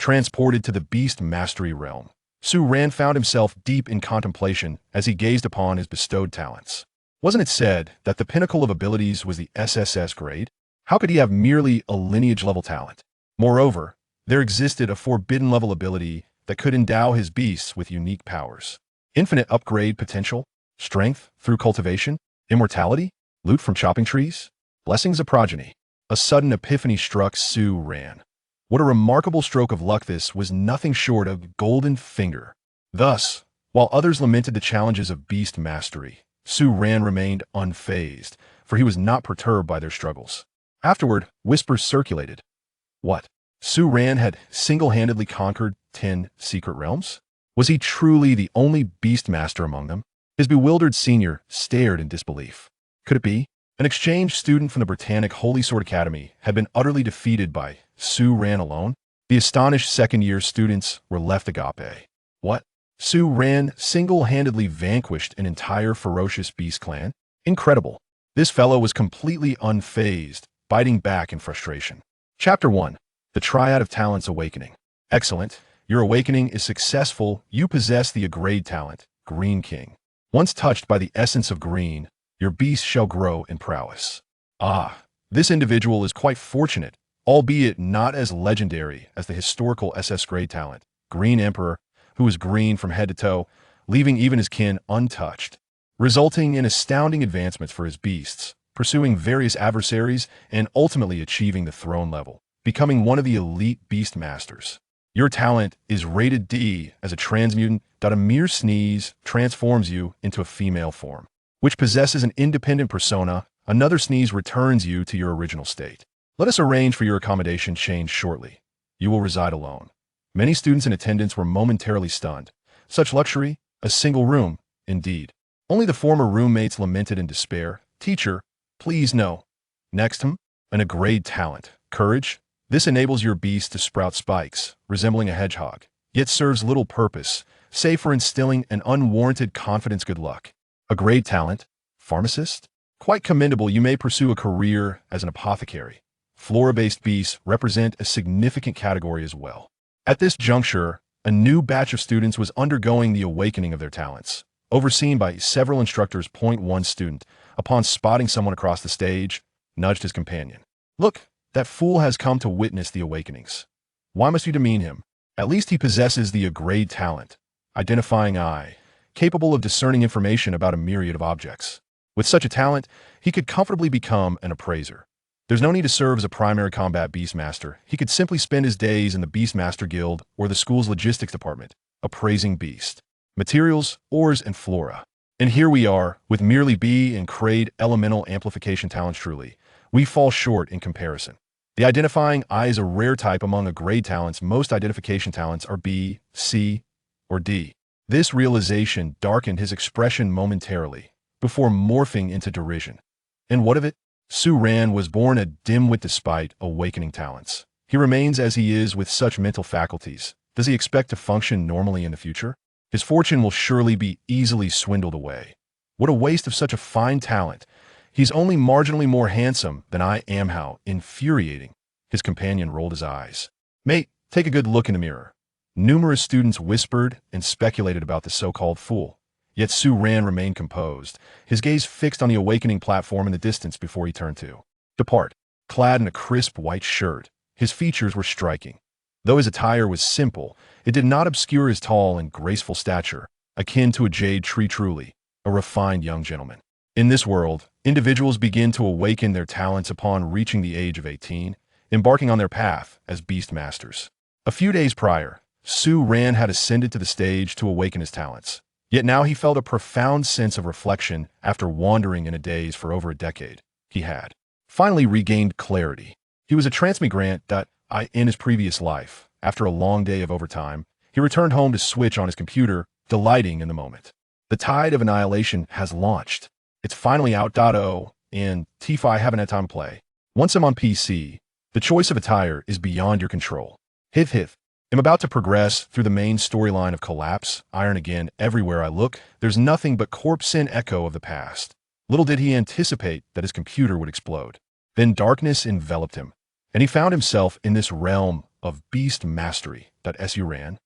transported to the Beast Mastery realm. Su Ran found himself deep in contemplation as he gazed upon his bestowed talents. Wasn't it said that the pinnacle of abilities was the SSS grade? How could he have merely a lineage-level talent? Moreover, there existed a forbidden-level ability that could endow his beasts with unique powers. Infinite upgrade potential, strength through cultivation, immortality, loot from chopping trees, blessings of progeny. A sudden epiphany struck Su Ran. What a remarkable stroke of luck this was, nothing short of golden finger. Thus, while others lamented the challenges of beast mastery, Su Ran remained unfazed, for he was not perturbed by their struggles. Afterward, whispers circulated. What? Su Ran had single-handedly conquered 10 secret realms? Was he truly the only beast master among them? His bewildered senior stared in disbelief. Could it be? An exchange student from the Britannic Holy Sword Academy had been utterly defeated by Su Ran alone? The astonished second-year students were left agape. What? Su Ran single-handedly vanquished an entire ferocious beast clan? Incredible. This fellow was completely unfazed, biting back in frustration. Chapter 1. The Triad of Talents Awakening. Excellent. Your awakening is successful. You possess the Agrade talent, Green King. Once touched by the essence of green, your beast shall grow in prowess. Ah, this individual is quite fortunate, albeit not as legendary as the historical SS grade talent, Green Emperor, who is green from head to toe, leaving even his kin untouched, resulting in astounding advancements for his beasts, pursuing various adversaries and ultimately achieving the throne level, becoming one of the elite beast masters. Your talent is rated D as a transmutant that a mere sneeze transforms you into a female form, which possesses an independent persona. Another sneeze returns you to your original state. Let us arrange for your accommodation change shortly. You will reside alone. Many students in attendance were momentarily stunned. Such luxury, a single room, indeed. Only the former roommates lamented in despair. Teacher, please no. Next, an Agrade talent, Courage. This enables your beast to sprout spikes, resembling a hedgehog, yet serves little purpose, save for instilling an unwarranted confidence. Good luck. Agrade talent, Pharmacist. Quite commendable. You may pursue a career as an apothecary. Flora-based beasts represent a significant category as well. At this juncture, a new batch of students was undergoing the awakening of their talents, overseen by several instructors. One student, upon spotting someone across the stage, nudged his companion. Look, that fool has come to witness the awakenings. Why must you demean him? At least he possesses the Agrade talent, Identifying Eye, capable of discerning information about a myriad of objects. With such a talent, he could comfortably become an appraiser. There's no need to serve as a primary combat beastmaster. He could simply spend his days in the Beastmaster Guild or the school's logistics department, appraising beast, materials, ores, and flora. And here we are, with merely B and Crade elemental amplification talents. Truly, we fall short in comparison. The Identifying Eye is a rare type among Agrade talents. Most identification talents are B, C, or D. This realization darkened his expression momentarily, before morphing into derision. And what of it? Su Ran was born a dimwit despite awakening talents. He remains as he is with such mental faculties. Does he expect to function normally in the future? His fortune will surely be easily swindled away. What a waste of such a fine talent. He's only marginally more handsome than I am. How infuriating. His companion rolled his eyes. Mate, take a good look in the mirror. Numerous students whispered and speculated about the so-called fool. Yet Su Ran remained composed, his gaze fixed on the awakening platform in the distance before he turned to depart. Clad in a crisp white shirt, his features were striking. Though his attire was simple, it did not obscure his tall and graceful stature, akin to a jade tree. Truly, a refined young gentleman. In this world, individuals begin to awaken their talents upon reaching the age of 18, embarking on their path as beast masters. A few days prior, Su Ran had ascended to the stage to awaken his talents. Yet now he felt a profound sense of reflection after wandering in a daze for over a decade. He had finally regained clarity. He was a transmigrant that, in his previous life, after a long day of overtime, he returned home to switch on his computer, delighting in the moment. The tide of annihilation has launched. It's finally out. And TFI haven't had time to play. Once I'm on PC, the choice of attire is beyond your control. Hith. I'm about to progress through the main storyline of Collapse, Iron again. Everywhere I look, there's nothing but corpse and echo of the past. Little did he anticipate that his computer would explode. Then darkness enveloped him, and he found himself in this realm of Beast Mastery. Su ran.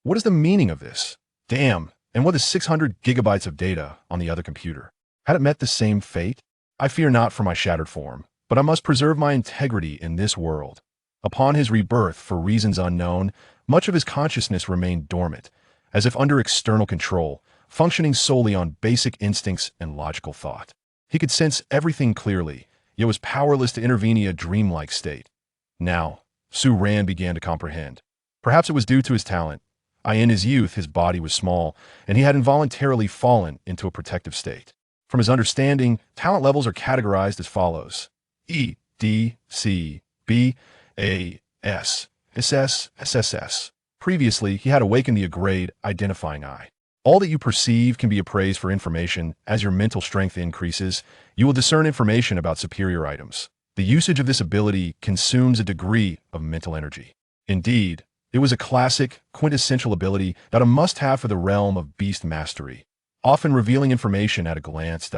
What is the meaning of this? Damn, and what is 600 gigabytes of data on the other computer? Had it met the same fate? I fear not for my shattered form, but I must preserve my integrity in this world. Upon his rebirth, for reasons unknown, much of his consciousness remained dormant, as if under external control, functioning solely on basic instincts and logical thought. He could sense everything clearly, yet was powerless to intervene in a dreamlike state. Now, Su Ran began to comprehend. Perhaps it was due to his talent. In his youth, his body was small, and he had involuntarily fallen into a protective state. From his understanding, talent levels are categorized as follows: E, D, C, B, A, S, SS, SSS. Previously, he had awakened the grade identifying eye. All that you perceive can be appraised for information. As your mental strength increases, you will discern information about superior items. The usage of this ability consumes a degree of mental energy. Indeed, it was a classic, quintessential ability that a must-have for the realm of beast mastery, often revealing information at a glance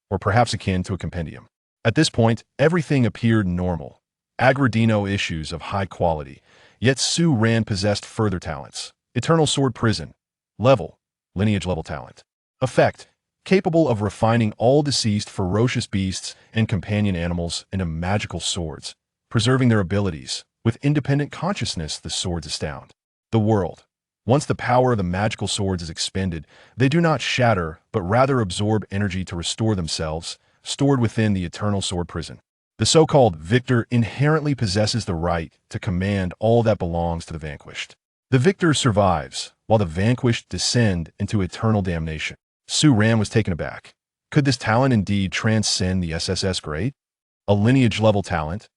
or perhaps akin to a compendium. At this point, everything appeared normal. Agradino issues of high quality, yet Su Ran possessed further talents. Eternal Sword Prison. Level. Lineage level talent. Effect. Capable of refining all deceased ferocious beasts and companion animals into magical swords, preserving their abilities. With independent consciousness, the swords astound the world. Once the power of the magical swords is expended, they do not shatter, but rather absorb energy to restore themselves, stored within the Eternal Sword Prison. The so-called victor inherently possesses the right to command all that belongs to the vanquished. The victor survives, while the vanquished descend into eternal damnation. Su Ran was taken aback. Could this talent indeed transcend the SSS grade? A lineage-level talent?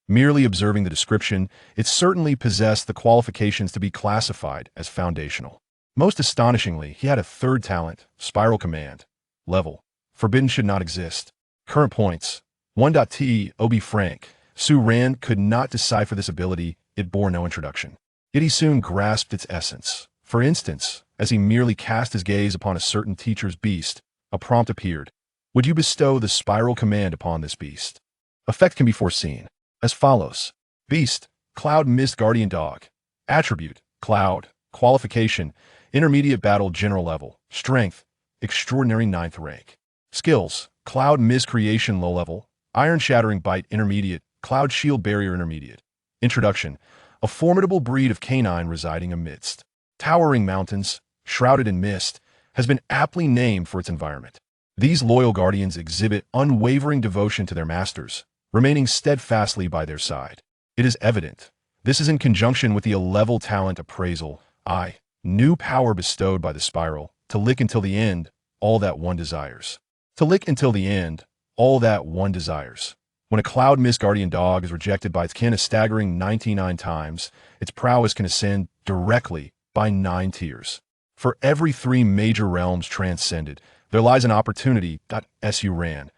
Merely observing the description, it certainly possessed the qualifications to be classified as foundational. Most astonishingly, he had a third talent, Spiral Command. Level. Forbidden should not exist. Current points. 1.T. Ob Frank. Su Ran could not decipher this ability, it bore no introduction. Yet he soon grasped its essence. For instance, as he merely cast his gaze upon a certain teacher's beast, a prompt appeared. Would you bestow the Spiral Command upon this beast? Effect can be foreseen as follows. Beast, Cloud Mist Guardian Dog. Attribute, Cloud. Qualification, Intermediate Battle General Level. Strength, Extraordinary 9th rank. Skills, Cloud Mist Creation Low Level. Iron Shattering Bite Intermediate. Cloud Shield Barrier Intermediate. Introduction, a formidable breed of canine residing amidst towering mountains, shrouded in mist, has been aptly named for its environment. These loyal guardians exhibit unwavering devotion to their masters, remaining steadfastly by their side. It is evident. This is in conjunction with the level talent appraisal, new power bestowed by the spiral, to lick until the end, all that one desires. To lick until the end, all that one desires. When a Cloud Mist Guardian Dog is rejected by its kin a staggering 99 times, its prowess can ascend directly by 9 tiers. For every 3 major realms transcended, there lies an opportunity. Su Ran.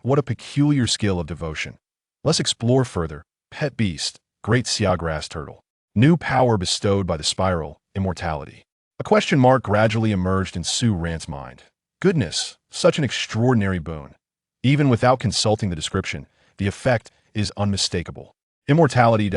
What a peculiar skill of devotion. Let's explore further. Pet Beast, Great Seagrass Turtle. New power bestowed by the spiral, immortality. A question mark gradually emerged in Su Ran's mind. Goodness, such an extraordinary boon. Even without consulting the description, the effect is unmistakable. Immortality.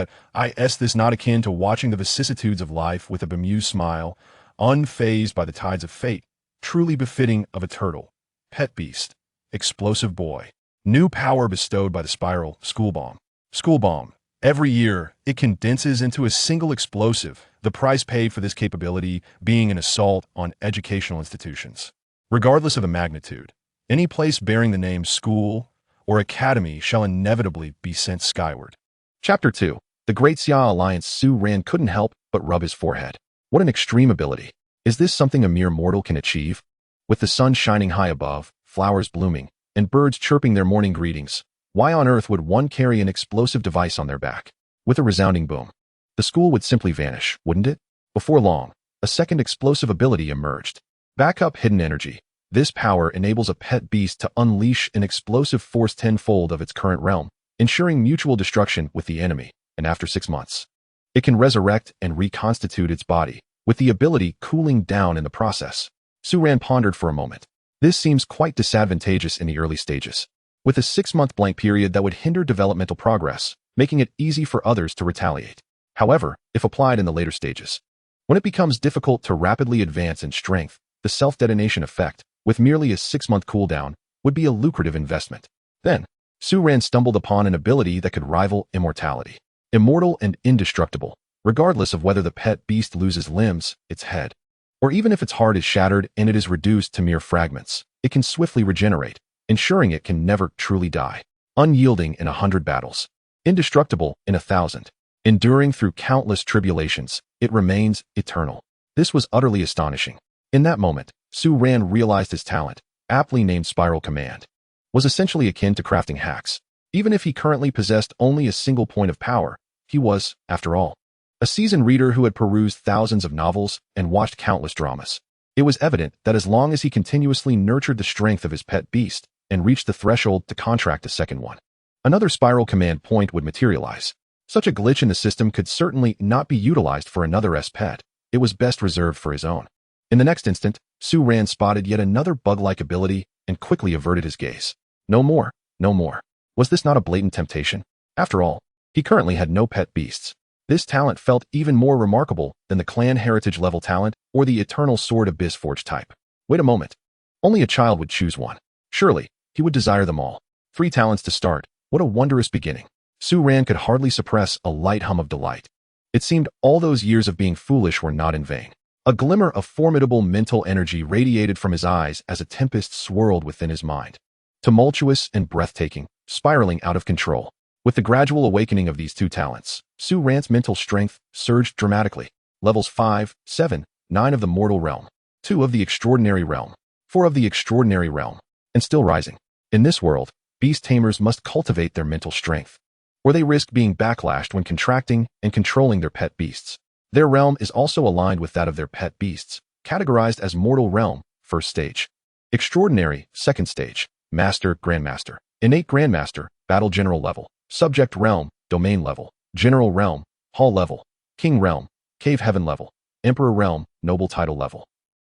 Is this not akin to watching the vicissitudes of life with a bemused smile, unfazed by the tides of fate, truly befitting of a turtle? Pet Beast, Explosive Boy. New power bestowed by the spiral, School Bomb. School Bomb. Every year, it condenses into a single explosive, the price paid for this capability being an assault on educational institutions. Regardless of the magnitude, any place bearing the name school or academy shall inevitably be sent skyward. Chapter 2. The Great Xia Alliance. Su Ran couldn't help but rub his forehead. What an extreme ability. Is this something a mere mortal can achieve? With the sun shining high above, flowers blooming, and birds chirping their morning greetings, why on earth would one carry an explosive device on their back? With a resounding boom, the school would simply vanish, wouldn't it? Before long, a second explosive ability emerged. Backup Hidden Energy. This power enables a pet beast to unleash an explosive force tenfold of its current realm, ensuring mutual destruction with the enemy, and after 6 months, it can resurrect and reconstitute its body, with the ability cooling down in the process. Su Ran pondered for a moment. This seems quite disadvantageous in the early stages, with a 6-month blank period that would hinder developmental progress, making it easy for others to retaliate. However, if applied in the later stages, when it becomes difficult to rapidly advance in strength, the self-detonation effect, with merely a 6-month cooldown, would be a lucrative investment. Then, Su-Ran stumbled upon an ability that could rival immortality. Immortal and indestructible, regardless of whether the pet beast loses limbs, its head, or even if its heart is shattered and it is reduced to mere fragments, it can swiftly regenerate, ensuring it can never truly die. Unyielding in 100 battles, indestructible in 1,000, enduring through countless tribulations, it remains eternal. This was utterly astonishing. In that moment, Su-Ran realized his talent, aptly named Spiral Command, was essentially akin to crafting hacks. Even if he currently possessed only a single point of power, he was, after all, a seasoned reader who had perused thousands of novels and watched countless dramas. It was evident that as long as he continuously nurtured the strength of his pet beast and reached the threshold to contract a second one, another Spiral Command point would materialize. Such a glitch in the system could certainly not be utilized for another pet. It was best reserved for his own. In the next instant, Su-Ran spotted yet another bug-like ability and quickly averted his gaze. No more, no more. Was this not a blatant temptation? After all, he currently had no pet beasts. This talent felt even more remarkable than the clan heritage level talent or the eternal sword abyss forge type. Wait a moment. Only a child would choose one. Surely, he would desire them all. 3 talents to start. What a wondrous beginning. Su-Ran could hardly suppress a light hum of delight. It seemed all those years of being foolish were not in vain. A glimmer of formidable mental energy radiated from his eyes as a tempest swirled within his mind. Tumultuous and breathtaking, spiraling out of control. With the gradual awakening of these 2 talents, Su-Ran's mental strength surged dramatically. Levels 5, 7, 9 of the mortal realm, 2 of the extraordinary realm, 4 of the extraordinary realm, and still rising. In this world, beast tamers must cultivate their mental strength, or they risk being backlashed when contracting and controlling their pet beasts. Their realm is also aligned with that of their pet beasts, categorized as mortal realm, first stage, extraordinary, second stage, master, grandmaster, innate grandmaster, battle general level, subject realm, domain level, general realm, hall level, king realm, cave heaven level, emperor realm, noble title level,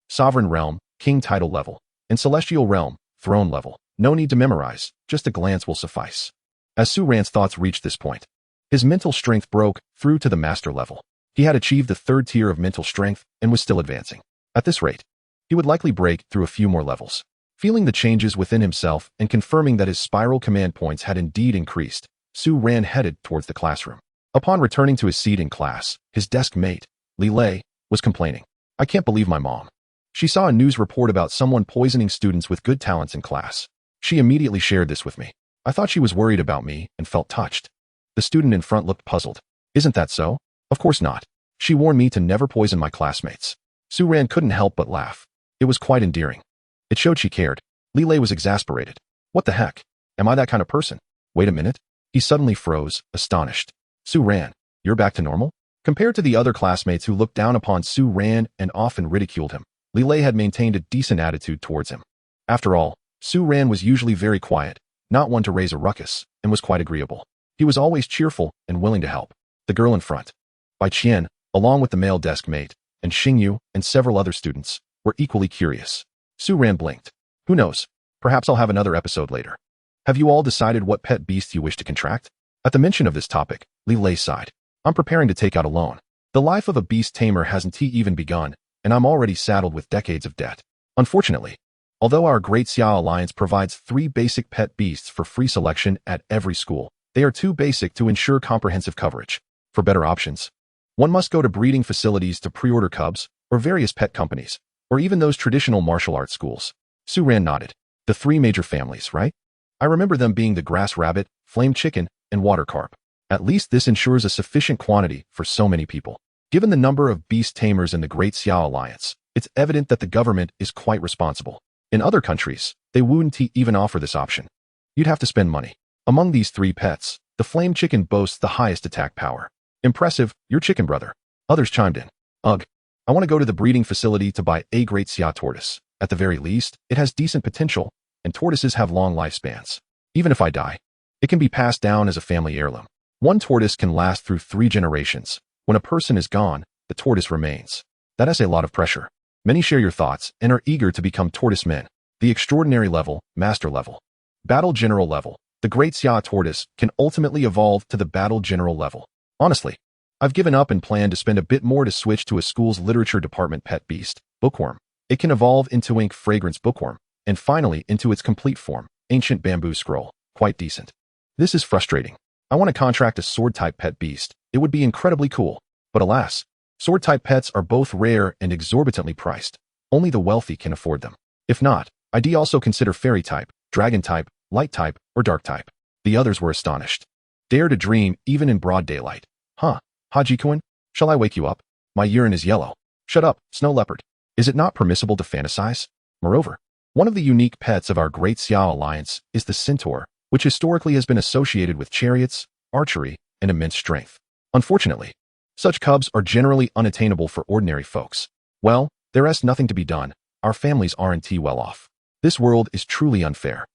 sovereign realm, king title level, and celestial realm, throne level. No need to memorize, just a glance will suffice. As Su-Ran's thoughts reached this point, his mental strength broke through to the master level. He had achieved the 3rd tier of mental strength and was still advancing. At this rate, he would likely break through a few more levels. Feeling the changes within himself and confirming that his spiral command points had indeed increased, Su-Ran headed towards the classroom. Upon returning to his seat in class, his desk mate, Lilei, was complaining. I can't believe my mom. She saw a news report about someone poisoning students with good talents in class. She immediately shared this with me. I thought she was worried about me and felt touched. The student in front looked puzzled. Isn't that so? Of course not. She warned me to never poison my classmates. Su-Ran couldn't help but laugh. It was quite endearing. It showed she cared. Lilei was exasperated. What the heck? Am I that kind of person? Wait a minute. He suddenly froze, astonished. Su-Ran, you're back to normal? Compared to the other classmates who looked down upon Su-Ran and often ridiculed him, Lilei had maintained a decent attitude towards him. After all, Su-Ran was usually very quiet, not one to raise a ruckus, and was quite agreeable. He was always cheerful and willing to help. The girl in front, Bai Qian, along with the male desk mate, and Xingyu and several other students, were equally curious. Su-Ran blinked. Who knows? Perhaps I'll have another episode later. Have you all decided what pet beast you wish to contract? At the mention of this topic, Lilei sighed. I'm preparing to take out a loan. The life of a beast tamer hasn't even begun, and I'm already saddled with decades of debt. Unfortunately, although our Great Xia Alliance provides 3 basic pet beasts for free selection at every school, they are too basic to ensure comprehensive coverage. For better options, one must go to breeding facilities to pre-order cubs, or various pet companies, or even those traditional martial arts schools. Su-Ran nodded. The 3 major families, right? I remember them being the grass rabbit, flame chicken, and water carp. At least this ensures a sufficient quantity for so many people. Given the number of beast tamers in the Great Xia Alliance, it's evident that the government is quite responsible. In other countries, they wouldn't even offer this option. You'd have to spend money. Among these 3 pets, the flame chicken boasts the highest attack power. Impressive, your chicken brother. Others chimed in. Ugh. I want to go to the breeding facility to buy a Great Xia tortoise. At the very least, it has decent potential, and tortoises have long lifespans. Even if I die, it can be passed down as a family heirloom. One tortoise can last through 3 generations. When a person is gone, the tortoise remains. That is a lot of pressure. Many share your thoughts and are eager to become tortoise men. The extraordinary level, master level, battle general level. The Great Xia tortoise can ultimately evolve to the battle general level. Honestly, I've given up and plan to spend a bit more to switch to a school's literature department pet beast, bookworm. It can evolve into ink fragrance bookworm, and finally into its complete form, ancient bamboo scroll. Quite decent. This is frustrating. I want to contract a sword-type pet beast. It would be incredibly cool. But alas, sword-type pets are both rare and exorbitantly priced. Only the wealthy can afford them. If not, I'd also consider fairy-type, dragon-type, light-type, or dark-type. The others were astonished. Dare to dream even in broad daylight. Huh, Hajikuin? Shall I wake you up? My urine is yellow. Shut up, snow leopard. Is it not permissible to fantasize? Moreover, one of the unique pets of our Great Xiao Alliance is the centaur, which historically has been associated with chariots, archery, and immense strength. Unfortunately, such cubs are generally unattainable for ordinary folks. Well, there is nothing to be done. Our families aren't well off. This world is truly unfair.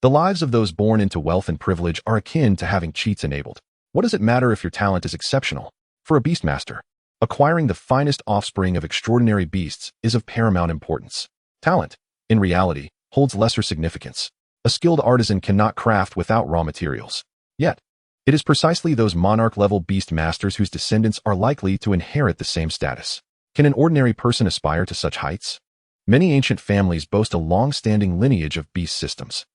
The lives of those born into wealth and privilege are akin to having cheats enabled. What does it matter if your talent is exceptional? For a beastmaster, acquiring the finest offspring of extraordinary beasts is of paramount importance. Talent, in reality, holds lesser significance. A skilled artisan cannot craft without raw materials. Yet, it is precisely those monarch-level beast masters whose descendants are likely to inherit the same status. Can an ordinary person aspire to such heights? Many ancient families boast a long-standing lineage of beast systems.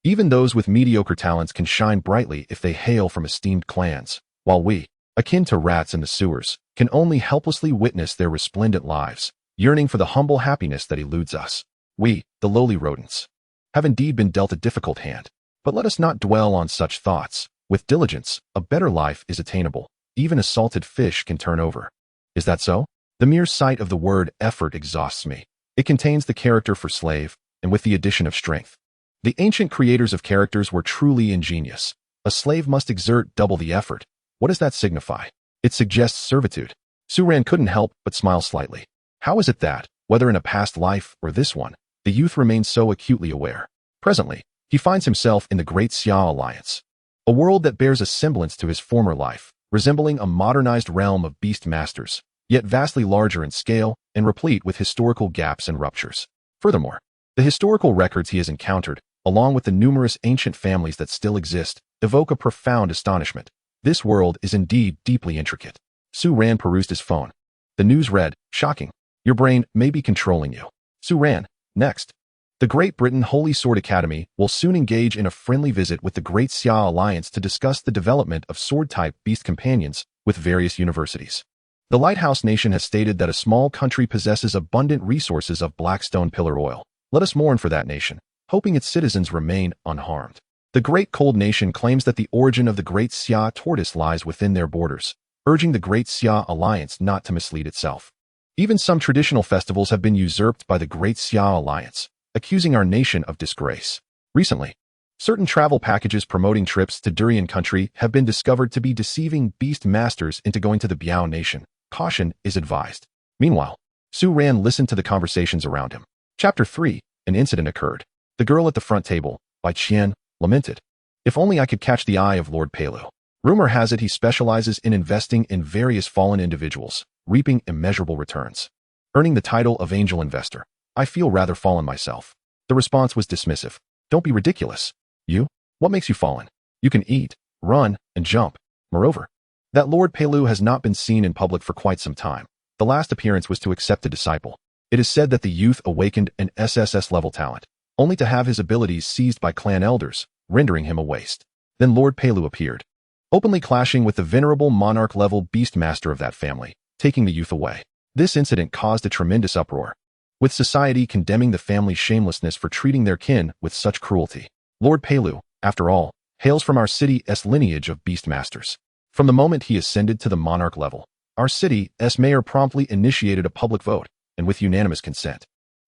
Even those with mediocre talents can shine brightly if they hail from esteemed clans, while we, akin to rats in the sewers, can only helplessly witness their resplendent lives, yearning for the humble happiness that eludes us. We, the lowly rodents, have indeed been dealt a difficult hand, but let us not dwell on such thoughts. With diligence, a better life is attainable. Even a salted fish can turn over. Is that so? The mere sight of the word effort exhausts me. It contains the character for slave, and with the addition of strength. The ancient creators of characters were truly ingenious. A slave must exert double the effort. What does that signify? It suggests servitude. Suran couldn't help but smile slightly. How is it that, whether in a past life or this one, the youth remains so acutely aware? Presently, he finds himself in the Great Xiao Alliance, a world that bears a semblance to his former life, resembling a modernized realm of beast masters, yet vastly larger in scale and replete with historical gaps and ruptures. Furthermore, the historical records he has encountered, along with the numerous ancient families that still exist, evoke a profound astonishment. This world is indeed deeply intricate. Su Ran perused his phone. The news read, "Shocking. Your brain may be controlling you." Su Ran, next. The Great Britain Holy Sword Academy will soon engage in a friendly visit with the Great Xiao Alliance to discuss the development of sword-type beast companions with various universities. The Lighthouse Nation has stated that a small country possesses abundant resources of Blackstone pillar oil. Let us mourn for that nation, hoping its citizens remain unharmed. The Great Cold Nation claims that the origin of the Great Xia tortoise lies within their borders, urging the Great Xia Alliance not to mislead itself. Even some traditional festivals have been usurped by the Great Xiao Alliance, accusing our nation of disgrace. Recently, certain travel packages promoting trips to Durian country have been discovered to be deceiving beast masters into going to the Biao Nation. Caution is advised. Meanwhile, Su Ran listened to the conversations around him. Chapter 3. An incident occurred. The Girl at the Front Table, by Qian, lamented. If only I could catch the eye of Lord Pelu. Rumor has it he specializes in investing in various fallen individuals, reaping immeasurable returns. Earning the title of angel investor. I feel rather fallen myself. The response was dismissive. Don't be ridiculous. You? What makes you fallen? You can eat, run, and jump. Moreover, that Lord Pelu has not been seen in public for quite some time. The last appearance was to accept a disciple. It is said that the youth awakened an SSS-level talent, only to have his abilities seized by clan elders, rendering him a waste. Then Lord Pelu appeared, openly clashing with the venerable monarch-level beastmaster of that family, taking the youth away. This incident caused a tremendous uproar, with society condemning the family's shamelessness for treating their kin with such cruelty. Lord Pelu, after all, hails from our city's lineage of beastmasters. From the moment he ascended to the monarch level, our city's mayor promptly initiated a public vote, and with unanimous consent,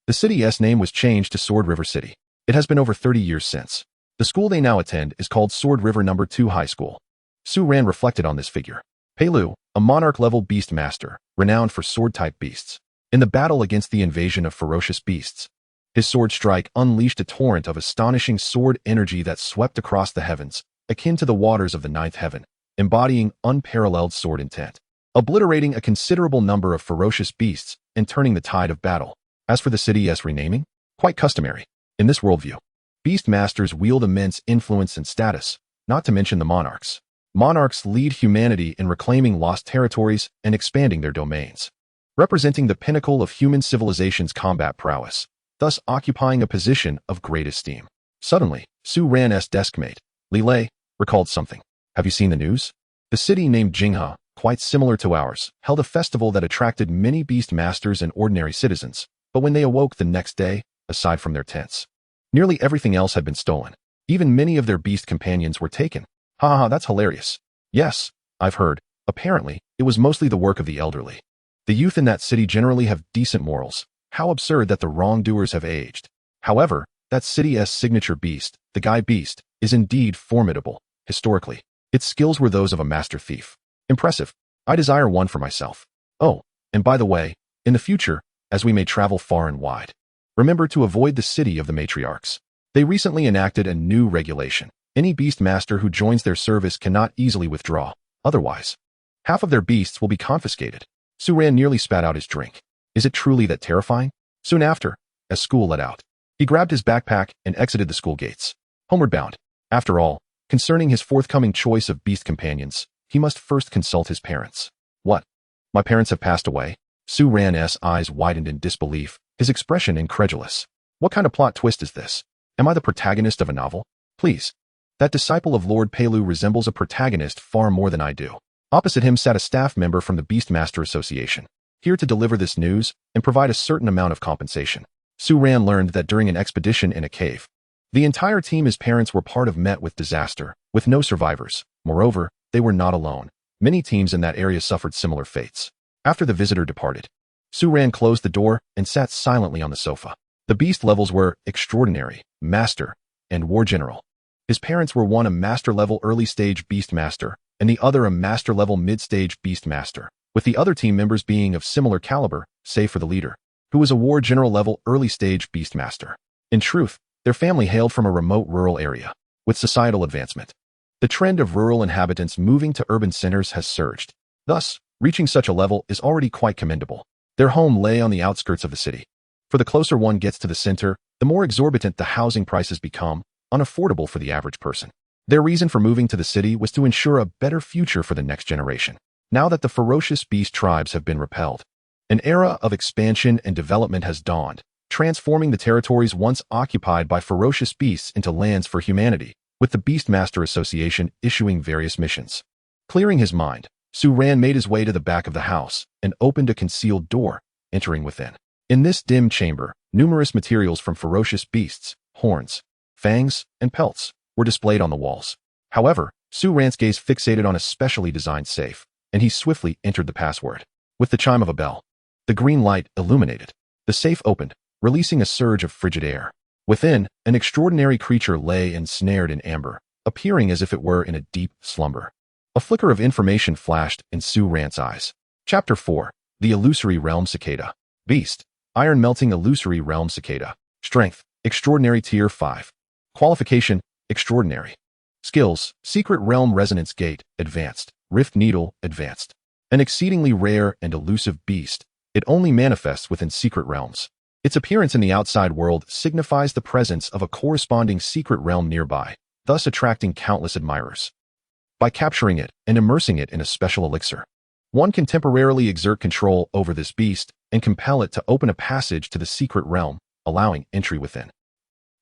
the city's name was changed to Sword River City. It has been over 30 years since. The school they now attend is called Sword River No. 2 High School. Su Ran reflected on this figure. Pelu, a monarch-level beast master, renowned for sword-type beasts. In the battle against the invasion of ferocious beasts, his sword strike unleashed a torrent of astonishing sword energy that swept across the heavens, akin to the waters of the ninth heaven, embodying unparalleled sword intent, obliterating a considerable number of ferocious beasts and turning the tide of battle. As for the city's renaming, quite customary. In this worldview, beast masters wield immense influence and status, not to mention the monarchs. Monarchs lead humanity in reclaiming lost territories and expanding their domains, representing the pinnacle of human civilization's combat prowess, thus occupying a position of great esteem. Suddenly, Su Ran's deskmate, Li Lei, recalled something. Have you seen the news? The city named Jinghe, quite similar to ours, held a festival that attracted many beast masters and ordinary citizens, but when they awoke the next day, aside from their tents, nearly everything else had been stolen. Even many of their beast companions were taken. Ha ha, that's hilarious. Yes, I've heard. Apparently, it was mostly the work of the elderly. The youth in that city generally have decent morals. How absurd that the wrongdoers have aged. However, that city's signature beast, the Guy Beast, is indeed formidable. Historically, its skills were those of a master thief. Impressive. I desire one for myself. Oh, and by the way, in the future, as we may travel far and wide, remember to avoid the city of the matriarchs. They recently enacted a new regulation. Any beast master who joins their service cannot easily withdraw. Otherwise, half of their beasts will be confiscated. Su Ran nearly spat out his drink. Is it truly that terrifying? Soon after, as school let out, he grabbed his backpack and exited the school gates. Homeward bound. After all, concerning his forthcoming choice of beast companions, he must first consult his parents. What? My parents have passed away? Su Ran's eyes widened in disbelief, his expression incredulous. What kind of plot twist is this? Am I the protagonist of a novel? Please. That disciple of Lord Pelu resembles a protagonist far more than I do. Opposite him sat a staff member from the Beastmaster Association, here to deliver this news and provide a certain amount of compensation. Su Ran learned that during an expedition in a cave, the entire team his parents were part of met with disaster, with no survivors. Moreover, they were not alone. Many teams in that area suffered similar fates. After the visitor departed, Su Ran closed the door and sat silently on the sofa. The beast levels were Extraordinary, Master, and War General. His parents were one a master-level early-stage beast master, and the other a master-level mid-stage beast master, with the other team members being of similar caliber, save for the leader, who was a War General-level early-stage beast master. In truth, their family hailed from a remote rural area. With societal advancement, the trend of rural inhabitants moving to urban centers has surged. Thus, reaching such a level is already quite commendable. Their home lay on the outskirts of the city. For the closer one gets to the center, the more exorbitant the housing prices become, unaffordable for the average person. Their reason for moving to the city was to ensure a better future for the next generation. Now that the ferocious beast tribes have been repelled, an era of expansion and development has dawned, transforming the territories once occupied by ferocious beasts into lands for humanity, with the Beastmaster Association issuing various missions. Clearing his mind, Su Ran made his way to the back of the house and opened a concealed door, entering within. In this dim chamber, numerous materials from ferocious beasts, horns, fangs, and pelts were displayed on the walls. However, Su Ran's gaze fixated on a specially designed safe, and he swiftly entered the password. With the chime of a bell, the green light illuminated. The safe opened, releasing a surge of frigid air. Within, an extraordinary creature lay ensnared in amber, appearing as if it were in a deep slumber. A flicker of information flashed in Su Ran's eyes. Chapter 4. The Illusory Realm Cicada. Beast. Iron-melting Illusory Realm Cicada. Strength. Extraordinary Tier 5. Qualification. Extraordinary. Skills. Secret Realm Resonance Gate. Advanced. Rift Needle. Advanced. An exceedingly rare and elusive beast. It only manifests within secret realms. Its appearance in the outside world signifies the presence of a corresponding secret realm nearby, thus attracting countless admirers. By capturing it and immersing it in a special elixir, one can temporarily exert control over this beast and compel it to open a passage to the secret realm, allowing entry within.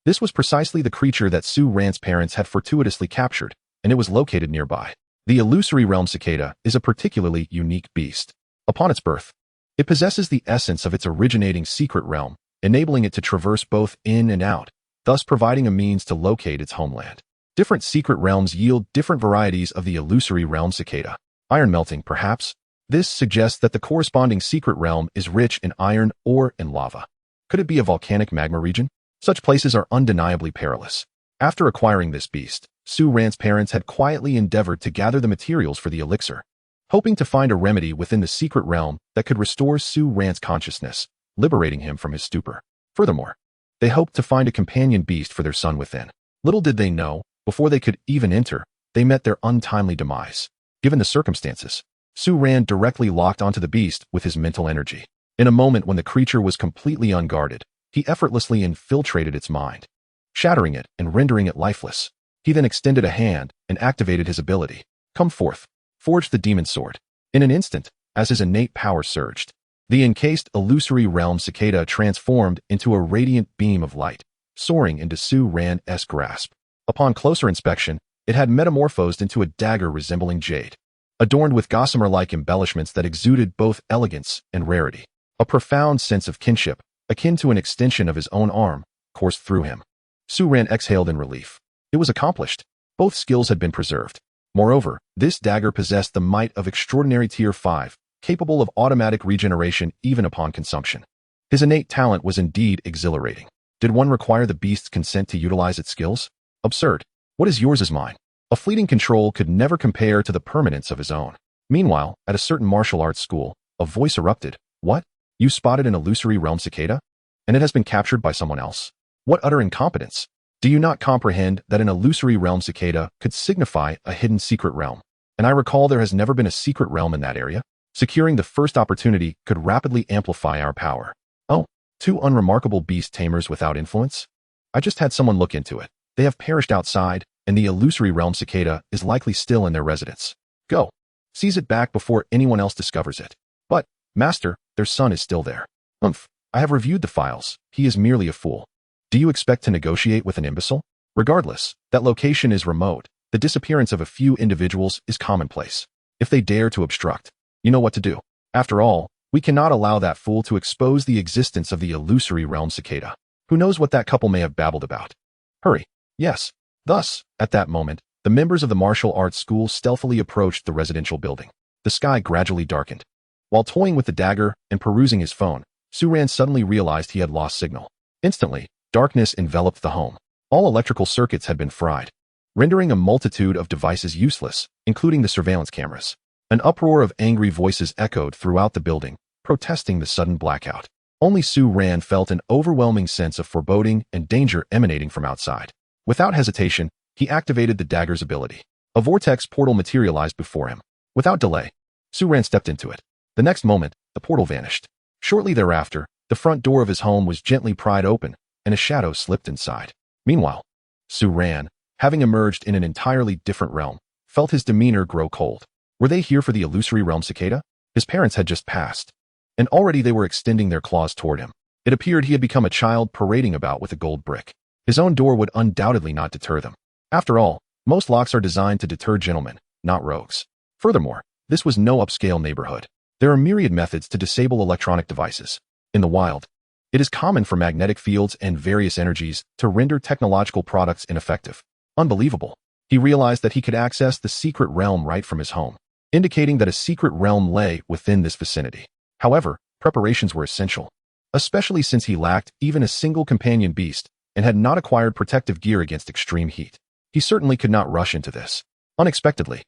This was precisely the creature that Su Ran's parents had fortuitously captured, and it was located nearby. The Illusory Realm Cicada is a particularly unique beast. Upon its birth, it possesses the essence of its originating secret realm, enabling it to traverse both in and out, thus providing a means to locate its homeland. Different secret realms yield different varieties of the Illusory Realm Cicada. Iron melting, perhaps? This suggests that the corresponding secret realm is rich in iron or in lava. Could it be a volcanic magma region? Such places are undeniably perilous. After acquiring this beast, Su Ran's parents had quietly endeavored to gather the materials for the elixir, hoping to find a remedy within the secret realm that could restore Su Ran's consciousness, liberating him from his stupor. Furthermore, they hoped to find a companion beast for their son within. Little did they know, before they could even enter, they met their untimely demise. Given the circumstances, Su Ran directly locked onto the beast with his mental energy. In a moment when the creature was completely unguarded, he effortlessly infiltrated its mind, shattering it and rendering it lifeless. He then extended a hand and activated his ability, Come forth. Forge the demon sword. In an instant, as his innate power surged, the encased illusory realm cicada transformed into a radiant beam of light, soaring into Su Ran's grasp. Upon closer inspection, it had metamorphosed into a dagger resembling jade, adorned with gossamer-like embellishments that exuded both elegance and rarity. A profound sense of kinship, akin to an extension of his own arm, coursed through him. Su Ran exhaled in relief. It was accomplished. Both skills had been preserved. Moreover, this dagger possessed the might of extraordinary Tier 5, capable of automatic regeneration even upon consumption. His innate talent was indeed exhilarating. Did one require the beast's consent to utilize its skills? Absurd. What is yours is mine. A fleeting control could never compare to the permanence of his own. Meanwhile, at a certain martial arts school, a voice erupted. What? You spotted an illusory realm cicada? And it has been captured by someone else? What utter incompetence! Do you not comprehend that an illusory realm cicada could signify a hidden secret realm? And I recall there has never been a secret realm in that area. Securing the first opportunity could rapidly amplify our power. Oh, two unremarkable beast tamers without influence? I just had someone look into it. They have perished outside, and the illusory realm cicada is likely still in their residence. Go. Seize it back before anyone else discovers it. But, Master, their son is still there. I have reviewed the files. He is merely a fool. Do you expect to negotiate with an imbecile? Regardless, that location is remote. The disappearance of a few individuals is commonplace. If they dare to obstruct, you know what to do. After all, we cannot allow that fool to expose the existence of the illusory realm cicada. Who knows what that couple may have babbled about? Hurry. Yes. Thus, at that moment, the members of the martial arts school stealthily approached the residential building. The sky gradually darkened. While toying with the dagger and perusing his phone, Su Ran suddenly realized he had lost signal. Instantly, darkness enveloped the home. All electrical circuits had been fried, rendering a multitude of devices useless, including the surveillance cameras. An uproar of angry voices echoed throughout the building, protesting the sudden blackout. Only Su Ran felt an overwhelming sense of foreboding and danger emanating from outside. Without hesitation, he activated the dagger's ability. A vortex portal materialized before him. Without delay, Su Ran stepped into it. The next moment, the portal vanished. Shortly thereafter, the front door of his home was gently pried open, and a shadow slipped inside. Meanwhile, Su Ran, having emerged in an entirely different realm, felt his demeanor grow cold. Were they here for the illusory realm cicada? His parents had just passed, and already they were extending their claws toward him. It appeared he had become a child parading about with a gold brick. His own door would undoubtedly not deter them. After all, most locks are designed to deter gentlemen, not rogues. Furthermore, this was no upscale neighborhood. There are myriad methods to disable electronic devices. In the wild, it is common for magnetic fields and various energies to render technological products ineffective. Unbelievable. He realized that he could access the secret realm right from his home, indicating that a secret realm lay within this vicinity. However, preparations were essential, especially since he lacked even a single companion beast and had not acquired protective gear against extreme heat. He certainly could not rush into this. Unexpectedly,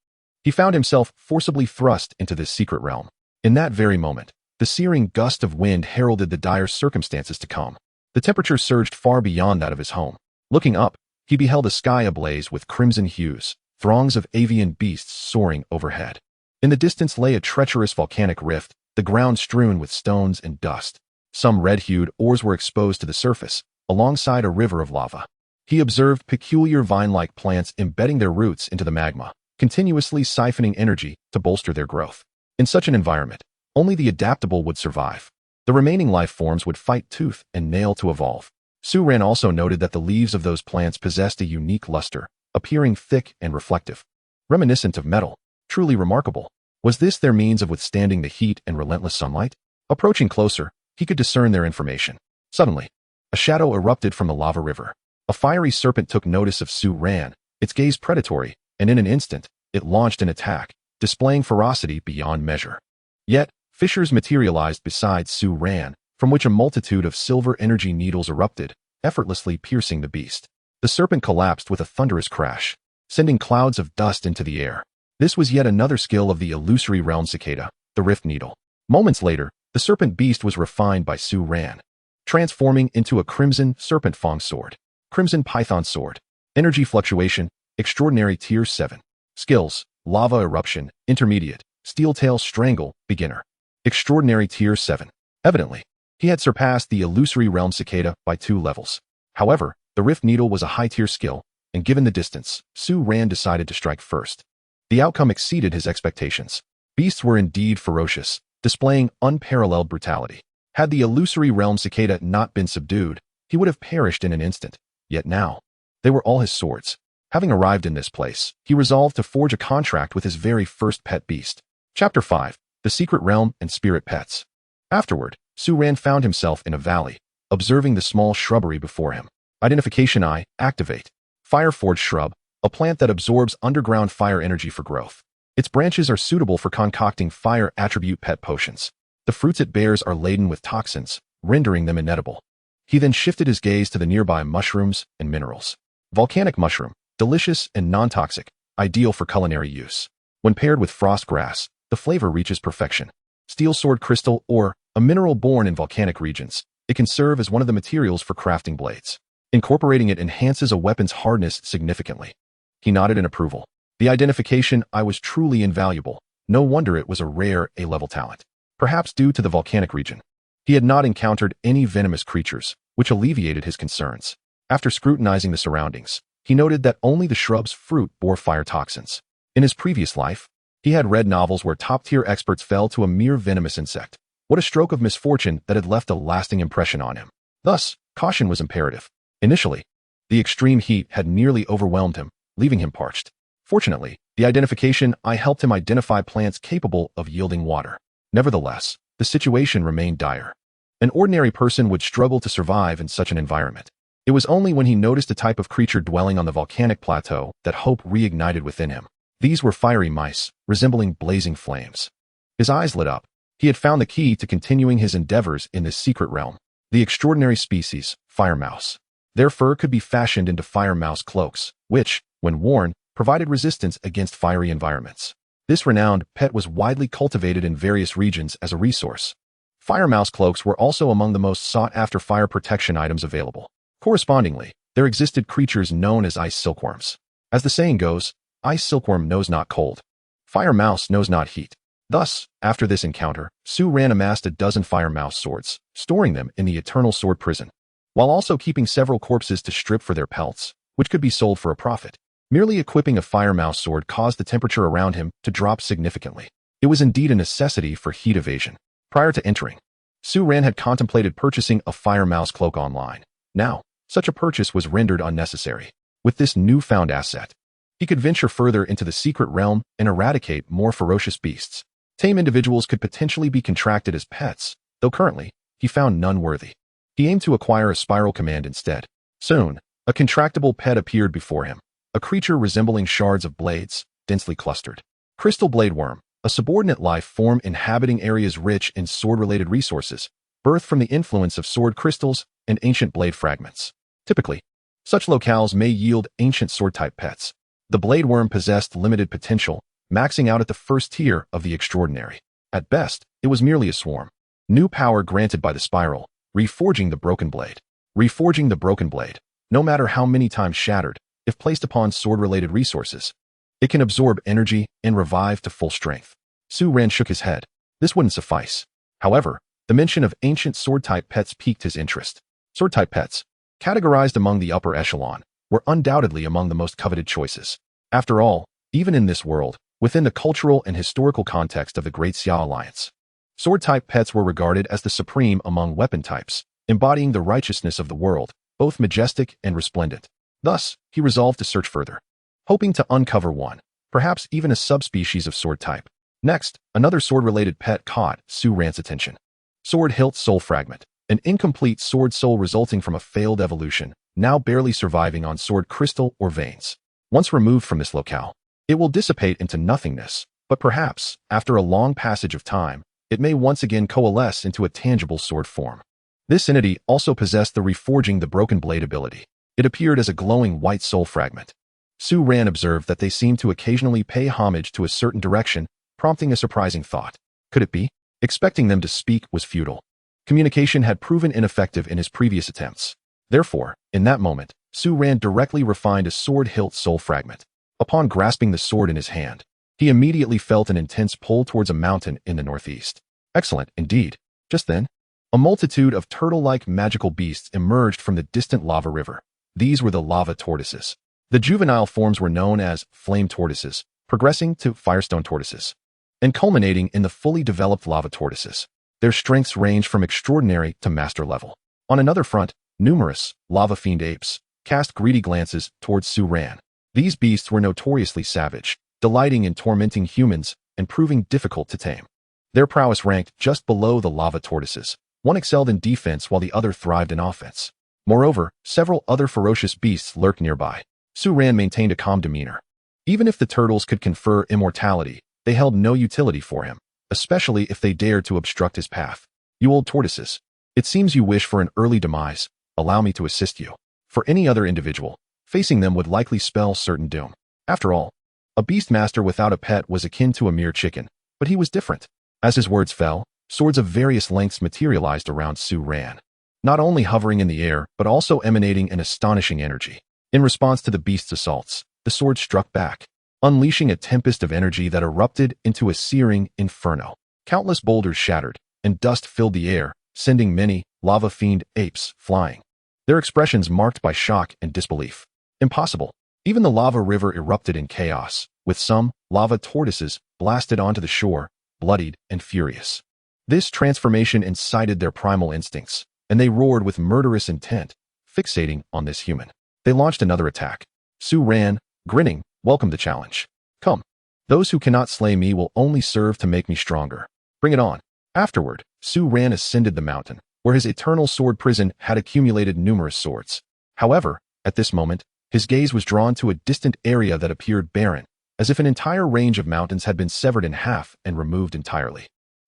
he found himself forcibly thrust into this secret realm. In that very moment, the searing gust of wind heralded the dire circumstances to come. The temperature surged far beyond that of his home. Looking up, he beheld a sky ablaze with crimson hues, throngs of avian beasts soaring overhead. In the distance lay a treacherous volcanic rift, the ground strewn with stones and dust. Some red-hued ores were exposed to the surface, alongside a river of lava. He observed peculiar vine-like plants embedding their roots into the magma, continuously siphoning energy to bolster their growth. In such an environment, only the adaptable would survive. The remaining life forms would fight tooth and nail to evolve. Su Ran also noted that the leaves of those plants possessed a unique luster, appearing thick and reflective, reminiscent of metal. Truly remarkable. Was this their means of withstanding the heat and relentless sunlight? Approaching closer, he could discern their information. Suddenly, a shadow erupted from the lava river. A fiery serpent took notice of Su Ran, its gaze predatory, and in an instant, it launched an attack, displaying ferocity beyond measure. Yet, fissures materialized beside Su Ran, from which a multitude of silver energy needles erupted, effortlessly piercing the beast. The serpent collapsed with a thunderous crash, sending clouds of dust into the air. This was yet another skill of the illusory realm cicada, the Rift Needle. Moments later, the serpent beast was refined by Su Ran, transforming into a crimson serpent fang sword. Crimson python sword. Energy fluctuation, extraordinary tier 7. Skills, lava eruption, intermediate, steel tail strangle, beginner. Extraordinary tier 7. Evidently, he had surpassed the illusory realm cicada by 2 levels. However, the Rift Needle was a high-tier skill, and given the distance, Su Ran decided to strike first. The outcome exceeded his expectations. Beasts were indeed ferocious, displaying unparalleled brutality. Had the illusory realm cicada not been subdued, he would have perished in an instant. Yet now, they were all his swords. Having arrived in this place, he resolved to forge a contract with his very first pet beast. Chapter 5. The Secret Realm and Spirit Pets. Afterward, Su-Ran found himself in a valley, observing the small shrubbery before him. Identification I, activate. Fire-forged shrub, a plant that absorbs underground fire energy for growth. Its branches are suitable for concocting fire attribute pet potions. The fruits it bears are laden with toxins, rendering them inedible. He then shifted his gaze to the nearby mushrooms and minerals. Volcanic mushroom, delicious and non-toxic, ideal for culinary use. When paired with frost grass, the flavor reaches perfection. Steel sword crystal, or a mineral born in volcanic regions, it can serve as one of the materials for crafting blades. Incorporating it enhances a weapon's hardness significantly. He nodded in approval. The identification I was truly invaluable. No wonder it was a rare A-level talent. Perhaps due to the volcanic region. He had not encountered any venomous creatures, which alleviated his concerns. After scrutinizing the surroundings, he noted that only the shrub's fruit bore fire toxins. In his previous life, he had read novels where top-tier experts fell to a mere venomous insect. What a stroke of misfortune that had left a lasting impression on him. Thus, caution was imperative. Initially, the extreme heat had nearly overwhelmed him, leaving him parched. Fortunately, the identification I helped him identify plants capable of yielding water. Nevertheless, the situation remained dire. An ordinary person would struggle to survive in such an environment. It was only when he noticed a type of creature dwelling on the volcanic plateau that hope reignited within him. These were fiery mice, resembling blazing flames. His eyes lit up. He had found the key to continuing his endeavors in this secret realm. The extraordinary species, fire mouse. Their fur could be fashioned into fire mouse cloaks, which, when worn, provided resistance against fiery environments. This renowned pet was widely cultivated in various regions as a resource. Fire mouse cloaks were also among the most sought-after fire protection items available. Correspondingly, there existed creatures known as ice silkworms. As the saying goes, ice silkworm knows not cold. Fire mouse knows not heat. Thus, after this encounter, Su-Ran amassed a dozen fire mouse swords, storing them in the Eternal Sword Prison, while also keeping several corpses to strip for their pelts, which could be sold for a profit. Merely equipping a fire mouse sword caused the temperature around him to drop significantly. It was indeed a necessity for heat evasion. Prior to entering, Su-Ran had contemplated purchasing a fire mouse cloak online. Now, such a purchase was rendered unnecessary. With this newfound asset, he could venture further into the secret realm and eradicate more ferocious beasts. Tame individuals could potentially be contracted as pets, though currently, he found none worthy. He aimed to acquire a spiral command instead. Soon, a contractable pet appeared before him, a creature resembling shards of blades, densely clustered. Crystal blade worm, a subordinate life form inhabiting areas rich in sword-related resources, birthed from the influence of sword crystals and ancient blade fragments. Typically, such locales may yield ancient sword-type pets. The blade worm possessed limited potential, maxing out at the first tier of the extraordinary. At best, it was merely a swarm. New power granted by the spiral, reforging the broken blade. Reforging the broken blade, no matter how many times shattered, if placed upon sword-related resources, it can absorb energy and revive to full strength. Su-Ran shook his head. This wouldn't suffice. However, the mention of ancient sword-type pets piqued his interest. Sword-type pets, categorized among the upper echelon, were undoubtedly among the most coveted choices. After all, even in this world, within the cultural and historical context of the Great Xia Alliance, sword-type pets were regarded as the supreme among weapon types, embodying the righteousness of the world, both majestic and resplendent. Thus, he resolved to search further, hoping to uncover one, perhaps even a subspecies of sword type. Next, another sword-related pet caught Su-Ran's attention. Sword hilt soul fragment, an incomplete sword soul resulting from a failed evolution, now barely surviving on sword crystal or veins. Once removed from this locale, it will dissipate into nothingness, but perhaps, after a long passage of time, it may once again coalesce into a tangible sword form. This entity also possessed the reforging the broken blade ability. It appeared as a glowing white soul fragment. Su-Ran observed that they seemed to occasionally pay homage to a certain direction, prompting a surprising thought. Could it be? Expecting them to speak was futile. Communication had proven ineffective in his previous attempts. Therefore, in that moment, Su-Ran directly refined a sword hilt soul fragment. Upon grasping the sword in his hand, he immediately felt an intense pull towards a mountain in the northeast. Excellent, indeed. Just then, a multitude of turtle-like magical beasts emerged from the distant lava river. These were the lava tortoises. The juvenile forms were known as flame tortoises, progressing to firestone tortoises, and culminating in the fully developed lava tortoises. Their strengths range from extraordinary to master level. On another front, numerous lava fiend apes cast greedy glances towards Su Ran. These beasts were notoriously savage, delighting in tormenting humans and proving difficult to tame. Their prowess ranked just below the lava tortoises. One excelled in defense while the other thrived in offense. Moreover, several other ferocious beasts lurked nearby. Su Ran maintained a calm demeanor. Even if the turtles could confer immortality, they held no utility for him, especially if they dared to obstruct his path. You old tortoises, it seems you wish for an early demise. Allow me to assist you. For any other individual, facing them would likely spell certain doom. After all, a beastmaster without a pet was akin to a mere chicken, but he was different. As his words fell, swords of various lengths materialized around Su Ran, not only hovering in the air, but also emanating an astonishing energy. In response to the beast's assaults, the sword struck back, unleashing a tempest of energy that erupted into a searing inferno. Countless boulders shattered, and dust filled the air, sending many lava fiend apes flying. Their expressions marked by shock and disbelief. Impossible. Even the lava river erupted in chaos, with some lava tortoises blasted onto the shore, bloodied and furious. This transformation incited their primal instincts, and they roared with murderous intent, fixating on this human. They launched another attack. Su Ran, grinning, welcomed the challenge. Come. Those who cannot slay me will only serve to make me stronger. Bring it on. Afterward, Su Ran ascended the mountain, where his eternal sword prison had accumulated numerous swords. However, at this moment, his gaze was drawn to a distant area that appeared barren, as if an entire range of mountains had been severed in half and removed entirely.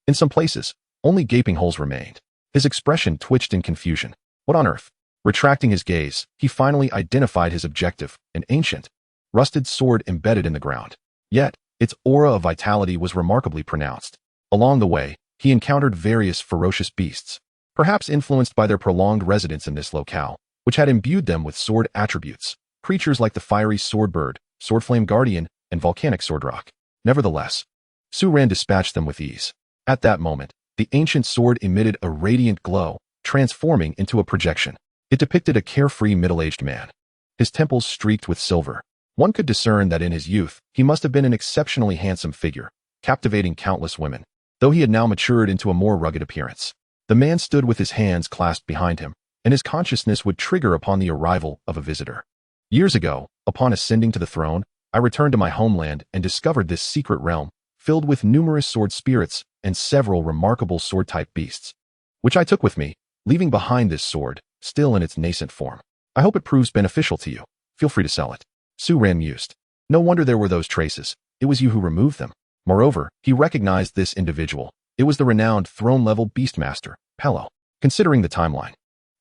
In some places, only gaping holes remained. His expression twitched in confusion. What on earth? Retracting his gaze, he finally identified his objective, an ancient, rusted sword embedded in the ground. Yet, its aura of vitality was remarkably pronounced. Along the way, he encountered various ferocious beasts, perhaps influenced by their prolonged residence in this locale, which had imbued them with sword attributes, creatures like the fiery swordbird, swordflame guardian, and volcanic swordrock. Nevertheless, Su Ran dispatched them with ease. At that moment, the ancient sword emitted a radiant glow, transforming into a projection. It depicted a carefree middle-aged man. His temples streaked with silver. One could discern that in his youth, he must have been an exceptionally handsome figure, captivating countless women, though he had now matured into a more rugged appearance. The man stood with his hands clasped behind him, and his consciousness would trigger upon the arrival of a visitor. Years ago, upon ascending to the throne, I returned to my homeland and discovered this secret realm, filled with numerous sword spirits and several remarkable sword-type beasts, which I took with me, leaving behind this sword, still in its nascent form. I hope it proves beneficial to you. Feel free to sell it. Su Ran mused. No wonder there were those traces. It was you who removed them. Moreover, he recognized this individual. It was the renowned throne-level beastmaster, Pello. Considering the timeline,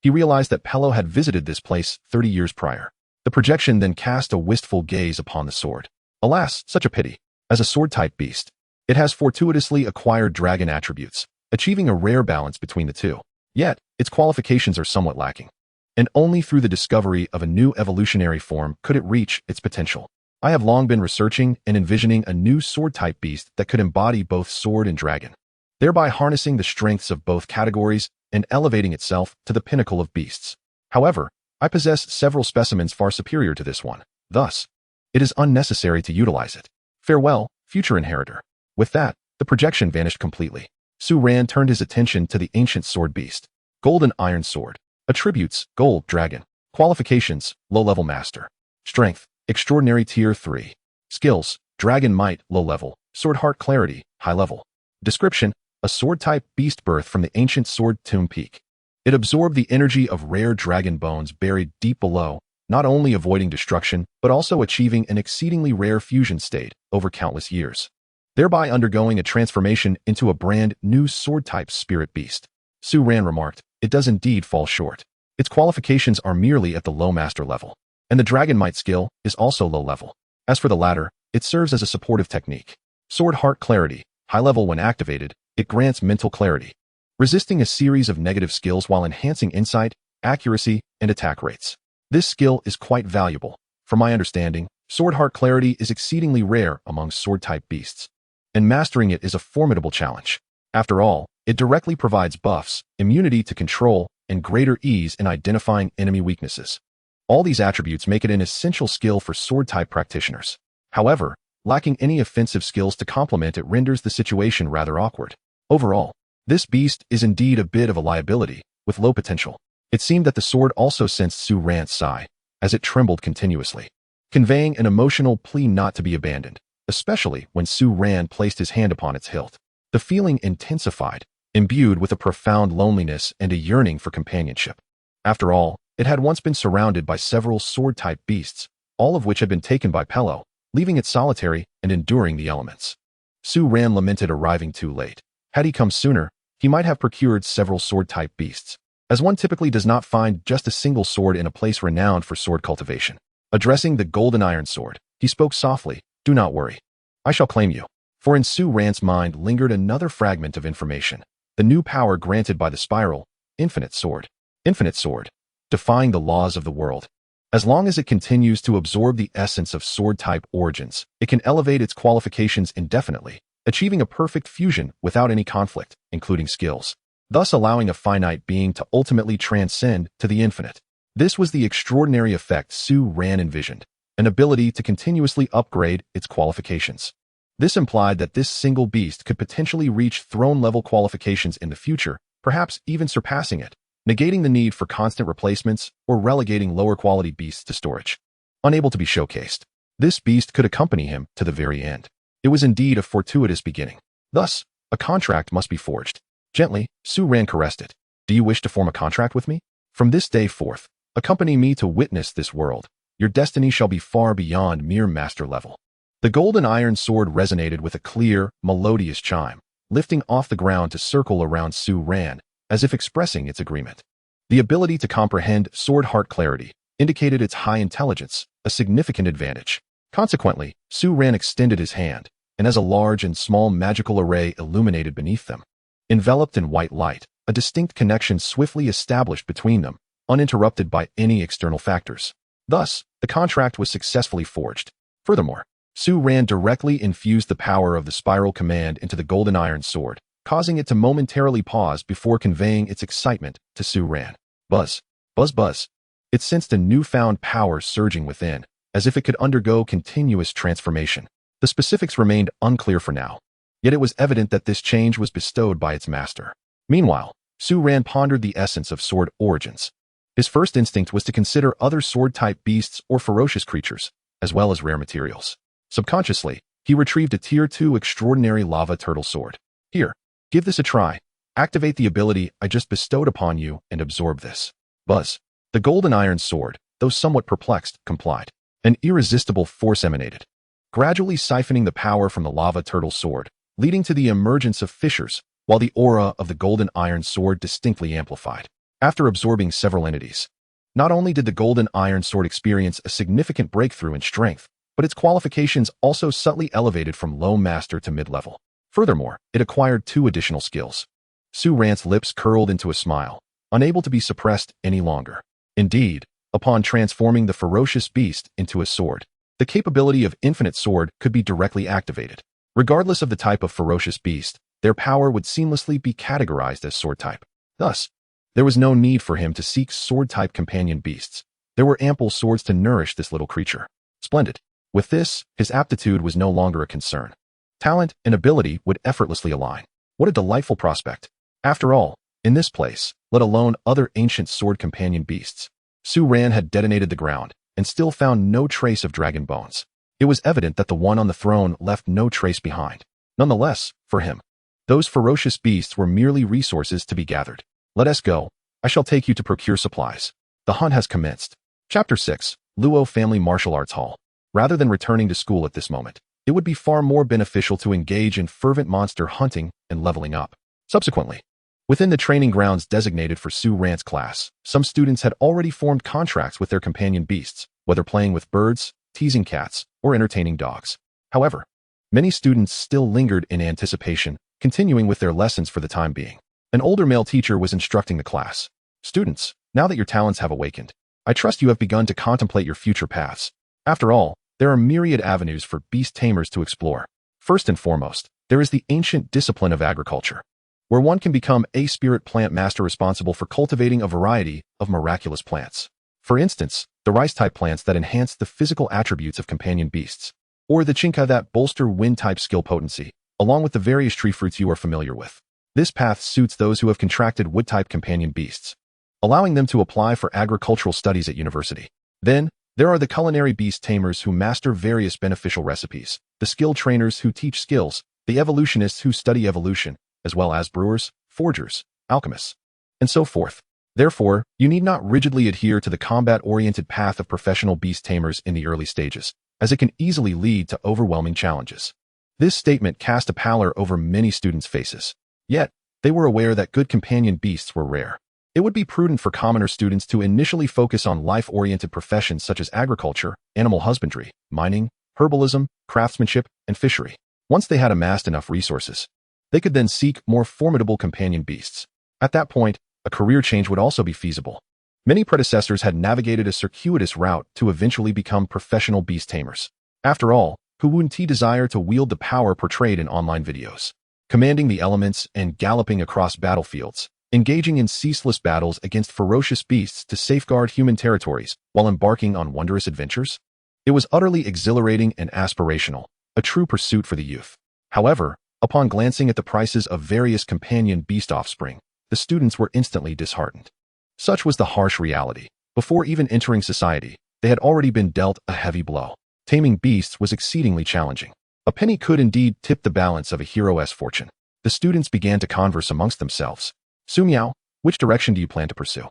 he realized that Pello had visited this place 30 years prior. The projection then cast a wistful gaze upon the sword. Alas, such a pity. As a sword-type beast, it has fortuitously acquired dragon attributes, achieving a rare balance between the two. Yet, its qualifications are somewhat lacking, and only through the discovery of a new evolutionary form could it reach its potential. I have long been researching and envisioning a new sword-type beast that could embody both sword and dragon, thereby harnessing the strengths of both categories and elevating itself to the pinnacle of beasts. However, I possess several specimens far superior to this one. Thus, it is unnecessary to utilize it. Farewell, future inheritor. With that, the projection vanished completely. Su Ran turned his attention to the ancient sword beast. Golden iron sword. Attributes, gold, dragon. Qualifications, low-level master. Strength, extraordinary tier 3. Skills, dragon might, low level. Sword heart clarity, high level. Description, a sword-type beast birth from the ancient sword tomb peak. It absorbed the energy of rare dragon bones buried deep below, not only avoiding destruction, but also achieving an exceedingly rare fusion state over countless years, thereby undergoing a transformation into a brand new sword-type spirit beast. Su Ran remarked, it does indeed fall short. Its qualifications are merely at the low master level, and the dragon might skill is also low level. As for the latter, it serves as a supportive technique. Sword heart clarity, high level when activated, it grants mental clarity, resisting a series of negative skills while enhancing insight, accuracy, and attack rates. This skill is quite valuable. From my understanding, sword heart clarity is exceedingly rare among sword-type beasts, and mastering it is a formidable challenge. After all, it directly provides buffs, immunity to control, and greater ease in identifying enemy weaknesses. All these attributes make it an essential skill for sword-type practitioners. However, lacking any offensive skills to complement it renders the situation rather awkward. Overall, this beast is indeed a bit of a liability, with low potential. It seemed that the sword also sensed Su Ran's sigh, as it trembled continuously, conveying an emotional plea not to be abandoned, especially when Su Ran placed his hand upon its hilt. The feeling intensified, imbued with a profound loneliness and a yearning for companionship. After all, it had once been surrounded by several sword-type beasts, all of which had been taken by Pello, leaving it solitary and enduring the elements. Su Ran lamented arriving too late. Had he come sooner, he might have procured several sword-type beasts, as one typically does not find just a single sword in a place renowned for sword cultivation. Addressing the golden iron sword, he spoke softly, "Do not worry. I shall claim you." For in Su Ran's mind lingered another fragment of information, the new power granted by the spiral, infinite sword. Infinite sword, defying the laws of the world. As long as it continues to absorb the essence of sword-type origins, it can elevate its qualifications indefinitely, achieving a perfect fusion without any conflict, including skills, thus allowing a finite being to ultimately transcend to the infinite. This was the extraordinary effect Su Ran envisioned, an ability to continuously upgrade its qualifications. This implied that this single beast could potentially reach throne-level qualifications in the future, perhaps even surpassing it, negating the need for constant replacements or relegating lower-quality beasts to storage. Unable to be showcased, this beast could accompany him to the very end. It was indeed a fortuitous beginning. Thus, a contract must be forged. Gently, Su Ran caressed it. "Do you wish to form a contract with me? From this day forth, accompany me to witness this world. Your destiny shall be far beyond mere master level." The golden iron sword resonated with a clear, melodious chime, lifting off the ground to circle around Su Ran, as if expressing its agreement. The ability to comprehend sword heart clarity indicated its high intelligence, a significant advantage. Consequently, Su Ran extended his hand, and as a large and small magical array illuminated beneath them, enveloped in white light, a distinct connection swiftly established between them, uninterrupted by any external factors. Thus, the contract was successfully forged. Furthermore, Su Ran directly infused the power of the spiral command into the golden iron sword, causing it to momentarily pause before conveying its excitement to Su Ran. Buzz, buzz, buzz. It sensed a newfound power surging within, as if it could undergo continuous transformation. The specifics remained unclear for now, yet it was evident that this change was bestowed by its master. Meanwhile, Su Ran pondered the essence of sword origins. His first instinct was to consider other sword-type beasts or ferocious creatures, as well as rare materials. Subconsciously, he retrieved a Tier 2 extraordinary lava turtle sword. "Here, give this a try. Activate the ability I just bestowed upon you and absorb this." Buzz. The golden iron sword, though somewhat perplexed, complied. An irresistible force emanated, gradually siphoning the power from the lava turtle sword, leading to the emergence of fissures, while the aura of the golden iron sword distinctly amplified. After absorbing several entities, not only did the golden iron sword experience a significant breakthrough in strength, but its qualifications also subtly elevated from low master to mid-level. Furthermore, it acquired 2 additional skills. Su Ran's lips curled into a smile, unable to be suppressed any longer. Indeed, upon transforming the ferocious beast into a sword, the capability of infinite sword could be directly activated. Regardless of the type of ferocious beast, their power would seamlessly be categorized as sword type. Thus, there was no need for him to seek sword-type companion beasts. There were ample swords to nourish this little creature. Splendid. With this, his aptitude was no longer a concern. Talent and ability would effortlessly align. What a delightful prospect. After all, in this place, let alone other ancient sword companion beasts, Su Ran had detonated the ground and still found no trace of dragon bones. It was evident that the one on the throne left no trace behind. Nonetheless, for him, those ferocious beasts were merely resources to be gathered. "Let us go. I shall take you to procure supplies. The hunt has commenced." Chapter 6, Luo Family Martial Arts Hall. Rather than returning to school at this moment, it would be far more beneficial to engage in fervent monster hunting and leveling up. Subsequently, within the training grounds designated for Su Ran's class, some students had already formed contracts with their companion beasts, whether playing with birds, teasing cats, or entertaining dogs. However, many students still lingered in anticipation, continuing with their lessons for the time being. An older male teacher was instructing the class. "Students, now that your talents have awakened, I trust you have begun to contemplate your future paths. After all, there are myriad avenues for beast tamers to explore. First and foremost, there is the ancient discipline of agriculture, where one can become a spirit plant master responsible for cultivating a variety of miraculous plants. For instance, the rice-type plants that enhance the physical attributes of companion beasts. or the Chinka that bolster wind-type skill potency, along with the various tree fruits you are familiar with. This path suits those who have contracted wood-type companion beasts, allowing them to apply for agricultural studies at university. Then, there are the culinary beast tamers who master various beneficial recipes, the skill trainers who teach skills, the evolutionists who study evolution, as well as brewers, forgers, alchemists, and so forth. Therefore, you need not rigidly adhere to the combat-oriented path of professional beast tamers in the early stages, as it can easily lead to overwhelming challenges. This statement cast a pallor over many students' faces. Yet, they were aware that good companion beasts were rare. It would be prudent for commoner students to initially focus on life-oriented professions such as agriculture, animal husbandry, mining, herbalism, craftsmanship, and fishery. Once they had amassed enough resources, they could then seek more formidable companion beasts. At that point, a career change would also be feasible. Many predecessors had navigated a circuitous route to eventually become professional beast tamers. After all, who wouldn't desire to wield the power portrayed in online videos? Commanding the elements and galloping across battlefields, engaging in ceaseless battles against ferocious beasts to safeguard human territories while embarking on wondrous adventures? It was utterly exhilarating and aspirational, a true pursuit for the youth. However, upon glancing at the prices of various companion beast offspring, the students were instantly disheartened. Such was the harsh reality. Before even entering society, they had already been dealt a heavy blow. Taming beasts was exceedingly challenging. A penny could indeed tip the balance of a hero's fortune. The students began to converse amongst themselves. Sumiao, which direction do you plan to pursue?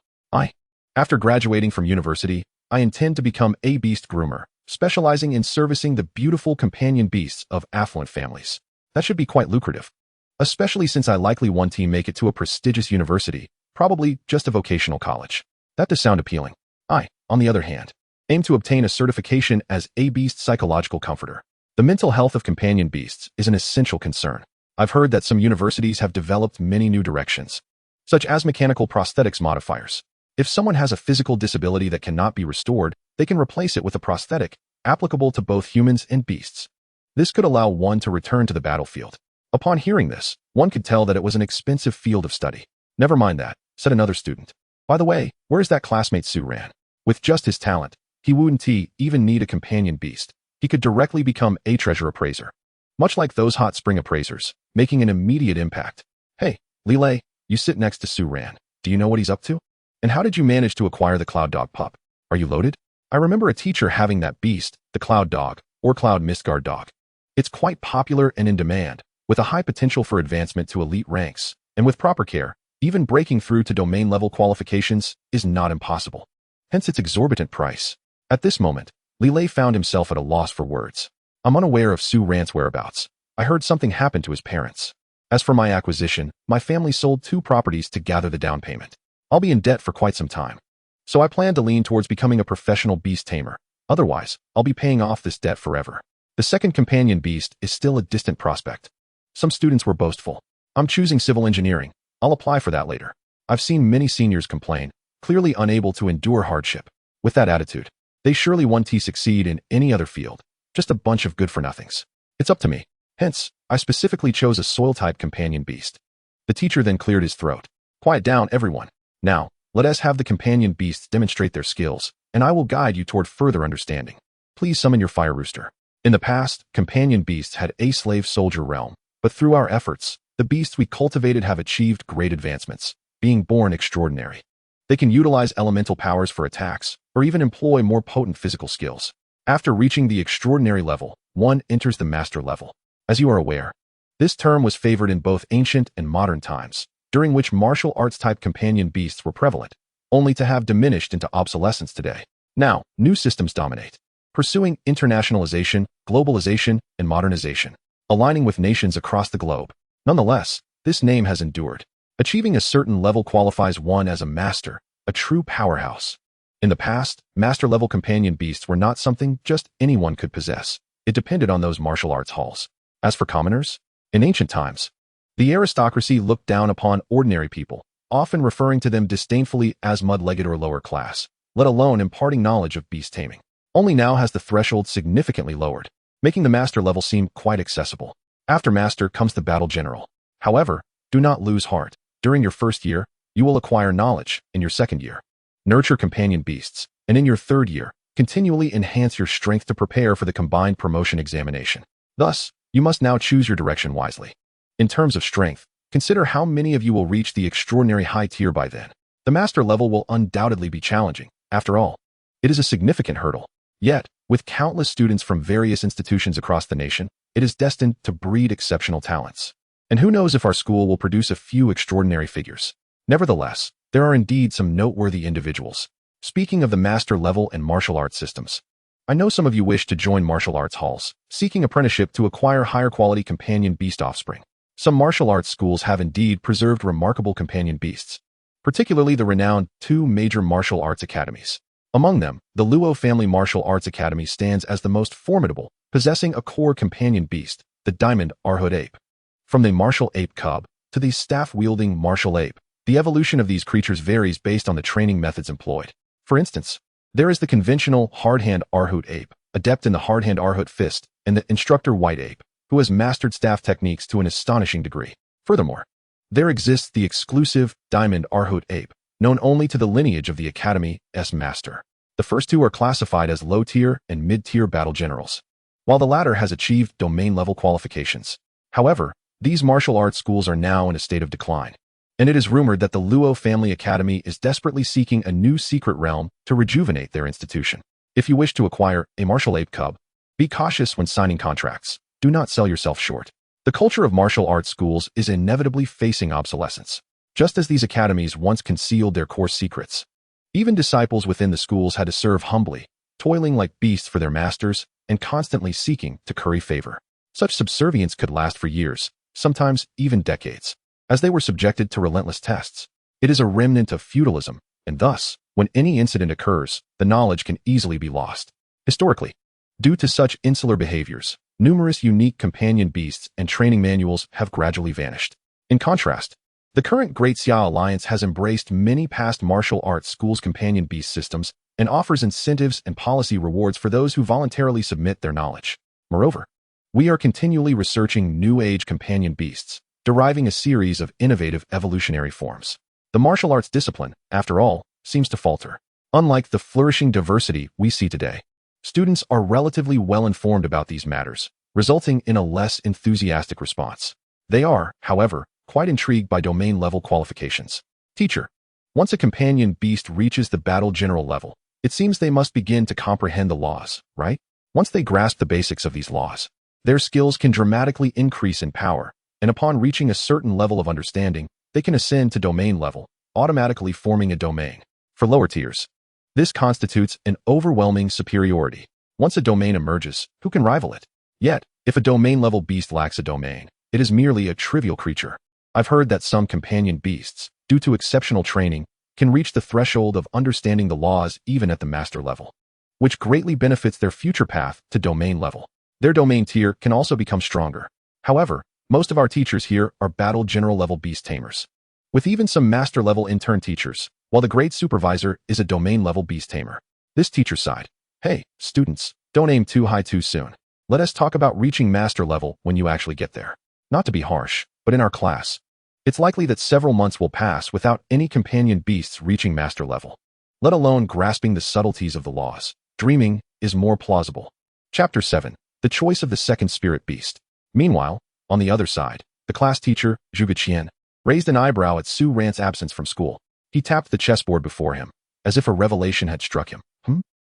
After graduating from university, I intend to become a beast groomer, specializing in servicing the beautiful companion beasts of affluent families. That should be quite lucrative, especially since I likely want to make it to a prestigious university, probably just a vocational college. That does sound appealing. On the other hand, aim to obtain a certification as a beast psychological comforter. The mental health of companion beasts is an essential concern. I've heard that some universities have developed many new directions, such as mechanical prosthetics modifiers. If someone has a physical disability that cannot be restored, they can replace it with a prosthetic, applicable to both humans and beasts. This could allow one to return to the battlefield. Upon hearing this, one could tell that it was an expensive field of study. Never mind that, said another student. By the way, where is that classmate Su Ran? With just his talent, he wouldn't even need a companion beast. He could directly become a treasure appraiser, much like those hot spring appraisers, making an immediate impact. Hey, Lilei, you sit next to Su Ran. Do you know what he's up to? And how did you manage to acquire the Cloud Dog pup? Are you loaded? I remember a teacher having that beast, the Cloud Dog, or Cloud Mistguard Dog. It's quite popular and in demand, with a high potential for advancement to elite ranks, and with proper care, even breaking through to domain-level qualifications is not impossible. Hence its exorbitant price. At this moment, Lilei found himself at a loss for words. I'm unaware of Su Ran's whereabouts. I heard something happened to his parents. As for my acquisition, my family sold 2 properties to gather the down payment. I'll be in debt for quite some time. So I plan to lean towards becoming a professional beast tamer. Otherwise, I'll be paying off this debt forever. The second companion beast is still a distant prospect. Some students were boastful. I'm choosing civil engineering. I'll apply for that later. I've seen many seniors complain, clearly unable to endure hardship. With that attitude, they surely want to succeed in any other field. Just a bunch of good-for-nothings. It's up to me. Hence, I specifically chose a soil-type companion beast. The teacher then cleared his throat. Quiet down, everyone. Now, let us have the companion beasts demonstrate their skills, and I will guide you toward further understanding. Please summon your fire rooster. In the past, companion beasts had a slave soldier realm, but through our efforts, the beasts we cultivated have achieved great advancements, being born extraordinary. They can utilize elemental powers for attacks, or even employ more potent physical skills. After reaching the extraordinary level, one enters the master level. As you are aware, this term was favored in both ancient and modern times, during which martial arts-type companion beasts were prevalent, only to have diminished into obsolescence today. Now, new systems dominate, pursuing internationalization, globalization, and modernization, aligning with nations across the globe. Nonetheless, this name has endured. Achieving a certain level qualifies one as a master, a true powerhouse. In the past, master-level companion beasts were not something just anyone could possess. It depended on those martial arts halls. As for commoners, in ancient times, the aristocracy looked down upon ordinary people, often referring to them disdainfully as mud-legged or lower class, let alone imparting knowledge of beast taming. Only now has the threshold significantly lowered, making the master level seem quite accessible. After master comes the battle general. However, do not lose heart. During your first year, you will acquire knowledge. In your second year, nurture companion beasts, and in your third year, continually enhance your strength to prepare for the combined promotion examination. Thus, you must now choose your direction wisely. In terms of strength, consider how many of you will reach the extraordinary high tier by then. The master level will undoubtedly be challenging. After all, it is a significant hurdle. Yet, with countless students from various institutions across the nation, it is destined to breed exceptional talents. And who knows if our school will produce a few extraordinary figures. Nevertheless, there are indeed some noteworthy individuals. Speaking of the master level and martial arts systems, I know some of you wish to join martial arts halls, seeking apprenticeship to acquire higher quality companion beast offspring. Some martial arts schools have indeed preserved remarkable companion beasts, particularly the renowned two major martial arts academies. Among them, the Luo Family Martial Arts Academy stands as the most formidable, possessing a core companion beast, the diamond Arhood ape. From the martial ape cub to the staff-wielding martial ape, the evolution of these creatures varies based on the training methods employed. For instance, there is the conventional hard-hand Arhood ape, adept in the hard-hand Arhood fist, and the instructor white ape, who has mastered staff techniques to an astonishing degree. Furthermore, there exists the exclusive diamond Arhood ape, known only to the lineage of the Academy's master. The first two are classified as low-tier and mid-tier battle generals, while the latter has achieved domain-level qualifications. However, these martial arts schools are now in a state of decline, and it is rumored that the Luo Family Academy is desperately seeking a new secret realm to rejuvenate their institution. If you wish to acquire a martial ape cub, be cautious when signing contracts. Do not sell yourself short. The culture of martial arts schools is inevitably facing obsolescence, just as these academies once concealed their core secrets. Even disciples within the schools had to serve humbly, toiling like beasts for their masters and constantly seeking to curry favor. Such subservience could last for years, sometimes even decades, as they were subjected to relentless tests. It is a remnant of feudalism, and thus, when any incident occurs, the knowledge can easily be lost. Historically, due to such insular behaviors, numerous unique companion beasts and training manuals have gradually vanished. In contrast, the current Great Xia Alliance has embraced many past martial arts schools' companion beast systems and offers incentives and policy rewards for those who voluntarily submit their knowledge. Moreover, we are continually researching new age companion beasts, deriving a series of innovative evolutionary forms. The martial arts discipline, after all, seems to falter. Unlike the flourishing diversity we see today, students are relatively well informed about these matters, resulting in a less enthusiastic response. They are, however, quite intrigued by domain-level qualifications. Teacher, once a companion beast reaches the battle general level, it seems they must begin to comprehend the laws, right? Once they grasp the basics of these laws, their skills can dramatically increase in power, and upon reaching a certain level of understanding, they can ascend to domain level, automatically forming a domain. For lower tiers, this constitutes an overwhelming superiority. Once a domain emerges, who can rival it? Yet, if a domain-level beast lacks a domain, it is merely a trivial creature. I've heard that some companion beasts, due to exceptional training, can reach the threshold of understanding the laws even at the master level, which greatly benefits their future path to domain level. Their domain tier can also become stronger. However, most of our teachers here are battle general level beast tamers, with even some master level intern teachers, while the great supervisor is a domain level beast tamer. This teacher sighed, "Hey, students, don't aim too high too soon. Let us talk about reaching master level when you actually get there. Not to be harsh, but in our class, it's likely that several months will pass without any companion beasts reaching master level, let alone grasping the subtleties of the laws. Dreaming is more plausible." Chapter 7. The Choice of the Second Spirit Beast. Meanwhile, on the other side, the class teacher, Zhuge Qian, raised an eyebrow at Su Ran's absence from school. He tapped the chessboard before him, as if a revelation had struck him.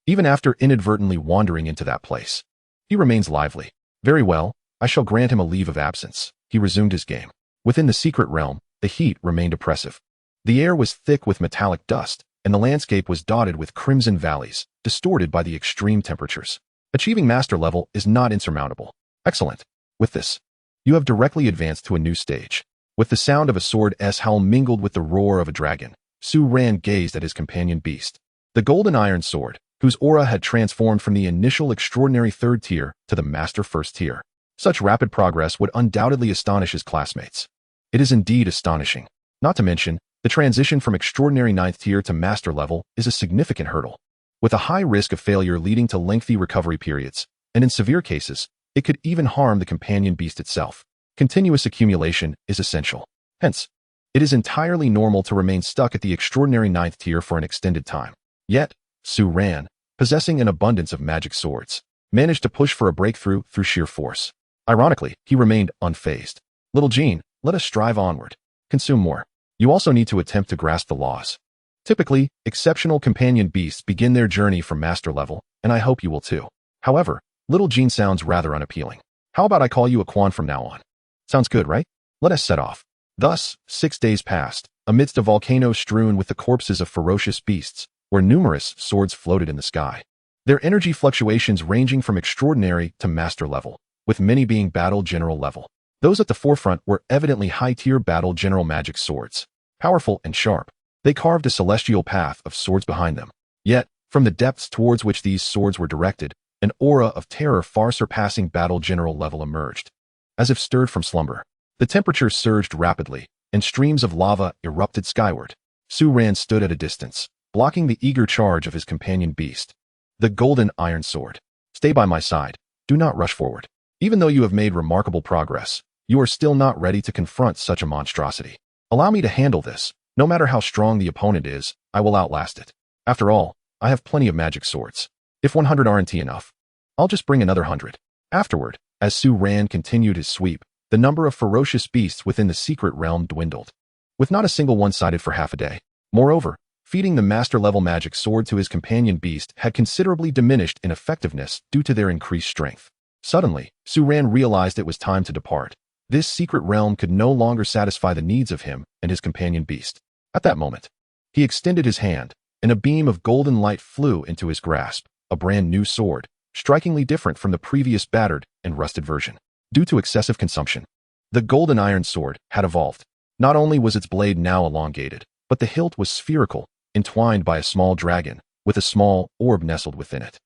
Even after inadvertently wandering into that place, he remains lively. Very well, I shall grant him a leave of absence. He resumed his game. Within the secret realm, the heat remained oppressive. The air was thick with metallic dust, and the landscape was dotted with crimson valleys, distorted by the extreme temperatures. Achieving master level is not insurmountable. Excellent. With this, you have directly advanced to a new stage. With the sound of a sword's howl mingled with the roar of a dragon, Su Ran gazed at his companion beast. The golden iron sword, whose aura had transformed from the initial extraordinary third tier to the master first tier. Such rapid progress would undoubtedly astonish his classmates. It is indeed astonishing. Not to mention, the transition from extraordinary ninth tier to master level is a significant hurdle, with a high risk of failure leading to lengthy recovery periods, and in severe cases, it could even harm the companion beast itself. Continuous accumulation is essential. Hence, it is entirely normal to remain stuck at the extraordinary ninth tier for an extended time. Yet, Su Ran, possessing an abundance of magic swords, managed to push for a breakthrough through sheer force. Ironically, he remained unfazed. Little Jean, let us strive onward. Consume more. You also need to attempt to grasp the laws. Typically, exceptional companion beasts begin their journey from master level, and I hope you will too. However, Little Jean sounds rather unappealing. How about I call you a Quan from now on? Sounds good, right? Let us set off. Thus, 6 days passed, amidst a volcano strewn with the corpses of ferocious beasts, where numerous swords floated in the sky. Their energy fluctuations ranging from extraordinary to master level, with many being battle general level. Those at the forefront were evidently high-tier battle general magic swords. Powerful and sharp, they carved a celestial path of swords behind them. Yet, from the depths towards which these swords were directed, an aura of terror far surpassing battle general level emerged. As if stirred from slumber, the temperature surged rapidly, and streams of lava erupted skyward. Su Ran stood at a distance, blocking the eager charge of his companion beast. The golden iron sword. Stay by my side. Do not rush forward. Even though you have made remarkable progress, you are still not ready to confront such a monstrosity. Allow me to handle this. No matter how strong the opponent is, I will outlast it. After all, I have plenty of magic swords. If 100 aren't enough, I'll just bring another 100. Afterward, as Su Ran continued his sweep, the number of ferocious beasts within the secret realm dwindled, with not a single one sighted for half a day. Moreover, feeding the master-level magic sword to his companion beast had considerably diminished in effectiveness due to their increased strength. Suddenly, Su Ran realized it was time to depart. This secret realm could no longer satisfy the needs of him and his companion beast. At that moment, he extended his hand, and a beam of golden light flew into his grasp, a brand new sword, strikingly different from the previous battered and rusted version. Due to excessive consumption, the golden iron sword had evolved. Not only was its blade now elongated, but the hilt was spherical, entwined by a small dragon, with a small orb nestled within it.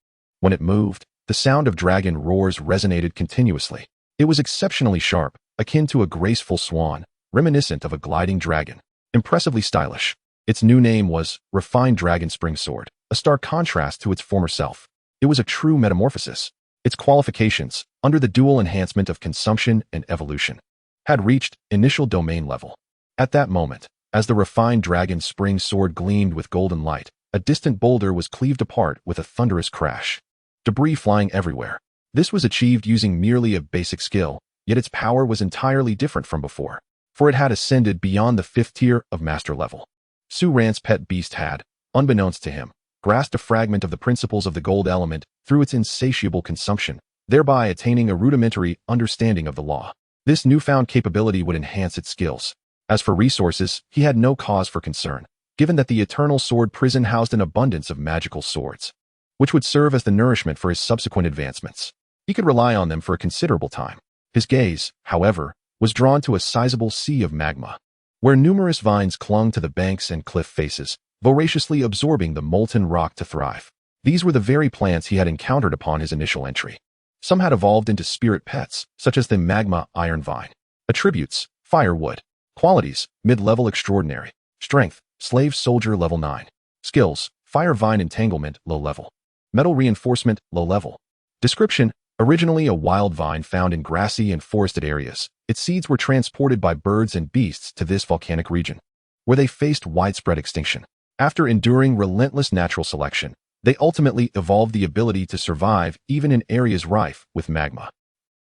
When it moved, the sound of dragon roars resonated continuously. It was exceptionally sharp, akin to a graceful swan, reminiscent of a gliding dragon. Impressively stylish. Its new name was Refined Dragon Spring Sword, a stark contrast to its former self. It was a true metamorphosis. Its qualifications, under the dual enhancement of consumption and evolution, had reached initial domain level. At that moment, as the Refined Dragon Spring Sword gleamed with golden light, a distant boulder was cleaved apart with a thunderous crash. Debris flying everywhere. This was achieved using merely a basic skill, yet its power was entirely different from before, for it had ascended beyond the 5th tier of master level. Su Ran's pet beast had, unbeknownst to him, grasped a fragment of the principles of the gold element through its insatiable consumption, thereby attaining a rudimentary understanding of the law. This newfound capability would enhance its skills. As for resources, he had no cause for concern, given that the Eternal Sword Prison housed an abundance of magical swords, which would serve as the nourishment for his subsequent advancements. He could rely on them for a considerable time. His gaze, however, was drawn to a sizable sea of magma, where numerous vines clung to the banks and cliff faces, voraciously absorbing the molten rock to thrive. These were the very plants he had encountered upon his initial entry. Some had evolved into spirit pets, such as the magma iron vine. Attributes: firewood. Qualities: mid-level extraordinary. Strength: slave soldier level 9. Skills: fire vine entanglement low level. Metal reinforcement low level. Description: originally a wild vine found in grassy and forested areas, its seeds were transported by birds and beasts to this volcanic region, where they faced widespread extinction. After enduring relentless natural selection, they ultimately evolved the ability to survive even in areas rife with magma.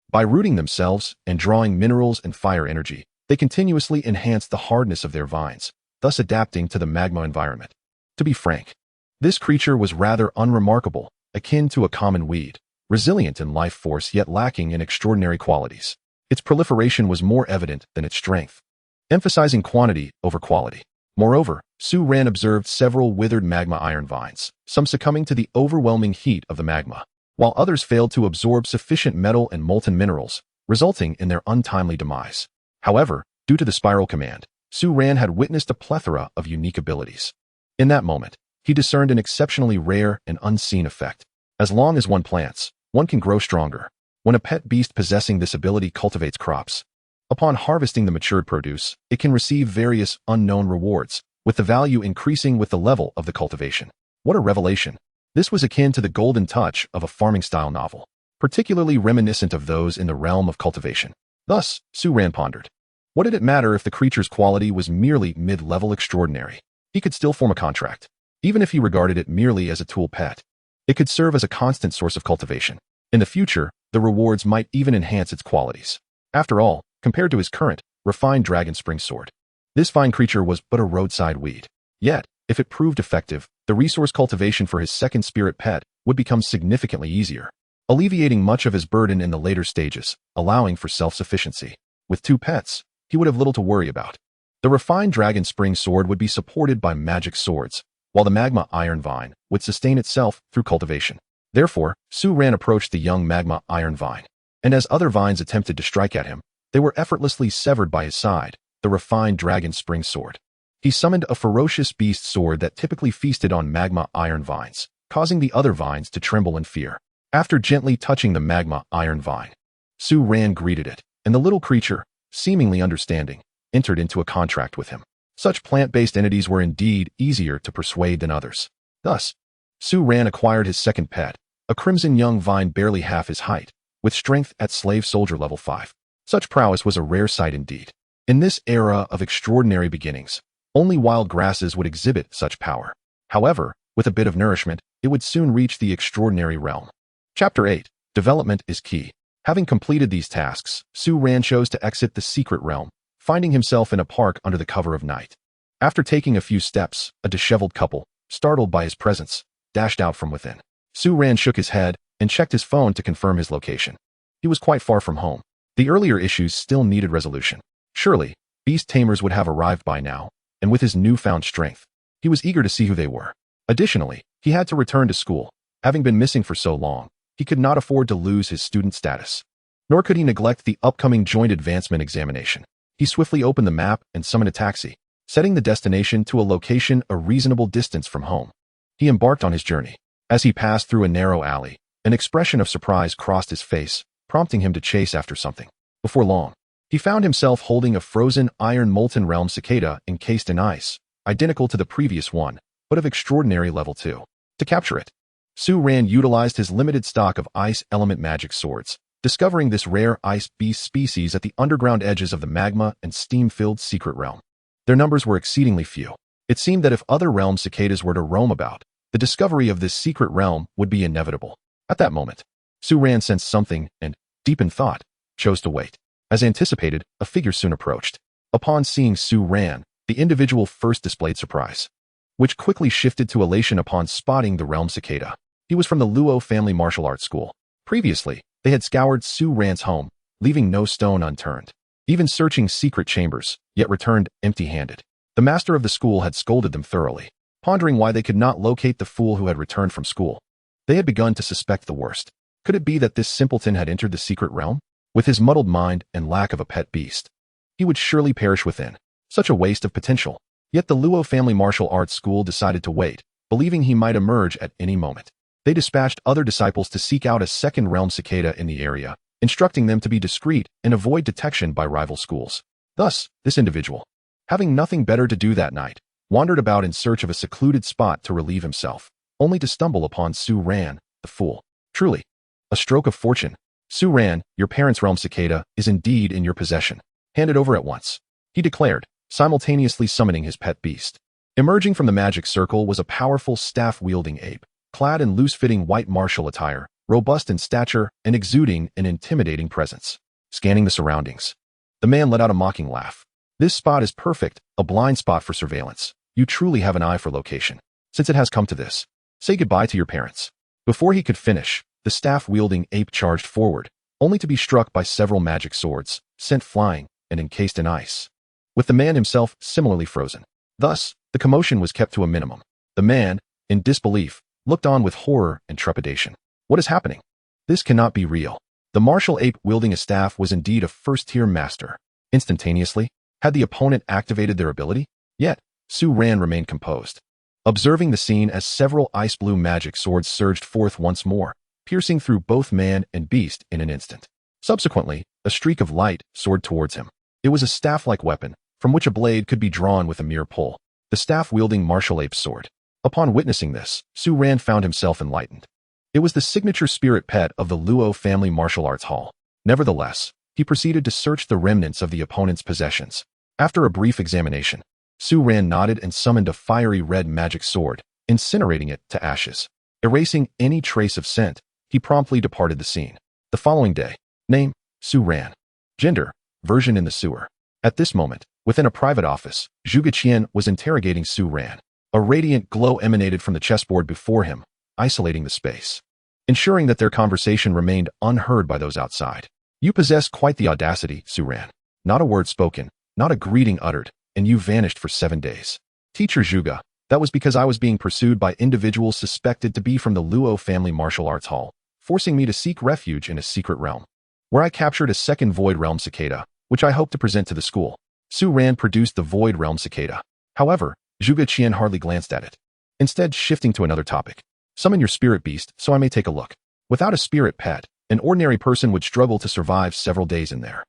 By rooting themselves and drawing minerals and fire energy, they continuously enhanced the hardness of their vines, thus adapting to the magma environment. To be frank, this creature was rather unremarkable, akin to a common weed, resilient in life force yet lacking in extraordinary qualities. Its proliferation was more evident than its strength, emphasizing quantity over quality. Moreover, Su Ran observed several withered magma iron vines, some succumbing to the overwhelming heat of the magma, while others failed to absorb sufficient metal and molten minerals, resulting in their untimely demise. However, due to the spiral command, Su Ran had witnessed a plethora of unique abilities. In that moment, he discerned an exceptionally rare and unseen effect. As long as one plants, one can grow stronger. When a pet beast possessing this ability cultivates crops, upon harvesting the matured produce, it can receive various unknown rewards, with the value increasing with the level of the cultivation. What a revelation! This was akin to the golden touch of a farming-style novel, particularly reminiscent of those in the realm of cultivation. Thus, Su Ran pondered. What did it matter if the creature's quality was merely mid-level extraordinary? He could still form a contract, even if he regarded it merely as a tool pet. It could serve as a constant source of cultivation. In the future, the rewards might even enhance its qualities. After all, compared to his current, refined dragon spring sword, this fine creature was but a roadside weed. Yet, if it proved effective, the resource cultivation for his second spirit pet would become significantly easier, alleviating much of his burden in the later stages, allowing for self-sufficiency. With 2 pets, he would have little to worry about. The refined dragon spring sword would be supported by magic swords, while the magma iron vine would sustain itself through cultivation. Therefore, Su Ran approached the young magma iron vine, and as other vines attempted to strike at him, they were effortlessly severed by his side, the refined dragon spring sword. He summoned a ferocious beast sword that typically feasted on magma iron vines, causing the other vines to tremble in fear. After gently touching the magma iron vine, Su Ran greeted it, and the little creature, seemingly understanding, entered into a contract with him. Such plant-based entities were indeed easier to persuade than others. Thus, Su Ran acquired his second pet, a crimson young vine barely half his height, with strength at slave soldier level 5. Such prowess was a rare sight indeed. In this era of extraordinary beginnings, only wild grasses would exhibit such power. However, with a bit of nourishment, it would soon reach the extraordinary realm. Chapter 8. Development is key. Having completed these tasks, Su Ran chose to exit the secret realm, finding himself in a park under the cover of night. After taking a few steps, a disheveled couple, startled by his presence, dashed out from within. Su Ran shook his head and checked his phone to confirm his location. He was quite far from home. The earlier issues still needed resolution. Surely, Beast Tamers would have arrived by now, and with his newfound strength, he was eager to see who they were. Additionally, he had to return to school. Having been missing for so long, he could not afford to lose his student status. Nor could he neglect the upcoming joint advancement examination. He swiftly opened the map and summoned a taxi, setting the destination to a location a reasonable distance from home. He embarked on his journey. As he passed through a narrow alley, an expression of surprise crossed his face, prompting him to chase after something. Before long, he found himself holding a frozen iron molten realm cicada encased in ice, identical to the previous one, but of extraordinary level 2. To capture it, Su Ran utilized his limited stock of ice element magic swords, discovering this rare ice beast species at the underground edges of the magma and steam-filled secret realm. Their numbers were exceedingly few. It seemed that if other realm cicadas were to roam about, the discovery of this secret realm would be inevitable. At that moment, Su Ran sensed something and, deep in thought, chose to wait. As anticipated, a figure soon approached. Upon seeing Su Ran, the individual first displayed surprise, which quickly shifted to elation upon spotting the realm cicada. He was from the Luo family martial arts school. Previously, they had scoured Su Ran's home, leaving no stone unturned, even searching secret chambers, yet returned empty-handed. The master of the school had scolded them thoroughly, pondering why they could not locate the fool who had returned from school. They had begun to suspect the worst. Could it be that this simpleton had entered the secret realm? With his muddled mind and lack of a pet beast, he would surely perish within. Such a waste of potential. Yet the Luo family martial arts school decided to wait, believing he might emerge at any moment. They dispatched other disciples to seek out a second realm cicada in the area, instructing them to be discreet and avoid detection by rival schools. Thus, this individual, having nothing better to do that night, wandered about in search of a secluded spot to relieve himself, only to stumble upon Su Ran, the fool. Truly, a stroke of fortune. Su Ran, your parents' realm cicada is indeed in your possession. Hand it over at once, he declared, simultaneously summoning his pet beast. Emerging from the magic circle was a powerful staff-wielding ape, clad in loose-fitting white martial attire, robust in stature and exuding an intimidating presence. Scanning the surroundings, the man let out a mocking laugh. This spot is perfect, a blind spot for surveillance. You truly have an eye for location. Since it has come to this, say goodbye to your parents. Before he could finish, the staff-wielding ape charged forward, only to be struck by several magic swords, sent flying and encased in ice, with the man himself similarly frozen. Thus, the commotion was kept to a minimum. The man, in disbelief, looked on with horror and trepidation. What is happening? This cannot be real. The martial ape wielding a staff was indeed a first-tier master. Instantaneously, had the opponent activated their ability? Yet, Su Ran remained composed, observing the scene as several ice-blue magic swords surged forth once more, piercing through both man and beast in an instant. Subsequently, a streak of light soared towards him. It was a staff-like weapon, from which a blade could be drawn with a mere pull. The staff-wielding martial ape's sword. Upon witnessing this, Su Ran found himself enlightened. It was the signature spirit pet of the Luo family martial arts hall. Nevertheless, he proceeded to search the remnants of the opponent's possessions. After a brief examination, Su Ran nodded and summoned a fiery red magic sword, incinerating it to ashes. Erasing any trace of scent, he promptly departed the scene. The following day. Name, Su Ran. Gender, version in the sewer. At this moment, within a private office, Zhuge Qian was interrogating Su Ran. A radiant glow emanated from the chessboard before him, isolating the space, ensuring that their conversation remained unheard by those outside. You possess quite the audacity, Su Ran. Not a word spoken, not a greeting uttered, and you vanished for 7 days. Teacher Zhuge, that was because I was being pursued by individuals suspected to be from the Luo family martial arts hall, forcing me to seek refuge in a secret realm, where I captured a second Void Realm cicada, which I hope to present to the school. Su Ran produced the Void Realm cicada. However, Zhuge Qian hardly glanced at it, instead shifting to another topic. Summon your spirit beast so I may take a look. Without a spirit pet, an ordinary person would struggle to survive several days in there.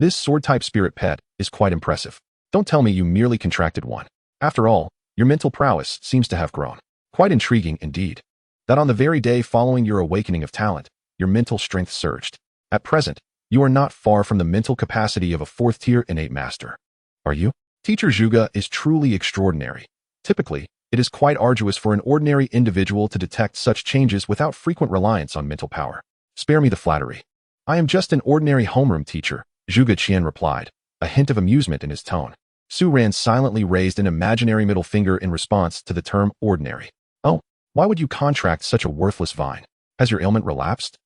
This sword-type spirit pet is quite impressive. Don't tell me you merely contracted one. After all, your mental prowess seems to have grown. Quite intriguing indeed. That on the very day following your awakening of talent, your mental strength surged. At present, you are not far from the mental capacity of a 4th-tier innate master. Are you? Teacher Zhuge is truly extraordinary. Typically, it is quite arduous for an ordinary individual to detect such changes without frequent reliance on mental power. Spare me the flattery. I am just an ordinary homeroom teacher, Zhuge Qian replied, a hint of amusement in his tone. Su Ran silently raised an imaginary middle finger in response to the term ordinary. Oh, why would you contract such a worthless vine? Has your ailment relapsed?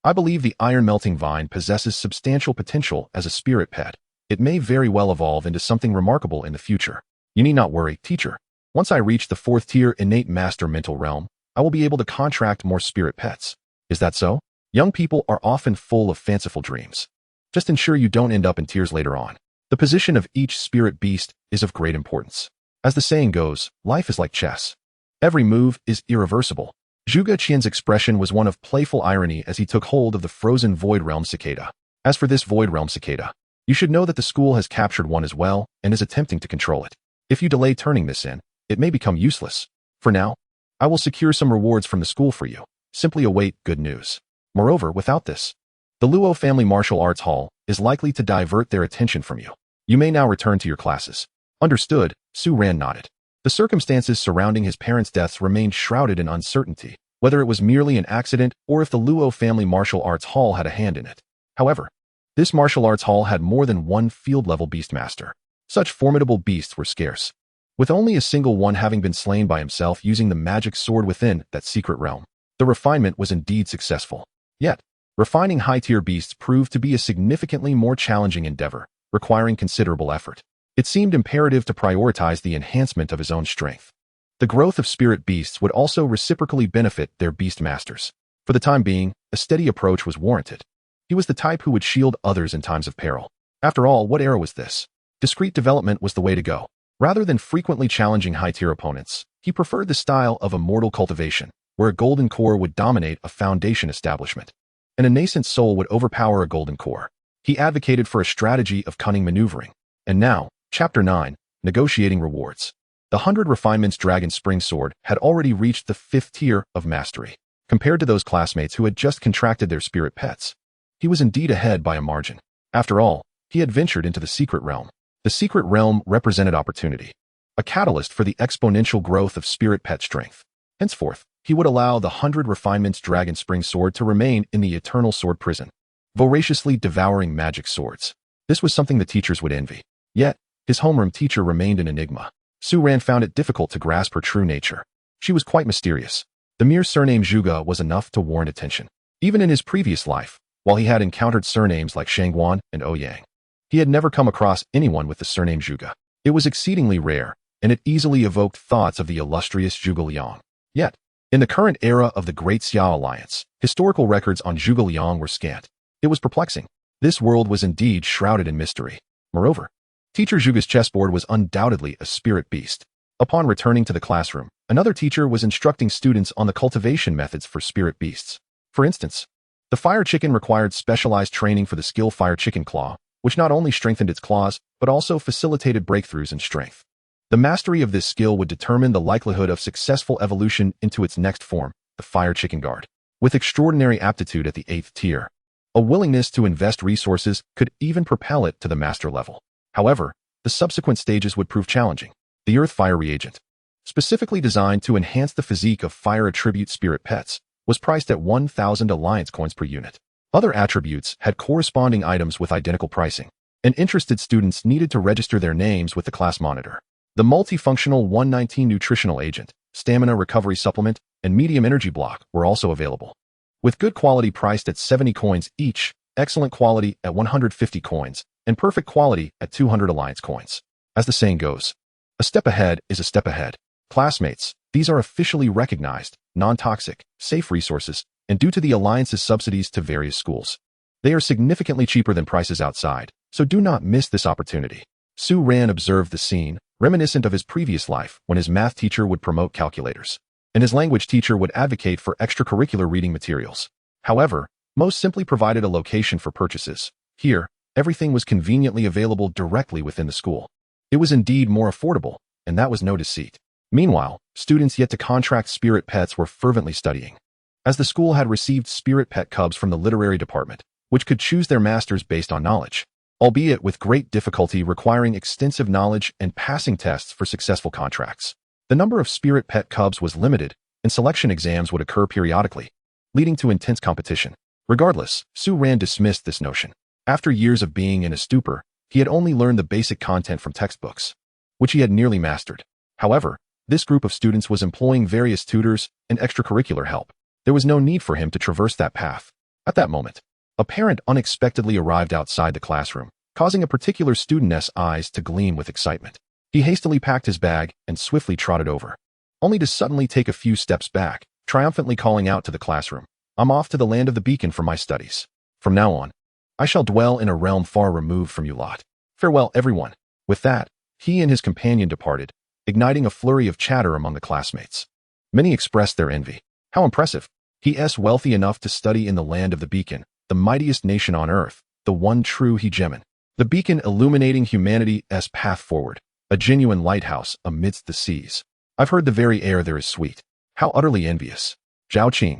I believe the iron-melting vine possesses substantial potential as a spirit pet. It may very well evolve into something remarkable in the future. You need not worry, teacher. Once I reach the 4th-tier innate master mental realm, I will be able to contract more spirit pets. Is that so? Young people are often full of fanciful dreams. Just ensure you don't end up in tears later on. The position of each spirit beast is of great importance. As the saying goes, life is like chess. Every move is irreversible. Zhuge Qian's expression was one of playful irony as he took hold of the frozen Void Realm cicada. As for this Void Realm cicada, you should know that the school has captured one as well and is attempting to control it. If you delay turning this in, it may become useless. For now, I will secure some rewards from the school for you. Simply await good news. Moreover, without this, the Luo family martial arts hall is likely to divert their attention from you. You may now return to your classes. Understood, Su Ran nodded. The circumstances surrounding his parents' deaths remained shrouded in uncertainty, whether it was merely an accident or if the Luo family martial arts hall had a hand in it. However, this martial arts hall had more than one field-level beastmaster. Such formidable beasts were scarce, with only a single one having been slain by himself using the magic sword within that secret realm. The refinement was indeed successful. Yet, refining high-tier beasts proved to be a significantly more challenging endeavor, requiring considerable effort. It seemed imperative to prioritize the enhancement of his own strength. The growth of spirit beasts would also reciprocally benefit their beast masters. For the time being, a steady approach was warranted. He was the type who would shield others in times of peril. After all, what era was this? Discreet development was the way to go. Rather than frequently challenging high-tier opponents, he preferred the style of immortal cultivation, where a golden core would dominate a foundation establishment, and a nascent soul would overpower a golden core. He advocated for a strategy of cunning maneuvering. And now, Chapter 9, Negotiating Rewards. The 100 Refinements Dragon Spring Sword had already reached the 5th tier of mastery. Compared to those classmates who had just contracted their spirit pets, he was indeed ahead by a margin. After all, he had ventured into the secret realm. The secret realm represented opportunity, a catalyst for the exponential growth of spirit pet strength. Henceforth, he would allow the 100 Refinements Dragon Spring Sword to remain in the eternal sword prison, voraciously devouring magic swords. This was something the teachers would envy. Yet, his homeroom teacher remained an enigma. Su Ran found it difficult to grasp her true nature. She was quite mysterious. The mere surname Zhuge was enough to warrant attention. Even in his previous life, while he had encountered surnames like Shangguan and Ouyang, he had never come across anyone with the surname Zhuge. It was exceedingly rare, and it easily evoked thoughts of the illustrious Zhuge Liang. Yet, in the current era of the Great Xiao Alliance, historical records on Zhuge Liang were scant. It was perplexing. This world was indeed shrouded in mystery. Moreover, Teacher Zhuge's chessboard was undoubtedly a spirit beast. Upon returning to the classroom, another teacher was instructing students on the cultivation methods for spirit beasts. For instance, the fire chicken required specialized training for the skill Fire Chicken Claw, which not only strengthened its claws, but also facilitated breakthroughs in strength. The mastery of this skill would determine the likelihood of successful evolution into its next form, the Fire Chicken Guard. With extraordinary aptitude at the 8th tier, a willingness to invest resources could even propel it to the master level. However, the subsequent stages would prove challenging. The Earth Fire Reagent. specifically designed to enhance the physique of fire attribute spirit pets, was priced at 1,000 alliance coins per unit. Other attributes had corresponding items with identical pricing, and interested students needed to register their names with the class monitor. The multifunctional 119 nutritional agent, stamina recovery supplement, and medium energy block were also available, with good quality priced at 70 coins each, excellent quality at 150 coins, and perfect quality at 200 alliance coins. As the saying goes, a step ahead is a step ahead. Classmates, these are officially recognized, non-toxic, safe resources, and due to the Alliance's subsidies to various schools, they are significantly cheaper than prices outside, so do not miss this opportunity. Su Ran observed the scene, reminiscent of his previous life when his math teacher would promote calculators, and his language teacher would advocate for extracurricular reading materials. However, most simply provided a location for purchases. Here, everything was conveniently available directly within the school. It was indeed more affordable, and that was no deceit. Meanwhile, students yet to contract spirit pets were fervently studying, as the school had received spirit pet cubs from the literary department, which could choose their masters based on knowledge, albeit with great difficulty requiring extensive knowledge and passing tests for successful contracts. The number of spirit pet cubs was limited, and selection exams would occur periodically, leading to intense competition. Regardless, Su Ran dismissed this notion. After years of being in a stupor, he had only learned the basic content from textbooks, which he had nearly mastered. However, this group of students was employing various tutors and extracurricular help. There was no need for him to traverse that path. At that moment, a parent unexpectedly arrived outside the classroom, causing a particular student's eyes to gleam with excitement. He hastily packed his bag and swiftly trotted over, only to suddenly take a few steps back, triumphantly calling out to the classroom, "I'm off to the land of the beacon for my studies. From now on, I shall dwell in a realm far removed from you lot. Farewell, everyone." With that, he and his companion departed, igniting a flurry of chatter among the classmates. Many expressed their envy. How impressive! He is wealthy enough to study in the land of the beacon, the mightiest nation on earth, the one true hegemon. The beacon illuminating humanity's path forward, a genuine lighthouse amidst the seas. I've heard the very air there is sweet. How utterly envious. Zhao Qing,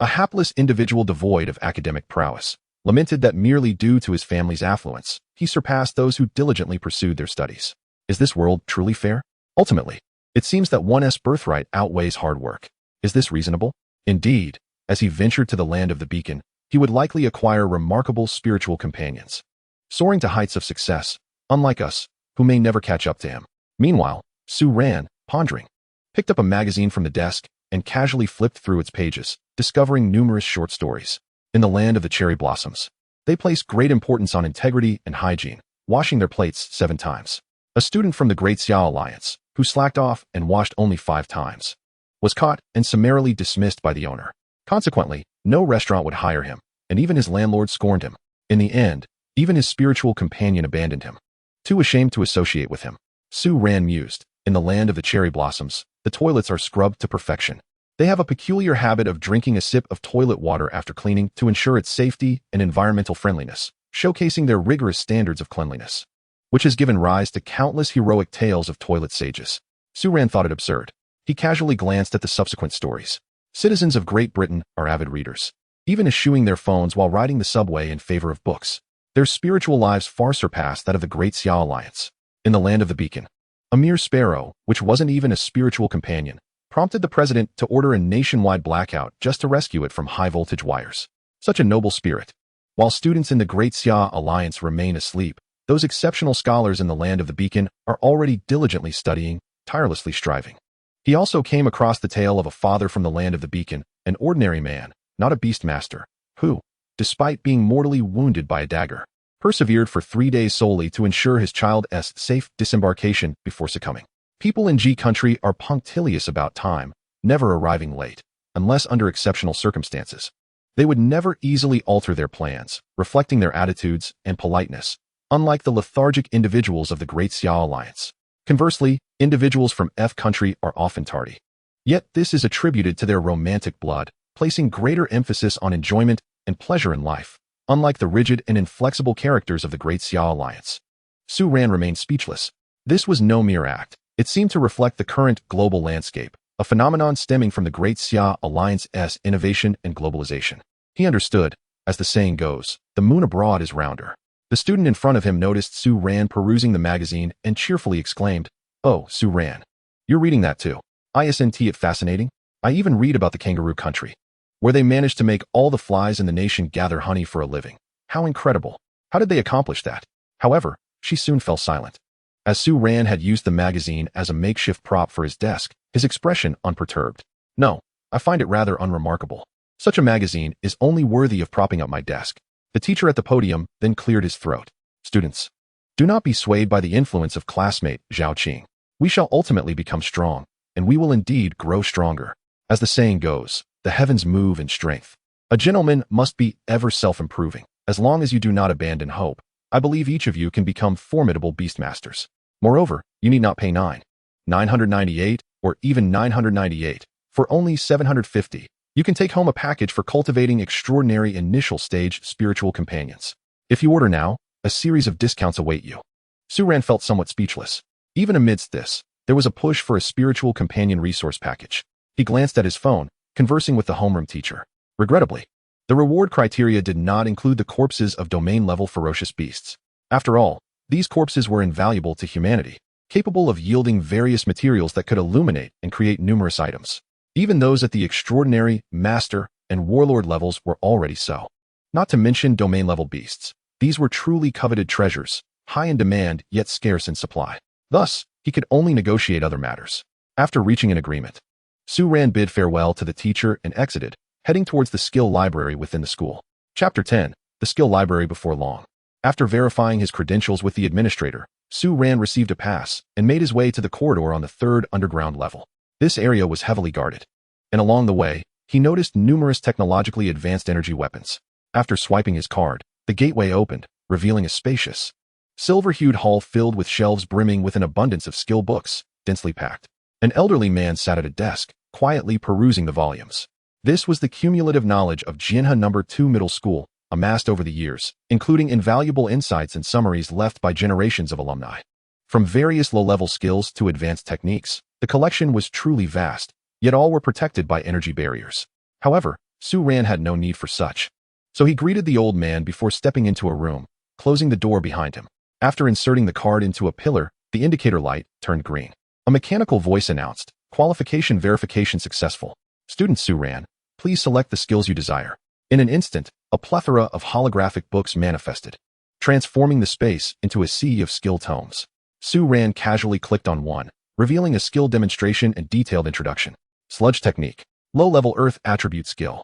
a hapless individual devoid of academic prowess, lamented that merely due to his family's affluence, he surpassed those who diligently pursued their studies. Is this world truly fair? Ultimately, it seems that one's birthright outweighs hard work. Is this reasonable? Indeed, as he ventured to the land of the beacon, he would likely acquire remarkable spiritual companions, soaring to heights of success, unlike us, who may never catch up to him. Meanwhile, Su Ran, pondering, picked up a magazine from the desk and casually flipped through its pages, discovering numerous short stories. In the land of the cherry blossoms, they place great importance on integrity and hygiene, washing their plates 7 times. A student from the Great Xiao Alliance, who slacked off and washed only 5 times, was caught and summarily dismissed by the owner. Consequently, no restaurant would hire him, and even his landlord scorned him. In the end, even his spiritual companion abandoned him, too ashamed to associate with him. Su Ran mused, in the land of the cherry blossoms, the toilets are scrubbed to perfection. They have a peculiar habit of drinking a sip of toilet water after cleaning to ensure its safety and environmental friendliness, showcasing their rigorous standards of cleanliness, which has given rise to countless heroic tales of toilet sages. Su Ran thought it absurd. He casually glanced at the subsequent stories. Citizens of Great Britain are avid readers, even eschewing their phones while riding the subway in favor of books. Their spiritual lives far surpass that of the Great Xiao Alliance. In the land of the beacon, a mere sparrow, which wasn't even a spiritual companion, prompted the president to order a nationwide blackout just to rescue it from high-voltage wires. Such a noble spirit. While students in the Great Xiao Alliance remain asleep, those exceptional scholars in the land of the beacon are already diligently studying, tirelessly striving. He also came across the tale of a father from the land of the beacon, an ordinary man, not a beast master, who, despite being mortally wounded by a dagger, persevered for 3 days solely to ensure his child's safe disembarkation before succumbing. People in G country are punctilious about time, never arriving late, unless under exceptional circumstances. They would never easily alter their plans, reflecting their attitudes and politeness, unlike the lethargic individuals of the Great Xiao Alliance. Conversely, individuals from F country are often tardy. Yet this is attributed to their romantic blood, placing greater emphasis on enjoyment and pleasure in life, unlike the rigid and inflexible characters of the Great Xiao Alliance. Su Ran remained speechless. This was no mere act. It seemed to reflect the current global landscape, a phenomenon stemming from the Great Xiao Alliance's innovation and globalization. He understood, as the saying goes, the moon abroad is rounder. The student in front of him noticed Su Ran perusing the magazine and cheerfully exclaimed, "Oh, Su Ran, You're reading that too. Isn't it fascinating? I even read about the kangaroo country, where they managed to make all the flies in the nation gather honey for a living. How incredible. How did they accomplish that? However, she soon fell silent. As Su Ran had used the magazine as a makeshift prop for his desk, his expression unperturbed. No, I find it rather unremarkable. Such a magazine is only worthy of propping up my desk. The teacher at the podium then cleared his throat. Students, do not be swayed by the influence of classmate Zhao Qing. We shall ultimately become strong, and we will indeed grow stronger. As the saying goes, the heavens move in strength. A gentleman must be ever self-improving. As long as you do not abandon hope, I believe each of you can become formidable beastmasters. Moreover, you need not pay 998, or even 998, for only 750. You can take home a package for cultivating extraordinary initial stage spiritual companions. If you order now, a series of discounts await you. Su Ran felt somewhat speechless. Even amidst this, there was a push for a spiritual companion resource package. He glanced at his phone, conversing with the homeroom teacher. Regrettably, the reward criteria did not include the corpses of domain-level ferocious beasts. After all, these corpses were invaluable to humanity, capable of yielding various materials that could illuminate and create numerous items. Even those at the extraordinary, master, and warlord levels were already so. Not to mention domain-level beasts. These were truly coveted treasures, high in demand yet scarce in supply. Thus, he could only negotiate other matters. After reaching an agreement, Su Ran bid farewell to the teacher and exited, heading towards the skill library within the school. Chapter 10. The skill library before long. After verifying his credentials with the administrator, Su Ran received a pass and made his way to the corridor on the third underground level. This area was heavily guarded, and along the way, he noticed numerous technologically advanced energy weapons. After swiping his card, the gateway opened, revealing a spacious, silver-hued hall filled with shelves brimming with an abundance of skill books, densely packed. An elderly man sat at a desk, quietly perusing the volumes. This was the cumulative knowledge of Jinha No. 2 Middle School, amassed over the years, including invaluable insights and summaries left by generations of alumni. From various low-level skills to advanced techniques, the collection was truly vast, yet all were protected by energy barriers. However, Su Ran had no need for such. So he greeted the old man before stepping into a room, closing the door behind him. After inserting the card into a pillar, the indicator light turned green. A mechanical voice announced, "Qualification verification successful. Student Su Ran, please select the skills you desire." In an instant, a plethora of holographic books manifested, transforming the space into a sea of skill tomes. Su Ran casually clicked on one, revealing a skill demonstration and detailed introduction. Sludge Technique. Low-level Earth Attribute Skill.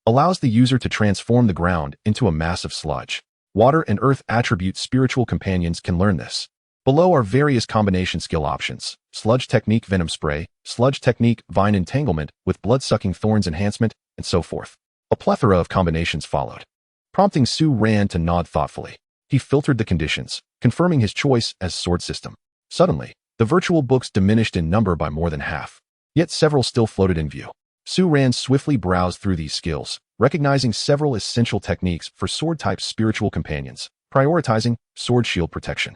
Allows the user to transform the ground into a mass of sludge. Water and Earth Attribute Spiritual Companions can learn this. Below are various combination skill options. Sludge Technique Venom Spray, Sludge Technique Vine Entanglement with Blood-Sucking Thorns Enhancement, and so forth. A plethora of combinations followed, prompting Su Ran to nod thoughtfully. He filtered the conditions, confirming his choice as sword system. Suddenly, the virtual books diminished in number by more than half, yet several still floated in view. Su Ran swiftly browsed through these skills, recognizing several essential techniques for sword-type spiritual companions, prioritizing sword shield protection,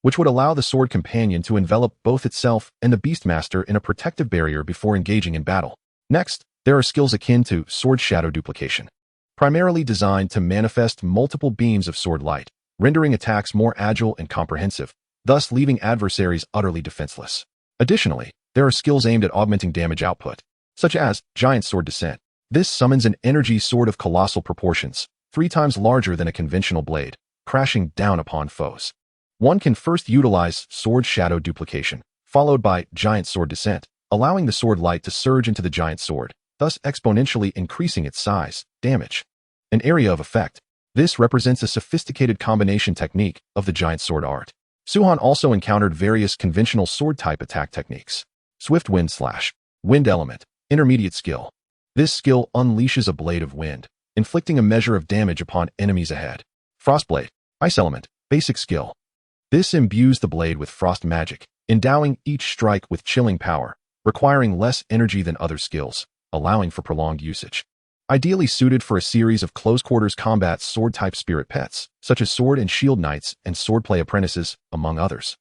which would allow the sword companion to envelop both itself and the Beastmaster in a protective barrier before engaging in battle. Next, there are skills akin to sword shadow duplication, primarily designed to manifest multiple beams of sword light, rendering attacks more agile and comprehensive, thus leaving adversaries utterly defenseless. Additionally, there are skills aimed at augmenting damage output, such as Giant Sword Descent. This summons an energy sword of colossal proportions, 3 times larger than a conventional blade, crashing down upon foes. One can first utilize Sword Shadow Duplication, followed by Giant Sword Descent, allowing the sword light to surge into the giant sword, thus exponentially increasing its size, damage, and area of effect. This represents a sophisticated combination technique of the giant sword art. Suhan also encountered various conventional sword-type attack techniques. Swift Wind Slash, Wind Element, Intermediate Skill. This skill unleashes a blade of wind, inflicting a measure of damage upon enemies ahead. Frostblade, Ice Element, Basic Skill. This imbues the blade with frost magic, endowing each strike with chilling power, requiring less energy than other skills, allowing for prolonged usage. Ideally suited for a series of close-quarters combat sword-type spirit pets, such as sword and shield knights and swordplay apprentices, among others.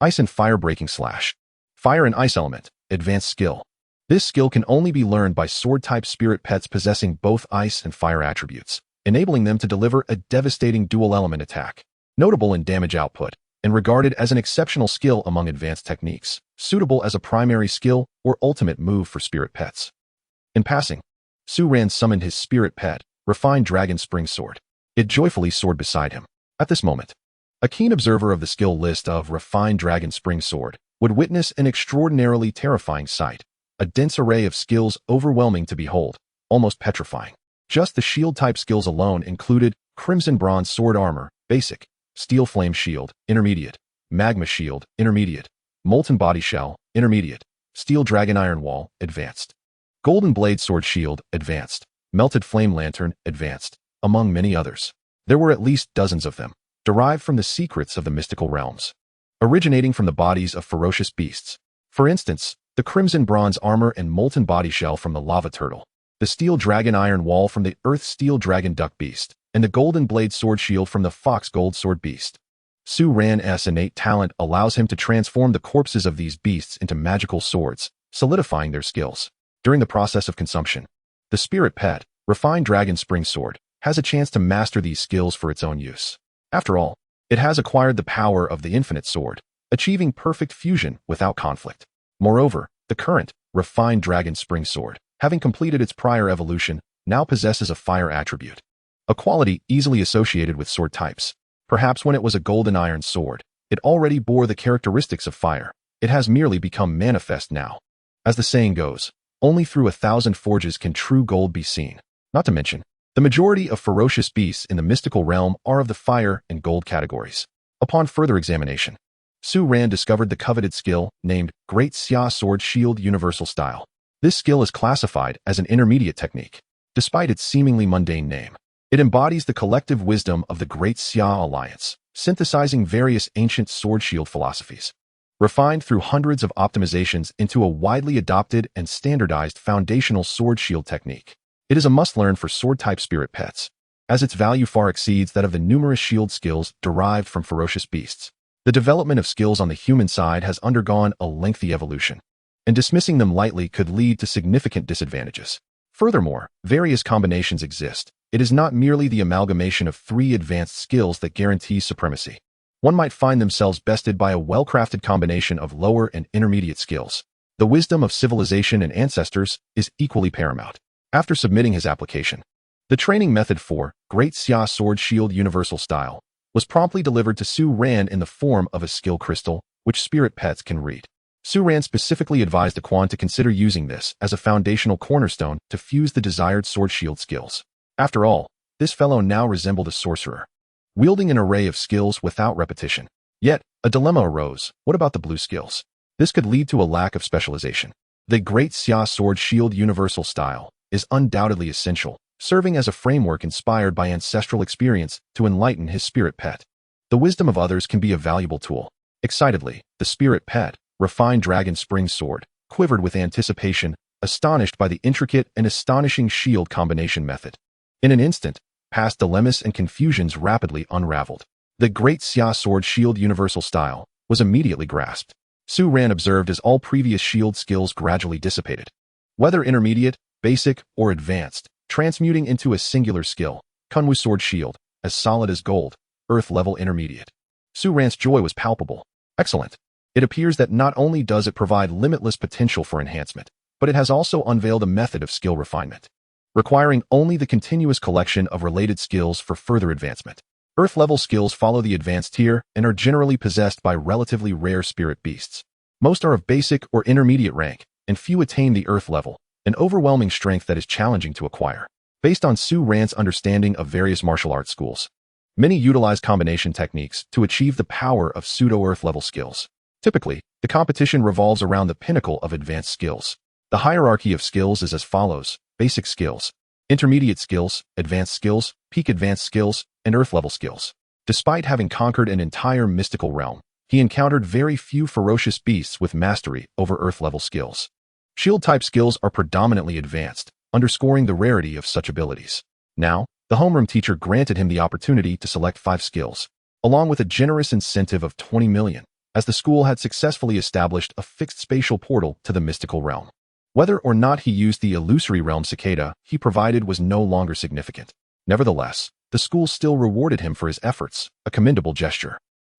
Ice and Fire Breaking Slash. Fire and Ice Element, Advanced Skill. This skill can only be learned by sword-type spirit pets possessing both ice and fire attributes, enabling them to deliver a devastating dual-element attack. Notable in damage output, and regarded as an exceptional skill among advanced techniques, suitable as a primary skill or ultimate move for spirit pets. In passing, Su Ran summoned his spirit pet, refined dragon spring sword. It joyfully soared beside him. At this moment, a keen observer of the skill list of refined dragon spring sword would witness an extraordinarily terrifying sight, a dense array of skills overwhelming to behold, almost petrifying. Just the shield-type skills alone included Crimson Bronze Sword Armor, Basic, Steel Flame Shield, Intermediate, Magma Shield, Intermediate, Molten Body Shell, Intermediate, Steel Dragon Iron Wall, Advanced, Golden Blade Sword Shield, Advanced, Melted Flame Lantern, Advanced, among many others. There were at least dozens of them, derived from the secrets of the mystical realms, originating from the bodies of ferocious beasts. For instance, the Crimson Bronze Armor and Molten Body Shell from the Lava Turtle, the Steel Dragon Iron Wall from the Earth Steel Dragon Duck Beast, and the Golden Blade Sword Shield from the Fox Gold Sword Beast. Su Ran's innate talent allows him to transform the corpses of these beasts into magical swords, solidifying their skills. During the process of consumption, the spirit pet, refined dragon spring sword, has a chance to master these skills for its own use. After all, it has acquired the power of the infinite sword, achieving perfect fusion without conflict. Moreover, the current, refined dragon spring sword, having completed its prior evolution, now possesses a fire attribute, a quality easily associated with sword types. Perhaps when it was a golden iron sword, it already bore the characteristics of fire. It has merely become manifest now. As the saying goes, only through 1,000 forges can true gold be seen. Not to mention, the majority of ferocious beasts in the mystical realm are of the fire and gold categories. Upon further examination, Su Ran discovered the coveted skill named Great Xia Sword Shield Universal Style. This skill is classified as an intermediate technique. Despite its seemingly mundane name, it embodies the collective wisdom of the Great Xia Alliance, synthesizing various ancient sword shield philosophies, refined through hundreds of optimizations into a widely adopted and standardized foundational sword shield technique. It is a must-learn for sword-type spirit pets, as its value far exceeds that of the numerous shield skills derived from ferocious beasts. The development of skills on the human side has undergone a lengthy evolution, and dismissing them lightly could lead to significant disadvantages. Furthermore, various combinations exist. It is not merely the amalgamation of 3 advanced skills that guarantees supremacy. One might find themselves bested by a well-crafted combination of lower and intermediate skills. The wisdom of civilization and ancestors is equally paramount. After submitting his application, the training method for Great Xia Sword Shield Universal Style was promptly delivered to Su Ran in the form of a skill crystal, which spirit pets can read. Su Ran specifically advised the Quan to consider using this as a foundational cornerstone to fuse the desired sword shield skills. After all, this fellow now resembled a sorcerer, wielding an array of skills without repetition. Yet, a dilemma arose. What about the blue skills? This could lead to a lack of specialization. The Great Xia Sword Shield Universal Style is undoubtedly essential, serving as a framework inspired by ancestral experience to enlighten his spirit pet. The wisdom of others can be a valuable tool. Excitedly, the spirit pet, refined dragon spring sword, quivered with anticipation, astonished by the intricate and astonishing shield combination method. In an instant, past dilemmas and confusions rapidly unraveled. The Great Xia Sword Shield Universal Style was immediately grasped. Su Ran observed as all previous shield skills gradually dissipated, whether intermediate, basic, or advanced, transmuting into a singular skill, Kunwu Sword Shield, as solid as gold, Earth-level intermediate. Su Ran's joy was palpable. Excellent. It appears that not only does it provide limitless potential for enhancement, but it has also unveiled a method of skill refinement, requiring only the continuous collection of related skills for further advancement. Earth-level skills follow the advanced tier and are generally possessed by relatively rare spirit beasts. Most are of basic or intermediate rank, and few attain the Earth level, an overwhelming strength that is challenging to acquire. Based on Su Ran's understanding of various martial arts schools, many utilize combination techniques to achieve the power of pseudo-Earth level skills. Typically, the competition revolves around the pinnacle of advanced skills. The hierarchy of skills is as follows: basic skills, intermediate skills, advanced skills, peak advanced skills, and Earth-level skills. Despite having conquered an entire mystical realm, he encountered very few ferocious beasts with mastery over Earth-level skills. Shield-type skills are predominantly advanced, underscoring the rarity of such abilities. Now, the homeroom teacher granted him the opportunity to select 5 skills, along with a generous incentive of 20 million, as the school had successfully established a fixed spatial portal to the mystical realm. Whether or not he used the illusory realm cicada he provided was no longer significant. Nevertheless, the school still rewarded him for his efforts, a commendable gesture.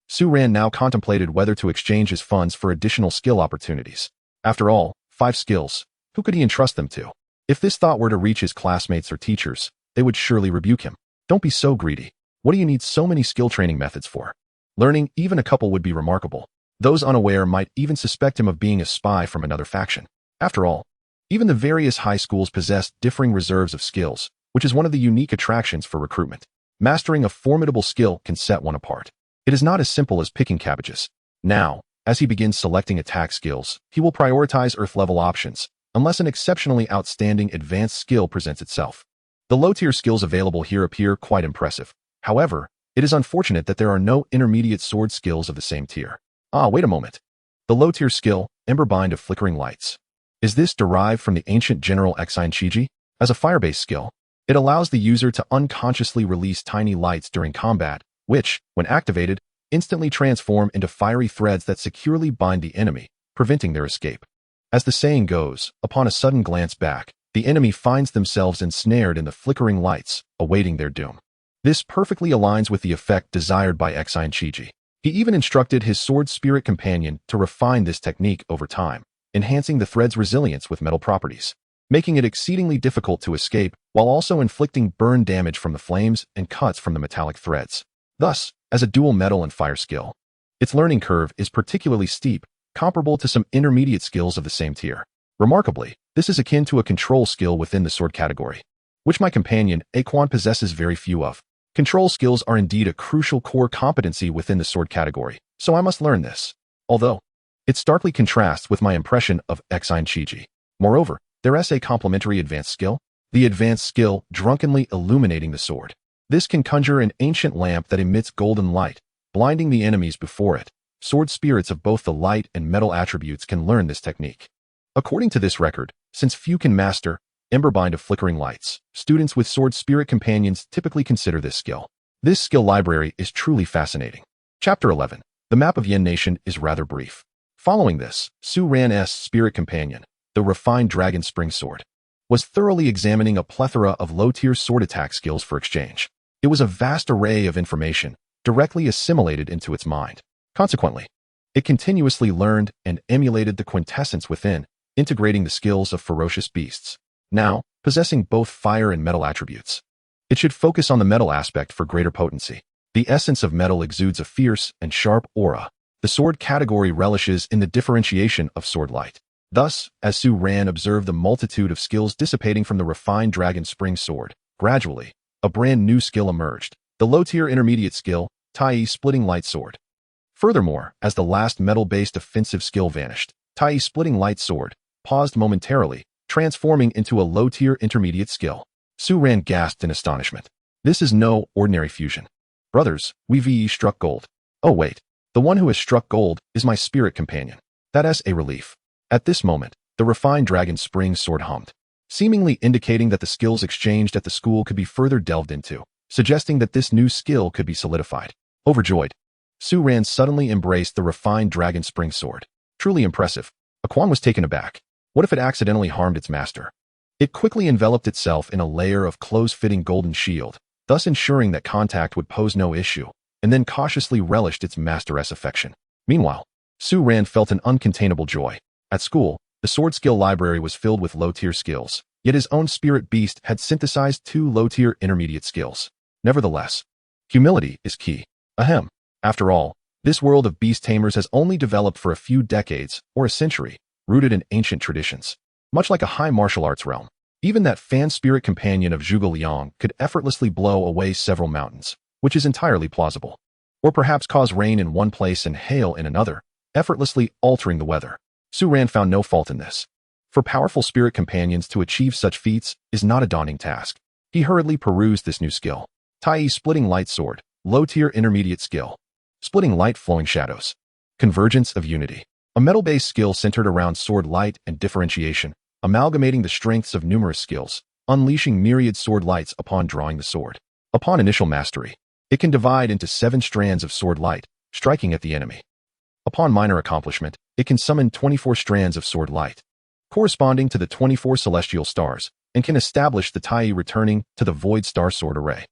Su-ran now contemplated whether to exchange his funds for additional skill opportunities. After all, 5 skills. Who could he entrust them to? If this thought were to reach his classmates or teachers, they would surely rebuke him. Don't be so greedy. What do you need so many skill training methods for? Learning even a couple would be remarkable. Those unaware might even suspect him of being a spy from another faction. After all, even the various high schools possess differing reserves of skills, which is one of the unique attractions for recruitment. Mastering a formidable skill can set one apart. It is not as simple as picking cabbages. Now, as he begins selecting attack skills, he will prioritize Earth-level options, unless an exceptionally outstanding advanced skill presents itself. The low-tier skills available here appear quite impressive. However, it is unfortunate that there are no intermediate sword skills of the same tier. Wait a moment. The low-tier skill, Emberbind of Flickering Lights. Is this derived from the ancient general Exine Chiji? As a fire-based skill, it allows the user to unconsciously release tiny lights during combat, which, when activated, instantly transform into fiery threads that securely bind the enemy, preventing their escape. As the saying goes, upon a sudden glance back, the enemy finds themselves ensnared in the flickering lights, awaiting their doom. This perfectly aligns with the effect desired by Exine Chiji. He even instructed his sword spirit companion to refine this technique over time, enhancing the thread's resilience with metal properties, making it exceedingly difficult to escape while also inflicting burn damage from the flames and cuts from the metallic threads. Thus, as a dual metal and fire skill, its learning curve is particularly steep, comparable to some intermediate skills of the same tier. Remarkably, this is akin to a control skill within the sword category, which my companion, Aquan, possesses very few of. Control skills are indeed a crucial core competency within the sword category, so I must learn this. Although, it starkly contrasts with my impression of Exine Chiji. Moreover, there is a complementary advanced skill, the advanced skill drunkenly illuminating the sword. This can conjure an ancient lamp that emits golden light, blinding the enemies before it. Sword spirits of both the light and metal attributes can learn this technique. According to this record, since few can master Emberbind of Flickering Lights, students with sword spirit companions typically consider this skill. This skill library is truly fascinating. Chapter 11. The map of Yen Nation is rather brief. Following this, Su-ran's spirit companion, the refined Dragon Spring Sword, was thoroughly examining a plethora of low-tier sword attack skills for exchange. It was a vast array of information, directly assimilated into its mind. Consequently, it continuously learned and emulated the quintessence within, integrating the skills of ferocious beasts. Now, possessing both fire and metal attributes, it should focus on the metal aspect for greater potency. The essence of metal exudes a fierce and sharp aura. The sword category relishes in the differentiation of sword light. Thus, as Su-ran observed the multitude of skills dissipating from the refined Dragon Spring Sword, gradually, a brand new skill emerged, the low-tier intermediate skill, Tai Splitting Light Sword. Furthermore, as the last metal-based offensive skill vanished, Tai Splitting Light Sword paused momentarily, transforming into a low-tier intermediate skill. Su-ran gasped in astonishment. This is no ordinary fusion. Brothers, we've struck gold. Oh wait, the one who has struck gold is my spirit companion. That is a relief. At this moment, the refined Dragon Spring Sword hummed, seemingly indicating that the skills exchanged at the school could be further delved into, suggesting that this new skill could be solidified. Overjoyed, Su-ran suddenly embraced the refined Dragon Spring Sword. Truly impressive. Aquan was taken aback. What if it accidentally harmed its master? It quickly enveloped itself in a layer of close-fitting golden shield, thus ensuring that contact would pose no issue, and then cautiously relished its master's affection. Meanwhile, Su-ran felt an uncontainable joy. At school, the sword skill library was filled with low-tier skills, yet his own spirit beast had synthesized 2 low-tier intermediate skills. Nevertheless, humility is key. Ahem. After all, this world of beast tamers has only developed for a few decades or a century, rooted in ancient traditions. Much like a high martial arts realm, even that fan spirit companion of Zhuge Liang could effortlessly blow away several mountains, which is entirely plausible. Or perhaps cause rain in one place and hail in another, effortlessly altering the weather. Su-ran found no fault in this. For powerful spirit companions to achieve such feats is not a daunting task. He hurriedly perused this new skill. Tai Splitting Light Sword, low-tier intermediate skill. Splitting Light Flowing Shadows. Convergence of Unity. A metal-based skill centered around sword light and differentiation, amalgamating the strengths of numerous skills, unleashing myriad sword lights upon drawing the sword. Upon initial mastery, it can divide into 7 strands of sword light, striking at the enemy. Upon minor accomplishment, it can summon 24 strands of sword light, corresponding to the 24 celestial stars, and can establish the Tai returning to the void star sword array.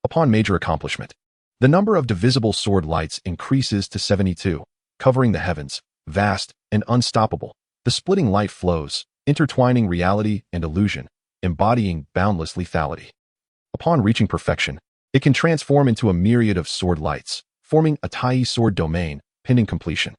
Upon major accomplishment, The number of divisible sword lights increases to 72, covering the heavens, vast and unstoppable. The splitting light flows, intertwining reality and illusion, embodying boundless lethality. Upon reaching perfection, it can transform into a myriad of sword lights, forming a Tai sword domain, pending completion.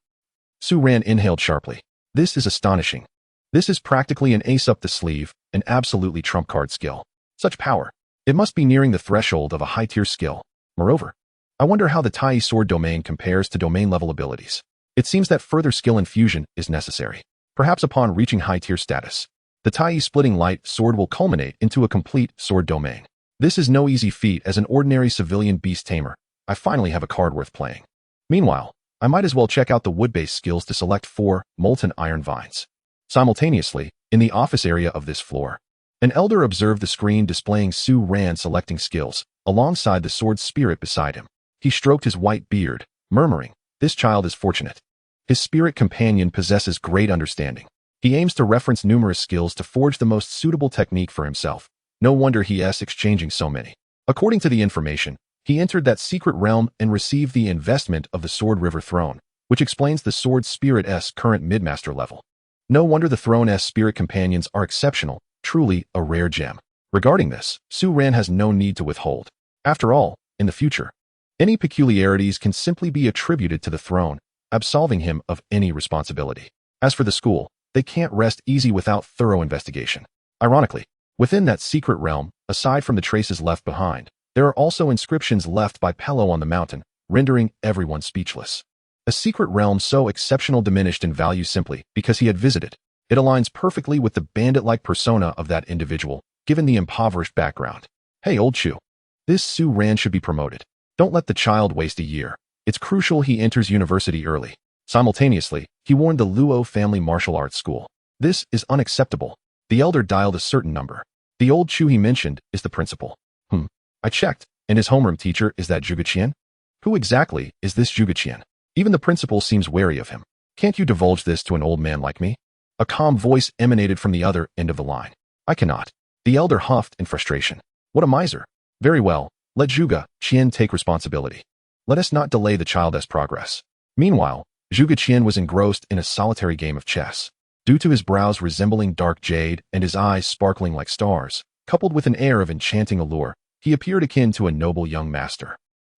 Su Ran inhaled sharply. This is astonishing. This is practically an ace up the sleeve, an absolutely trump card skill. Such power. It must be nearing the threshold of a high-tier skill. Moreover, I wonder how the Tai sword domain compares to domain-level abilities. It seems that further skill infusion is necessary. Perhaps upon reaching high-tier status, the Tai splitting light sword will culminate into a complete sword domain. This is no easy feat as an ordinary civilian Beast Tamer. I finally have a card worth playing. Meanwhile, I might as well check out the wood-based skills to select 4 molten iron vines. Simultaneously, in the office area of this floor, an elder observed the screen displaying Su Ran selecting skills, alongside the sword spirit beside him. He stroked his white beard, murmuring, "This child is fortunate. His spirit companion possesses great understanding. He aims to reference numerous skills to forge the most suitable technique for himself. No wonder he is exchanging so many." According to the information, he entered that secret realm and received the investment of the Sword River Throne, which explains the Sword Spirit's current mid-master level. No wonder the Throne's spirit companions are exceptional, truly a rare gem. Regarding this, Su Ran has no need to withhold. After all, in the future, any peculiarities can simply be attributed to the throne, absolving him of any responsibility. As for the school, they can't rest easy without thorough investigation. Ironically, within that secret realm, aside from the traces left behind, there are also inscriptions left by Pello on the mountain, rendering everyone speechless. A secret realm so exceptional diminished in value simply because he had visited. It aligns perfectly with the bandit-like persona of that individual, given the impoverished background. Hey, old Chu. This Su Ran should be promoted. Don't let the child waste a year. It's crucial he enters university early. Simultaneously, he warned the Luo family martial arts school. This is unacceptable. The elder dialed a certain number. The old Chu he mentioned is the principal. I checked, and his homeroom teacher is that Zhuge Qian? Who exactly is this Zhuge Qian? Even the principal seems wary of him. Can't you divulge this to an old man like me? A calm voice emanated from the other end of the line. I cannot. The elder huffed in frustration. What a miser. Very well, let Zhuge Qian take responsibility. Let us not delay the child's progress. Meanwhile, Zhuge Qian was engrossed in a solitary game of chess. Due to his brows resembling dark jade and his eyes sparkling like stars, coupled with an air of enchanting allure, he appeared akin to a noble young master,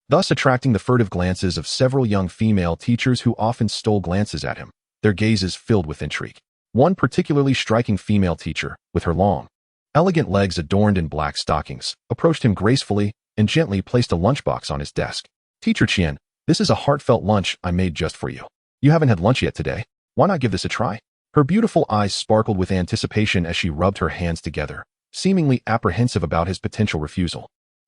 thus attracting the furtive glances of several young female teachers who often stole glances at him, their gazes filled with intrigue. One particularly striking female teacher, with her long, elegant legs adorned in black stockings, approached him gracefully and gently placed a lunchbox on his desk. Teacher Qian, this is a heartfelt lunch I made just for you. You haven't had lunch yet today. Why not give this a try? Her beautiful eyes sparkled with anticipation as she rubbed her hands together, seemingly apprehensive about his potential refusal.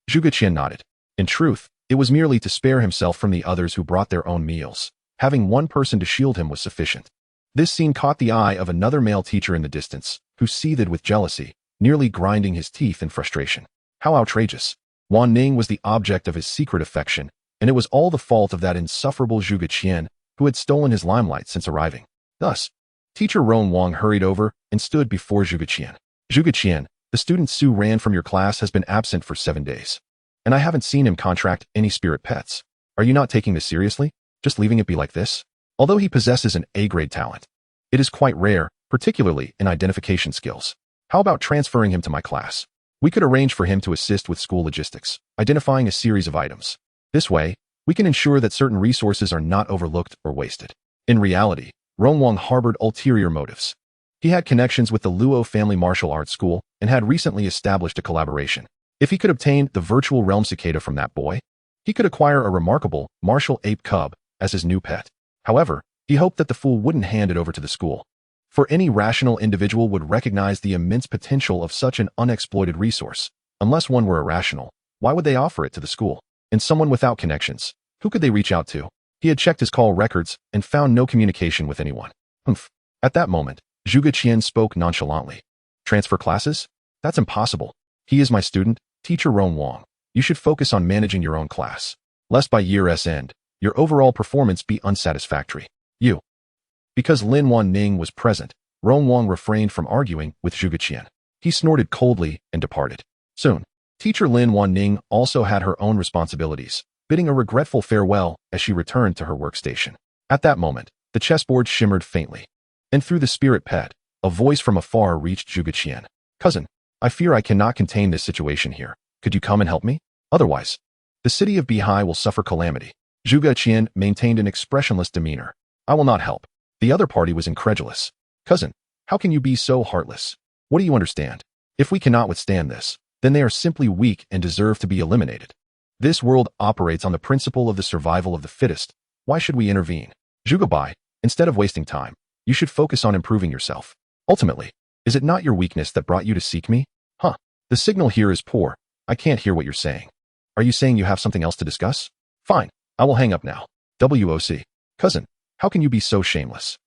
Zhuge Qian nodded. In truth, it was merely to spare himself from the others who brought their own meals. Having one person to shield him was sufficient. This scene caught the eye of another male teacher in the distance, who seethed with jealousy, nearly grinding his teeth in frustration. How outrageous. Wan Ning was the object of his secret affection, and it was all the fault of that insufferable Zhuge Qian, who had stolen his limelight since arriving. Thus, Teacher Roan Wang hurried over and stood before Zhuge Qian. Zhuge Qian, the student Su Ran from your class has been absent for 7 days, and I haven't seen him contract any spirit pets. Are you not taking this seriously? Just leaving it be like this? Although he possesses an A-grade talent, it is quite rare, particularly in identification skills. How about transferring him to my class? We could arrange for him to assist with school logistics, identifying a series of items. This way, we can ensure that certain resources are not overlooked or wasted. In reality, Roan Wang harbored ulterior motives. He had connections with the Luo family martial arts school and had recently established a collaboration. If he could obtain the virtual realm cicada from that boy, he could acquire a remarkable martial ape cub as his new pet. However, he hoped that the fool wouldn't hand it over to the school. For any rational individual would recognize the immense potential of such an unexploited resource. Unless one were irrational, why would they offer it to the school? And someone without connections, who could they reach out to? He had checked his call records and found no communication with anyone. At that moment, Zhuge Qian spoke nonchalantly. Transfer classes? That's impossible. He is my student, Teacher Roan Wang. You should focus on managing your own class, lest by year's end, your overall performance be unsatisfactory. Because Lin Wan Ning was present, Roan Wang refrained from arguing with Zhuge Qian. He snorted coldly and departed. Soon, Teacher Lin Wan Ning also had her own responsibilities, bidding a regretful farewell as she returned to her workstation. At that moment, the chessboard shimmered faintly, and through the spirit pet, a voice from afar reached Zhuge Qian. Cousin, I fear I cannot contain this situation here. Could you come and help me? Otherwise, the city of Beihai will suffer calamity. Zhuge Qian maintained an expressionless demeanor. I will not help. The other party was incredulous. Cousin, how can you be so heartless? What do you understand? If we cannot withstand this, then they are simply weak and deserve to be eliminated. This world operates on the principle of the survival of the fittest. Why should we intervene? Zhuge Bai, instead of wasting time, you should focus on improving yourself. Ultimately, is it not your weakness that brought you to seek me? Huh. The signal here is poor. I can't hear what you're saying. Are you saying you have something else to discuss? Fine. I will hang up now. WOC. Cousin, how can you be so shameless?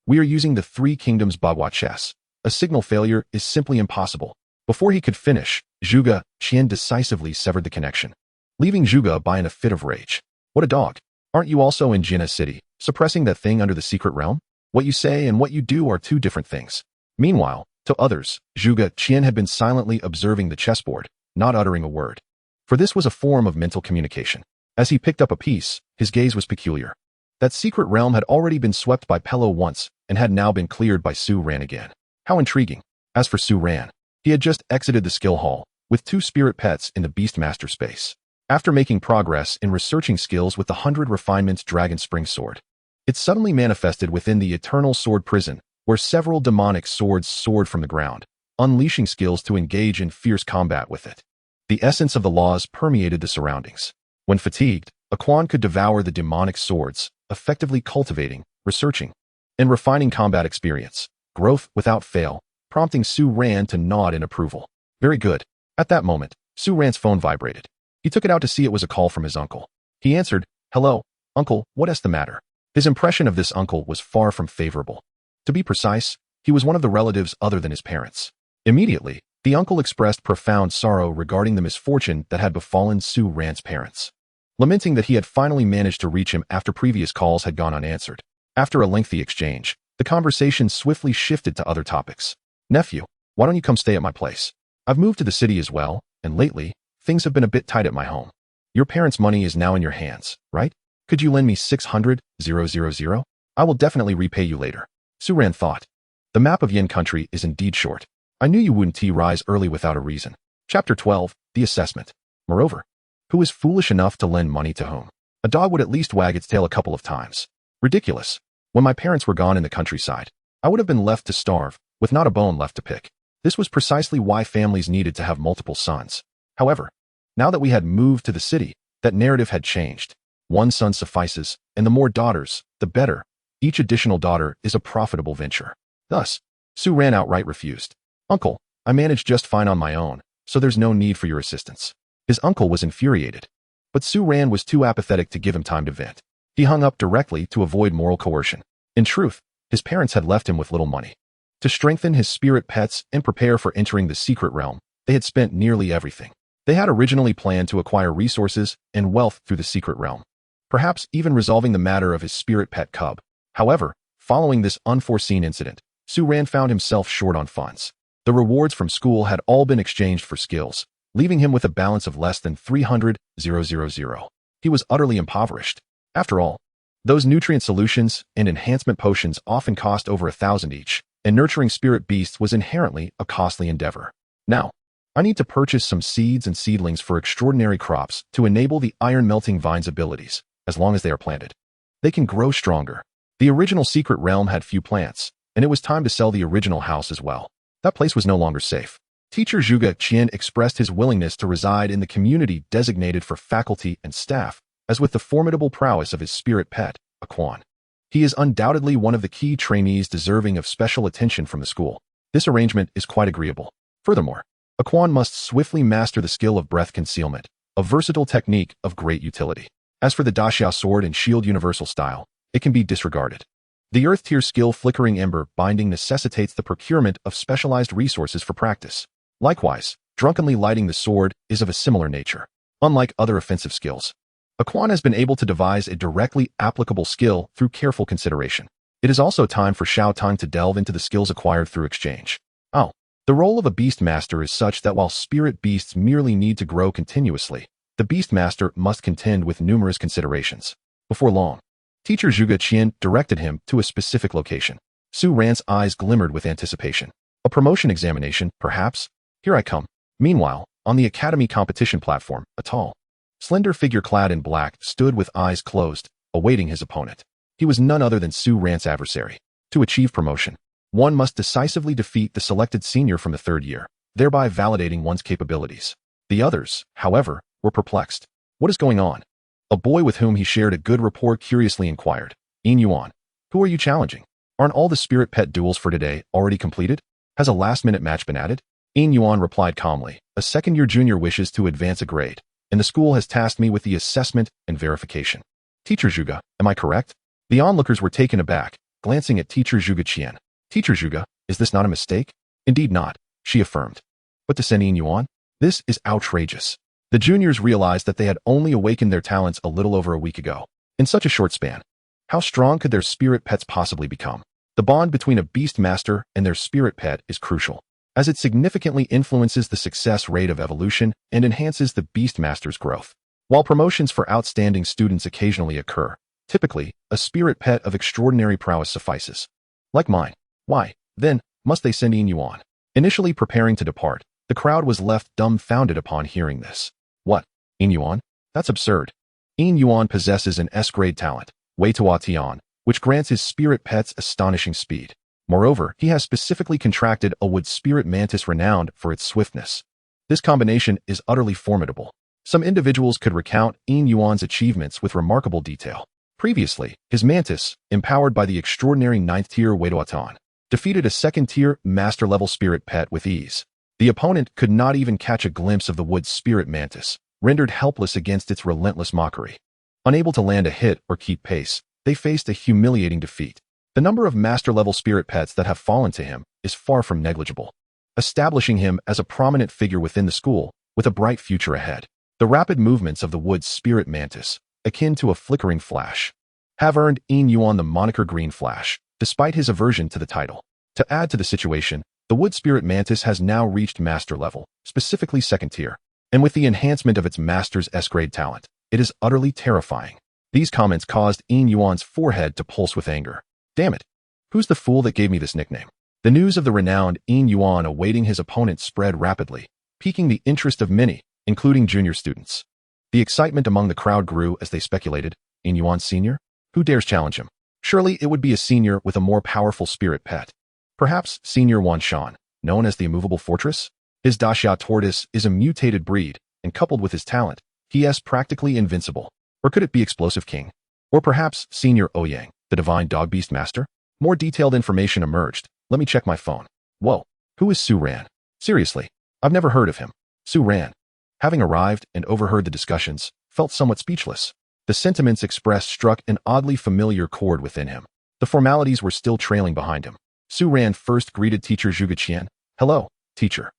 We are using the Three Kingdoms Bagua chess. A signal failure is simply impossible. Before he could finish, Zhuge Qian decisively severed the connection, leaving Zhuge Bai in a fit of rage. What a dog. Aren't you also in Jinna City, suppressing that thing under the secret realm? What you say and what you do are two different things. Meanwhile, to others, Zhuge Qian had been silently observing the chessboard, not uttering a word. For this was a form of mental communication. As he picked up a piece, his gaze was peculiar. That secret realm had already been swept by Pello once and had now been cleared by Su Ran again. How intriguing. As for Su Ran, he had just exited the skill hall, with 2 spirit pets in the Beastmaster space. After making progress in researching skills with the 100 Refinements Dragon Spring Sword, it suddenly manifested within the Eternal Sword Prison, where several demonic swords soared from the ground, unleashing skills to engage in fierce combat with it. The essence of the laws permeated the surroundings. When fatigued, Aquan could devour the demonic swords, effectively cultivating, researching, and refining combat experience, growth without fail, prompting Su Ran to nod in approval. Very good. At that moment, Su Ran's phone vibrated. He took it out to see it was a call from his uncle. He answered, "Hello, uncle, what's the matter?" His impression of this uncle was far from favorable. To be precise, he was one of the relatives other than his parents. Immediately, the uncle expressed profound sorrow regarding the misfortune that had befallen Su Ran's parents, lamenting that he had finally managed to reach him after previous calls had gone unanswered. After a lengthy exchange, the conversation swiftly shifted to other topics. "Nephew, why don't you come stay at my place? I've moved to the city as well, and lately, things have been a bit tight at my home. Your parents' money is now in your hands, right? Could you lend me 600,000? I will definitely repay you later." Su Ran thought. The map of Yin country is indeed short. I knew you wouldn't rise early without a reason. Chapter 12, The Assessment. Moreover, who is foolish enough to lend money to whom? A dog would at least wag its tail a couple of times. Ridiculous. When my parents were gone in the countryside, I would have been left to starve, with not a bone left to pick. This was precisely why families needed to have multiple sons. However, now that we had moved to the city, that narrative had changed. One son suffices, and the more daughters, the better. Each additional daughter is a profitable venture. Thus, Su Ran outright refused. "Uncle, I manage just fine on my own, so there's no need for your assistance." His uncle was infuriated, but Su Ran was too apathetic to give him time to vent. He hung up directly to avoid moral coercion. In truth, his parents had left him with little money. To strengthen his spirit pets and prepare for entering the secret realm, they had spent nearly everything. They had originally planned to acquire resources and wealth through the secret realm, perhaps even resolving the matter of his spirit pet cub. However, following this unforeseen incident, Su Ran found himself short on funds. The rewards from school had all been exchanged for skills, leaving him with a balance of less than 300,000. He was utterly impoverished. After all, those nutrient solutions and enhancement potions often cost over 1,000 each, and nurturing spirit beasts was inherently a costly endeavor. Now, I need to purchase some seeds and seedlings for extraordinary crops to enable the iron-melting vine's abilities, as long as they are planted. They can grow stronger. The original secret realm had few plants, and it was time to sell the original house as well. That place was no longer safe. Teacher Zhuge Qian expressed his willingness to reside in the community designated for faculty and staff, as with the formidable prowess of his spirit pet, Aquan. He is undoubtedly one of the key trainees deserving of special attention from the school. This arrangement is quite agreeable. Furthermore, Aquan must swiftly master the skill of breath concealment, a versatile technique of great utility. As for the Daxiao sword and shield universal style, it can be disregarded. The Earth tier skill Flickering Ember binding necessitates the procurement of specialized resources for practice. Likewise, drunkenly lighting the sword is of a similar nature. Unlike other offensive skills, Aquan has been able to devise a directly applicable skill through careful consideration. It is also time for Xiao Tang to delve into the skills acquired through exchange. Oh, the role of a beast master is such that while spirit beasts merely need to grow continuously, the Beast Master must contend with numerous considerations. Before long, Teacher Zhuge Qian directed him to a specific location. Su Ran's eyes glimmered with anticipation. A promotion examination, perhaps? Here I come. Meanwhile, on the academy competition platform, a tall, slender figure clad in black stood with eyes closed, awaiting his opponent. He was none other than Su Ran's adversary. To achieve promotion, one must decisively defeat the selected senior from the third year, thereby validating one's capabilities. The others, however, were perplexed. What is going on? A boy with whom he shared a good rapport curiously inquired. Yin Yuan, who are you challenging? Aren't all the spirit pet duels for today already completed? Has a last-minute match been added? Yin Yuan replied calmly. A second-year junior wishes to advance a grade, and the school has tasked me with the assessment and verification. Teacher Zhuge, am I correct? The onlookers were taken aback, glancing at Teacher Zhuge Qian. Teacher Zhuge, is this not a mistake? Indeed not, she affirmed. But to send Yin Yuan? This is outrageous. The juniors realized that they had only awakened their talents a little over a week ago. In such a short span, how strong could their spirit pets possibly become? The bond between a beast master and their spirit pet is crucial, as it significantly influences the success rate of evolution and enhances the beast master's growth. While promotions for outstanding students occasionally occur, typically, a spirit pet of extraordinary prowess suffices. Like mine. Why, then, must they send Yin Yuan? Initially preparing to depart, the crowd was left dumbfounded upon hearing this. What? Yin Yuan? That's absurd. Yin Yuan possesses an S-grade talent, Wei Tuo Tian, which grants his spirit pets astonishing speed. Moreover, he has specifically contracted a wood spirit mantis renowned for its swiftness. This combination is utterly formidable. Some individuals could recount Yin Yuan's achievements with remarkable detail. Previously, his mantis, empowered by the extraordinary 9th-tier Wei Tuo Tian, defeated a 2nd-tier master-level spirit pet with ease. The opponent could not even catch a glimpse of the wood spirit mantis, rendered helpless against its relentless mockery. Unable to land a hit or keep pace, they faced a humiliating defeat. The number of master-level spirit pets that have fallen to him is far from negligible, establishing him as a prominent figure within the school with a bright future ahead. The rapid movements of the wood spirit mantis, akin to a flickering flash, have earned Yin Yuan the moniker Green Flash, despite his aversion to the title. To add to the situation, the wood spirit mantis has now reached master level, specifically 2nd tier, and with the enhancement of its master's S-grade talent, it is utterly terrifying. These comments caused Yin Yuan's forehead to pulse with anger. Damn it! Who's the fool that gave me this nickname? The news of the renowned Yin Yuan awaiting his opponent spread rapidly, piquing the interest of many, including junior students. The excitement among the crowd grew as they speculated. Yin Yuan Senior? Who dares challenge him? Surely it would be a senior with a more powerful spirit pet. Perhaps Senior Wan Shan, known as the Immovable Fortress? His Daxia tortoise is a mutated breed, and coupled with his talent, he is practically invincible. Or could it be Explosive King? Or perhaps Senior Ouyang, the Divine Dog Beast Master? More detailed information emerged. Let me check my phone. Whoa, who is Su Ran? Seriously, I've never heard of him. Su Ran, having arrived and overheard the discussions, felt somewhat speechless. The sentiments expressed struck an oddly familiar chord within him. The formalities were still trailing behind him. Su Ran first greeted Teacher Zhuge Qian. Hello, teacher.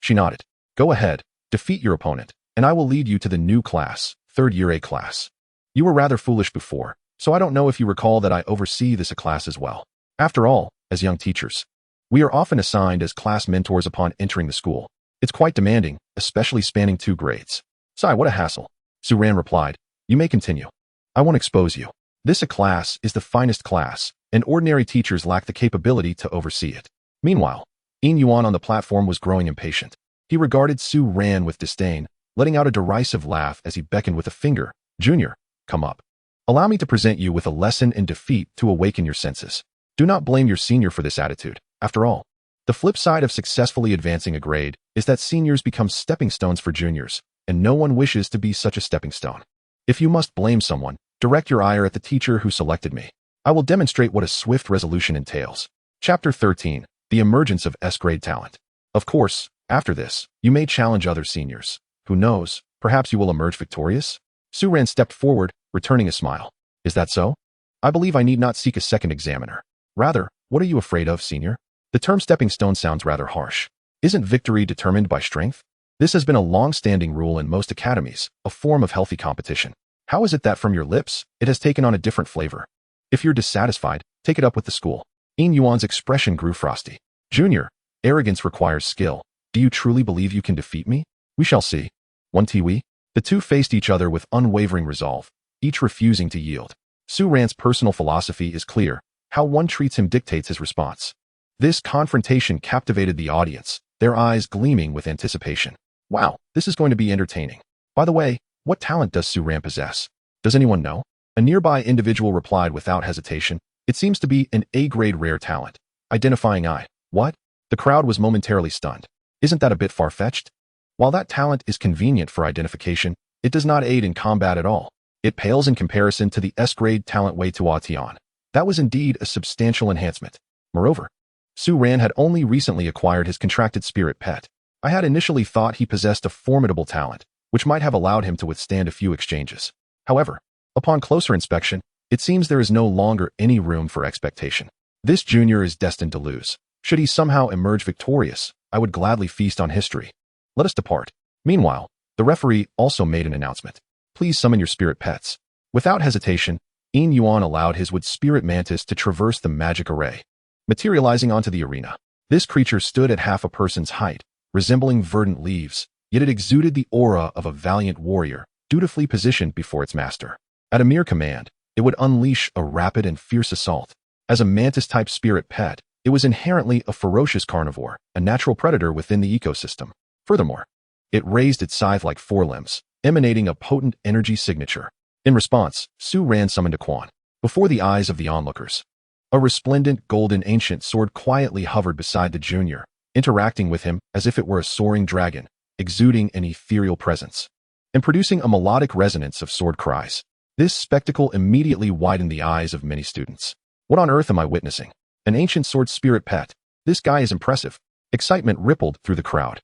She nodded. Go ahead, defeat your opponent, and I will lead you to the new class, 3rd year A class. You were rather foolish before, so I don't know if you recall that I oversee this class as well. After all, as young teachers, we are often assigned as class mentors upon entering the school. It's quite demanding, especially spanning 2 grades. Sigh, what a hassle. Su Ran replied. You may continue. I won't expose you. This class is the finest class, and ordinary teachers lack the capability to oversee it. Meanwhile, Yin Yuan on the platform was growing impatient. He regarded Su Ran with disdain, letting out a derisive laugh as he beckoned with a finger. Junior, come up. Allow me to present you with a lesson in defeat to awaken your senses. Do not blame your senior for this attitude. After all, the flip side of successfully advancing a grade is that seniors become stepping stones for juniors, and no one wishes to be such a stepping stone. If you must blame someone, direct your ire at the teacher who selected me. I will demonstrate what a swift resolution entails. Chapter 13. The Emergence of S-grade Talent. Of course, after this, you may challenge other seniors. Who knows, perhaps you will emerge victorious? Su Ran stepped forward, returning a smile. Is that so? I believe I need not seek a second examiner. Rather, what are you afraid of, senior? The term stepping stone sounds rather harsh. Isn't victory determined by strength? This has been a long-standing rule in most academies, a form of healthy competition. How is it that from your lips, it has taken on a different flavor? If you're dissatisfied, take it up with the school. Yin Yuan's expression grew frosty. Junior, arrogance requires skill. Do you truly believe you can defeat me? We shall see. 1 Tiwi. The The two faced each other with unwavering resolve, each refusing to yield. Su Ran's personal philosophy is clear. How one treats him dictates his response. This confrontation captivated the audience, their eyes gleaming with anticipation. Wow, this is going to be entertaining. By the way, what talent does Su Ran possess? Does anyone know? A nearby individual replied without hesitation. It seems to be an A-grade rare talent. Identifying eye. What? The crowd was momentarily stunned. Isn't that a bit far-fetched? While that talent is convenient for identification, it does not aid in combat at all. It pales in comparison to the S-grade talent Wei Tua Tian. That was indeed a substantial enhancement. Moreover, Su Ran had only recently acquired his contracted spirit pet. I had initially thought he possessed a formidable talent, which might have allowed him to withstand a few exchanges. However, upon closer inspection, it seems there is no longer any room for expectation. This junior is destined to lose. Should he somehow emerge victorious, I would gladly feast on history. Let us depart. Meanwhile, the referee also made an announcement. Please summon your spirit pets. Without hesitation, Yin Yuan allowed his wood spirit mantis to traverse the magic array, materializing onto the arena. This creature stood at half a person's height, resembling verdant leaves, yet it exuded the aura of a valiant warrior, dutifully positioned before its master. At a mere command, it would unleash a rapid and fierce assault. As a mantis-type spirit pet, it was inherently a ferocious carnivore, a natural predator within the ecosystem. Furthermore, it raised its scythe-like forelimbs, emanating a potent energy signature. In response, Su Ran summoned a Quan. Before the eyes of the onlookers, a resplendent golden ancient sword quietly hovered beside the junior, interacting with him as if it were a soaring dragon, exuding an ethereal presence, and producing a melodic resonance of sword cries. This spectacle immediately widened the eyes of many students. What on earth am I witnessing? An ancient sword spirit pet. This guy is impressive. Excitement rippled through the crowd.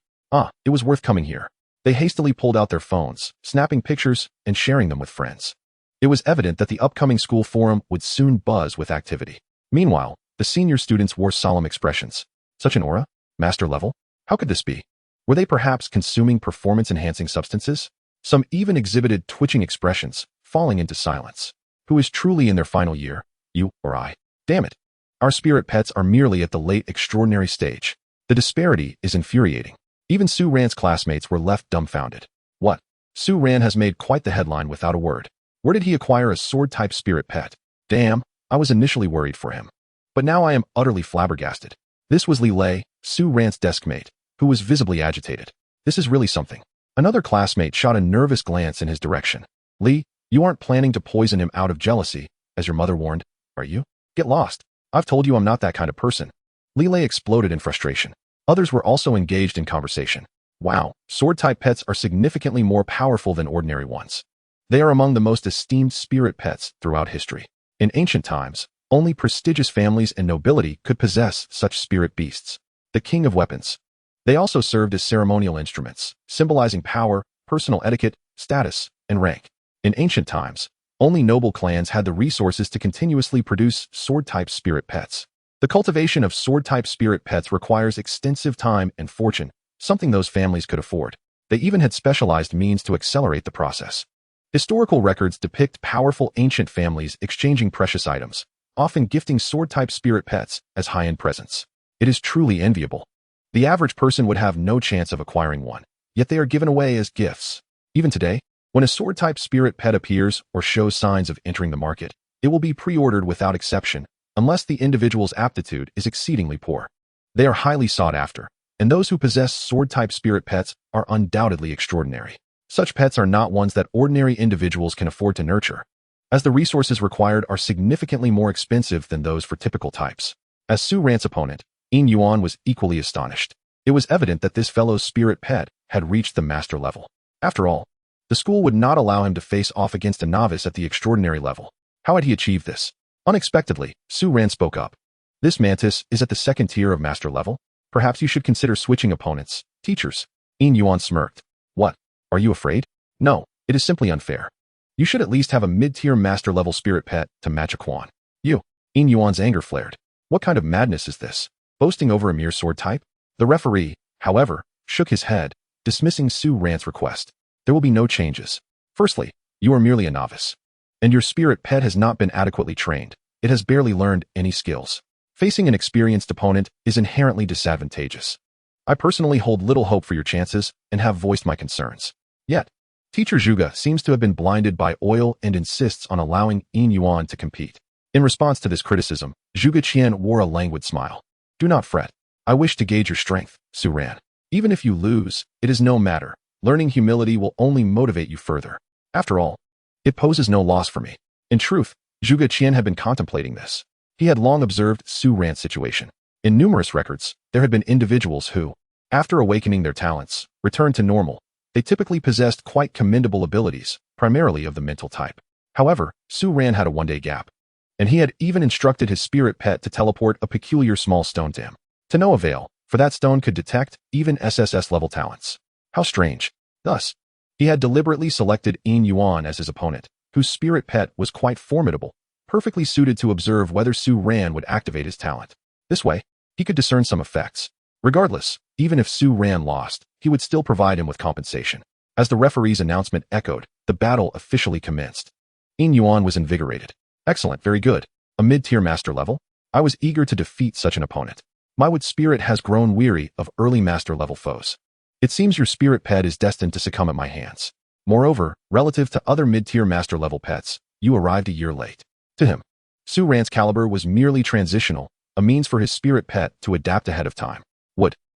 It was worth coming here. They hastily pulled out their phones, snapping pictures and sharing them with friends. It was evident that the upcoming school forum would soon buzz with activity. Meanwhile, the senior students wore solemn expressions. Such an aura? Master level? How could this be? Were they perhaps consuming performance-enhancing substances? Some even exhibited twitching expressions, falling into silence. Who is truly in their final year? You or I? Damn it. Our spirit pets are merely at the late extraordinary stage. The disparity is infuriating. Even Su Ran's classmates were left dumbfounded. What? Su Ran has made quite the headline without a word. Where did he acquire a sword-type spirit pet? Damn, I was initially worried for him. But now I am utterly flabbergasted. This was Li Lei, Su Ran's deskmate, who was visibly agitated. This is really something. Another classmate shot a nervous glance in his direction. Li, you aren't planning to poison him out of jealousy, as your mother warned, are you? Get lost. I've told you I'm not that kind of person. Li Lei exploded in frustration. Others were also engaged in conversation. Wow, sword-type pets are significantly more powerful than ordinary ones. They are among the most esteemed spirit pets throughout history. In ancient times, only prestigious families and nobility could possess such spirit beasts. The king of weapons. They also served as ceremonial instruments, symbolizing power, personal etiquette, status, and rank. In ancient times, only noble clans had the resources to continuously produce sword-type spirit pets. The cultivation of sword-type spirit pets requires extensive time and fortune, something those families could afford. They even had specialized means to accelerate the process. Historical records depict powerful ancient families exchanging precious items, often gifting sword-type spirit pets as high-end presents. It is truly enviable. The average person would have no chance of acquiring one, yet they are given away as gifts. Even today, when a sword-type spirit pet appears or shows signs of entering the market, it will be pre-ordered without exception, unless the individual's aptitude is exceedingly poor. They are highly sought after, and those who possess sword-type spirit pets are undoubtedly extraordinary. Such pets are not ones that ordinary individuals can afford to nurture, as the resources required are significantly more expensive than those for typical types. As Su Ran's opponent, Yin Yuan was equally astonished. It was evident that this fellow's spirit pet had reached the master level. After all, the school would not allow him to face off against a novice at the extraordinary level. How had he achieved this? Unexpectedly, Su Ran spoke up. This mantis is at the second tier of master level. Perhaps you should consider switching opponents, teachers. Yin Yuan smirked. What? Are you afraid? No, it is simply unfair. You should at least have a mid-tier master level spirit pet to match a Quan. You. Yin Yuan's anger flared. What kind of madness is this? Boasting over a mere sword type? The referee, however, shook his head, dismissing Su Ran's request. There will be no changes. Firstly, you are merely a novice, and your spirit pet has not been adequately trained. It has barely learned any skills. Facing an experienced opponent is inherently disadvantageous. I personally hold little hope for your chances and have voiced my concerns. Yet, Teacher Zhuge seems to have been blinded by oil and insists on allowing Yin Yuan to compete. In response to this criticism, Zhuge Qian wore a languid smile. Do not fret. I wish to gauge your strength, Su Ran. Even if you lose, it is no matter. Learning humility will only motivate you further. After all, it poses no loss for me. In truth, Zhuge Qian had been contemplating this. He had long observed Su Ran's situation. In numerous records, there had been individuals who, after awakening their talents, returned to normal. They typically possessed quite commendable abilities, primarily of the mental type. However, Su Ran had a one-day gap, and he had even instructed his spirit pet to teleport a peculiar small stone to him. To no avail, for that stone could detect even SSS-level talents. How strange. Thus, he had deliberately selected Yin Yuan as his opponent, whose spirit pet was quite formidable, perfectly suited to observe whether Su Ran would activate his talent. This way, he could discern some effects. Regardless, even if Su Ran lost, he would still provide him with compensation. As the referee's announcement echoed, the battle officially commenced. Yin Yuan was invigorated. Excellent, very good. A mid-tier master level? I was eager to defeat such an opponent. My wood spirit has grown weary of early master level foes. It seems your spirit pet is destined to succumb at my hands. Moreover, relative to other mid-tier master level pets, you arrived a year late. To him, Su Ran's caliber was merely transitional, a means for his spirit pet to adapt ahead of time.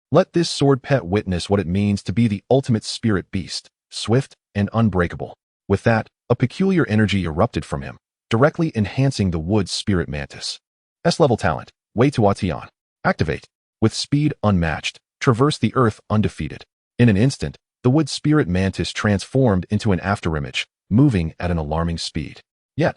Let this sword pet witness what it means to be the ultimate spirit beast, swift and unbreakable. With that, a peculiar energy erupted from him, directly enhancing the wood spirit mantis. S-level talent, Wei Tuatian. Activate. With speed unmatched, traverse the earth undefeated. In an instant, the wood spirit mantis transformed into an afterimage, moving at an alarming speed. Yet,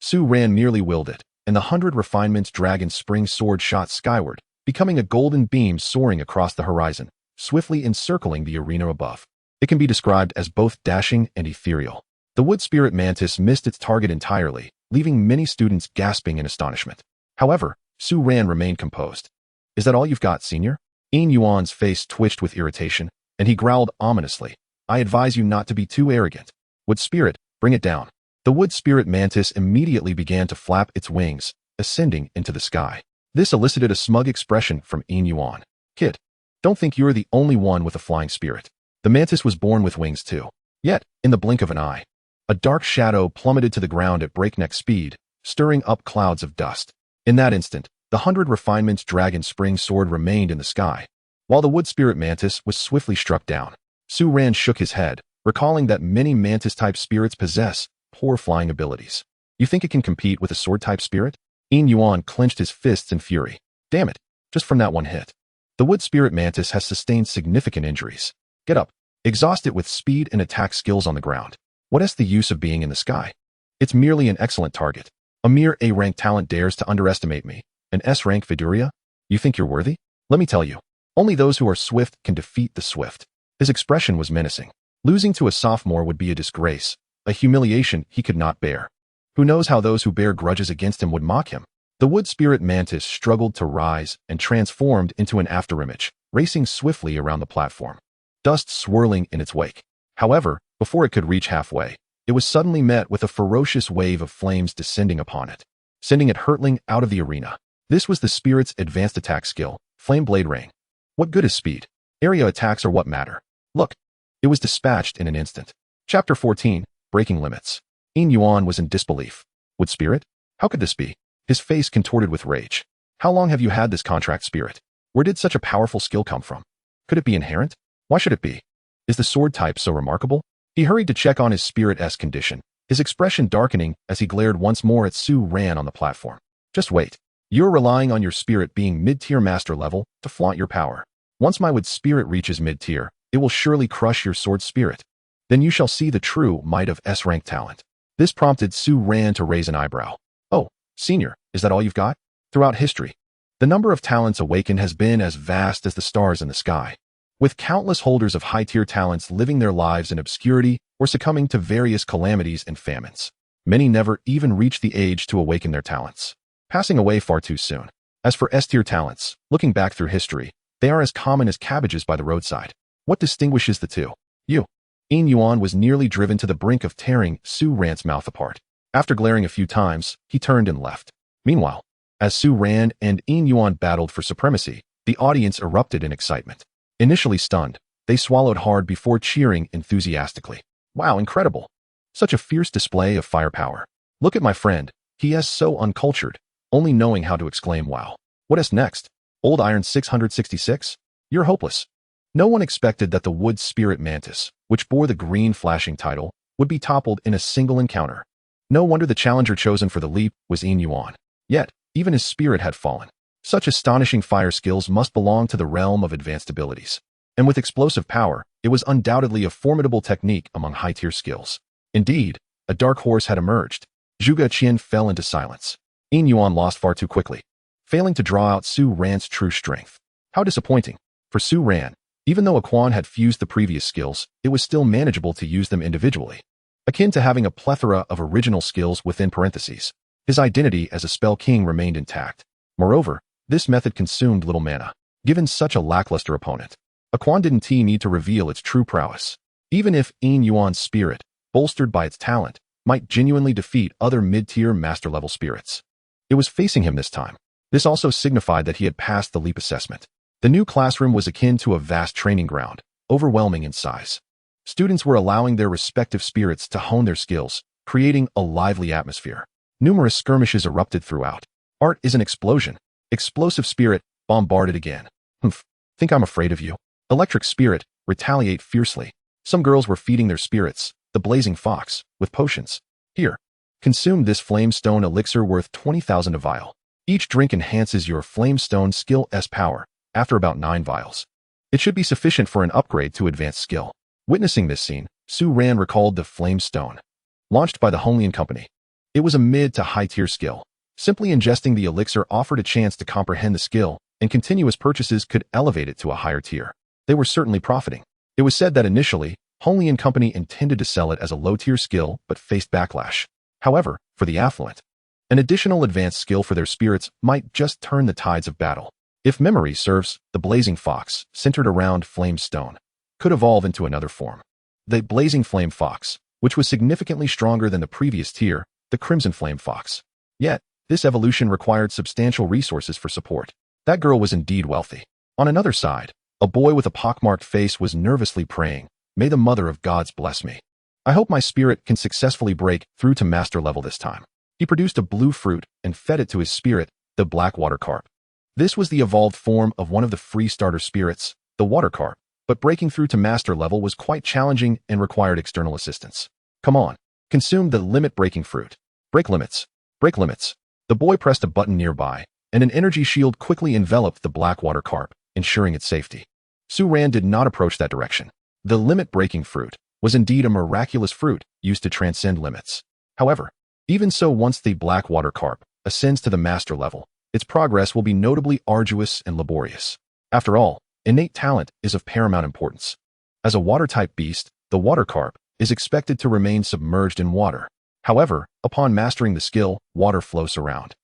Su Ran merely willed it, and the 100 refinements dragon spring sword shot skyward, becoming a golden beam soaring across the horizon, swiftly encircling the arena above. It can be described as both dashing and ethereal. The wood spirit mantis missed its target entirely, leaving many students gasping in astonishment. However, Su Ran remained composed. Is that all you've got, senior? Yin Yuan's face twitched with irritation, and he growled ominously. I advise you not to be too arrogant. Wood spirit, bring it down. The wood spirit mantis immediately began to flap its wings, ascending into the sky. This elicited a smug expression from Yin Yuan. Kid, don't think you're the only one with a flying spirit. The mantis was born with wings too. Yet, in the blink of an eye, a dark shadow plummeted to the ground at breakneck speed, stirring up clouds of dust. In that instant, the 100 refinements dragon spring sword remained in the sky, while the wood spirit mantis was swiftly struck down. Su Ran shook his head, recalling that many mantis-type spirits possess poor flying abilities. You think it can compete with a sword-type spirit? Yin Yuan clenched his fists in fury. Damn it, just from that one hit. The wood spirit mantis has sustained significant injuries. Get up. Exhaust it with speed and attack skills on the ground. What is the use of being in the sky? It's merely an excellent target. A mere A-rank talent dares to underestimate me. An S-rank Viduria? You think you're worthy? Let me tell you. Only those who are swift can defeat the swift. His expression was menacing. Losing to a sophomore would be a disgrace, a humiliation he could not bear. Who knows how those who bear grudges against him would mock him? The wood spirit mantis struggled to rise and transformed into an afterimage, racing swiftly around the platform, dust swirling in its wake. However, before it could reach halfway, it was suddenly met with a ferocious wave of flames descending upon it, sending it hurtling out of the arena. This was the spirit's advanced attack skill, Flame Blade Rain. What good is speed? Area attacks are what matter. Look, it was dispatched in an instant. Chapter 14, Breaking Limits. Yin Yuan was in disbelief. Wood spirit? How could this be? His face contorted with rage. How long have you had this contract spirit? Where did such a powerful skill come from? Could it be inherent? Why should it be? Is the sword type so remarkable? He hurried to check on his spirit-esque condition, his expression darkening as he glared once more at Su Ran on the platform. Just wait. You're relying on your spirit being mid-tier master level to flaunt your power. Once my wood spirit reaches mid-tier, it will surely crush your sword spirit. Then you shall see the true might of S-rank talent. This prompted Su Ran to raise an eyebrow. Oh, senior, is that all you've got? Throughout history, the number of talents awakened has been as vast as the stars in the sky, with countless holders of high-tier talents living their lives in obscurity or succumbing to various calamities and famines. Many never even reach the age to awaken their talents, passing away far too soon. As for S-tier talents, looking back through history, they are as common as cabbages by the roadside. What distinguishes the two? Yin Yuan was nearly driven to the brink of tearing Su Ran's mouth apart. After glaring a few times, he turned and left. Meanwhile, as Su Ran and Yin Yuan battled for supremacy, the audience erupted in excitement. Initially stunned, they swallowed hard before cheering enthusiastically. Wow, incredible. Such a fierce display of firepower. Look at my friend. He is so uncultured, only knowing how to exclaim wow. What is next? Old Iron 666? You're hopeless. No one expected that the wood spirit mantis, which bore the green flashing title, would be toppled in a single encounter. No wonder the challenger chosen for the leap was Yin Yuan. Yet, even his spirit had fallen. Such astonishing fire skills must belong to the realm of advanced abilities. And with explosive power, it was undoubtedly a formidable technique among high-tier skills. Indeed, a dark horse had emerged. Zhuge Qian fell into silence. Yin Yuan lost far too quickly, failing to draw out Su Ran's true strength. How disappointing. For Su Ran, even though Quan had fused the previous skills, it was still manageable to use them individually. Akin to having a plethora of original skills within parentheses. His identity as a spell king remained intact. Moreover, this method consumed little mana. Given such a lackluster opponent, Quan didn't need to reveal its true prowess. Even if Yin Yuan's spirit, bolstered by its talent, might genuinely defeat other mid-tier master-level spirits. It was facing him this time. This also signified that he had passed the leap assessment. The new classroom was akin to a vast training ground, overwhelming in size. Students were allowing their respective spirits to hone their skills, creating a lively atmosphere. Numerous skirmishes erupted throughout. Art is an explosion. Explosive spirit, bombarded again. Humph, think I'm afraid of you? Electric spirit, retaliate fiercely. Some girls were feeding their spirits, the blazing fox, with potions. Here, consume this flamestone elixir worth 20,000 a vial. Each drink enhances your flamestone skill S power, after about 9 vials. It should be sufficient for an upgrade to advanced skill. Witnessing this scene, Su Ran recalled the flamestone. Launched by the Honglian Company. It was a mid to high-tier skill. Simply ingesting the elixir offered a chance to comprehend the skill, and continuous purchases could elevate it to a higher tier. They were certainly profiting. It was said that initially, Honglian Company intended to sell it as a low-tier skill but faced backlash. However, for the affluent, an additional advanced skill for their spirits might just turn the tides of battle. If memory serves, the Blazing Fox, centered around Flame Stone, could evolve into another form. The Blazing Flame Fox, which was significantly stronger than the previous tier, the Crimson Flame Fox. Yet, this evolution required substantial resources for support. That girl was indeed wealthy. On another side, a boy with a pockmarked face was nervously praying, "May the Mother of Gods bless me. I hope my spirit can successfully break through to master level this time." He produced a blue fruit and fed it to his spirit, the Black Water Carp. This was the evolved form of one of the free starter spirits, the Water Carp, but breaking through to master level was quite challenging and required external assistance. Come on, consume the limit-breaking fruit. Break limits. Break limits. The boy pressed a button nearby, and an energy shield quickly enveloped the Black Water Carp, ensuring its safety. Su Ran did not approach that direction. The limit-breaking fruit was indeed a miraculous fruit used to transcend limits. However, even so, once the Black Water Carp ascends to the master level, its progress will be notably arduous and laborious. After all, innate talent is of paramount importance. As a water-type beast, the Water Carp is expected to remain submerged in water. However, upon mastering the skill, water flows around.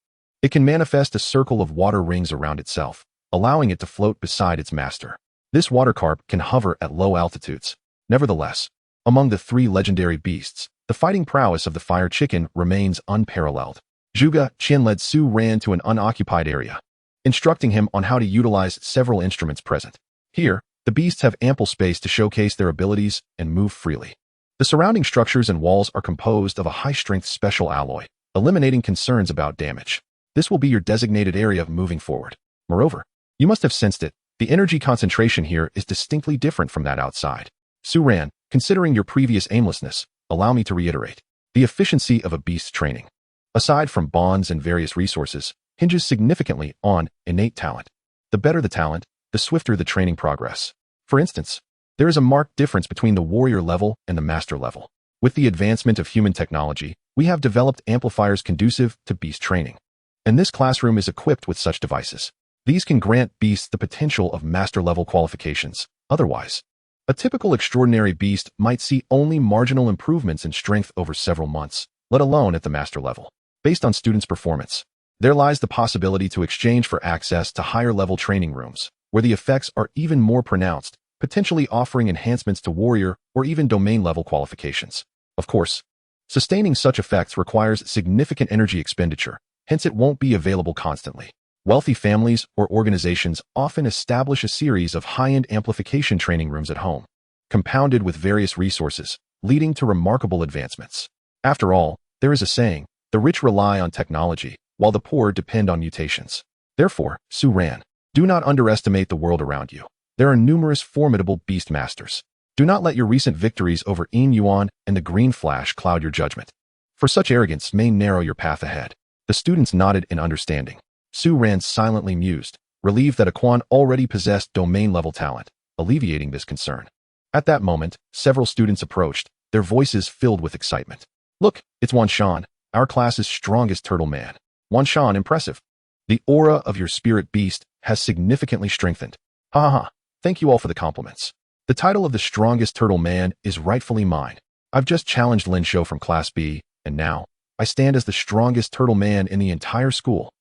It can manifest a circle of water rings around itself, allowing it to float beside its master. This water carp can hover at low altitudes. Nevertheless, among the 3 legendary beasts, the fighting prowess of the fire chicken remains unparalleled. Zhuge Qian led Su Ran to an unoccupied area, instructing him on how to utilize several instruments present. Here, the beasts have ample space to showcase their abilities and move freely. The surrounding structures and walls are composed of a high-strength special alloy, eliminating concerns about damage. This will be your designated area moving forward. Moreover, you must have sensed it. The energy concentration here is distinctly different from that outside. Su Ran, considering your previous aimlessness, allow me to reiterate. The efficiency of a beast's training, aside from bonds and various resources, hinges significantly on innate talent. The better the talent, the swifter the training progress. For instance, there is a marked difference between the warrior level and the master level. With the advancement of human technology, we have developed amplifiers conducive to beast training. And this classroom is equipped with such devices. These can grant beasts the potential of master-level qualifications. Otherwise, a typical extraordinary beast might see only marginal improvements in strength over several months, let alone at the master level. Based on students' performance, there lies the possibility to exchange for access to higher-level training rooms, where the effects are even more pronounced, potentially offering enhancements to warrior or even domain-level qualifications. Of course, sustaining such effects requires significant energy expenditure, hence it won't be available constantly. Wealthy families or organizations often establish a series of high-end amplification training rooms at home. Compounded with various resources, leading to remarkable advancements. After all, there is a saying, the rich rely on technology, while the poor depend on mutations. Therefore, Su Ran, do not underestimate the world around you. There are numerous formidable beast masters. Do not let your recent victories over Yin Yuan and the Green Flash cloud your judgment, for such arrogance may narrow your path ahead. The students nodded in understanding. Su Ran silently mused, relieved that Aquan already possessed domain-level talent, alleviating this concern. At that moment, several students approached, their voices filled with excitement. Look, it's Wan Shan, our class's strongest turtle man. Wan Shan, impressive. The aura of your spirit beast has significantly strengthened. Ha ha ha. Thank you all for the compliments. The title of the strongest turtle man is rightfully mine. I've just challenged Lin Shou from Class B, and now, I stand as the strongest turtle man in the entire school.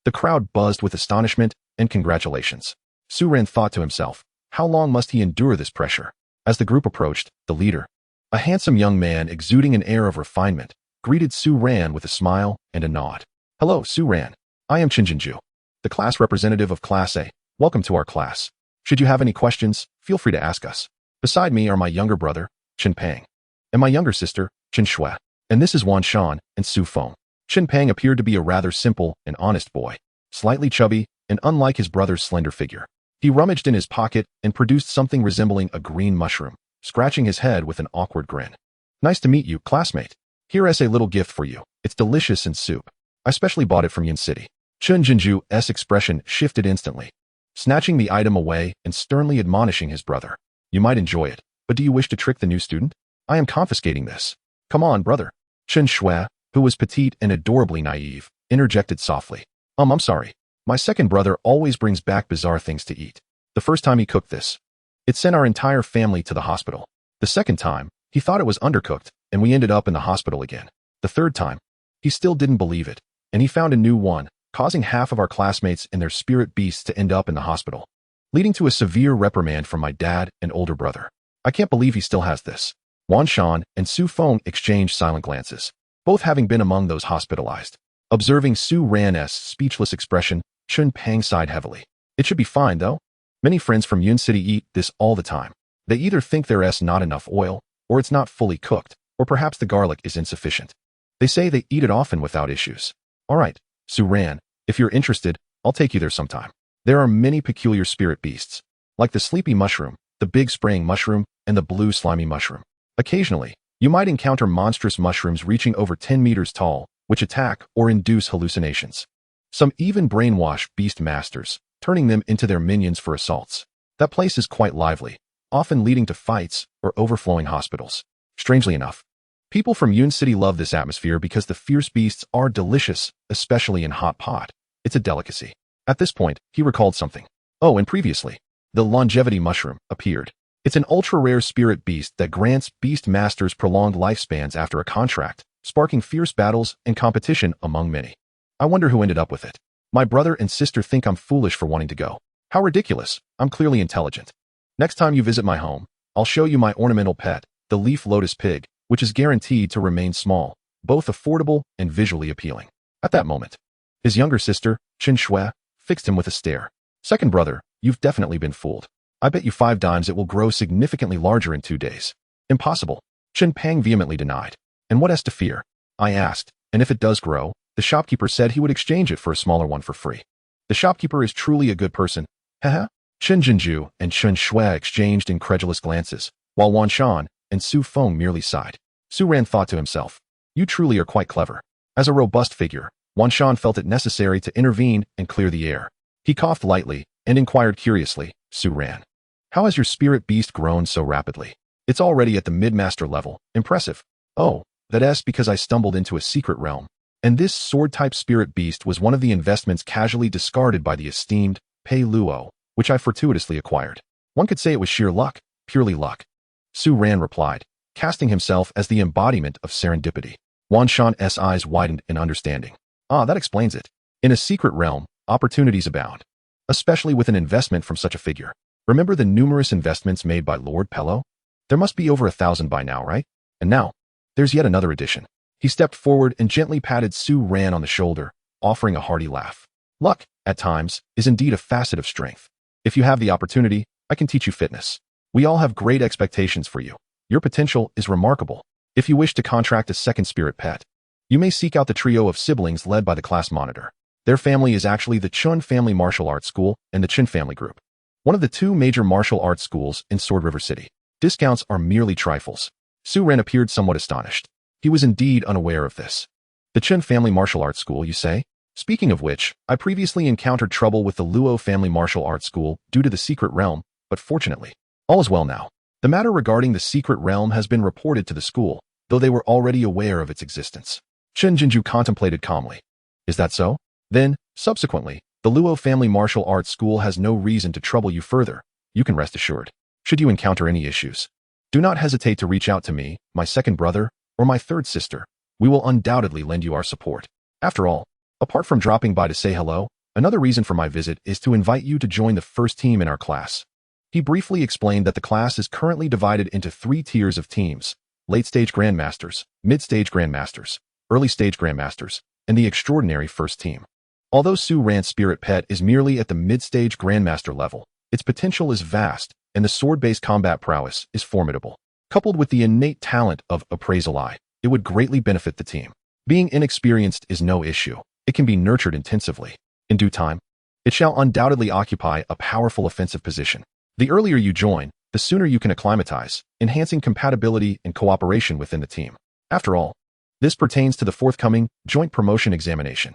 The crowd buzzed with astonishment and congratulations. Su Ran thought to himself, how long must he endure this pressure? As the group approached, the leader, a handsome young man exuding an air of refinement, greeted Su Ran with a smile and a nod. Hello, Su Ran. I am Chen Jinju, the class representative of Class A. Welcome to our class. Should you have any questions, feel free to ask us. Beside me are my younger brother, Chen Pang, and my younger sister, Chen Shui. And this is Wan Shan and Su Feng. Chen Pang appeared to be a rather simple and honest boy, slightly chubby, and unlike his brother's slender figure. He rummaged in his pocket and produced something resembling a green mushroom, scratching his head with an awkward grin. Nice to meet you, classmate. Here is a little gift for you. It's delicious in soup. I specially bought it from Yin City. Chen Jinju's expression shifted instantly, snatching the item away and sternly admonishing his brother. You might enjoy it, but do you wish to trick the new student? I am confiscating this. Come on, brother. Chen Shui, who was petite and adorably naive, interjected softly. I'm sorry. My second brother always brings back bizarre things to eat. The first time he cooked this, it sent our entire family to the hospital. The second time, he thought it was undercooked, and we ended up in the hospital again. The third time, he still didn't believe it, and he found a new one, causing half of our classmates and their spirit beasts to end up in the hospital, leading to a severe reprimand from my dad and older brother. I can't believe he still has this. Wan Shan and Su Feng exchanged silent glances, both having been among those hospitalized. Observing Su Ran's speechless expression, Chen Pang sighed heavily. It should be fine, though. Many friends from Yun City eat this all the time. They either think there's not enough oil, or it's not fully cooked, or perhaps the garlic is insufficient. They say they eat it often without issues. All right, Su Ran, if you're interested, I'll take you there sometime. There are many peculiar spirit beasts, like the sleepy mushroom, the big spraying mushroom, and the blue slimy mushroom. Occasionally, you might encounter monstrous mushrooms reaching over 10 meters tall, which attack or induce hallucinations. Some even brainwash beast masters, turning them into their minions for assaults. That place is quite lively, often leading to fights or overflowing hospitals. Strangely enough, people from Yun City love this atmosphere because the fierce beasts are delicious, especially in hot pot. It's a delicacy. At this point, he recalled something. Oh, and previously, the longevity mushroom appeared. It's an ultra-rare spirit beast that grants beast masters prolonged lifespans after a contract, sparking fierce battles and competition among many. I wonder who ended up with it. My brother and sister think I'm foolish for wanting to go. How ridiculous. I'm clearly intelligent. Next time you visit my home, I'll show you my ornamental pet, the leaf lotus pig, which is guaranteed to remain small, both affordable and visually appealing. At that moment, his younger sister, Chen Shui, fixed him with a stare. Second brother, you've definitely been fooled. I bet you 5 dimes it will grow significantly larger in 2 days. Impossible. Chen Pang vehemently denied. And what has to fear? I asked, and if it does grow, the shopkeeper said he would exchange it for a smaller one for free. The shopkeeper is truly a good person. Haha. Chen Jinju and Chen Shui exchanged incredulous glances, while Wan Shan and Su Feng merely sighed. Su Ran thought to himself, you truly are quite clever. As a robust figure, Wan Shan felt it necessary to intervene and clear the air. He coughed lightly and inquired curiously, Su Ran, how has your spirit beast grown so rapidly? It's already at the mid-master level. Impressive. Oh, that's because I stumbled into a secret realm. And this sword-type spirit beast was one of the investments casually discarded by the esteemed Pei Luo, which I fortuitously acquired. One could say it was sheer luck, purely luck. Su Ran replied, casting himself as the embodiment of serendipity. Wan Shan's eyes widened in understanding. Ah, that explains it. In a secret realm, opportunities abound, especially with an investment from such a figure. Remember the numerous investments made by Lord Pello? There must be over 1,000 by now, right? And now, there's yet another addition. He stepped forward and gently patted Su Ran on the shoulder, offering a hearty laugh. Luck, at times, is indeed a facet of strength. If you have the opportunity, I can teach you fitness. We all have great expectations for you. Your potential is remarkable. If you wish to contract a second spirit pet, you may seek out the trio of siblings led by the class monitor. Their family is actually the Chun Family Martial Arts School and the Chin Family Group, one of the two major martial arts schools in Sword River City. Discounts are merely trifles. Su Ren appeared somewhat astonished. He was indeed unaware of this. The Chin Family Martial Arts School, you say? Speaking of which, I previously encountered trouble with the Luo Family Martial Arts School due to the secret realm, but fortunately, all is well now. The matter regarding the secret realm has been reported to the school, though they were already aware of its existence. Chen Jinju contemplated calmly. Is that so? Then, subsequently, the Luo Family Martial Arts School has no reason to trouble you further. You can rest assured. Should you encounter any issues, do not hesitate to reach out to me, my second brother, or my third sister. We will undoubtedly lend you our support. After all, apart from dropping by to say hello, another reason for my visit is to invite you to join the first team in our class. He briefly explained that the class is currently divided into 3 tiers of teams: late-stage grandmasters, mid-stage grandmasters, early-stage grandmasters, and the extraordinary first team. Although Su Ran's spirit pet is merely at the mid-stage grandmaster level, its potential is vast, and the sword-based combat prowess is formidable. Coupled with the innate talent of Appraisal Eye, it would greatly benefit the team. Being inexperienced is no issue. It can be nurtured intensively. In due time, it shall undoubtedly occupy a powerful offensive position. The earlier you join, the sooner you can acclimatize, enhancing compatibility and cooperation within the team. After all, this pertains to the forthcoming joint promotion examination.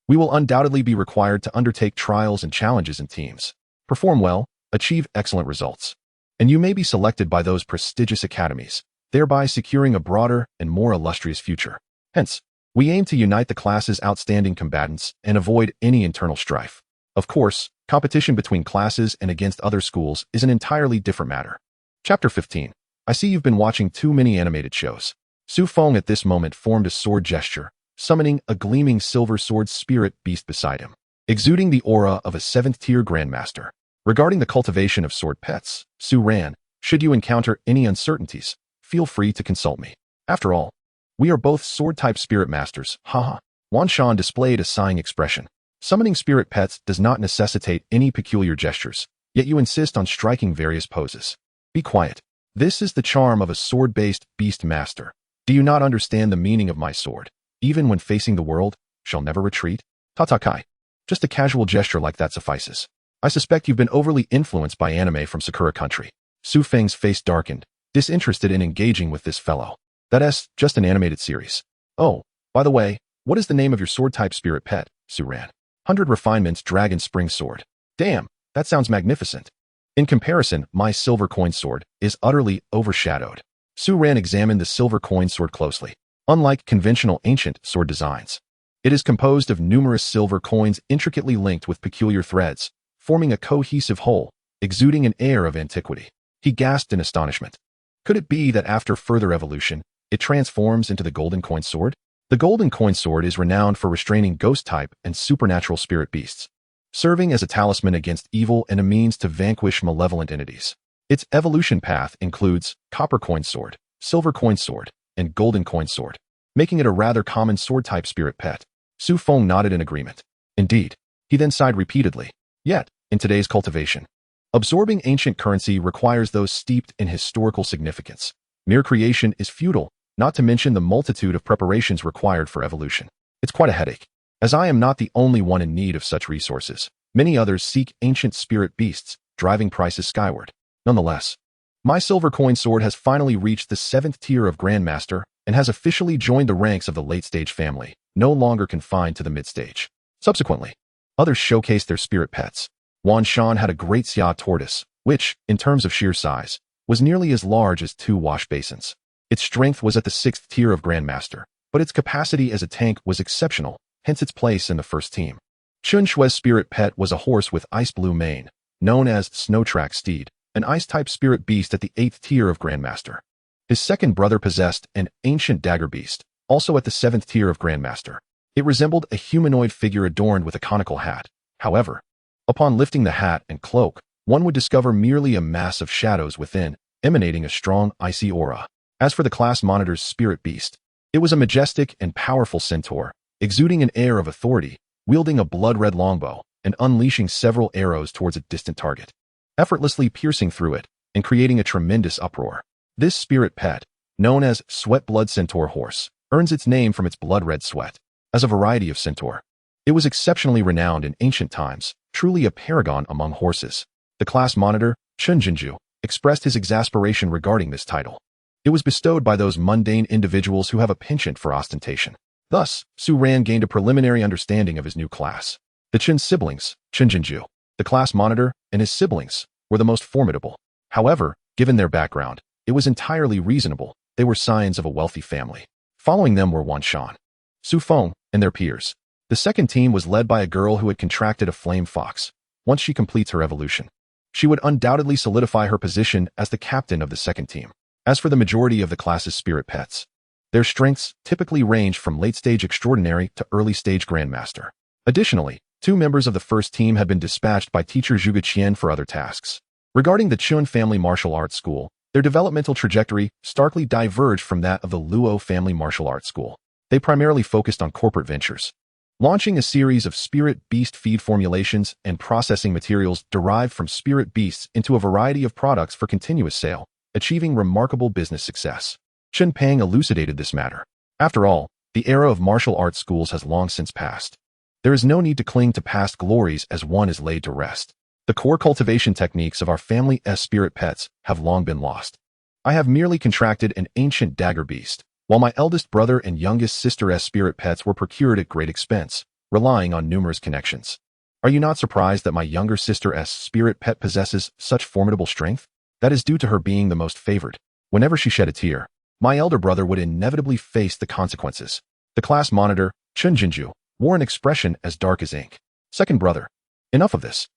We will undoubtedly be required to undertake trials and challenges in teams. Perform well, achieve excellent results, and you may be selected by those prestigious academies, thereby securing a broader and more illustrious future. Hence, we aim to unite the class's outstanding combatants and avoid any internal strife. Of course, competition between classes and against other schools is an entirely different matter. Chapter 15. I see you've been watching too many animated shows. Su Feng at this moment formed a sword gesture, summoning a gleaming silver sword spirit beast beside him, exuding the aura of a 7th-tier grandmaster. Regarding the cultivation of sword pets, Su Ran, should you encounter any uncertainties, feel free to consult me. After all, we are both sword-type spirit masters, haha. Wan Shan displayed a sighing expression. Summoning spirit pets does not necessitate any peculiar gestures, yet you insist on striking various poses. Be quiet. This is the charm of a sword-based beast master. Do you not understand the meaning of my sword? Even when facing the world, shall never retreat? Tatakai. Just a casual gesture like that suffices. I suspect you've been overly influenced by anime from Sakura Country. Su Feng's face darkened, disinterested in engaging with this fellow. That's just an animated series. Oh, by the way, what is the name of your sword-type spirit pet, Su Ran? 100 Refinements Dragon Spring Sword. Damn, that sounds magnificent. In comparison, my silver coin sword is utterly overshadowed. Su Ran examined the silver coin sword closely. Unlike conventional ancient sword designs, it is composed of numerous silver coins intricately linked with peculiar threads, forming a cohesive whole, exuding an air of antiquity. He gasped in astonishment. Could it be that after further evolution, it transforms into the golden coin sword? The golden coin sword is renowned for restraining ghost-type and supernatural spirit beasts, serving as a talisman against evil and a means to vanquish malevolent entities. Its evolution path includes copper coin sword, silver coin sword, and golden coin sword, making it a rather common sword-type spirit pet. Su Feng nodded in agreement. Indeed. He then sighed repeatedly. Yet, in today's cultivation, absorbing ancient currency requires those steeped in historical significance. Mere creation is futile, not to mention the multitude of preparations required for evolution. It's quite a headache. As I am not the only one in need of such resources, many others seek ancient spirit beasts, driving prices skyward. Nonetheless, my silver coin sword has finally reached the 7th tier of Grandmaster and has officially joined the ranks of the late-stage family, no longer confined to the mid-stage. Subsequently, others showcased their spirit pets. Wan Shan had a great Xia tortoise, which, in terms of sheer size, was nearly as large as 2 wash basins. Its strength was at the 6th tier of Grandmaster, but its capacity as a tank was exceptional, hence its place in the first team. Chun Shue's spirit pet was a horse with ice blue mane, known as Snowtrack Steed, an ice-type spirit beast at the 8th tier of Grandmaster. His second brother possessed an ancient dagger beast, also at the 7th tier of Grandmaster. It resembled a humanoid figure adorned with a conical hat. However, upon lifting the hat and cloak, one would discover merely a mass of shadows within, emanating a strong, icy aura. As for the class monitor's spirit beast, it was a majestic and powerful centaur, exuding an air of authority, wielding a blood-red longbow, and unleashing several arrows towards a distant target, effortlessly piercing through it and creating a tremendous uproar. This spirit pet, known as Sweat Blood Centaur Horse, earns its name from its blood-red sweat. As a variety of centaur, it was exceptionally renowned in ancient times, truly a paragon among horses. The class monitor, Chunjinju, expressed his exasperation regarding this title. It was bestowed by those mundane individuals who have a penchant for ostentation. Thus, Su Ran gained a preliminary understanding of his new class. The Chun siblings, Chunjinju, the class monitor, and his siblings, were the most formidable. However, given their background, it was entirely reasonable. They were scions of a wealthy family. Following them were Wan Shan, Su Feng, and their peers. The second team was led by a girl who had contracted a flame fox. Once she completes her evolution, she would undoubtedly solidify her position as the captain of the second team. As for the majority of the class's spirit pets, their strengths typically range from late-stage extraordinary to early-stage grandmaster. Additionally, 2 members of the first team had been dispatched by teacher Zhuge Qian for other tasks. Regarding the Chun family martial arts school, their developmental trajectory starkly diverged from that of the Luo family martial arts school. They primarily focused on corporate ventures, launching a series of spirit beast feed formulations and processing materials derived from spirit beasts into a variety of products for continuous sale, achieving remarkable business success. Chen Pang elucidated this matter. After all, the era of martial arts schools has long since passed. There is no need to cling to past glories as one is laid to rest. The core cultivation techniques of our family's spirit pets have long been lost. I have merely contracted an ancient dagger beast, while my eldest brother and youngest sister's spirit pets were procured at great expense, relying on numerous connections. Are you not surprised that my younger sister's spirit pet possesses such formidable strength? That is due to her being the most favored. Whenever she shed a tear, my elder brother would inevitably face the consequences. The class monitor, Chun Jinju, wore an expression as dark as ink. Second brother, enough of this.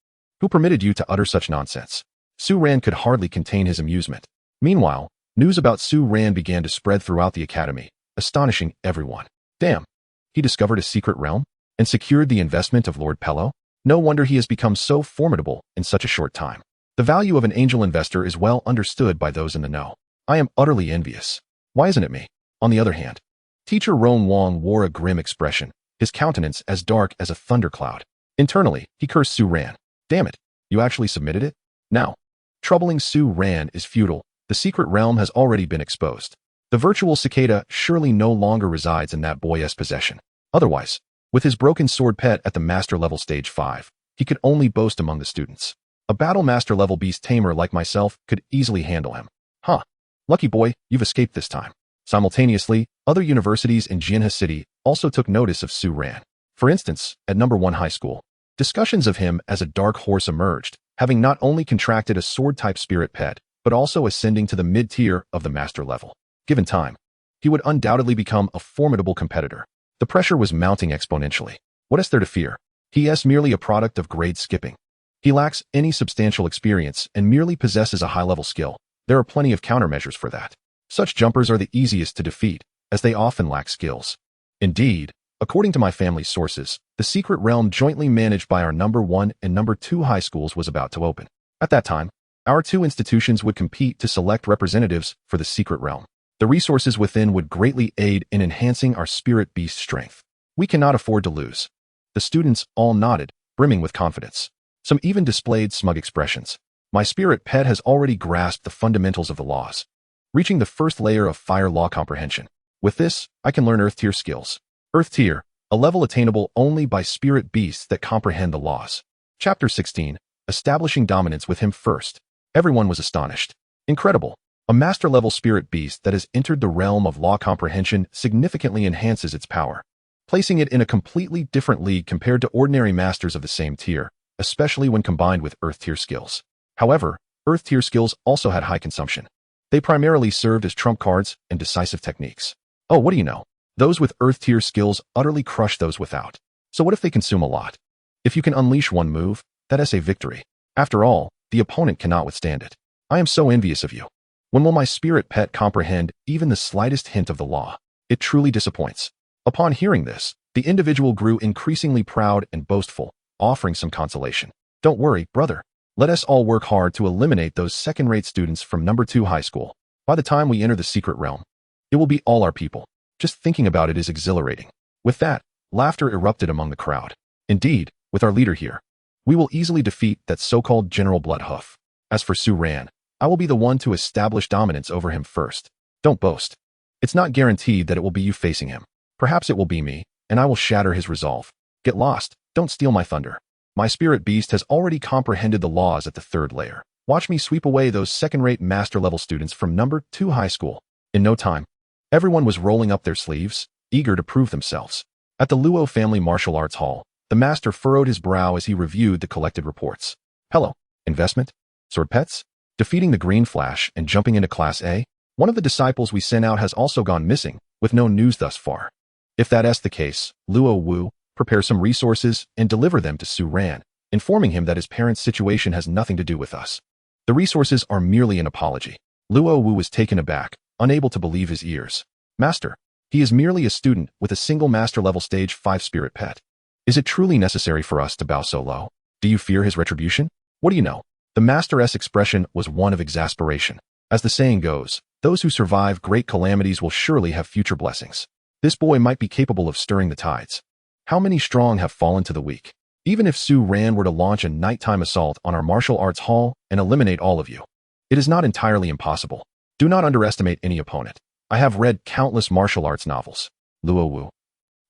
Who permitted you to utter such nonsense? Su Ran could hardly contain his amusement. Meanwhile, news about Su Ran began to spread throughout the academy, astonishing everyone. Damn! He discovered a secret realm and secured the investment of Lord Pello? No wonder he has become so formidable in such a short time. The value of an angel investor is well understood by those in the know. I am utterly envious. Why isn't it me? On the other hand, teacher Roan Wong wore a grim expression, his countenance as dark as a thundercloud. Internally, he cursed Su Ran. Damn it, you actually submitted it? Now, troubling Su Ran is futile. The secret realm has already been exposed. The virtual cicada surely no longer resides in that boy's possession. Otherwise, with his broken sword pet at the master level stage 5, he could only boast among the students. A battle master level Beast Tamer like myself could easily handle him. Huh. Lucky boy, you've escaped this time. Simultaneously, other universities in Jinha City also took notice of Su Ran. For instance, at number 1 high school, discussions of him as a dark horse emerged, having not only contracted a sword-type spirit pet, but also ascending to the mid-tier of the master level. Given time, he would undoubtedly become a formidable competitor. The pressure was mounting exponentially. What is there to fear? He is merely a product of grade skipping. He lacks any substantial experience and merely possesses a high-level skill. There are plenty of countermeasures for that. Such jumpers are the easiest to defeat, as they often lack skills. Indeed, according to my family's sources, the secret realm jointly managed by our number 1 and number 2 high schools was about to open. At that time, our 2 institutions would compete to select representatives for the secret realm. The resources within would greatly aid in enhancing our spirit beast strength. We cannot afford to lose. The students all nodded, brimming with confidence. Some even displayed smug expressions. My spirit pet has already grasped the fundamentals of the laws, reaching the first layer of fire law comprehension. With this, I can learn Earth Tier skills. Earth Tier, a level attainable only by spirit beasts that comprehend the laws. Chapter 16, Establishing Dominance with Him First. Everyone was astonished. Incredible. A master-level spirit beast that has entered the realm of law comprehension significantly enhances its power, placing it in a completely different league compared to ordinary masters of the same tier, especially when combined with Earth Tier skills. However, Earth Tier skills also had high consumption. They primarily served as trump cards and decisive techniques. Oh, what do you know? Those with Earth Tier skills utterly crush those without. So what if they consume a lot? If you can unleash one move, that is a victory. After all, the opponent cannot withstand it. I am so envious of you. When will my spirit pet comprehend even the slightest hint of the law? It truly disappoints. Upon hearing this, the individual grew increasingly proud and boastful, offering some consolation. Don't worry, brother. Let us all work hard to eliminate those second-rate students from number 2 high school. By the time we enter the secret realm, it will be all our people. Just thinking about it is exhilarating. With that, laughter erupted among the crowd. Indeed, with our leader here, we will easily defeat that so-called General Bloodhoof. As for Su Ran, I will be the one to establish dominance over him first. Don't boast. It's not guaranteed that it will be you facing him. Perhaps it will be me, and I will shatter his resolve. Get lost. Don't steal my thunder. My spirit beast has already comprehended the laws at the third layer. Watch me sweep away those second-rate master-level students from number 2 high school. In no time, everyone was rolling up their sleeves, eager to prove themselves. At the Luo Family Martial Arts Hall, the master furrowed his brow as he reviewed the collected reports. Hello, investment? Sword pets? Defeating the Green Flash and jumping into Class A? One of the disciples we sent out has also gone missing, with no news thus far. If that's the case, Luo Wu, prepare some resources and deliver them to Su Ran, informing him that his parents' situation has nothing to do with us. The resources are merely an apology. Luo Wu was taken aback, unable to believe his ears. Master, he is merely a student with a single master-level stage 5 spirit pet. Is it truly necessary for us to bow so low? Do you fear his retribution? What do you know? The master's expression was one of exasperation. As the saying goes, those who survive great calamities will surely have future blessings. This boy might be capable of stirring the tides. How many strong have fallen to the weak? Even if Su Ran were to launch a nighttime assault on our martial arts hall and eliminate all of you, it is not entirely impossible. Do not underestimate any opponent. I have read countless martial arts novels. Luo Wu.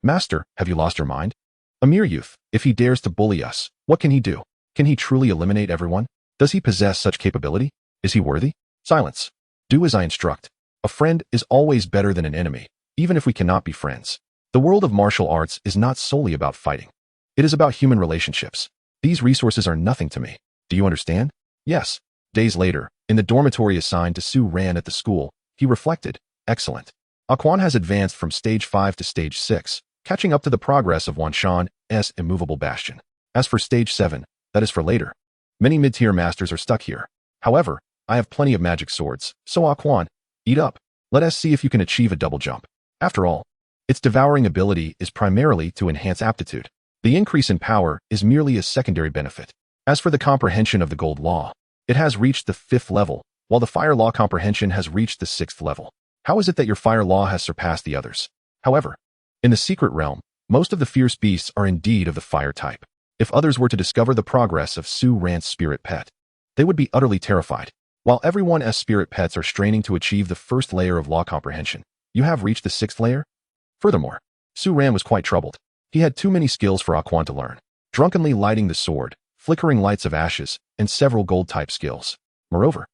Master, have you lost your mind? A mere youth, if he dares to bully us, what can he do? Can he truly eliminate everyone? Does he possess such capability? Is he worthy? Silence. Do as I instruct. A friend is always better than an enemy, even if we cannot be friends. The world of martial arts is not solely about fighting. It is about human relationships. These resources are nothing to me. Do you understand? Yes. Days later, in the dormitory assigned to Su Ran at the school, he reflected, excellent. Aquan has advanced from stage 5 to stage 6, catching up to the progress of Wanshan's immovable bastion. As for stage 7, that is for later. Many mid-tier masters are stuck here. However, I have plenty of magic swords, so Aquan, eat up. Let us see if you can achieve a double jump. After all, its devouring ability is primarily to enhance aptitude. The increase in power is merely a secondary benefit. As for the comprehension of the Gold Law, it has reached the 5th level, while the Fire Law comprehension has reached the 6th level. How is it that your Fire Law has surpassed the others? However, in the secret realm, most of the fierce beasts are indeed of the fire type. If others were to discover the progress of Su Ran's spirit pet, they would be utterly terrified. While everyone's spirit pets are straining to achieve the 1st layer of law comprehension, you have reached the 6th layer? Furthermore, Su Ran was quite troubled. He had too many skills for Aquan to learn. Drunkenly lighting the sword, flickering lights of ashes, and several gold-type skills. Moreover,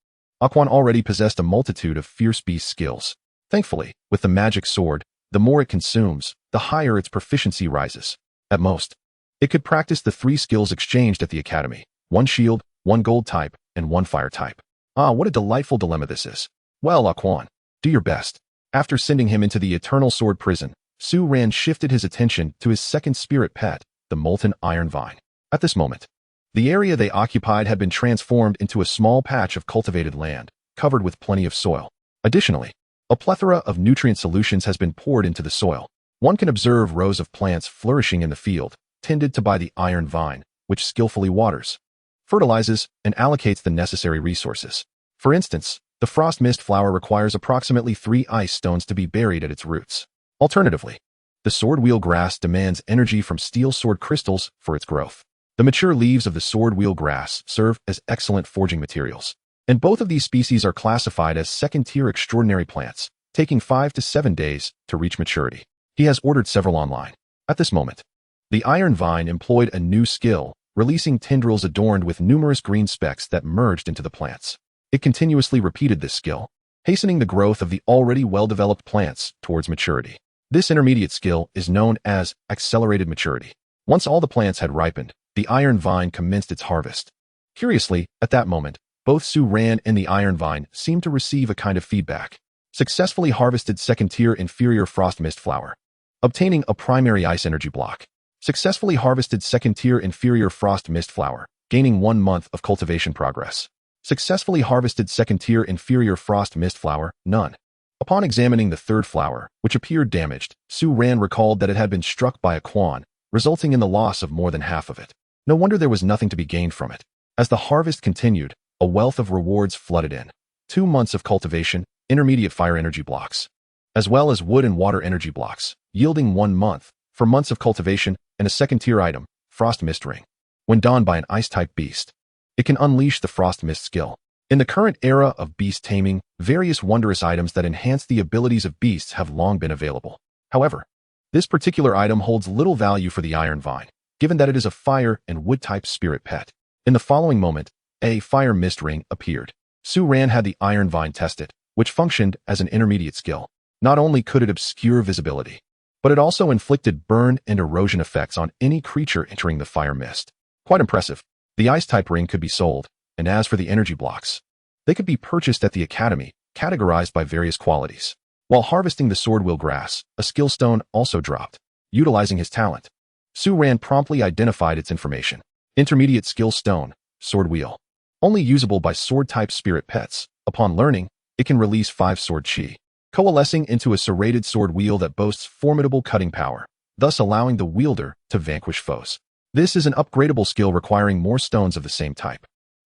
Aquan already possessed a multitude of fierce beast skills. Thankfully, with the magic sword, the more it consumes, the higher its proficiency rises. At most, it could practice the 3 skills exchanged at the academy: 1 shield, 1 gold type, and 1 fire type. Ah, what a delightful dilemma this is. Well, Aquan, do your best. After sending him into the Eternal Sword Prison, Su Ran shifted his attention to his 2nd spirit pet, the Molten Iron Vine. At this moment, the area they occupied had been transformed into a small patch of cultivated land, covered with plenty of soil. Additionally, a plethora of nutrient solutions has been poured into the soil. One can observe rows of plants flourishing in the field, tended to by the Iron Vine, which skillfully waters, fertilizes, and allocates the necessary resources. For instance, the frost mist flower requires approximately 3 ice stones to be buried at its roots. Alternatively, the sword wheel grass demands energy from steel sword crystals for its growth. The mature leaves of the sword wheel grass serve as excellent forging materials, and both of these species are classified as 2nd-tier extraordinary plants, taking 5 to 7 days to reach maturity. He has ordered several online. At this moment, the Iron Vine employed a new skill, releasing tendrils adorned with numerous green specks that merged into the plants. It continuously repeated this skill, hastening the growth of the already well-developed plants towards maturity. This intermediate skill is known as accelerated maturity. Once all the plants had ripened, the Iron Vine commenced its harvest. Curiously, at that moment, both Su Ran and the Iron Vine seemed to receive a kind of feedback. Successfully harvested 2nd-tier inferior frost mist flower. Obtaining a primary ice energy block. Successfully harvested 2nd-tier inferior frost mist flower, gaining 1 month of cultivation progress. Successfully harvested 2nd-tier inferior frost mist flower, none. Upon examining the 3rd flower, which appeared damaged, Su Ran recalled that it had been struck by a Quan, resulting in the loss of more than half of it. No wonder there was nothing to be gained from it. As the harvest continued, a wealth of rewards flooded in. 2 months of cultivation, intermediate fire energy blocks, as well as wood and water energy blocks, yielding 1 month for months of cultivation and a 2nd-tier item, Frost Mist Ring. When donned by an ice-type beast, it can unleash the Frost Mist skill. In the current era of beast taming, various wondrous items that enhance the abilities of beasts have long been available. However, this particular item holds little value for the Iron Vine, given that it is a fire and wood-type spirit pet. In the following moment, a fire mist ring appeared. Su Ran had the Iron Vine tested, which functioned as an intermediate skill. Not only could it obscure visibility, but it also inflicted burn and erosion effects on any creature entering the fire mist. Quite impressive. The Ice-type ring could be sold, and as for the energy blocks, they could be purchased at the academy, categorized by various qualities. While harvesting the swordwheel grass, a skill stone also dropped. Utilizing his talent, Su Ran promptly identified its information. Intermediate skill stone, swordwheel. Only usable by sword-type spirit pets. Upon learning, it can release 5 sword chi, coalescing into a serrated sword wheel that boasts formidable cutting power, thus allowing the wielder to vanquish foes. This is an upgradable skill requiring more stones of the same type.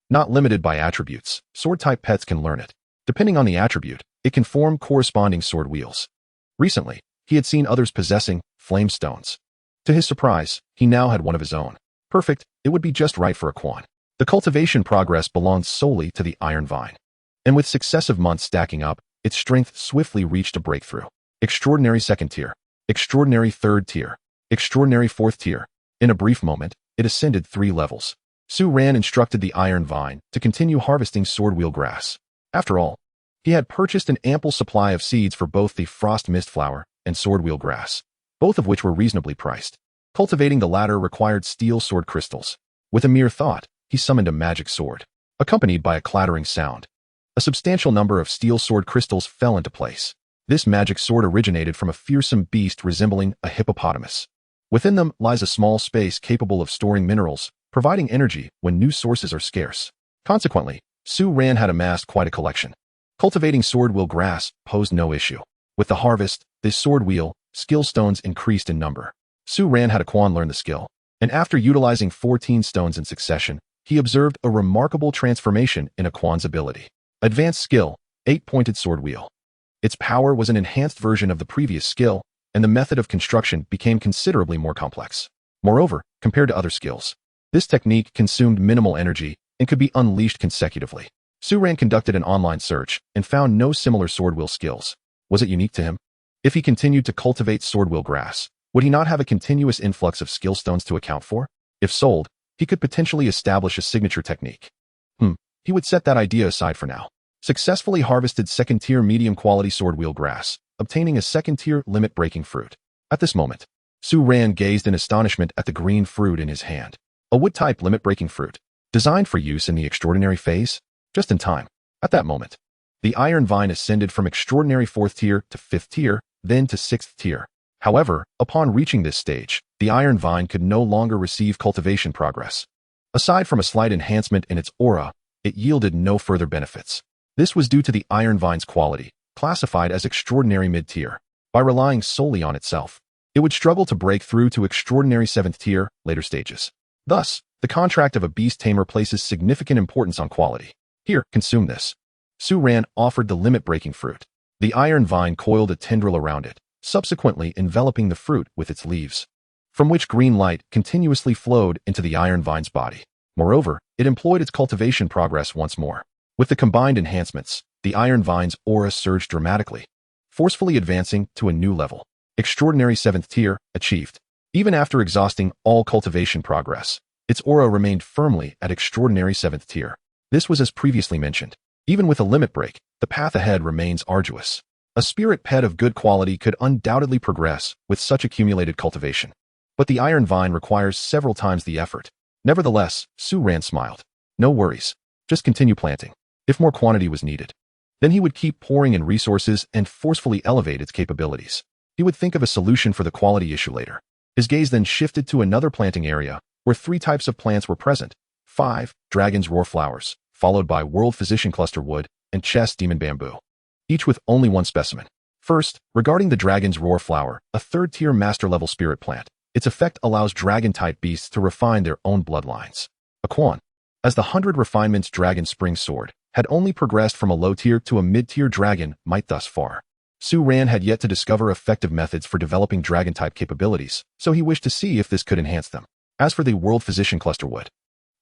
Not limited by attributes, sword-type pets can learn it. Depending on the attribute, it can form corresponding sword wheels. Recently, he had seen others possessing flame stones. To his surprise, he now had one of his own. Perfect, it would be just right for a Quan. The cultivation progress belonged solely to the Iron Vine. And with successive months stacking up, its strength swiftly reached a breakthrough. Extraordinary 2nd tier. Extraordinary 3rd tier. Extraordinary 4th tier. In a brief moment, it ascended 3 levels. Su Ran instructed the Iron Vine to continue harvesting swordwheel grass. After all, he had purchased an ample supply of seeds for both the frost mist flower and swordwheel grass, both of which were reasonably priced. Cultivating the latter required steel sword crystals. With a mere thought, he summoned a magic sword, accompanied by a clattering sound. A substantial number of steel sword crystals fell into place. This magic sword originated from a fearsome beast resembling a hippopotamus. Within them lies a small space capable of storing minerals, providing energy when new sources are scarce. Consequently, Su Ran had amassed quite a collection. Cultivating swordwheel grass posed no issue. With the harvest, this swordwheel, skill stones increased in number. Su Ran had a Quan learn the skill, and after utilizing 14 stones in succession, he observed a remarkable transformation in a Quan's ability. Advanced skill, 8-pointed swordwheel. Its power was an enhanced version of the previous skill, and the method of construction became considerably more complex. Moreover, compared to other skills, this technique consumed minimal energy and could be unleashed consecutively. Su Ran conducted an online search and found no similar swordwheel skills. Was it unique to him? If he continued to cultivate swordwheel grass, would he not have a continuous influx of skill stones to account for? If sold, he could potentially establish a signature technique. He would set that idea aside for now. Successfully harvested 2nd-tier medium-quality swordwheel grass, obtaining a 2nd-tier limit-breaking fruit. At this moment, Su Ran gazed in astonishment at the green fruit in his hand. A wood-type limit-breaking fruit, designed for use in the extraordinary phase? Just in time. At that moment, the Iron Vine ascended from extraordinary 4th tier to 5th tier, then to 6th tier. However, upon reaching this stage, the Iron Vine could no longer receive cultivation progress. Aside from a slight enhancement in its aura, it yielded no further benefits. This was due to the Iron Vine's quality, classified as extraordinary mid-tier. By relying solely on itself, it would struggle to break through to extraordinary 7th tier, later stages. Thus, the contract of a Beast Tamer places significant importance on quality. Here, consume this. Su Ran offered the limit-breaking fruit. The Iron Vine coiled a tendril around it, subsequently enveloping the fruit with its leaves, from which green light continuously flowed into the Iron Vine's body. Moreover, it employed its cultivation progress once more. With the combined enhancements, the Iron Vine's aura surged dramatically, forcefully advancing to a new level. Extraordinary 7th tier, achieved. Even after exhausting all cultivation progress, its aura remained firmly at extraordinary 7th tier. This was as previously mentioned. Even with a limit break, the path ahead remains arduous. A spirit pet of good quality could undoubtedly progress with such accumulated cultivation. But the Iron Vine requires several times the effort. Nevertheless, Su Ran smiled. No worries. Just continue planting. If more quantity was needed, then he would keep pouring in resources and forcefully elevate its capabilities. He would think of a solution for the quality issue later. His gaze then shifted to another planting area, where 3 types of plants were present. 5, Dragon's Roar flowers, followed by World Physician Cluster wood, and Chess Demon bamboo, each with only 1 specimen. First, regarding the Dragon's Roar flower, a 3rd-tier master-level spirit plant, its effect allows dragon-type beasts to refine their own bloodlines. A Quan, as the 100 Refinements Dragon Spring Sword, had only progressed from a low-tier to a mid-tier dragon might thus far. Su Ran had yet to discover effective methods for developing dragon-type capabilities, so he wished to see if this could enhance them. As for the World Physician Cluster wood,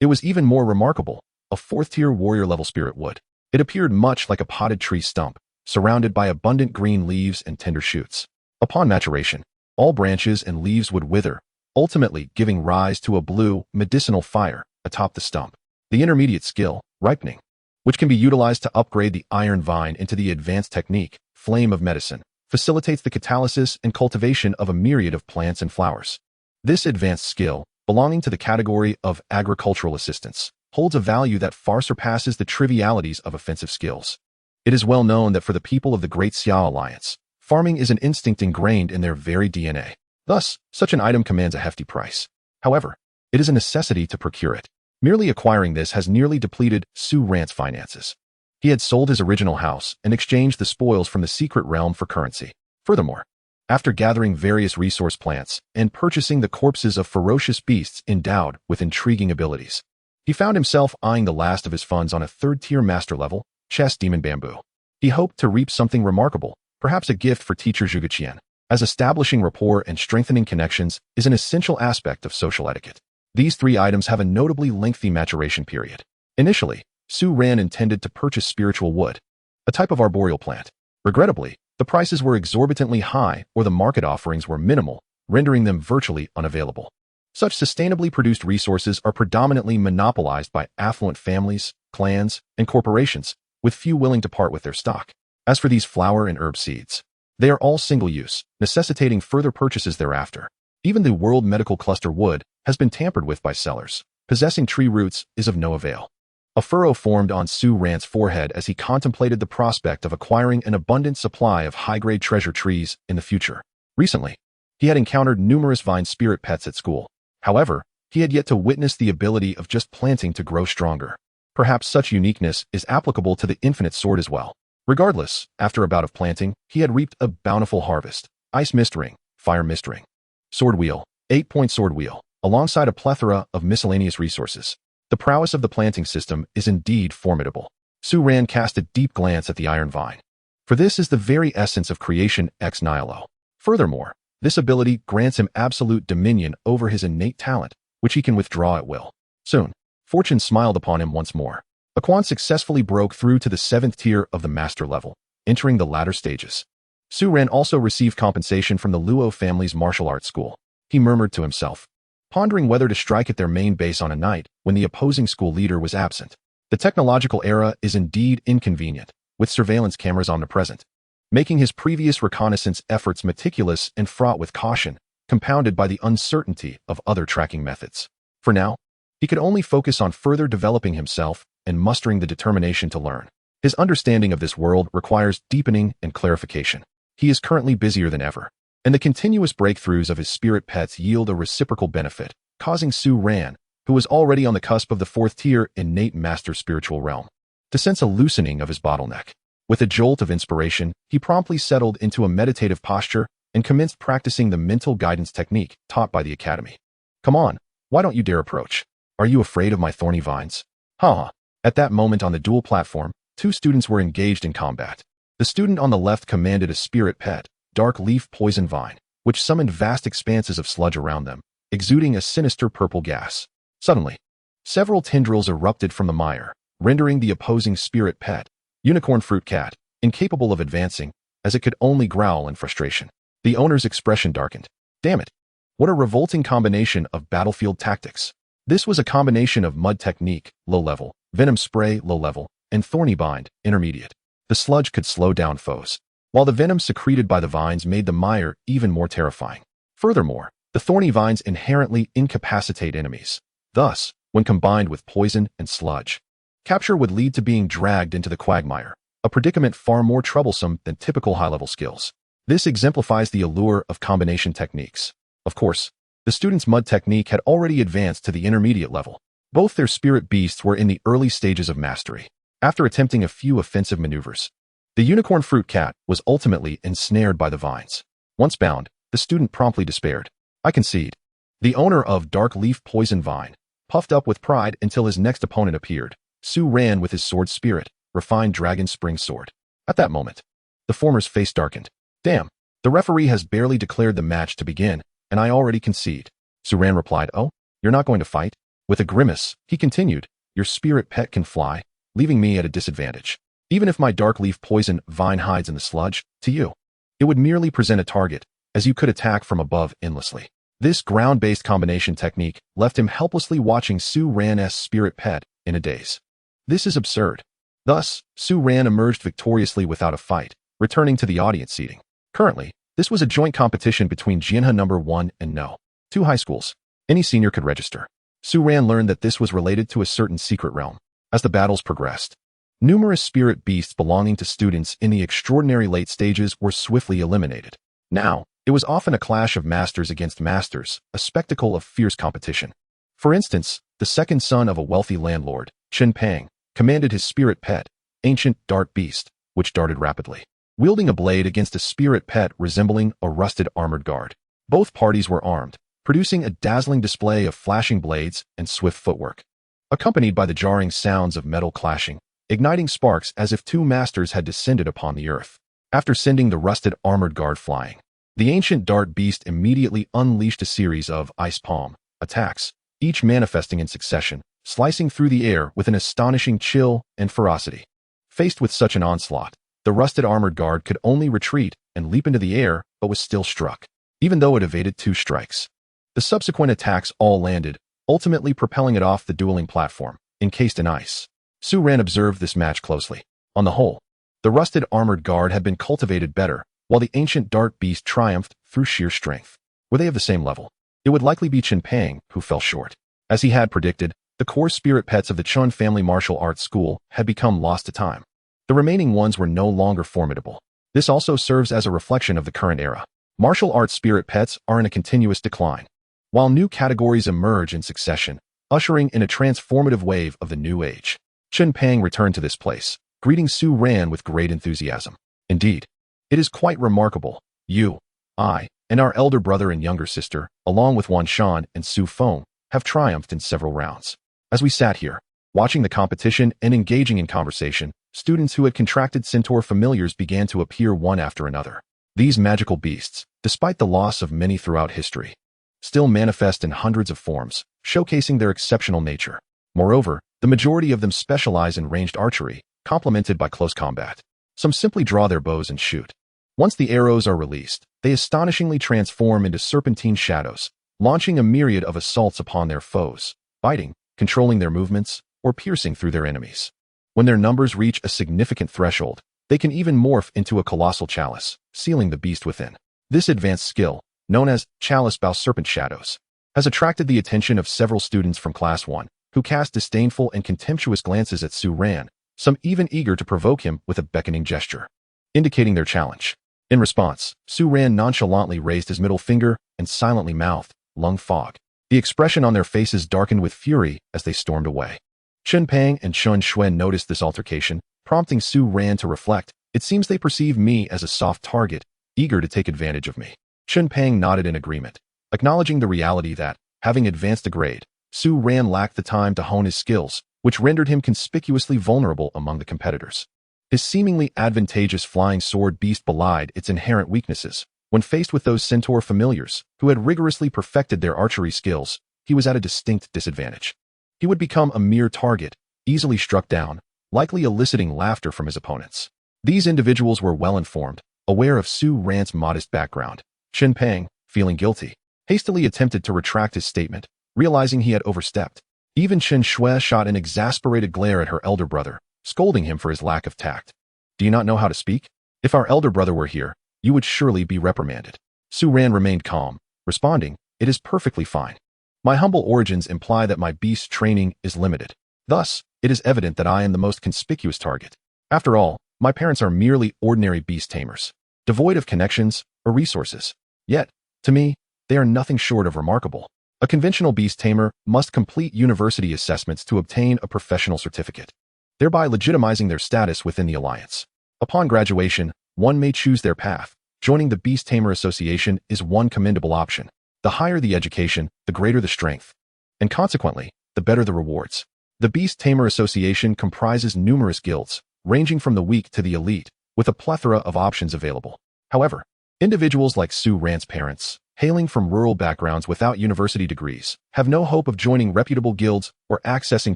it was even more remarkable, a 4th-tier warrior-level spirit wood. It appeared much like a potted tree stump, surrounded by abundant green leaves and tender shoots. Upon maturation, all branches and leaves would wither, ultimately giving rise to a blue, medicinal fire atop the stump. The intermediate skill, ripening, which can be utilized to upgrade the iron vine into the advanced technique, flame of medicine, facilitates the catalysis and cultivation of a myriad of plants and flowers. This advanced skill, belonging to the category of agricultural assistance, holds a value that far surpasses the trivialities of offensive skills. It is well known that for the people of the Great Xia Alliance, farming is an instinct ingrained in their very DNA. Thus, such an item commands a hefty price. However, it is a necessity to procure it. Merely acquiring this has nearly depleted Su Ran's finances. He had sold his original house and exchanged the spoils from the secret realm for currency. Furthermore, after gathering various resource plants and purchasing the corpses of ferocious beasts endowed with intriguing abilities, he found himself eyeing the last of his funds on a third-tier master level, Chess Demon Bamboo. He hoped to reap something remarkable, perhaps a gift for teacher Zhugeqian, as establishing rapport and strengthening connections is an essential aspect of social etiquette. These three items have a notably lengthy maturation period. Initially, Su Ran intended to purchase spiritual wood, a type of arboreal plant. Regrettably, the prices were exorbitantly high or the market offerings were minimal, rendering them virtually unavailable. Such sustainably produced resources are predominantly monopolized by affluent families, clans, and corporations, with few willing to part with their stock. As for these flower and herb seeds, they are all single-use, necessitating further purchases thereafter. Even the World Medical Cluster wood has been tampered with by sellers. Possessing tree roots is of no avail. A furrow formed on Su Ran's forehead as he contemplated the prospect of acquiring an abundant supply of high-grade treasure trees in the future. Recently, he had encountered numerous vine spirit pets at school. However, he had yet to witness the ability of just planting to grow stronger. Perhaps such uniqueness is applicable to the infinite sword as well. Regardless, after a bout of planting, he had reaped a bountiful harvest. Ice mist ring, fire mist ring, sword wheel, 8-point sword wheel, alongside a plethora of miscellaneous resources. The prowess of the planting system is indeed formidable. Su Ran cast a deep glance at the iron vine. For this is the very essence of creation ex nihilo. Furthermore, this ability grants him absolute dominion over his innate talent, which he can withdraw at will. Soon, fortune smiled upon him once more. Aquan successfully broke through to the 7th tier of the master level, entering the latter stages. Su Ran also received compensation from the Luo family's martial arts school. He murmured to himself, pondering whether to strike at their main base on a night when the opposing school leader was absent. The technological era is indeed inconvenient, with surveillance cameras omnipresent, making his previous reconnaissance efforts meticulous and fraught with caution, compounded by the uncertainty of other tracking methods. For now, he could only focus on further developing himself and mustering the determination to learn. His understanding of this world requires deepening and clarification. He is currently busier than ever, and the continuous breakthroughs of his spirit pets yield a reciprocal benefit, causing Su Ran, who was already on the cusp of the 4th tier innate master spiritual realm, to sense a loosening of his bottleneck. With a jolt of inspiration, he promptly settled into a meditative posture and commenced practicing the mental guidance technique taught by the academy. Come on, why don't you dare approach? Are you afraid of my thorny vines? Haha. At that moment on the dual platform, 2 students were engaged in combat. The student on the left commanded a spirit pet, dark leaf poison vine, which summoned vast expanses of sludge around them, exuding a sinister purple gas. Suddenly, several tendrils erupted from the mire, rendering the opposing spirit pet, unicorn fruit cat, incapable of advancing, as it could only growl in frustration. The owner's expression darkened. Damn it! What a revolting combination of battlefield tactics. This was a combination of mud technique, low level, venom spray, low level, and thorny bind, intermediate. The sludge could slow down foes, while the venom secreted by the vines made the mire even more terrifying. Furthermore, the thorny vines inherently incapacitate enemies. Thus, when combined with poison and sludge, capture would lead to being dragged into the quagmire, a predicament far more troublesome than typical high-level skills. This exemplifies the allure of combination techniques. Of course, the students' mud technique had already advanced to the intermediate level. Both their spirit beasts were in the early stages of mastery. After attempting a few offensive maneuvers, the unicorn fruit cat was ultimately ensnared by the vines. Once bound, the student promptly despaired. I concede. The owner of dark leaf poison vine puffed up with pride until his next opponent appeared. Su ran with his sword spirit, refined dragon spring sword. At that moment, the former's face darkened. Damn, the referee has barely declared the match to begin, and I already concede. Su Ran replied, Oh, you're not going to fight? With a grimace, he continued, Your spirit pet can fly. leaving me at a disadvantage. Even if my dark leaf poison vine hides in the sludge, to you, it would merely present a target, as you could attack from above endlessly. This ground-based combination technique left him helplessly watching Su Ran's spirit pet in a daze. This is absurd. Thus, Su Ran emerged victoriously without a fight, returning to the audience seating. Currently, this was a joint competition between Jianhe No. 1 and No. 2 high schools. Any senior could register. Su Ran learned that this was related to a certain secret realm. As the battles progressed, numerous spirit beasts belonging to students in the extraordinary late stages were swiftly eliminated. Now, it was often a clash of masters against masters, a spectacle of fierce competition. For instance, the second son of a wealthy landlord, Chen Pang, commanded his spirit pet, ancient dart beast, which darted rapidly, wielding a blade against a spirit pet resembling a rusted armored guard. Both parties were armed, producing a dazzling display of flashing blades and swift footwork, accompanied by the jarring sounds of metal clashing, igniting sparks as if two masters had descended upon the earth. After sending the rusted armored guard flying, the ancient dart beast immediately unleashed a series of ice palm attacks, each manifesting in succession, slicing through the air with an astonishing chill and ferocity. Faced with such an onslaught, the rusted armored guard could only retreat and leap into the air, but was still struck, even though it evaded 2 strikes. The subsequent attacks all landed, ultimately propelling it off the dueling platform, encased in ice. Su Ran observed this match closely. On the whole, the rusted armored guard had been cultivated better, while the ancient dart beast triumphed through sheer strength. Were they of the same level? It would likely be Chen Pang who fell short. As he had predicted, the core spirit pets of the Chun family martial arts school had become lost to time. The remaining ones were no longer formidable. This also serves as a reflection of the current era. Martial arts spirit pets are in a continuous decline, while new categories emerge in succession, ushering in a transformative wave of the new age. Chen Pang returned to this place, greeting Su Ran with great enthusiasm. Indeed, it is quite remarkable. You, I, and our elder brother and younger sister, along with Wan Shan and Su Feng, have triumphed in several rounds. As we sat here, watching the competition and engaging in conversation, students who had contracted centaur familiars began to appear one after another. These magical beasts, despite the loss of many throughout history, still manifest in hundreds of forms, showcasing their exceptional nature. Moreover, the majority of them specialize in ranged archery, complemented by close combat. Some simply draw their bows and shoot. Once the arrows are released, they astonishingly transform into serpentine shadows, launching a myriad of assaults upon their foes, biting, controlling their movements, or piercing through their enemies. When their numbers reach a significant threshold, they can even morph into a colossal chalice, sealing the beast within. This advanced skill, known as Chalice Bow Serpent Shadows, has attracted the attention of several students from Class 1, who cast disdainful and contemptuous glances at Su Ran, some even eager to provoke him with a beckoning gesture, indicating their challenge. In response, Su Ran nonchalantly raised his middle finger and silently mouthed, "Lung fog." The expression on their faces darkened with fury as they stormed away. Chen Pang and Chun Xuan noticed this altercation, prompting Su Ran to reflect. It seems they perceive me as a soft target, eager to take advantage of me. Chen Pang nodded in agreement, acknowledging the reality that, having advanced a grade, Su Ran lacked the time to hone his skills, which rendered him conspicuously vulnerable among the competitors. His seemingly advantageous flying sword beast belied its inherent weaknesses. When faced with those centaur familiars, who had rigorously perfected their archery skills, he was at a distinct disadvantage. He would become a mere target, easily struck down, likely eliciting laughter from his opponents. These individuals were well-informed, aware of Su Ran's modest background. Chen Pang, feeling guilty, hastily attempted to retract his statement, realizing he had overstepped. Even Chen Shui shot an exasperated glare at her elder brother, scolding him for his lack of tact. "Do you not know how to speak? If our elder brother were here, you would surely be reprimanded." Su Ran remained calm, responding, "It is perfectly fine. My humble origins imply that my beast training is limited. Thus, it is evident that I am the most conspicuous target. After all, my parents are merely ordinary beast tamers, devoid of connections or resources. Yet, to me, they are nothing short of remarkable. A conventional beast tamer must complete university assessments to obtain a professional certificate, thereby legitimizing their status within the alliance. Upon graduation, one may choose their path. Joining the Beast Tamer Association is one commendable option. The higher the education, the greater the strength, and consequently, the better the rewards. The Beast Tamer Association comprises numerous guilds, ranging from the weak to the elite, with a plethora of options available. However, individuals like Su Ran's parents, hailing from rural backgrounds without university degrees, have no hope of joining reputable guilds or accessing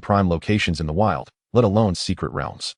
prime locations in the wild, let alone secret realms.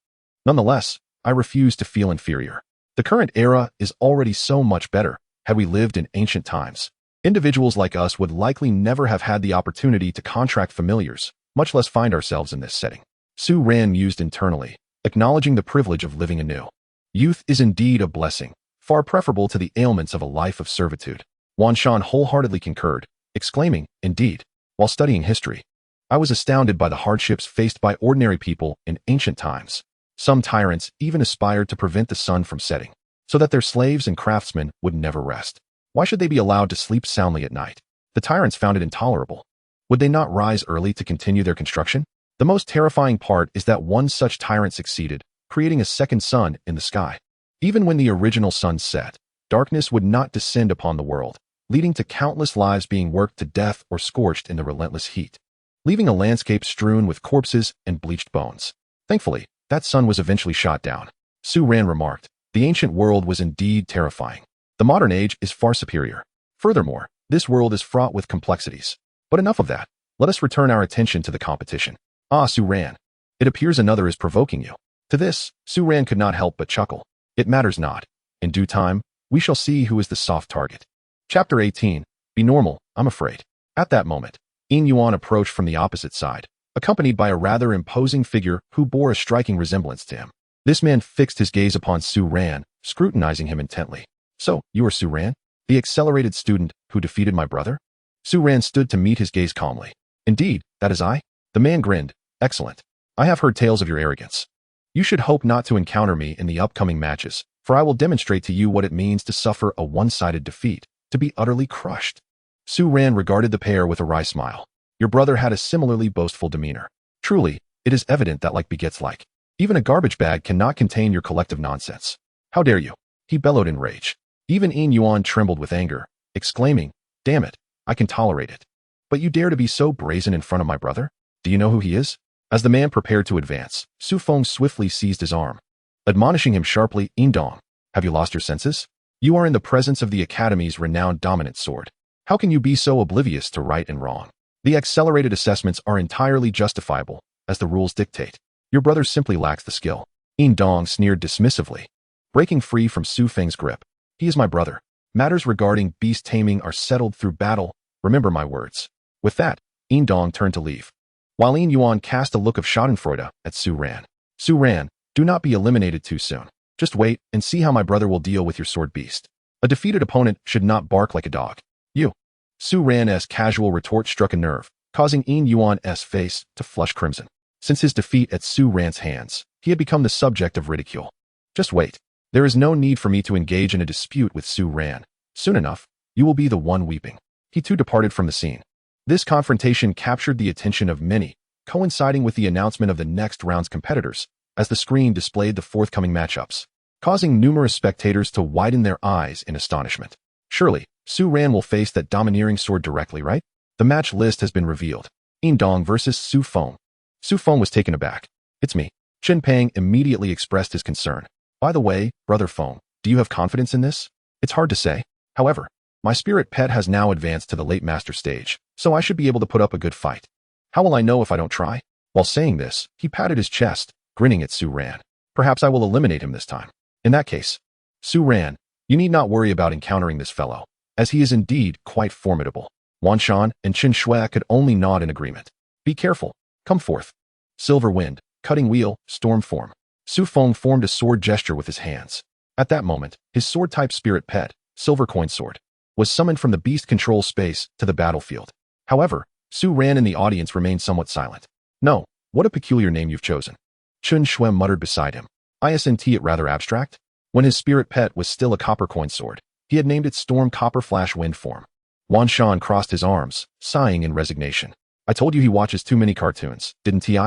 Nonetheless, I refuse to feel inferior. The current era is already so much better. Had we lived in ancient times, individuals like us would likely never have had the opportunity to contract familiars, much less find ourselves in this setting. Su Ran mused internally, acknowledging the privilege of living anew. Youth is indeed a blessing, far preferable to the ailments of a life of servitude. Wan Shan wholeheartedly concurred, exclaiming, "Indeed." While studying history, I was astounded by the hardships faced by ordinary people in ancient times. Some tyrants even aspired to prevent the sun from setting, so that their slaves and craftsmen would never rest. Why should they be allowed to sleep soundly at night? The tyrants found it intolerable. Would they not rise early to continue their construction? The most terrifying part is that one such tyrant succeeded, creating a second sun in the sky. Even when the original sun set, darkness would not descend upon the world, leading to countless lives being worked to death or scorched in the relentless heat, leaving a landscape strewn with corpses and bleached bones. Thankfully, that sun was eventually shot down. Su Ran remarked, "The ancient world was indeed terrifying. The modern age is far superior. Furthermore, this world is fraught with complexities. But enough of that. Let us return our attention to the competition." "Ah, Su Ran, it appears another is provoking you." To this, Su Ran could not help but chuckle. "It matters not. In due time, we shall see who is the soft target." Chapter 18. Be normal, I'm afraid. At that moment, Yin Yuan approached from the opposite side, accompanied by a rather imposing figure who bore a striking resemblance to him. This man fixed his gaze upon Su Ran, scrutinizing him intently. "So, you are Su Ran, the accelerated student who defeated my brother?" Su Ran stood to meet his gaze calmly. "Indeed, that is I." The man grinned. "Excellent. I have heard tales of your arrogance. You should hope not to encounter me in the upcoming matches, for I will demonstrate to you what it means to suffer a one-sided defeat, to be utterly crushed." Su Ran regarded the pair with a wry smile. Your brother had a similarly boastful demeanor. Truly, it is evident that like begets like. Even a garbage bag cannot contain your collective nonsense. How dare you? He bellowed in rage. Even Yin Yuan trembled with anger, exclaiming, "Damn it, I can tolerate it. But you dare to be so brazen in front of my brother? Do you know who he is?" As the man prepared to advance, Su Feng swiftly seized his arm, admonishing him sharply, "Yin Dong, have you lost your senses? You are in the presence of the Academy's renowned dominant sword. How can you be so oblivious to right and wrong? The accelerated assessments are entirely justifiable, as the rules dictate. Your brother simply lacks the skill." Yin Dong sneered dismissively, breaking free from Su Feng's grip. "He is my brother. Matters regarding beast taming are settled through battle. Remember my words." With that, Yin Dong turned to leave, while Yin Yuan cast a look of schadenfreude at Su Ran. "Su Ran, do not be eliminated too soon. Just wait and see how my brother will deal with your sword beast. A defeated opponent should not bark like a dog." "You." Su Ran's casual retort struck a nerve, causing Yin Yuan's face to flush crimson. Since his defeat at Su Ran's hands, he had become the subject of ridicule. "Just wait. There is no need for me to engage in a dispute with Su Ran. Soon enough, you will be the one weeping." He too departed from the scene. This confrontation captured the attention of many, coinciding with the announcement of the next round's competitors, as the screen displayed the forthcoming matchups, causing numerous spectators to widen their eyes in astonishment. Surely, Su Ran will face that domineering sword directly, right? The match list has been revealed. Yin Dong versus Su Feng. Su Feng was taken aback. "It's me." Chen Pang immediately expressed his concern. "By the way, Brother Feng, do you have confidence in this?" "It's hard to say. However, my spirit pet has now advanced to the late master stage, so I should be able to put up a good fight. How will I know if I don't try?" While saying this, he patted his chest, grinning at Su Ran. "Perhaps I will eliminate him this time. In that case, Su Ran, you need not worry about encountering this fellow, as he is indeed quite formidable." Wan Shan and Chen Shui could only nod in agreement. "Be careful. Come forth." Silver wind, cutting wheel, storm form. Su Feng formed a sword gesture with his hands. At that moment, his sword-type spirit pet, Silver Coin Sword, was summoned from the beast control space to the battlefield. However, Su Ran in the audience remained somewhat silent. "No, what a peculiar name you've chosen." Chen Shui muttered beside him. "Isn't it rather abstract?" When his spirit pet was still a copper coin sword, he had named it Storm Copper Flash Wind form. Wan Shan crossed his arms, sighing in resignation. "I told you he watches too many cartoons, didn't he?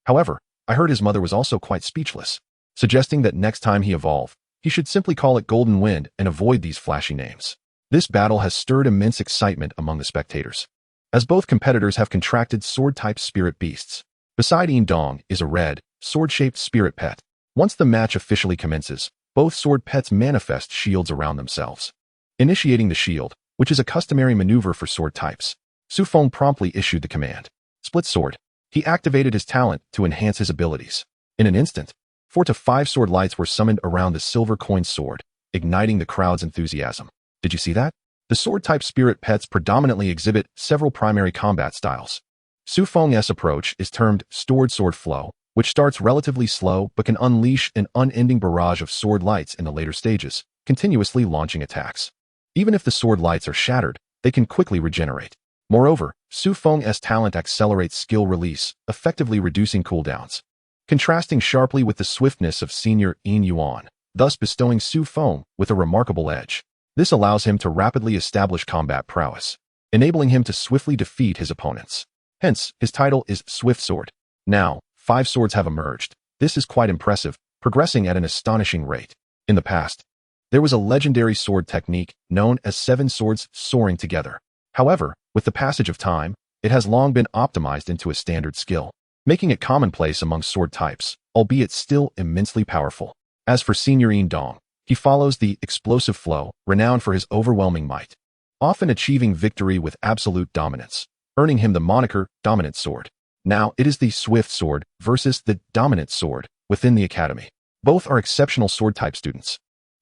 However, I heard his mother was also quite speechless, suggesting that next time he evolve, he should simply call it Golden Wind and avoid these flashy names." This battle has stirred immense excitement among the spectators, as both competitors have contracted sword-type spirit beasts. Beside Yin Dong is a red, sword-shaped spirit pet. Once the match officially commences, both sword pets manifest shields around themselves. Initiating the shield, which is a customary maneuver for sword types, Su Feng promptly issued the command. "Split sword." He activated his talent to enhance his abilities. In an instant, 4 to 5 sword lights were summoned around the silver coin sword, igniting the crowd's enthusiasm. Did you see that? The sword-type spirit pets predominantly exhibit several primary combat styles. Su Feng's approach is termed stored sword flow, which starts relatively slow but can unleash an unending barrage of sword lights in the later stages, continuously launching attacks. Even if the sword lights are shattered, they can quickly regenerate. Moreover, Su Feng's talent accelerates skill release, effectively reducing cooldowns, contrasting sharply with the swiftness of Senior Yin Yuan, thus bestowing Su Feng with a remarkable edge. This allows him to rapidly establish combat prowess, enabling him to swiftly defeat his opponents. Hence, his title is Swift Sword. Now, 5 swords have emerged. This is quite impressive, progressing at an astonishing rate. In the past, there was a legendary sword technique known as 7 swords soaring together. However, with the passage of time, it has long been optimized into a standard skill, making it commonplace among sword types, albeit still immensely powerful. As for Senior Yin Dong, he follows the explosive flow, renowned for his overwhelming might, often achieving victory with absolute dominance, earning him the moniker Dominant Sword. Now it is the Swift Sword versus the Dominant Sword within the academy. Both are exceptional sword-type students,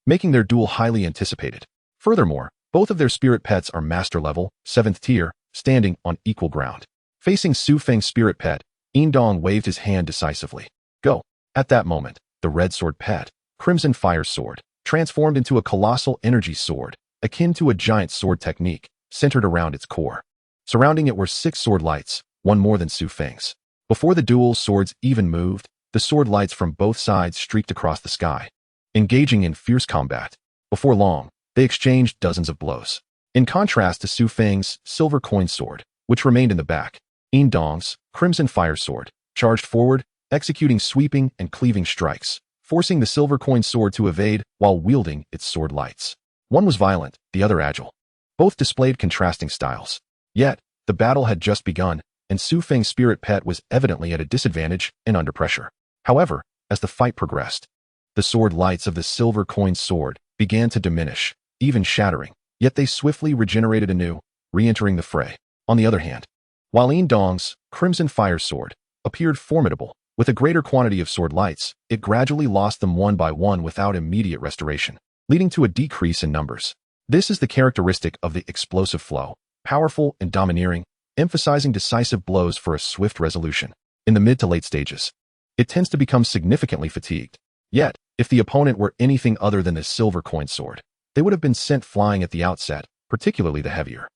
making their duel highly anticipated. Furthermore, both of their spirit pets are master level, 7th tier, standing on equal ground. Facing Su Feng's spirit pet, Yin Dong waved his hand decisively. Go. At that moment, the red sword pet, Crimson Fire Sword, transformed into a colossal energy sword, akin to a giant sword technique, centered around its core. Surrounding it were 6 sword lights, one more than Su Feng's. Before the duel swords even moved, the sword lights from both sides streaked across the sky, engaging in fierce combat. Before long, they exchanged dozens of blows. In contrast to Su Feng's silver coin sword, which remained in the back, Yin Dong's Crimson Fire Sword charged forward, executing sweeping and cleaving strikes, forcing the silver coin sword to evade while wielding its sword lights. One was violent, the other agile. Both displayed contrasting styles. Yet, the battle had just begun, and Su Feng's spirit pet was evidently at a disadvantage and under pressure. However, as the fight progressed, the sword lights of the silver coin sword began to diminish, even shattering, yet they swiftly regenerated anew, re-entering the fray. On the other hand, while Yin Dong's Crimson Fire Sword appeared formidable, with a greater quantity of sword lights, it gradually lost them one by one without immediate restoration, leading to a decrease in numbers. This is the characteristic of the explosive flow, powerful and domineering, emphasizing decisive blows for a swift resolution. In the mid to late stages, it tends to become significantly fatigued. Yet, if the opponent were anything other than the silver coin sword, they would have been sent flying at the outset, particularly the heavier,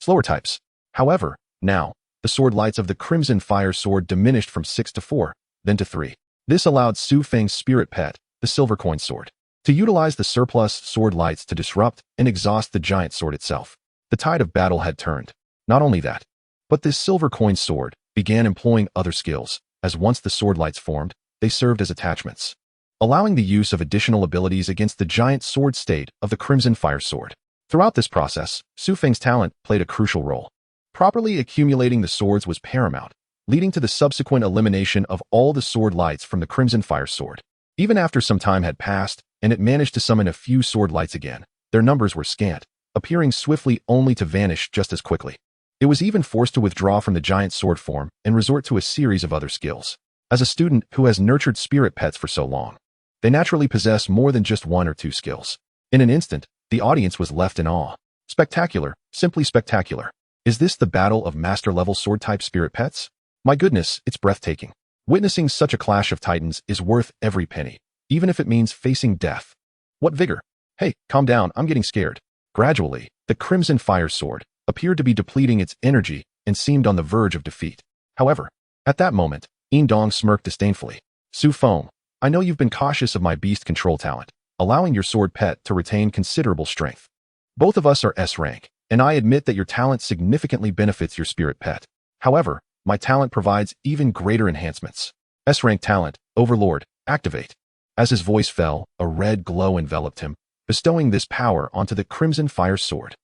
slower types. However, now, the sword lights of the Crimson Fire Sword diminished from 6 to 4, then to 3. This allowed Su Feng's spirit pet, the silver coin sword, to utilize the surplus sword lights to disrupt and exhaust the giant sword itself. The tide of battle had turned. Not only that, but this silver coin sword began employing other skills, as once the sword lights formed, they served as attachments, allowing the use of additional abilities against the giant sword state of the Crimson Fire Sword. Throughout this process, Su Feng's talent played a crucial role. Properly accumulating the swords was paramount, leading to the subsequent elimination of all the sword lights from the Crimson Fire Sword. Even after some time had passed, and it managed to summon a few sword lights again, their numbers were scant, appearing swiftly only to vanish just as quickly. It was even forced to withdraw from the giant sword form and resort to a series of other skills. As a student who has nurtured spirit pets for so long, they naturally possess more than just 1 or 2 skills. In an instant, the audience was left in awe. Spectacular, simply spectacular. Is this the battle of master-level sword-type spirit pets? My goodness, it's breathtaking. Witnessing such a clash of titans is worth every penny, even if it means facing death. What vigor! Hey, calm down, I'm getting scared. Gradually, the Crimson Fire Sword appeared to be depleting its energy and seemed on the verge of defeat. However, at that moment, Yin Dong smirked disdainfully. Su Feng, I know you've been cautious of my beast control talent, allowing your sword pet to retain considerable strength. Both of us are S rank, and I admit that your talent significantly benefits your spirit pet. However, my talent provides even greater enhancements. S rank talent, Overlord, activate. As his voice fell, a red glow enveloped him, bestowing this power onto the Crimson Fire Sword.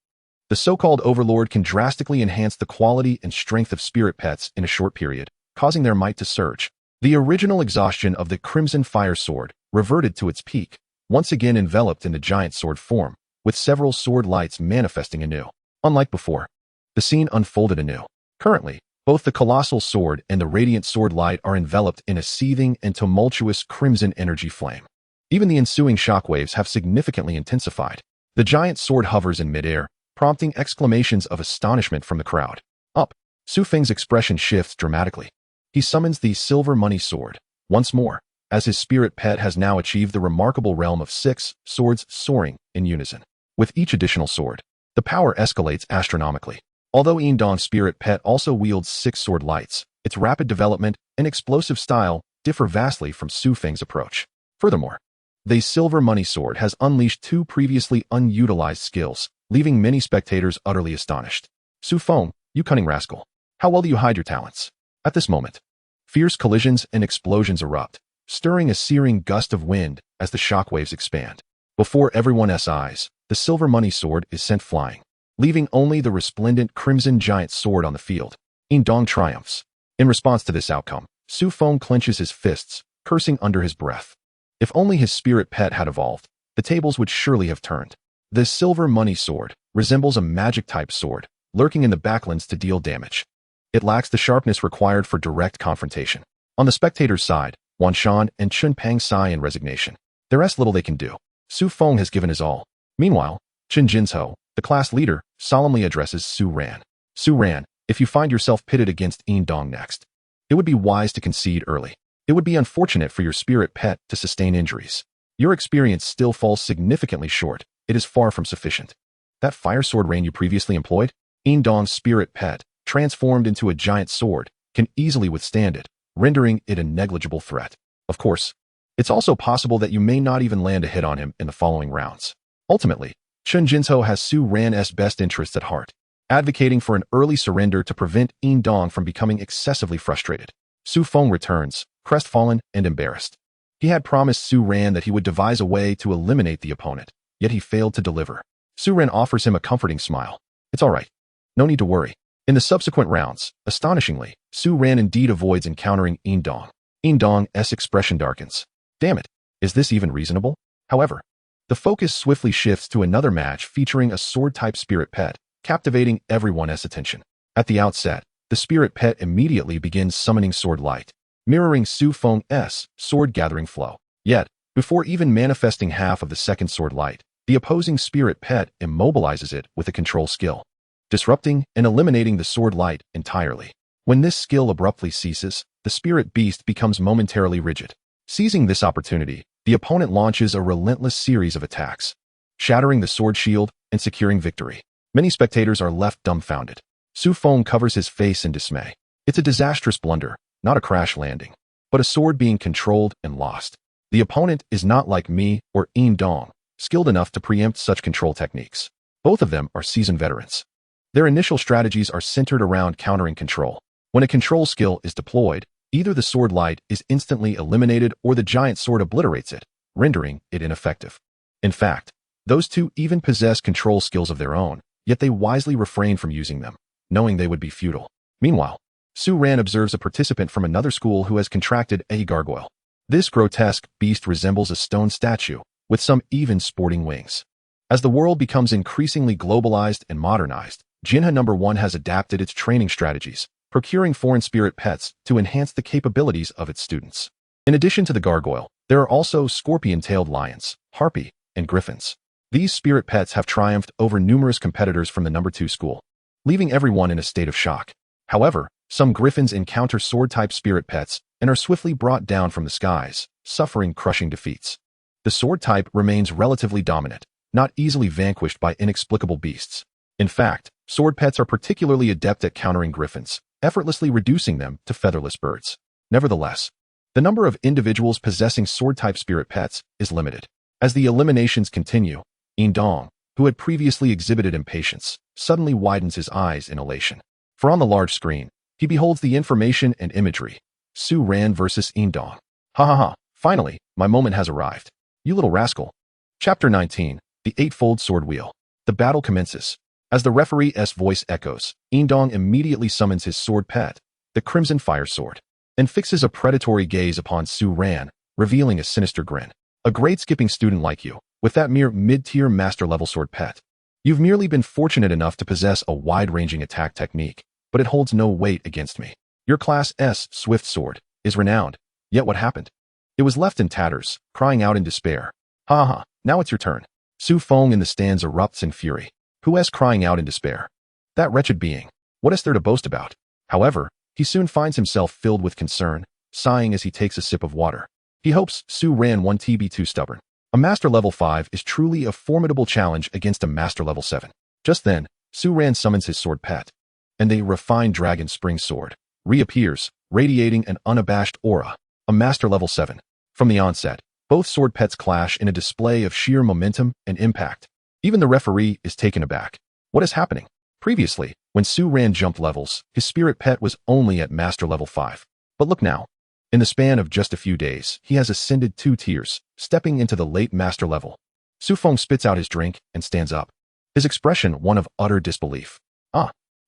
The so-called Overlord can drastically enhance the quality and strength of spirit pets in a short period, causing their might to surge. The original exhaustion of the Crimson Fire Sword reverted to its peak, once again enveloped in the giant sword form, with several sword lights manifesting anew. Unlike before, the scene unfolded anew. Currently, Both the colossal sword and the radiant sword light are enveloped in a seething and tumultuous crimson energy flame. Even the ensuing shockwaves have significantly intensified. The giant sword hovers in midair, prompting exclamations of astonishment from the crowd. Up. Su Feng's expression shifts dramatically. He summons the silver money sword once more, as his spirit pet has now achieved the remarkable realm of 6 swords soaring in unison. With each additional sword, the power escalates astronomically. Although Indong's spirit pet also wields 6 sword lights, its rapid development and explosive style differ vastly from Su Feng's approach. Furthermore, the silver money sword has unleashed 2 previously unutilized skills, leaving many spectators utterly astonished. Su Feng, you cunning rascal. How well do you hide your talents? At this moment, fierce collisions and explosions erupt, stirring a searing gust of wind as the shockwaves expand. Before everyone's eyes, the silver money sword is sent flying, leaving only the resplendent crimson giant sword on the field. Indong triumphs. In response to this outcome, Su Feng clenches his fists, cursing under his breath. If only his spirit pet had evolved, the tables would surely have turned. The silver money sword resembles a magic-type sword, lurking in the backlands to deal damage. It lacks the sharpness required for direct confrontation. On the spectator's side, Wan Shan and Chun Pang sigh in resignation. There is little they can do. Su Feng has given his all. Meanwhile, Chen Jinzhou, the class leader, solemnly addresses Su Ran. Su Ran, if you find yourself pitted against Indong next, it would be wise to concede early. It would be unfortunate for your spirit pet to sustain injuries. Your experience still falls significantly short. It is far from sufficient. That fire sword rain you previously employed, Indong's spirit pet, transformed into a giant sword, can easily withstand it, rendering it a negligible threat. Of course, it's also possible that you may not even land a hit on him in the following rounds. Ultimately, Chen Jinzhou has Su Ran's best interests at heart, advocating for an early surrender to prevent Indong from becoming excessively frustrated. Su Feng returns, crestfallen and embarrassed. He had promised Su Ran that he would devise a way to eliminate the opponent, yet he failed to deliver. Su Ran offers him a comforting smile. It's all right. No need to worry. In the subsequent rounds, astonishingly, Su Ran indeed avoids encountering Indong. Indong's expression darkens. Damn it, is this even reasonable? However, the focus swiftly shifts to another match featuring a sword-type spirit pet, captivating everyone's attention. At the outset, the spirit pet immediately begins summoning sword light, mirroring Su Feng's sword-gathering flow. Yet, before even manifesting half of the second sword light, the opposing spirit pet immobilizes it with a control skill, disrupting and eliminating the sword light entirely. When this skill abruptly ceases, the spirit beast becomes momentarily rigid. Seizing this opportunity, the opponent launches a relentless series of attacks, shattering the sword shield and securing victory. Many spectators are left dumbfounded. Su Feng covers his face in dismay. It's a disastrous blunder, not a crash landing, but a sword being controlled and lost. The opponent is not like me or Indong, skilled enough to preempt such control techniques. Both of them are seasoned veterans. Their initial strategies are centered around countering control. When a control skill is deployed, either the sword light is instantly eliminated or the giant sword obliterates it, rendering it ineffective. In fact, those two even possess control skills of their own, yet they wisely refrain from using them, knowing they would be futile. Meanwhile, Su Ran observes a participant from another school who has contracted a gargoyle. This grotesque beast resembles a stone statue, with some even sporting wings. As the world becomes increasingly globalized and modernized, Jinha No. 1 has adapted its training strategies, procuring foreign spirit pets to enhance the capabilities of its students. In addition to the gargoyle, there are also scorpion-tailed lions, harpy, and griffins. These spirit pets have triumphed over numerous competitors from the No. 2 school, leaving everyone in a state of shock. However, some griffins encounter sword-type spirit pets and are swiftly brought down from the skies, suffering crushing defeats. The sword type remains relatively dominant, not easily vanquished by inexplicable beasts. In fact, sword pets are particularly adept at countering griffins, effortlessly reducing them to featherless birds. Nevertheless, the number of individuals possessing sword-type spirit pets is limited. As the eliminations continue, Indong, who had previously exhibited impatience, suddenly widens his eyes in elation. For on the large screen, he beholds the information and imagery. Su Ran versus Indong. Ha ha ha, finally, my moment has arrived. You little rascal. Chapter 19, The Eightfold Sword Wheel. The battle commences. As the referee's voice echoes, Indong immediately summons his sword pet, the Crimson Fire Sword, and fixes a predatory gaze upon Su Ran, revealing a sinister grin. A grade-skipping student like you, with that mere mid-tier master-level sword pet. You've merely been fortunate enough to possess a wide-ranging attack technique, but it holds no weight against me. Your Class S Swift Sword is renowned, yet what happened? It was left in tatters, crying out in despair. Ha ha, now it's your turn. Su Feng in the stands erupts in fury. Who is crying out in despair? That wretched being. What is there to boast about? However, he soon finds himself filled with concern, sighing as he takes a sip of water. He hopes Su Ran won't be too stubborn. A Master Level 5 is truly a formidable challenge against a Master Level 7. Just then, Su Ran summons his sword pet, and the refined dragon spring sword reappears, radiating an unabashed aura. A Master Level 7. From the onset, both sword pets clash in a display of sheer momentum and impact. Even the referee is taken aback. What is happening? Previously, when Su Ran jumped levels, his spirit pet was only at Master Level 5. But look now. In the span of just a few days, he has ascended 2 tiers, stepping into the late Master level. Su Feng spits out his drink and stands up. His expression one of utter disbelief.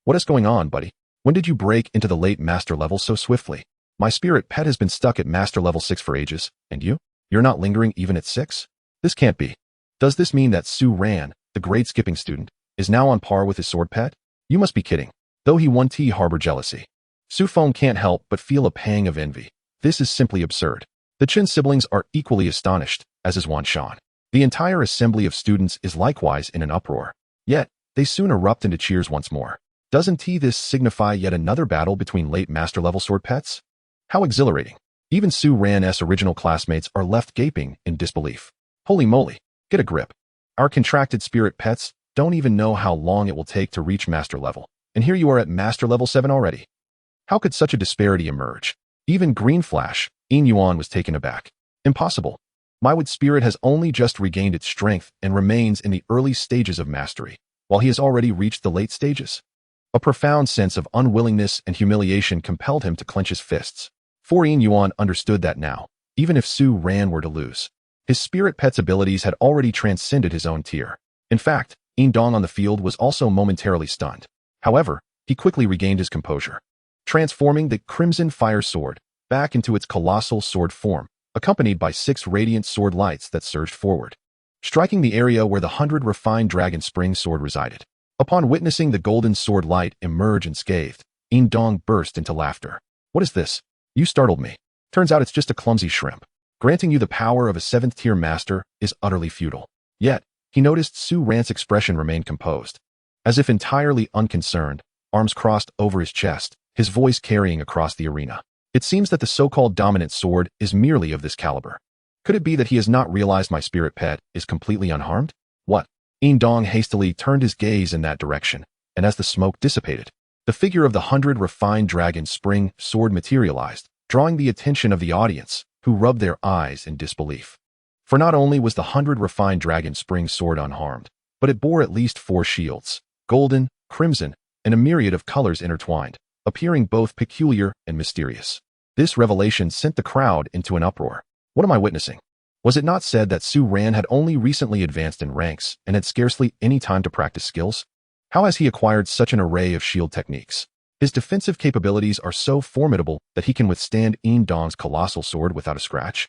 What is going on, buddy? When did you break into the late Master level so swiftly? My spirit pet has been stuck at Master Level 6 for ages, and you? You're not lingering even at 6? This can't be. Does this mean that Su Ran, the grade skipping student, is now on par with his sword pet? You must be kidding. Though he won't harbor jealousy. Su Feng can't help but feel a pang of envy. This is simply absurd. The Chen siblings are equally astonished, as is Wan Shan. The entire assembly of students is likewise in an uproar. Yet, they soon erupt into cheers once more. Doesn't this signify yet another battle between late Master Level sword pets? How exhilarating. Even Su Ran's original classmates are left gaping in disbelief. Holy moly, get a grip. Our contracted spirit pets don't even know how long it will take to reach Master Level, and here you are at Master Level 7 already. How could such a disparity emerge? Even Green Flash, Yin Yuan was taken aback. Impossible. My wood spirit has only just regained its strength and remains in the early stages of mastery, while he has already reached the late stages. A profound sense of unwillingness and humiliation compelled him to clench his fists. For Yin Yuan understood that now, even if Su Ran were to lose, his spirit pet's abilities had already transcended his own tier. In fact, Yin Dong on the field was also momentarily stunned. However, he quickly regained his composure, transforming the Crimson Fire Sword back into its colossal sword form, accompanied by 6 radiant sword lights that surged forward, striking the area where the 100 refined dragon spring sword resided. Upon witnessing the golden sword light emerge unscathed, Yin Dong burst into laughter. What is this? You startled me. Turns out it's just a clumsy shrimp. Granting you the power of a 7th tier master is utterly futile. Yet, he noticed Su Ran's expression remained composed. As if entirely unconcerned, arms crossed over his chest, his voice carrying across the arena. It seems that the so-called dominant sword is merely of this caliber. Could it be that he has not realized my spirit pet is completely unharmed? What? Yin Dong hastily turned his gaze in that direction, and as the smoke dissipated, the figure of the 100 refined dragon spring sword materialized, drawing the attention of the audience, who rubbed their eyes in disbelief. For not only was the 100 refined dragon spring sword unharmed, but it bore at least 4 shields, golden, crimson, and a myriad of colors intertwined, appearing both peculiar and mysterious. This revelation sent the crowd into an uproar. What am I witnessing? Was it not said that Su Ran had only recently advanced in ranks and had scarcely any time to practice skills? How has he acquired such an array of shield techniques? His defensive capabilities are so formidable that he can withstand Yin Dong's colossal sword without a scratch.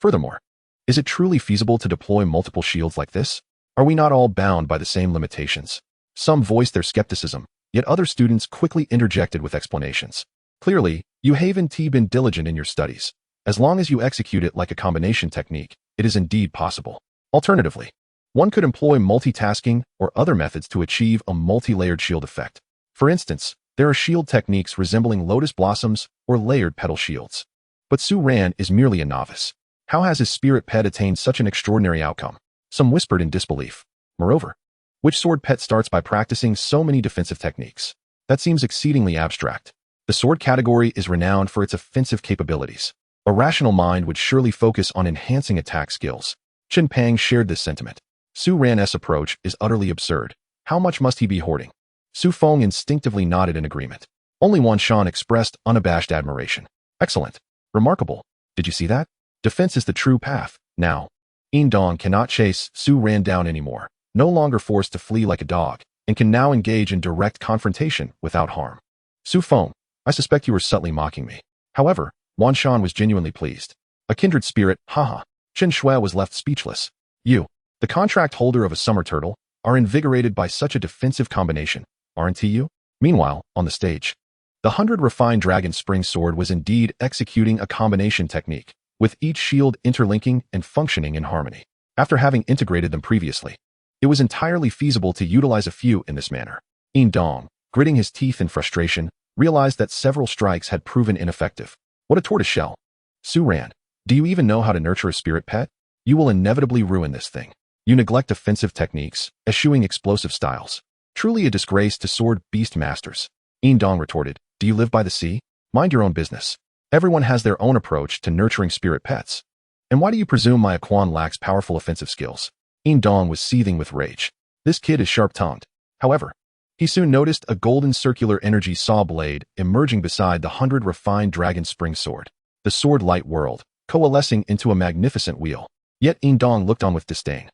Furthermore, is it truly feasible to deploy multiple shields like this? Are we not all bound by the same limitations? Some voiced their skepticism, yet other students quickly interjected with explanations. Clearly, you haven't been diligent in your studies. As long as you execute it like a combination technique, it is indeed possible. Alternatively, one could employ multitasking or other methods to achieve a multi-layered shield effect. For instance, there are shield techniques resembling lotus blossoms or layered petal shields. But Su Ran is merely a novice. How has his spirit pet attained such an extraordinary outcome? Some whispered in disbelief. Moreover, which sword pet starts by practicing so many defensive techniques? That seems exceedingly abstract. The sword category is renowned for its offensive capabilities. A rational mind would surely focus on enhancing attack skills. Chen Pang shared this sentiment. Su Ran's approach is utterly absurd. How much must he be hoarding? Su Feng instinctively nodded in agreement. Only Wan Shan expressed unabashed admiration. Excellent. Remarkable. Did you see that? Defense is the true path. Now, Yin Dong cannot chase Su Ran down anymore, no longer forced to flee like a dog, and can now engage in direct confrontation without harm. Su Feng, I suspect you were subtly mocking me. However, Wan Shan was genuinely pleased. A kindred spirit, haha. Chen Shui was left speechless. You, the contract holder of a summer turtle, are invigorated by such a defensive combination, aren't you? Meanwhile, on the stage, the 100 refined dragon spring sword was indeed executing a combination technique, with each shield interlinking and functioning in harmony. After having integrated them previously, it was entirely feasible to utilize a few in this manner. Yin Dong, gritting his teeth in frustration, realized that several strikes had proven ineffective. What a tortoiseshell. Su Ran, do you even know how to nurture a spirit pet? You will inevitably ruin this thing. You neglect offensive techniques, eschewing explosive styles. Truly a disgrace to sword beast masters. Yin Dong retorted, do you live by the sea? Mind your own business. Everyone has their own approach to nurturing spirit pets. And why do you presume my Aquan lacks powerful offensive skills? Yin Dong was seething with rage. This kid is sharp-tongued. However, he soon noticed a golden circular energy saw blade emerging beside the 100 refined dragon spring sword. The sword light whirled, coalescing into a magnificent wheel. Yet Yin Dong looked on with disdain.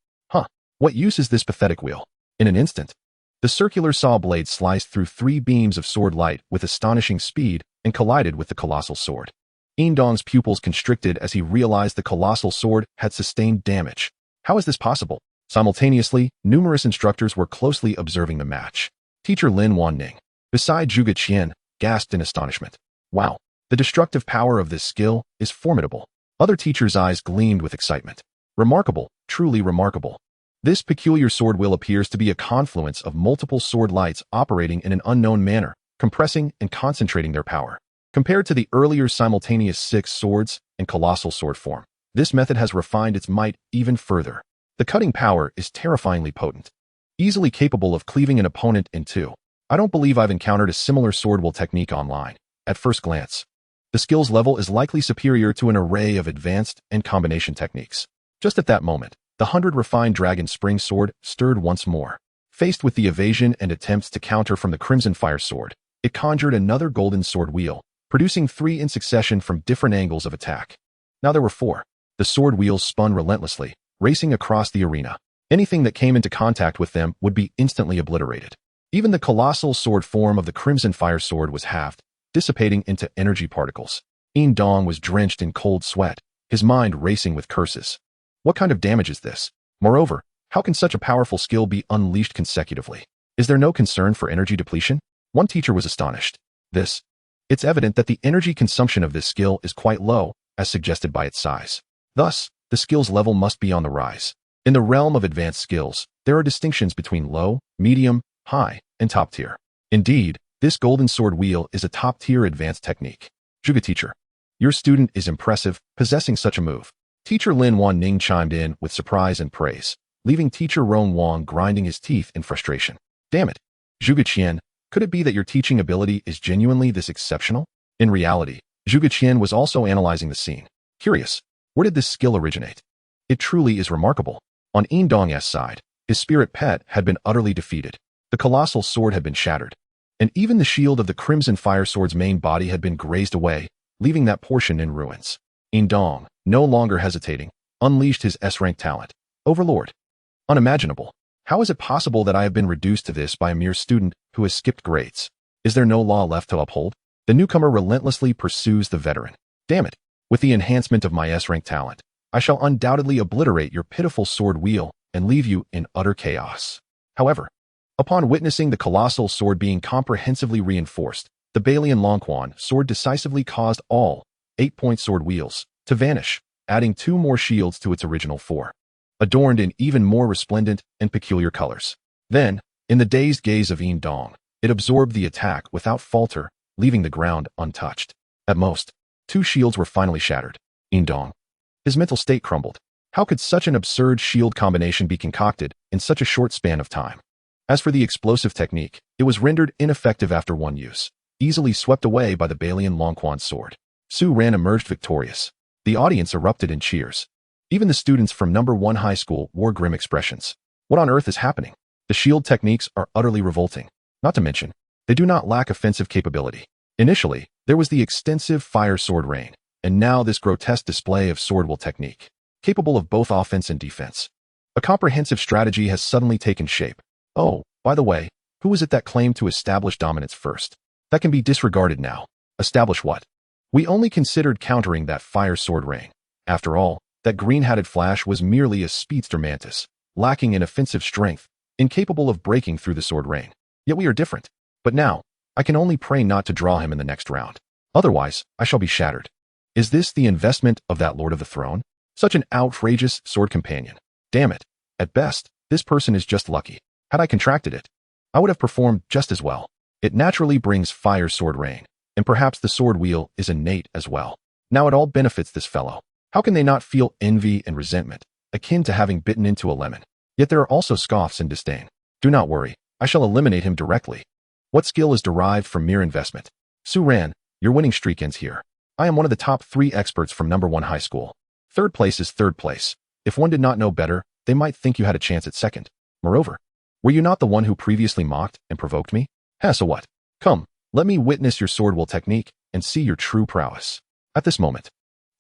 What use is this pathetic wheel? In an instant, the circular saw blade sliced through 3 beams of sword light with astonishing speed and collided with the colossal sword. Yin Dong's pupils constricted as he realized the colossal sword had sustained damage. How is this possible? Simultaneously, numerous instructors were closely observing the match. Teacher Lin Wanning, beside Zhuge Qian, gasped in astonishment. Wow, the destructive power of this skill is formidable. Other teachers' eyes gleamed with excitement. Remarkable, truly remarkable. This peculiar sword wheel appears to be a confluence of multiple sword lights operating in an unknown manner, compressing and concentrating their power. Compared to the earlier simultaneous 6 swords and colossal sword form, this method has refined its might even further. The cutting power is terrifyingly potent, easily capable of cleaving an opponent in two. I don't believe I've encountered a similar sword wheel technique online. At first glance, the skills level is likely superior to an array of advanced and combination techniques. Just at that moment, the 100 refined dragon spring sword stirred once more. Faced with the evasion and attempts to counter from the crimson fire sword, it conjured another golden sword wheel, producing 3 in succession from different angles of attack. Now there were 4. The sword wheels spun relentlessly, racing across the arena. Anything that came into contact with them would be instantly obliterated. Even the colossal sword form of the crimson fire sword was halved, dissipating into energy particles. Yin Dong was drenched in cold sweat, his mind racing with curses. What kind of damage is this? Moreover, how can such a powerful skill be unleashed consecutively? Is there no concern for energy depletion? One teacher was astonished. It's evident that the energy consumption of this skill is quite low, as suggested by its size. Thus, the skills level must be on the rise. In the realm of advanced skills, there are distinctions between low, medium, high, and top tier. Indeed, this golden sword wheel is a top-tier advanced technique. Zhuge teacher, your student is impressive, possessing such a move. Teacher Lin Wanning chimed in with surprise and praise, leaving Teacher Rong Wang grinding his teeth in frustration. Damn it, Zhuge Qian, could it be that your teaching ability is genuinely this exceptional? In reality, Zhuge Qian was also analyzing the scene. Curious, where did this skill originate? It truly is remarkable. On Yin Dong's side, his spirit pet had been utterly defeated. The colossal sword had been shattered, and even the shield of the crimson fire sword's main body had been grazed away, leaving that portion in ruins. Yin Dong, no longer hesitating, unleashed his S-rank talent. Overlord. Unimaginable. How is it possible that I have been reduced to this by a mere student who has skipped grades? Is there no law left to uphold? The newcomer relentlessly pursues the veteran. Damn it. With the enhancement of my S-rank talent, I shall undoubtedly obliterate your pitiful sword wheel and leave you in utter chaos. However, upon witnessing the colossal sword being comprehensively reinforced, the Balian Longquan sword decisively caused all 8-point sword wheels to vanish, adding 2 more shields to its original 4, adorned in even more resplendent and peculiar colors. Then, in the dazed gaze of Yin Dong, it absorbed the attack without falter, leaving the ground untouched. At most, 2 shields were finally shattered. Yin Dong. His mental state crumbled. How could such an absurd shield combination be concocted in such a short span of time? As for the explosive technique, it was rendered ineffective after 1 use, easily swept away by the Balian Longquan sword. Su Ran emerged victorious. The audience erupted in cheers. Even the students from No. 1 high school wore grim expressions. What on earth is happening? The shield techniques are utterly revolting. Not to mention, they do not lack offensive capability. Initially, there was the extensive fire sword rain, and now this grotesque display of sword wheel technique, capable of both offense and defense. A comprehensive strategy has suddenly taken shape. Oh, by the way, who was it that claimed to establish dominance first? That can be disregarded now. Establish what? We only considered countering that fire sword rain. After all, that green-hatted flash was merely a speedster mantis, lacking in offensive strength, incapable of breaking through the sword rain. Yet we are different. But now, I can only pray not to draw him in the next round. Otherwise, I shall be shattered. Is this the investment of that Lord of the Throne? Such an outrageous sword companion. Damn it. At best, this person is just lucky. Had I contracted it, I would have performed just as well. It naturally brings fire sword rain, and perhaps the sword wheel is innate as well. Now it all benefits this fellow. How can they not feel envy and resentment, akin to having bitten into a lemon? Yet there are also scoffs and disdain. Do not worry, I shall eliminate him directly. What skill is derived from mere investment? Su Ran, your winning streak ends here. I am one of the top 3 experts from #1 high school. Third place is third place. If one did not know better, they might think you had a chance at second. Moreover, were you not the one who previously mocked and provoked me? So what? Come, let me witness your sword will technique and see your true prowess. At this moment,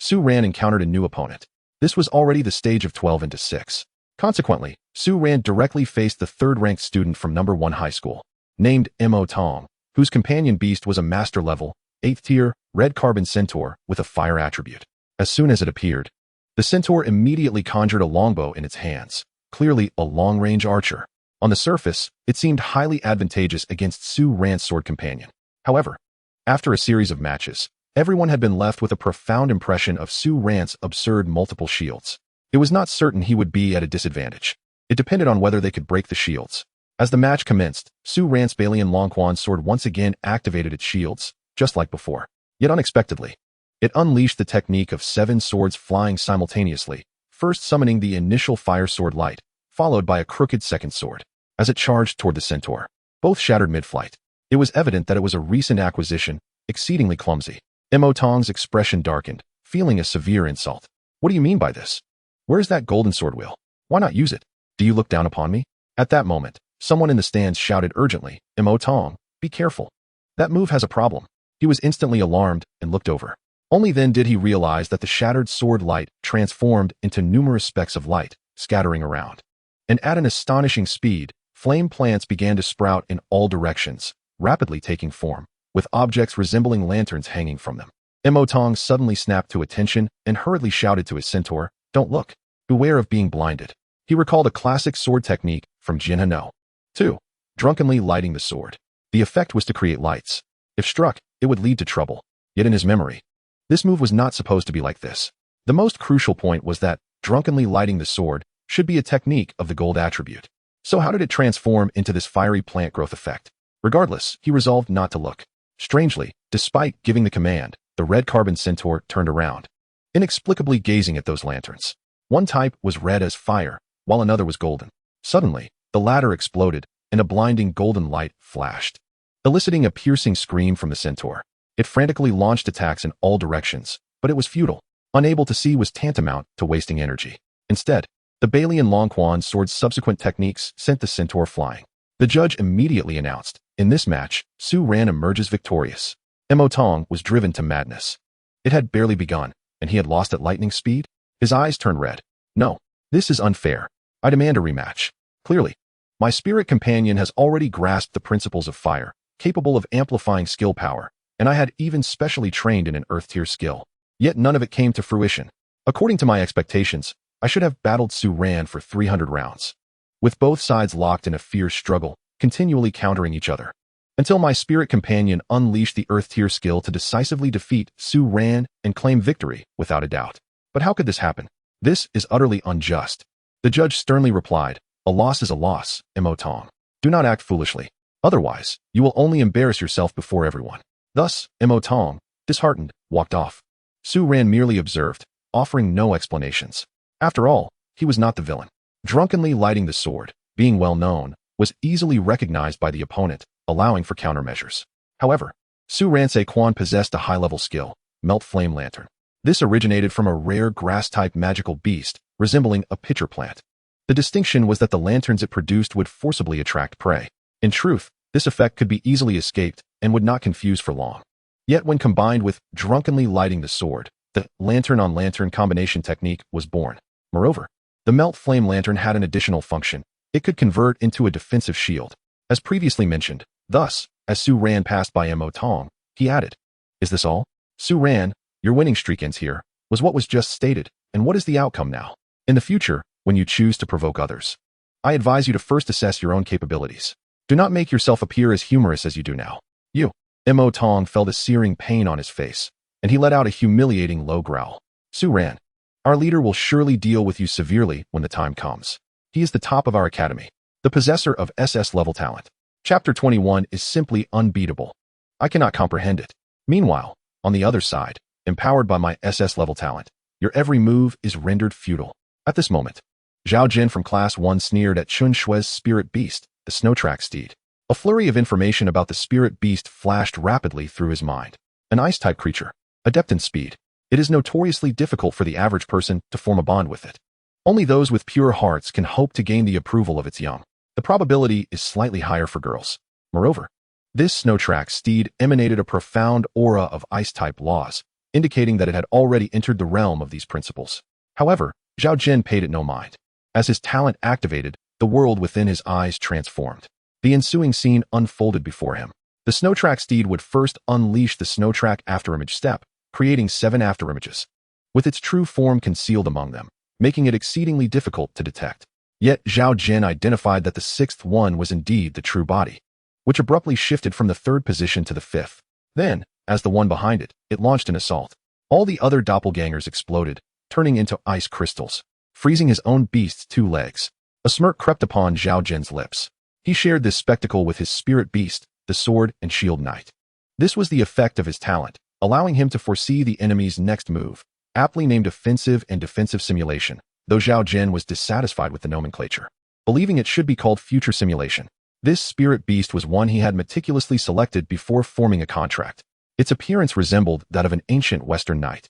Su Ran encountered a new opponent. This was already the stage of 12 into 6. Consequently, Su Ran directly faced the third-ranked student from #1 high school, named Mo Tong, whose companion beast was a master level, 8th tier, red carbon centaur with a fire attribute. As soon as it appeared, the centaur immediately conjured a longbow in its hands, clearly a long-range archer. On the surface, it seemed highly advantageous against Su Ran's sword companion. However, after a series of matches, everyone had been left with a profound impression of Su Ran's absurd multiple shields. It was not certain he would be at a disadvantage. It depended on whether they could break the shields. As the match commenced, Su Ran's Balian Longquan's sword once again activated its shields, just like before. Yet unexpectedly, it unleashed the technique of 7 swords flying simultaneously, first summoning the initial fire sword light, followed by a crooked second sword. As it charged toward the centaur, both shattered mid-flight. It was evident that it was a recent acquisition, exceedingly clumsy. Mo Tong's expression darkened, feeling a severe insult. What do you mean by this? Where is that golden sword wheel? Why not use it? Do you look down upon me? At that moment, someone in the stands shouted urgently, Mo Tong, be careful. That move has a problem. He was instantly alarmed and looked over. Only then did he realize that the shattered sword light transformed into numerous specks of light, scattering around. And at an astonishing speed, flame plants began to sprout in all directions, rapidly taking form, with objects resembling lanterns hanging from them. Mo Tong suddenly snapped to attention and hurriedly shouted to his centaur, don't look. Beware of being blinded. He recalled a classic sword technique from Jin Hano. 2. Drunkenly lighting the sword. The effect was to create lights. If struck, it would lead to trouble. Yet in his memory, this move was not supposed to be like this. The most crucial point was that drunkenly lighting the sword should be a technique of the gold attribute. So how did it transform into this fiery plant growth effect? Regardless, he resolved not to look. Strangely, despite giving the command, the red carbon centaur turned around, inexplicably gazing at those lanterns. One type was red as fire, while another was golden. Suddenly, the latter exploded, and a blinding golden light flashed, eliciting a piercing scream from the centaur. It frantically launched attacks in all directions, but it was futile. Unable to see was tantamount to wasting energy. Instead, the Balian Longquan's sword's subsequent techniques sent the centaur flying. The judge immediately announced, in this match, Su Ran emerges victorious. Mo Tong was driven to madness. It had barely begun, and he had lost at lightning speed? His eyes turned red. No, this is unfair. I demand a rematch. Clearly, my spirit companion has already grasped the principles of fire, capable of amplifying skill power, and I had even specially trained in an earth-tier skill. Yet none of it came to fruition. According to my expectations, I should have battled Su Ran for 300 rounds, with both sides locked in a fierce struggle, continually countering each other, until my spirit companion unleashed the earth-tier skill to decisively defeat Su Ran and claim victory without a doubt. But how could this happen? This is utterly unjust. The judge sternly replied, a loss is a loss, Mo Tong. Do not act foolishly. Otherwise, you will only embarrass yourself before everyone. Thus, Mo Tong, disheartened, walked off. Su Ran merely observed, offering no explanations. After all, he was not the villain. Drunkenly lighting the sword, being well known, was easily recognized by the opponent, allowing for countermeasures. However, Su Ran Quan possessed a high-level skill, Melt Flame Lantern. This originated from a rare grass-type magical beast, resembling a pitcher plant. The distinction was that the lanterns it produced would forcibly attract prey. In truth, this effect could be easily escaped and would not confuse for long. Yet when combined with drunkenly lighting the sword, the lantern-on-lantern combination technique was born. Moreover, the Melt Flame Lantern had an additional function. It could convert into a defensive shield. As previously mentioned, thus, as Su Ran passed by Mo Tong, he added, is this all? Su Ran, your winning streak ends here, was what was just stated, and what is the outcome now? In the future, when you choose to provoke others, I advise you to first assess your own capabilities. Do not make yourself appear as humorous as you do now. You. Mo Tong felt a searing pain on his face, and he let out a humiliating low growl. Su Ran. Our leader will surely deal with you severely when the time comes. He is the top of our academy, the possessor of SS-level talent. Chapter 21 is simply unbeatable. I cannot comprehend it. Meanwhile, on the other side, empowered by my SS-level talent, your every move is rendered futile. At this moment, Zhao Jin from Class 1 sneered at Chun Shui's spirit beast, the snow-track steed. A flurry of information about the spirit beast flashed rapidly through his mind. An ice-type creature, adept in speed. It is notoriously difficult for the average person to form a bond with it. Only those with pure hearts can hope to gain the approval of its young. The probability is slightly higher for girls. Moreover, this snow-track steed emanated a profound aura of ice-type laws, indicating that it had already entered the realm of these principles. However, Zhao Jin paid it no mind. As his talent activated, the world within his eyes transformed. The ensuing scene unfolded before him. The snow-track steed would first unleash the snow-track afterimage step, creating 7 afterimages, with its true form concealed among them, making it exceedingly difficult to detect. Yet Zhao Jin identified that the 6th one was indeed the true body, which abruptly shifted from the 3rd position to the 5th. Then, as the one behind it, it launched an assault. All the other doppelgangers exploded, turning into ice crystals, freezing his own beast's 2 legs. A smirk crept upon Zhao Jin's lips. He shared this spectacle with his spirit beast, the sword and shield knight. This was the effect of his talent, allowing him to foresee the enemy's next move, aptly named offensive and defensive simulation, though Zhao Jin was dissatisfied with the nomenclature, believing it should be called future simulation. This spirit beast was one he had meticulously selected before forming a contract. Its appearance resembled that of an ancient Western knight,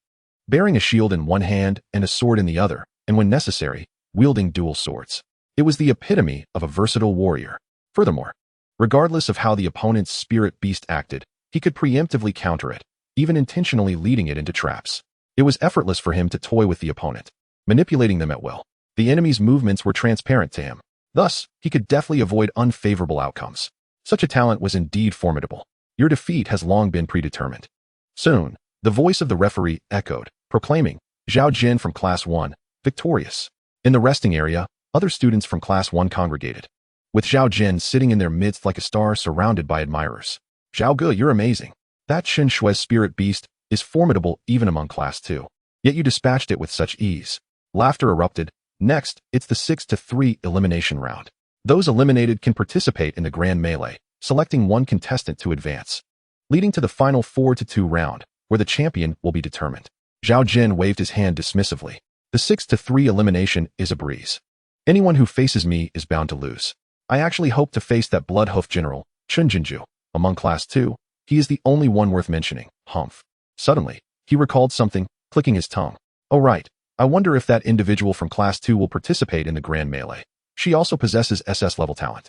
bearing a shield in one hand and a sword in the other, and when necessary, wielding dual swords. It was the epitome of a versatile warrior. Furthermore, regardless of how the opponent's spirit beast acted, he could preemptively counter it, even intentionally leading it into traps. It was effortless for him to toy with the opponent, manipulating them at will. The enemy's movements were transparent to him. Thus, he could deftly avoid unfavorable outcomes. Such a talent was indeed formidable. Your defeat has long been predetermined. Soon, the voice of the referee echoed, proclaiming, Zhao Jin from Class 1, victorious. In the resting area, other students from Class 1 congregated, with Zhao Jin sitting in their midst like a star surrounded by admirers. Zhao Ge, you're amazing. That Chen Shui's spirit beast is formidable even among Class 2. Yet you dispatched it with such ease. Laughter erupted. Next, it's the 6-3 elimination round. Those eliminated can participate in the grand melee, selecting one contestant to advance, leading to the final 4-2 round, where the champion will be determined. Zhao Jin waved his hand dismissively. The 6-3 elimination is a breeze. Anyone who faces me is bound to lose. I actually hope to face that blood-hoof general, Chun Jinju. Among Class 2, he is the only one worth mentioning. Humph. Suddenly, he recalled something, clicking his tongue. Oh right, I wonder if that individual from Class 2 will participate in the grand melee. She also possesses SS-level talent.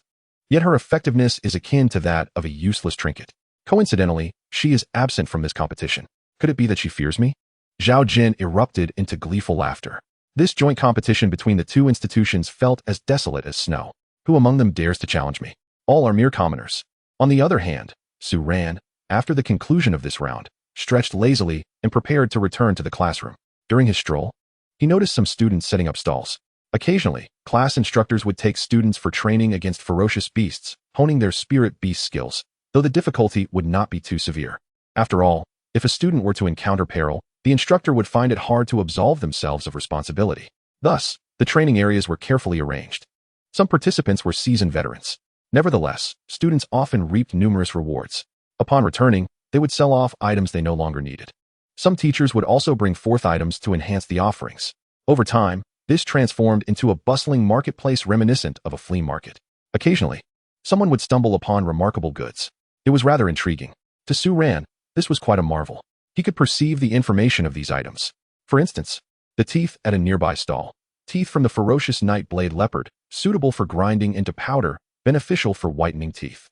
Yet her effectiveness is akin to that of a useless trinket. Coincidentally, she is absent from this competition. Could it be that she fears me? Zhao Jin erupted into gleeful laughter. This joint competition between the two institutions felt as desolate as snow. Who among them dares to challenge me? All are mere commoners. On the other hand, Su Ran, after the conclusion of this round, stretched lazily and prepared to return to the classroom. During his stroll, he noticed some students setting up stalls. Occasionally, class instructors would take students for training against ferocious beasts, honing their spirit beast skills, though the difficulty would not be too severe. After all, if a student were to encounter peril, the instructor would find it hard to absolve themselves of responsibility. Thus, the training areas were carefully arranged. Some participants were seasoned veterans. Nevertheless, students often reaped numerous rewards. Upon returning, they would sell off items they no longer needed. Some teachers would also bring forth items to enhance the offerings. Over time, this transformed into a bustling marketplace reminiscent of a flea market. Occasionally, someone would stumble upon remarkable goods. It was rather intriguing. To Su Ran, this was quite a marvel. He could perceive the information of these items. For instance, the teeth at a nearby stall. Teeth from the ferocious night blade leopard, suitable for grinding into powder, beneficial for whitening teeth.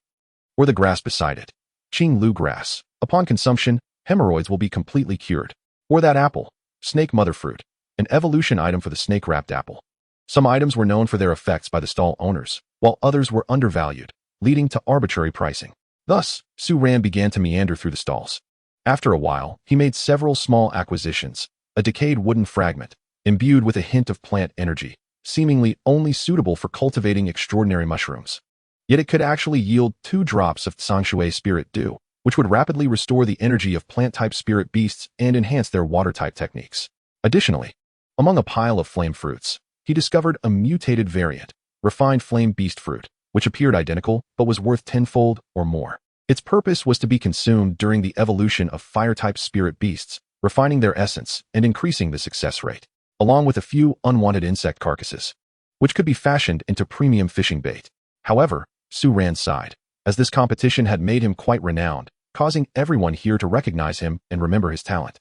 Or the grass beside it. Qing Lu grass. Upon consumption, hemorrhoids will be completely cured. Or that apple, snake mother fruit, an evolution item for the snake-wrapped apple. Some items were known for their effects by the stall owners, while others were undervalued, leading to arbitrary pricing. Thus, Su Ran began to meander through the stalls. After a while, he made several small acquisitions. A decayed wooden fragment, imbued with a hint of plant energy, seemingly only suitable for cultivating extraordinary mushrooms. Yet it could actually yield 2 drops of Sangshui spirit dew, which would rapidly restore the energy of plant-type spirit beasts and enhance their water-type techniques. Additionally, among a pile of flame fruits, he discovered a mutated variant, refined flame beast fruit, which appeared identical but was worth tenfold or more. Its purpose was to be consumed during the evolution of fire-type spirit beasts, refining their essence and increasing the success rate, along with a few unwanted insect carcasses, which could be fashioned into premium fishing bait. However, Su Ran sighed, as this competition had made him quite renowned, causing everyone here to recognize him and remember his talent.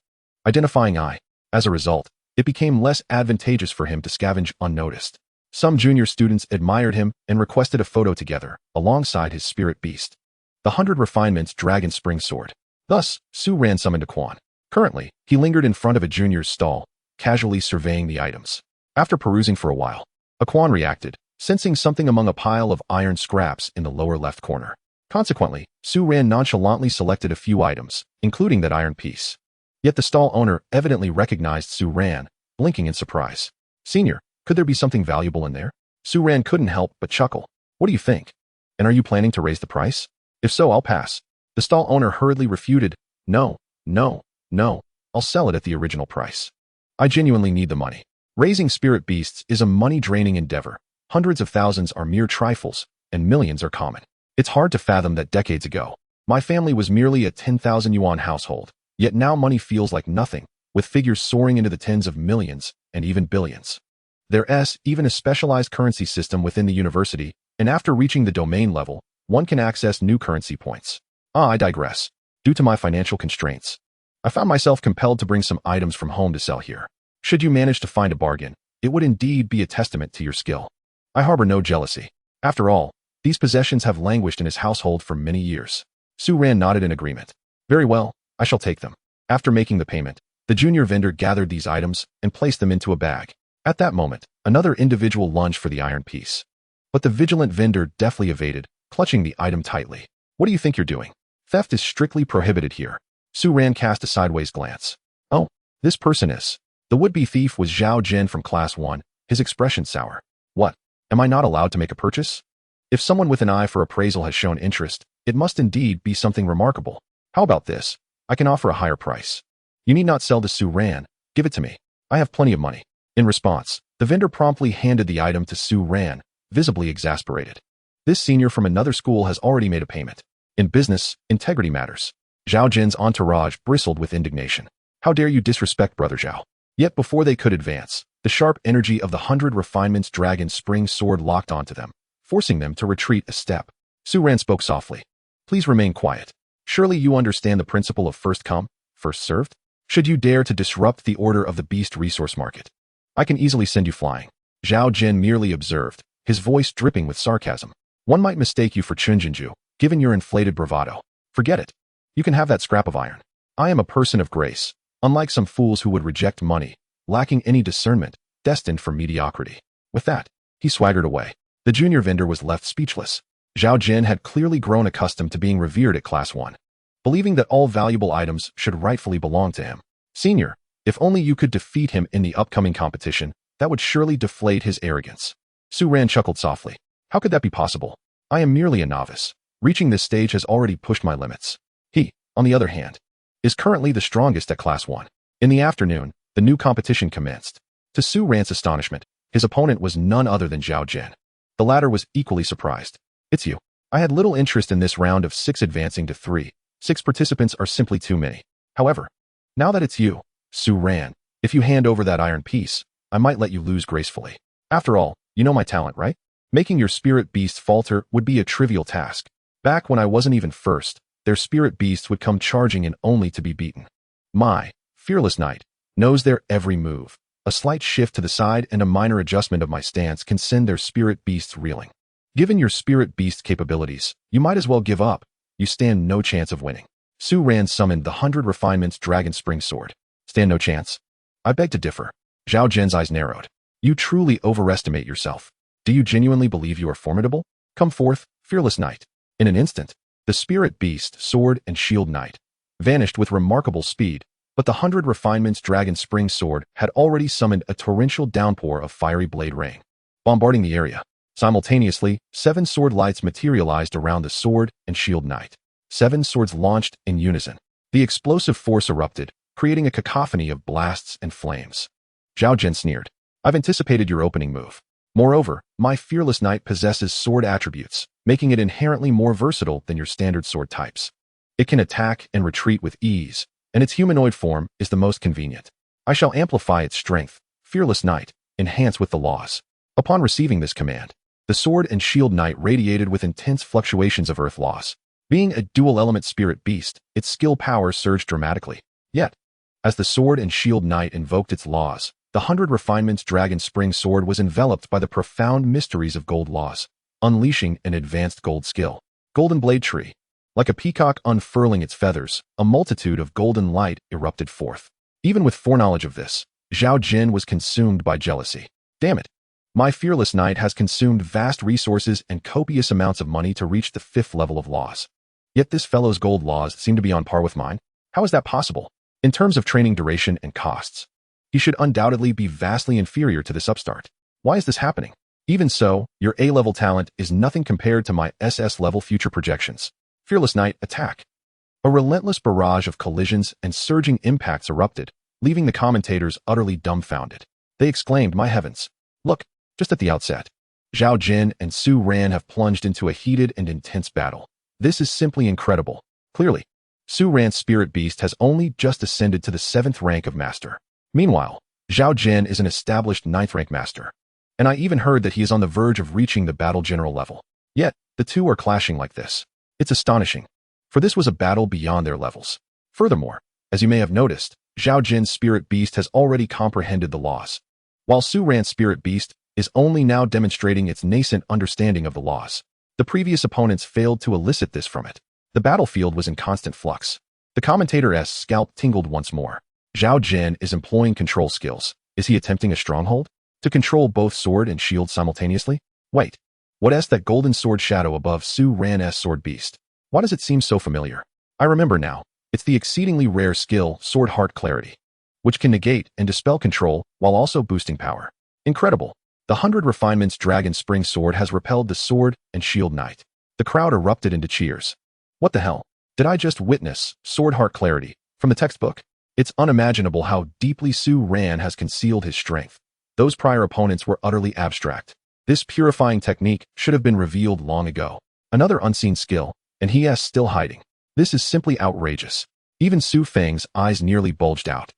Identifying eye. As a result, it became less advantageous for him to scavenge unnoticed. Some junior students admired him and requested a photo together, alongside his spirit beast, the 100 Refinements Dragon Spring Sword. Thus, Su Ran summoned a Quan. Currently, he lingered in front of a junior's stall, casually surveying the items. After perusing for a while, a Quan reacted, sensing something among a pile of iron scraps in the lower left corner. Consequently, Su Ran nonchalantly selected a few items, including that iron piece. Yet the stall owner evidently recognized Su Ran, blinking in surprise. "Senior, could there be something valuable in there?" Su Ran couldn't help but chuckle. "What do you think? And are you planning to raise the price? If so, I'll pass." The stall owner hurriedly refuted. No, I'll sell it at the original price. I genuinely need the money. Raising spirit beasts is a money-draining endeavor. Hundreds of thousands are mere trifles, and millions are common. It's hard to fathom that decades ago, my family was merely a 10,000 yuan household, yet now money feels like nothing, with figures soaring into the tens of millions and even billions. There's even a specialized currency system within the university, and after reaching the domain level, one can access new currency points. I digress. Due to my financial constraints, I found myself compelled to bring some items from home to sell here. Should you manage to find a bargain, it would indeed be a testament to your skill. I harbor no jealousy. After all, these possessions have languished in his household for many years. Su Ran nodded in agreement. Very well, I shall take them. After making the payment, the junior vendor gathered these items and placed them into a bag. At that moment, another individual lunged for the iron piece. But the vigilant vendor deftly evaded, clutching the item tightly. "What do you think you're doing? Theft is strictly prohibited here." Su Ran cast a sideways glance. "Oh, this person is." The would-be thief was Zhao Jin from Class 1, his expression sour. "What? Am I not allowed to make a purchase? If someone with an eye for appraisal has shown interest, it must indeed be something remarkable. How about this? I can offer a higher price. You need not sell to Su Ran. Give it to me. I have plenty of money." In response, the vendor promptly handed the item to Su Ran, visibly exasperated. This senior from another school has already made a payment. In business, integrity matters. Zhao Jin's entourage bristled with indignation. "How dare you disrespect Brother Zhao?" Yet before they could advance, the sharp energy of the 100 Refinements Dragon Spring Sword locked onto them, forcing them to retreat a step. Su Ran spoke softly. "Please remain quiet. Surely you understand the principle of first come, first served? Should you dare to disrupt the order of the beast resource market, I can easily send you flying." Zhao Jin merely observed, his voice dripping with sarcasm. "One might mistake you for Chunjinju, given your inflated bravado. Forget it. You can have that scrap of iron. I am a person of grace, unlike some fools who would reject money, lacking any discernment, destined for mediocrity." With that, he swaggered away. The junior vendor was left speechless. Zhao Jin had clearly grown accustomed to being revered at Class 1, believing that all valuable items should rightfully belong to him. "Senior, if only you could defeat him in the upcoming competition, that would surely deflate his arrogance." Su Ran chuckled softly. "How could that be possible? I am merely a novice. Reaching this stage has already pushed my limits. He, on the other hand, is currently the strongest at Class 1. In the afternoon, the new competition commenced. To Su Ran's astonishment, his opponent was none other than Zhao Jin. The latter was equally surprised. "It's you. I had little interest in this round of 6 advancing to 3. 6 participants are simply too many. However, now that it's you, Su Ran, if you hand over that iron piece, I might let you lose gracefully. After all, you know my talent, right? Making your spirit beast falter would be a trivial task. Back when I wasn't even first, their spirit beasts would come charging in only to be beaten. My fearless knight knows their every move. A slight shift to the side and a minor adjustment of my stance can send their spirit beasts reeling. Given your spirit beast capabilities, you might as well give up. You stand no chance of winning." Su Ran summoned the 100 Refinements Dragon Spring Sword. "Stand no chance? I beg to differ." Zhao Jin's eyes narrowed. "You truly overestimate yourself. Do you genuinely believe you are formidable? Come forth, fearless knight." In an instant, the spirit beast, sword, and shield knight vanished with remarkable speed, but the 100 Refinements Dragon Spring Sword had already summoned a torrential downpour of fiery blade rain, bombarding the area. Simultaneously, 7 sword lights materialized around the sword and shield knight. 7 swords launched in unison. The explosive force erupted, creating a cacophony of blasts and flames. Zhao Jin sneered. I've anticipated your opening move. Moreover, my Fearless Knight possesses sword attributes, making it inherently more versatile than your standard sword types. It can attack and retreat with ease, and its humanoid form is the most convenient. I shall amplify its strength, Fearless Knight, enhance with the laws. Upon receiving this command, the Sword and Shield Knight radiated with intense fluctuations of earth laws. Being a dual-element spirit beast, its skill power surged dramatically. Yet, as the Sword and Shield Knight invoked its laws, the 100 Refinements Dragon Spring Sword was enveloped by the profound mysteries of gold laws, unleashing an advanced gold skill. Golden Blade Tree. Like a peacock unfurling its feathers, a multitude of golden light erupted forth. Even with foreknowledge of this, Zhao Jin was consumed by jealousy. Damn it! My Fearless Knight has consumed vast resources and copious amounts of money to reach the 5th level of laws. Yet this fellow's gold laws seem to be on par with mine. How is that possible? In terms of training duration and costs, he should undoubtedly be vastly inferior to this upstart. Why is this happening? Even so, your A-level talent is nothing compared to my SS-level future projections. Fearless Knight, attack. A relentless barrage of collisions and surging impacts erupted, leaving the commentators utterly dumbfounded. They exclaimed, my heavens. Look, just at the outset, Zhao Jin and Su Ran have plunged into a heated and intense battle. This is simply incredible. Clearly, Su Ran's spirit beast has only just ascended to the 7th rank of master. Meanwhile, Zhao Jin is an established 9th rank master, and I even heard that he is on the verge of reaching the battle general level. Yet, the two are clashing like this. It's astonishing, for this was a battle beyond their levels. Furthermore, as you may have noticed, Zhao Jin's spirit beast has already comprehended the laws, while Su Ran's spirit beast is only now demonstrating its nascent understanding of the laws. The previous opponents failed to elicit this from it. The battlefield was in constant flux. The commentator's scalp tingled once more. Zhao Jin is employing control skills. Is he attempting a stronghold? To control both sword and shield simultaneously? Wait, what is that golden sword shadow above Su Ran's sword beast? Why does it seem so familiar? I remember now. It's the exceedingly rare skill, Sword Heart Clarity, which can negate and dispel control while also boosting power. Incredible. The 100 Refinements Dragon Spring Sword has repelled the Sword and Shield Knight. The crowd erupted into cheers. What the hell? Did I just witness Sword Heart Clarity from the textbook? It's unimaginable how deeply Su Ran has concealed his strength. Those prior opponents were utterly abstract. This purifying technique should have been revealed long ago. Another unseen skill, and he is still hiding. This is simply outrageous. Even Su Feng's eyes nearly bulged out.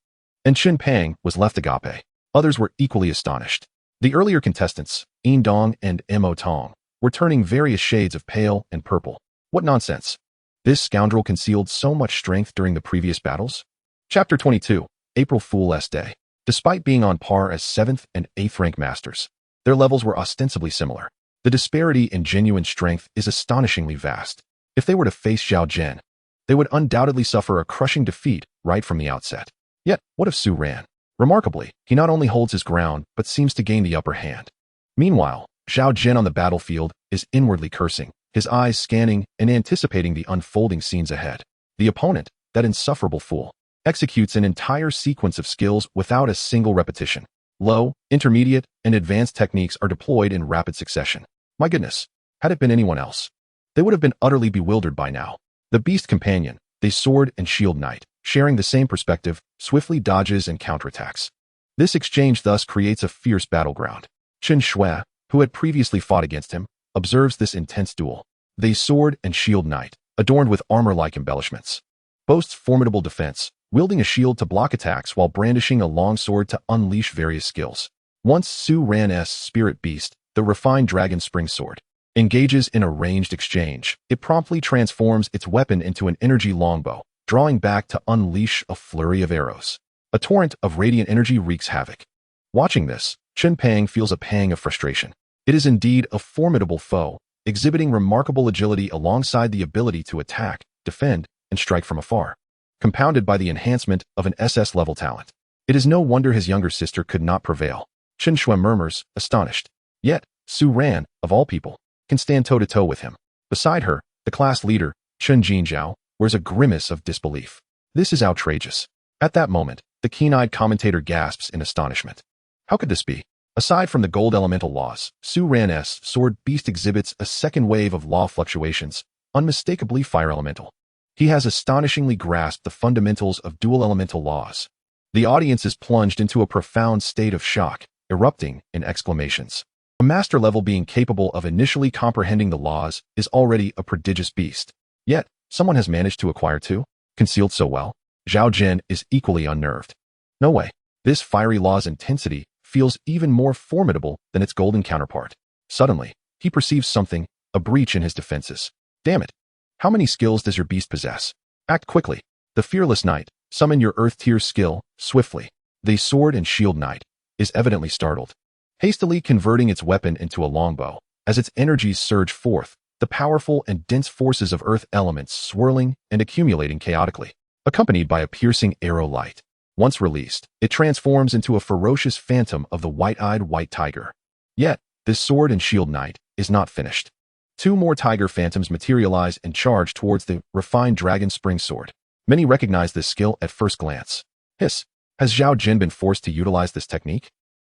And Chen Pang was left agape. Others were equally astonished. The earlier contestants, Yin Dong and Mo Tong, were turning various shades of pale and purple. What nonsense. This scoundrel concealed so much strength during the previous battles? Chapter 22, April Fool's Day. Despite being on par as 7th and 8th rank masters, their levels were ostensibly similar. The disparity in genuine strength is astonishingly vast. If they were to face Zhao Jin, they would undoubtedly suffer a crushing defeat right from the outset. Yet, what of Su Ran? Remarkably, he not only holds his ground, but seems to gain the upper hand. Meanwhile, Zhao Jin on the battlefield is inwardly cursing, his eyes scanning and anticipating the unfolding scenes ahead. The opponent, that insufferable fool, executes an entire sequence of skills without a single repetition. Low, intermediate, and advanced techniques are deployed in rapid succession. My goodness, had it been anyone else, they would have been utterly bewildered by now. The Beast Companion, the Sword and Shield Knight, sharing the same perspective, swiftly dodges and counterattacks. This exchange thus creates a fierce battleground. Chen Shui, who had previously fought against him, observes this intense duel. The Sword and Shield Knight, adorned with armor-like embellishments, boasts formidable defense, wielding a shield to block attacks while brandishing a long sword to unleash various skills. Once Su Ran's spirit beast, the refined Dragon Spring Sword, engages in a ranged exchange, it promptly transforms its weapon into an energy longbow, drawing back to unleash a flurry of arrows. A torrent of radiant energy wreaks havoc. Watching this, Chen Pang feels a pang of frustration. It is indeed a formidable foe, exhibiting remarkable agility alongside the ability to attack, defend, and strike from afar, compounded by the enhancement of an SS-level talent. It is no wonder his younger sister could not prevail. Chen Shui murmurs, astonished. Yet, Su Ran, of all people, can stand toe-to-toe with him. Beside her, the class leader, Chen Jinzhao, wears a grimace of disbelief. This is outrageous. At that moment, the keen-eyed commentator gasps in astonishment. How could this be? Aside from the gold elemental laws, Su Ran's sword beast exhibits a second wave of law fluctuations, unmistakably fire elemental. He has astonishingly grasped the fundamentals of dual elemental laws. The audience is plunged into a profound state of shock, erupting in exclamations. A master level being capable of initially comprehending the laws is already a prodigious beast. Yet, someone has managed to acquire two, concealed so well. Zhao Jin is equally unnerved. No way. This fiery law's intensity feels even more formidable than its golden counterpart. Suddenly, he perceives something, a breach in his defenses. Damn it. How many skills does your beast possess? Act quickly. The Fearless Knight, summon your Earth Tier skill, swiftly. The Sword and Shield Knight is evidently startled, hastily converting its weapon into a longbow. As its energies surge forth, the powerful and dense forces of earth elements swirling and accumulating chaotically, accompanied by a piercing arrow light. Once released, it transforms into a ferocious phantom of the white-eyed white tiger. Yet, this Sword and Shield Knight is not finished. Two more tiger phantoms materialize and charge towards the refined dragon spring sword. Many recognize this skill at first glance. Hiss. Has Zhao Jin been forced to utilize this technique?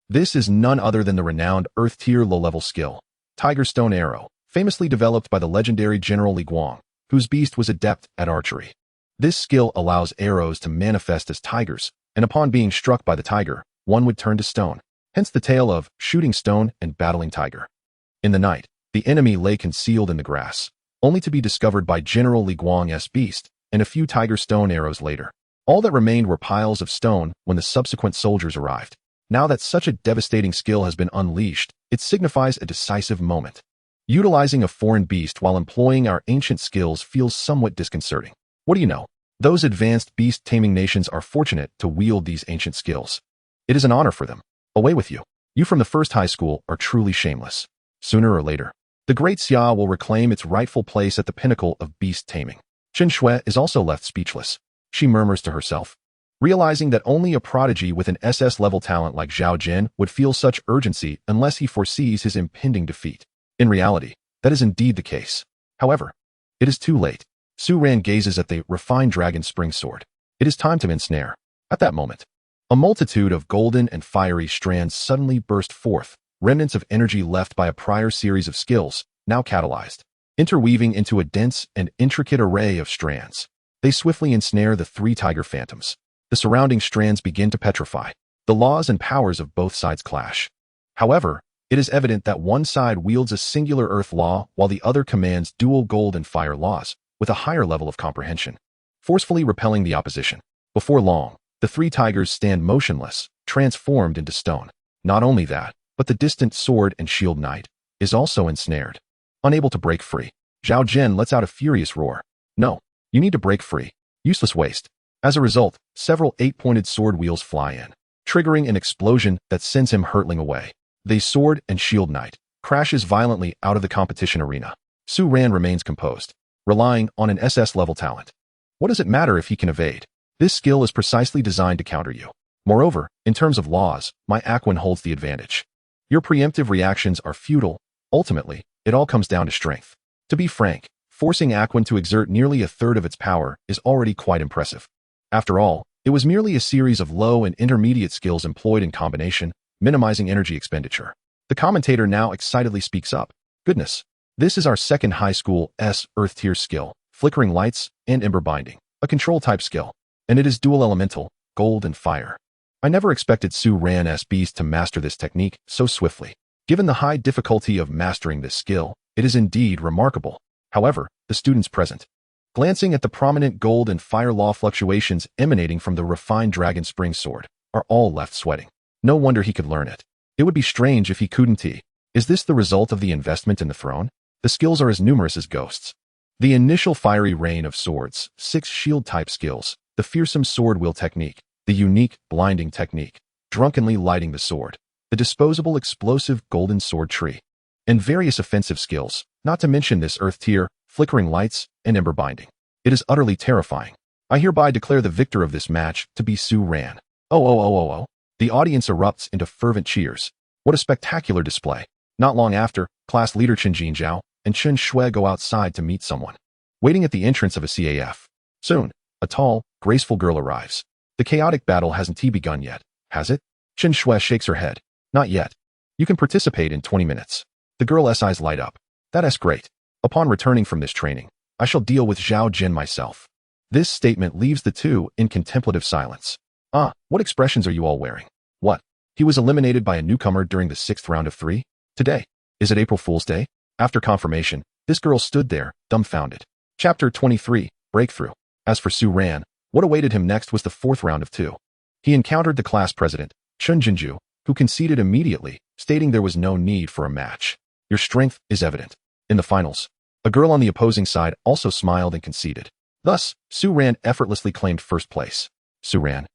This is none other than the renowned Earth Tier low-level skill, Tiger Stone Arrow, famously developed by the legendary General Li Guang, whose beast was adept at archery. This skill allows arrows to manifest as tigers, and upon being struck by the tiger, one would turn to stone. Hence the tale of shooting stone and battling tiger. In the night, the enemy lay concealed in the grass, only to be discovered by General Li Guang's beast, and a few tiger stone arrows later. All that remained were piles of stone when the subsequent soldiers arrived. Now that such a devastating skill has been unleashed, it signifies a decisive moment. Utilizing a foreign beast while employing our ancient skills feels somewhat disconcerting. What do you know? Those advanced beast taming nations are fortunate to wield these ancient skills. It is an honor for them. Away with you. You from the first high school are truly shameless. Sooner or later, the great Xia will reclaim its rightful place at the pinnacle of beast taming. Chen Shui is also left speechless. She murmurs to herself, realizing that only a prodigy with an SS-level talent like Zhao Jin would feel such urgency unless he foresees his impending defeat. In reality, that is indeed the case. However, it is too late. Su Ran gazes at the refined dragon spring sword. It is time to ensnare. At that moment, a multitude of golden and fiery strands suddenly burst forth, remnants of energy left by a prior series of skills, now catalyzed, interweaving into a dense and intricate array of strands. They swiftly ensnare the three tiger phantoms. The surrounding strands begin to petrify. The laws and powers of both sides clash. However, it is evident that one side wields a singular earth law while the other commands dual gold and fire laws, with a higher level of comprehension, forcefully repelling the opposition. Before long, the three tigers stand motionless, transformed into stone. Not only that, but the distant Sword and Shield Knight is also ensnared. Unable to break free, Zhao Jin lets out a furious roar. No, you need to break free. Useless waste. As a result, several eight-pointed sword wheels fly in, triggering an explosion that sends him hurtling away. The Sword and Shield Knight crashes violently out of the competition arena. Su Ran remains composed, relying on an SS-level talent. What does it matter if he can evade? This skill is precisely designed to counter you. Moreover, in terms of laws, my Aquan holds the advantage. Your preemptive reactions are futile. Ultimately, it all comes down to strength. To be frank, forcing Aquan to exert nearly a third of its power is already quite impressive. After all, it was merely a series of low and intermediate skills employed in combination, minimizing energy expenditure. The commentator now excitedly speaks up. Goodness, this is our second high school Earth tier skill, Flickering Lights and Ember Binding, a control type skill, and it is dual elemental, gold and fire. I never expected Su Ran's beast to master this technique so swiftly. Given the high difficulty of mastering this skill, it is indeed remarkable. However, the students present, glancing at the prominent gold and fire law fluctuations emanating from the refined dragon spring sword, are all left sweating. No wonder he could learn it. It would be strange if he couldn't. Is this the result of the investment in the throne? The skills are as numerous as ghosts. The initial fiery rain of swords, 6 shield-type skills, the fearsome sword wheel technique, the unique blinding technique, drunkenly lighting the sword, the disposable explosive golden sword tree, and various offensive skills, not to mention this earth tier, flickering lights, and ember binding. It is utterly terrifying. I hereby declare the victor of this match to be Su Ran. Oh. The audience erupts into fervent cheers. What a spectacular display. Not long after, class leader Chen Jinzhao and Chen Shui go outside to meet someone, waiting at the entrance of a CAF. Soon, a tall, graceful girl arrives. The chaotic battle hasn't begun yet, has it? Chen Shui shakes her head. Not yet. You can participate in 20 minutes. The girl's eyes light up. That's great. Upon returning from this training, I shall deal with Zhao Jin myself. This statement leaves the two in contemplative silence. Ah, what expressions are you all wearing? What? He was eliminated by a newcomer during the 6th round of 3? Today? Is it April Fool's Day? After confirmation, this girl stood there, dumbfounded. Chapter 23, Breakthrough. As for Su Ran, what awaited him next was the 4th round of 2. He encountered the class president, Chun Jinju, who conceded immediately, stating there was no need for a match. Your strength is evident. In the finals, a girl on the opposing side also smiled and conceded. Thus, Su Ran effortlessly claimed first place. Su Ran.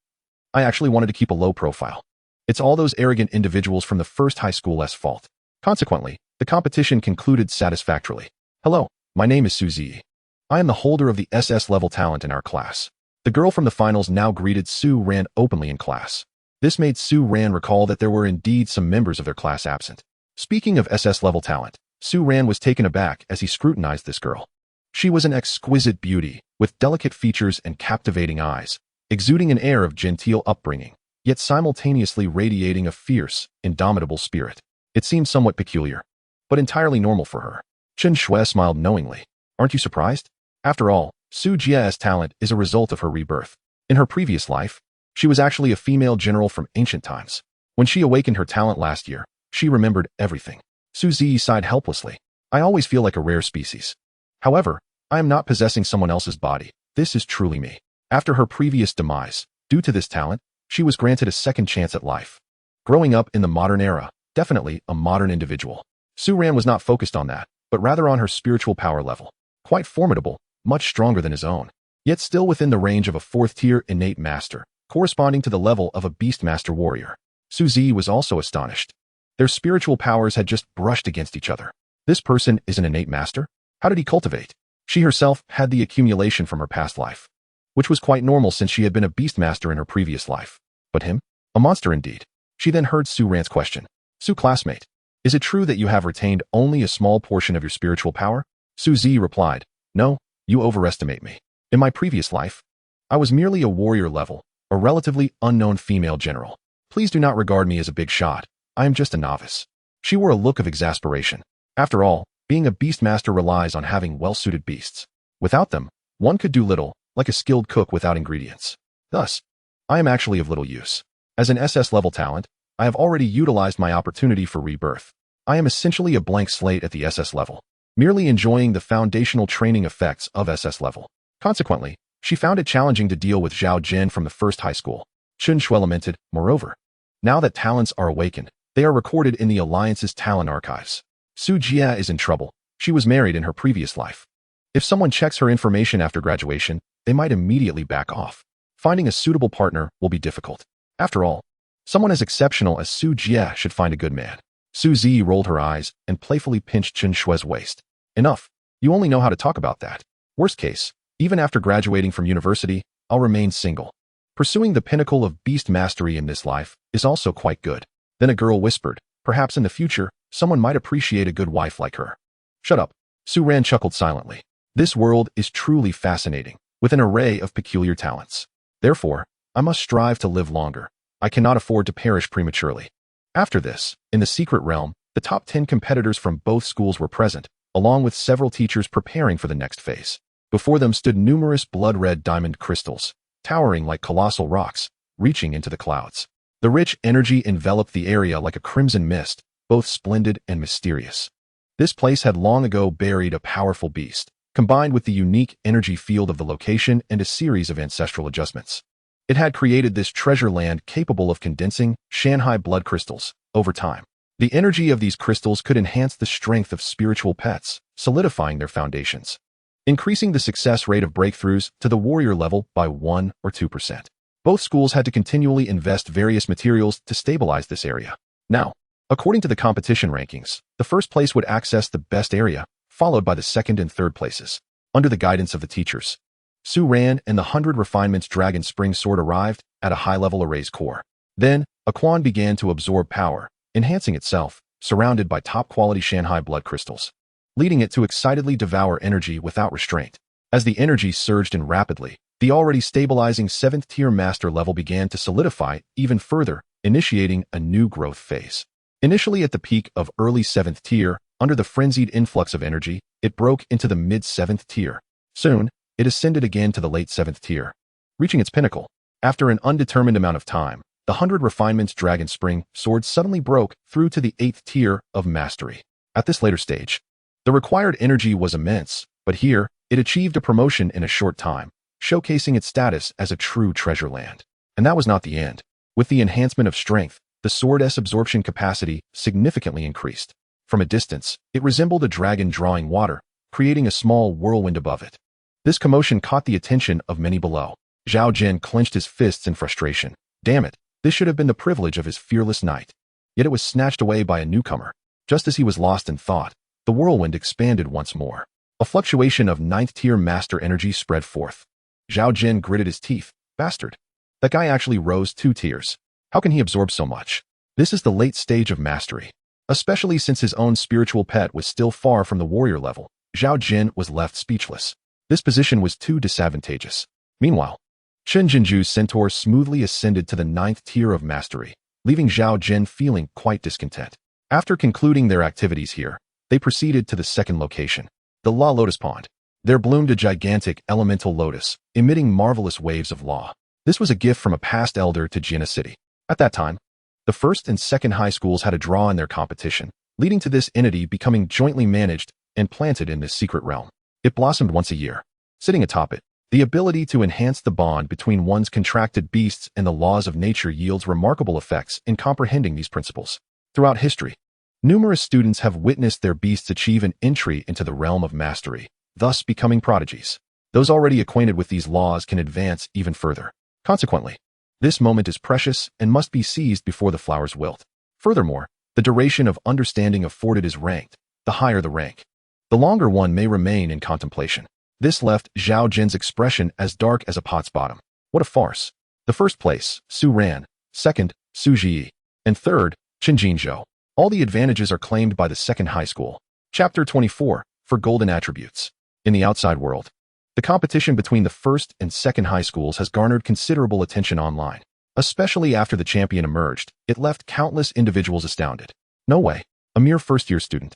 I actually wanted to keep a low profile. It's all those arrogant individuals from the first high school's fault. Consequently, the competition concluded satisfactorily. Hello, my name is Su Zi. I am the holder of the SS level talent in our class. The girl from the finals now greeted Su Ran openly in class. This made Su Ran recall that there were indeed some members of their class absent. Speaking of SS level talent, Su Ran was taken aback as he scrutinized this girl. She was an exquisite beauty, with delicate features and captivating eyes, exuding an air of genteel upbringing, yet simultaneously radiating a fierce, indomitable spirit. It seemed somewhat peculiar, but entirely normal for her. Chen Shui smiled knowingly. Aren't you surprised? After all, Su Jia's talent is a result of her rebirth. In her previous life, she was actually a female general from ancient times. When she awakened her talent last year, she remembered everything. Su Zi sighed helplessly. I always feel like a rare species. However, I am not possessing someone else's body. This is truly me. After her previous demise, due to this talent, she was granted a second chance at life. Growing up in the modern era, definitely a modern individual. Su Ran was not focused on that, but rather on her spiritual power level. Quite formidable, much stronger than his own, yet still within the range of a 4th-tier innate master, corresponding to the level of a beast master warrior. Su Zi was also astonished. Their spiritual powers had just brushed against each other. This person is an innate master? How did he cultivate? She herself had the accumulation from her past life, which was quite normal since she had been a beast master in her previous life. But him? A monster indeed. She then heard Su Ran's question. Su classmate, is it true that you have retained only a small portion of your spiritual power? Su Zi replied, no, you overestimate me. In my previous life, I was merely a warrior level, a relatively unknown female general. Please do not regard me as a big shot. I am just a novice. She wore a look of exasperation. After all, being a beast master relies on having well-suited beasts. Without them, one could do little, like a skilled cook without ingredients. Thus, I am actually of little use. As an SS level talent, I have already utilized my opportunity for rebirth. I am essentially a blank slate at the SS level, merely enjoying the foundational training effects of SS level. Consequently, she found it challenging to deal with Zhao Jin from the first high school. Chun Shui lamented, moreover, now that talents are awakened, they are recorded in the Alliance's talent archives. Su Jia is in trouble. She was married in her previous life. If someone checks her information after graduation, they might immediately back off. Finding a suitable partner will be difficult. After all, someone as exceptional as Su Jia should find a good man. Su Zi rolled her eyes and playfully pinched Chen Shui's waist. Enough. You only know how to talk about that. Worst case, even after graduating from university, I'll remain single. Pursuing the pinnacle of beast mastery in this life is also quite good. Then a girl whispered, perhaps in the future, someone might appreciate a good wife like her. Shut up. Su Ran chuckled silently. This world is truly fascinating, with an array of peculiar talents. Therefore, I must strive to live longer. I cannot afford to perish prematurely. After this, in the secret realm, the top 10 competitors from both schools were present, along with several teachers preparing for the next phase. Before them stood numerous blood-red diamond crystals, towering like colossal rocks, reaching into the clouds. The rich energy enveloped the area like a crimson mist, both splendid and mysterious. This place had long ago buried a powerful beast, combined with the unique energy field of the location and a series of ancestral adjustments. It had created this treasure land capable of condensing Shanghai blood crystals over time. The energy of these crystals could enhance the strength of spiritual pets, solidifying their foundations, increasing the success rate of breakthroughs to the warrior level by 1 or 2%. Both schools had to continually invest various materials to stabilize this area. Now, according to the competition rankings, the first place would access the best area, followed by the second and third places. Under the guidance of the teachers, Su Ran and the 100 Refinements Dragon Spring Sword arrived at a high-level array's core. Then, a Quan began to absorb power, enhancing itself, surrounded by top-quality Shanghai blood crystals, leading it to excitedly devour energy without restraint. As the energy surged in rapidly, the already stabilizing 7th-tier master level began to solidify even further, initiating a new growth phase. Initially at the peak of early 7th tier, under the frenzied influx of energy, it broke into the mid-7th tier. Soon, it ascended again to the late 7th tier, reaching its pinnacle. After an undetermined amount of time, the 100 Refinements Dragon Spring sword suddenly broke through to the 8th tier of mastery. At this later stage, the required energy was immense, but here, it achieved a promotion in a short time, showcasing its status as a true treasure land. And that was not the end. With the enhancement of strength, the sword's absorption capacity significantly increased. From a distance, it resembled a dragon drawing water, creating a small whirlwind above it. This commotion caught the attention of many below. Zhao Jin clenched his fists in frustration. Damn it, this should have been the privilege of his fearless knight. Yet it was snatched away by a newcomer. Just as he was lost in thought, the whirlwind expanded once more. A fluctuation of 9th-tier master energy spread forth. Zhao Jin gritted his teeth. Bastard. That guy actually rose 2 tiers. How can he absorb so much? This is the late stage of mastery. Especially since his own spiritual pet was still far from the warrior level, Zhao Jin was left speechless. This position was too disadvantageous. Meanwhile, Chen Jinju's centaur smoothly ascended to the 9th tier of mastery, leaving Zhao Jin feeling quite discontent. After concluding their activities here, they proceeded to the second location, the La Lotus Pond. There bloomed a gigantic elemental lotus, emitting marvelous waves of law. This was a gift from a past elder to Jina City. At that time, the first and second high schools had a draw in their competition, leading to this entity becoming jointly managed and planted in this secret realm. It blossomed once a year. Sitting atop it, the ability to enhance the bond between one's contracted beasts and the laws of nature yields remarkable effects in comprehending these principles. Throughout history, numerous students have witnessed their beasts achieve an entry into the realm of mastery, thus becoming prodigies. Those already acquainted with these laws can advance even further. Consequently, this moment is precious and must be seized before the flowers wilt. Furthermore, the duration of understanding afforded is ranked, the higher the rank. The longer one may remain in contemplation. This left Zhao Jin's expression as dark as a pot's bottom. What a farce. The first place, Su Ran, second, Su Ji, and third, Chen Jinzhou. All the advantages are claimed by the second high school. Chapter 24, for golden attributes. In the outside world, the competition between the first and second high schools has garnered considerable attention online. Especially after the champion emerged, it left countless individuals astounded. No way, a mere first-year student,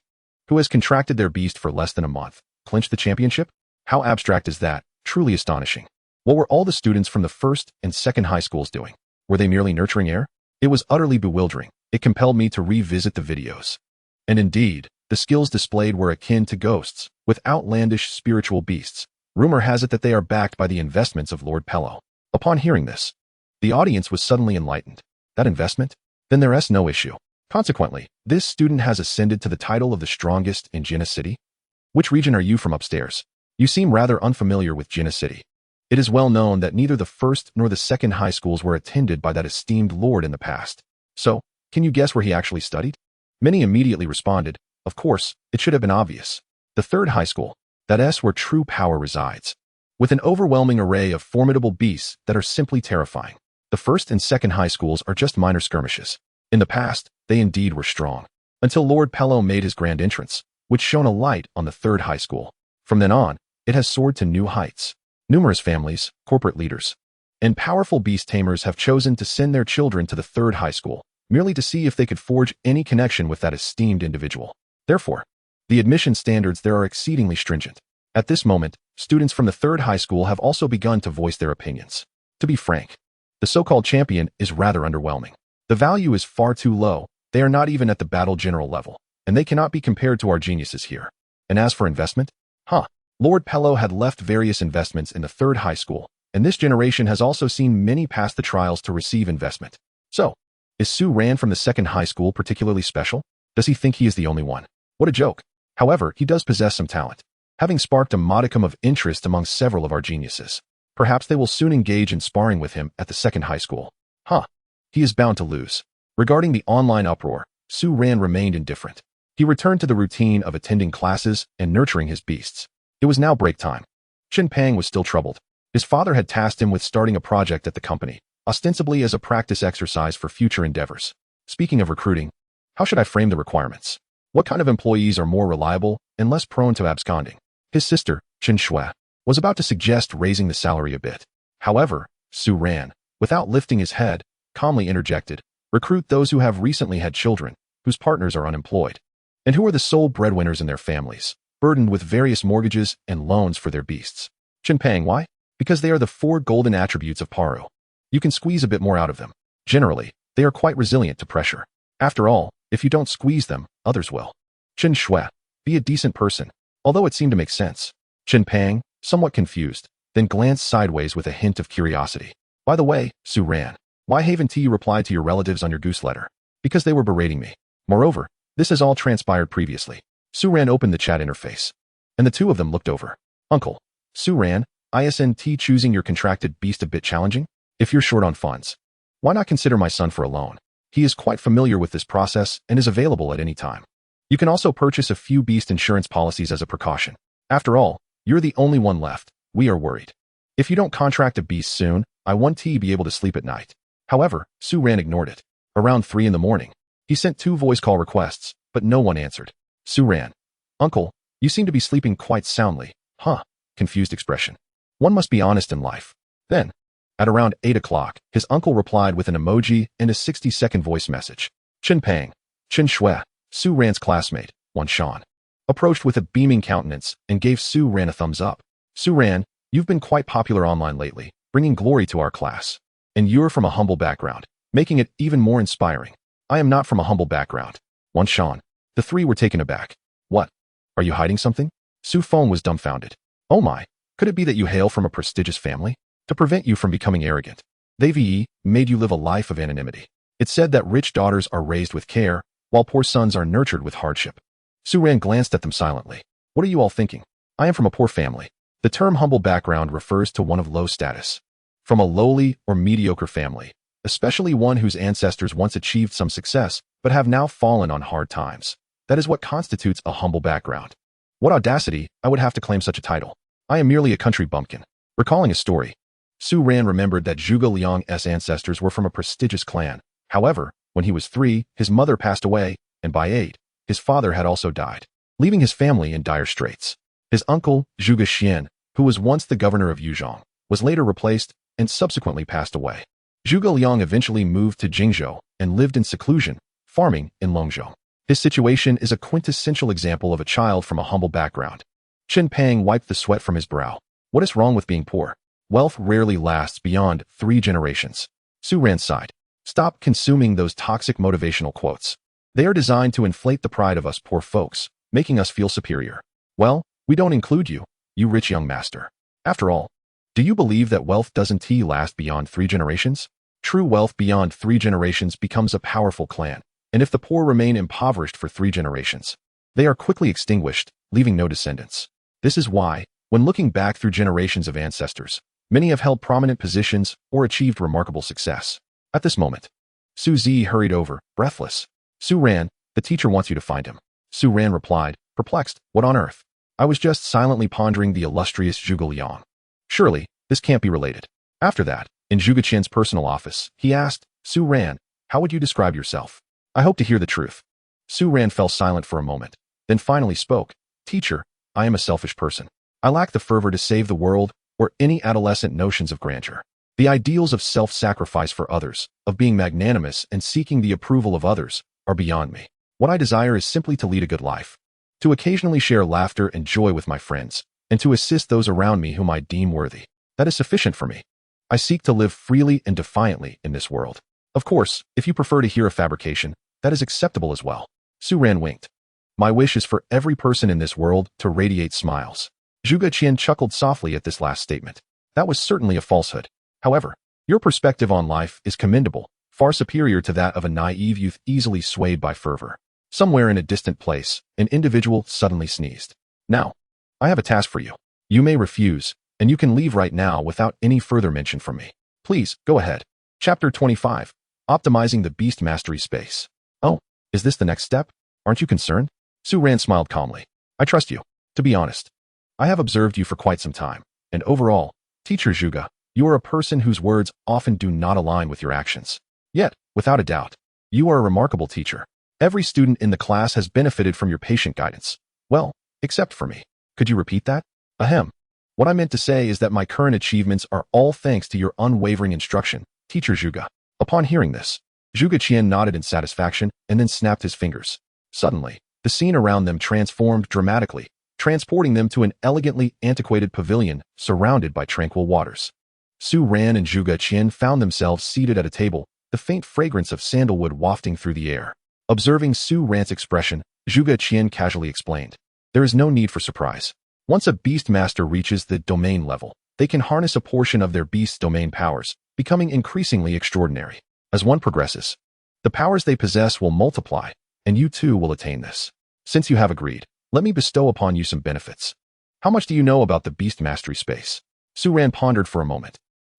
who has contracted their beast for less than a month, clinched the championship? How abstract is that? Truly astonishing. What were all the students from the first and second high schools doing? Were they merely nurturing air? It was utterly bewildering. It compelled me to revisit the videos. And indeed, the skills displayed were akin to ghosts, with outlandish spiritual beasts. Rumor has it that they are backed by the investments of Lord Pello. Upon hearing this, the audience was suddenly enlightened. That investment? Then there's no issue. Consequently, this student has ascended to the title of the strongest in Jina City. Which region are you from upstairs? You seem rather unfamiliar with Jina City. It is well known that neither the first nor the second high schools were attended by that esteemed lord in the past. So, can you guess where he actually studied? Many immediately responded, of course, it should have been obvious. The third high school, that's where true power resides. With an overwhelming array of formidable beasts that are simply terrifying. The first and second high schools are just minor skirmishes. In the past, they indeed were strong. Until Lord Pello made his grand entrance, which shone a light on the third high school. From then on, it has soared to new heights. Numerous families, corporate leaders, and powerful beast tamers have chosen to send their children to the third high school, merely to see if they could forge any connection with that esteemed individual. Therefore, the admission standards there are exceedingly stringent. At this moment, students from the third high school have also begun to voice their opinions. To be frank, the so-called champion is rather underwhelming. The value is far too low, they are not even at the battle general level, and they cannot be compared to our geniuses here. And as for investment? Lord Pello had left various investments in the third high school, and this generation has also seen many pass the trials to receive investment. So, is Su Ran from the second high school particularly special? Does he think he is the only one? What a joke. However, he does possess some talent, having sparked a modicum of interest among several of our geniuses. Perhaps they will soon engage in sparring with him at the second high school. He is bound to lose. Regarding the online uproar, Su Ran remained indifferent. He returned to the routine of attending classes and nurturing his beasts. It was now break time. Chen Pang was still troubled. His father had tasked him with starting a project at the company, ostensibly as a practice exercise for future endeavors. Speaking of recruiting, how should I frame the requirements? What kind of employees are more reliable and less prone to absconding? His sister, Chen Shui, was about to suggest raising the salary a bit. However, Su Ran, without lifting his head, calmly interjected, recruit those who have recently had children, whose partners are unemployed, and who are the sole breadwinners in their families, burdened with various mortgages and loans for their beasts. Peng, why? Because they are the 4 golden attributes of Paru. You can squeeze a bit more out of them. Generally, they are quite resilient to pressure. After all, if you don't squeeze them, others will. Shui, be a decent person. Although it seemed to make sense. Peng, somewhat confused, then glanced sideways with a hint of curiosity. By the way, Su Ran, why haven't you replied to your relatives on your goose letter? Because they were berating me. Moreover, this has all transpired previously. Su Ran opened the chat interface, and the two of them looked over. Uncle, Su Ran, isn't choosing your contracted beast a bit challenging? If you're short on funds, why not consider my son for a loan? He is quite familiar with this process and is available at any time. You can also purchase a few beast insurance policies as a precaution. After all, you're the only one left. We are worried. If you don't contract a beast soon, I want to be able to sleep at night. However, Su Ran ignored it. Around 3 in the morning, he sent 2 voice call requests, but no one answered. Su Ran, Uncle, you seem to be sleeping quite soundly. Huh? Confused expression. One must be honest in life. Then, at around 8 o'clock, his uncle replied with an emoji and a 60-second voice message. Peng, Shui, Su Ran's classmate, Wan Shan, approached with a beaming countenance and gave Su Ran a thumbs up. Su Ran, you've been quite popular online lately, bringing glory to our class. And you're from a humble background, making it even more inspiring. I am not from a humble background. Wan Shan. The 3 were taken aback. What? Are you hiding something? Su Feng was dumbfounded. Oh my, could it be that you hail from a prestigious family? To prevent you from becoming arrogant, they've made you live a life of anonymity. It's said that rich daughters are raised with care, while poor sons are nurtured with hardship. Su Ran glanced at them silently. What are you all thinking? I am from a poor family. The term humble background refers to one of low status. From a lowly or mediocre family, especially one whose ancestors once achieved some success, but have now fallen on hard times. That is what constitutes a humble background. What audacity, I would have to claim such a title. I am merely a country bumpkin. Recalling a story, Su Ran remembered that Zhuge Liang's ancestors were from a prestigious clan. However, when he was 3, his mother passed away, and by 8, his father had also died, leaving his family in dire straits. His uncle, Zhuge Xian, who was once the governor of Yuzhong, was later replaced and subsequently passed away. Zhuge Liang eventually moved to Jingzhou and lived in seclusion, farming in Longzhou. His situation is a quintessential example of a child from a humble background. Peng wiped the sweat from his brow. What is wrong with being poor? Wealth rarely lasts beyond 3 generations. Su Ran sighed. Stop consuming those toxic motivational quotes. They are designed to inflate the pride of us poor folks, making us feel superior. Well, we don't include you, you rich young master. After all, do you believe that wealth doesn't last beyond 3 generations? True wealth beyond 3 generations becomes a powerful clan, and if the poor remain impoverished for 3 generations, they are quickly extinguished, leaving no descendants. This is why, when looking back through generations of ancestors, many have held prominent positions or achieved remarkable success. At this moment, Su Zi hurried over, breathless. Su Ran, the teacher wants you to find him. Su Ran replied, perplexed, what on earth? I was just silently pondering the illustrious Zhuge Liang. Surely, this can't be related. After that, in Zhuge Qian's personal office, he asked, Su Ran, how would you describe yourself? I hope to hear the truth. Su Ran fell silent for a moment, then finally spoke. Teacher, I am a selfish person. I lack the fervor to save the world or any adolescent notions of grandeur. The ideals of self-sacrifice for others, of being magnanimous and seeking the approval of others, are beyond me. What I desire is simply to lead a good life, to occasionally share laughter and joy with my friends, and to assist those around me whom I deem worthy. That is sufficient for me. I seek to live freely and defiantly in this world. Of course, if you prefer to hear a fabrication, that is acceptable as well. Su Ran winked. My wish is for every person in this world to radiate smiles. Zhuge Qian chuckled softly at this last statement. That was certainly a falsehood. However, your perspective on life is commendable, far superior to that of a naive youth easily swayed by fervor. Somewhere in a distant place, an individual suddenly sneezed. Now, I have a task for you. You may refuse, and you can leave right now without any further mention from me. Please, go ahead. Chapter 25. Optimizing the Beast Mastery Space. Oh, is this the next step? Aren't you concerned? Su Ran smiled calmly. I trust you. To be honest, I have observed you for quite some time, and overall, Teacher Zhuge, you are a person whose words often do not align with your actions. Yet, without a doubt, you are a remarkable teacher. Every student in the class has benefited from your patient guidance. Well, except for me. Could you repeat that? Ahem. What I meant to say is that my current achievements are all thanks to your unwavering instruction, Teacher Zhuge. Upon hearing this, Zhuge Qian nodded in satisfaction and then snapped his fingers. Suddenly, the scene around them transformed dramatically, transporting them to an elegantly antiquated pavilion surrounded by tranquil waters. Su Ran and Zhuge Qian found themselves seated at a table, the faint fragrance of sandalwood wafting through the air. Observing Su Ran's expression, Zhuge Qian casually explained, "There is no need for surprise. Once a beast master reaches the domain level, they can harness a portion of their beast's domain powers, becoming increasingly extraordinary. As one progresses, the powers they possess will multiply, and you too will attain this. Since you have agreed, let me bestow upon you some benefits. How much do you know about the Beast Mastery Space?" Su Ran pondered for a moment.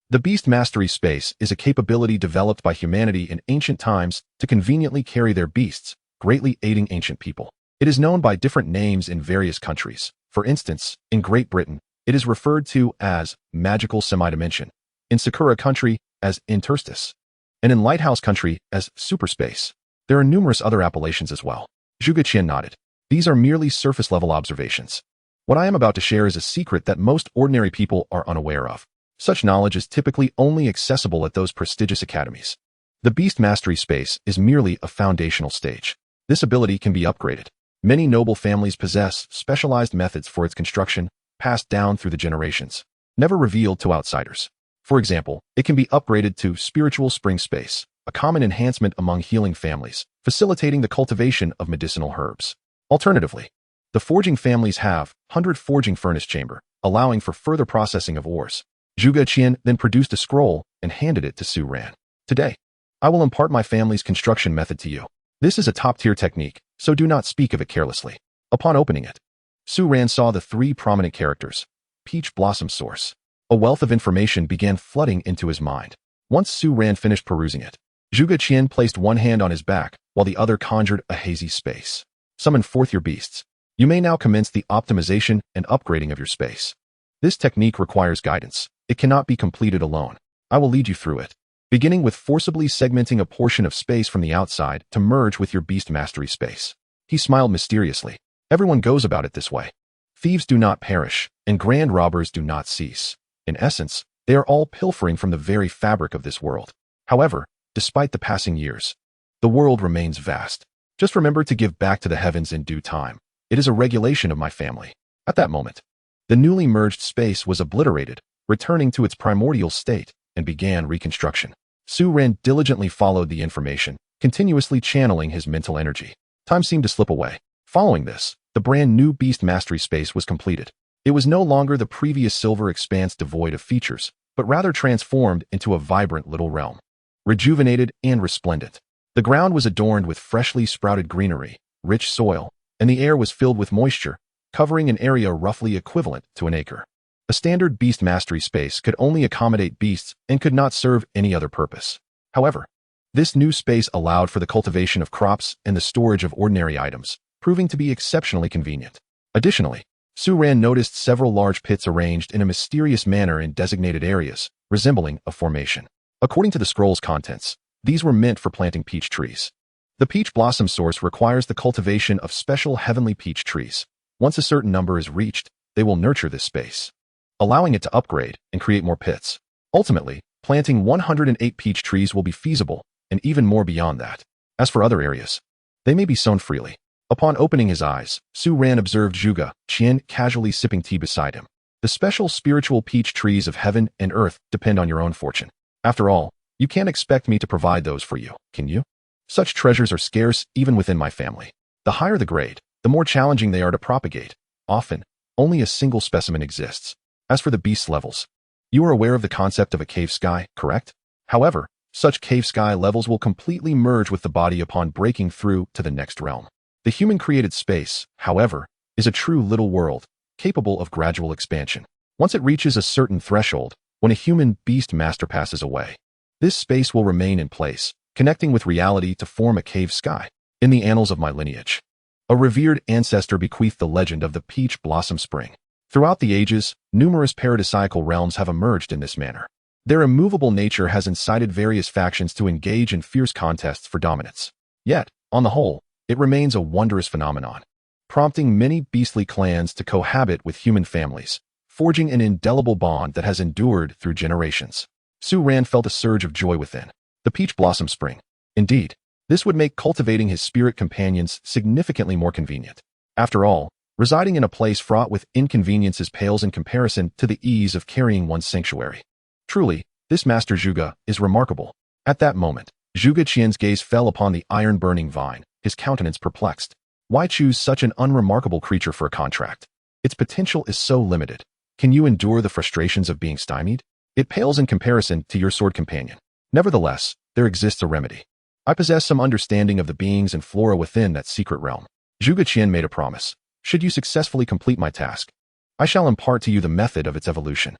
The Beast Mastery Space is a capability developed by humanity in ancient times to conveniently carry their beasts, greatly aiding ancient people. It is known by different names in various countries. For instance, in Great Britain, it is referred to as Magical Semi-Dimension, in Sakura Country as Interstice, and in Lighthouse Country as Superspace. There are numerous other appellations as well. Zhuge Qian nodded. These are merely surface-level observations. What I am about to share is a secret that most ordinary people are unaware of. Such knowledge is typically only accessible at those prestigious academies. The Beast Mastery Space is merely a foundational stage. This ability can be upgraded. Many noble families possess specialized methods for its construction, passed down through the generations, never revealed to outsiders. For example, it can be upgraded to Spiritual Spring Space, a common enhancement among healing families, facilitating the cultivation of medicinal herbs. Alternatively, the forging families have 100 Forging Furnace Chamber, allowing for further processing of ores. Zhuge Qian then produced a scroll and handed it to Su Ran. "Today, I will impart my family's construction method to you. This is a top-tier technique, so do not speak of it carelessly." Upon opening it, Su Ran saw the three prominent characters. Peach Blossom Source. A wealth of information began flooding into his mind. Once Su Ran finished perusing it, Zhuge Qian placed one hand on his back, while the other conjured a hazy space. "Summon forth your beasts. You may now commence the optimization and upgrading of your space. This technique requires guidance. It cannot be completed alone. I will lead you through it, beginning with forcibly segmenting a portion of space from the outside to merge with your Beast Mastery Space." He smiled mysteriously. Everyone goes about it this way. Thieves do not perish, and grand robbers do not cease. In essence, they are all pilfering from the very fabric of this world. However, despite the passing years, the world remains vast. Just remember to give back to the heavens in due time. It is a regulation of my family. At that moment, the newly merged space was obliterated, returning to its primordial state, and began reconstruction. Su Ran diligently followed the information, continuously channeling his mental energy. Time seemed to slip away. Following this, the brand new Beast Mastery Space was completed. It was no longer the previous silver expanse devoid of features, but rather transformed into a vibrant little realm. Rejuvenated and resplendent. The ground was adorned with freshly sprouted greenery, rich soil, and the air was filled with moisture, covering an area roughly equivalent to an acre. A standard Beast Mastery Space could only accommodate beasts and could not serve any other purpose. However, this new space allowed for the cultivation of crops and the storage of ordinary items, proving to be exceptionally convenient. Additionally, Su Ran noticed several large pits arranged in a mysterious manner in designated areas, resembling a formation. According to the scroll's contents, these were meant for planting peach trees. The peach blossom source requires the cultivation of special heavenly peach trees. Once a certain number is reached, they will nurture this space, allowing it to upgrade and create more pits. Ultimately, planting 108 peach trees will be feasible, and even more beyond that. As for other areas, they may be sown freely. Upon opening his eyes, Su Ran observed Zhuge Qian casually sipping tea beside him. The special spiritual peach trees of heaven and earth depend on your own fortune. After all, you can't expect me to provide those for you, can you? Such treasures are scarce even within my family. The higher the grade, the more challenging they are to propagate. Often, only a single specimen exists. As for the beast levels, you are aware of the concept of a cave sky, correct? However, such cave sky levels will completely merge with the body upon breaking through to the next realm. The human-created space, however, is a true little world, capable of gradual expansion. Once it reaches a certain threshold, when a human beast master passes away, this space will remain in place, connecting with reality to form a cave sky. In the annals of my lineage, a revered ancestor bequeathed the legend of the Peach Blossom Spring. Throughout the ages, numerous paradisiacal realms have emerged in this manner. Their immovable nature has incited various factions to engage in fierce contests for dominance. Yet, on the whole, it remains a wondrous phenomenon, prompting many beastly clans to cohabit with human families, forging an indelible bond that has endured through generations. Su Ran felt a surge of joy within. The Peach Blossom Spring. Indeed, this would make cultivating his spirit companions significantly more convenient. After all, Residing in a place fraught with inconveniences pales in comparison to the ease of carrying one's sanctuary. Truly, this Master Zhuge is remarkable. At that moment, Zhuge Qian's gaze fell upon the iron-burning vine, his countenance perplexed. Why choose such an unremarkable creature for a contract? Its potential is so limited. Can you endure the frustrations of being stymied? It pales in comparison to your sword companion. Nevertheless, there exists a remedy. I possess some understanding of the beings and flora within that secret realm. Zhuge Qian made a promise. Should you successfully complete my task, I shall impart to you the method of its evolution.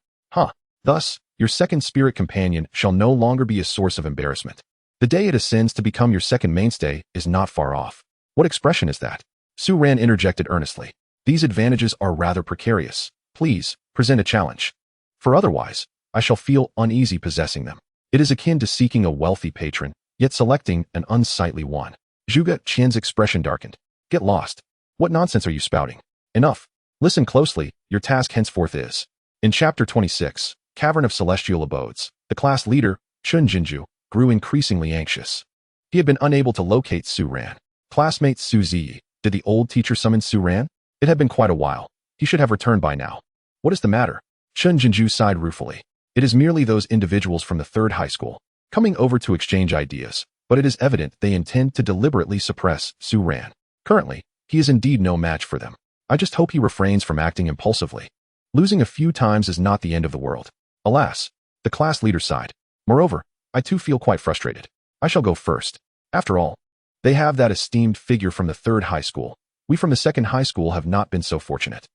Thus, your second spirit companion shall no longer be a source of embarrassment. The day it ascends to become your second mainstay is not far off. What expression is that? Su Ran interjected earnestly. These advantages are rather precarious. Please, present a challenge. For otherwise, I shall feel uneasy possessing them. It is akin to seeking a wealthy patron, yet selecting an unsightly one. Zhuge Qian's expression darkened. Get lost. What nonsense are you spouting? Enough. Listen closely, your task henceforth is. In Chapter 26, Cavern of Celestial Abodes, the class leader, Chun Jinju, grew increasingly anxious. He had been unable to locate Su Ran. Classmate Su Ziyi, did the old teacher summon Su Ran? It had been quite a while. He should have returned by now. What is the matter? Chun Jinju sighed ruefully. It is merely those individuals from the third high school, coming over to exchange ideas, but it is evident they intend to deliberately suppress Su Ran. Currently, he is indeed no match for them. I just hope he refrains from acting impulsively. Losing a few times is not the end of the world. Alas, the class leader sighed. Moreover, I too feel quite frustrated. I shall go first. After all, they have that esteemed figure from the third high school. We from the second high school have not been so fortunate.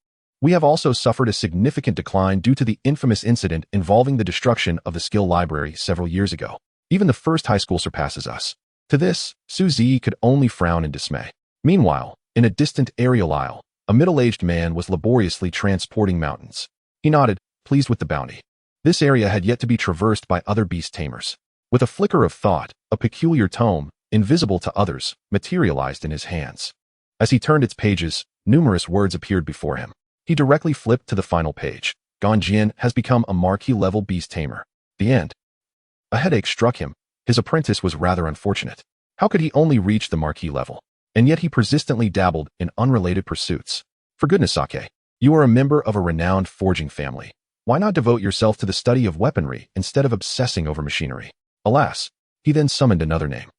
We have also suffered a significant decline due to the infamous incident involving the destruction of the skill library several years ago. Even the first high school surpasses us. To this, Su Ziyi could only frown in dismay. Meanwhile, in a distant aerial isle, a middle-aged man was laboriously transporting mountains. He nodded, pleased with the bounty. This area had yet to be traversed by other beast tamers. With a flicker of thought, a peculiar tome, invisible to others, materialized in his hands. As he turned its pages, numerous words appeared before him. He directly flipped to the final page. Ganjian has become a marquee-level beast tamer. The end. A headache struck him. His apprentice was rather unfortunate. How could he only reach the marquee level? And yet he persistently dabbled in unrelated pursuits. For goodness sake, you are a member of a renowned forging family. Why not devote yourself to the study of weaponry instead of obsessing over machinery? Alas, he then summoned another name.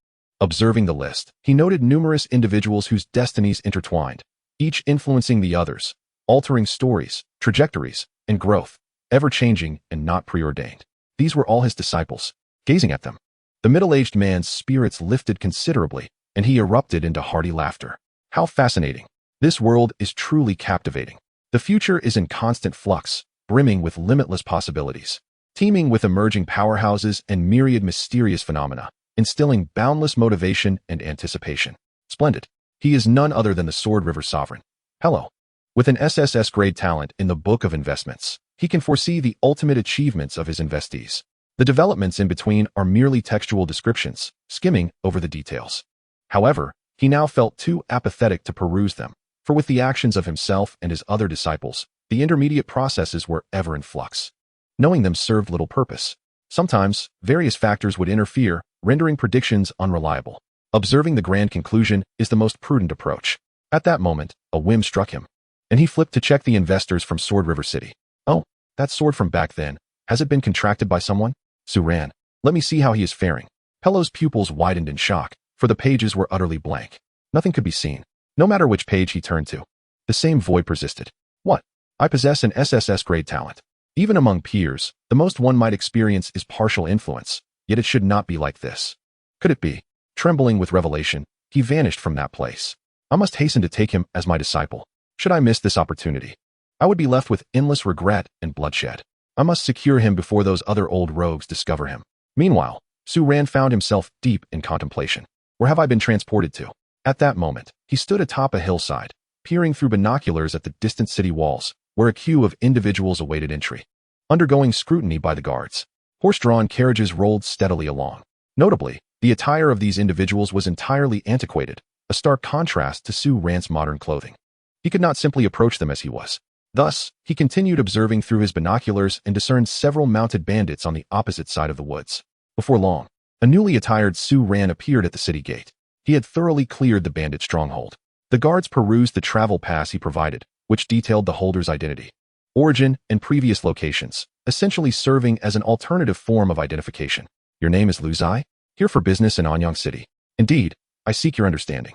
Observing the list, he noted numerous individuals whose destinies intertwined, each influencing the others, altering stories, trajectories, and growth, ever-changing and not preordained. These were all his disciples. Gazing at them, the middle-aged man's spirits lifted considerably, and he erupted into hearty laughter. How fascinating. This world is truly captivating. The future is in constant flux, brimming with limitless possibilities, teeming with emerging powerhouses and myriad mysterious phenomena, instilling boundless motivation and anticipation. Splendid. He is none other than the Sword River Sovereign. Hello. With an SSS-grade talent in the Book of Investments, he can foresee the ultimate achievements of his investees. The developments in between are merely textual descriptions, skimming over the details. However, he now felt too apathetic to peruse them, for with the actions of himself and his other disciples, the intermediate processes were ever in flux. Knowing them served little purpose. Sometimes, various factors would interfere, rendering predictions unreliable. Observing the grand conclusion is the most prudent approach. At that moment, a whim struck him, and he flipped to check the investors from Sword River City. Oh, that sword from back then, has it been contracted by someone? Su Ran, let me see how he is faring. Pello's pupils widened in shock, for the pages were utterly blank. Nothing could be seen. No matter which page he turned to, the same void persisted. What? I possess an SSS-grade talent. Even among peers, the most one might experience is partial influence, yet it should not be like this. Could it be? Trembling with revelation, he vanished from that place. I must hasten to take him as my disciple. Should I miss this opportunity, I would be left with endless regret and bloodshed. I must secure him before those other old rogues discover him. Meanwhile, Su Ran found himself deep in contemplation. Where have I been transported to? At that moment, he stood atop a hillside, peering through binoculars at the distant city walls, where a queue of individuals awaited entry. Undergoing scrutiny by the guards, horse-drawn carriages rolled steadily along. Notably, the attire of these individuals was entirely antiquated, a stark contrast to Su Ran's modern clothing. He could not simply approach them as he was. Thus, he continued observing through his binoculars and discerned several mounted bandits on the opposite side of the woods. Before long, a newly attired Su Ran appeared at the city gate. He had thoroughly cleared the bandit stronghold. The guards perused the travel pass he provided, which detailed the holder's identity, origin, and previous locations, essentially serving as an alternative form of identification. Your name is Lu Zai? Here for business in Anyang City. Indeed, I seek your understanding.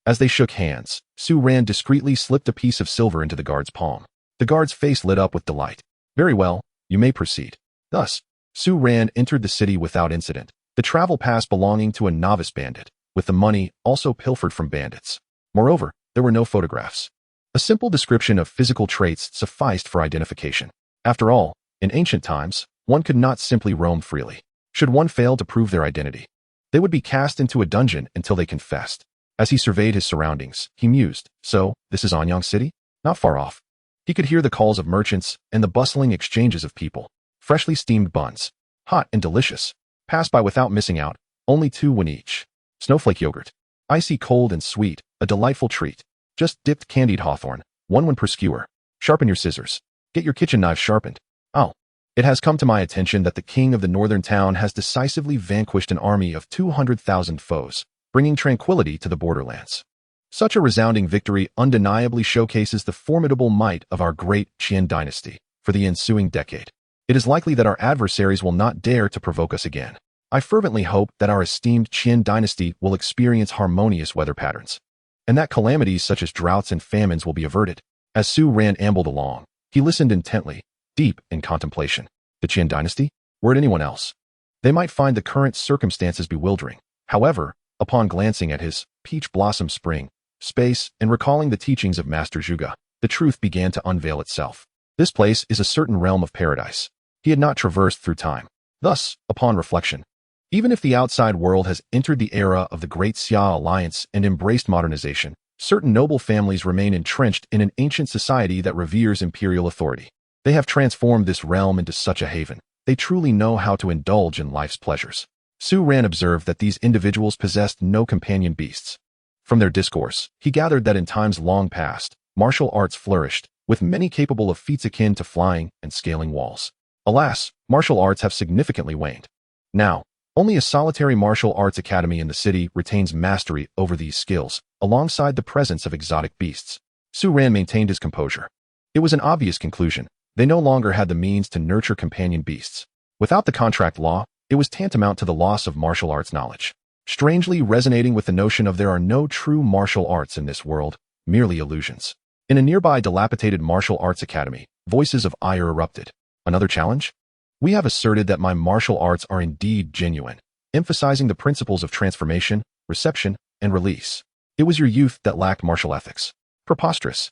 As they shook hands, Su Ran discreetly slipped a piece of silver into the guard's palm. The guard's face lit up with delight. Very well, you may proceed. Thus, Su Ran entered the city without incident, the travel pass belonging to a novice bandit, with the money also pilfered from bandits. Moreover, there were no photographs. A simple description of physical traits sufficed for identification. After all, in ancient times, one could not simply roam freely. Should one fail to prove their identity, they would be cast into a dungeon until they confessed. As he surveyed his surroundings, he mused, so, this is Anyang City? Not far off. He could hear the calls of merchants and the bustling exchanges of people. Freshly steamed buns, hot and delicious, passed by without missing out, only 2 won each. Snowflake yogurt, icy cold and sweet, a delightful treat. Just dipped candied hawthorn, 1 won per skewer. Sharpen your scissors. Get your kitchen knives sharpened. Oh. It has come to my attention that the king of the northern town has decisively vanquished an army of 200,000 foes, bringing tranquility to the borderlands. Such a resounding victory undeniably showcases the formidable might of our great Qian dynasty for the ensuing decade. It is likely that our adversaries will not dare to provoke us again. I fervently hope that our esteemed Qian dynasty will experience harmonious weather patterns, and that calamities such as droughts and famines will be averted. As Su Ran ambled along, he listened intently, deep in contemplation. The Qian dynasty? Were it anyone else, they might find the current circumstances bewildering. However, upon glancing at his peach blossom spring, space, and recalling the teachings of Master Zhuge, the truth began to unveil itself. This place is a certain realm of paradise. He had not traversed through time. Thus, upon reflection, even if the outside world has entered the era of the Great Xia Alliance and embraced modernization, certain noble families remain entrenched in an ancient society that reveres imperial authority. They have transformed this realm into such a haven. They truly know how to indulge in life's pleasures. Su Ran observed that these individuals possessed no companion beasts. From their discourse, he gathered that in times long past, martial arts flourished, with many capable of feats akin to flying and scaling walls. Alas, martial arts have significantly waned. Now, only a solitary martial arts academy in the city retains mastery over these skills, alongside the presence of exotic beasts. Su Ran maintained his composure. It was an obvious conclusion. They no longer had the means to nurture companion beasts. Without the contract law, it was tantamount to the loss of martial arts knowledge. Strangely resonating with the notion of there are no true martial arts in this world, merely illusions. In a nearby dilapidated martial arts academy, voices of ire erupted. Another challenge? We have asserted that my martial arts are indeed genuine, emphasizing the principles of transformation, reception, and release. It was your youth that lacked martial ethics. Preposterous.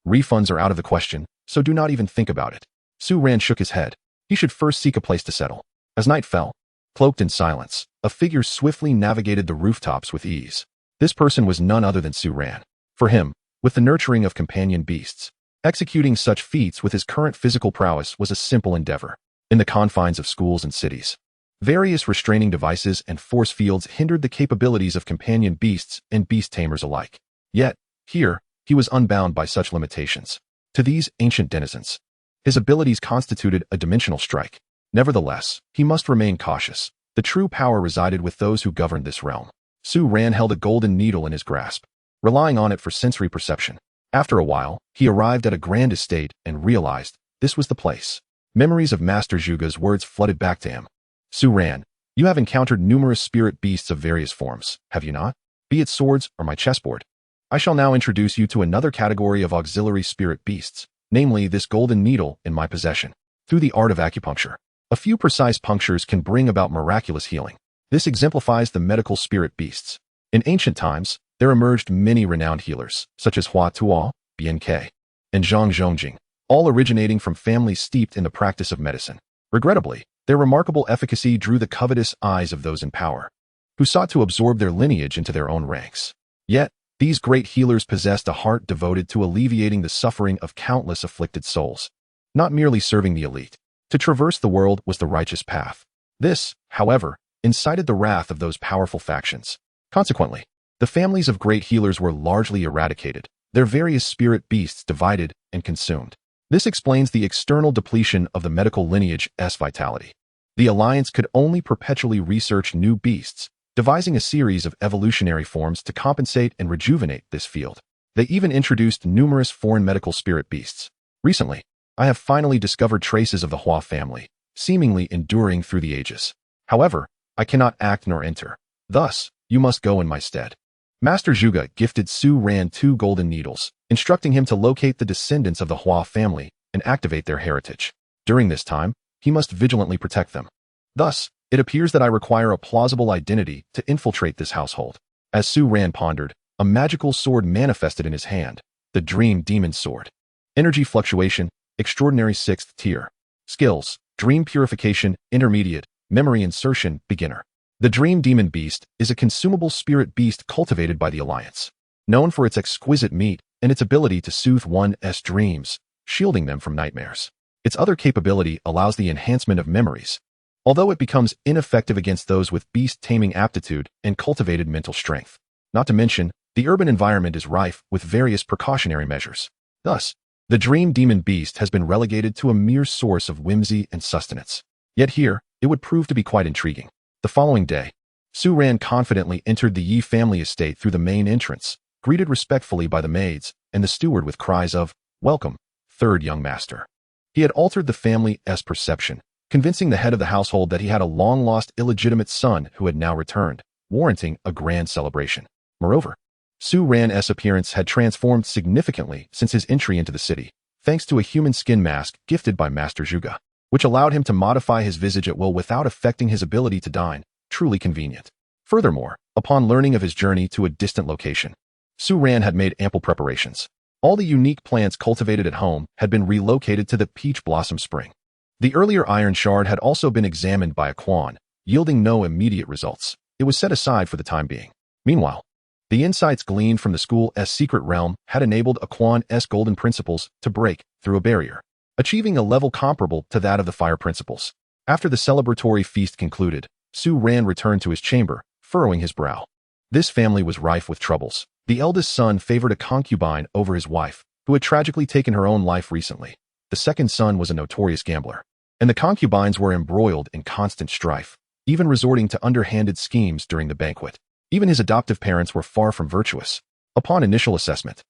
Refunds are out of the question, so do not even think about it. Su Ran shook his head. He should first seek a place to settle. As night fell, cloaked in silence, a figure swiftly navigated the rooftops with ease. This person was none other than Su Ran. For him, with the nurturing of companion beasts, executing such feats with his current physical prowess was a simple endeavor. In the confines of schools and cities, various restraining devices and force fields hindered the capabilities of companion beasts and beast tamers alike. Yet, here, he was unbound by such limitations. To these ancient denizens, his abilities constituted a dimensional strike. Nevertheless, he must remain cautious. The true power resided with those who governed this realm. Su Ran held a golden needle in his grasp, relying on it for sensory perception. After a while, he arrived at a grand estate and realized this was the place. Memories of Master Zhuge's words flooded back to him. Su Ran, you have encountered numerous spirit beasts of various forms, have you not? Be it swords or my chessboard. I shall now introduce you to another category of auxiliary spirit beasts, namely this golden needle in my possession. Through the art of acupuncture, a few precise punctures can bring about miraculous healing. This exemplifies the medical spirit beasts. In ancient times, there emerged many renowned healers, such as Hua Tuo, BNK, and Zhang Zhongjing, all originating from families steeped in the practice of medicine. Regrettably, their remarkable efficacy drew the covetous eyes of those in power, who sought to absorb their lineage into their own ranks. Yet, these great healers possessed a heart devoted to alleviating the suffering of countless afflicted souls, not merely serving the elite. To traverse the world was the righteous path. This, however, incited the wrath of those powerful factions. Consequently, the families of great healers were largely eradicated, their various spirit beasts divided and consumed. This explains the external depletion of the medical lineage's vitality. The Alliance could only perpetually research new beasts, devising a series of evolutionary forms to compensate and rejuvenate this field. They even introduced numerous foreign medical spirit beasts. Recently, I have finally discovered traces of the Hua family, seemingly enduring through the ages. However, I cannot act nor enter. Thus, you must go in my stead. Master Zhuge gifted Su Ran 2 golden needles, instructing him to locate the descendants of the Hua family and activate their heritage. During this time, he must vigilantly protect them. Thus, it appears that I require a plausible identity to infiltrate this household. As Su Ran pondered, a magical sword manifested in his hand, the Dream Demon Sword. Energy fluctuation, extraordinary 6th tier. Skills, Dream Purification, Intermediate, Memory Insertion, Beginner. The Dream Demon Beast is a consumable spirit beast cultivated by the Alliance, known for its exquisite meat and its ability to soothe one's dreams, shielding them from nightmares. Its other capability allows the enhancement of memories, although it becomes ineffective against those with beast taming aptitude and cultivated mental strength. Not to mention, the urban environment is rife with various precautionary measures. Thus, the Dream Demon Beast has been relegated to a mere source of whimsy and sustenance. Yet here, it would prove to be quite intriguing. The following day, Su Ran confidently entered the Yi family estate through the main entrance, greeted respectfully by the maids and the steward with cries of, "Welcome, third young master." He had altered the family's perception, convincing the head of the household that he had a long-lost illegitimate son who had now returned, warranting a grand celebration. Moreover, Su Ran's appearance had transformed significantly since his entry into the city, thanks to a human skin mask gifted by Master Zhuge, which allowed him to modify his visage at will without affecting his ability to dine, truly convenient. Furthermore, upon learning of his journey to a distant location, Su Ran had made ample preparations. All the unique plants cultivated at home had been relocated to the Peach Blossom Spring. The earlier iron shard had also been examined by a Quan, yielding no immediate results. It was set aside for the time being. Meanwhile, the insights gleaned from the school's secret realm had enabled a Quan's golden principles to break through a barrier, achieving a level comparable to that of the fire principles. After the celebratory feast concluded, Su Ran returned to his chamber, furrowing his brow. This family was rife with troubles. The eldest son favored a concubine over his wife, who had tragically taken her own life recently. The second son was a notorious gambler, and the concubines were embroiled in constant strife, even resorting to underhanded schemes during the banquet. Even his adoptive parents were far from virtuous. Upon initial assessment,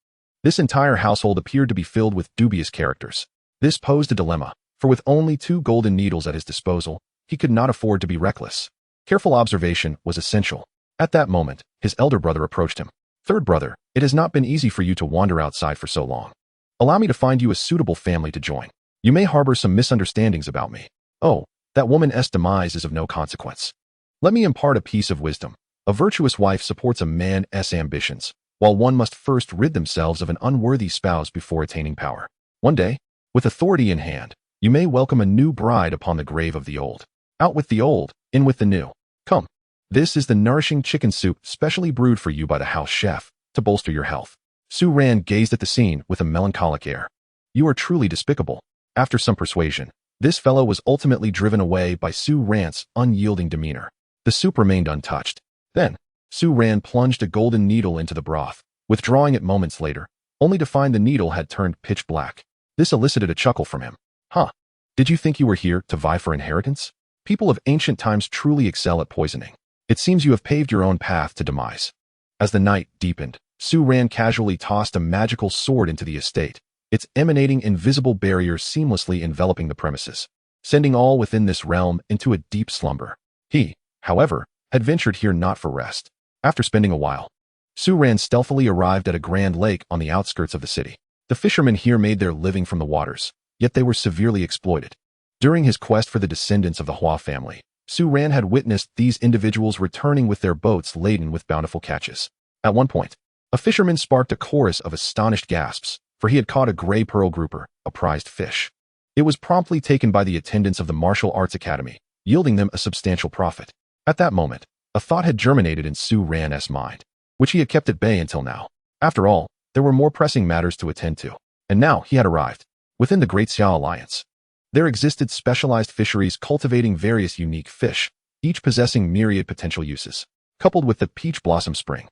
this entire household appeared to be filled with dubious characters. This posed a dilemma, for with only 2 golden needles at his disposal, he could not afford to be reckless. Careful observation was essential. At that moment, his elder brother approached him. "Third brother, it has not been easy for you to wander outside for so long. Allow me to find you a suitable family to join. You may harbor some misunderstandings about me. Oh, that woman's demise is of no consequence. Let me impart a piece of wisdom. A virtuous wife supports a man's ambitions, while one must first rid themselves of an unworthy spouse before attaining power. One day, with authority in hand, you may welcome a new bride upon the grave of the old. Out with the old, in with the new. Come. This is the nourishing chicken soup specially brewed for you by the house chef, to bolster your health." Su Ran gazed at the scene with a melancholic air. "You are truly despicable." After some persuasion, this fellow was ultimately driven away by Su Ran's unyielding demeanor. The soup remained untouched. Then, Su Ran plunged a golden needle into the broth, withdrawing it moments later, only to find the needle had turned pitch black. This elicited a chuckle from him. "Huh. Did you think you were here to vie for inheritance? People of ancient times truly excel at poisoning. It seems you have paved your own path to demise." As the night deepened, Su Ran casually tossed a magical sword into the estate, its emanating invisible barrier seamlessly enveloping the premises, sending all within this realm into a deep slumber. He, however, had ventured here not for rest. After spending a while, Su Ran stealthily arrived at a grand lake on the outskirts of the city. The fishermen here made their living from the waters, yet they were severely exploited. During his quest for the descendants of the Hua family, Su Ran had witnessed these individuals returning with their boats laden with bountiful catches. At one point, a fisherman sparked a chorus of astonished gasps, for he had caught a gray pearl grouper, a prized fish. It was promptly taken by the attendants of the Martial Arts Academy, yielding them a substantial profit. At that moment, a thought had germinated in Su Ran's mind, which he had kept at bay until now. After all, there were more pressing matters to attend to, and now he had arrived. Within the Great Xiao Alliance, there existed specialized fisheries cultivating various unique fish, each possessing myriad potential uses. Coupled with the Peach Blossom Spring,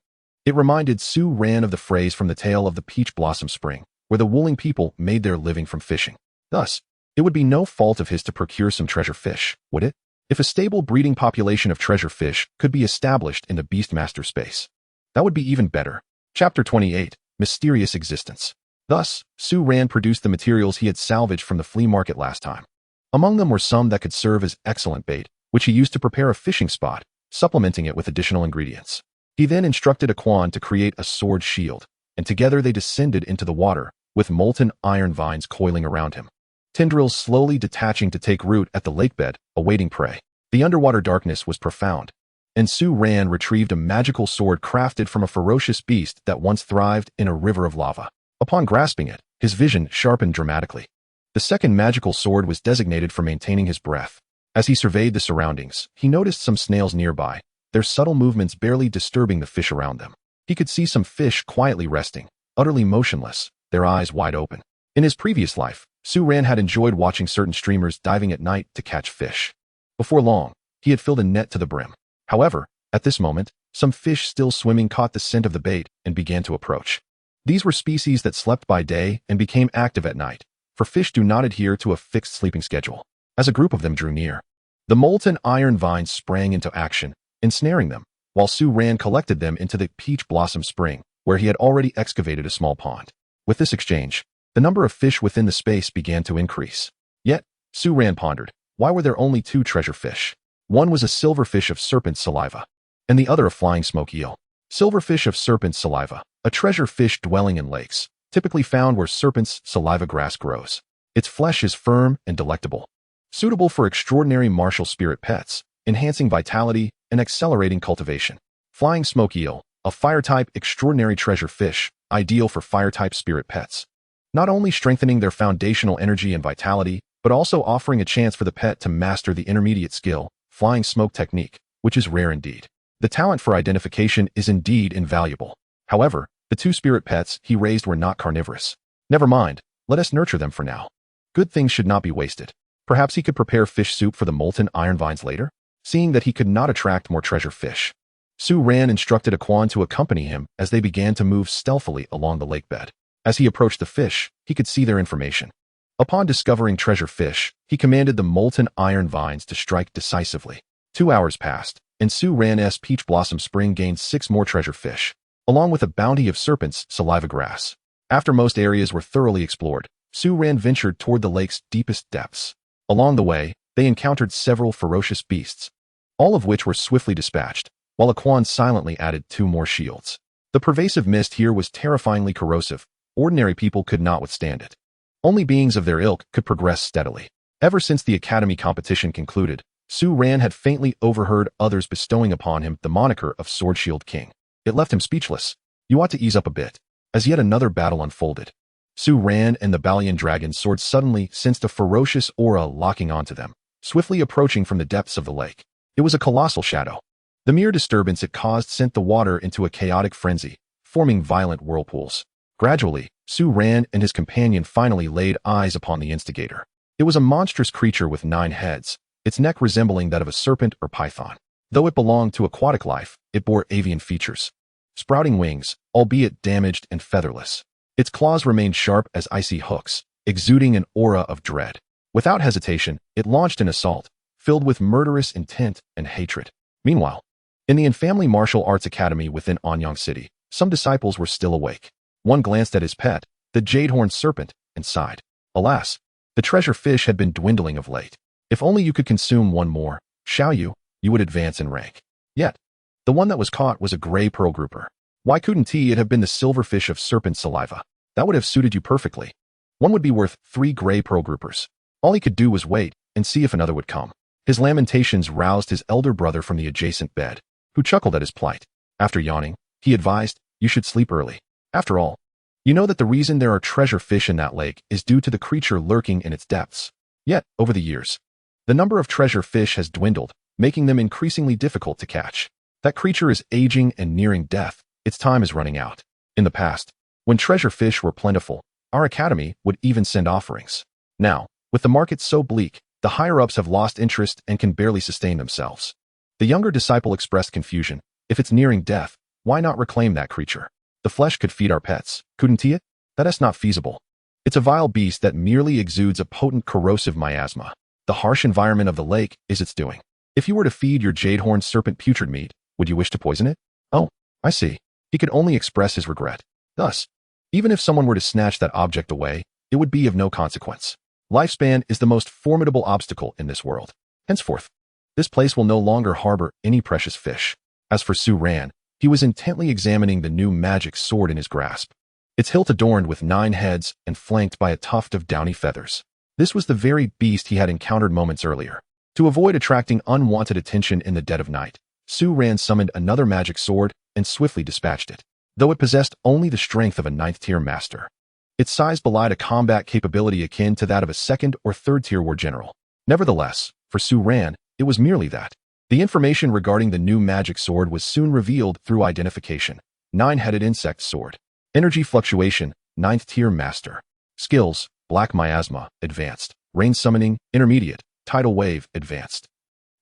it reminded Su Ran of the phrase from the tale of the Peach Blossom Spring, where the Wuling people made their living from fishing. Thus, it would be no fault of his to procure some treasure fish, would it? If a stable breeding population of treasure fish could be established in the Beastmaster space, that would be even better. Chapter 28. mysterious existence. Thus, Su Ran produced the materials he had salvaged from the flea market last time. Among them were some that could serve as excellent bait, which he used to prepare a fishing spot, supplementing it with additional ingredients. He then instructed Aquan to create a sword shield, and together they descended into the water, with molten iron vines coiling around him. Tendrils slowly detaching to take root at the lakebed, awaiting prey. The underwater darkness was profound, and Su Ran retrieved a magical sword crafted from a ferocious beast that once thrived in a river of lava. Upon grasping it, his vision sharpened dramatically. The second magical sword was designated for maintaining his breath. As he surveyed the surroundings, he noticed some snails nearby, their subtle movements barely disturbing the fish around them. He could see some fish quietly resting, utterly motionless, their eyes wide open. In his previous life, Su Ran had enjoyed watching certain streamers diving at night to catch fish. Before long, he had filled a net to the brim. However, at this moment, some fish still swimming caught the scent of the bait and began to approach. These were species that slept by day and became active at night, for fish do not adhere to a fixed sleeping schedule. As a group of them drew near, the molten iron vines sprang into action, ensnaring them, while Su Ran collected them into the peach blossom spring, where he had already excavated a small pond. With this exchange, the number of fish within the space began to increase. Yet, Su Ran pondered, why were there only two treasure fish? One was a silverfish of serpent saliva, and the other a flying smoke eel. Silverfish of serpent saliva, a treasure fish dwelling in lakes, typically found where serpent's saliva grass grows. Its flesh is firm and delectable, suitable for extraordinary martial spirit pets, enhancing vitality and accelerating cultivation. Flying smoke eel, a fire-type extraordinary treasure fish, ideal for fire-type spirit pets. Not only strengthening their foundational energy and vitality, but also offering a chance for the pet to master the intermediate skill, flying smoke technique, which is rare indeed. The talent for identification is indeed invaluable. However, the two spirit pets he raised were not carnivorous. Never mind, let us nurture them for now. Good things should not be wasted. Perhaps he could prepare fish soup for the molten iron vines later? Seeing that he could not attract more treasure fish, Su Ran instructed Aquan to accompany him as they began to move stealthily along the lakebed. As he approached the fish, he could see their information. Upon discovering treasure fish, he commanded the molten iron vines to strike decisively. 2 hours passed, and Su Ran's peach blossom spring gained 6 more treasure fish, along with a bounty of serpent's saliva grass. After most areas were thoroughly explored, Su Ran ventured toward the lake's deepest depths. Along the way, they encountered several ferocious beasts, all of which were swiftly dispatched, while Aquan silently added 2 more shields. The pervasive mist here was terrifyingly corrosive. Ordinary people could not withstand it. Only beings of their ilk could progress steadily. Ever since the academy competition concluded, Su Ran had faintly overheard others bestowing upon him the moniker of Sword Shield King. It left him speechless. You ought to ease up a bit. As yet another battle unfolded, Su Ran and the Balian dragon's sword suddenly sensed a ferocious aura locking onto them, swiftly approaching from the depths of the lake. It was a colossal shadow. The mere disturbance it caused sent the water into a chaotic frenzy, forming violent whirlpools. Gradually, Su Ran and his companion finally laid eyes upon the instigator. It was a monstrous creature with 9 heads, its neck resembling that of a serpent or python. Though it belonged to aquatic life, it bore avian features. Sprouting wings, albeit damaged and featherless. Its claws remained sharp as icy hooks, exuding an aura of dread. Without hesitation, it launched an assault, filled with murderous intent and hatred. Meanwhile, in the infamily martial arts academy within Anyang City, some disciples were still awake. One glanced at his pet, the jade-horned serpent, and sighed. Alas, the treasure fish had been dwindling of late. If only you could consume one more, Xiaoyu, you would advance in rank. Yet, the one that was caught was a gray pearl grouper. Why couldn't it have been the silverfish of serpent saliva? That would have suited you perfectly. One would be worth 3 gray pearl groupers. All he could do was wait and see if another would come. His lamentations roused his elder brother from the adjacent bed, who chuckled at his plight. After yawning, he advised, you should sleep early. After all, you know that the reason there are treasure fish in that lake is due to the creature lurking in its depths. Yet, over the years, the number of treasure fish has dwindled, making them increasingly difficult to catch. That creature is aging and nearing death. Its time is running out. In the past, when treasure fish were plentiful, our academy would even send offerings. Now, with the market so bleak, the higher-ups have lost interest and can barely sustain themselves. The younger disciple expressed confusion. If it's nearing death, why not reclaim that creature? The flesh could feed our pets, couldn't it? That is not feasible. It's a vile beast that merely exudes a potent corrosive miasma. The harsh environment of the lake is its doing. If you were to feed your jade-horned serpent putrid meat, would you wish to poison it? Oh, I see. He could only express his regret. Thus, Even if someone were to snatch that object away, it would be of no consequence. Lifespan is the most formidable obstacle in this world. Henceforth, this place will no longer harbor any precious fish. As for Su Ran, he was intently examining the new magic sword in his grasp. Its hilt adorned with 9 heads and flanked by a tuft of downy feathers. This was the very beast he had encountered moments earlier. To avoid attracting unwanted attention in the dead of night, Su Ran summoned another magic sword and swiftly dispatched it, though it possessed only the strength of a 9th-tier master. Its size belied a combat capability akin to that of a 2nd or 3rd-tier war general. Nevertheless, for Su Ran, it was merely that. The information regarding the new magic sword was soon revealed through identification. 9-headed insect sword. Energy fluctuation, 9th-tier master. Skills, black miasma, advanced. Rain summoning, intermediate. Tidal wave, advanced.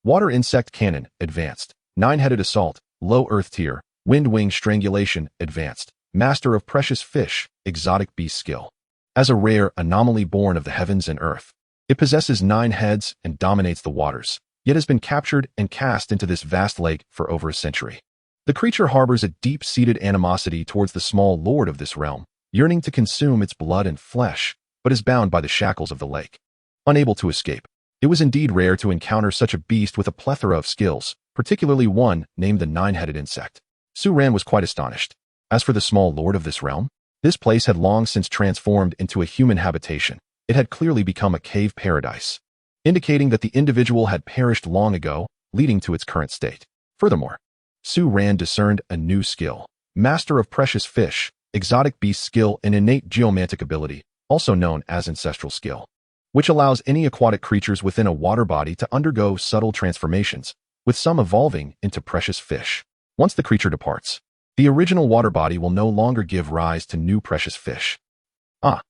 Water insect cannon, advanced. 9-headed assault, low earth tier. Wind wing strangulation, advanced. Master of precious fish, exotic beast skill. As a rare anomaly born of the heavens and earth, it possesses 9 heads and dominates the waters, yet has been captured and cast into this vast lake for over a century. The creature harbors a deep-seated animosity towards the small lord of this realm, yearning to consume its blood and flesh, but is bound by the shackles of the lake. Unable to escape. It was indeed rare to encounter such a beast with a plethora of skills, particularly one named the 9-headed insect. Su Ran was quite astonished. As for the small lord of this realm, this place had long since transformed into a human habitation. It had clearly become a cave paradise, indicating that the individual had perished long ago, leading to its current state. Furthermore, Su Ran discerned a new skill. Master of precious fish, exotic beast skill and innate geomantic ability, also known as ancestral skill, which allows any aquatic creatures within a water body to undergo subtle transformations, with some evolving into precious fish. Once the creature departs, the original water body will no longer give rise to new precious fish.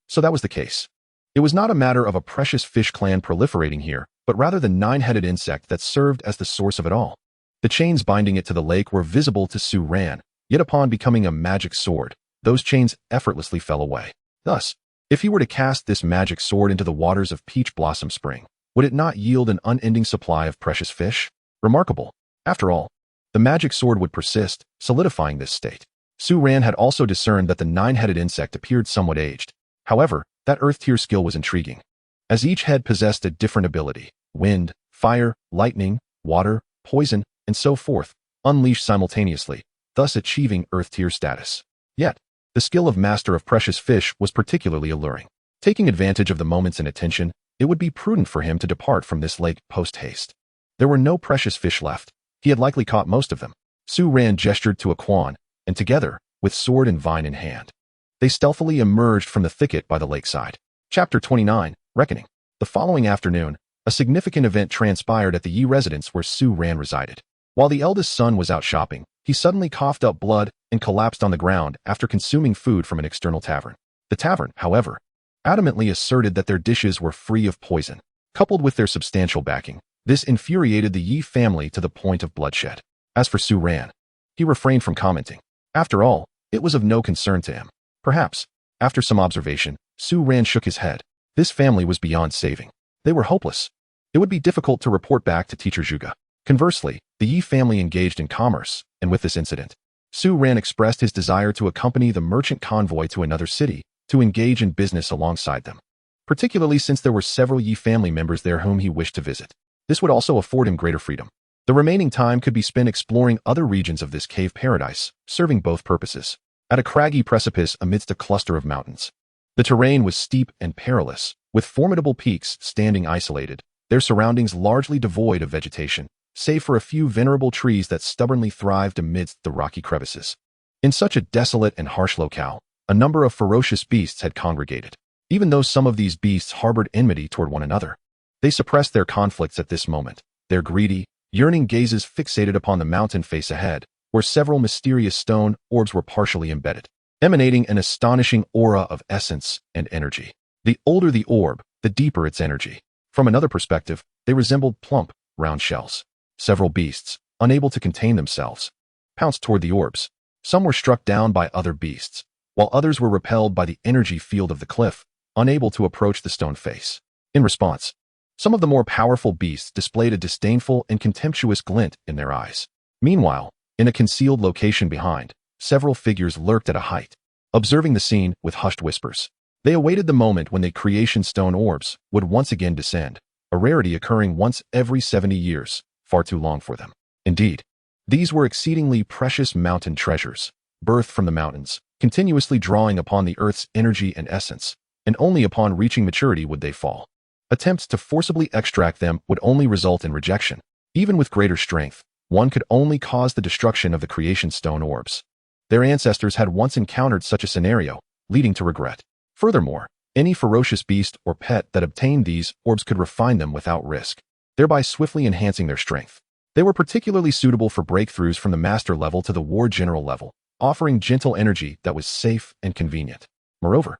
So that was the case. It was not a matter of a precious fish clan proliferating here, but rather the 9-headed insect that served as the source of it all. The chains binding it to the lake were visible to Su Ran, yet upon becoming a magic sword, those chains effortlessly fell away. Thus, if he were to cast this magic sword into the waters of Peach Blossom Spring, would it not yield an unending supply of precious fish? Remarkable. After all, the magic sword would persist, solidifying this state. Su Ran had also discerned that the 9-headed insect appeared somewhat aged. However, that earth-tier skill was intriguing, as each head possessed a different ability: wind, fire, lightning, water, poison, and so forth, unleashed simultaneously, thus achieving earth-tier status. Yet, the skill of Master of Precious Fish was particularly alluring. Taking advantage of the moment's inattention, it would be prudent for him to depart from this lake post-haste. There were no precious fish left. He had likely caught most of them. Su Ran gestured to a Quan, and together, with sword and vine in hand, they stealthily emerged from the thicket by the lakeside. Chapter 29, Reckoning. The following afternoon, a significant event transpired at the Yi residence where Su Ran resided. While the eldest son was out shopping, he suddenly coughed up blood and collapsed on the ground after consuming food from an external tavern. The tavern, however, adamantly asserted that their dishes were free of poison. Coupled with their substantial backing, this infuriated the Yi family to the point of bloodshed. As for Su Ran, he refrained from commenting. After all, it was of no concern to him. Perhaps, after some observation, Su Ran shook his head. This family was beyond saving. They were hopeless. It would be difficult to report back to Teacher Zhuge. Conversely, the Yi family engaged in commerce, and with this incident, Su Ran expressed his desire to accompany the merchant convoy to another city, to engage in business alongside them, particularly since there were several Yi family members there whom he wished to visit. This would also afford him greater freedom. The remaining time could be spent exploring other regions of this cave paradise, serving both purposes. At a craggy precipice amidst a cluster of mountains, the terrain was steep and perilous, with formidable peaks standing isolated, their surroundings largely devoid of vegetation, save for a few venerable trees that stubbornly thrived amidst the rocky crevices. In such a desolate and harsh locale, a number of ferocious beasts had congregated. Even though some of these beasts harbored enmity toward one another, they suppressed their conflicts at this moment, their greedy, yearning gazes fixated upon the mountain face ahead, where several mysterious stone orbs were partially embedded, emanating an astonishing aura of essence and energy. The older the orb, the deeper its energy. From another perspective, they resembled plump, round shells. Several beasts, unable to contain themselves, pounced toward the orbs. Some were struck down by other beasts, while others were repelled by the energy field of the cliff, unable to approach the stone face. In response, some of the more powerful beasts displayed a disdainful and contemptuous glint in their eyes. Meanwhile, in a concealed location behind, several figures lurked at a height. observing the scene with hushed whispers. They awaited the moment when the creation stone orbs would once again descend, a rarity occurring once every 70 years, far too long for them. Indeed, these were exceedingly precious mountain treasures, birthed from the mountains, continuously drawing upon the earth's energy and essence, and only upon reaching maturity would they fall. Attempts to forcibly extract them would only result in rejection. Even with greater strength, one could only cause the destruction of the creation stone orbs. Their ancestors had once encountered such a scenario, leading to regret. Furthermore, any ferocious beast or pet that obtained these orbs could refine them without risk, thereby swiftly enhancing their strength. They were particularly suitable for breakthroughs from the master level to the war general level, offering gentle energy that was safe and convenient. Moreover,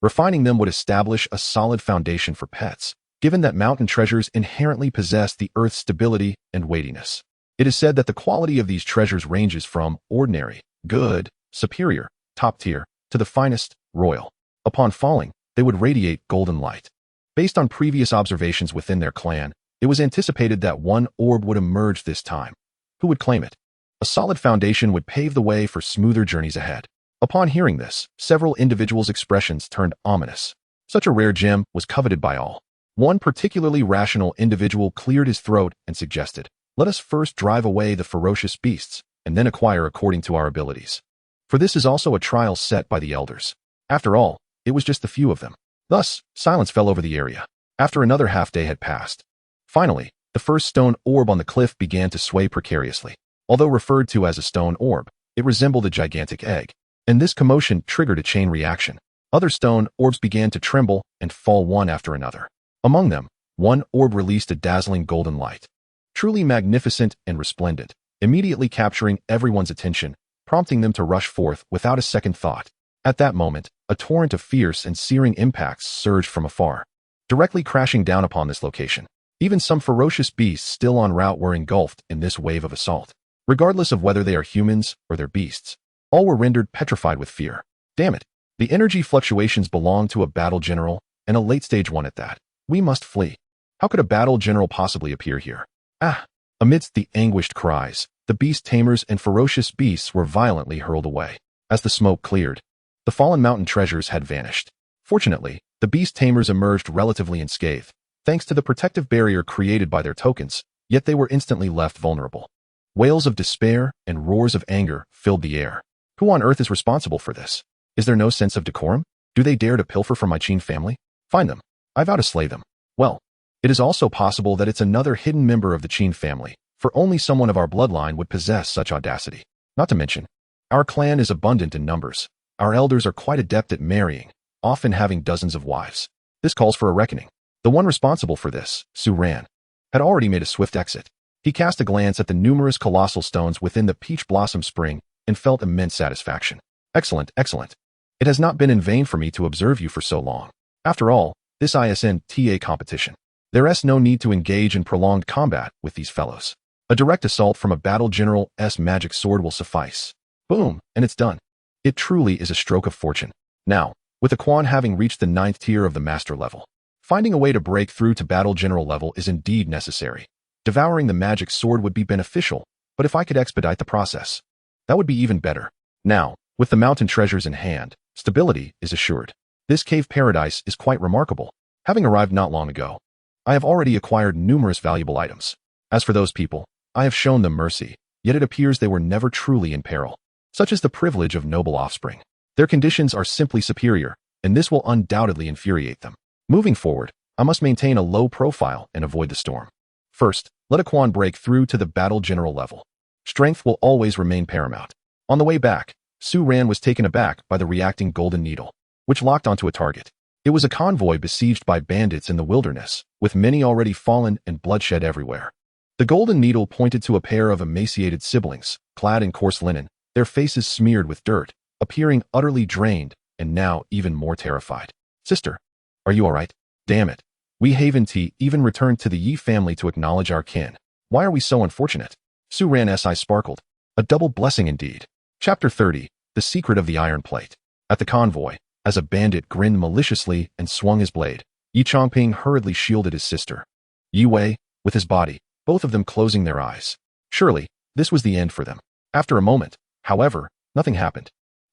refining them would establish a solid foundation for pets, given that mountain treasures inherently possess the earth's stability and weightiness. It is said that the quality of these treasures ranges from ordinary, good, superior, top tier, to the finest, royal. Upon falling, they would radiate golden light. Based on previous observations within their clan, it was anticipated that one orb would emerge this time. Who would claim it? A solid foundation would pave the way for smoother journeys ahead. Upon hearing this, several individuals' expressions turned ominous. Such a rare gem was coveted by all. One particularly rational individual cleared his throat and suggested, "Let us first drive away the ferocious beasts, and then acquire according to our abilities. For this is also a trial set by the elders. After all, it was just the few of them." Thus, silence fell over the area. After another half-day had passed. Finally, the first stone orb on the cliff began to sway precariously. Although referred to as a stone orb, it resembled a gigantic egg, and this commotion triggered a chain reaction. Other stone orbs began to tremble and fall one after another. Among them, one orb released a dazzling golden light, truly magnificent and resplendent, immediately capturing everyone's attention, prompting them to rush forth without a second thought. At that moment, a torrent of fierce and searing impacts surged from afar, directly crashing down upon this location. Even some ferocious beasts still en route were engulfed in this wave of assault. Regardless of whether they are humans or they're beasts, all were rendered petrified with fear. Damn it! The energy fluctuations belong to a battle general, and a late-stage one at that. We must flee. How could a battle general possibly appear here? Ah! Amidst the anguished cries, the beast tamers and ferocious beasts were violently hurled away. As the smoke cleared, the fallen mountain treasures had vanished. Fortunately, the beast tamers emerged relatively unscathed, thanks to the protective barrier created by their tokens, yet they were instantly left vulnerable. Wails of despair and roars of anger filled the air. Who on earth is responsible for this? Is there no sense of decorum? Do they dare to pilfer from my Qin family? Find them. I vow to slay them. Well, it is also possible that it's another hidden member of the Qin family, for only someone of our bloodline would possess such audacity. Not to mention, our clan is abundant in numbers. Our elders are quite adept at marrying, often having dozens of wives. This calls for a reckoning. The one responsible for this, Su Ran, had already made a swift exit. He cast a glance at the numerous colossal stones within the peach blossom spring and felt immense satisfaction. Excellent, excellent. It has not been in vain for me to observe you for so long. After all, this isn't a competition. There's no need to engage in prolonged combat with these fellows. A direct assault from a battle general's magic sword will suffice. Boom, and it's done. It truly is a stroke of fortune. Now, with the Quan having reached the 9th tier of the master level, finding a way to break through to battle general level is indeed necessary. Devouring the magic sword would be beneficial, but if I could expedite the process, that would be even better. Now, with the mountain treasures in hand, stability is assured. This cave paradise is quite remarkable. Having arrived not long ago, I have already acquired numerous valuable items. As for those people, I have shown them mercy, yet it appears they were never truly in peril. Such is the privilege of noble offspring. Their conditions are simply superior, and this will undoubtedly infuriate them. Moving forward, I must maintain a low profile and avoid the storm. First, let a Quan break through to the battle general level. Strength will always remain paramount. On the way back, Su Ran was taken aback by the reacting golden needle, which locked onto a target. It was a convoy besieged by bandits in the wilderness, with many already fallen and bloodshed everywhere. The golden needle pointed to a pair of emaciated siblings, clad in coarse linen, their faces smeared with dirt, appearing utterly drained, and now even more terrified. "Sister, are you all right? Damn it. We haven't even returned to the Yi family to acknowledge our kin. Why are we so unfortunate?" Su Ran's eyes sparkled. A double blessing indeed. Chapter 30, The Secret of the Iron Plate. At the convoy, as a bandit grinned maliciously and swung his blade, Yi Chongping hurriedly shielded his sister. Yi Wei, with his body, both of them closing their eyes. Surely, this was the end for them. After a moment, however, nothing happened.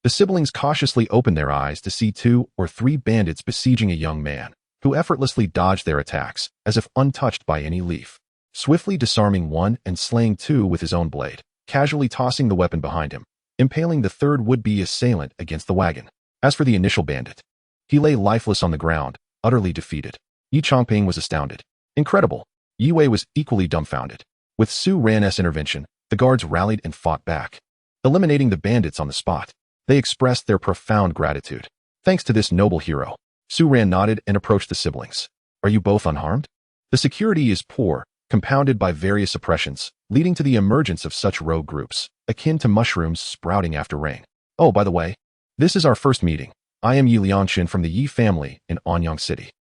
The siblings cautiously opened their eyes to see 2 or 3 bandits besieging a young man, who effortlessly dodged their attacks, as if untouched by any leaf. Swiftly disarming one and slaying 2 with his own blade, casually tossing the weapon behind him, impaling the third would-be assailant against the wagon. As for the initial bandit, he lay lifeless on the ground, utterly defeated. Yi Chongping was astounded. Incredible. Yi Wei was equally dumbfounded. With Su Ran's intervention, the guards rallied and fought back, eliminating the bandits on the spot. They expressed their profound gratitude. Thanks to this noble hero. Su Ran nodded and approached the siblings. Are you both unharmed? The security is poor, compounded by various oppressions, leading to the emergence of such rogue groups, akin to mushrooms sprouting after rain. Oh, by the way, this is our first meeting. I am Yi Liangshin from the Yi family in Anyang City.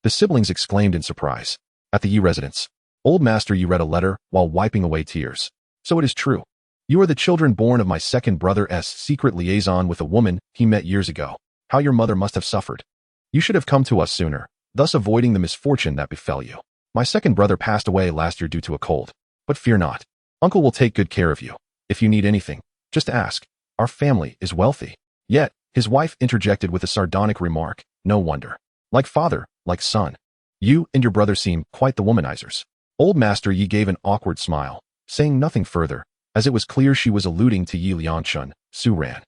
The siblings exclaimed in surprise. At the Yi residence, Old Master Yi read a letter while wiping away tears. So it is true. You are the children born of my second brother's secret liaison with a woman he met years ago. How your mother must have suffered. You should have come to us sooner, thus avoiding the misfortune that befell you. My second brother passed away last year due to a cold. But fear not. Uncle will take good care of you. If you need anything, just ask. Our family is wealthy. Yet, his wife interjected with a sardonic remark. No wonder. Like father, like son. You and your brother seem quite the womanizers. Old Master Yi gave an awkward smile, saying nothing further, as it was clear she was alluding to Yi Liangshin, Su Ran.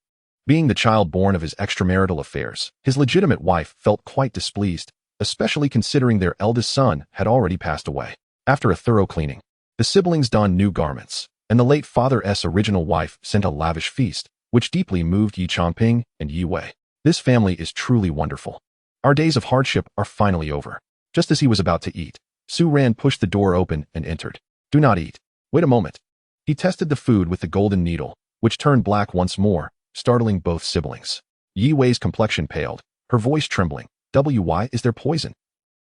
Being the child born of his extramarital affairs, his legitimate wife felt quite displeased, especially considering their eldest son had already passed away. After a thorough cleaning, the siblings donned new garments, and the late father's original wife sent a lavish feast, which deeply moved Yi Chongping and Yi Wei. This family is truly wonderful. Our days of hardship are finally over. Just as he was about to eat, Su Ran pushed the door open and entered. Do not eat. Wait a moment. He tested the food with the golden needle, which turned black once more, startling both siblings. Yi Wei's complexion paled, her voice trembling. Why is there poison?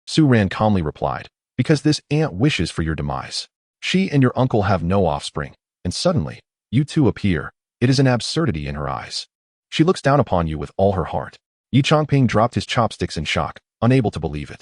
Su Ran calmly replied, because this aunt wishes for your demise. She and your uncle have no offspring, and suddenly, you two appear. It is an absurdity in her eyes. She looks down upon you with all her heart. Yi Chongping dropped his chopsticks in shock, unable to believe it.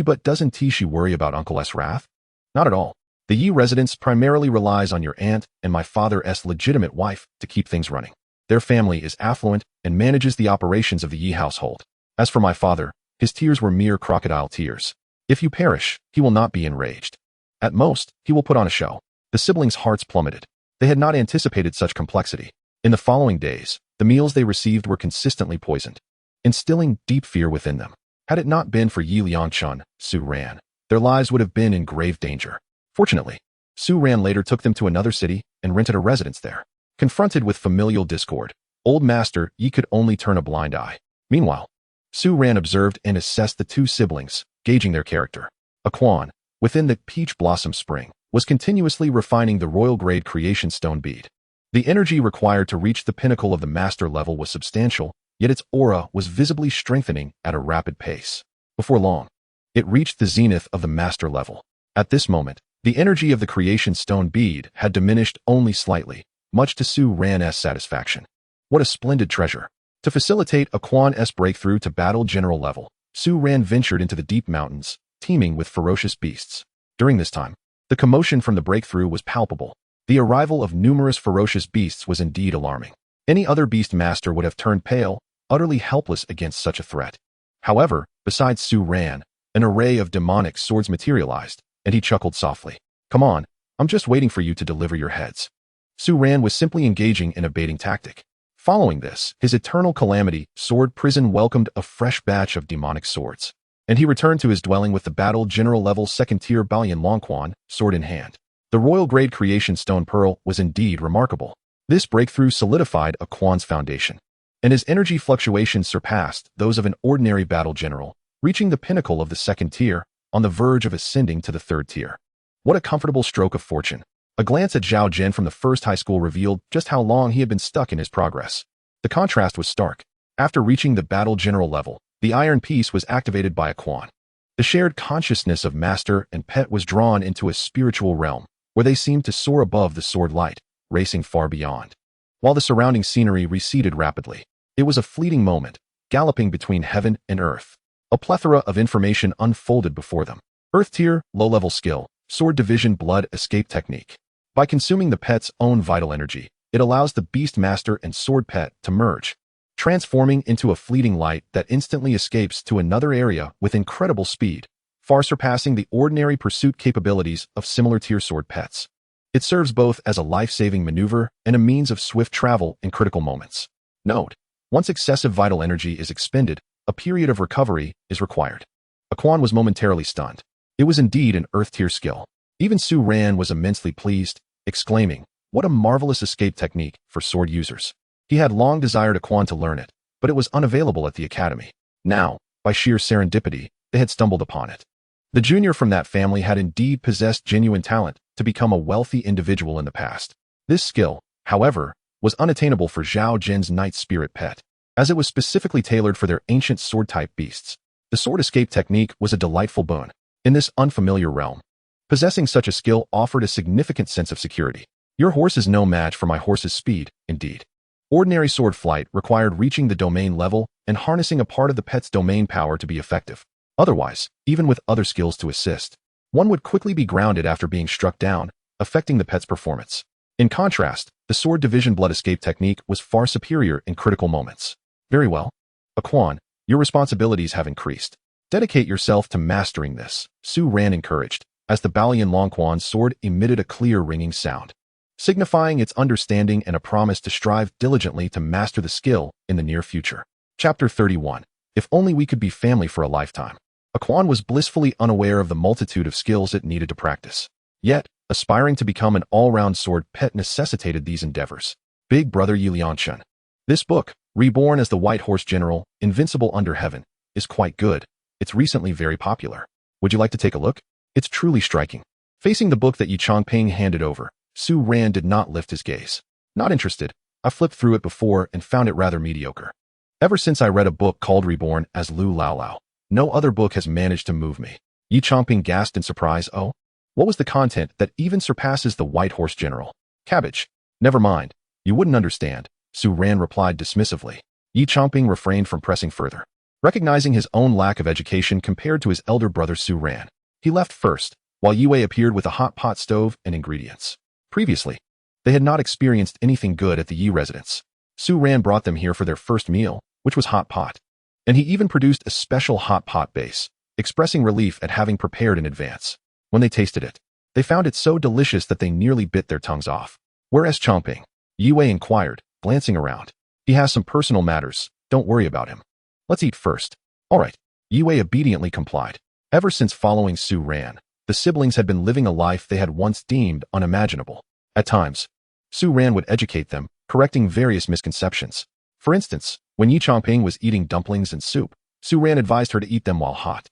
But doesn't she worry about Uncle's wrath? Not at all. The Yi residence primarily relies on your aunt and my father's legitimate wife to keep things running. Their family is affluent and manages the operations of the Yi household. As for my father, his tears were mere crocodile tears. If you perish, he will not be enraged. At most, he will put on a show. The siblings' hearts plummeted. They had not anticipated such complexity. In the following days, the meals they received were consistently poisoned, instilling deep fear within them. Had it not been for Yi Liangshin, Su Ran, their lives would have been in grave danger. Fortunately, Su Ran later took them to another city and rented a residence there. Confronted with familial discord, Old Master Yi could only turn a blind eye. Meanwhile, Su Ran observed and assessed the two siblings, gauging their character. Aquan, within the Peach Blossom Spring, was continuously refining the royal-grade creation stone bead. The energy required to reach the pinnacle of the master level was substantial, yet its aura was visibly strengthening at a rapid pace. Before long, it reached the zenith of the master level. At this moment, the energy of the creation stone bead had diminished only slightly, much to Su Ran's satisfaction. What a splendid treasure! To facilitate Aquan's breakthrough to battle general level, Su Ran ventured into the deep mountains, teeming with ferocious beasts. During this time, the commotion from the breakthrough was palpable. The arrival of numerous ferocious beasts was indeed alarming. Any other beast master would have turned pale, utterly helpless against such a threat. However, besides Su Ran, an array of demonic swords materialized, and he chuckled softly. Come on, I'm just waiting for you to deliver your heads. Su Ran was simply engaging in a baiting tactic. Following this, his eternal calamity, Sword Prison welcomed a fresh batch of demonic swords, and he returned to his dwelling with the battle general level second-tier Balian Longquan, sword in hand. The royal-grade creation stone pearl was indeed remarkable. This breakthrough solidified Aquan's foundation, and his energy fluctuations surpassed those of an ordinary battle general, reaching the pinnacle of the second tier, on the verge of ascending to the third tier. What a comfortable stroke of fortune. A glance at Zhao Zhen from the first high school revealed just how long he had been stuck in his progress. The contrast was stark. After reaching the battle general level, the Iron Piece was activated by Aquan. The shared consciousness of master and pet was drawn into a spiritual realm, where they seemed to soar above the sword light, racing far beyond. While the surrounding scenery receded rapidly, it was a fleeting moment, galloping between heaven and earth. A plethora of information unfolded before them. Earth tier, low-level skill, sword division blood escape technique. By consuming the pet's own vital energy, it allows the beast master and sword pet to merge, transforming into a fleeting light that instantly escapes to another area with incredible speed, far surpassing the ordinary pursuit capabilities of similar tier sword pets. It serves both as a life-saving maneuver and a means of swift travel in critical moments. Note: once excessive vital energy is expended, a period of recovery is required. Aquan was momentarily stunned. It was indeed an Earth-tier skill. Even Su Ran was immensely pleased, exclaiming, "What a marvelous escape technique for sword users." He had long desired Aquan to learn it, but it was unavailable at the academy. Now, by sheer serendipity, they had stumbled upon it. The junior from that family had indeed possessed genuine talent to become a wealthy individual in the past. This skill, however, was unattainable for Zhao Jin's Night Spirit pet, as it was specifically tailored for their ancient sword-type beasts. The sword escape technique was a delightful boon. In this unfamiliar realm, possessing such a skill offered a significant sense of security. Your horse is no match for my horse's speed, indeed. Ordinary sword flight required reaching the domain level and harnessing a part of the pet's domain power to be effective. Otherwise, even with other skills to assist, one would quickly be grounded after being struck down, affecting the pet's performance. In contrast, the sword division blood escape technique was far superior in critical moments. Very well. Aquan, your responsibilities have increased. Dedicate yourself to mastering this, Su Ran encouraged, as the Balian Longquan's sword emitted a clear ringing sound, signifying its understanding and a promise to strive diligently to master the skill in the near future. Chapter 31. If only we could be family for a lifetime. Aquan was blissfully unaware of the multitude of skills it needed to practice. Yet, aspiring to become an all-round sword pet necessitated these endeavors. Big Brother Yulianshan. This book, reborn as the White Horse General, Invincible Under Heaven, is quite good. It's recently very popular. Would you like to take a look? It's truly striking. Facing the book that Yi Changping handed over, Su Ran did not lift his gaze. Not interested. I flipped through it before and found it rather mediocre. Ever since I read a book called Reborn as Lu Lao Lao, no other book has managed to move me. Yi Changping gasped in surprise. Oh? What was the content that even surpasses the White Horse General? Cabbage. Never mind. You wouldn't understand, Su Ran replied dismissively. Yi Changping refrained from pressing further. Recognizing his own lack of education compared to his elder brother Su Ran, he left first, while Yue appeared with a hot pot stove and ingredients. Previously, they had not experienced anything good at the Yi residence. Su Ran brought them here for their first meal, which was hot pot. And he even produced a special hot pot base, expressing relief at having prepared in advance. When they tasted it, they found it so delicious that they nearly bit their tongues off. Whereas Changping, Yue inquired, glancing around. He has some personal matters, don't worry about him. Let's eat first. All right. Yue obediently complied. Ever since following Su Ran, the siblings had been living a life they had once deemed unimaginable. At times, Su Ran would educate them, correcting various misconceptions. For instance, when Yi Changping was eating dumplings and soup, Su Ran advised her to eat them while hot,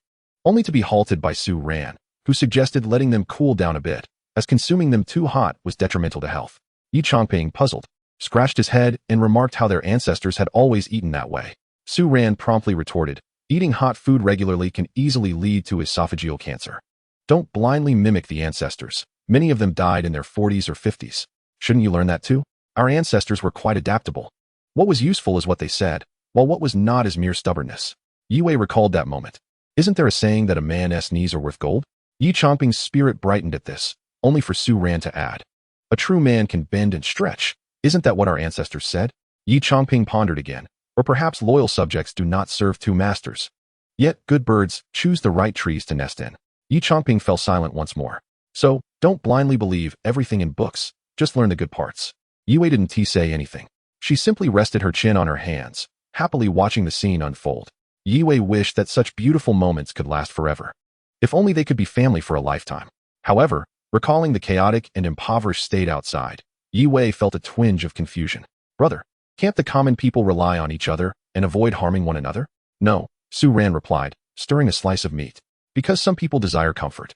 only to be halted by Su Ran, who suggested letting them cool down a bit, as consuming them too hot was detrimental to health. Yi Changping, puzzled, scratched his head and remarked how their ancestors had always eaten that way. Su Ran promptly retorted, eating hot food regularly can easily lead to esophageal cancer. Don't blindly mimic the ancestors. Many of them died in their 40s or 50s. Shouldn't you learn that too? Our ancestors were quite adaptable. What was useful is what they said, while what was not is mere stubbornness. Yue recalled that moment. Isn't there a saying that a man's knees are worth gold? Yi Changping's spirit brightened at this, only for Su Ran to add. A true man can bend and stretch. Isn't that what our ancestors said? Yi Changping pondered again. Or perhaps loyal subjects do not serve two masters. Yet good birds choose the right trees to nest in. Yi Changping fell silent once more. So, don't blindly believe everything in books, just learn the good parts. Yue didn't say anything. She simply rested her chin on her hands, happily watching the scene unfold. Yue wished that such beautiful moments could last forever. If only they could be family for a lifetime. However, recalling the chaotic and impoverished state outside, Yue felt a twinge of confusion. Brother, can't the common people rely on each other and avoid harming one another? No, Su Ran replied, stirring a slice of meat. Because some people desire comfort,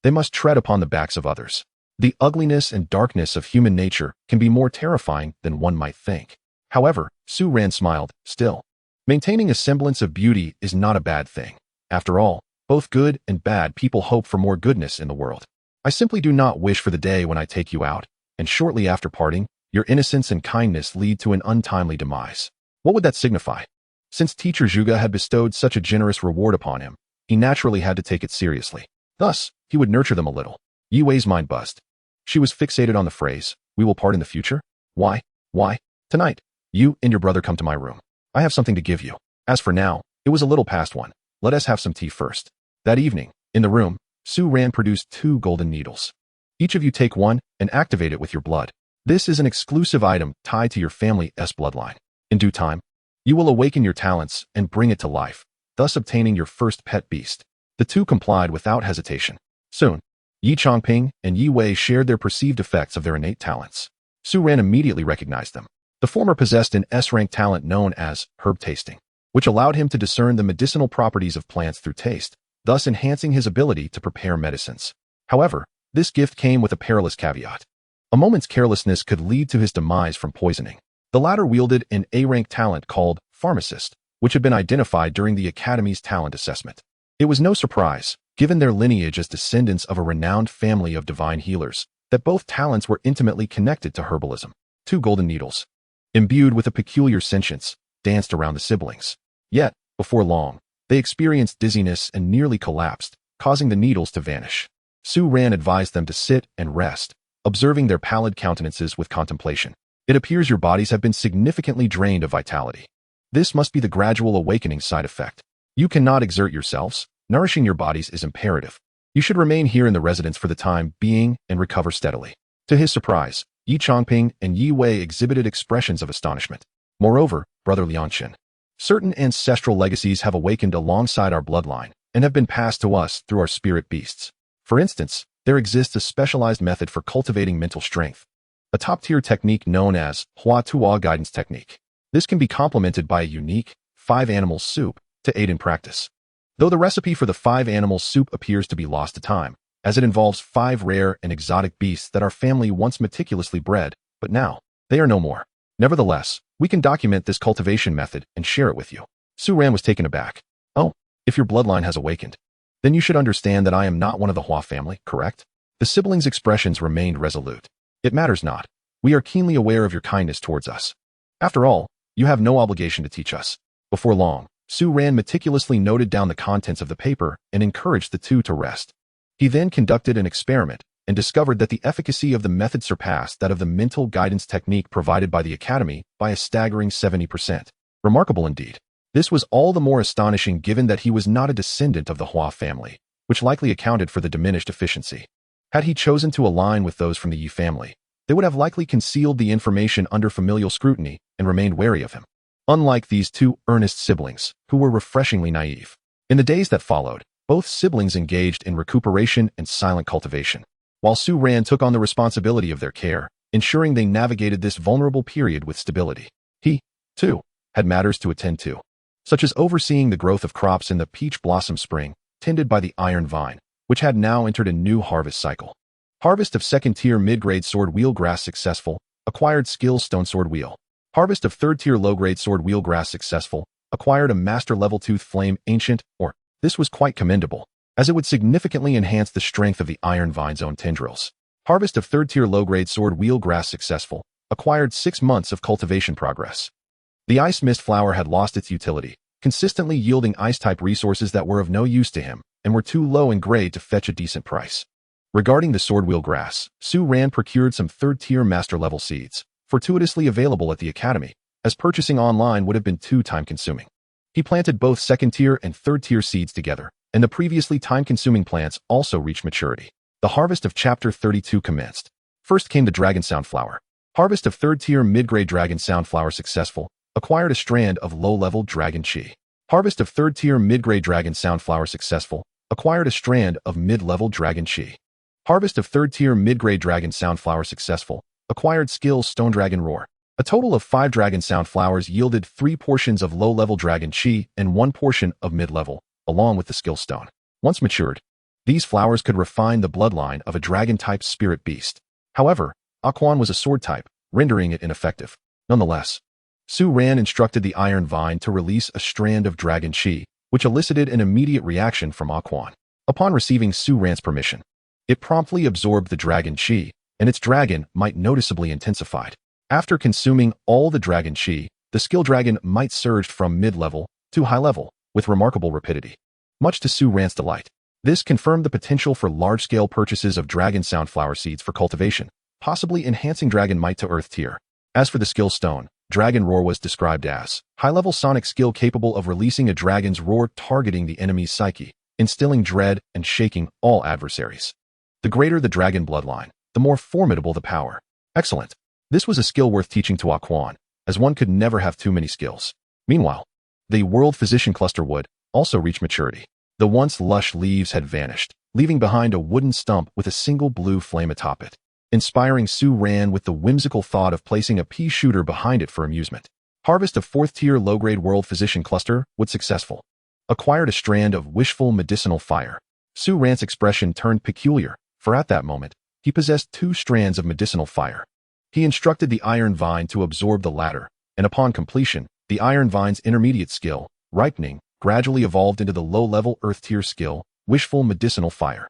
they must tread upon the backs of others. The ugliness and darkness of human nature can be more terrifying than one might think. However, Su Ran smiled, still. Maintaining a semblance of beauty is not a bad thing. After all, both good and bad people hope for more goodness in the world. I simply do not wish for the day when I take you out, and shortly after parting, your innocence and kindness lead to an untimely demise. What would that signify? Since Teacher Zhuge had bestowed such a generous reward upon him, he naturally had to take it seriously. Thus, he would nurture them a little. Yue's mind buzzed. She was fixated on the phrase, we will part in the future? Why? Tonight, you and your brother come to my room. I have something to give you. As for now, it was a little past 1. Let us have some tea first. That evening, in the room, Su Ran produced 2 golden needles. Each of you take one and activate it with your blood. This is an exclusive item tied to your family's bloodline. In due time, you will awaken your talents and bring it to life, thus obtaining your first pet beast. The 2 complied without hesitation. Soon, Yi Chongping and Yi Wei shared their perceived effects of their innate talents. Su Ran immediately recognized them. The former possessed an S-rank talent known as herb tasting, which allowed him to discern the medicinal properties of plants through taste, thus enhancing his ability to prepare medicines. However, this gift came with a perilous caveat. A moment's carelessness could lead to his demise from poisoning. The latter wielded an A-rank talent called pharmacist, which had been identified during the Academy's talent assessment. It was no surprise, given their lineage as descendants of a renowned family of divine healers, that both talents were intimately connected to herbalism. 2 golden needles, imbued with a peculiar sentience, danced around the siblings. Yet, before long, they experienced dizziness and nearly collapsed, causing the needles to vanish. Su Ran advised them to sit and rest, observing their pallid countenances with contemplation. It appears your bodies have been significantly drained of vitality. This must be the gradual awakening side effect. You cannot exert yourselves. Nourishing your bodies is imperative. You should remain here in the residence for the time being and recover steadily. To his surprise, Yi Chongping and Yi Wei exhibited expressions of astonishment. Moreover, Brother Lianshin, certain ancestral legacies have awakened alongside our bloodline and have been passed to us through our spirit beasts. For instance, there exists a specialized method for cultivating mental strength, a top-tier technique known as Hua Tuo guidance technique. This can be complemented by a unique 5-animal soup to aid in practice. Though the recipe for the 5-animal soup appears to be lost to time, as it involves 5 rare and exotic beasts that our family once meticulously bred, but now, they are no more. Nevertheless, we can document this cultivation method and share it with you. Su Ran was taken aback. Oh, if your bloodline has awakened, then you should understand that I am not one of the Hua family, correct? The siblings' expressions remained resolute. It matters not. We are keenly aware of your kindness towards us. After all, you have no obligation to teach us. Before long, Su Ran meticulously noted down the contents of the paper and encouraged the 2 to rest. He then conducted an experiment and discovered that the efficacy of the method surpassed that of the mental guidance technique provided by the Academy by a staggering 70%. Remarkable indeed. This was all the more astonishing given that he was not a descendant of the Hua family, which likely accounted for the diminished efficiency. Had he chosen to align with those from the Yi family, they would have likely concealed the information under familial scrutiny and remained wary of him. Unlike these 2 earnest siblings, who were refreshingly naive. In the days that followed, both siblings engaged in recuperation and silent cultivation, while Su Ran took on the responsibility of their care, ensuring they navigated this vulnerable period with stability. He, too, had matters to attend to, such as overseeing the growth of crops in the peach blossom spring, tended by the iron vine, which had now entered a new harvest cycle. Harvest of 2nd-tier mid-grade sword wheelgrass successful, acquired skill stone sword wheel. Harvest of 3rd-tier low-grade sword wheelgrass successful, acquired a master level tooth flame ancient, or this was quite commendable, as it would significantly enhance the strength of the iron vine's own tendrils. Harvest of 3rd-tier low-grade sword wheelgrass successful, acquired 6 months of cultivation progress. The ice mist flower had lost its utility, consistently yielding ice-type resources that were of no use to him and were too low in grade to fetch a decent price. Regarding the sword wheelgrass, Su Ran procured some 3rd-tier master-level seeds, fortuitously available at the Academy, as purchasing online would have been too time-consuming. He planted both 2nd-tier and 3rd-tier seeds together, and the previously time-consuming plants also reached maturity. The harvest of Chapter 32 commenced. First came the Dragon Soundflower. Harvest of 3rd-tier mid-grade Dragon Soundflower successful, acquired a strand of low-level Dragon Chi. Harvest of 3rd-tier mid-grade Dragon Soundflower successful, acquired a strand of mid-level Dragon Chi. Harvest of 3rd-tier mid-grade Dragon Soundflower successful, acquired skill Stone Dragon Roar. A total of 5 Dragon Soundflowers yielded 3 portions of low-level Dragon Chi and 1 portion of mid-level, along with the skill stone. Once matured, these flowers could refine the bloodline of a dragon-type spirit beast. However, Aquan was a sword type, rendering it ineffective. Nonetheless, Su Ran instructed the iron vine to release a strand of Dragon Chi, which elicited an immediate reaction from Aquan. Upon receiving Su Ran's permission, it promptly absorbed the Dragon Chi, and its dragon might noticeably intensified. After consuming all the Dragon Chi, the skill dragon might surged from mid-level to high-level with remarkable rapidity. Much to Su Ran's delight, this confirmed the potential for large-scale purchases of Dragon Soundflower seeds for cultivation, possibly enhancing Dragon Might to Earth tier. As for the skill stone, Dragon Roar was described as high-level sonic skill capable of releasing a dragon's roar targeting the enemy's psyche, instilling dread and shaking all adversaries. The greater the dragon bloodline, the more formidable the power. Excellent. This was a skill worth teaching to Aquan, as one could never have too many skills. Meanwhile, the World Physician Cluster would also reach maturity. The once lush leaves had vanished, leaving behind a wooden stump with a single blue flame atop it. Inspiring Su ran with the whimsical thought of placing a pea shooter behind it for amusement. Harvest of 4th-tier low-grade World Physician Cluster would successful. Acquired a strand of wishful medicinal fire. Su Ran's expression turned peculiar, for at that moment, he possessed 2 strands of medicinal fire. He instructed the Iron Vine to absorb the latter, and upon completion, the Iron Vine's intermediate skill, ripening, gradually evolved into the low-level Earth-tier skill, Wishful Medicinal Fire.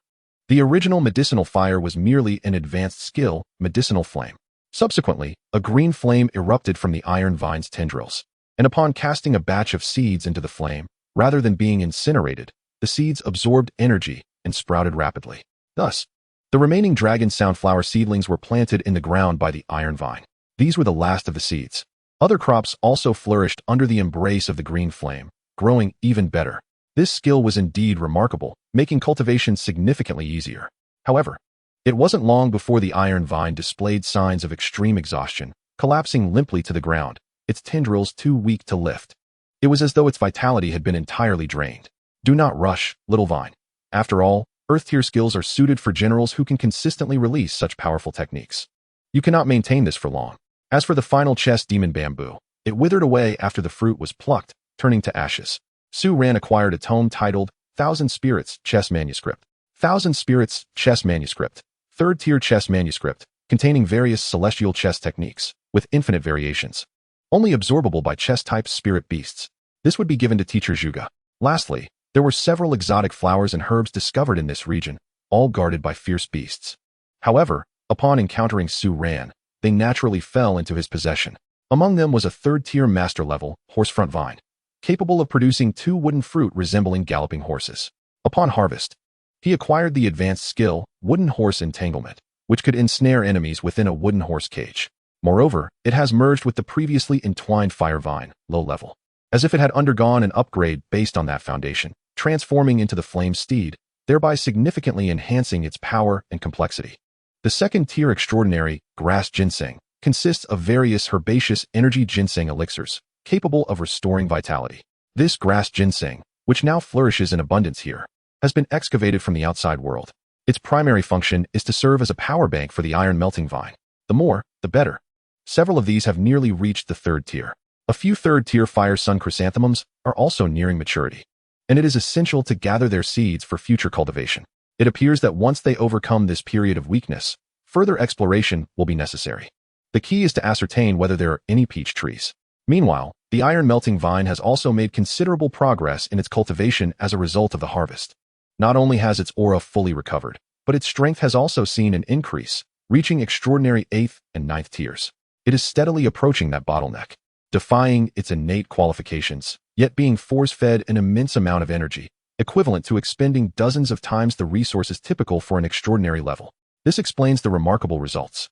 The original medicinal fire was merely an advanced skill, medicinal flame. Subsequently, a green flame erupted from the Iron Vine's tendrils, and upon casting a batch of seeds into the flame, rather than being incinerated, the seeds absorbed energy and sprouted rapidly. Thus, the remaining dragon soundflower seedlings were planted in the ground by the Iron Vine. These were the last of the seeds. Other crops also flourished under the embrace of the green flame, growing even better. This skill was indeed remarkable, making cultivation significantly easier. However, it wasn't long before the Iron Vine displayed signs of extreme exhaustion, collapsing limply to the ground, its tendrils too weak to lift. It was as though its vitality had been entirely drained. Do not rush, little vine. After all, Earth-tier skills are suited for generals who can consistently release such powerful techniques. You cannot maintain this for long. As for the final chest demon bamboo, it withered away after the fruit was plucked, turning to ashes. Su Ran acquired a tome titled 1000 Spirits Chess Manuscript. 1000 Spirits Chess Manuscript. 3rd-tier chess manuscript, containing various celestial chess techniques, with infinite variations. Only absorbable by chess-type spirit beasts. This would be given to teacher Zhuge. Lastly, there were several exotic flowers and herbs discovered in this region, all guarded by fierce beasts. However, upon encountering Su Ran, they naturally fell into his possession. Among them was a 3rd-tier master-level horsefront vine, capable of producing 2 wooden fruit resembling galloping horses. Upon harvest, he acquired the advanced skill, Wooden Horse Entanglement, which could ensnare enemies within a wooden horse cage. Moreover, it has merged with the previously entwined fire vine, low level, as if it had undergone an upgrade based on that foundation, transforming into the flame steed, thereby significantly enhancing its power and complexity. The 2nd-tier extraordinary, Grass Ginseng, consists of various herbaceous energy ginseng elixirs, capable of restoring vitality. This grass ginseng, which now flourishes in abundance here, has been excavated from the outside world. Its primary function is to serve as a power bank for the iron melting vine. The more, the better. Several of these have nearly reached the 3rd tier. A few 3rd-tier fire sun chrysanthemums are also nearing maturity, and it is essential to gather their seeds for future cultivation. It appears that once they overcome this period of weakness, further exploration will be necessary. The key is to ascertain whether there are any peach trees. Meanwhile, the iron melting vine has also made considerable progress in its cultivation as a result of the harvest. Not only has its aura fully recovered, but its strength has also seen an increase, reaching extraordinary 8th and 9th tiers. It is steadily approaching that bottleneck, defying its innate qualifications, yet being force-fed an immense amount of energy, equivalent to expending dozens of times the resources typical for an extraordinary level. This explains the remarkable results.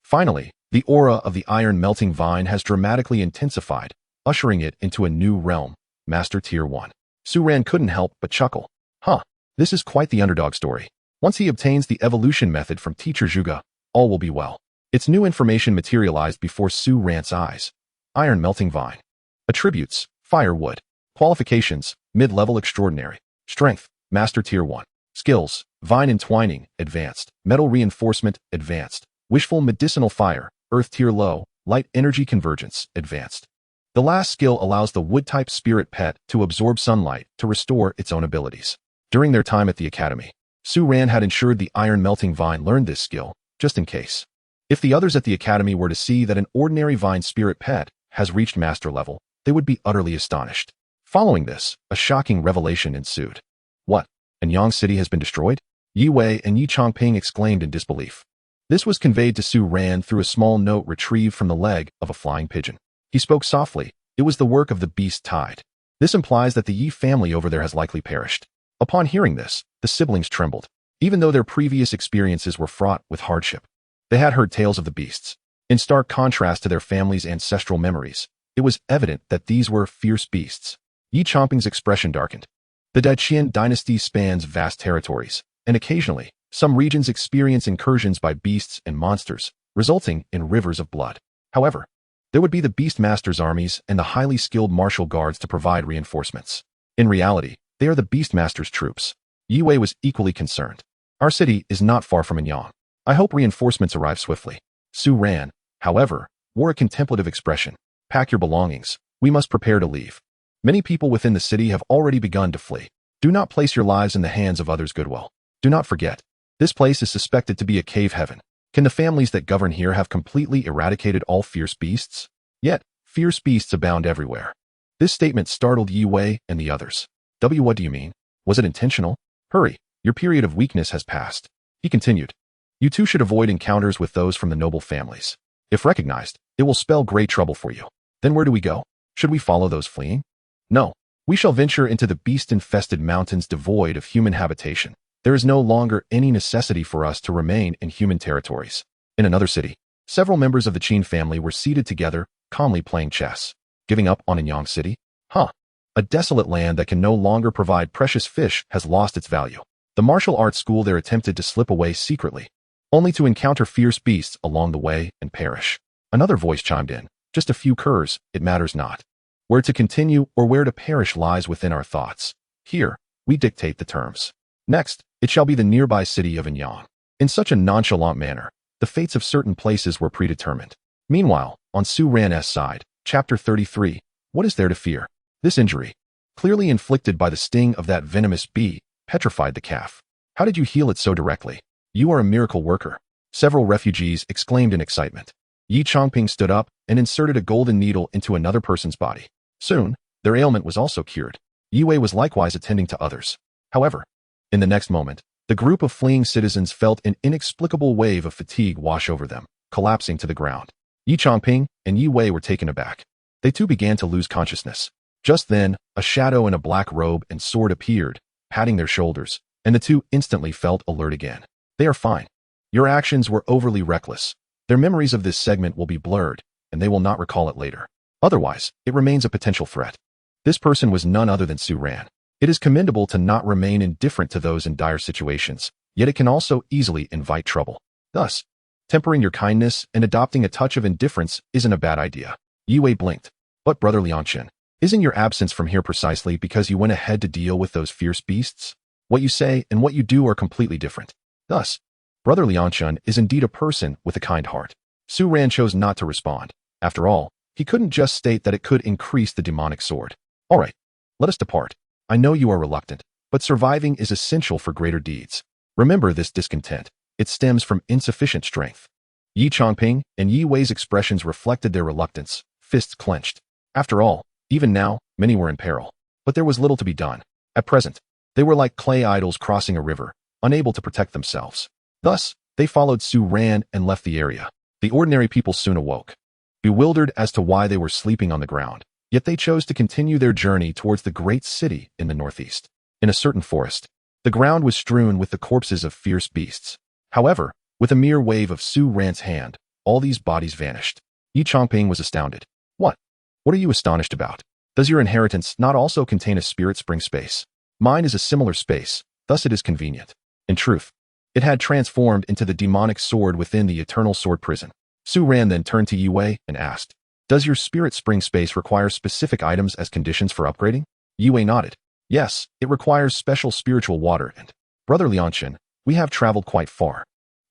Finally, the aura of the iron melting vine has dramatically intensified, ushering it into a new realm, Master Tier 1. Su Ran couldn't help but chuckle. This is quite the underdog story. Once he obtains the evolution method from teacher Zhuge, all will be well. Its new information materialized before Su Ran's eyes. Iron melting vine. Attributes: firewood. Qualifications: mid-level extraordinary. Strength: Master Tier 1. Skills: vine entwining, advanced. Metal reinforcement, advanced. Wishful medicinal fire, Earth Tier low. Light energy convergence, advanced. The last skill allows the wood-type spirit pet to absorb sunlight to restore its own abilities. During their time at the academy, Su Ran had ensured the iron melting vine learned this skill, just in case. If the others at the academy were to see that an ordinary vine spirit pet has reached master level, they would be utterly astonished. Following this, a shocking revelation ensued. What? Anyang City has been destroyed? Yi Wei and Yi Chongping exclaimed in disbelief. This was conveyed to Su Ran through a small note retrieved from the leg of a flying pigeon. He spoke softly. It was the work of the Beast Tide. This implies that the Yi family over there has likely perished. Upon hearing this, the siblings trembled. Even though their previous experiences were fraught with hardship, they had heard tales of the beasts. In stark contrast to their family's ancestral memories, it was evident that these were fierce beasts. Yi Changping's expression darkened. The Daqian dynasty spans vast territories, and occasionally, some regions experience incursions by beasts and monsters, resulting in rivers of blood. However, there would be the Beastmaster's armies and the highly skilled martial guards to provide reinforcements. In reality, they are the Beastmaster's troops. Yi Wei was equally concerned. Our city is not far from Anyang. I hope reinforcements arrive swiftly. Su Ran, however, wore a contemplative expression. Pack your belongings. We must prepare to leave. Many people within the city have already begun to flee. Do not place your lives in the hands of others' goodwill. Do not forget, this place is suspected to be a cave heaven. Can the families that govern here have completely eradicated all fierce beasts? Yet, fierce beasts abound everywhere. This statement startled Yi Wei and the others. What do you mean? Was it intentional? Hurry, your period of weakness has passed. He continued. You too should avoid encounters with those from the noble families. If recognized, it will spell great trouble for you. Then where do we go? Should we follow those fleeing? No. We shall venture into the beast-infested mountains devoid of human habitation. There is no longer any necessity for us to remain in human territories. In another city, several members of the Qin family were seated together, calmly playing chess. Giving up on Anyang City? Huh. A desolate land that can no longer provide precious fish has lost its value. The martial arts school there attempted to slip away secretly, only to encounter fierce beasts along the way and perish. Another voice chimed in. Just a few curs, it matters not. Where to continue or where to perish lies within our thoughts. Here, we dictate the terms. Next, it shall be the nearby city of Anyang. In such a nonchalant manner, the fates of certain places were predetermined. Meanwhile, on Su Ran's side, Chapter 33, what is there to fear? This injury, clearly inflicted by the sting of that venomous bee, petrified the calf. How did you heal it so directly? You are a miracle worker. Several refugees exclaimed in excitement. Yi Changping stood up and inserted a golden needle into another person's body. Soon, their ailment was also cured. Yi Wei was likewise attending to others. However, in the next moment, the group of fleeing citizens felt an inexplicable wave of fatigue wash over them, collapsing to the ground. Yi Changping and Yi Wei were taken aback. They too began to lose consciousness. Just then, a shadow in a black robe and sword appeared, patting their shoulders, and the two instantly felt alert again. They are fine. Your actions were overly reckless. Their memories of this segment will be blurred, and they will not recall it later. Otherwise, it remains a potential threat. This person was none other than Su Ran. It is commendable to not remain indifferent to those in dire situations, yet it can also easily invite trouble. Thus, tempering your kindness and adopting a touch of indifference isn't a bad idea. Yi Wei blinked. But Brother Liangchen, isn't your absence from here precisely because you went ahead to deal with those fierce beasts? What you say and what you do are completely different. Thus, Brother Liangchen is indeed a person with a kind heart. Su Ran chose not to respond. After all, he couldn't just state that it could increase the demonic sword. All right, let us depart. I know you are reluctant, but surviving is essential for greater deeds. Remember this discontent. It stems from insufficient strength. Yi Changping and Yi Wei's expressions reflected their reluctance, fists clenched. After all, even now, many were in peril. But there was little to be done. At present, they were like clay idols crossing a river, unable to protect themselves. Thus, they followed Su Ran and left the area. The ordinary people soon awoke, bewildered as to why they were sleeping on the ground. Yet they chose to continue their journey towards the great city in the northeast. In a certain forest, the ground was strewn with the corpses of fierce beasts. However, with a mere wave of Su Ran's hand, all these bodies vanished. Yi Changping was astounded. What? What are you astonished about? Does your inheritance not also contain a spirit spring space? Mine is a similar space, thus it is convenient. In truth, it had transformed into the demonic sword within the eternal sword prison. Su Ran then turned to Yi Wei and asked, does your spirit spring space require specific items as conditions for upgrading? Yi Wei nodded. Yes, it requires special spiritual water and, Brother Liangchen, we have traveled quite far.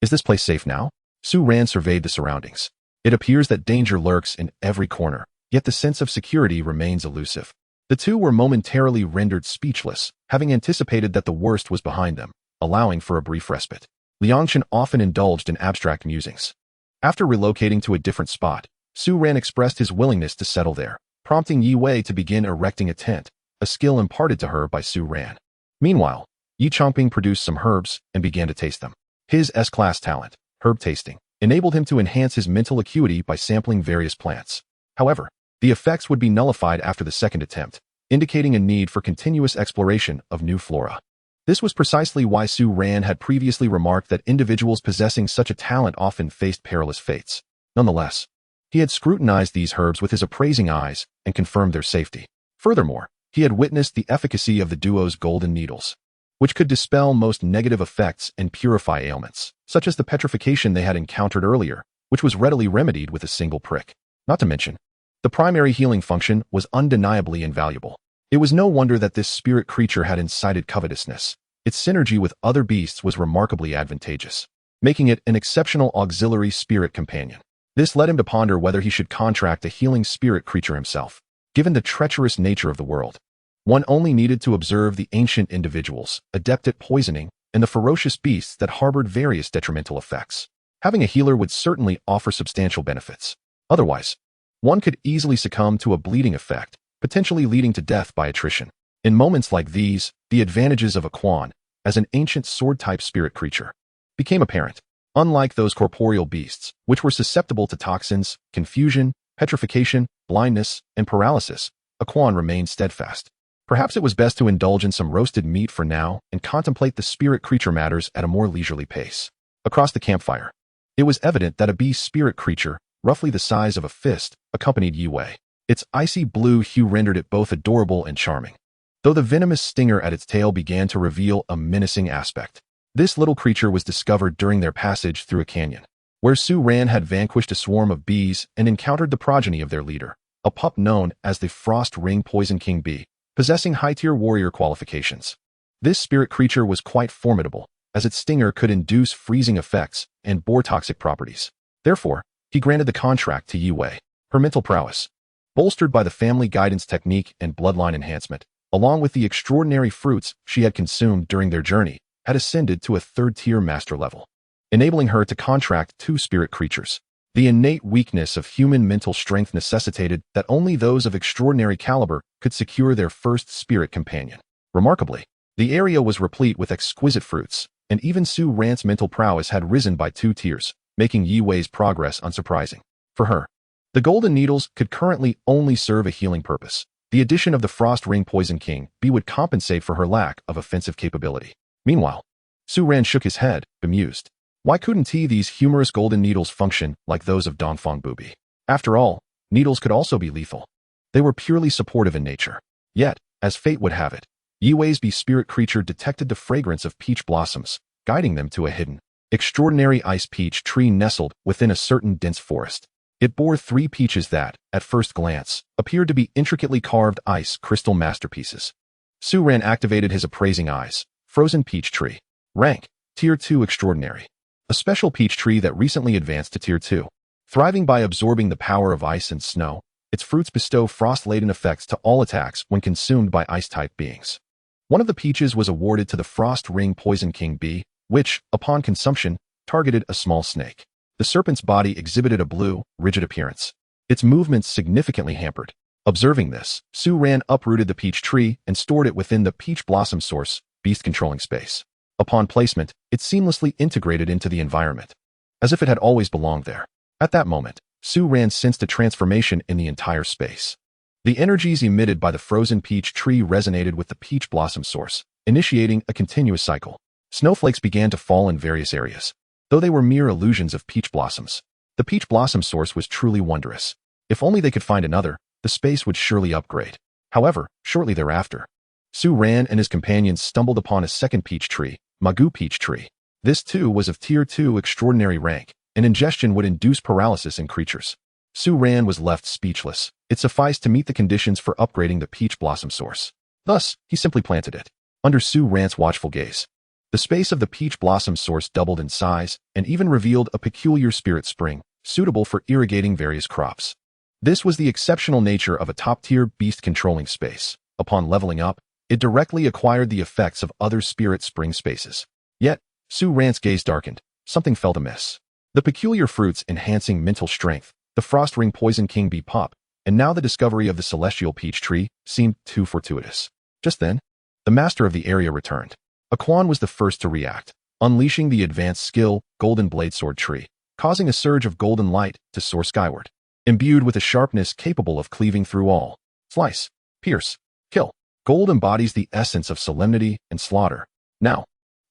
Is this place safe now? Su Ran surveyed the surroundings. It appears that danger lurks in every corner, yet the sense of security remains elusive. The two were momentarily rendered speechless, having anticipated that the worst was behind them, allowing for a brief respite. Liangchen often indulged in abstract musings. After relocating to a different spot, Su Ran expressed his willingness to settle there, prompting Yi Wei to begin erecting a tent, a skill imparted to her by Su Ran. Meanwhile, Yi Changping produced some herbs and began to taste them. His S-class talent, herb tasting, enabled him to enhance his mental acuity by sampling various plants. However, the effects would be nullified after the second attempt, indicating a need for continuous exploration of new flora. This was precisely why Su Ran had previously remarked that individuals possessing such a talent often faced perilous fates. Nonetheless, he had scrutinized these herbs with his appraising eyes and confirmed their safety. Furthermore, he had witnessed the efficacy of the duo's golden needles, which could dispel most negative effects and purify ailments, such as the petrification they had encountered earlier, which was readily remedied with a single prick. Not to mention, the primary healing function was undeniably invaluable. It was no wonder that this spirit creature had incited covetousness. Its synergy with other beasts was remarkably advantageous, making it an exceptional auxiliary spirit companion. This led him to ponder whether he should contract a healing spirit creature himself. Given the treacherous nature of the world, one only needed to observe the ancient individuals, adept at poisoning, and the ferocious beasts that harbored various detrimental effects. Having a healer would certainly offer substantial benefits. Otherwise, one could easily succumb to a bleeding effect, potentially leading to death by attrition. In moments like these, the advantages of a Quan, as an ancient sword-type spirit creature, became apparent. Unlike those corporeal beasts, which were susceptible to toxins, confusion, petrification, blindness, and paralysis, a Quan remained steadfast. Perhaps it was best to indulge in some roasted meat for now and contemplate the spirit creature matters at a more leisurely pace. Across the campfire, it was evident that a beast spirit creature, roughly the size of a fist, accompanied Yi Wei. Its icy blue hue rendered it both adorable and charming, though the venomous stinger at its tail began to reveal a menacing aspect. This little creature was discovered during their passage through a canyon, where Su Ran had vanquished a swarm of bees and encountered the progeny of their leader, a pup known as the Frost Ring Poison King Bee, possessing high-tier warrior qualifications. This spirit creature was quite formidable, as its stinger could induce freezing effects and bore toxic properties. Therefore, he granted the contract to Yi Wei. Her mental prowess, bolstered by the family guidance technique and bloodline enhancement, along with the extraordinary fruits she had consumed during their journey, had ascended to a third-tier master level, enabling her to contract two spirit creatures. The innate weakness of human mental strength necessitated that only those of extraordinary caliber could secure their first spirit companion. Remarkably, the area was replete with exquisite fruits, and even Su Ran's mental prowess had risen by 2 tiers, making Yi Wei's progress unsurprising. For her, the golden needles could currently only serve a healing purpose. The addition of the Frost Ring Poison King Bee would compensate for her lack of offensive capability. Meanwhile, Su Ran shook his head, bemused. Why couldn't these humorous golden needles function like those of Dongfang Bubi? After all, needles could also be lethal. They were purely supportive in nature. Yet, as fate would have it, Yi Wei's bee spirit creature detected the fragrance of peach blossoms, guiding them to a hidden, extraordinary ice peach tree nestled within a certain dense forest. It bore 3 peaches that, at first glance, appeared to be intricately carved ice crystal masterpieces. Su Ran activated his appraising eyes. Frozen peach tree. Rank, Tier 2 extraordinary. A special peach tree that recently advanced to Tier 2. Thriving by absorbing the power of ice and snow, its fruits bestow frost-laden effects to all attacks when consumed by ice-type beings. One of the peaches was awarded to the Frost Ring Poison King Bee, which, upon consumption, targeted a small snake. The serpent's body exhibited a blue, rigid appearance, its movements significantly hampered. Observing this, Su Ran uprooted the peach tree and stored it within the peach blossom source, beast controlling space. Upon placement, it seamlessly integrated into the environment, as if it had always belonged there. At that moment, Su Ran sensed a transformation in the entire space. The energies emitted by the frozen peach tree resonated with the peach blossom source, initiating a continuous cycle. Snowflakes began to fall in various areas. Though they were mere illusions of peach blossoms, the peach blossom source was truly wondrous. If only they could find another, the space would surely upgrade. However, shortly thereafter, Su Ran and his companions stumbled upon a second peach tree, Magu Peach Tree. This too was of Tier 2 extraordinary rank, and ingestion would induce paralysis in creatures. Su Ran was left speechless. It sufficed to meet the conditions for upgrading the peach blossom source. Thus, he simply planted it. Under Su Ran's watchful gaze, the space of the peach blossom source doubled in size and even revealed a peculiar spirit spring, suitable for irrigating various crops. This was the exceptional nature of a top-tier beast-controlling space. Upon leveling up, it directly acquired the effects of other spirit spring spaces. Yet, Su Ran's gaze darkened. Something felt amiss. The peculiar fruits enhancing mental strength, the Frost Ring Poison King Bee pup, and now the discovery of the celestial peach tree seemed too fortuitous. Just then, the master of the area returned. Quan was the first to react, unleashing the advanced skill Golden Blade Sword Tree, causing a surge of golden light to soar skyward. Imbued with a sharpness capable of cleaving through all, slice, pierce, kill. Gold embodies the essence of solemnity and slaughter. Now,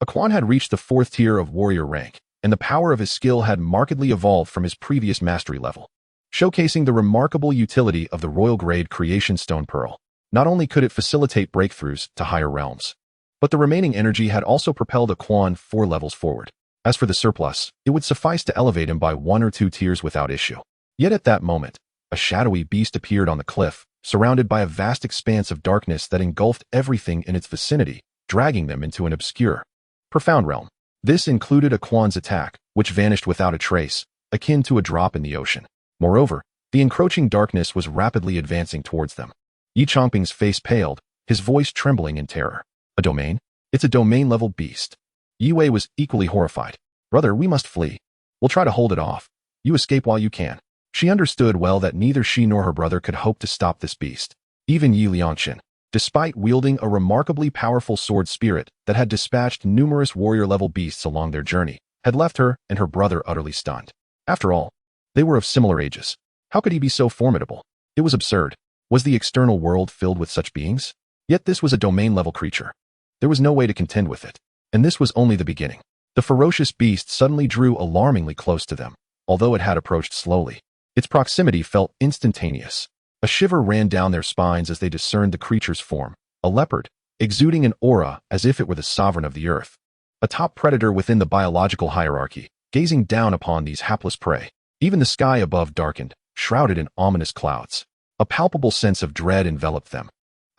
Quan had reached the 4th tier of warrior rank, and the power of his skill had markedly evolved from his previous mastery level, showcasing the remarkable utility of the royal-grade Creation Stone Pearl. Not only could it facilitate breakthroughs to higher realms, but the remaining energy had also propelled Aquan 4 levels forward. As for the surplus, it would suffice to elevate him by 1 or 2 tiers without issue. Yet at that moment, a shadowy beast appeared on the cliff, surrounded by a vast expanse of darkness that engulfed everything in its vicinity, dragging them into an obscure, profound realm. This included Aquan's attack, which vanished without a trace, akin to a drop in the ocean. Moreover, the encroaching darkness was rapidly advancing towards them. Yi Changping's face paled, his voice trembling in terror. A domain? It's a domain-level beast. Yi Wei was equally horrified. Brother, we must flee. We'll try to hold it off. You escape while you can. She understood well that neither she nor her brother could hope to stop this beast. Even Yi Liangqin, despite wielding a remarkably powerful sword spirit that had dispatched numerous warrior-level beasts along their journey, had left her and her brother utterly stunned. After all, they were of similar ages. How could he be so formidable? It was absurd. Was the external world filled with such beings? Yet this was a domain-level creature. There was no way to contend with it. And this was only the beginning. The ferocious beast suddenly drew alarmingly close to them, although it had approached slowly. Its proximity felt instantaneous. A shiver ran down their spines as they discerned the creature's form, a leopard, exuding an aura as if it were the sovereign of the earth. A top predator within the biological hierarchy, gazing down upon these hapless prey. Even the sky above darkened, shrouded in ominous clouds. A palpable sense of dread enveloped them.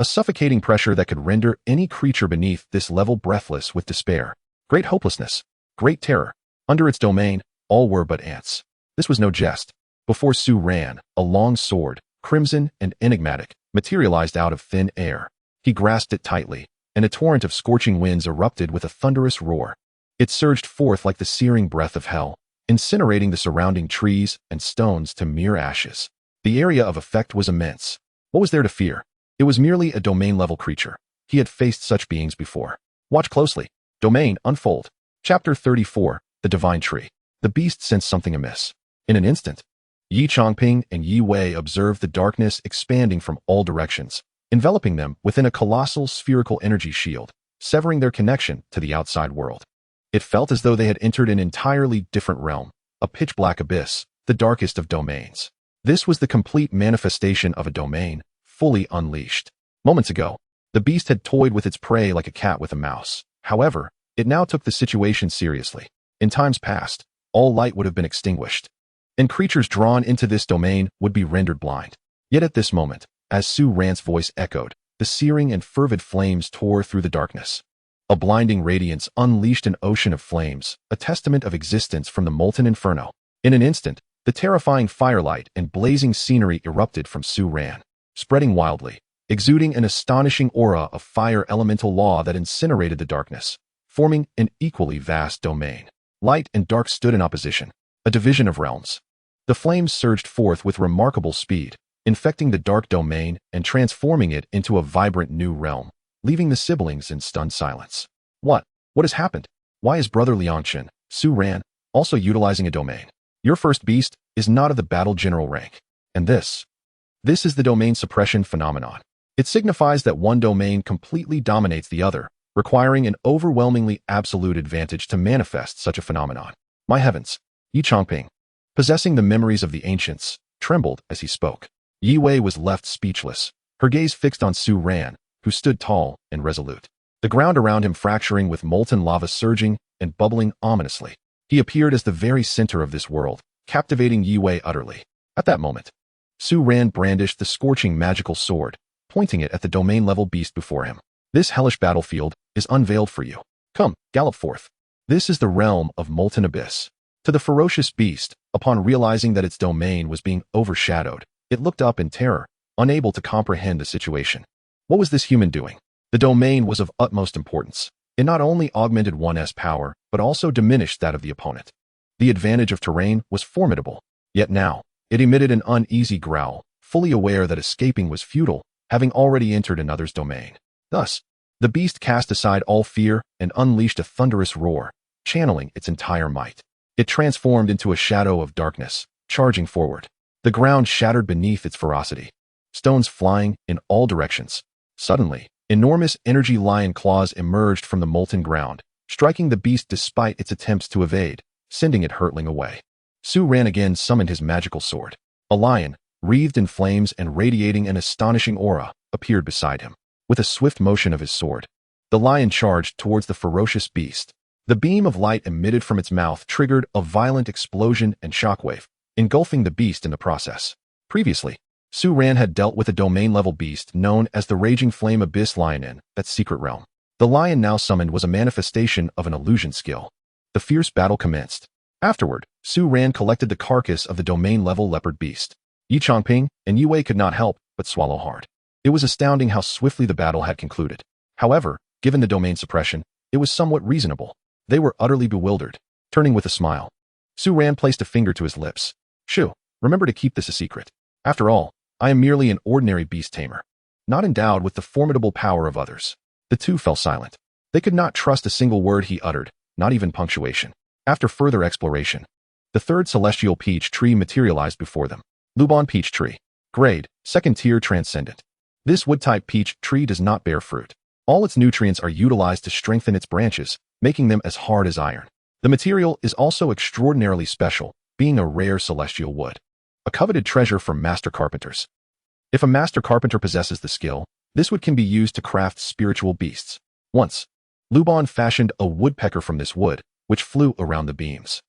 A suffocating pressure that could render any creature beneath this level breathless with despair. Great hopelessness. Great terror. Under its domain, all were but ants. This was no jest. Before Su ran, a long sword, crimson and enigmatic, materialized out of thin air. He grasped it tightly, and a torrent of scorching winds erupted with a thunderous roar. It surged forth like the searing breath of hell, incinerating the surrounding trees and stones to mere ashes. The area of effect was immense. What was there to fear? It was merely a domain-level creature. He had faced such beings before. Watch closely. Domain, unfold. Chapter 34, The Divine Tree. The beast sensed something amiss. In an instant, Yi Changping and Yi Wei observed the darkness expanding from all directions, enveloping them within a colossal spherical energy shield, severing their connection to the outside world. It felt as though they had entered an entirely different realm, a pitch-black abyss, the darkest of domains. This was the complete manifestation of a domain, fully unleashed. Moments ago, the beast had toyed with its prey like a cat with a mouse. However, it now took the situation seriously. In times past, all light would have been extinguished, and creatures drawn into this domain would be rendered blind. Yet at this moment, as Su Ran's voice echoed, the searing and fervid flames tore through the darkness. A blinding radiance unleashed an ocean of flames, a testament of existence from the molten inferno. In an instant, the terrifying firelight and blazing scenery erupted from Su Ran, spreading wildly, exuding an astonishing aura of fire elemental law that incinerated the darkness, forming an equally vast domain. Light and dark stood in opposition, a division of realms. The flames surged forth with remarkable speed, infecting the dark domain and transforming it into a vibrant new realm, leaving the siblings in stunned silence. What has happened? Why is Brother Liangqin, Su Ran, also utilizing a domain? Your first beast is not of the battle general rank. And this is the domain suppression phenomenon. It signifies that one domain completely dominates the other, requiring an overwhelmingly absolute advantage to manifest such a phenomenon. My heavens! Yi Changping, possessing the memories of the ancients, trembled as he spoke. Yi Wei was left speechless, her gaze fixed on Su Ran, who stood tall and resolute. The ground around him fracturing with molten lava surging and bubbling ominously. He appeared as the very center of this world, captivating Yi Wei utterly. At that moment, Su Ran brandished the scorching magical sword, pointing it at the domain-level beast before him. This hellish battlefield is unveiled for you. Come, gallop forth. This is the realm of molten abyss. To the ferocious beast, upon realizing that its domain was being overshadowed, it looked up in terror, unable to comprehend the situation. What was this human doing? The domain was of utmost importance. It not only augmented one's power, but also diminished that of the opponent. The advantage of terrain was formidable. Yet now, it emitted an uneasy growl, fully aware that escaping was futile, having already entered another's domain. Thus, the beast cast aside all fear and unleashed a thunderous roar, channeling its entire might. It transformed into a shadow of darkness, charging forward. The ground shattered beneath its ferocity, stones flying in all directions. Suddenly, enormous energy lion claws emerged from the molten ground, striking the beast despite its attempts to evade, sending it hurtling away. Su Ran again summoned his magical sword. A lion, wreathed in flames and radiating an astonishing aura, appeared beside him. With a swift motion of his sword, the lion charged towards the ferocious beast. The beam of light emitted from its mouth triggered a violent explosion and shockwave, engulfing the beast in the process. Previously, Su Ran had dealt with a domain-level beast known as the Raging Flame Abyss Lion in that secret realm. The lion now summoned was a manifestation of an illusion skill. The fierce battle commenced. Afterward, Su Ran collected the carcass of the domain-level leopard beast. Yi Chongping and Yue could not help but swallow hard. It was astounding how swiftly the battle had concluded. However, given the domain suppression, it was somewhat reasonable. They were utterly bewildered. Turning with a smile, Su Ran placed a finger to his lips. Shu, remember to keep this a secret. After all, I am merely an ordinary beast tamer, not endowed with the formidable power of others. The two fell silent. They could not trust a single word he uttered, not even punctuation. After further exploration, the third celestial peach tree materialized before them. Lubon Peach Tree. Grade, 2nd tier transcendent. This wood-type peach tree does not bear fruit. All its nutrients are utilized to strengthen its branches, making them as hard as iron. The material is also extraordinarily special, being a rare celestial wood. A coveted treasure for master carpenters. If a master carpenter possesses the skill, this wood can be used to craft spiritual beasts. Once, Lubon fashioned a woodpecker from this wood, which flew around the beams.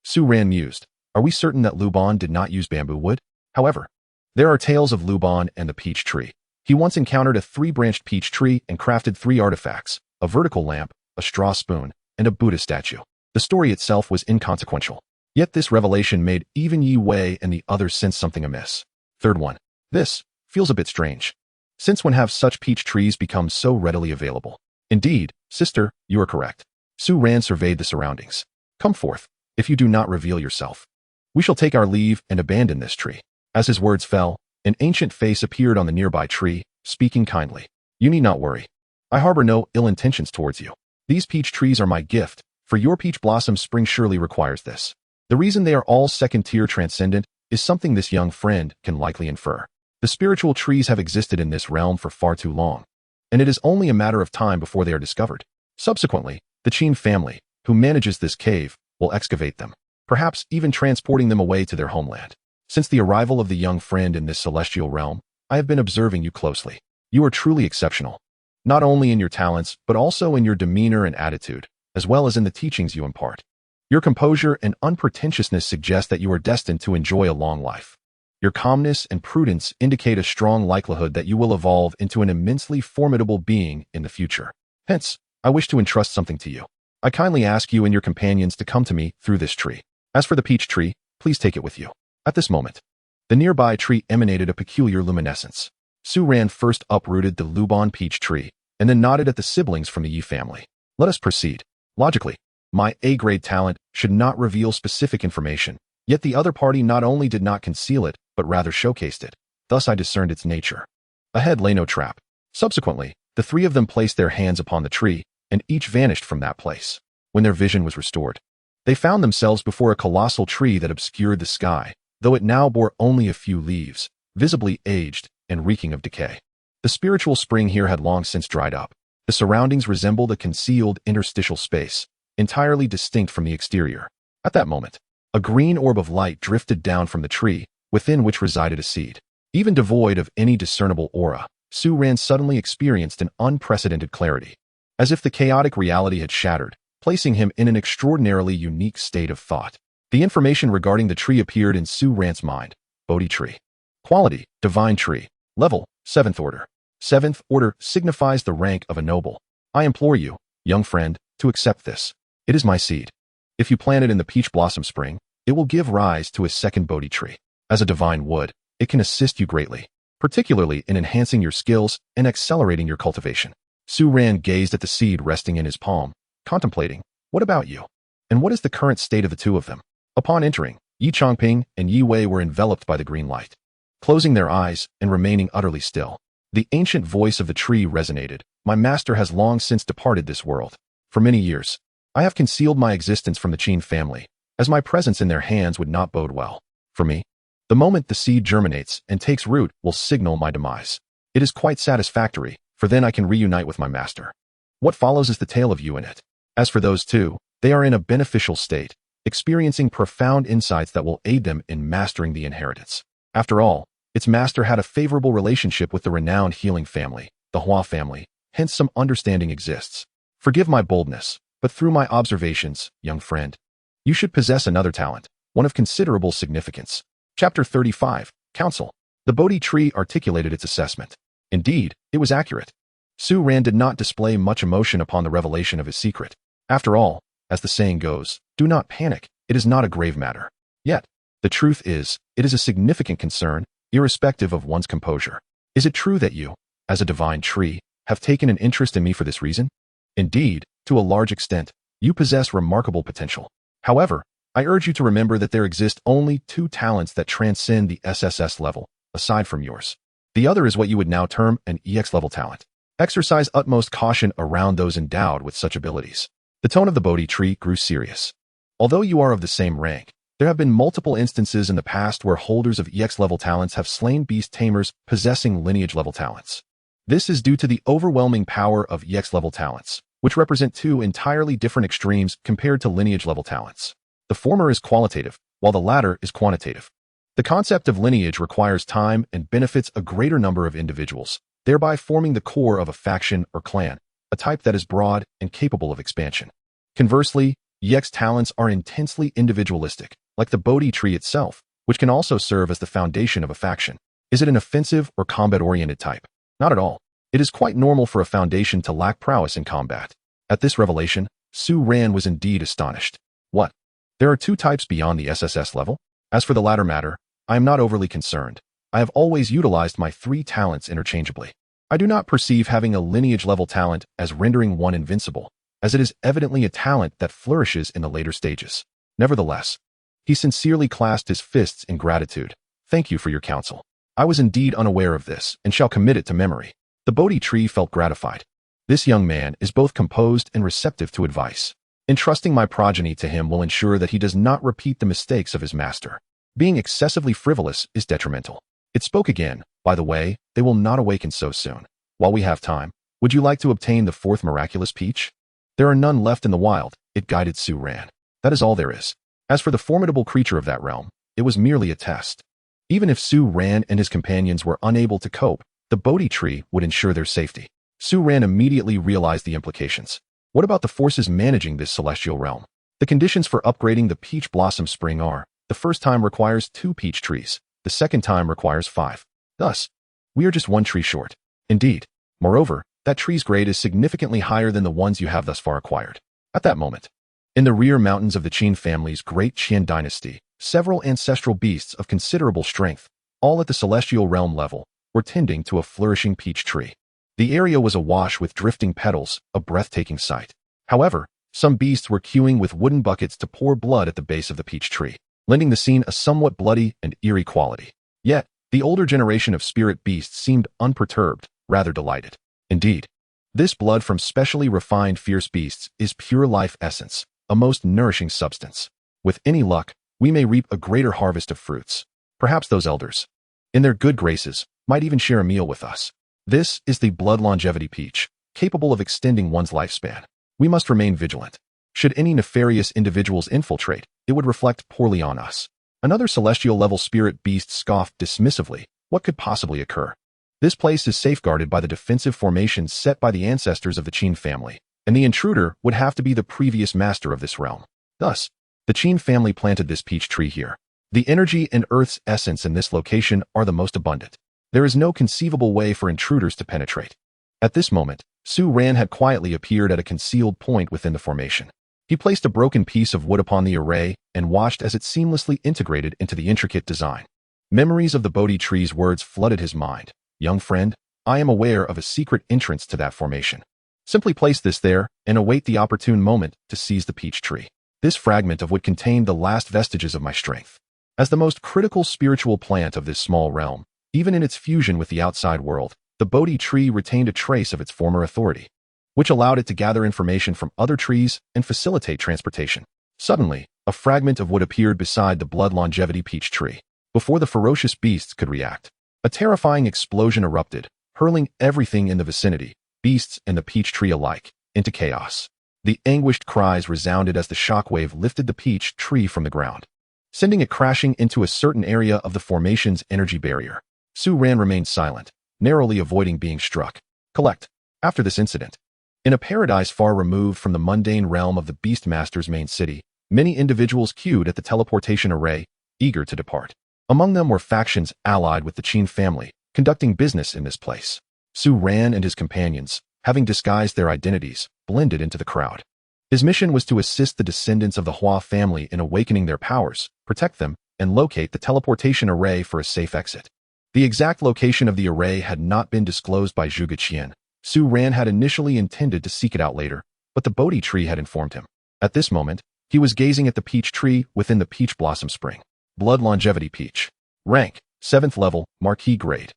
Su Ran mused, are we certain that Lubon did not use bamboo wood? However, there are tales of Lubon and the peach tree. He once encountered a 3-branched peach tree and crafted 3 artifacts, a vertical lamp, a straw spoon, and a Buddha statue. The story itself was inconsequential. Yet this revelation made even Yi Wei and the others sense something amiss. Third one. This feels a bit strange. Since when have such peach trees become so readily available? Indeed, sister, you are correct. Su Ran surveyed the surroundings. Come forth, if you do not reveal yourself. We shall take our leave and abandon this tree. As his words fell, an ancient face appeared on the nearby tree, speaking kindly. You need not worry. I harbor no ill intentions towards you. These peach trees are my gift, for your peach blossom spring surely requires this. The reason they are all 2nd tier transcendent is something this young friend can likely infer. The spiritual trees have existed in this realm for far too long, and it is only a matter of time before they are discovered. Subsequently, the Qin family, who manages this cave, will excavate them, perhaps even transporting them away to their homeland. Since the arrival of the young friend in this celestial realm, I have been observing you closely. You are truly exceptional, not only in your talents, but also in your demeanor and attitude, as well as in the teachings you impart. Your composure and unpretentiousness suggest that you are destined to enjoy a long life. Your calmness and prudence indicate a strong likelihood that you will evolve into an immensely formidable being in the future. Hence, I wish to entrust something to you. I kindly ask you and your companions to come to me through this tree. As for the peach tree, please take it with you. At this moment, the nearby tree emanated a peculiar luminescence. Su Ran first uprooted the Lubon peach tree, and then nodded at the siblings from the Yi family. Let us proceed. Logically, my A-grade talent should not reveal specific information, yet the other party not only did not conceal it, but rather showcased it. Thus I discerned its nature. Ahead lay no trap. Subsequently, the 3 of them placed their hands upon the tree, and each vanished from that place. When their vision was restored, they found themselves before a colossal tree that obscured the sky, though it now bore only a few leaves, visibly aged and reeking of decay. The spiritual spring here had long since dried up. The surroundings resembled a concealed interstitial space, entirely distinct from the exterior. At that moment, a green orb of light drifted down from the tree, within which resided a seed. Even devoid of any discernible aura, Su Ran suddenly experienced an unprecedented clarity, as if the chaotic reality had shattered, placing him in an extraordinarily unique state of thought. The information regarding the tree appeared in Su Ran's mind. Bodhi tree. Quality, divine tree. Level, 7th order. 7th order signifies the rank of a noble. I implore you, young friend, to accept this. It is my seed. If you plant it in the peach blossom spring, it will give rise to a 2nd Bodhi tree. As a divine wood, it can assist you greatly, particularly in enhancing your skills and accelerating your cultivation. Su Ran gazed at the seed resting in his palm, contemplating, what about you? And what is the current state of the 2 of them? Upon entering, Yi Chongping and Yi Wei were enveloped by the green light. Closing their eyes and remaining utterly still, the ancient voice of the tree resonated. My master has long since departed this world. For many years, I have concealed my existence from the Qin family, as my presence in their hands would not bode well. For me, the moment the seed germinates and takes root will signal my demise. It is quite satisfactory, for then I can reunite with my master. What follows is the tale of you in it. As for those 2, they are in a beneficial state, experiencing profound insights that will aid them in mastering the inheritance. After all, its master had a favorable relationship with the renowned healing family, the Hua family, hence some understanding exists. Forgive my boldness, but through my observations, young friend, you should possess another talent, one of considerable significance. Chapter 35, Counsel. The Bodhi tree articulated its assessment. Indeed, it was accurate. Su Ran did not display much emotion upon the revelation of his secret. After all, as the saying goes, do not panic, it is not a grave matter. Yet, the truth is, it is a significant concern, irrespective of one's composure. Is it true that you, as a divine tree, have taken an interest in me for this reason? Indeed, to a large extent, you possess remarkable potential. However, I urge you to remember that there exist only two talents that transcend the SSS level, aside from yours. The other is what you would now term an EX level talent. Exercise utmost caution around those endowed with such abilities. The tone of the Bodhi tree grew serious. Although you are of the same rank, there have been multiple instances in the past where holders of EX level talents have slain Beast Tamers possessing lineage level talents. This is due to the overwhelming power of EX level talents, which represent two entirely different extremes compared to lineage level talents. The former is qualitative, while the latter is quantitative. The concept of lineage requires time and benefits a greater number of individuals, thereby forming the core of a faction or clan, a type that is broad and capable of expansion. Conversely, EX talents are intensely individualistic, like the Bodhi tree itself, which can also serve as the foundation of a faction. Is it an offensive or combat-oriented type? Not at all. It is quite normal for a foundation to lack prowess in combat. At this revelation, Su Ran was indeed astonished. What? There are two types beyond the SSS level? As for the latter matter, I am not overly concerned. I have always utilized my three talents interchangeably. I do not perceive having a lineage-level talent as rendering one invincible, as it is evidently a talent that flourishes in the later stages. Nevertheless, he sincerely clasped his fists in gratitude. Thank you for your counsel. I was indeed unaware of this, and shall commit it to memory. The Bodhi tree felt gratified. This young man is both composed and receptive to advice. Entrusting my progeny to him will ensure that he does not repeat the mistakes of his master. Being excessively frivolous is detrimental. It spoke again. By the way, they will not awaken so soon. While we have time, would you like to obtain the fourth miraculous peach? There are none left in the wild, it guided Su Ran. That is all there is. As for the formidable creature of that realm, it was merely a test. Even if Su Ran and his companions were unable to cope, the Bodhi tree would ensure their safety. Su Ran immediately realized the implications. What about the forces managing this celestial realm? The conditions for upgrading the peach blossom spring are, the first time requires 2 peach trees, the second time requires 5. Thus, we are just 1 tree short. Indeed. Moreover, that tree's grade is significantly higher than the ones you have thus far acquired. At that moment, in the rear mountains of the Qin family's great Qian dynasty, several ancestral beasts of considerable strength, all at the celestial realm level, were tending to a flourishing peach tree. The area was awash with drifting petals, a breathtaking sight. However, some beasts were queuing with wooden buckets to pour blood at the base of the peach tree, lending the scene a somewhat bloody and eerie quality. Yet, the older generation of spirit beasts seemed unperturbed, rather delighted. Indeed, this blood from specially refined fierce beasts is pure life essence, a most nourishing substance. With any luck, we may reap a greater harvest of fruits. Perhaps those elders, in their good graces, might even share a meal with us. This is the blood longevity peach, capable of extending one's lifespan. We must remain vigilant. Should any nefarious individuals infiltrate, it would reflect poorly on us. Another celestial-level spirit beast scoffed dismissively. What could possibly occur? This place is safeguarded by the defensive formations set by the ancestors of the Qin family, and the intruder would have to be the previous master of this realm. Thus, the Qin family planted this peach tree here. The energy and Earth's essence in this location are the most abundant. There is no conceivable way for intruders to penetrate. At this moment, Su Ran had quietly appeared at a concealed point within the formation. He placed a broken piece of wood upon the array and watched as it seamlessly integrated into the intricate design. Memories of the Bodhi tree's words flooded his mind. Young friend, I am aware of a secret entrance to that formation. Simply place this there and await the opportune moment to seize the peach tree. This fragment of wood contained the last vestiges of my strength. As the most critical spiritual plant of this small realm, even in its fusion with the outside world, the Bodhi tree retained a trace of its former authority, which allowed it to gather information from other trees and facilitate transportation. Suddenly, a fragment of wood appeared beside the blood longevity peach tree. Before the ferocious beasts could react, a terrifying explosion erupted, hurling everything in the vicinity, beasts and the peach tree alike, into chaos. The anguished cries resounded as the shockwave lifted the peach tree from the ground, sending it crashing into a certain area of the formation's energy barrier. Su Ran remained silent, narrowly avoiding being struck. Collect. After this incident, in a paradise far removed from the mundane realm of the Beastmaster's main city, many individuals queued at the teleportation array, eager to depart. Among them were factions allied with the Qin family, conducting business in this place. Su Ran and his companions, having disguised their identities, blended into the crowd. His mission was to assist the descendants of the Hua family in awakening their powers, protect them, and locate the teleportation array for a safe exit. The exact location of the array had not been disclosed by Zhuge Qian. Su Ran had initially intended to seek it out later, but the Bodhi tree had informed him. At this moment, he was gazing at the peach tree within the peach blossom spring. Blood longevity peach. Rank, 7th level, marquee grade.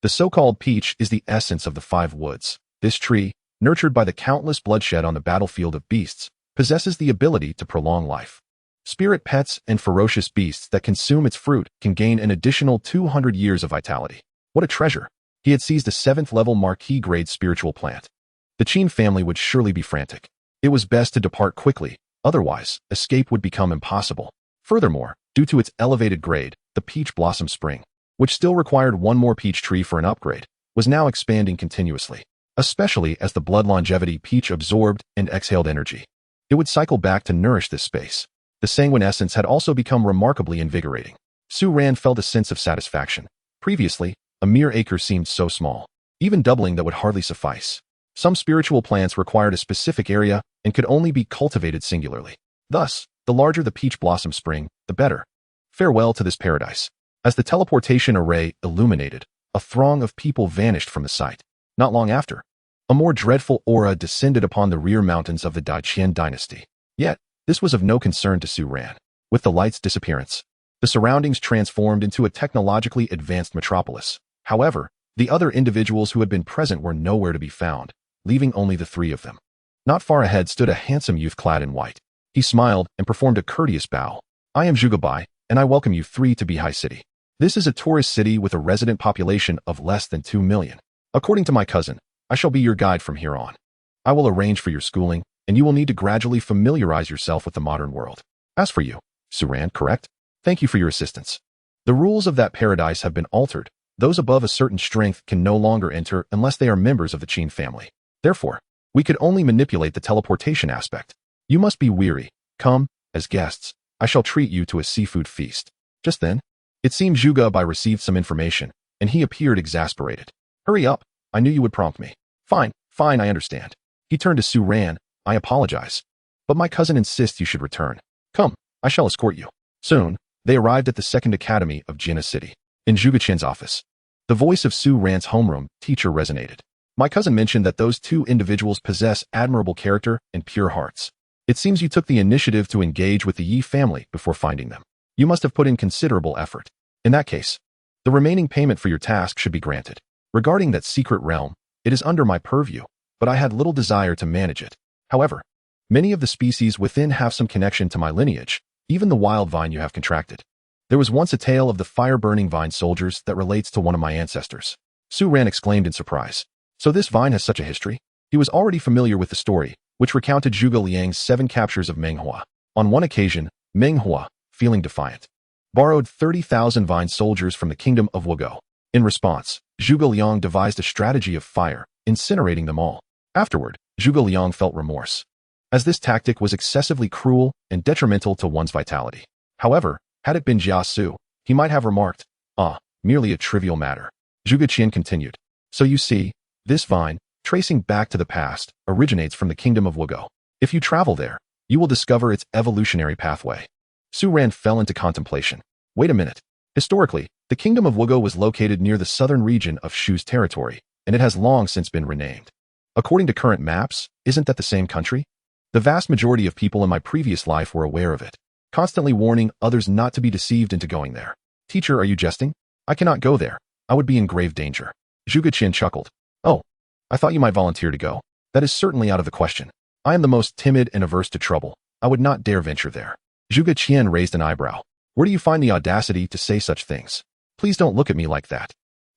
The so-called peach is the essence of the 5 woods. This tree, nurtured by the countless bloodshed on the battlefield of beasts, possesses the ability to prolong life. Spirit pets and ferocious beasts that consume its fruit can gain an additional 200 years of vitality. What a treasure! He had seized a 7th level marquee grade spiritual plant. The Qin family would surely be frantic. It was best to depart quickly, otherwise, escape would become impossible. Furthermore, due to its elevated grade, the peach blossom spring, which still required one more peach tree for an upgrade, was now expanding continuously, especially as the blood longevity peach absorbed and exhaled energy. It would cycle back to nourish this space. The sanguine essence had also become remarkably invigorating. Su Ran felt a sense of satisfaction. Previously, a mere acre seemed so small. Even doubling that would hardly suffice. Some spiritual plants required a specific area and could only be cultivated singularly. Thus, the larger the peach blossom spring, the better. Farewell to this paradise. As the teleportation array illuminated, a throng of people vanished from the site. Not long after, a more dreadful aura descended upon the rear mountains of the Daiqian dynasty. Yet, this was of no concern to Su Ran. With the light's disappearance, the surroundings transformed into a technologically advanced metropolis. However, the other individuals who had been present were nowhere to be found, leaving only the 3 of them. Not far ahead stood a handsome youth clad in white. He smiled and performed a courteous bow. I am Zhuge Bai, and I welcome you 3 to Bihai City. This is a tourist city with a resident population of less than 2 million. According to my cousin, I shall be your guide from here on. I will arrange for your schooling, and you will need to gradually familiarize yourself with the modern world. As for you, Su Ran, correct? Thank you for your assistance. The rules of that paradise have been altered. Those above a certain strength can no longer enter unless they are members of the Qin family. Therefore, we could only manipulate the teleportation aspect. You must be weary. Come, as guests, I shall treat you to a seafood feast. Just then, it seemed Zhuge Bai received some information, and he appeared exasperated. Hurry up, I knew you would prompt me. Fine, I understand. He turned to Su Ran. I apologize, but my cousin insists you should return. Come, I shall escort you. Soon, they arrived at the second academy of Jina City. In Zhuge Qian's office, the voice of Su Ran's homeroom teacher resonated. My cousin mentioned that those 2 individuals possess admirable character and pure hearts. It seems you took the initiative to engage with the Yi family before finding them. You must have put in considerable effort. In that case, the remaining payment for your task should be granted. Regarding that secret realm, it is under my purview, but I had little desire to manage it. However, many of the species within have some connection to my lineage, even the wild vine you have contracted. There was once a tale of the fire-burning vine soldiers that relates to one of my ancestors. Su Ran exclaimed in surprise. So this vine has such a history? He was already familiar with the story, which recounted Zhuge Liang's 7 captures of Menghua. On one occasion, Menghua, feeling defiant, borrowed 30,000 vine soldiers from the kingdom of Wugo. In response, Zhuge Liang devised a strategy of fire, incinerating them all. Afterward, Zhuge Liang felt remorse, as this tactic was excessively cruel and detrimental to one's vitality. However, had it been Jia Su, he might have remarked, merely a trivial matter. Zhuge Qian continued. So you see, this vine, tracing back to the past, originates from the kingdom of Wugo. If you travel there, you will discover its evolutionary pathway. Su Ran fell into contemplation. Wait a minute. Historically, the kingdom of Wugo was located near the southern region of Shu's territory, and it has long since been renamed. According to current maps, isn't that the same country? The vast majority of people in my previous life were aware of it, constantly warning others not to be deceived into going there. Teacher, are you jesting? I cannot go there. I would be in grave danger. Zhuge Qian chuckled. Oh, I thought you might volunteer to go. That is certainly out of the question. I am the most timid and averse to trouble. I would not dare venture there. Zhuge Qian raised an eyebrow. Where do you find the audacity to say such things? Please don't look at me like that.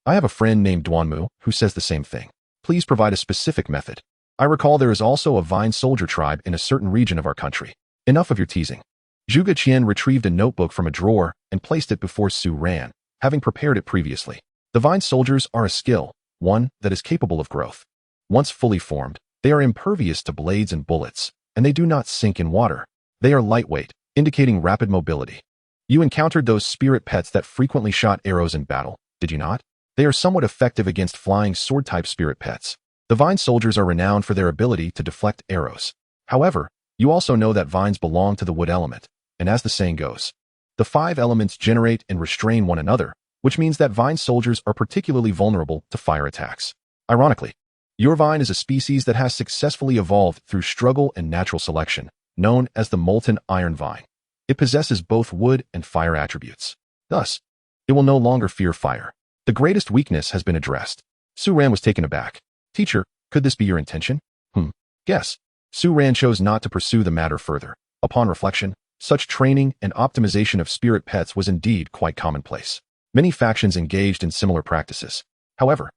I have a friend named Duanmu who says the same thing. Please provide a specific method. I recall there is also a vine soldier tribe in a certain region of our country. Enough of your teasing. Zhuge Qian retrieved a notebook from a drawer and placed it before Su Ran, having prepared it previously. The vine soldiers are a skill, one that is capable of growth. Once fully formed, they are impervious to blades and bullets, and they do not sink in water. They are lightweight, indicating rapid mobility. You encountered those spirit pets that frequently shot arrows in battle, did you not? They are somewhat effective against flying sword-type spirit pets. The vine soldiers are renowned for their ability to deflect arrows. However, you also know that vines belong to the wood element, and as the saying goes, the 5 elements generate and restrain one another, which means that vine soldiers are particularly vulnerable to fire attacks. Ironically, your vine is a species that has successfully evolved through struggle and natural selection, known as the molten iron vine. It possesses both wood and fire attributes. Thus, it will no longer fear fire. The greatest weakness has been addressed. Su Ran was taken aback. Teacher, could this be your intention? Guess. Su Ran chose not to pursue the matter further. Upon reflection, such training and optimization of spirit pets was indeed quite commonplace. Many factions engaged in similar practices. However,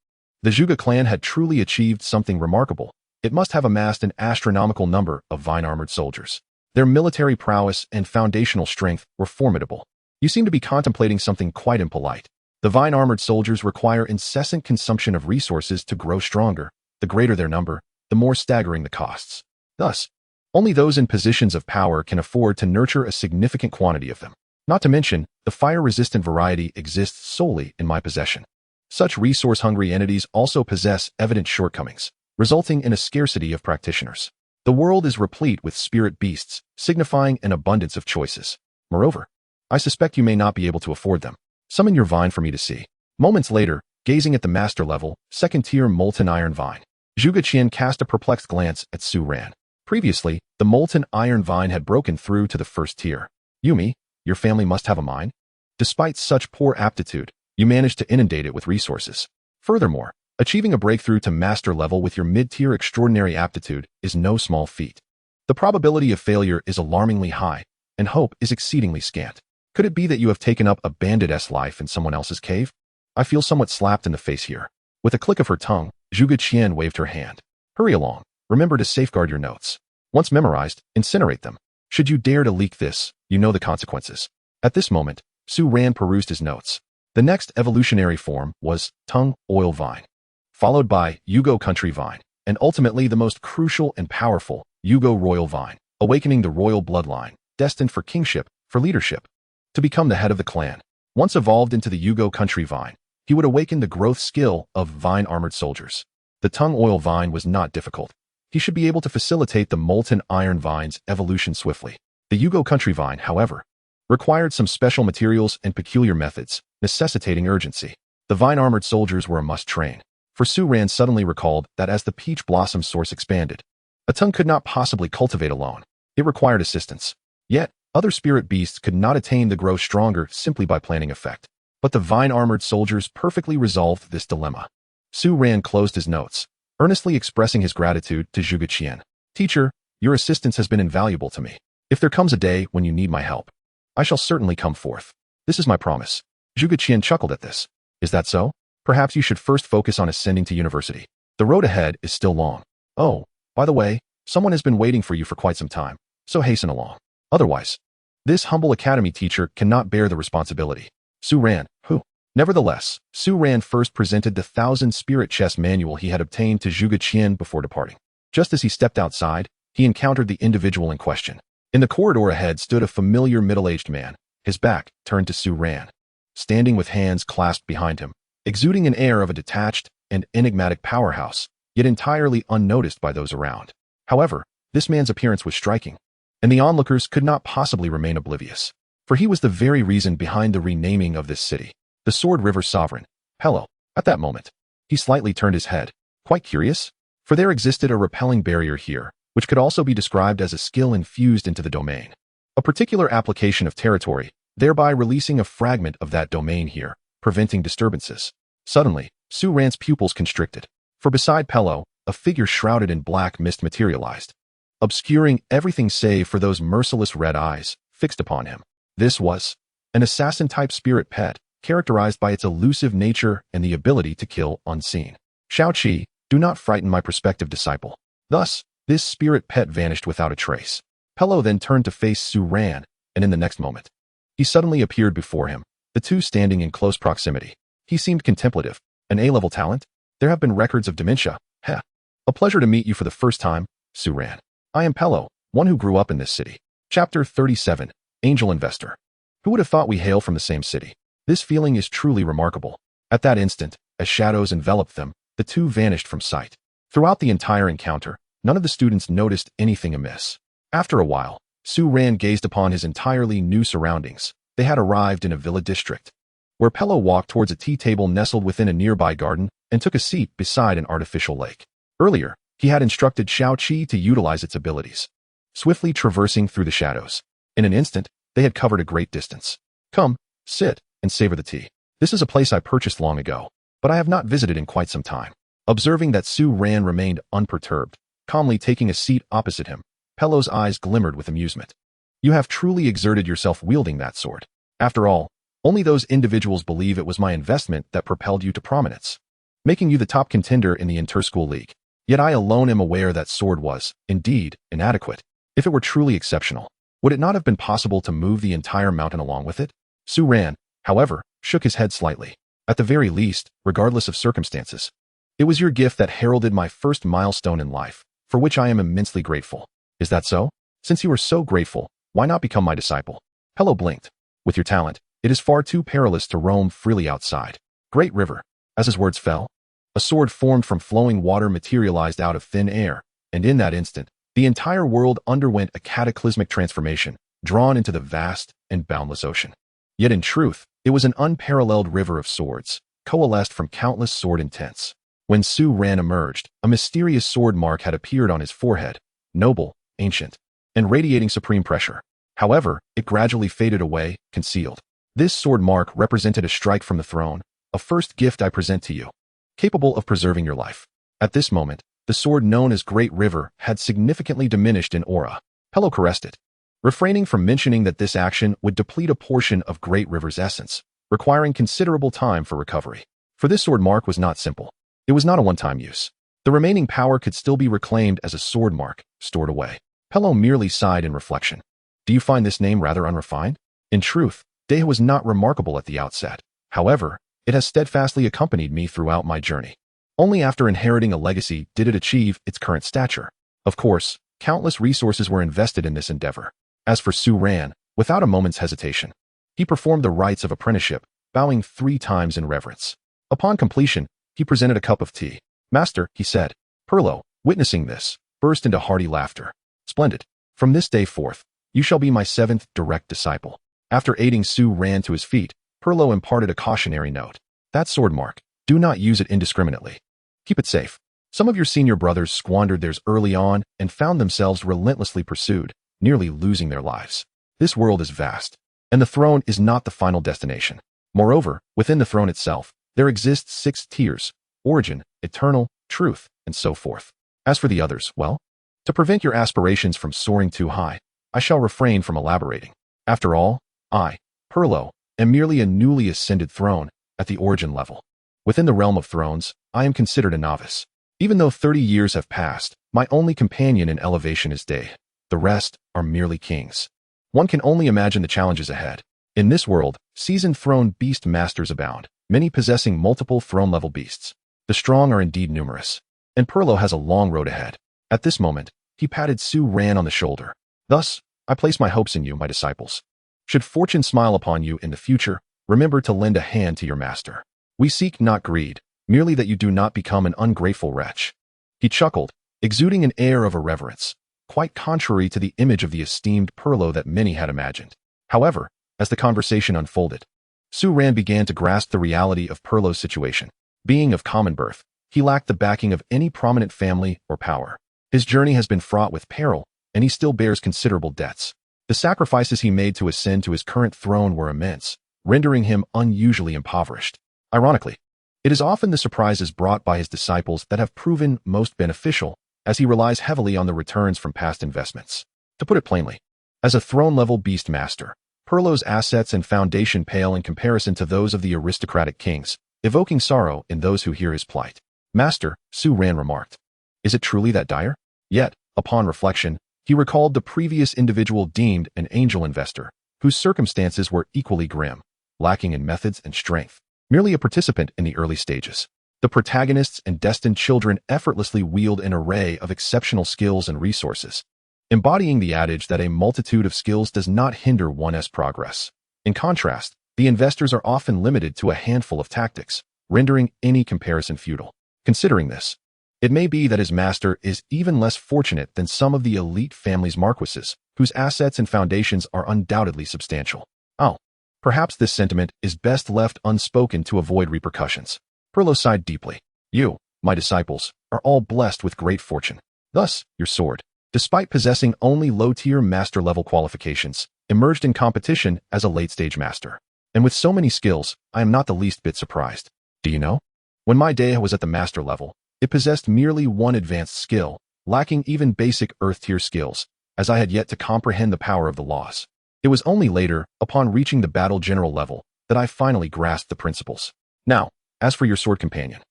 the Zhuge clan had truly achieved something remarkable. It must have amassed an astronomical number of vine-armored soldiers. Their military prowess and foundational strength were formidable. You seem to be contemplating something quite impolite. The vine-armored soldiers require incessant consumption of resources to grow stronger. The greater their number, the more staggering the costs. Thus, only those in positions of power can afford to nurture a significant quantity of them. Not to mention, the fire-resistant variety exists solely in my possession. Such resource-hungry entities also possess evident shortcomings, resulting in a scarcity of practitioners. The world is replete with spirit beasts, signifying an abundance of choices. Moreover, I suspect you may not be able to afford them. Summon your vine for me to see. Moments later, gazing at the master level, second-tier molten iron vine, Zhuge Qian cast a perplexed glance at Su Ran. Previously, the molten iron vine had broken through to the first tier. Yumi, your family must have a mine. Despite such poor aptitude, you managed to inundate it with resources. Furthermore, achieving a breakthrough to master level with your mid-tier extraordinary aptitude is no small feat. The probability of failure is alarmingly high, and hope is exceedingly scant. Could it be that you have taken up a bandit-esque life in someone else's cave? I feel somewhat slapped in the face here. With a click of her tongue, Zhuge Qian waved her hand. Hurry along. Remember to safeguard your notes. Once memorized, incinerate them. Should you dare to leak this, you know the consequences. At this moment, Su Ran perused his notes. The next evolutionary form was tongue oil vine, followed by Yugo country vine, and ultimately the most crucial and powerful, Yugo royal vine, awakening the royal bloodline, destined for kingship, for leadership. To become the head of the clan. Once evolved into the Yugo country vine, he would awaken the growth skill of vine-armored soldiers. The tongue oil vine was not difficult. He should be able to facilitate the molten iron vine's evolution swiftly. The Yugo country vine, however, required some special materials and peculiar methods, necessitating urgency. The vine-armored soldiers were a must-train. For Su Ran suddenly recalled that as the peach blossom source expanded, a tongue could not possibly cultivate alone. It required assistance. Yet, other spirit beasts could not attain the grow stronger simply by planning effect. But the vine-armored soldiers perfectly resolved this dilemma. Su Ran closed his notes, earnestly expressing his gratitude to Zhuge Qian. Teacher, your assistance has been invaluable to me. If there comes a day when you need my help, I shall certainly come forth. This is my promise. Zhuge Qian chuckled at this. Is that so? Perhaps you should first focus on ascending to university. The road ahead is still long. Oh, by the way, someone has been waiting for you for quite some time, so hasten along. Otherwise, this humble academy teacher cannot bear the responsibility. Su Ran, who? Nevertheless, Su Ran first presented the 1,000 spirit chess manual he had obtained to Zhuge Qian before departing. Just as he stepped outside, he encountered the individual in question. In the corridor ahead stood a familiar middle-aged man, his back turned to Su Ran, standing with hands clasped behind him, exuding an air of a detached and enigmatic powerhouse, yet entirely unnoticed by those around. However, this man's appearance was striking, and the onlookers could not possibly remain oblivious, for he was the very reason behind the renaming of this city, the Sword River Sovereign. Hello. At that moment, he slightly turned his head, quite curious, for there existed a repelling barrier here, which could also be described as a skill infused into the domain. A particular application of territory, thereby releasing a fragment of that domain here, preventing disturbances. Suddenly, Su Ran's pupils constricted, for beside Pello, a figure shrouded in black mist materialized, obscuring everything save for those merciless red eyes fixed upon him. This was an assassin-type spirit pet, characterized by its elusive nature and the ability to kill unseen. Shao Qi, do not frighten my prospective disciple. Thus, this spirit pet vanished without a trace. Pello then turned to face Su Ran, and in the next moment, he suddenly appeared before him, the two standing in close proximity. He seemed contemplative. An A-level talent? There have been records of dementia. Heh. A pleasure to meet you for the first time, Su Ran. I am Pello, one who grew up in this city. Chapter 37, Angel Investor. Who would have thought we hail from the same city? This feeling is truly remarkable. At that instant, as shadows enveloped them, the two vanished from sight. Throughout the entire encounter, none of the students noticed anything amiss. After a while, Su Ran gazed upon his entirely new surroundings. They had arrived in a villa district, where Pello walked towards a tea table nestled within a nearby garden and took a seat beside an artificial lake. Earlier, he had instructed Xiao Qi to utilize its abilities, swiftly traversing through the shadows. In an instant, they had covered a great distance. Come, sit, and savor the tea. This is a place I purchased long ago, but I have not visited in quite some time. Observing that Su Ran remained unperturbed, calmly taking a seat opposite him, Pello's eyes glimmered with amusement. You have truly exerted yourself wielding that sword. After all, only those individuals believe it was my investment that propelled you to prominence, making you the top contender in the inter-school league. Yet I alone am aware that sword was, indeed, inadequate. If it were truly exceptional, would it not have been possible to move the entire mountain along with it? Su Ran, however, shook his head slightly. At the very least, regardless of circumstances, it was your gift that heralded my first milestone in life, for which I am immensely grateful. Is that so? Since you are so grateful, why not become my disciple? Pello blinked. With your talent, it is far too perilous to roam freely outside. Great river. As his words fell, a sword formed from flowing water materialized out of thin air, and in that instant, the entire world underwent a cataclysmic transformation, drawn into the vast and boundless ocean. Yet in truth, it was an unparalleled river of swords, coalesced from countless sword intents. When Su Ran emerged, a mysterious sword mark had appeared on his forehead, noble, ancient, and radiating supreme pressure. However, it gradually faded away, concealed. This sword mark represented a strike from the throne, a first gift I present to you, capable of preserving your life. At this moment, the sword known as Great River had significantly diminished in aura. Pello caressed it, refraining from mentioning that this action would deplete a portion of Great River's essence, requiring considerable time for recovery. For this sword mark was not simple. It was not a one-time use. The remaining power could still be reclaimed as a sword mark, stored away. Pello merely sighed in reflection. Do you find this name rather unrefined? In truth, Deha was not remarkable at the outset. However, it has steadfastly accompanied me throughout my journey. Only after inheriting a legacy did it achieve its current stature. Of course, countless resources were invested in this endeavor. As for Su Ran, without a moment's hesitation, he performed the rites of apprenticeship, bowing 3 times in reverence. Upon completion, he presented a cup of tea. Master, he said. Pello, witnessing this, burst into hearty laughter. Splendid. From this day forth, you shall be my 7th direct disciple. After aiding Su Ran to his feet, Pello imparted a cautionary note. That sword mark, do not use it indiscriminately. Keep it safe. Some of your senior brothers squandered theirs early on and found themselves relentlessly pursued, nearly losing their lives. This world is vast, and the throne is not the final destination. Moreover, within the throne itself, there exists 6 tiers: origin, eternal, truth, and so forth. As for the others, well, to prevent your aspirations from soaring too high, I shall refrain from elaborating. After all, I, Pello, am merely a newly ascended throne at the origin level. Within the realm of thrones, I am considered a novice. Even though 30 years have passed, my only companion in elevation is Deha. The rest are merely kings. One can only imagine the challenges ahead. In this world, seasoned throne beast masters abound, many possessing multiple throne-level beasts. The strong are indeed numerous, and Pello has a long road ahead. At this moment, he patted Su Ran on the shoulder. Thus, I place my hopes in you, my disciples. Should fortune smile upon you in the future, remember to lend a hand to your master. We seek not greed, merely that you do not become an ungrateful wretch. He chuckled, exuding an air of irreverence, quite contrary to the image of the esteemed Pello that many had imagined. However, as the conversation unfolded, Su Ran began to grasp the reality of Pello's situation. Being of common birth, he lacked the backing of any prominent family or power. His journey has been fraught with peril, and he still bears considerable debts. The sacrifices he made to ascend to his current throne were immense, rendering him unusually impoverished. Ironically, it is often the surprises brought by his disciples that have proven most beneficial, as he relies heavily on the returns from past investments. To put it plainly, as a throne-level beast master, Pello's assets and foundation pale in comparison to those of the aristocratic kings, evoking sorrow in those who hear his plight. Master, Su Ran remarked. Is it truly that dire? Yet, upon reflection, he recalled the previous individual deemed an angel investor, whose circumstances were equally grim, lacking in methods and strength, merely a participant in the early stages. The protagonists and destined children effortlessly wield an array of exceptional skills and resources, embodying the adage that a multitude of skills does not hinder one's progress. In contrast, the investors are often limited to a handful of tactics, rendering any comparison futile. Considering this, it may be that his master is even less fortunate than some of the elite family's marquises, whose assets and foundations are undoubtedly substantial. Oh, perhaps this sentiment is best left unspoken to avoid repercussions. Perlo sighed deeply. You, my disciples, are all blessed with great fortune. Thus, your sword, despite possessing only low-tier master-level qualifications, emerged in competition as a late-stage master. And with so many skills, I am not the least bit surprised. Do you know? When my Dea was at the master level, it possessed merely one advanced skill, lacking even basic earth-tier skills, as I had yet to comprehend the power of the laws. It was only later, upon reaching the battle general level, that I finally grasped the principles. Now, as for your sword companion,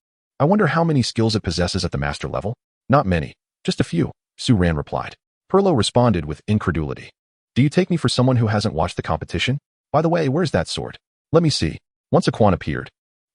I wonder how many skills it possesses at the master level? Not many, just a few, Su Ran replied. Perlo responded with incredulity. Do you take me for someone who hasn't watched the competition? By the way, where's that sword? Let me see. Once a Quan appeared,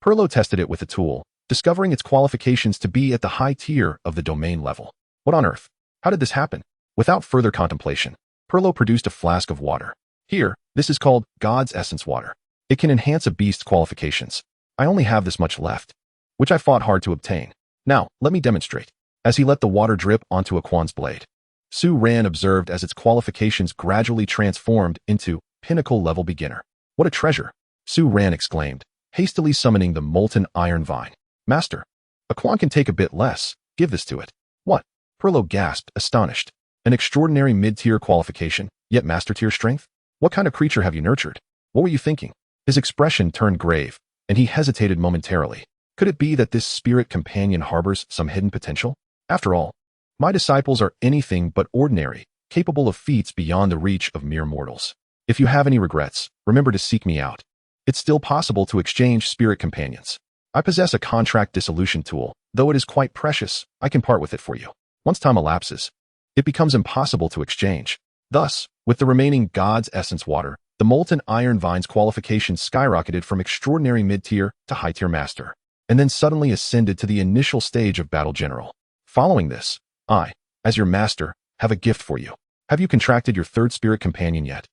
Perlo tested it with a tool, discovering its qualifications to be at the high tier of the domain level. What on earth? How did this happen? Without further contemplation, Perlo produced a flask of water. Here, this is called God's Essence water. It can enhance a beast's qualifications. I only have this much left, which I fought hard to obtain. Now, let me demonstrate. As he let the water drip onto a Quan's blade, Su Ran observed as its qualifications gradually transformed into pinnacle-level beginner. What a treasure! Su Ran exclaimed, hastily summoning the molten iron vine. Master, a Quan can take a bit less. Give this to it. What? Perlo gasped, astonished. An extraordinary mid-tier qualification, yet master-tier strength? What kind of creature have you nurtured? What were you thinking? His expression turned grave, and he hesitated momentarily. Could it be that this spirit companion harbors some hidden potential? After all, my disciples are anything but ordinary, capable of feats beyond the reach of mere mortals. If you have any regrets, remember to seek me out. It's still possible to exchange spirit companions. I possess a contract dissolution tool. Though it is quite precious, I can part with it for you. Once time elapses, it becomes impossible to exchange. Thus, with the remaining God's Essence water, the molten iron vine's qualifications skyrocketed from extraordinary mid-tier to high-tier master, and then suddenly ascended to the initial stage of battle general. Following this, I, as your master, have a gift for you. Have you contracted your third spirit companion yet?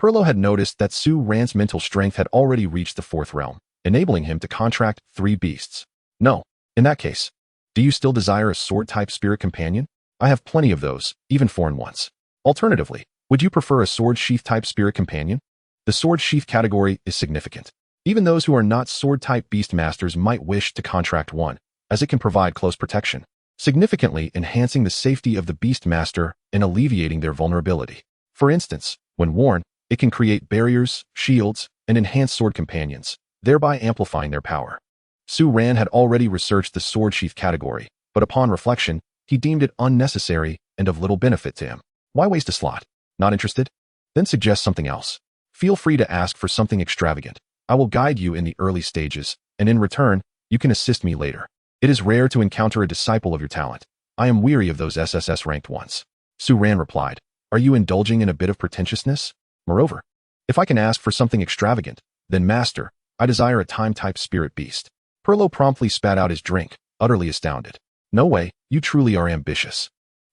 Perlo had noticed that Su Ran's mental strength had already reached the fourth realm, enabling him to contract 3 beasts. No. In that case, do you still desire a sword-type spirit companion? I have plenty of those, even foreign ones. Alternatively, would you prefer a sword sheath-type spirit companion? The sword sheath category is significant. Even those who are not sword-type beast masters might wish to contract one, as it can provide close protection, significantly enhancing the safety of the beast master and alleviating their vulnerability. For instance, when worn, it can create barriers, shields, and enhance sword companions, thereby amplifying their power. Su Ran had already researched the sword sheath category, but upon reflection, he deemed it unnecessary and of little benefit to him. Why waste a slot? Not interested? Then suggest something else. Feel free to ask for something extravagant. I will guide you in the early stages, and in return, you can assist me later. It is rare to encounter a disciple of your talent. I am weary of those SSS-ranked ones. Su Ran replied, Are you indulging in a bit of pretentiousness? Moreover, if I can ask for something extravagant, then master, I desire a time-type spirit beast. Perlo promptly spat out his drink, utterly astounded. No way, you truly are ambitious.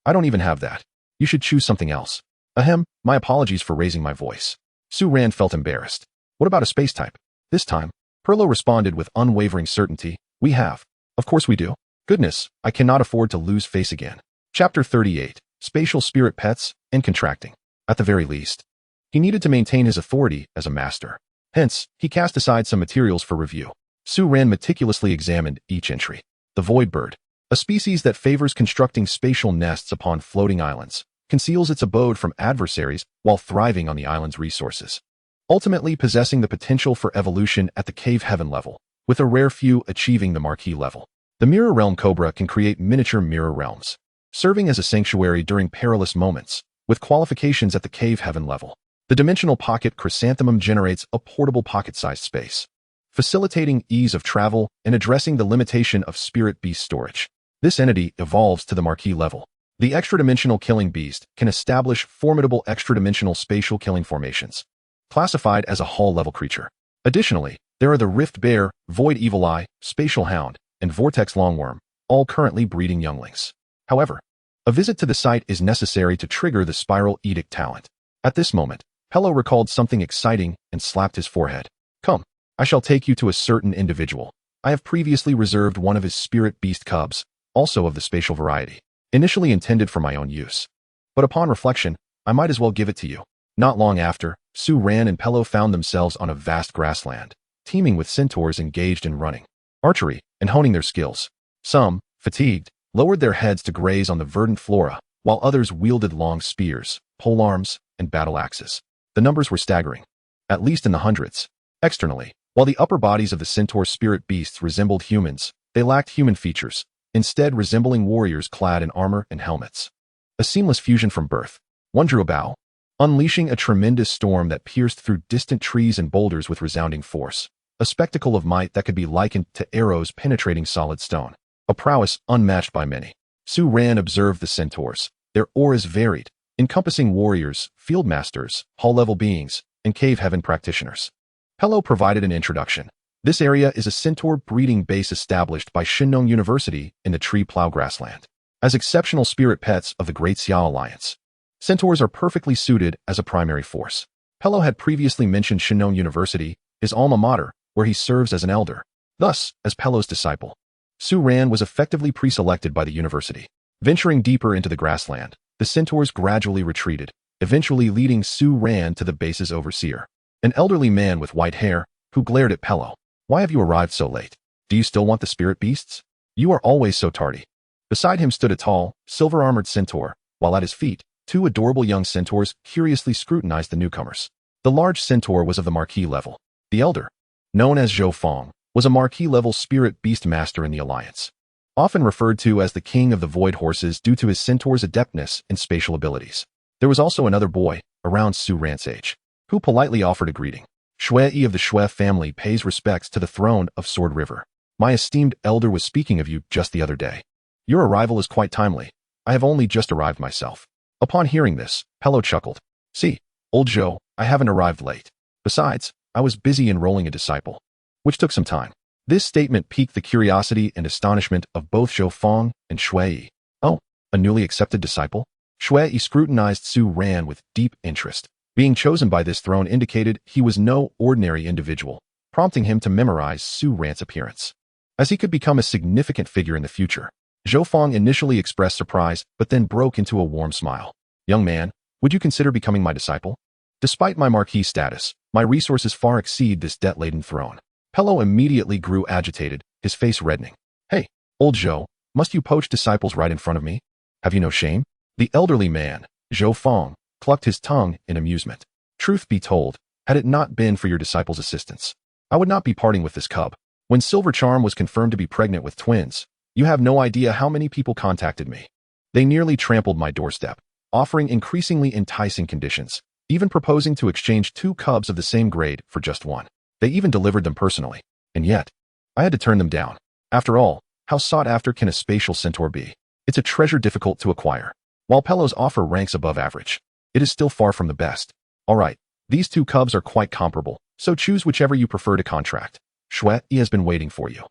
I don't even have that. You should choose something else. Ahem, my apologies for raising my voice. Su Ran felt embarrassed. What about a space type? This time, Perlo responded with unwavering certainty. We have. Of course we do. Goodness, I cannot afford to lose face again. Chapter 38. Spatial Spirit Pets and Contracting. At the very least, he needed to maintain his authority as a master. Hence, he cast aside some materials for review. Su Ran meticulously examined each entry. The Void Bird, a species that favors constructing spatial nests upon floating islands, conceals its abode from adversaries while thriving on the island's resources, ultimately possessing the potential for evolution at the cave heaven level, with a rare few achieving the marquee level. The Mirror Realm Cobra can create miniature mirror realms, serving as a sanctuary during perilous moments, with qualifications at the cave heaven level. The Dimensional Pocket Chrysanthemum generates a portable pocket-sized space, facilitating ease of travel and addressing the limitation of spirit beast storage. This entity evolves to the marquee level, The extra-dimensional killing beast can establish formidable extra-dimensional spatial killing formations, classified as a Hall-level creature. Additionally, there are the Rift Bear, Void Evil Eye, Spatial Hound, and Vortex Longworm, all currently breeding younglings. However, a visit to the site is necessary to trigger the Spiral Edict talent. At this moment, Pello recalled something exciting and slapped his forehead. Come, I shall take you to a certain individual. I have previously reserved one of his spirit beast cubs, also of the spatial variety, initially intended for my own use. But upon reflection, I might as well give it to you. Not long after, Su Ran and Pello found themselves on a vast grassland, teeming with centaurs engaged in running, archery, and honing their skills. Some, fatigued, lowered their heads to graze on the verdant flora, while others wielded long spears, polearms, and battle axes. The numbers were staggering, at least in the hundreds. Externally, while the upper bodies of the centaur spirit beasts resembled humans, they lacked human features, instead resembling warriors clad in armor and helmets. A seamless fusion from birth. One drew a bow, unleashing a tremendous storm that pierced through distant trees and boulders with resounding force. A spectacle of might that could be likened to arrows penetrating solid stone. A prowess unmatched by many. Su Ran observed the centaurs. Their auras varied, encompassing warriors, field masters, hall-level beings, and cave heaven practitioners. Pello provided an introduction. This area is a centaur breeding base established by Shinnong University in the Tree Plow Grassland. As exceptional spirit pets of the Great Xiao Alliance, centaurs are perfectly suited as a primary force. Pello had previously mentioned Shinnong University, his alma mater, where he serves as an elder. Thus, as Pello's disciple, Su Ran was effectively pre-selected by the university. Venturing deeper into the grassland, the centaurs gradually retreated, eventually leading Su Ran to the base's overseer, an elderly man with white hair, who glared at Pello. Why have you arrived so late? Do you still want the spirit beasts? You are always so tardy. Beside him stood a tall, silver-armored centaur, while at his feet, two adorable young centaurs curiously scrutinized the newcomers. The large centaur was of the marquis level. The elder, known as Zhou Fong, was a marquis-level spirit beast master in the Alliance, often referred to as the king of the void horses due to his centaur's adeptness in spatial abilities. There was also another boy, around Su Ran's age, who politely offered a greeting. Shui of the Shui family pays respects to the throne of Sword River. My esteemed elder was speaking of you just the other day. Your arrival is quite timely. I have only just arrived myself. Upon hearing this, Pello chuckled. See, old Zhou, I haven't arrived late. Besides, I was busy enrolling a disciple, which took some time. This statement piqued the curiosity and astonishment of both Zhou Fong and Shui. Oh, a newly accepted disciple? Shui scrutinized Su Ran with deep interest. Being chosen by this throne indicated he was no ordinary individual, prompting him to memorize Su Ran's appearance, as he could become a significant figure in the future. Zhou Fong initially expressed surprise, but then broke into a warm smile. Young man, would you consider becoming my disciple? Despite my marquis status, my resources far exceed this debt-laden throne. Pello immediately grew agitated, his face reddening. Hey, old Zhou, must you poach disciples right in front of me? Have you no shame? The elderly man, Zhou Fong, clucked his tongue in amusement. Truth be told, had it not been for your disciple's assistance, I would not be parting with this cub. When Silver Charm was confirmed to be pregnant with twins, you have no idea how many people contacted me. They nearly trampled my doorstep, offering increasingly enticing conditions, even proposing to exchange two cubs of the same grade for just one. They even delivered them personally. And yet, I had to turn them down. After all, how sought after can a spatial centaur be? It's a treasure difficult to acquire. While Pello's offer ranks above average, it is still far from the best. All right, these two cubs are quite comparable, so choose whichever you prefer to contract. Shui has been waiting for you.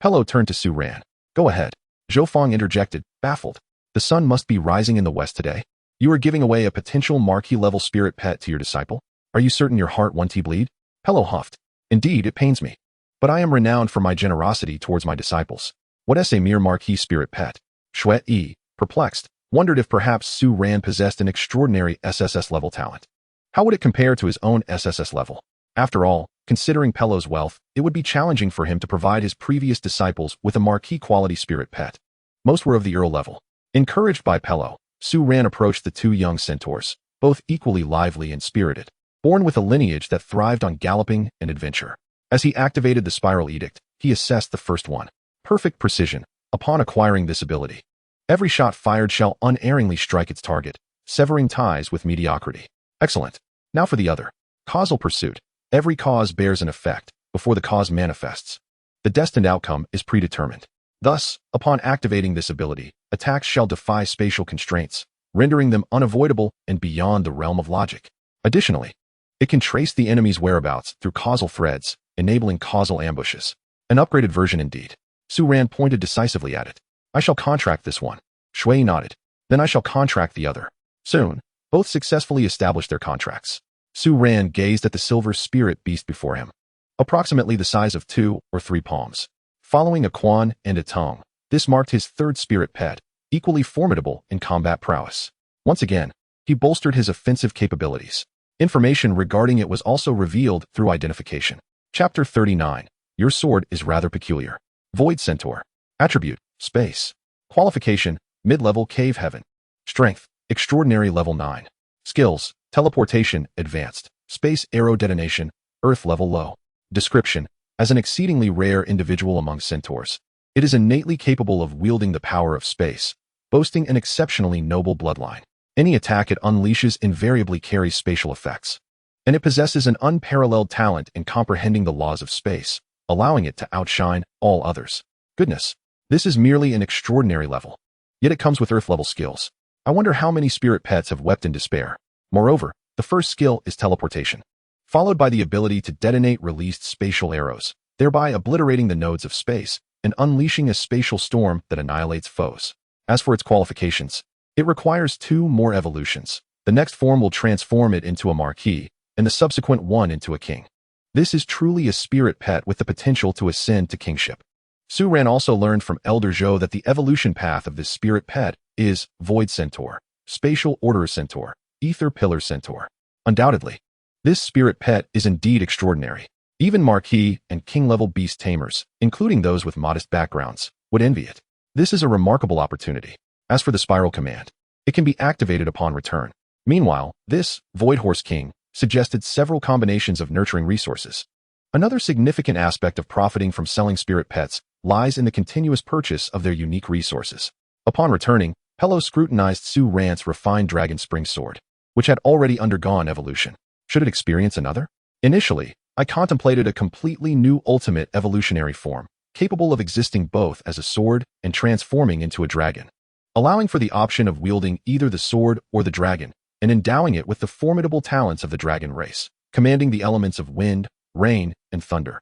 Pello turned to Su Ran. Go ahead. Zhou Fong interjected, baffled. The sun must be rising in the west today. You are giving away a potential marquis-level spirit pet to your disciple? Are you certain your heart won't bleed? Pello huffed. Indeed, it pains me. But I am renowned for my generosity towards my disciples. What is a mere marquis spirit pet? Shui, perplexed, wondered if perhaps Su Ran possessed an extraordinary SSS-level talent. How would it compare to his own SSS level? After all, considering Pello's wealth, it would be challenging for him to provide his previous disciples with a marquis-quality spirit pet. Most were of the Earl level. Encouraged by Pello, Su Ran approached the two young centaurs, both equally lively and spirited, born with a lineage that thrived on galloping and adventure. As he activated the Spiral Edict, he assessed the first one. Perfect precision. Upon acquiring this ability, every shot fired shall unerringly strike its target, severing ties with mediocrity. Excellent. Now for the other. Causal pursuit. Every cause bears an effect before the cause manifests. The destined outcome is predetermined. Thus, upon activating this ability, attacks shall defy spatial constraints, rendering them unavoidable and beyond the realm of logic. Additionally, it can trace the enemy's whereabouts through causal threads, enabling causal ambushes. An upgraded version indeed. Su Ran pointed decisively at it. I shall contract this one. Shui nodded. Then I shall contract the other. Soon, both successfully established their contracts. Su Ran gazed at the silver spirit beast before him, approximately the size of 2 or 3 palms. Following a Quan and a Tong, this marked his third spirit pet, equally formidable in combat prowess. Once again, he bolstered his offensive capabilities. Information regarding it was also revealed through identification. Chapter 39. Your sword is rather peculiar. Void Centaur. Attribute, Space. Qualification, Mid-level Cave Heaven. Strength, Extraordinary level 9. Skills, Teleportation, Advanced. Space Arrow Detonation, Earth level low. Description, as an exceedingly rare individual among centaurs, it is innately capable of wielding the power of space, boasting an exceptionally noble bloodline. Any attack it unleashes invariably carries spatial effects, and it possesses an unparalleled talent in comprehending the laws of space, allowing it to outshine all others. Goodness, this is merely an extraordinary level. Yet it comes with Earth-level skills. I wonder how many spirit pets have wept in despair. Moreover, the first skill is teleportation, followed by the ability to detonate released spatial arrows, thereby obliterating the nodes of space and unleashing a spatial storm that annihilates foes. As for its qualifications, it requires 2 more evolutions. The next form will transform it into a marquis, and the subsequent one into a king. This is truly a spirit pet with the potential to ascend to kingship. Su Ran also learned from Elder Zhou that the evolution path of this spirit pet is Void Centaur, Spatial Order Centaur, Ether Pillar Centaur. Undoubtedly, this spirit pet is indeed extraordinary. Even Marquis and King-level Beast Tamers, including those with modest backgrounds, would envy it. This is a remarkable opportunity. As for the Spiral Command, it can be activated upon return. Meanwhile, this Void Horse King suggested several combinations of nurturing resources. Another significant aspect of profiting from selling spirit pets lies in the continuous purchase of their unique resources. Upon returning, Pello scrutinized Su Ran's refined Dragon Spring Sword, which had already undergone evolution. Should it experience another? Initially, I contemplated a completely new ultimate evolutionary form, capable of existing both as a sword and transforming into a dragon, allowing for the option of wielding either the sword or the dragon, and endowing it with the formidable talents of the dragon race, commanding the elements of wind, rain, and thunder.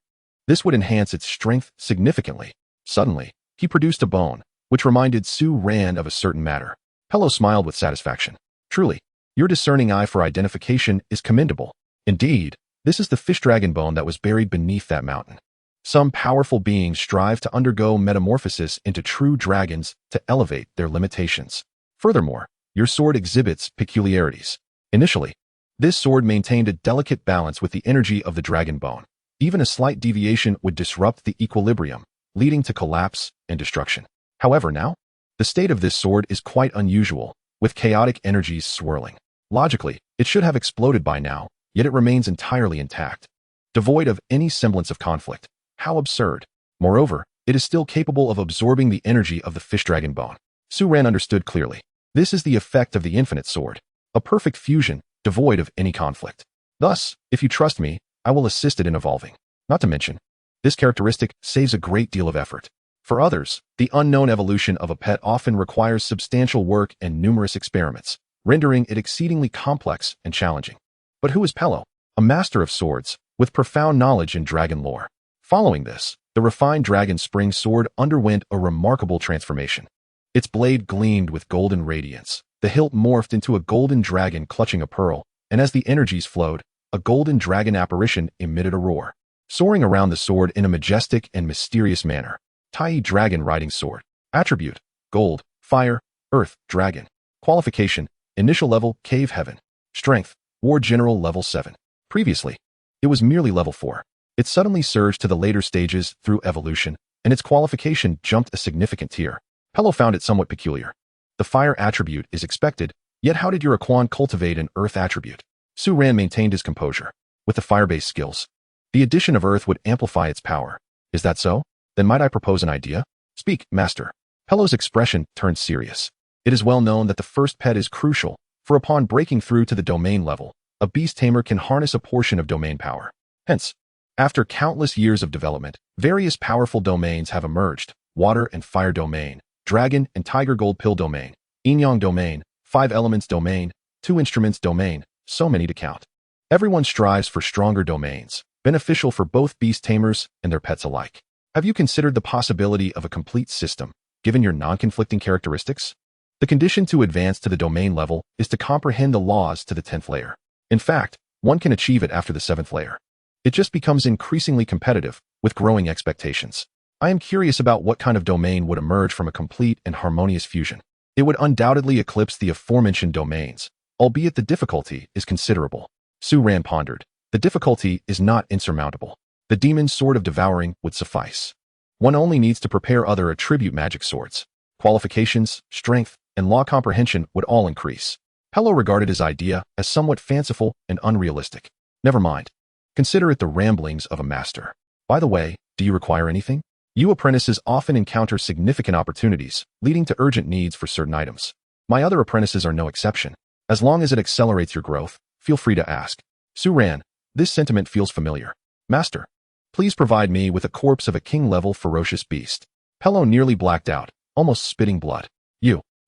This would enhance its strength significantly. Suddenly, he produced a bone, which reminded Su Ran of a certain matter. Pello smiled with satisfaction. Truly, your discerning eye for identification is commendable. Indeed, this is the fish dragon bone that was buried beneath that mountain. Some powerful beings strive to undergo metamorphosis into true dragons to elevate their limitations. Furthermore, your sword exhibits peculiarities. Initially, this sword maintained a delicate balance with the energy of the dragon bone. Even a slight deviation would disrupt the equilibrium, leading to collapse and destruction. However, now, the state of this sword is quite unusual, with chaotic energies swirling. Logically, it should have exploded by now, yet it remains entirely intact, devoid of any semblance of conflict. How absurd. Moreover, it is still capable of absorbing the energy of the fish dragon bone. Su Ran understood clearly. This is the effect of the infinite sword, a perfect fusion, devoid of any conflict. Thus, if you trust me, I will assist it in evolving. Not to mention, this characteristic saves a great deal of effort. For others, the unknown evolution of a pet often requires substantial work and numerous experiments, rendering it exceedingly complex and challenging. But who is Pello? A master of swords, with profound knowledge in dragon lore. Following this, the refined Dragon Spring Sword underwent a remarkable transformation. Its blade gleamed with golden radiance. The hilt morphed into a golden dragon clutching a pearl, and as the energies flowed, a golden dragon apparition emitted a roar, soaring around the sword in a majestic and mysterious manner. Tai Dragon Riding Sword. Attribute: Gold, Fire, Earth, Dragon. Qualification: Initial level, Cave Heaven. Strength: War General level 7. Previously, it was merely level 4. It suddenly surged to the later stages through evolution, and its qualification jumped a significant tier. Pello found it somewhat peculiar. The fire attribute is expected, yet how did your Aquan cultivate an earth attribute? Su Ran maintained his composure. With the fire-based skills, the addition of earth would amplify its power. Is that so? Then might I propose an idea? Speak, master. Pello's expression turned serious. It is well known that the first pet is crucial, for upon breaking through to the domain level, a beast tamer can harness a portion of domain power. Hence, after countless years of development, various powerful domains have emerged, water and fire domain, dragon and tiger gold pill domain, yin-yang domain, 5 elements domain, 2 instruments domain, so many to count. Everyone strives for stronger domains, beneficial for both beast tamers and their pets alike. Have you considered the possibility of a complete system, given your non-conflicting characteristics? The condition to advance to the domain level is to comprehend the laws to the 10th layer. In fact, one can achieve it after the 7th layer. It just becomes increasingly competitive, with growing expectations. I am curious about what kind of domain would emerge from a complete and harmonious fusion. It would undoubtedly eclipse the aforementioned domains, albeit the difficulty is considerable. Su Ran pondered. The difficulty is not insurmountable. The demon's sword of devouring would suffice. One only needs to prepare other attribute magic swords. Qualifications, strength, and law comprehension would all increase. Pello regarded his idea as somewhat fanciful and unrealistic. Never mind. Consider it the ramblings of a master. By the way, do you require anything? You apprentices often encounter significant opportunities, leading to urgent needs for certain items. My other apprentices are no exception. As long as it accelerates your growth, feel free to ask. Su Ran, this sentiment feels familiar. Master, please provide me with a corpse of a king-level ferocious beast. Pello nearly blacked out, almost spitting blood.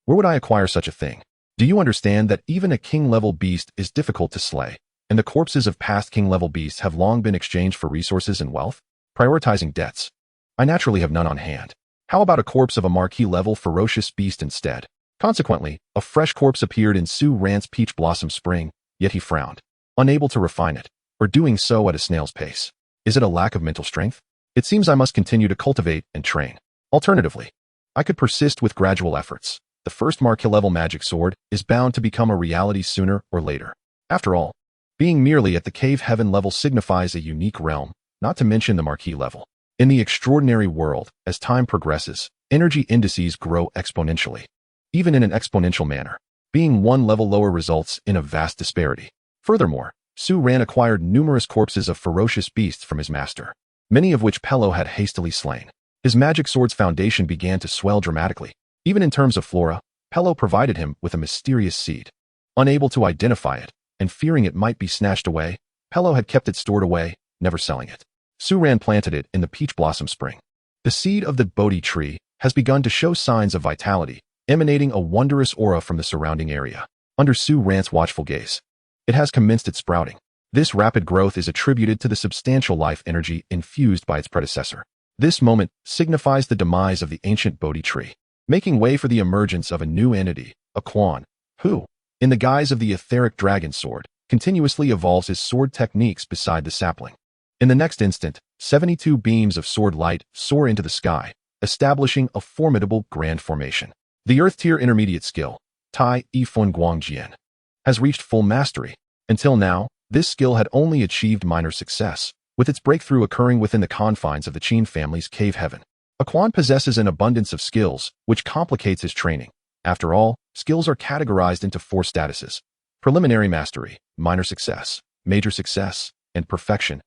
Where would I acquire such a thing? Do you understand that even a king-level beast is difficult to slay, and the corpses of past king-level beasts have long been exchanged for resources and wealth? Prioritizing debts. I naturally have none on hand. How about a corpse of a marquee-level ferocious beast instead? Consequently, a fresh corpse appeared in Su Ran's peach blossom spring, yet he frowned, unable to refine it, or doing so at a snail's pace. Is it a lack of mental strength? It seems I must continue to cultivate and train. Alternatively, I could persist with gradual efforts. The first marquee-level magic sword is bound to become a reality sooner or later. After all, being merely at the cave heaven level signifies a unique realm, not to mention the marquee level. In the extraordinary world, as time progresses, energy indices grow exponentially. Even in an exponential manner, being one level lower results in a vast disparity. Furthermore, Su Ran acquired numerous corpses of ferocious beasts from his master, many of which Pello had hastily slain. His magic sword's foundation began to swell dramatically. Even in terms of flora, Pello provided him with a mysterious seed. Unable to identify it, and fearing it might be snatched away, Pello had kept it stored away, never selling it. Su Ran planted it in the peach blossom spring. The seed of the Bodhi tree has begun to show signs of vitality, emanating a wondrous aura from the surrounding area. Under Su Ran's watchful gaze, it has commenced its sprouting. This rapid growth is attributed to the substantial life energy infused by its predecessor. This moment signifies the demise of the ancient Bodhi tree, making way for the emergence of a new entity, a Quan, who, in the guise of the etheric dragon sword, continuously evolves his sword techniques beside the sapling. In the next instant, 72 beams of sword light soar into the sky, establishing a formidable grand formation. The Earth Tier Intermediate skill, Tai Yifun Guangjian, has reached full mastery. Until now, this skill had only achieved minor success, with its breakthrough occurring within the confines of the Qin family's cave heaven. A Quan possesses an abundance of skills, which complicates his training. After all, skills are categorized into 4 statuses: preliminary mastery, minor success, major success, and perfection,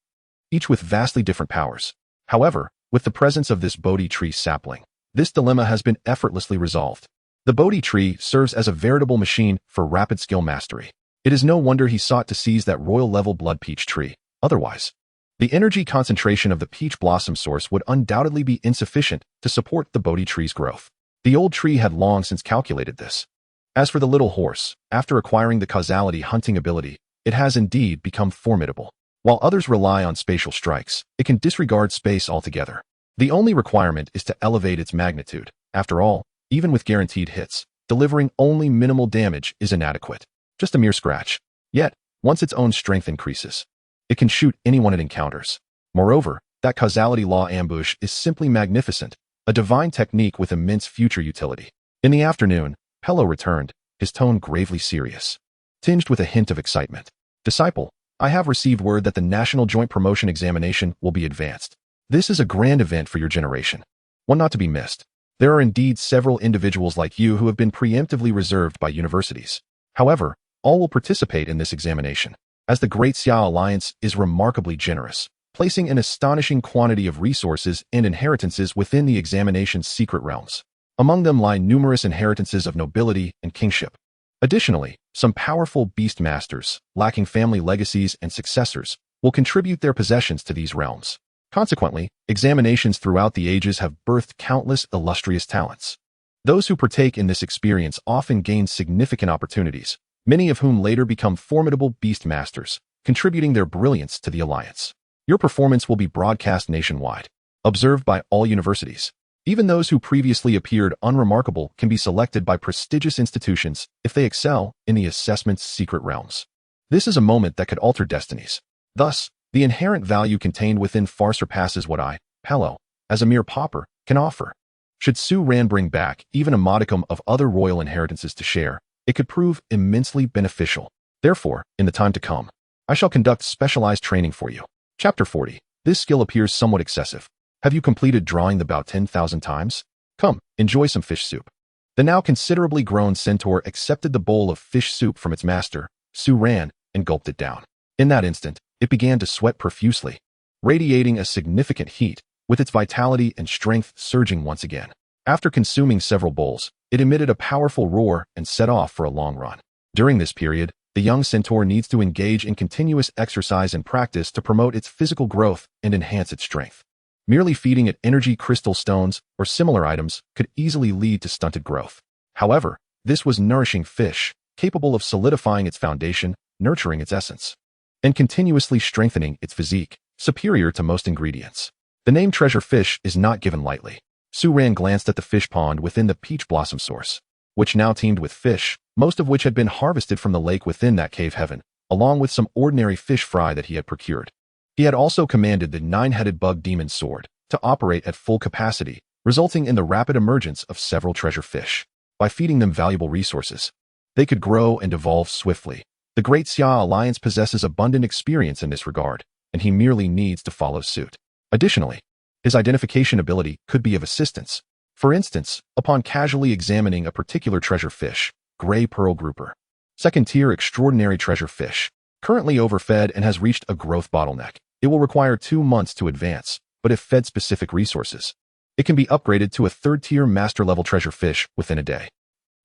each with vastly different powers. However, with the presence of this Bodhi tree sapling, this dilemma has been effortlessly resolved. The Bodhi tree serves as a veritable machine for rapid skill mastery. It is no wonder he sought to seize that royal-level blood peach tree. Otherwise, the energy concentration of the peach blossom source would undoubtedly be insufficient to support the Bodhi tree's growth. The old tree had long since calculated this. As for the little horse, after acquiring the causality hunting ability, it has indeed become formidable. While others rely on spatial strikes, it can disregard space altogether. The only requirement is to elevate its magnitude. After all, even with guaranteed hits, delivering only minimal damage is inadequate. Just a mere scratch. Yet, once its own strength increases, it can shoot anyone it encounters. Moreover, that causality law ambush is simply magnificent, a divine technique with immense future utility. In the afternoon, Pello returned, his tone gravely serious, tinged with a hint of excitement. Disciple, I have received word that the National Joint Promotion Examination will be advanced. This is a grand event for your generation, one not to be missed. There are indeed several individuals like you who have been preemptively reserved by universities. However, all will participate in this examination, as the Great Xia Alliance is remarkably generous, placing an astonishing quantity of resources and inheritances within the examination's secret realms. Among them lie numerous inheritances of nobility and kingship. Additionally, some powerful beast masters, lacking family legacies and successors, will contribute their possessions to these realms. Consequently, examinations throughout the ages have birthed countless illustrious talents. Those who partake in this experience often gain significant opportunities, many of whom later become formidable beast masters, contributing their brilliance to the Alliance. Your performance will be broadcast nationwide, observed by all universities. Even those who previously appeared unremarkable can be selected by prestigious institutions if they excel in the assessment's secret realms. This is a moment that could alter destinies. Thus, the inherent value contained within far surpasses what I, Pello, as a mere pauper, can offer. Should Su Ran bring back even a modicum of other royal inheritances to share, it could prove immensely beneficial. Therefore, in the time to come, I shall conduct specialized training for you. Chapter 40. This skill appears somewhat excessive. Have you completed drawing the bout 10,000 times? Come, enjoy some fish soup. The now considerably grown centaur accepted the bowl of fish soup from its master, Su Ran, and gulped it down. In that instant, it began to sweat profusely, radiating a significant heat, with its vitality and strength surging once again. After consuming several bowls, it emitted a powerful roar and set off for a long run. During this period, the young centaur needs to engage in continuous exercise and practice to promote its physical growth and enhance its strength. Merely feeding it energy crystal stones or similar items could easily lead to stunted growth. However, this was nourishing fish, capable of solidifying its foundation, nurturing its essence, and continuously strengthening its physique, superior to most ingredients. The name treasure fish is not given lightly. Su Ran glanced at the fish pond within the peach blossom source, which now teemed with fish, most of which had been harvested from the lake within that cave heaven, along with some ordinary fish fry that he had procured. He had also commanded the nine-headed bug demon sword to operate at full capacity, resulting in the rapid emergence of several treasure fish. By feeding them valuable resources, they could grow and evolve swiftly. The Great Xia Alliance possesses abundant experience in this regard, and he merely needs to follow suit. Additionally, his identification ability could be of assistance. For instance, upon casually examining a particular treasure fish, Gray Pearl Grouper, second-tier extraordinary treasure fish, currently overfed and has reached a growth bottleneck. It will require 2 months to advance, but if fed specific resources, it can be upgraded to a third-tier master-level treasure fish within a day.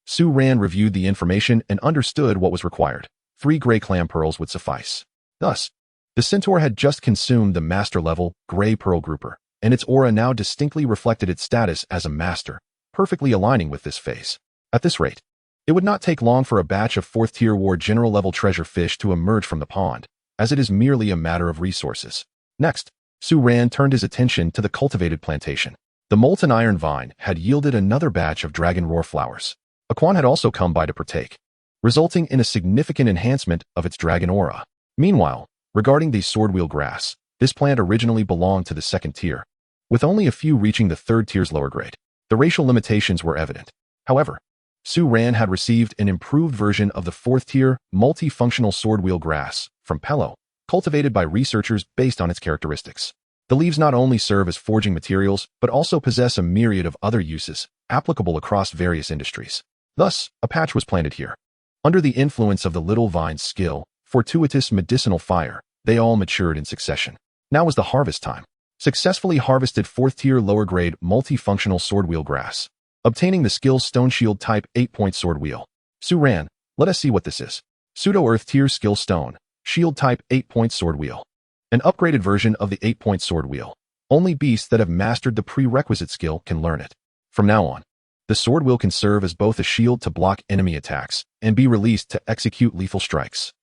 Su Ran reviewed the information and understood what was required. 3 gray clam pearls would suffice. Thus, the centaur had just consumed the master-level Gray Pearl Grouper, and its aura now distinctly reflected its status as a master, perfectly aligning with this phase. At this rate, it would not take long for a batch of 4th-tier war general-level treasure fish to emerge from the pond, as it is merely a matter of resources. Next, Su Ran turned his attention to the cultivated plantation. The molten iron vine had yielded another batch of dragon roar flowers. Aquan had also come by to partake, resulting in a significant enhancement of its dragon aura. Meanwhile, regarding the swordwheel grass, this plant originally belonged to the 2nd tier, with only a few reaching the 3rd tier's lower grade. The racial limitations were evident. However, Su Ran had received an improved version of the 4th tier multifunctional swordwheel grass from Pello, cultivated by researchers based on its characteristics. The leaves not only serve as forging materials, but also possess a myriad of other uses, applicable across various industries. Thus, a patch was planted here. Under the influence of the little vine's skill, fortuitous medicinal fire, they all matured in succession. Now was the harvest time. Successfully harvested 4th tier lower grade multifunctional swordwheel grass, obtaining the skill Stone Shield type 8-point sword wheel. Su Ran, let us see what this is. Pseudo-Earth tier skill Stone Shield type 8-point sword wheel. An upgraded version of the 8-point sword wheel. Only beasts that have mastered the prerequisite skill can learn it. From now on, the sword wheel can serve as both a shield to block enemy attacks and be released to execute lethal strikes.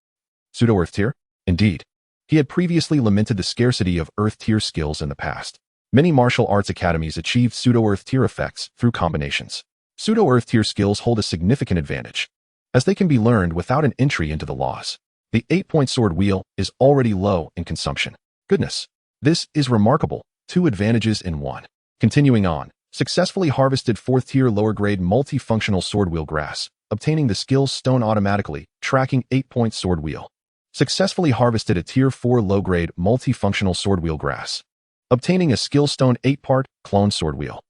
Pseudo-Earth tier? Indeed. He had previously lamented the scarcity of Earth tier skills in the past. Many martial arts academies achieved pseudo-Earth tier effects through combinations. Pseudo-Earth tier skills hold a significant advantage, as they can be learned without an entry into the laws. The 8-point sword wheel is already low in consumption. Goodness, this is remarkable. 2 advantages in 1. Continuing on, successfully harvested 4th tier lower grade multifunctional sword wheel grass, obtaining the skill Stone automatically, tracking 8-point sword wheel. Successfully harvested a tier 4 low grade multifunctional sword wheel grass, obtaining a skill Stone 8-part clone sword wheel.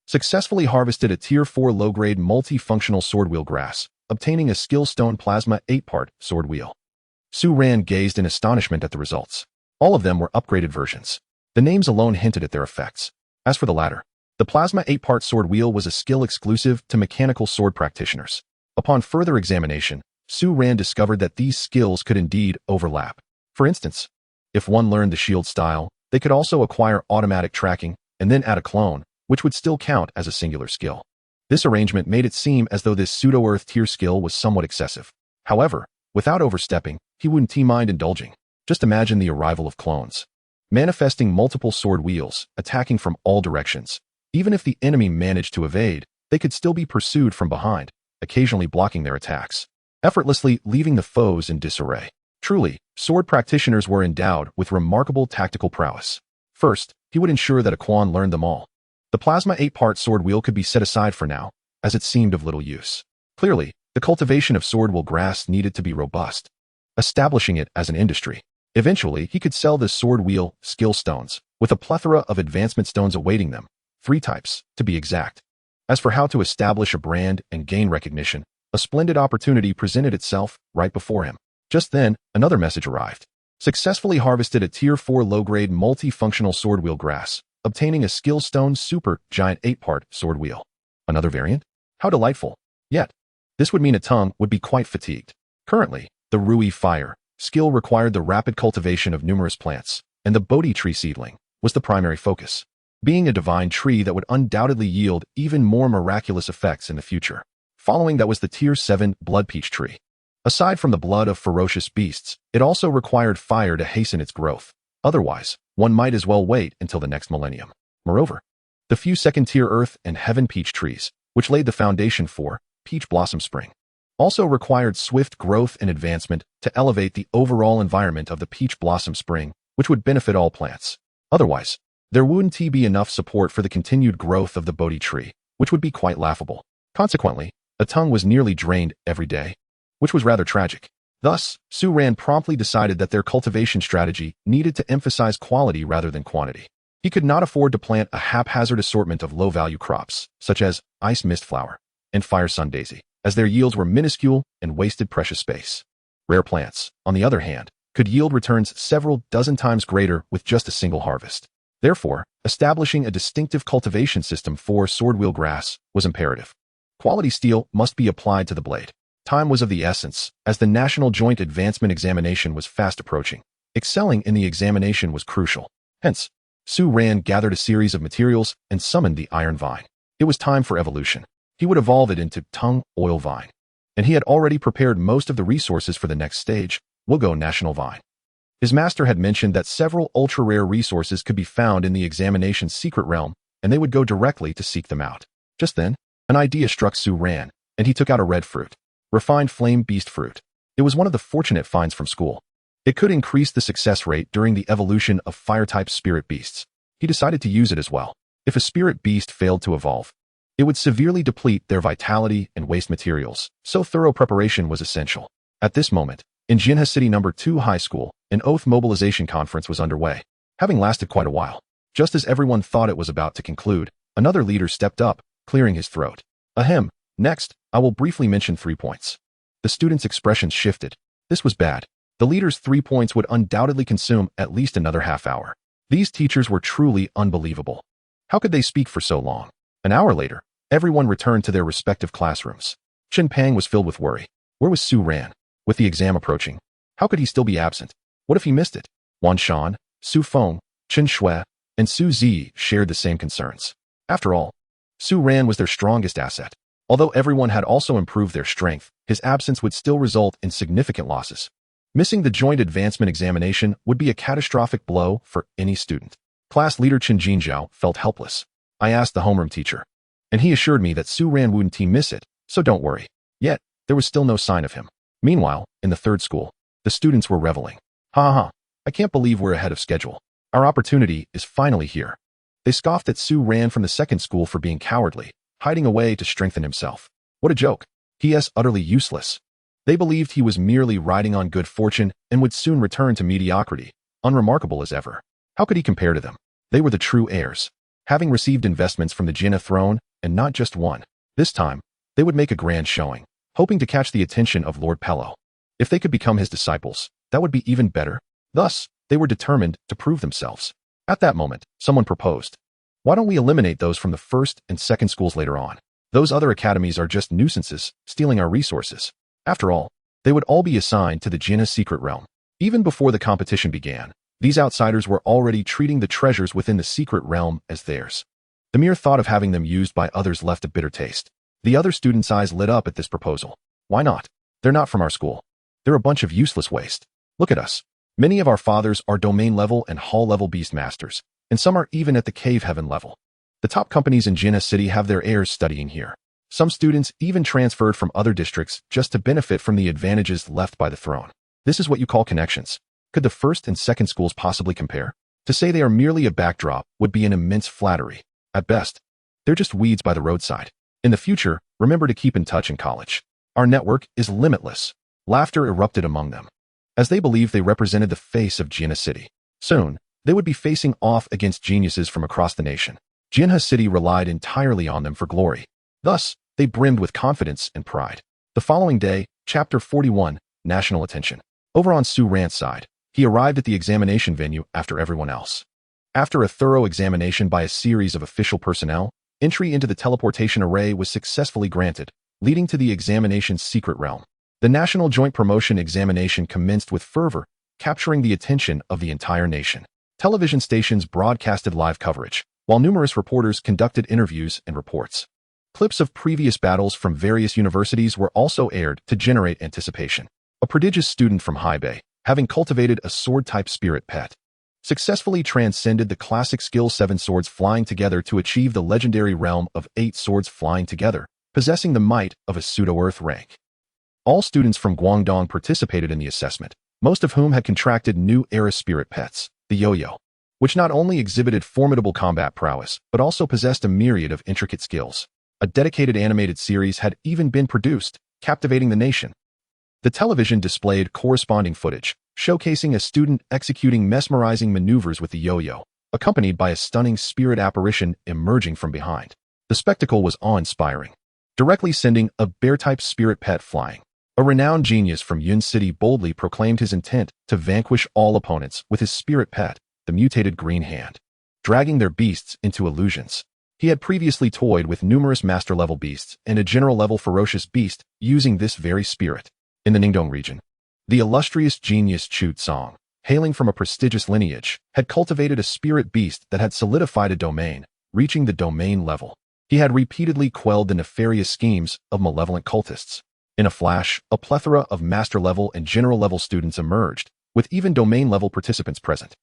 Successfully harvested a tier 4 low grade multifunctional sword wheel grass, obtaining a skill Stone plasma 8-part sword wheel. Su Ran gazed in astonishment at the results. All of them were upgraded versions. The names alone hinted at their effects. As for the latter, the plasma 8-part sword wheel was a skill exclusive to mechanical sword practitioners. Upon further examination, Su Ran discovered that these skills could indeed overlap. For instance, if one learned the shield style, They could also acquire automatic tracking and then add a clone, which would still count as a singular skill. This arrangement made it seem as though this pseudo-Earth tier skill was somewhat excessive. However, without overstepping, he wouldn't mind indulging. Just imagine the arrival of clones, manifesting multiple sword wheels, attacking from all directions. Even if the enemy managed to evade, they could still be pursued from behind, occasionally blocking their attacks, effortlessly leaving the foes in disarray. Truly, sword practitioners were endowed with remarkable tactical prowess. First, he would ensure that Aquan learned them all. The plasma 8-part sword wheel could be set aside for now, as it seemed of little use. Clearly, the cultivation of sword wheel grass needed to be robust, establishing it as an industry. Eventually, he could sell the sword wheel skill stones, with a plethora of advancement stones awaiting them, 3 types, to be exact. As for how to establish a brand and gain recognition, a splendid opportunity presented itself right before him. Just then, another message arrived. Successfully harvested a Tier 4 low-grade multifunctional sword wheel grass, obtaining a skill stone super giant 8-part sword wheel. Another variant? How delightful. Yet, this would mean a tongue would be quite fatigued. Currently, the Rui Fire skill required the rapid cultivation of numerous plants, and the Bodhi tree seedling was the primary focus, being a divine tree that would undoubtedly yield even more miraculous effects in the future. Following that was the Tier 7 Blood Peach tree. Aside from the blood of ferocious beasts, it also required fire to hasten its growth. Otherwise, one might as well wait until the next millennium. Moreover, the few second-tier Earth and Heaven peach trees, which laid the foundation for Peach Blossom Spring, also required swift growth and advancement to elevate the overall environment of the Peach Blossom Spring, which would benefit all plants. Otherwise, there wouldn't be enough support for the continued growth of the Bodhi tree, which would be quite laughable. Consequently, a tongue was nearly drained every day, which was rather tragic. Thus, Su Ran promptly decided that their cultivation strategy needed to emphasize quality rather than quantity. He could not afford to plant a haphazard assortment of low-value crops, such as ice mist flower and fire sun daisy, as their yields were minuscule and wasted precious space. Rare plants, on the other hand, could yield returns several dozen times greater with just a single harvest. Therefore, establishing a distinctive cultivation system for swordwheel grass was imperative. Quality steel must be applied to the blade. Time was of the essence, as the National Joint Advancement Examination was fast approaching. Excelling in the examination was crucial. Hence, Su Ran gathered a series of materials and summoned the Iron Vine. It was time for evolution. He would evolve it into Tongue Oil Vine. And he had already prepared most of the resources for the next stage, Wugo National Vine. His master had mentioned that several ultra-rare resources could be found in the examination's secret realm, and they would go directly to seek them out. Just then, an idea struck Su Ran, and he took out a red fruit. Refined Flame Beast Fruit. It was one of the fortunate finds from school. It could increase the success rate during the evolution of fire-type spirit beasts. He decided to use it as well. If a spirit beast failed to evolve, it would severely deplete their vitality and waste materials, so thorough preparation was essential. At this moment, in Jinha City No. 2 High School, an oath mobilization conference was underway, having lasted quite a while. Just as everyone thought it was about to conclude, another leader stepped up, clearing his throat. Ahem. Next, I will briefly mention 3 points. The students' expressions shifted. This was bad. The leader's 3 points would undoubtedly consume at least another half hour. These teachers were truly unbelievable. How could they speak for so long? An hour later, everyone returned to their respective classrooms. Chen Pang was filled with worry. Where was Su Ran? With the exam approaching, how could he still be absent? What if he missed it? Wan Shan, Su Feng, Chen Shui, and Su Zi shared the same concerns. After all, Su Ran was their strongest asset. Although everyone had also improved their strength, his absence would still result in significant losses. Missing the joint advancement examination would be a catastrophic blow for any student. Class leader Chen Jinzhao felt helpless. I asked the homeroom teacher, and he assured me that Su Ran wouldn't miss it, so don't worry. Yet, there was still no sign of him. Meanwhile, in the third school, the students were reveling. Ha ha, I can't believe we're ahead of schedule. Our opportunity is finally here. They scoffed at Su Ran from the second school for being cowardly, hiding away to strengthen himself. What a joke. He is utterly useless. They believed he was merely riding on good fortune and would soon return to mediocrity, unremarkable as ever. How could he compare to them? They were the true heirs, having received investments from the Jinna throne, and not just one. This time, they would make a grand showing, hoping to catch the attention of Lord Pello. If they could become his disciples, that would be even better. Thus, they were determined to prove themselves. At that moment, someone proposed, why don't we eliminate those from the first and second schools later on? Those other academies are just nuisances, stealing our resources. After all, they would all be assigned to the Jinna secret realm. Even before the competition began, These outsiders were already treating the treasures within the secret realm as theirs. The mere thought of having them used by others left a bitter taste. The other students' eyes lit up at this proposal. Why not? They're not from our school. They're a bunch of useless waste. Look at us. Many of our fathers are domain level and hall level beast masters, and some are even at the cave heaven level. The top companies in Jinha City have their heirs studying here. Some students even transferred from other districts just to benefit from the advantages left by the throne. This is what you call connections. Could the first and second schools possibly compare? To say they are merely a backdrop would be an immense flattery. At best, they're just weeds by the roadside. In the future, remember to keep in touch in college. Our network is limitless. Laughter erupted among them, as they believed they represented the face of Jinha City. Soon, they would be facing off against geniuses from across the nation. Jinha City relied entirely on them for glory. Thus, they brimmed with confidence and pride. The following day, Chapter 41, National Attention. Over on Su Ran's side, he arrived at the examination venue after everyone else. After a thorough examination by a series of official personnel, entry into the teleportation array was successfully granted, leading to the examination's secret realm. The National Joint Promotion Examination commenced with fervor, capturing the attention of the entire nation. Television stations broadcasted live coverage, while numerous reporters conducted interviews and reports. Clips of previous battles from various universities were also aired to generate anticipation. A prodigious student from Haibei, having cultivated a sword-type spirit pet, successfully transcended the classic skill 7 swords flying together to achieve the legendary realm of 8 swords flying together, possessing the might of a pseudo-earth rank. All students from Guangdong participated in the assessment, most of whom had contracted new era spirit pets, the yo-yo, which not only exhibited formidable combat prowess, but also possessed a myriad of intricate skills. A dedicated animated series had even been produced, captivating the nation. The television displayed corresponding footage, showcasing a student executing mesmerizing maneuvers with the yo-yo, accompanied by a stunning spirit apparition emerging from behind. The spectacle was awe-inspiring, directly sending a bear-type spirit pet flying. A renowned genius from Yun City boldly proclaimed his intent to vanquish all opponents with his spirit pet, the mutated green hand, dragging their beasts into illusions. He had previously toyed with numerous master-level beasts and a general-level ferocious beast using this very spirit. In the Ningdong region, the illustrious genius Chu Tsong, hailing from a prestigious lineage, had cultivated a spirit beast that had solidified a domain, reaching the domain level. He had repeatedly quelled the nefarious schemes of malevolent cultists. In a flash, a plethora of master-level and general-level students emerged, with even domain-level participants present.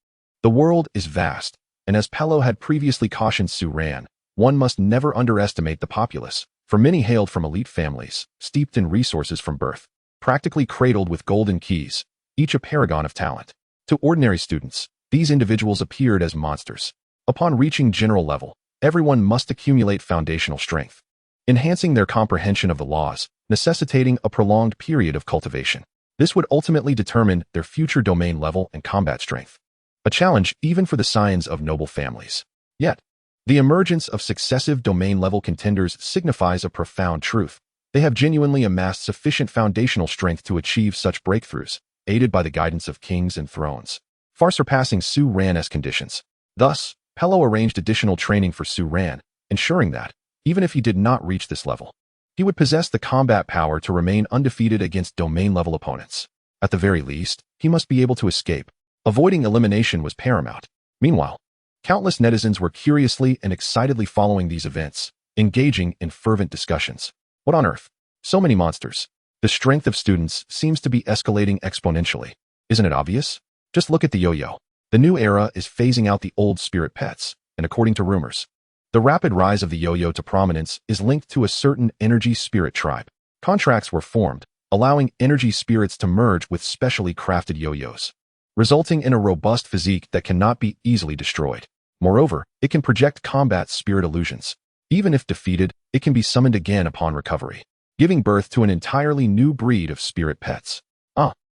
The world is vast, and as Pello had previously cautioned Su Ran, one must never underestimate the populace, for many hailed from elite families, steeped in resources from birth, practically cradled with golden keys, each a paragon of talent. To ordinary students, these individuals appeared as monsters. Upon reaching general level, everyone must accumulate foundational strength, enhancing their comprehension of the laws, necessitating a prolonged period of cultivation. This would ultimately determine their future domain level and combat strength. A challenge even for the scions of noble families. Yet, the emergence of successive domain-level contenders signifies a profound truth. They have genuinely amassed sufficient foundational strength to achieve such breakthroughs, aided by the guidance of kings and thrones, far surpassing Su Ran's conditions. Thus, Pello arranged additional training for Su Ran, ensuring that, even if he did not reach this level, he would possess the combat power to remain undefeated against domain-level opponents. At the very least, he must be able to escape. Avoiding elimination was paramount. Meanwhile, countless netizens were curiously and excitedly following these events, engaging in fervent discussions. What on earth? So many monsters. The strength of students seems to be escalating exponentially. Isn't it obvious? Just look at the yo-yo. The new era is phasing out the old spirit pets, and according to rumors, the rapid rise of the yo-yo to prominence is linked to a certain energy spirit tribe. Contracts were formed, allowing energy spirits to merge with specially crafted yo-yos, resulting in a robust physique that cannot be easily destroyed. Moreover, it can project combat spirit illusions. Even if defeated, it can be summoned again upon recovery, giving birth to an entirely new breed of spirit pets.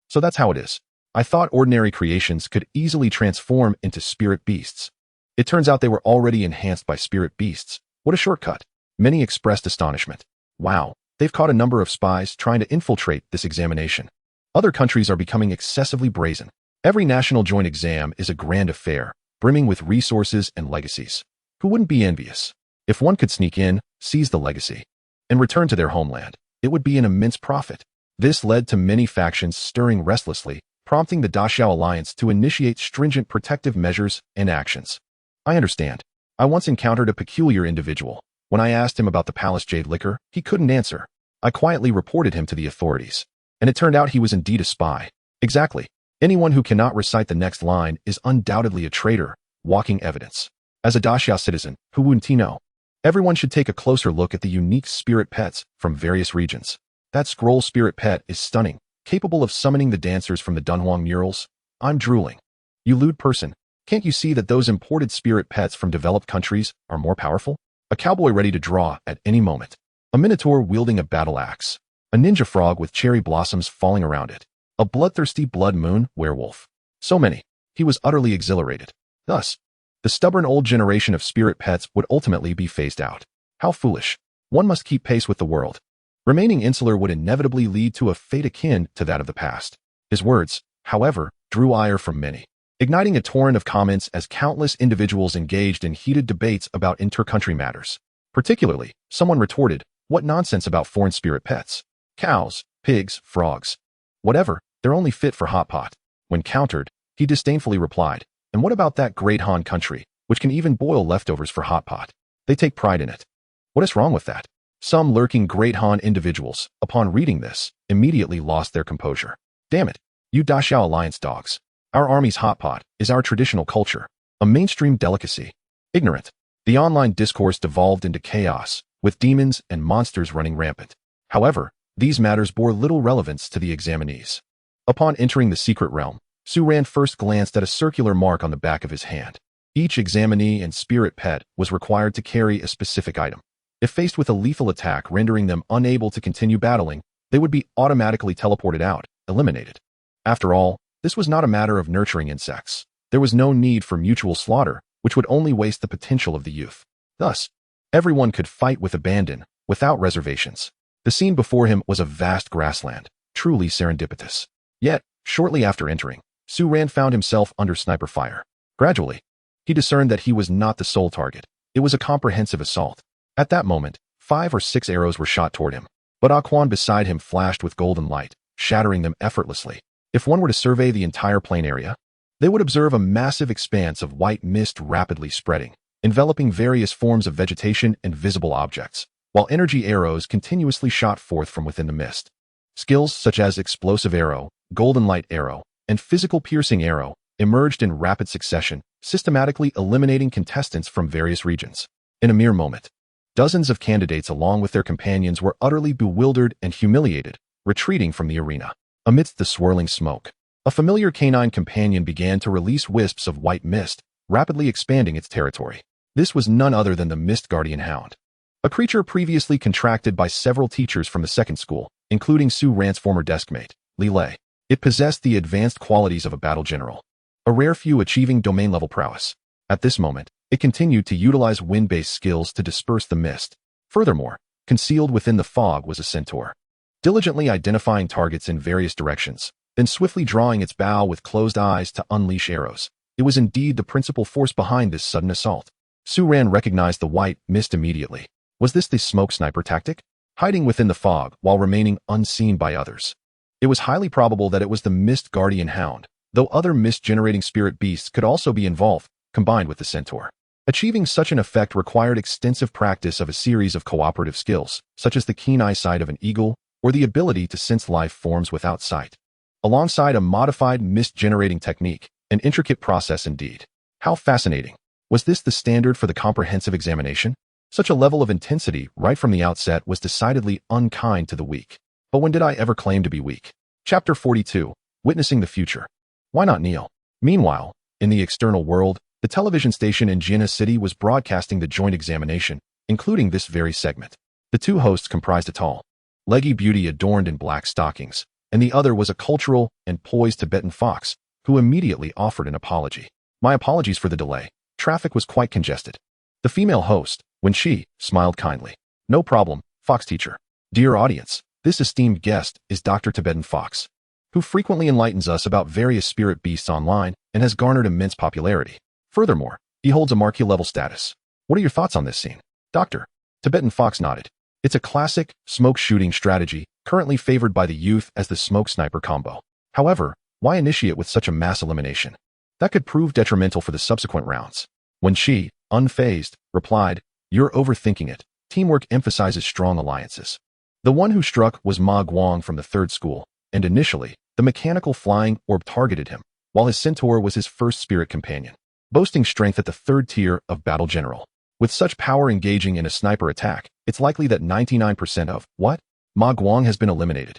So that's how it is. I thought ordinary creations could easily transform into spirit beasts. It turns out they were already enhanced by spirit beasts. What a shortcut. Many expressed astonishment. Wow, they've caught a number of spies trying to infiltrate this examination. Other countries are becoming excessively brazen. Every national joint exam is a grand affair, brimming with resources and legacies. Who wouldn't be envious? If one could sneak in, seize the legacy, and return to their homeland, it would be an immense profit. This led to many factions stirring restlessly, prompting the Daxiao Alliance to initiate stringent protective measures and actions. I understand. I once encountered a peculiar individual. When I asked him about the Palace Jade liquor, he couldn't answer. I quietly reported him to the authorities. And it turned out he was indeed a spy. Exactly. Anyone who cannot recite the next line is undoubtedly a traitor, walking evidence. As a Daxiao citizen, who wouldn't he know? Everyone should take a closer look at the unique spirit pets from various regions. That scroll spirit pet is stunning, capable of summoning the dancers from the Dunhuang murals. I'm drooling. You lewd person, can't you see that those imported spirit pets from developed countries are more powerful? A cowboy ready to draw at any moment. A minotaur wielding a battle axe. A ninja frog with cherry blossoms falling around it. A bloodthirsty blood moon werewolf. So many. He was utterly exhilarated. Thus, the stubborn old generation of spirit pets would ultimately be phased out. How foolish. One must keep pace with the world. Remaining insular would inevitably lead to a fate akin to that of the past. His words, however, drew ire from many, igniting a torrent of comments as countless individuals engaged in heated debates about inter-country matters. Particularly, someone retorted, "What nonsense about foreign spirit pets? Cows, pigs, frogs. Whatever, they're only fit for hot pot." When countered, he disdainfully replied, "And what about that great Han country, which can even boil leftovers for hot pot? They take pride in it. What is wrong with that?" Some lurking Great Han individuals, upon reading this, immediately lost their composure. "Damn it, you Daxiao Alliance dogs. Our army's hot pot is our traditional culture, a mainstream delicacy." Ignorant. The online discourse devolved into chaos, with demons and monsters running rampant. However, these matters bore little relevance to the examinees. Upon entering the secret realm, Su Ran first glanced at a circular mark on the back of his hand. Each examinee and spirit pet was required to carry a specific item. If faced with a lethal attack rendering them unable to continue battling, they would be automatically teleported out, eliminated. After all, this was not a matter of nurturing insects. There was no need for mutual slaughter, which would only waste the potential of the youth. Thus, everyone could fight with abandon, without reservations. The scene before him was a vast grassland, truly serendipitous. Yet, shortly after entering, Su Ran found himself under sniper fire. Gradually, he discerned that he was not the sole target. It was a comprehensive assault. At that moment, 5 or 6 arrows were shot toward him, but Aquan beside him flashed with golden light, shattering them effortlessly. If one were to survey the entire plain area, they would observe a massive expanse of white mist rapidly spreading, enveloping various forms of vegetation and visible objects, while energy arrows continuously shot forth from within the mist. Skills such as explosive arrow, golden light arrow, and physical piercing arrow emerged in rapid succession, systematically eliminating contestants from various regions. In a mere moment, dozens of candidates along with their companions were utterly bewildered and humiliated, retreating from the arena. Amidst the swirling smoke, a familiar canine companion began to release wisps of white mist, rapidly expanding its territory. This was none other than the Mist Guardian Hound, a creature previously contracted by several teachers from the second school, including Su Ran's former deskmate, Li Lei. It possessed the advanced qualities of a battle general, a rare few achieving domain-level prowess. At this moment, it continued to utilize wind-based skills to disperse the mist. Furthermore, concealed within the fog was a centaur, diligently identifying targets in various directions, then swiftly drawing its bow with closed eyes to unleash arrows. It was indeed the principal force behind this sudden assault. Su Ran recognized the white mist immediately. Was this the smoke sniper tactic? Hiding within the fog while remaining unseen by others. It was highly probable that it was the Mist Guardian Hound, though other mist-generating spirit beasts could also be involved, combined with the centaur. Achieving such an effect required extensive practice of a series of cooperative skills, such as the keen eyesight of an eagle, or the ability to sense life forms without sight. Alongside a modified mist-generating technique, an intricate process indeed. How fascinating. Was this the standard for the comprehensive examination? Such a level of intensity right from the outset was decidedly unkind to the weak. But when did I ever claim to be weak? Chapter 42, Witnessing the Future. Why not kneel? Meanwhile, in the external world, the television station in Jiena City was broadcasting the joint examination, including this very segment. The two hosts comprised a tall, leggy beauty adorned in black stockings, and the other was a cultural and poised Tibetan fox, who immediately offered an apology. "My apologies for the delay. Traffic was quite congested." The female host, when she smiled kindly. "No problem, fox teacher. Dear audience, this esteemed guest is Dr. Tibetan Fox, who frequently enlightens us about various spirit beasts online and has garnered immense popularity. Furthermore, he holds a marquee-level status. What are your thoughts on this scene?" Dr. Tibetan Fox nodded. "It's a classic, smoke-shooting strategy, currently favored by the youth as the smoke-sniper combo. However, Why initiate with such a mass elimination? That could prove detrimental for the subsequent rounds. When she, unfazed, replied, "You're overthinking it. Teamwork emphasizes strong alliances." The one who struck was Ma Guang from the third school, and initially, the mechanical flying orb targeted him, while his centaur was his first spirit companion, boasting strength at the third tier of battle general. With such power engaging in a sniper attack, it's likely that 99% of what? Ma Guang has been eliminated.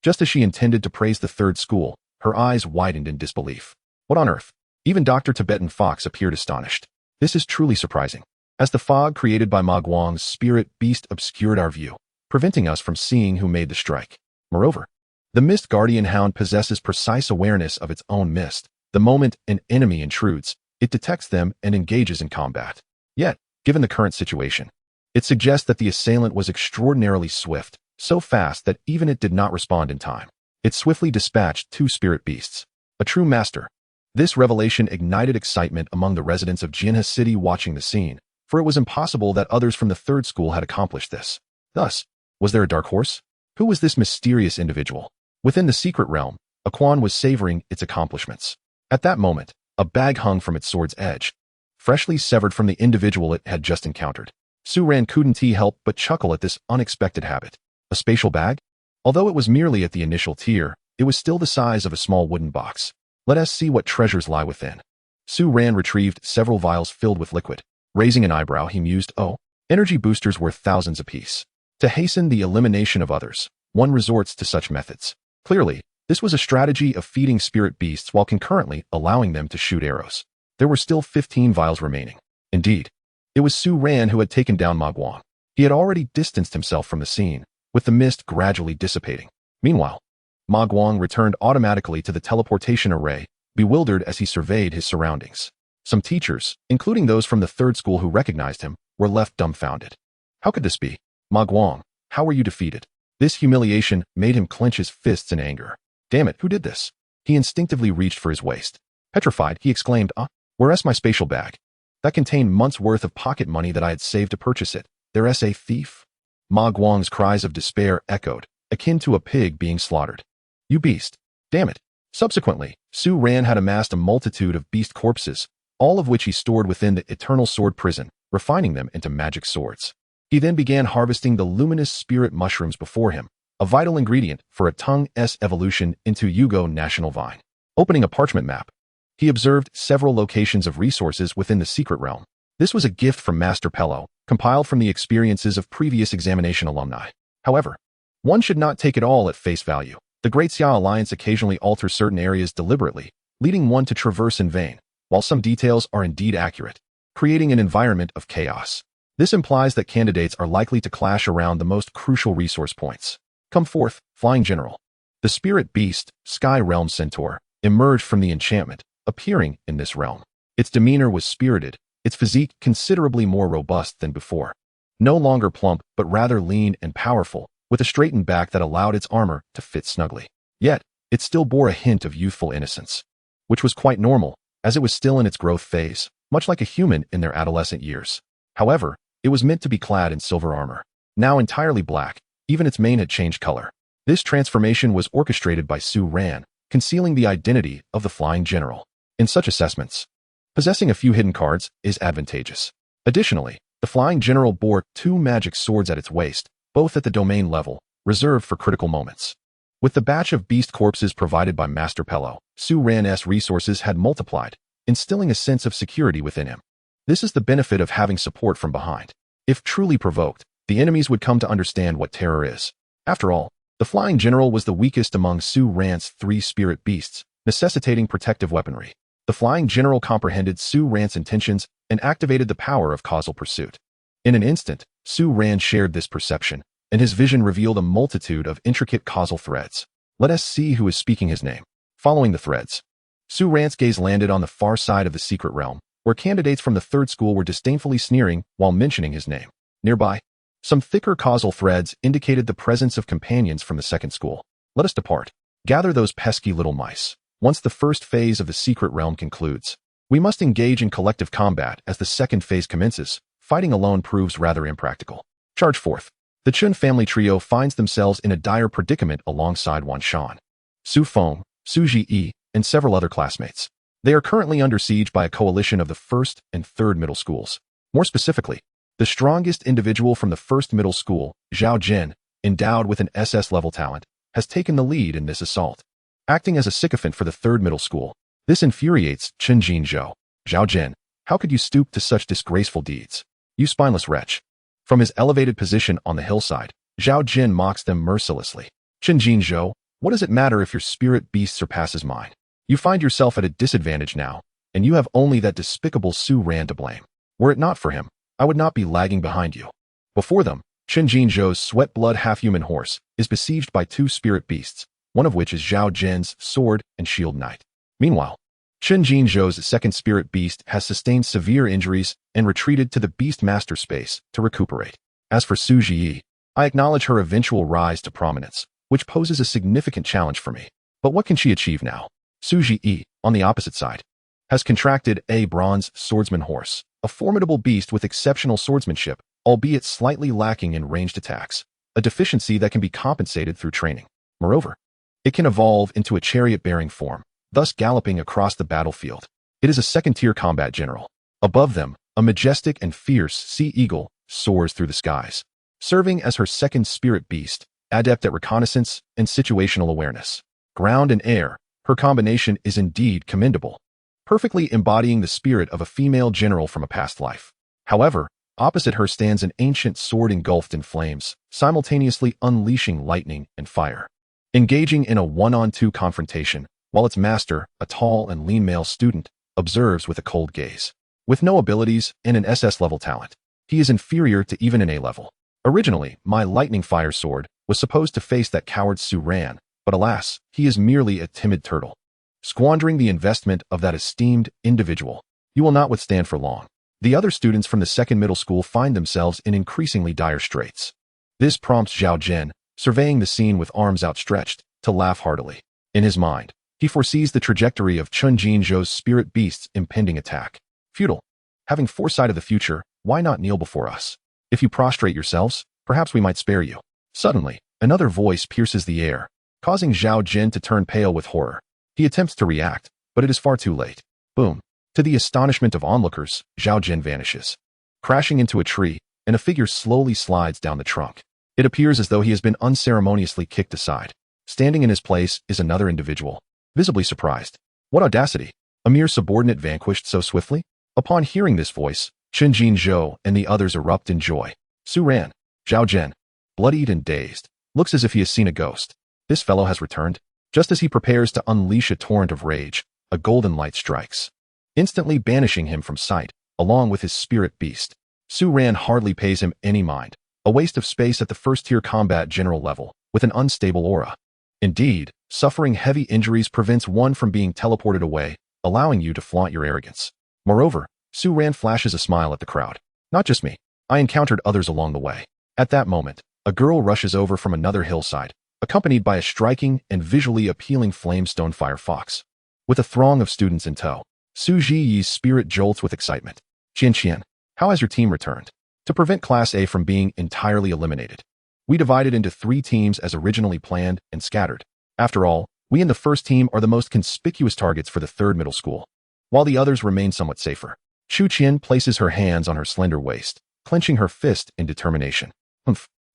Just as she intended to praise the third school, her eyes widened in disbelief. What on earth? Even Dr. Tibetan Fox appeared astonished. This is truly surprising, as the fog created by Ma Guang's spirit beast obscured our view, preventing us from seeing who made the strike. Moreover, the Mist Guardian Hound possesses precise awareness of its own mist. The moment an enemy intrudes, it detects them and engages in combat. Yet, given the current situation, it suggests that the assailant was extraordinarily swift, so fast that even it did not respond in time. It swiftly dispatched 2 spirit beasts. A true master. This revelation ignited excitement among the residents of Jinha City watching the scene, for it was impossible that others from the third school had accomplished this. Thus, was there a dark horse? Who was this mysterious individual? Within the secret realm, Aquan was savoring its accomplishments. At that moment, a bag hung from its sword's edge, freshly severed from the individual it had just encountered. Su Ran couldn't help but chuckle at this unexpected habit. A spatial bag? Although it was merely at the initial tier, it was still the size of a small wooden box. Let us see what treasures lie within. Su Ran retrieved several vials filled with liquid. Raising an eyebrow, he mused, "Oh, energy boosters worth thousands apiece." To hasten the elimination of others, one resorts to such methods. Clearly, this was a strategy of feeding spirit beasts while concurrently allowing them to shoot arrows. There were still 15 vials remaining. Indeed, it was Su Ran who had taken down Ma Guang. He had already distanced himself from the scene, with the mist gradually dissipating. Meanwhile, Ma Guang returned automatically to the teleportation array, bewildered as he surveyed his surroundings. Some teachers, including those from the third school who recognized him, were left dumbfounded. How could this be? Ma Guang, how were you defeated? This humiliation made him clench his fists in anger. Damn it, who did this? He instinctively reached for his waist. Petrified, he exclaimed, where's my spatial bag? That contained months' worth of pocket money that I had saved to purchase it. There's a thief? Ma Guang's cries of despair echoed, akin to a pig being slaughtered. You beast. Damn it. Subsequently, Su Ran had amassed a multitude of beast corpses, all of which he stored within the Eternal Sword Prison, refining them into magic swords. He then began harvesting the luminous spirit mushrooms before him, a vital ingredient for a Tongue-S evolution into Yugo National Vine. Opening a parchment map, he observed several locations of resources within the secret realm. This was a gift from Master Pello, compiled from the experiences of previous examination alumni. However, one should not take it all at face value. The Great Xia Alliance occasionally alters certain areas deliberately, leading one to traverse in vain, while some details are indeed accurate, creating an environment of chaos. This implies that candidates are likely to clash around the most crucial resource points. Come forth, Flying General. The spirit beast, Sky Realm Centaur, emerged from the enchantment, appearing in this realm. Its demeanor was spirited, its physique considerably more robust than before. No longer plump, but rather lean and powerful, with a straightened back that allowed its armor to fit snugly. Yet, it still bore a hint of youthful innocence, which was quite normal, as it was still in its growth phase, much like a human in their adolescent years. However, it was meant to be clad in silver armor. Now entirely black, even its mane had changed color. This transformation was orchestrated by Su Ran, concealing the identity of the Flying General. In such assessments, possessing a few hidden cards is advantageous. Additionally, the Flying General bore 2 magic swords at its waist, both at the domain level, reserved for critical moments. With the batch of beast corpses provided by Master Pello, Su Ran's resources had multiplied, instilling a sense of security within him. This is the benefit of having support from behind. If truly provoked, the enemies would come to understand what terror is. After all, the Flying General was the weakest among Su Ran's 3 spirit beasts, necessitating protective weaponry. The Flying General comprehended Su Ran's intentions and activated the power of causal pursuit. In an instant, Su Ran shared this perception, and his vision revealed a multitude of intricate causal threads. Let us see who is speaking his name. Following the threads, Su Ran's gaze landed on the far side of the secret realm, where candidates from the third school were disdainfully sneering while mentioning his name. Nearby, some thicker causal threads indicated the presence of companions from the second school. Let us depart. Gather those pesky little mice. Once the first phase of the secret realm concludes, we must engage in collective combat as the second phase commences. Fighting alone proves rather impractical. Charge forth. The Chun family trio finds themselves in a dire predicament alongside Wan Shan. Su Feng, Suji, and several other classmates. They are currently under siege by a coalition of the first and third middle schools. More specifically, the strongest individual from the first middle school, Zhao Jin, endowed with an SS-level talent, has taken the lead in this assault. Acting as a sycophant for the third middle school, this infuriates Chenjin Zhou. Zhao Jin, how could you stoop to such disgraceful deeds? You spineless wretch. From his elevated position on the hillside, Zhao Jin mocks them mercilessly. Chenjin Zhou, what does it matter if your spirit beast surpasses mine? You find yourself at a disadvantage now, and you have only that despicable Su Ran to blame. Were it not for him, I would not be lagging behind you. Before them, Chenjin Zhou's sweat-blood half-human horse is besieged by two spirit beasts, one of which is Zhao Jin's sword and shield knight. Meanwhile, Chenjin Zhou's second spirit beast has sustained severe injuries and retreated to the beast master space to recuperate. As for Su Ji, I acknowledge her eventual rise to prominence, which poses a significant challenge for me. But what can she achieve now? Su Ji, on the opposite side, has contracted a bronze swordsman horse, a formidable beast with exceptional swordsmanship, albeit slightly lacking in ranged attacks, a deficiency that can be compensated through training. Moreover, it can evolve into a chariot-bearing form, thus galloping across the battlefield. It is a second-tier combat general. Above them, a majestic and fierce sea eagle soars through the skies, serving as her second spirit beast, adept at reconnaissance and situational awareness. Ground and air, her combination is indeed commendable, perfectly embodying the spirit of a female general from a past life. However, opposite her stands an ancient sword engulfed in flames, simultaneously unleashing lightning and fire. Engaging in a one-on-two confrontation, while its master, a tall and lean male student, observes with a cold gaze. With no abilities and an SS-level talent, he is inferior to even an A-level. Originally, my lightning fire sword was supposed to face that coward Su Ran, but alas, he is merely a timid turtle. Squandering the investment of that esteemed individual, you will not withstand for long. The other students from the second middle school find themselves in increasingly dire straits. This prompts Zhao Jin, surveying the scene with arms outstretched, to laugh heartily. In his mind, he foresees the trajectory of Chenjin Zhou's spirit beast's impending attack. Futile. Having foresight of the future, why not kneel before us? If you prostrate yourselves, perhaps we might spare you. Suddenly, another voice pierces the air, causing Zhao Jin to turn pale with horror. He attempts to react, but it is far too late. Boom. To the astonishment of onlookers, Zhao Jin vanishes, crashing into a tree, and a figure slowly slides down the trunk. It appears as though he has been unceremoniously kicked aside. Standing in his place is another individual, visibly surprised. What audacity! A mere subordinate vanquished so swiftly? Upon hearing this voice, Chenjin Zhou and the others erupt in joy. Su Ran, Zhao Jin, bloodied and dazed, looks as if he has seen a ghost. This fellow has returned. Just as he prepares to unleash a torrent of rage, a golden light strikes, instantly banishing him from sight, along with his spirit beast. Su Ran hardly pays him any mind, a waste of space at the first-tier combat general level, with an unstable aura. Indeed, suffering heavy injuries prevents one from being teleported away, allowing you to flaunt your arrogance. Moreover, Su Ran flashes a smile at the crowd. Not just me. I encountered others along the way. At that moment, a girl rushes over from another hillside, accompanied by a striking and visually appealing flamestone fire fox. With a throng of students in tow, Su Ji's spirit jolts with excitement. Qian, how has your team returned? To prevent Class A from being entirely eliminated, we divided into 3 teams as originally planned and scattered. After all, we in the first team are the most conspicuous targets for the third middle school, while the others remain somewhat safer. Chu Qian places her hands on her slender waist, clenching her fist in determination.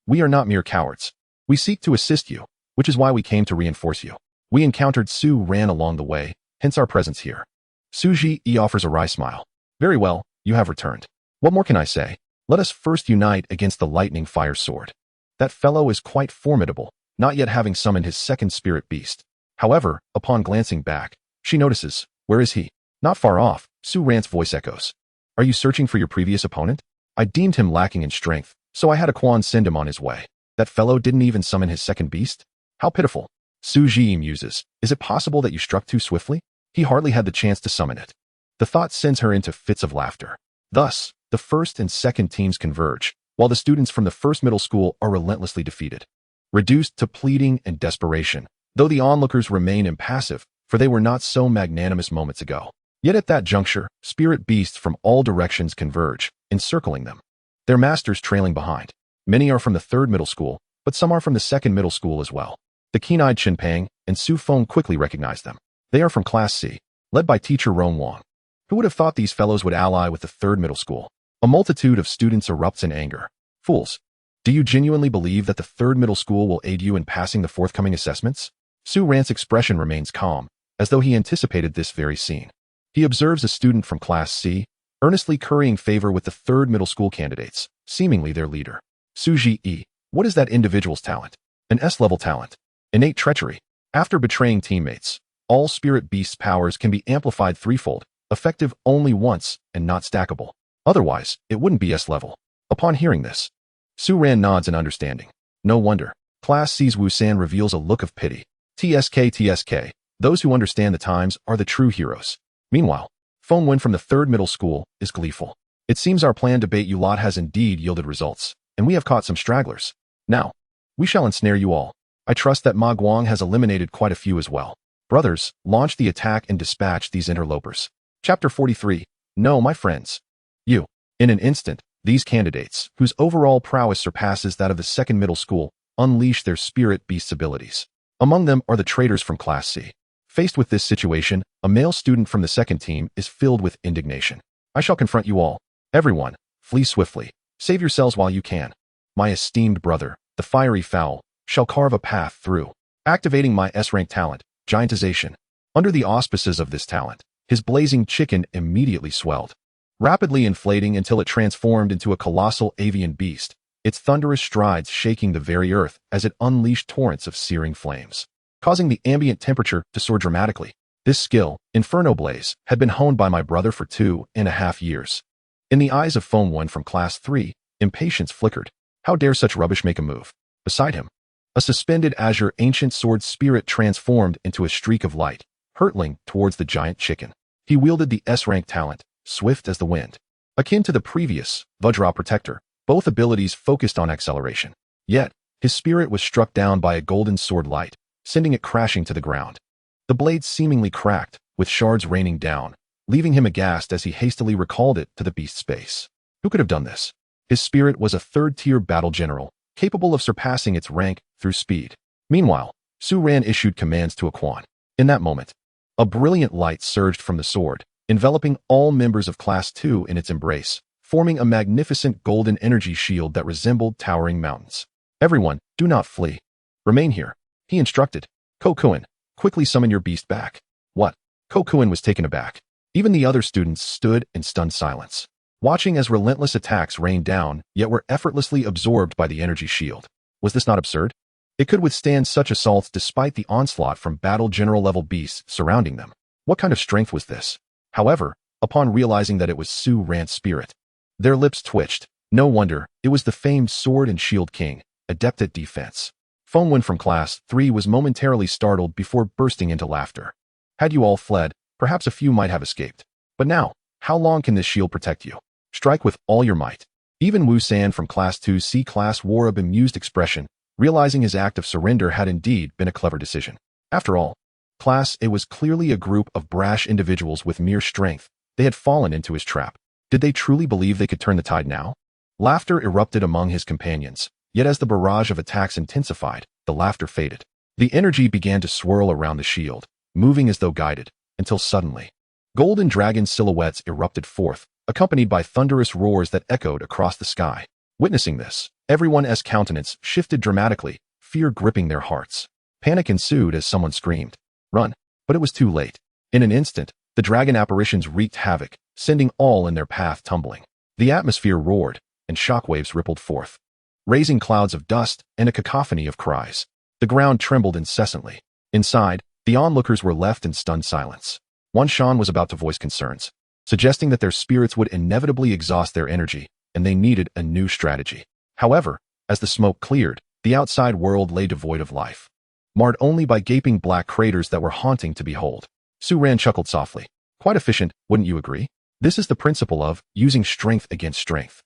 We are not mere cowards. We seek to assist you, which is why we came to reinforce you. We encountered Su Ran along the way, hence our presence here. Su Ji offers a wry smile. Very well, you have returned. What more can I say? Let us first unite against the lightning fire sword. That fellow is quite formidable, not yet having summoned his second spirit beast. However, upon glancing back, she notices, where is he? Not far off, Su Ran's voice echoes. Are you searching for your previous opponent? I deemed him lacking in strength, so I had Quan send him on his way. That fellow didn't even summon his second beast? How pitiful. Su Ji muses, is it possible that you struck too swiftly? He hardly had the chance to summon it. The thought sends her into fits of laughter. Thus, the first and second teams converge, while the students from the first middle school are relentlessly defeated. Reduced to pleading and desperation, though the onlookers remain impassive, for they were not so magnanimous moments ago. Yet at that juncture, spirit beasts from all directions converge, encircling them, their masters trailing behind. Many are from the third middle school, but some are from the second middle school as well. The keen-eyed Peng and Su Feng quickly recognized them. They are from Class C, led by teacher Rong Wang. Who would have thought these fellows would ally with the third middle school? A multitude of students erupts in anger. Fools! Do you genuinely believe that the third middle school will aid you in passing the forthcoming assessments? Su Ran's expression remains calm, as though he anticipated this very scene. He observes a student from Class C, earnestly currying favor with the third middle school candidates, seemingly their leader. Su Ji, what is that individual's talent? An S-level talent. Innate treachery. After betraying teammates, all spirit beast's powers can be amplified threefold, effective only once and not stackable. Otherwise, it wouldn't be S-level. Upon hearing this, Su Ran nods in understanding. No wonder. Class C's Wu San reveals a look of pity. TSK, those who understand the times are the true heroes. Meanwhile, Feng Wen from the third middle school is gleeful. It seems our plan to bait you lot has indeed yielded results, and we have caught some stragglers. Now, we shall ensnare you all. I trust that Ma Guang has eliminated quite a few as well. Brothers, launch the attack and dispatch these interlopers. Chapter 43. No, my friends. You. In an instant, these candidates, whose overall prowess surpasses that of the second middle school, unleash their spirit beast's abilities. Among them are the traitors from Class C. Faced with this situation, a male student from the second team is filled with indignation. I shall confront you all. Everyone, flee swiftly. Save yourselves while you can. My esteemed brother, the fiery fowl, shall carve a path through. Activating my S-rank talent, Giantization. Under the auspices of this talent, his blazing chicken immediately swelled, rapidly inflating until it transformed into a colossal avian beast, its thunderous strides shaking the very earth as it unleashed torrents of searing flames, causing the ambient temperature to soar dramatically. This skill, Inferno Blaze, had been honed by my brother for 2.5 years. In the eyes of Feng Wen from Class 3, impatience flickered. How dare such rubbish make a move? Beside him, a suspended azure ancient sword spirit transformed into a streak of light, hurtling towards the giant chicken. He wielded the S-rank talent, swift as the wind. Akin to the previous, Vajra Protector, both abilities focused on acceleration. Yet, his spirit was struck down by a golden sword light, sending it crashing to the ground. The blade seemingly cracked, with shards raining down, leaving him aghast as he hastily recalled it to the beast's base. Who could have done this? His spirit was a third-tier battle general, capable of surpassing its rank through speed. Meanwhile, Su Ran issued commands to Quan. In that moment, a brilliant light surged from the sword, enveloping all members of Class 2 in its embrace, forming a magnificent golden energy shield that resembled towering mountains. Everyone, do not flee. Remain here, he instructed. Kokuin, quickly summon your beast back. What? Kokuin was taken aback. Even the other students stood in stunned silence, watching as relentless attacks rained down, yet were effortlessly absorbed by the energy shield. Was this not absurd? It could withstand such assaults despite the onslaught from battle general level beasts surrounding them. What kind of strength was this? However, upon realizing that it was Su Ran's spirit, their lips twitched. No wonder, it was the famed Sword and Shield King, adept at defense. Feng Wen from Class 3 was momentarily startled before bursting into laughter. Had you all fled, perhaps a few might have escaped. But now, how long can this shield protect you? Strike with all your might. Even Wu San from Class 2 C-Class wore a bemused expression, realizing his act of surrender had indeed been a clever decision. After all, Class A was clearly a group of brash individuals with mere strength. They had fallen into his trap. Did they truly believe they could turn the tide now? Laughter erupted among his companions, yet as the barrage of attacks intensified, the laughter faded. The energy began to swirl around the shield, moving as though guided, until suddenly, golden dragon silhouettes erupted forth, accompanied by thunderous roars that echoed across the sky. Witnessing this, everyone's countenance shifted dramatically, fear gripping their hearts. Panic ensued as someone screamed, "Run!" But it was too late. In an instant, the dragon apparitions wreaked havoc, sending all in their path tumbling. The atmosphere roared, and shockwaves rippled forth, raising clouds of dust and a cacophony of cries. The ground trembled incessantly. Inside, the onlookers were left in stunned silence. One Shan was about to voice concerns, suggesting that their spirits would inevitably exhaust their energy, and they needed a new strategy. However, as the smoke cleared, the outside world lay devoid of life, marred only by gaping black craters that were haunting to behold. Su Ran chuckled softly. Quite efficient, wouldn't you agree? This is the principle of using strength against strength.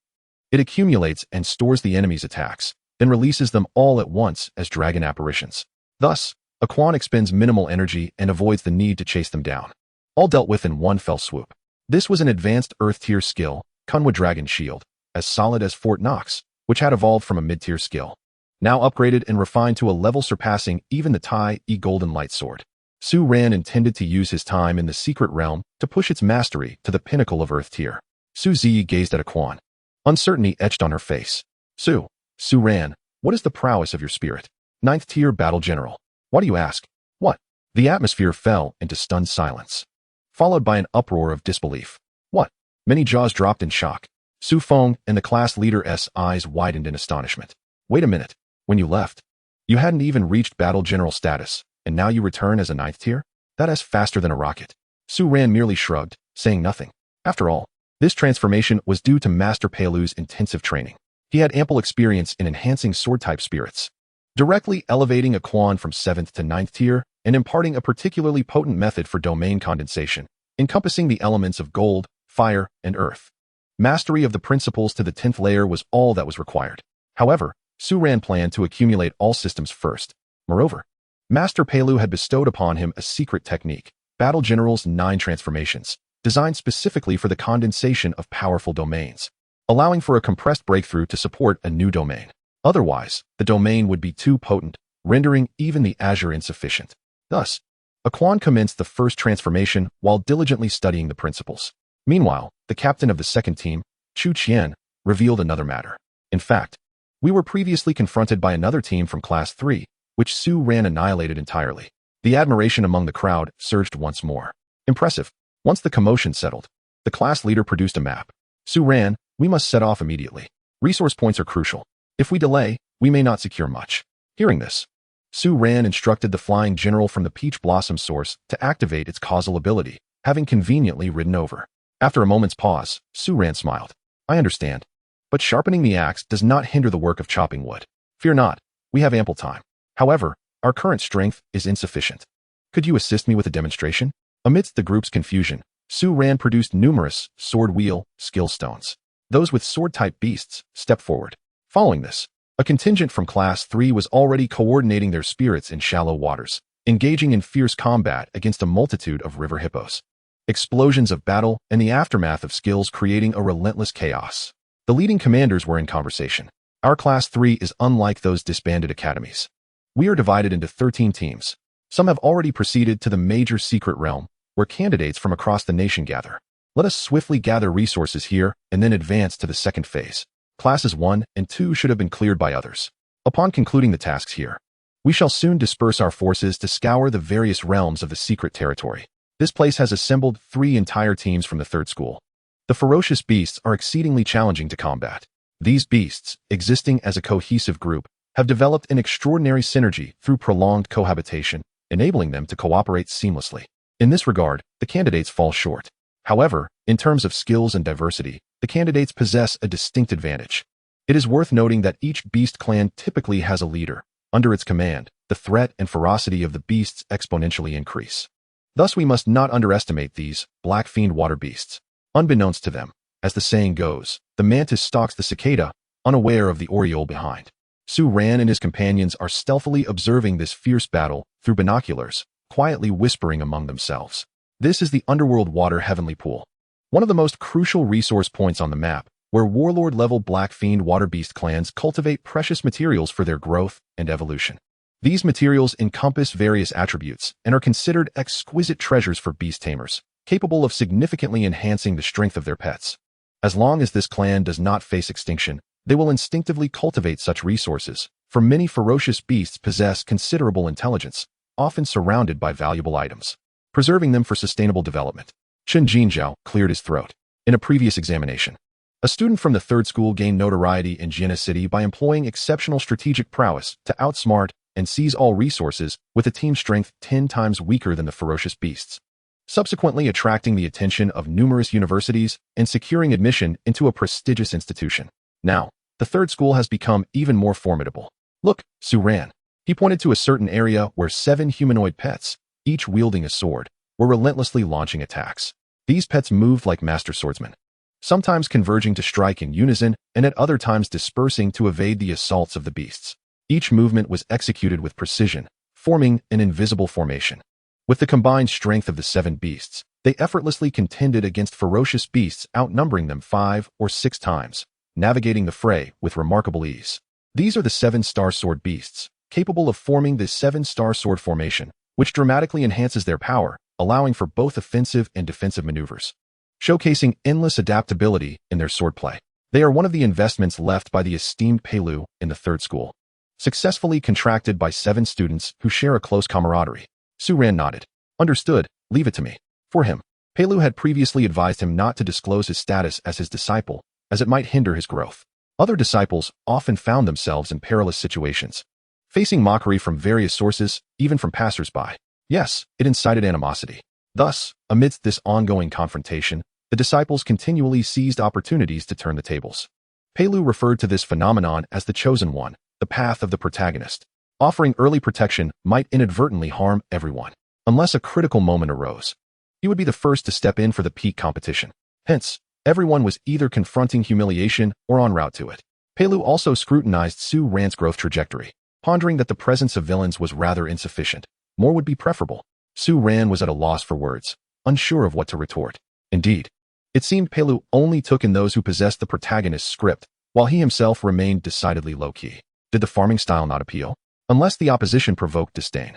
It accumulates and stores the enemy's attacks, then releases them all at once as dragon apparitions. Thus, a Quan expends minimal energy and avoids the need to chase them down. All dealt with in one fell swoop. This was an advanced Earth-tier skill, Kunwa Dragon Shield, as solid as Fort Knox, which had evolved from a mid-tier skill. now upgraded and refined to a level surpassing even the Tai E Golden Light Sword. Su Ran intended to use his time in the secret realm to push its mastery to the pinnacle of Earth tier. Su Zi gazed at Aquan. Uncertainty etched on her face. Su Ran, what is the prowess of your spirit? 9th tier battle general. Why do you ask? What? The atmosphere fell into stunned silence, followed by an uproar of disbelief. What? Many jaws dropped in shock. Su Feng and the class leader's eyes widened in astonishment. Wait a minute. When you left, you hadn't even reached battle general status, and now you return as a 9th tier? That is faster than a rocket. Su Ran merely shrugged, saying nothing. After all, this transformation was due to Master Peilu's intensive training. He had ample experience in enhancing sword-type spirits, directly elevating a Quan from 7th to 9th tier and imparting a particularly potent method for domain condensation, encompassing the elements of gold, fire, and earth. Mastery of the principles to the 10th layer was all that was required. However, Su Ran planned to accumulate all systems first. Moreover, Master Peilu had bestowed upon him a secret technique, Battle General's 9 transformations, designed specifically for the condensation of powerful domains, allowing for a compressed breakthrough to support a new domain. Otherwise, the domain would be too potent, rendering even the Azure insufficient. Thus, Aquan commenced the first transformation while diligently studying the principles. Meanwhile, the captain of the second team, Chu Qian, revealed another matter. In fact, we were previously confronted by another team from Class 3, which Su Ran annihilated entirely. The admiration among the crowd surged once more. Impressive. Once the commotion settled, the class leader produced a map. Su Ran, we must set off immediately. Resource points are crucial. If we delay, we may not secure much. Hearing this, Su Ran instructed the flying general from the Peach Blossom source to activate its causal ability, having conveniently ridden over. After a moment's pause, Su Ran smiled. I understand. But sharpening the axe does not hinder the work of chopping wood. Fear not, we have ample time. However, our current strength is insufficient. Could you assist me with a demonstration? Amidst the group's confusion, Su Ran produced numerous sword wheel skill stones. Those with sword-type beasts stepped forward. Following this, a contingent from Class 3 was already coordinating their spirits in shallow waters, engaging in fierce combat against a multitude of river hippos. Explosions of battle and the aftermath of skills creating a relentless chaos. The leading commanders were in conversation. Our Class 3 is unlike those disbanded academies. We are divided into 13 teams. Some have already proceeded to the major secret realm, where candidates from across the nation gather. Let us swiftly gather resources here and then advance to the second phase. Classes 1 and 2 should have been cleared by others. Upon concluding the tasks here, we shall soon disperse our forces to scour the various realms of the secret territory. This place has assembled 3 entire teams from the 3rd school. The ferocious beasts are exceedingly challenging to combat. These beasts, existing as a cohesive group, have developed an extraordinary synergy through prolonged cohabitation, enabling them to cooperate seamlessly. In this regard, the candidates fall short. However, in terms of skills and diversity, the candidates possess a distinct advantage. It is worth noting that each beast clan typically has a leader. Under its command, the threat and ferocity of the beasts exponentially increase. Thus, we must not underestimate these black fiend water beasts. Unbeknownst to them, as the saying goes, the mantis stalks the cicada, unaware of the oriole behind. Su Ran and his companions are stealthily observing this fierce battle through binoculars, quietly whispering among themselves. This is the underworld water heavenly pool, one of the most crucial resource points on the map, where warlord-level black fiend water beast clans cultivate precious materials for their growth and evolution. These materials encompass various attributes and are considered exquisite treasures for beast tamers, capable of significantly enhancing the strength of their pets. As long as this clan does not face extinction, they will instinctively cultivate such resources, for many ferocious beasts possess considerable intelligence, often surrounded by valuable items, preserving them for sustainable development. Chen Jinzhao cleared his throat. In a previous examination, a student from the 3rd school gained notoriety in Jiena City by employing exceptional strategic prowess to outsmart and seize all resources with a team strength 10 times weaker than the ferocious beasts, subsequently attracting the attention of numerous universities and securing admission into a prestigious institution. Now, the 3rd school has become even more formidable. Look, Su Ran. He pointed to a certain area where 7 humanoid pets, each wielding a sword, were relentlessly launching attacks. These pets moved like master swordsmen, sometimes converging to strike in unison and at other times dispersing to evade the assaults of the beasts. Each movement was executed with precision, forming an invisible formation. With the combined strength of the 7 beasts, they effortlessly contended against ferocious beasts outnumbering them 5 or 6 times, navigating the fray with remarkable ease. These are the 7-star sword beasts, capable of forming the 7-star sword formation, which dramatically enhances their power, allowing for both offensive and defensive maneuvers, showcasing endless adaptability in their swordplay. They are one of the investments left by the esteemed Pelu in the third school, successfully contracted by 7 students who share a close camaraderie. Su-ran nodded. Understood, leave it to me. For him, Pelu had previously advised him not to disclose his status as his disciple, as it might hinder his growth. Other disciples often found themselves in perilous situations, facing mockery from various sources, even from passers-by. Yes, it incited animosity. Thus, amidst this ongoing confrontation, the disciples continually seized opportunities to turn the tables. Pelu referred to this phenomenon as the chosen one, the path of the protagonist. Offering early protection might inadvertently harm everyone. Unless a critical moment arose, he would be the first to step in for the peak competition. Hence, everyone was either confronting humiliation or en route to it. Pelu also scrutinized Su-ran's growth trajectory, pondering that the presence of villains was rather insufficient. More would be preferable. Su-ran was at a loss for words, unsure of what to retort. Indeed, it seemed Pelu only took in those who possessed the protagonist's script, while he himself remained decidedly low-key. Did the farming style not appeal? Unless the opposition provoked disdain.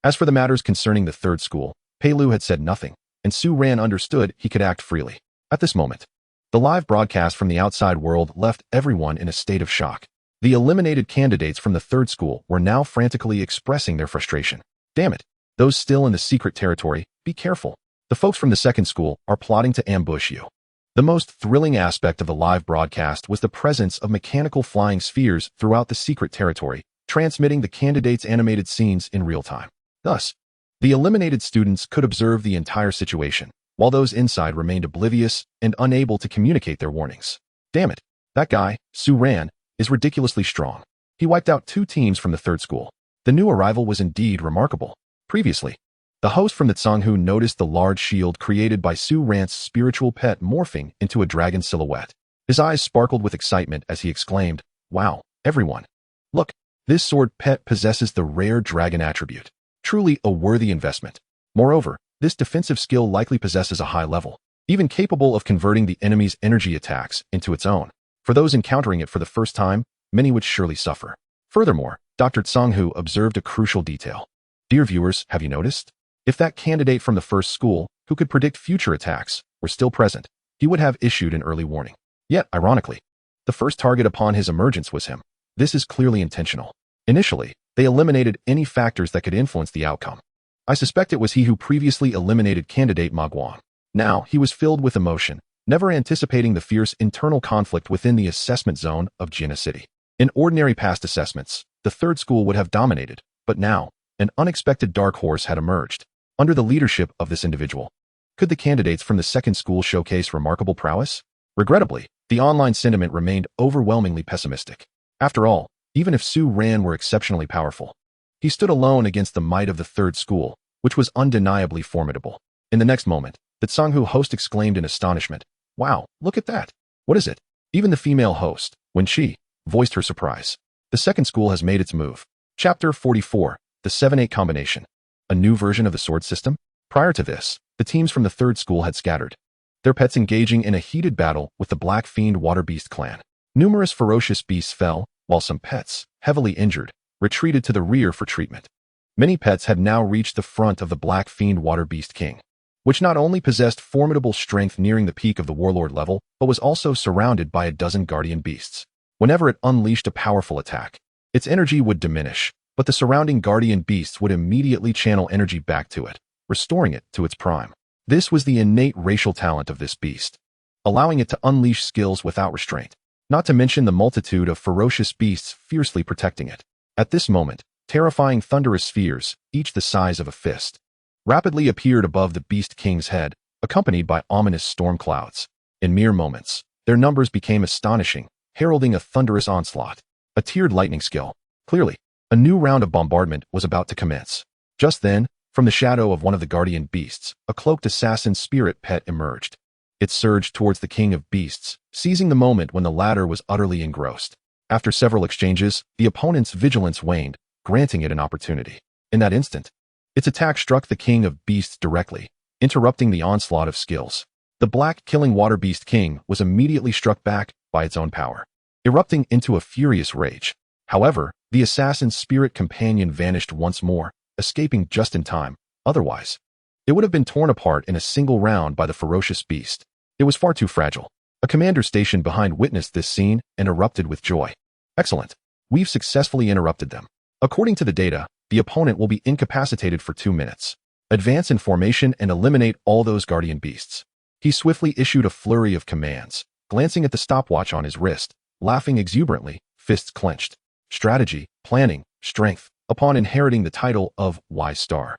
As for the matters concerning the third school, Pelu had said nothing, and Su-ran understood he could act freely. At this moment, the live broadcast from the outside world left everyone in a state of shock. The eliminated candidates from the third school were now frantically expressing their frustration. Damn it. Those still in the secret territory, be careful. The folks from the second school are plotting to ambush you. The most thrilling aspect of the live broadcast was the presence of mechanical flying spheres throughout the secret territory, transmitting the candidates' animated scenes in real time. Thus, the eliminated students could observe the entire situation, while those inside remained oblivious and unable to communicate their warnings. Damn it. That guy, Su-ran, is ridiculously strong. He wiped out 2 teams from the third school. The new arrival was indeed remarkable. Previously, the host from the Tsanghu noticed the large shield created by Su-ran's spiritual pet morphing into a dragon silhouette. His eyes sparkled with excitement as he exclaimed, "Wow, everyone! Look, this sword pet possesses the rare dragon attribute. Truly a worthy investment. Moreover, this defensive skill likely possesses a high level, even capable of converting the enemy's energy attacks into its own. For those encountering it for the first time, many would surely suffer." Furthermore, Dr. Tsanghu observed a crucial detail. Dear viewers, have you noticed? If that candidate from the first school, who could predict future attacks, were still present, he would have issued an early warning. Yet, ironically, the first target upon his emergence was him. This is clearly intentional. Initially, they eliminated any factors that could influence the outcome. I suspect it was he who previously eliminated candidate Ma Guang. Now, he was filled with emotion, never anticipating the fierce internal conflict within the assessment zone of Jinnah City. In ordinary past assessments, the third school would have dominated, but now, an unexpected dark horse had emerged. Under the leadership of this individual, could the candidates from the second school showcase remarkable prowess? Regrettably, the online sentiment remained overwhelmingly pessimistic. After all, even if Su-ran were exceptionally powerful, he stood alone against the might of the third school, which was undeniably formidable. In the next moment, the Tsanghu host exclaimed in astonishment, "Wow, look at that! What is it?" Even the female host, when she voiced her surprise. The second school has made its move. Chapter 44, the 7-8 combination. A new version of the sword system? Prior to this, the teams from the third school had scattered, their pets engaging in a heated battle with the Black Fiend Water Beast clan. Numerous ferocious beasts fell, while some pets, heavily injured, retreated to the rear for treatment. Many pets had now reached the front of the Black Fiend Water Beast King, which not only possessed formidable strength nearing the peak of the warlord level, but was also surrounded by a dozen guardian beasts. Whenever it unleashed a powerful attack, its energy would diminish, but the surrounding guardian beasts would immediately channel energy back to it, restoring it to its prime. This was the innate racial talent of this beast, allowing it to unleash skills without restraint, not to mention the multitude of ferocious beasts fiercely protecting it. At this moment, terrifying thunderous spheres, each the size of a fist, rapidly appeared above the Beast King's head, accompanied by ominous storm clouds. In mere moments, their numbers became astonishing, heralding a thunderous onslaught. A tiered lightning skill. Clearly, a new round of bombardment was about to commence. Just then, from the shadow of one of the guardian beasts, a cloaked assassin spirit pet emerged. It surged towards the king of beasts, seizing the moment when the latter was utterly engrossed. After several exchanges, the opponent's vigilance waned, granting it an opportunity. In that instant, its attack struck the king of beasts directly, interrupting the onslaught of skills. The black killing water beast king was immediately struck back by its own power. Erupting into a furious rage, However, the assassin's spirit companion vanished once more, escaping just in time. Otherwise, it would have been torn apart in a single round by the ferocious beast. It was far too fragile. A commander stationed behind witnessed this scene and erupted with joy. Excellent. We've successfully interrupted them. According to the data, the opponent will be incapacitated for 2 minutes. Advance in formation and eliminate all those guardian beasts. He swiftly issued a flurry of commands, glancing at the stopwatch on his wrist, laughing exuberantly, fists clenched. Strategy, planning, strength, upon inheriting the title of Wise Star.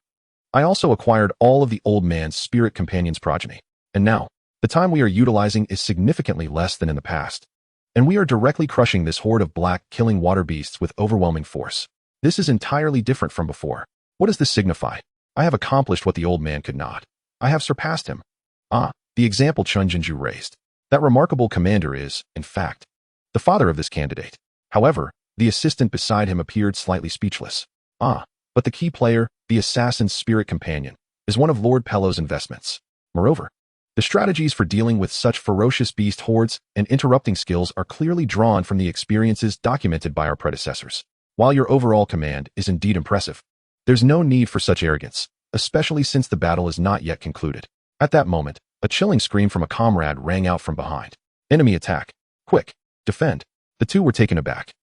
I also acquired all of the old man's spirit companion's progeny. And now, the time we are utilizing is significantly less than in the past. And we are directly crushing this horde of black, killing water beasts with overwhelming force. This is entirely different from before. What does this signify? I have accomplished what the old man could not. I have surpassed him. Ah, the example Chun Jinju raised. That remarkable commander is, in fact, the father of this candidate. However, the assistant beside him appeared slightly speechless. Ah, but the key player, the assassin's spirit companion, is one of Lord Pello's investments. Moreover, the strategies for dealing with such ferocious beast hordes and interrupting skills are clearly drawn from the experiences documented by our predecessors. While your overall command is indeed impressive, there's no need for such arrogance, especially since the battle is not yet concluded. At that moment, a chilling scream from a comrade rang out from behind. Enemy attack. Quick, defend. The two were taken aback.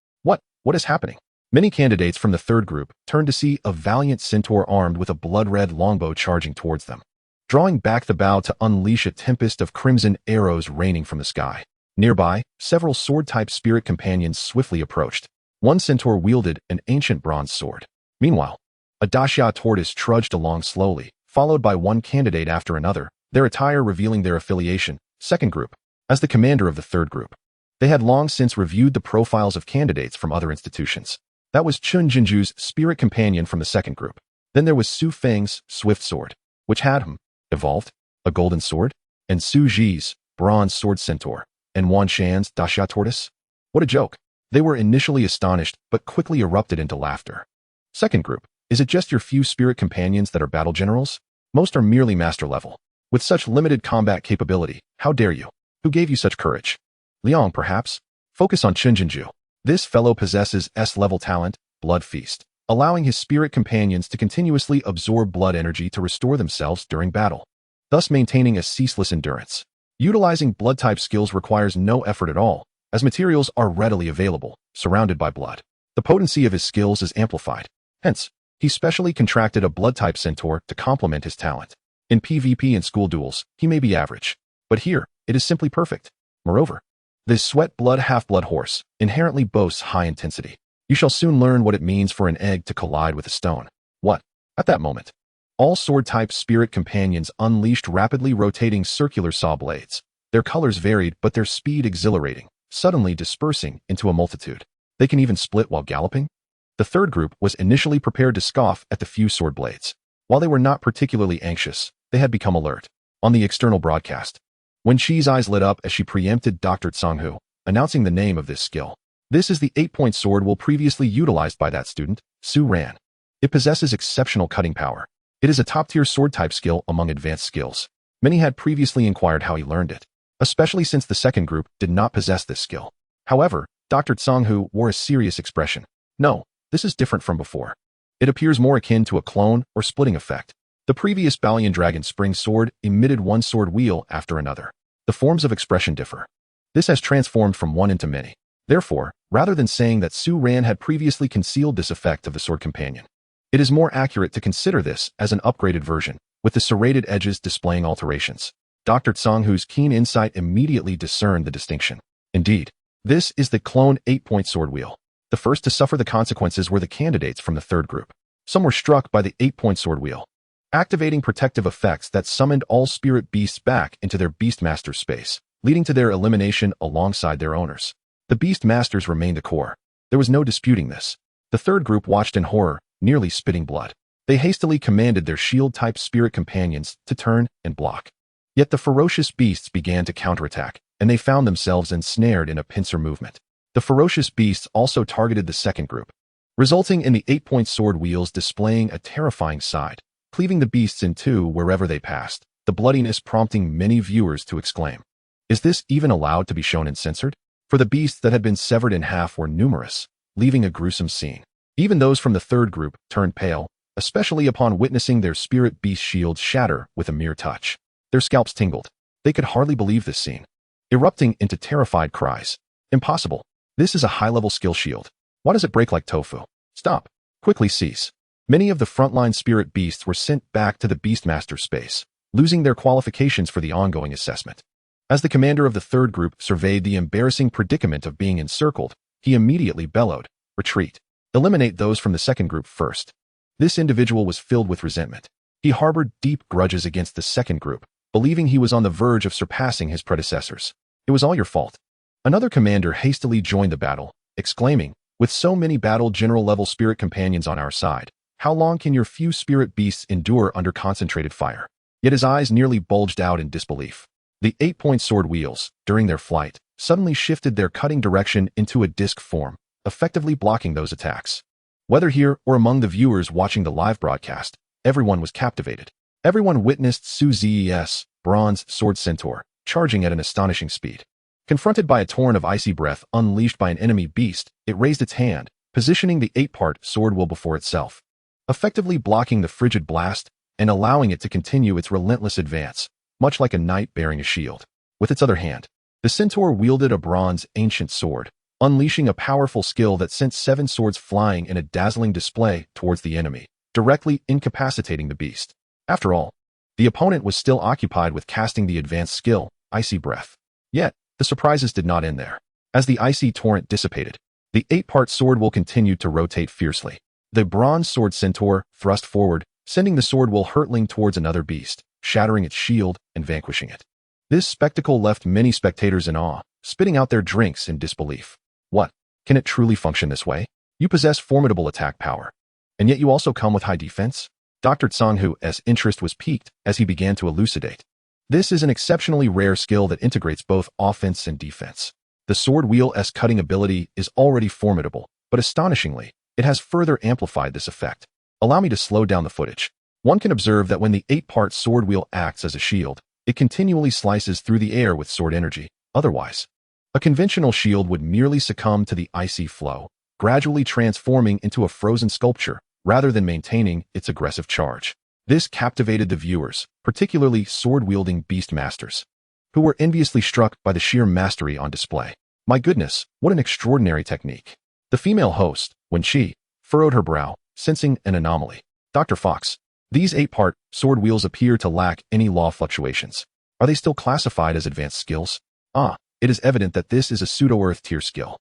What is happening? Many candidates from the third group turned to see a valiant centaur armed with a blood-red longbow charging towards them, drawing back the bow to unleash a tempest of crimson arrows raining from the sky. Nearby, several sword-type spirit companions swiftly approached. One centaur wielded an ancient bronze sword. Meanwhile, a daxia tortoise trudged along slowly, followed by one candidate after another, their attire revealing their affiliation. Second group. As the commander of the third group, they had long since reviewed the profiles of candidates from other institutions. That was Chun Jinju's spirit companion from the second group. Then there was Su Feng's swift sword, which had evolved, a golden sword, and Su Ji's bronze sword centaur, and Wan Shan's daxia tortoise. What a joke. They were initially astonished, but quickly erupted into laughter. Second group. Is it just your few spirit companions that are battle generals? Most are merely master level. With such limited combat capability, how dare you? Who gave you such courage? Liang, perhaps? Focus on Chun Jinju. This fellow possesses S-level talent, Blood Feast, allowing his spirit companions to continuously absorb blood energy to restore themselves during battle, thus maintaining a ceaseless endurance. Utilizing blood-type skills requires no effort at all, as materials are readily available, surrounded by blood. The potency of his skills is amplified. Hence, he specially contracted a blood-type centaur to complement his talent. In PvP and school duels, he may be average, but here, it is simply perfect. Moreover, this sweat-blood half-blood horse inherently boasts high intensity. You shall soon learn what it means for an egg to collide with a stone. What? At that moment, all sword-type spirit companions unleashed rapidly rotating circular saw blades. Their colors varied, but their speed exhilarating, suddenly dispersing into a multitude. They can even split while galloping? The third group was initially prepared to scoff at the few sword blades. While they were not particularly anxious, they had become alert. On the external broadcast, when Chi's eyes lit up as she preempted Dr. Tsanghu, announcing the name of this skill. This is the 8-point sword previously utilized by that student, Su Ran. It possesses exceptional cutting power. It is a top-tier sword-type skill among advanced skills. Many had previously inquired how he learned it, especially since the second group did not possess this skill. However, Dr. Tsanghu wore a serious expression. No, this is different from before. It appears more akin to a clone or splitting effect. The previous Balian Dragon Spring Sword emitted one sword wheel after another. The forms of expression differ. This has transformed from one into many. Therefore, rather than saying that Su Ran had previously concealed this effect of the sword companion, it is more accurate to consider this as an upgraded version, with the serrated edges displaying alterations. Dr. Tsanghu's keen insight immediately discerned the distinction. Indeed, this is the clone 8-point sword wheel. The first to suffer the consequences were the candidates from the third group. Some were struck by the 8-point sword wheel, activating protective effects that summoned all spirit beasts back into their Beastmaster space, leading to their elimination alongside their owners. The Beastmasters remained the core. There was no disputing this. The third group watched in horror, nearly spitting blood. They hastily commanded their shield-type spirit companions to turn and block. Yet the ferocious beasts began to counterattack, and they found themselves ensnared in a pincer movement. The ferocious beasts also targeted the second group, resulting in the 8-point sword wheels displaying a terrifying side, cleaving the beasts in two wherever they passed, the bloodiness prompting many viewers to exclaim, "Is this even allowed to be shown and censored?" For the beasts that had been severed in half were numerous, leaving a gruesome scene. Even those from the third group turned pale, especially upon witnessing their spirit beast shields shatter with a mere touch. Their scalps tingled. They could hardly believe this scene, erupting into terrified cries. Impossible. This is a high-level skill shield. Why does it break like tofu? Stop. Quickly cease. Many of the frontline spirit beasts were sent back to the Beastmaster space, losing their qualifications for the ongoing assessment. As the commander of the third group surveyed the embarrassing predicament of being encircled, he immediately bellowed, "Retreat. Eliminate those from the second group first." This individual was filled with resentment. He harbored deep grudges against the second group, believing he was on the verge of surpassing his predecessors. It was all your fault. Another commander hastily joined the battle, exclaiming, "With so many battle general-level spirit companions on our side, how long can your few spirit beasts endure under concentrated fire?" Yet his eyes nearly bulged out in disbelief. The 8-point sword wheels, during their flight, suddenly shifted their cutting direction into a disc form, effectively blocking those attacks. Whether here or among the viewers watching the live broadcast, everyone was captivated. Everyone witnessed Su Zes, Bronze Sword Centaur, charging at an astonishing speed. Confronted by a torrent of icy breath unleashed by an enemy beast, it raised its hand, positioning the 8-part sword wheel before itself, effectively blocking the frigid blast and allowing it to continue its relentless advance, much like a knight bearing a shield. With its other hand, the centaur wielded a bronze ancient sword, unleashing a powerful skill that sent 7 swords flying in a dazzling display towards the enemy, directly incapacitating the beast. After all, the opponent was still occupied with casting the advanced skill, Icy Breath. Yet, the surprises did not end there. As the icy torrent dissipated, the 8-part sword wheel continued to rotate fiercely. The bronze sword centaur thrust forward, sending the sword wheel hurtling towards another beast, shattering its shield and vanquishing it. This spectacle left many spectators in awe, spitting out their drinks in disbelief. What? Can it truly function this way? You possess formidable attack power, and yet you also come with high defense? Dr. Tsanghu's interest was piqued as he began to elucidate. This is an exceptionally rare skill that integrates both offense and defense. The sword wheel's cutting ability is already formidable, but astonishingly, it has further amplified this effect. Allow me to slow down the footage. One can observe that when the 8-part sword wheel acts as a shield, it continually slices through the air with sword energy. Otherwise, a conventional shield would merely succumb to the icy flow, gradually transforming into a frozen sculpture rather than maintaining its aggressive charge. This captivated the viewers, particularly sword-wielding beast masters, who were enviously struck by the sheer mastery on display. My goodness, what an extraordinary technique. The female host, when she furrowed her brow, sensing an anomaly. Dr. Fox, these 8-part sword wheels appear to lack any law fluctuations. Are they still classified as advanced skills? It is evident that this is a pseudo-earth tier skill.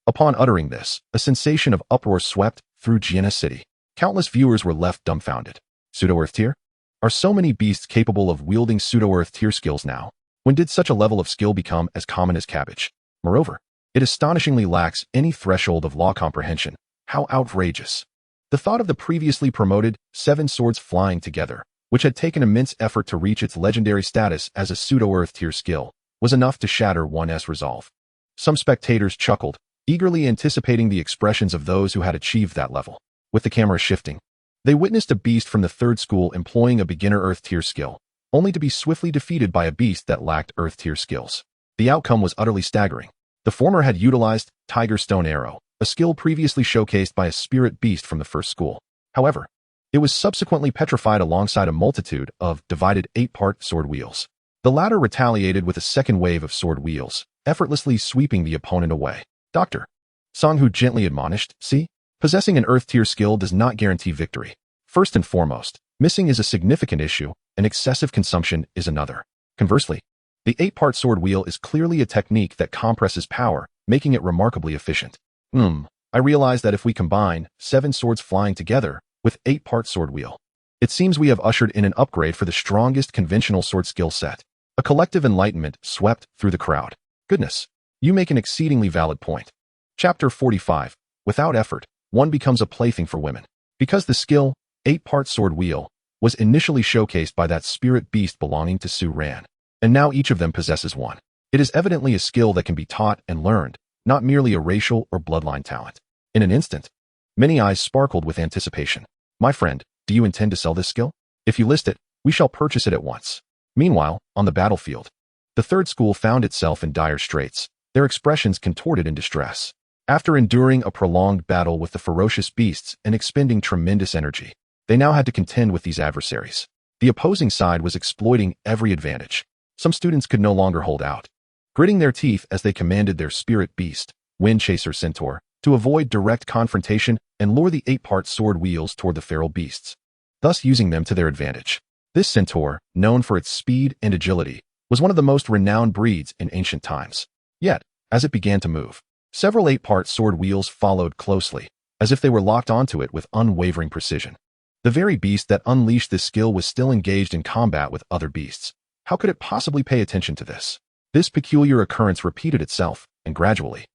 Upon uttering this, a sensation of uproar swept through Jiena City. Countless viewers were left dumbfounded. Pseudo-earth tier? Are so many beasts capable of wielding pseudo-earth tier skills now? When did such a level of skill become as common as cabbage? Moreover, it astonishingly lacks any threshold of law comprehension. How outrageous. The thought of the previously promoted 7 swords flying together, which had taken immense effort to reach its legendary status as a pseudo-earth tier skill, was enough to shatter one's resolve. Some spectators chuckled, eagerly anticipating the expressions of those who had achieved that level. With the camera shifting, they witnessed a beast from the third school employing a beginner earth tier skill, only to be swiftly defeated by a beast that lacked earth tier skills. The outcome was utterly staggering. The former had utilized Tiger Stone Arrow, a skill previously showcased by a spirit beast from the first school. However, it was subsequently petrified alongside a multitude of divided 8-part sword wheels. The latter retaliated with a second wave of sword wheels, effortlessly sweeping the opponent away. Dr. Sanghu gently admonished, "See? Possessing an earth tier skill does not guarantee victory. First and foremost, missing is a significant issue, and excessive consumption is another. Conversely, the 8-part sword wheel is clearly a technique that compresses power, making it remarkably efficient. I realize that if we combine 7 swords flying together with 8-part sword wheel, it seems we have ushered in an upgrade for the strongest conventional sword skill set." A collective enlightenment swept through the crowd. Goodness, you make an exceedingly valid point. Chapter 45. Without effort, one becomes a plaything for women. Because the skill, 8-part sword wheel, was initially showcased by that spirit beast belonging to Su Ran, and now each of them possesses one. It is evidently a skill that can be taught and learned, not merely a racial or bloodline talent. In an instant, many eyes sparkled with anticipation. My friend, do you intend to sell this skill? If you list it, we shall purchase it at once. Meanwhile, on the battlefield, the third school found itself in dire straits, their expressions contorted in distress. After enduring a prolonged battle with the ferocious beasts and expending tremendous energy, they now had to contend with these adversaries. The opposing side was exploiting every advantage. Some students could no longer hold out, gritting their teeth as they commanded their spirit beast, Wind Chaser Centaur, to avoid direct confrontation and lure the 8-part sword wheels toward the feral beasts, thus using them to their advantage. This centaur, known for its speed and agility, was one of the most renowned breeds in ancient times. Yet, as it began to move, several 8-part sword wheels followed closely, as if they were locked onto it with unwavering precision. The very beast that unleashed this skill was still engaged in combat with other beasts. How could it possibly pay attention to this? This peculiar occurrence repeated itself, and gradually,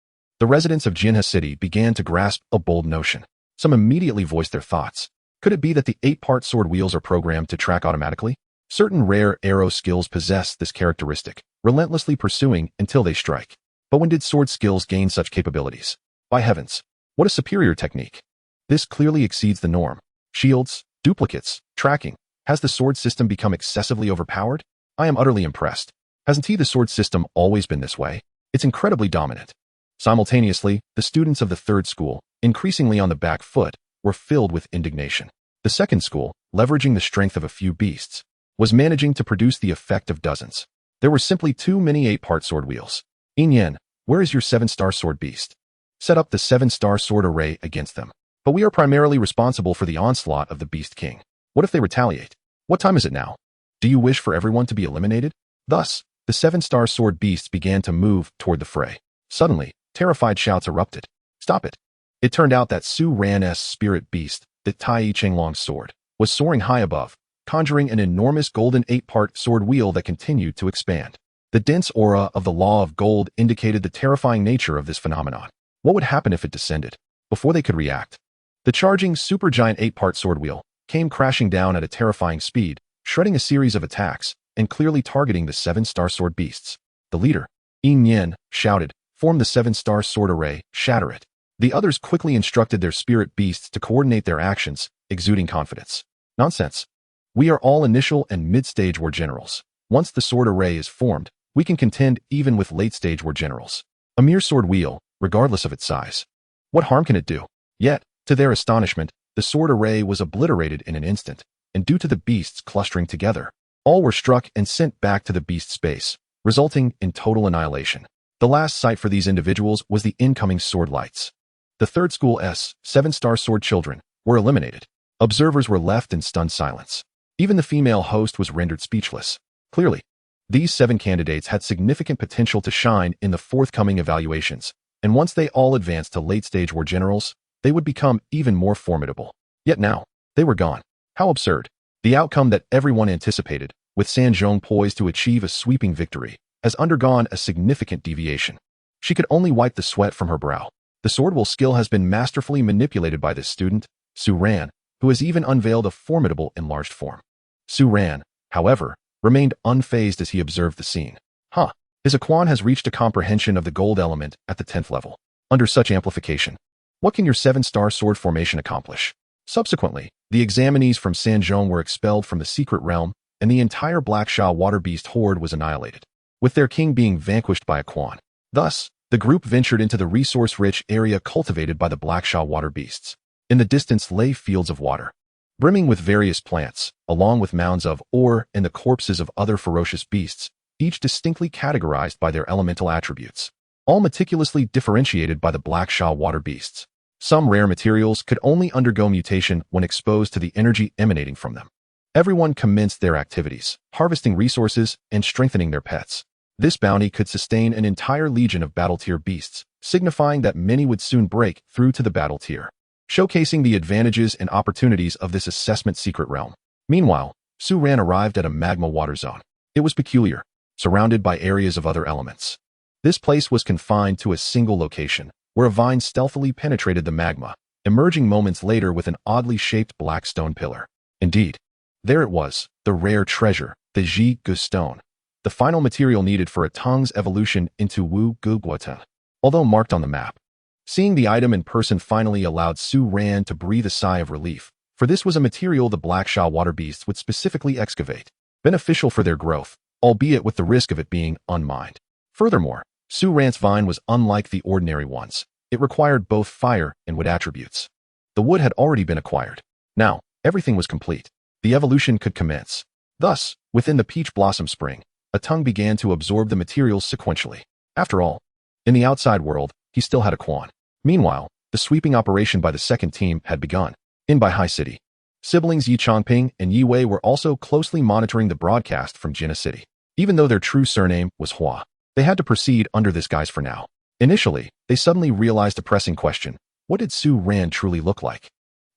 the residents of Jinha City began to grasp a bold notion. Some immediately voiced their thoughts. Could it be that the 8-part sword wheels are programmed to track automatically? Certain rare arrow skills possess this characteristic, relentlessly pursuing until they strike. But when did sword skills gain such capabilities? By heavens, what a superior technique! This clearly exceeds the norm. Shields, duplicates, tracking. Has the sword system become excessively overpowered? I am utterly impressed. Hasn't the sword system always been this way? It's incredibly dominant. Simultaneously, the students of the third school, increasingly on the back foot, were filled with indignation. The second school, leveraging the strength of a few beasts, was managing to produce the effect of dozens. There were simply too many 8-part sword wheels. Yin, where is your 7-star sword beast? Set up the 7-star sword array against them. But we are primarily responsible for the onslaught of the Beast King. What if they retaliate? What time is it now? Do you wish for everyone to be eliminated? Thus, the 7-star sword beasts began to move toward the fray. Suddenly, terrified shouts erupted. Stop it! It turned out that Su Ran's spirit beast, the Tai Chenglong's sword, was soaring high above, conjuring an enormous golden 8-part sword wheel that continued to expand. The dense aura of the Law of Gold indicated the terrifying nature of this phenomenon. What would happen if it descended? Before they could react, the charging supergiant 8-part sword wheel came crashing down at a terrifying speed, shredding a series of attacks and clearly targeting the 7-star sword beasts. The leader, Yin, shouted, "Form the 7-star sword array, shatter it." The others quickly instructed their spirit beasts to coordinate their actions, exuding confidence. Nonsense. We are all initial and mid-stage war generals. Once the sword array is formed, we can contend even with late-stage war generals. A mere sword wheel, regardless of its size. What harm can it do? Yet, to their astonishment, the sword array was obliterated in an instant, and due to the beasts clustering together, all were struck and sent back to the beast space, resulting in total annihilation. The last sight for these individuals was the incoming sword lights. The third school's 7-star sword children were eliminated. Observers were left in stunned silence. Even the female host was rendered speechless. Clearly, these 7 candidates had significant potential to shine in the forthcoming evaluations, and once they all advanced to late-stage war generals, they would become even more formidable. Yet now, they were gone. How absurd. The outcome that everyone anticipated, with Sanzhong poised to achieve a sweeping victory, has undergone a significant deviation. She could only wipe the sweat from her brow. The sword will skill has been masterfully manipulated by this student, Su Ran, who has even unveiled a formidable enlarged form. Su Ran, however, remained unfazed as he observed the scene. His Aquan has reached a comprehension of the gold element at the 10th level. Under such amplification, what can your 7-star sword formation accomplish? Subsequently, the examinees from Sanzhong were expelled from the secret realm, and the entire Blackshaw water beast horde was annihilated, with their king being vanquished by Aquan. Thus, the group ventured into the resource-rich area cultivated by the Blackshaw water beasts. In the distance lay fields of water, brimming with various plants, along with mounds of ore and the corpses of other ferocious beasts, each distinctly categorized by their elemental attributes, all meticulously differentiated by the Blackshaw water beasts. Some rare materials could only undergo mutation when exposed to the energy emanating from them. Everyone commenced their activities, harvesting resources and strengthening their pets. This bounty could sustain an entire legion of battle-tier beasts, signifying that many would soon break through to the battle tier, showcasing the advantages and opportunities of this assessment secret realm. Meanwhile, Su Ran arrived at a magma water zone. It was peculiar, surrounded by areas of other elements. This place was confined to a single location, where a vine stealthily penetrated the magma, emerging moments later with an oddly shaped black stone pillar. Indeed, there it was, the rare treasure, the Ji Gu stone, the final material needed for a tongue's evolution into Wu Gu Guoten. Although marked on the map, seeing the item in person finally allowed Su Ran to breathe a sigh of relief, for this was a material the Blackshaw water beasts would specifically excavate, beneficial for their growth, albeit with the risk of it being unmined. Furthermore, Su Ran's vine was unlike the ordinary ones. It required both fire and wood attributes. The wood had already been acquired. Now, everything was complete. The evolution could commence. Thus, within the peach blossom spring, a tongue began to absorb the materials sequentially. After all, in the outside world, he still had a Quan. Meanwhile, the sweeping operation by the second team had begun. In Bai Hai City, siblings Yi Changping and Yi Wei were also closely monitoring the broadcast from Jinnah City. Even though their true surname was Hua, they had to proceed under this guise for now. Initially, they suddenly realized a pressing question. What did Su Ran truly look like?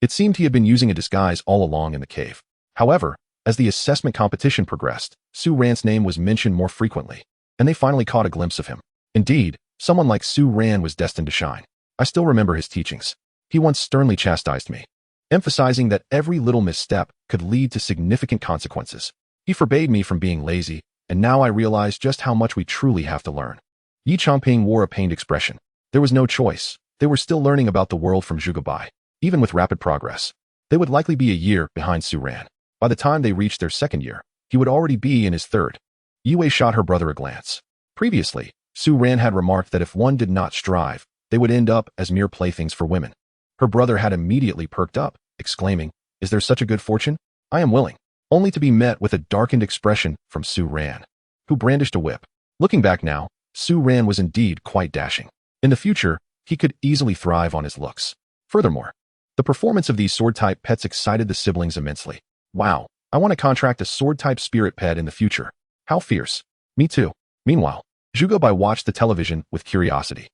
It seemed he had been using a disguise all along in the cave. However, as the assessment competition progressed, Su Ran's name was mentioned more frequently, and they finally caught a glimpse of him. Indeed, someone like Su Ran was destined to shine. I still remember his teachings. He once sternly chastised me, emphasizing that every little misstep could lead to significant consequences. He forbade me from being lazy, and now I realize just how much we truly have to learn. Yi Changping wore a pained expression. There was no choice. They were still learning about the world from Zhuge. Even with rapid progress, they would likely be a year behind Su Ran. By the time they reached their second year, he would already be in his third. Yi Wei shot her brother a glance. Previously, Su Ran had remarked that if one did not strive, they would end up as mere playthings for women. Her brother had immediately perked up, exclaiming, "Is there such a good fortune? I am willing," only to be met with a darkened expression from Su Ran, who brandished a whip. Looking back now, Su Ran was indeed quite dashing. In the future, he could easily thrive on his looks. Furthermore, the performance of these sword-type pets excited the siblings immensely. Wow, I want to contract a sword-type spirit pet in the future. How fierce. Me too. Meanwhile, Zhuge watched the television with curiosity.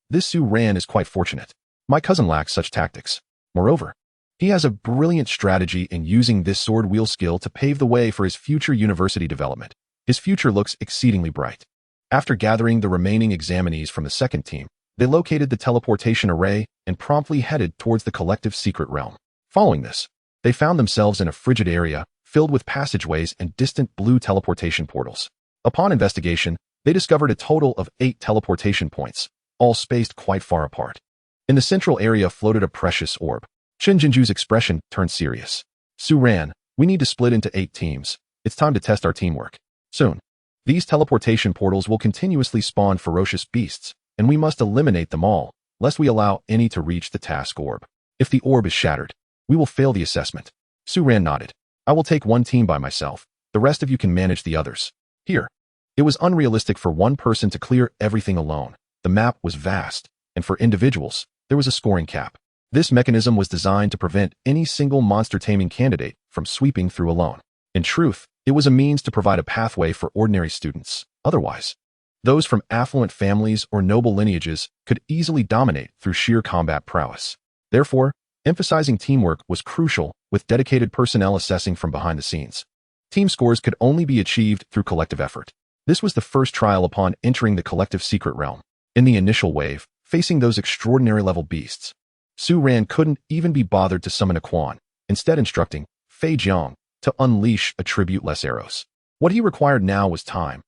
This Su Ran is quite fortunate. My cousin lacks such tactics. Moreover, he has a brilliant strategy in using this sword wheel skill to pave the way for his future university development. His future looks exceedingly bright. After gathering the remaining examinees from the second team, they located the teleportation array and promptly headed towards the collective secret realm. Following this, they found themselves in a frigid area filled with passageways and distant blue teleportation portals. Upon investigation, they discovered a total of 8 teleportation points, all spaced quite far apart. In the central area floated a precious orb. Chen Jinju's expression turned serious. Su Ran, we need to split into 8 teams. It's time to test our teamwork. Soon. These teleportation portals will continuously spawn ferocious beasts, and we must eliminate them all, lest we allow any to reach the task orb. If the orb is shattered, we will fail the assessment. Su Ran nodded. I will take one team by myself. The rest of you can manage the others. Here. It was unrealistic for one person to clear everything alone. The map was vast, and for individuals, there was a scoring cap. This mechanism was designed to prevent any single monster taming candidate from sweeping through alone. In truth, it was a means to provide a pathway for ordinary students. Otherwise, those from affluent families or noble lineages could easily dominate through sheer combat prowess. Therefore, emphasizing teamwork was crucial, with dedicated personnel assessing from behind the scenes. Team scores could only be achieved through collective effort. This was the first trial upon entering the collective secret realm. In the initial wave, facing those extraordinary level beasts, Su Ran couldn't even be bothered to summon a Quan, instead instructing Fei Jiang to unleash attribute-less arrows. What he required now was time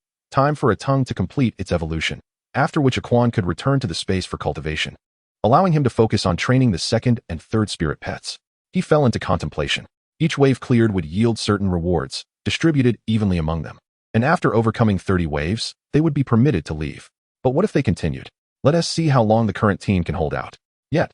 for a tongue to complete its evolution, after which a Quan could return to the space for cultivation, allowing him to focus on training the second and third spirit pets. He fell into contemplation. Each wave cleared would yield certain rewards, distributed evenly among them, and after overcoming 30 waves, they would be permitted to leave. But what if they continued? Let us see how long the current team can hold out. Yet,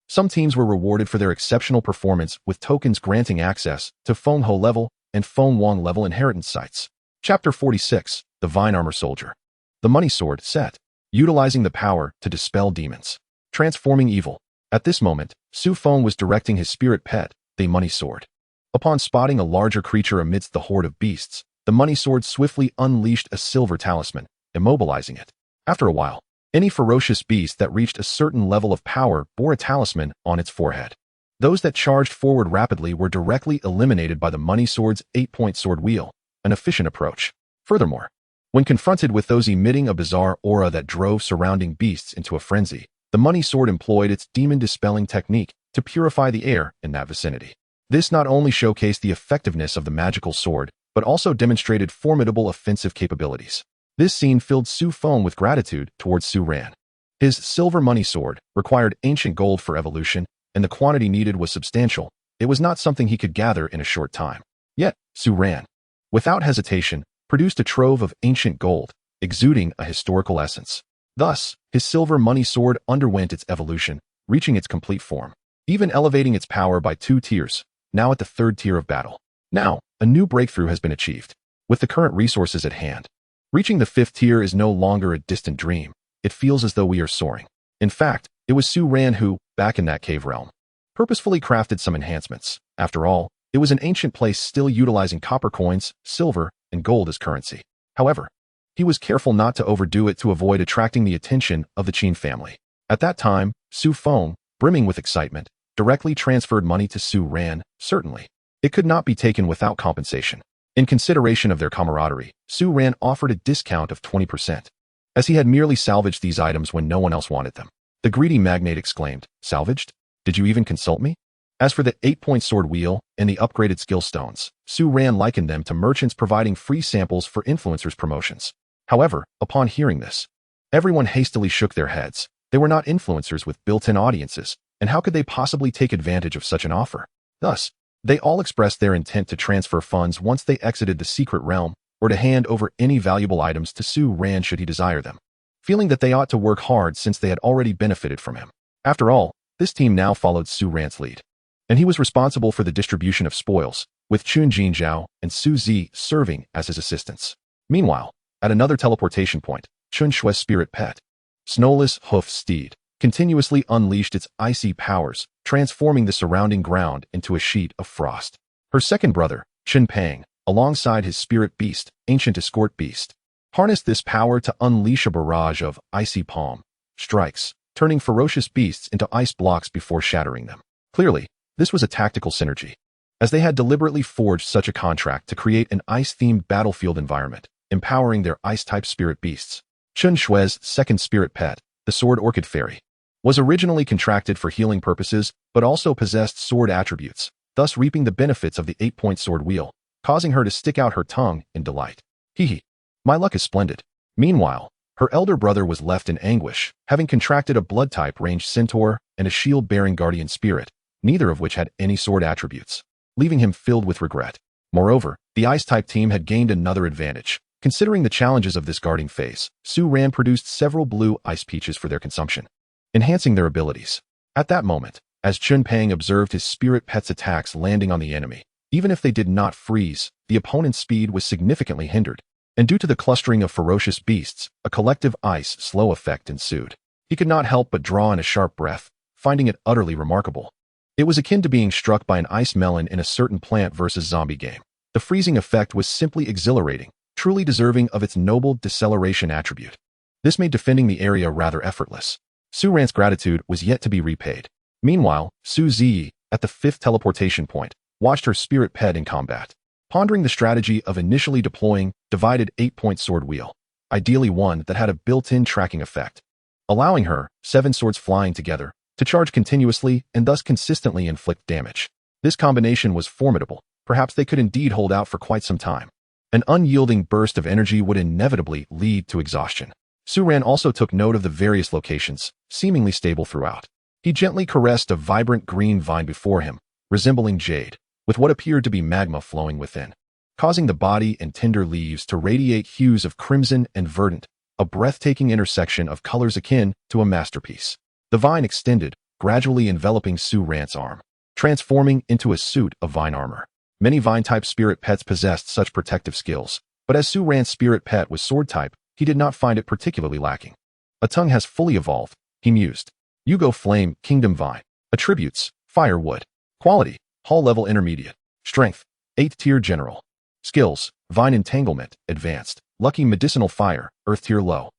some teams were rewarded for their exceptional performance with tokens granting access to Feng Ho level and Feng Wang level inheritance sites. Chapter 46, The Vine Armor Soldier. The Money Sword set, utilizing the power to dispel demons, transforming evil. At this moment, Su Feng was directing his spirit pet, the Money Sword. Upon spotting a larger creature amidst the horde of beasts, the Money Sword swiftly unleashed a silver talisman, immobilizing it. After a while, any ferocious beast that reached a certain level of power bore a talisman on its forehead. Those that charged forward rapidly were directly eliminated by the Money Sword's 8-point sword wheel, an efficient approach. Furthermore, when confronted with those emitting a bizarre aura that drove surrounding beasts into a frenzy, the Money Sword employed its demon-dispelling technique to purify the air in that vicinity. This not only showcased the effectiveness of the magical sword, but also demonstrated formidable offensive capabilities. This scene filled Su Feng with gratitude towards Su Ran. His silver Money Sword required ancient gold for evolution, and the quantity needed was substantial. It was not something he could gather in a short time. Yet, Su Ran, without hesitation, produced a trove of ancient gold, exuding a historical essence. Thus, his silver money sword underwent its evolution, reaching its complete form, even elevating its power by 2 tiers, now at the 3rd tier of battle. Now, a new breakthrough has been achieved. With the current resources at hand, reaching the 5th tier is no longer a distant dream. It feels as though we are soaring. In fact, it was Su Ran who, back in that cave realm, purposefully crafted some enhancements. After all, it was an ancient place still utilizing copper coins, silver, and gold as currency. However, he was careful not to overdo it to avoid attracting the attention of the Qin family. At that time, Su Feng, brimming with excitement, directly transferred money to Su Ran. Certainly, it could not be taken without compensation. In consideration of their camaraderie, Su Ran offered a discount of 20%, as he had merely salvaged these items when no one else wanted them. The greedy magnate exclaimed, "Salvaged? Did you even consult me?" As for the 8-point sword wheel and the upgraded skill stones, Su Ran likened them to merchants providing free samples for influencers' promotions. However, upon hearing this, everyone hastily shook their heads. They were not influencers with built-in audiences, and how could they possibly take advantage of such an offer? Thus, they all expressed their intent to transfer funds once they exited the secret realm, or to hand over any valuable items to Su Ran should he desire them, feeling that they ought to work hard since they had already benefited from him. After all, this team now followed Su Ran's lead, and he was responsible for the distribution of spoils, with Chun Jinzhao and Su Zi serving as his assistants. Meanwhile, at another teleportation point, Chun Shui's spirit pet, Snowless Hoof Steed, continuously unleashed its icy powers, transforming the surrounding ground into a sheet of frost. Her second brother, Chen Pang, alongside his spirit beast, Ancient Escort Beast, harnessed this power to unleash a barrage of icy palm strikes, turning ferocious beasts into ice blocks before shattering them. Clearly, this was a tactical synergy, as they had deliberately forged such a contract to create an ice-themed battlefield environment, empowering their ice-type spirit beasts. Chun Shui's second spirit pet, the Sword Orchid Fairy, was originally contracted for healing purposes, but also possessed sword attributes, thus reaping the benefits of the 8-point sword wheel, causing her to stick out her tongue in delight. Hee, my luck is splendid. Meanwhile, her elder brother was left in anguish, having contracted a blood-type ranged centaur and a shield-bearing guardian spirit, neither of which had any sword attributes, leaving him filled with regret. Moreover, the ice-type team had gained another advantage. Considering the challenges of this guarding phase, Su Ran produced several blue ice peaches for their consumption, enhancing their abilities. At that moment, as Chun Pang observed his spirit pet's attacks landing on the enemy, even if they did not freeze, the opponent's speed was significantly hindered, and due to the clustering of ferocious beasts, a collective ice slow effect ensued. He could not help but draw in a sharp breath, finding it utterly remarkable. It was akin to being struck by an ice melon in a certain Plant vs. Zombie game. The freezing effect was simply exhilarating, truly deserving of its noble deceleration attribute. This made defending the area rather effortless. Su Ran's gratitude was yet to be repaid. Meanwhile, Su Zi, at the 5th teleportation point, watched her spirit pet in combat, pondering the strategy of initially deploying divided 8-point sword wheel, ideally one that had a built-in tracking effect, allowing her, 7 swords flying together, to charge continuously and thus consistently inflict damage. This combination was formidable. Perhaps they could indeed hold out for quite some time. An unyielding burst of energy would inevitably lead to exhaustion. Su Ran also took note of the various locations, seemingly stable throughout. He gently caressed a vibrant green vine before him, resembling jade, with what appeared to be magma flowing within, causing the body and tender leaves to radiate hues of crimson and verdant, a breathtaking intersection of colors akin to a masterpiece. The vine extended, gradually enveloping Su Ran's arm, transforming into a suit of vine armor. Many vine-type spirit pets possessed such protective skills, but as Su Ran's spirit pet was sword-type, he did not find it particularly lacking. A tongue has fully evolved, he mused. Yugo Flame, Kingdom Vine. Attributes, Firewood. Quality, Hall Level Intermediate. Strength, 8th Tier General. Skills, Vine Entanglement, Advanced. Lucky Medicinal Fire, Earth Tier Low.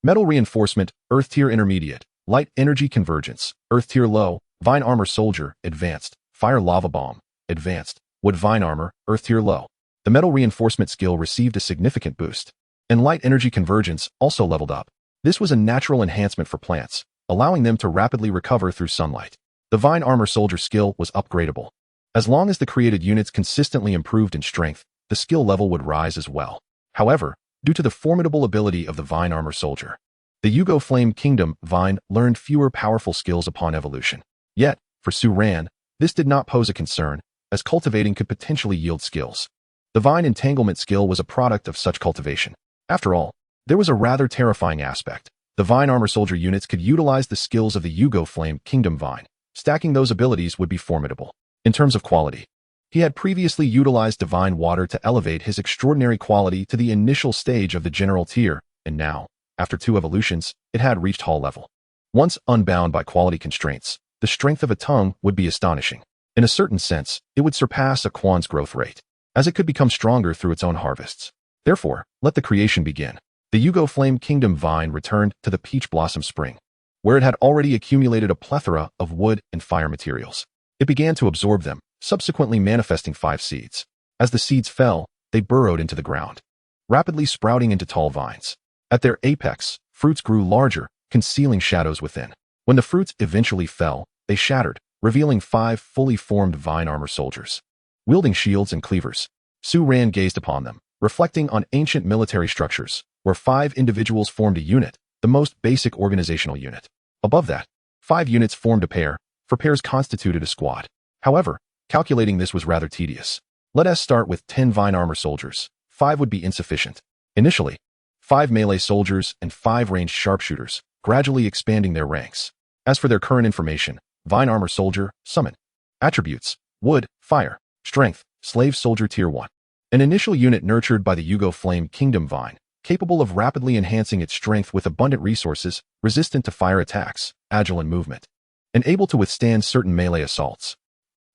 Metal Reinforcement, Earth Tier Intermediate. Light Energy Convergence, Earth Tier Low. Vine Armor Soldier, Advanced. Fire Lava Bomb, Advanced. Wood Vine Armor, Earth Tier Low. The Metal Reinforcement skill received a significant boost, and Light Energy Convergence also leveled up. This was a natural enhancement for plants, allowing them to rapidly recover through sunlight. The Vine Armor Soldier skill was upgradable. As long as the created units consistently improved in strength, the skill level would rise as well. However, due to the formidable ability of the Vine Armor Soldier, the Yugo Flame Kingdom Vine learned fewer powerful skills upon evolution. Yet, for Su Ran, this did not pose a concern, as cultivating could potentially yield skills. The Vine Entanglement skill was a product of such cultivation. After all, there was a rather terrifying aspect. The Vine Armor Soldier units could utilize the skills of the Yugo Flame Kingdom Vine. Stacking those abilities would be formidable. In terms of quality, he had previously utilized Divine Water to elevate his extraordinary quality to the initial stage of the general tier, and now, after 2 evolutions, it had reached Hall level. Once unbound by quality constraints, the strength of a tongue would be astonishing. In a certain sense, it would surpass a Quan's growth rate, as it could become stronger through its own harvests. Therefore, let the creation begin. The Yugo Flame Kingdom Vine returned to the Peach Blossom Spring, where it had already accumulated a plethora of wood and fire materials. It began to absorb them, subsequently manifesting 5 seeds. As the seeds fell, they burrowed into the ground, rapidly sprouting into tall vines. At their apex, fruits grew larger, concealing shadows within. When the fruits eventually fell, they shattered, revealing 5 fully formed Vine Armor Soldiers. Wielding shields and cleavers, Su Ran gazed upon them, reflecting on ancient military structures, where 5 individuals formed a unit, the most basic organizational unit. Above that, 5 units formed a pair, for pairs constituted a squad. However, calculating this was rather tedious. Let us start with 10 Vine Armor Soldiers. 5 would be insufficient. Initially, 5 melee soldiers and 5 ranged sharpshooters, gradually expanding their ranks. As for their current information, Vine Armor Soldier, Summon. Attributes: Wood, Fire, Strength, Slave Soldier Tier 1. An initial unit nurtured by the Yugo Flame Kingdom Vine, capable of rapidly enhancing its strength with abundant resources, resistant to fire attacks, agile in movement, and able to withstand certain melee assaults.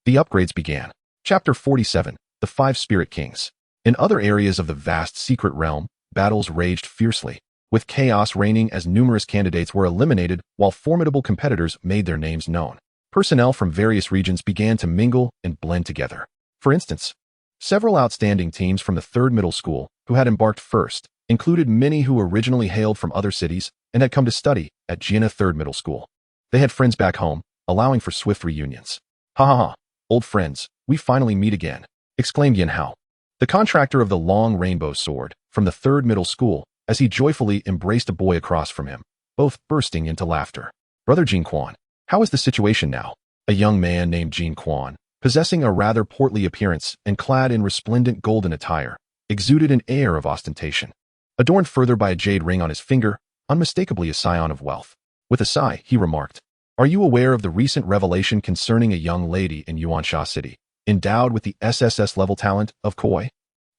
The upgrades began. Chapter 47, The 5 Spirit Kings. In other areas of the vast secret realm, battles raged fiercely, with chaos reigning as numerous candidates were eliminated while formidable competitors made their names known. Personnel from various regions began to mingle and blend together. For instance, several outstanding teams from the 3rd Middle School, who had embarked first, included many who originally hailed from other cities and had come to study at Jianna 3rd Middle School. They had friends back home, allowing for swift reunions. Ha ha ha, old friends, we finally meet again, exclaimed Yin Hao, the contractor of the long rainbow sword, from the 3rd Middle School, as he joyfully embraced a boy across from him, both bursting into laughter. Brother Jin Quan, how is the situation now? A young man named Jin Quan, possessing a rather portly appearance and clad in resplendent golden attire, exuded an air of ostentation. Adorned further by a jade ring on his finger, unmistakably a scion of wealth. With a sigh, he remarked, "Are you aware of the recent revelation concerning a young lady in Yuansha City, endowed with the SSS level talent of Koi?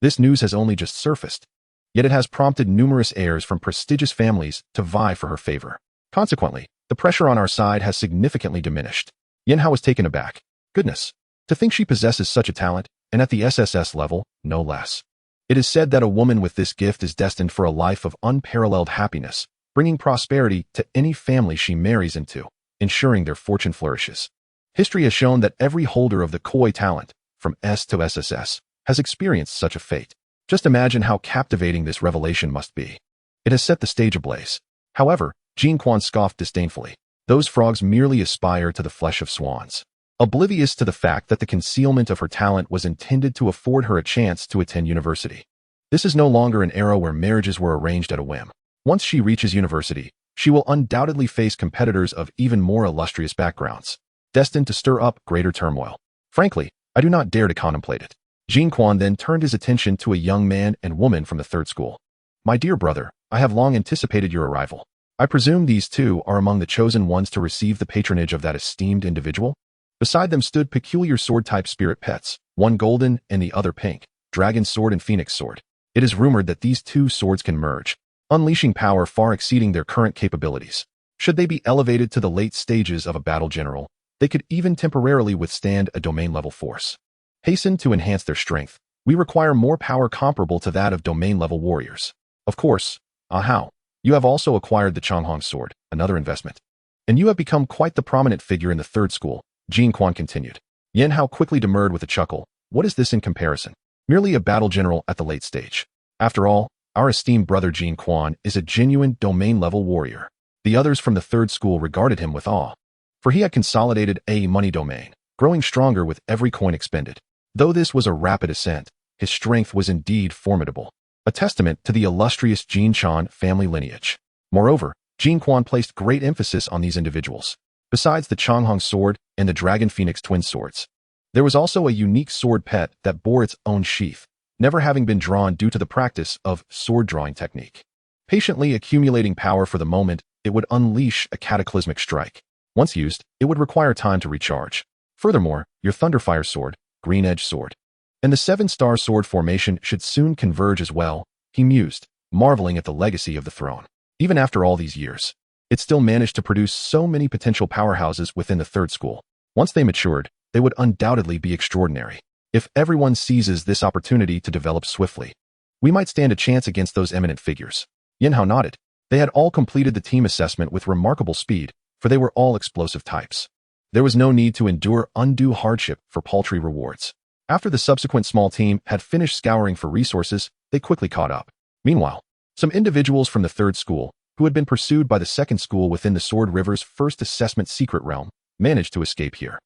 This news has only just surfaced, yet it has prompted numerous heirs from prestigious families to vie for her favor. Consequently, the pressure on our side has significantly diminished." Yin Hao was taken aback. Goodness, to think she possesses such a talent, and at the SSS level, no less. It is said that a woman with this gift is destined for a life of unparalleled happiness, bringing prosperity to any family she marries into, ensuring their fortune flourishes. History has shown that every holder of the Koi talent, from S to SSS, has experienced such a fate. Just imagine how captivating this revelation must be. It has set the stage ablaze. However, Jin Quan scoffed disdainfully. Those frogs merely aspire to the flesh of swans, oblivious to the fact that the concealment of her talent was intended to afford her a chance to attend university. This is no longer an era where marriages were arranged at a whim. Once she reaches university, she will undoubtedly face competitors of even more illustrious backgrounds, destined to stir up greater turmoil. Frankly, I do not dare to contemplate it. Jin Quan then turned his attention to a young man and woman from the 3rd school. My dear brother, I have long anticipated your arrival. I presume these two are among the chosen ones to receive the patronage of that esteemed individual? Beside them stood peculiar sword-type spirit pets, one golden and the other pink, dragon sword and phoenix sword. It is rumored that these 2 swords can merge, unleashing power far exceeding their current capabilities. Should they be elevated to the late stages of a battle general, they could even temporarily withstand a domain-level force. Hasten to enhance their strength, we require more power comparable to that of domain-level warriors. Of course, how? You have also acquired the Changhong sword, another investment. And you have become quite the prominent figure in the 3rd school, Jin Quan continued. Yin Hao quickly demurred with a chuckle. What is this in comparison? Merely a battle general at the late stage. After all, our esteemed brother Jin Quan is a genuine domain-level warrior. The others from the 3rd school regarded him with awe, for he had consolidated a money domain, growing stronger with every coin expended. Though this was a rapid ascent, his strength was indeed formidable, a testament to the illustrious Jin Chan family lineage. Moreover, Jin Quan placed great emphasis on these individuals. Besides the Changhong sword and the Dragon Phoenix twin swords, there was also a unique sword pet that bore its own sheath, never having been drawn due to the practice of sword drawing technique. Patiently accumulating power for the moment, it would unleash a cataclysmic strike. Once used, it would require time to recharge. Furthermore, your Thunderfire Sword, Green Edge Sword, and the 7-star sword formation should soon converge as well, he mused, marveling at the legacy of the throne. Even after all these years, it still managed to produce so many potential powerhouses within the third school. Once they matured, they would undoubtedly be extraordinary. If everyone seizes this opportunity to develop swiftly, we might stand a chance against those eminent figures. Yinhao nodded. They had all completed the team assessment with remarkable speed, for they were all explosive types. There was no need to endure undue hardship for paltry rewards. After the subsequent small team had finished scouring for resources, they quickly caught up. Meanwhile, some individuals from the third school, who had been pursued by the second school within the Sword River's first assessment secret realm, managed to escape here.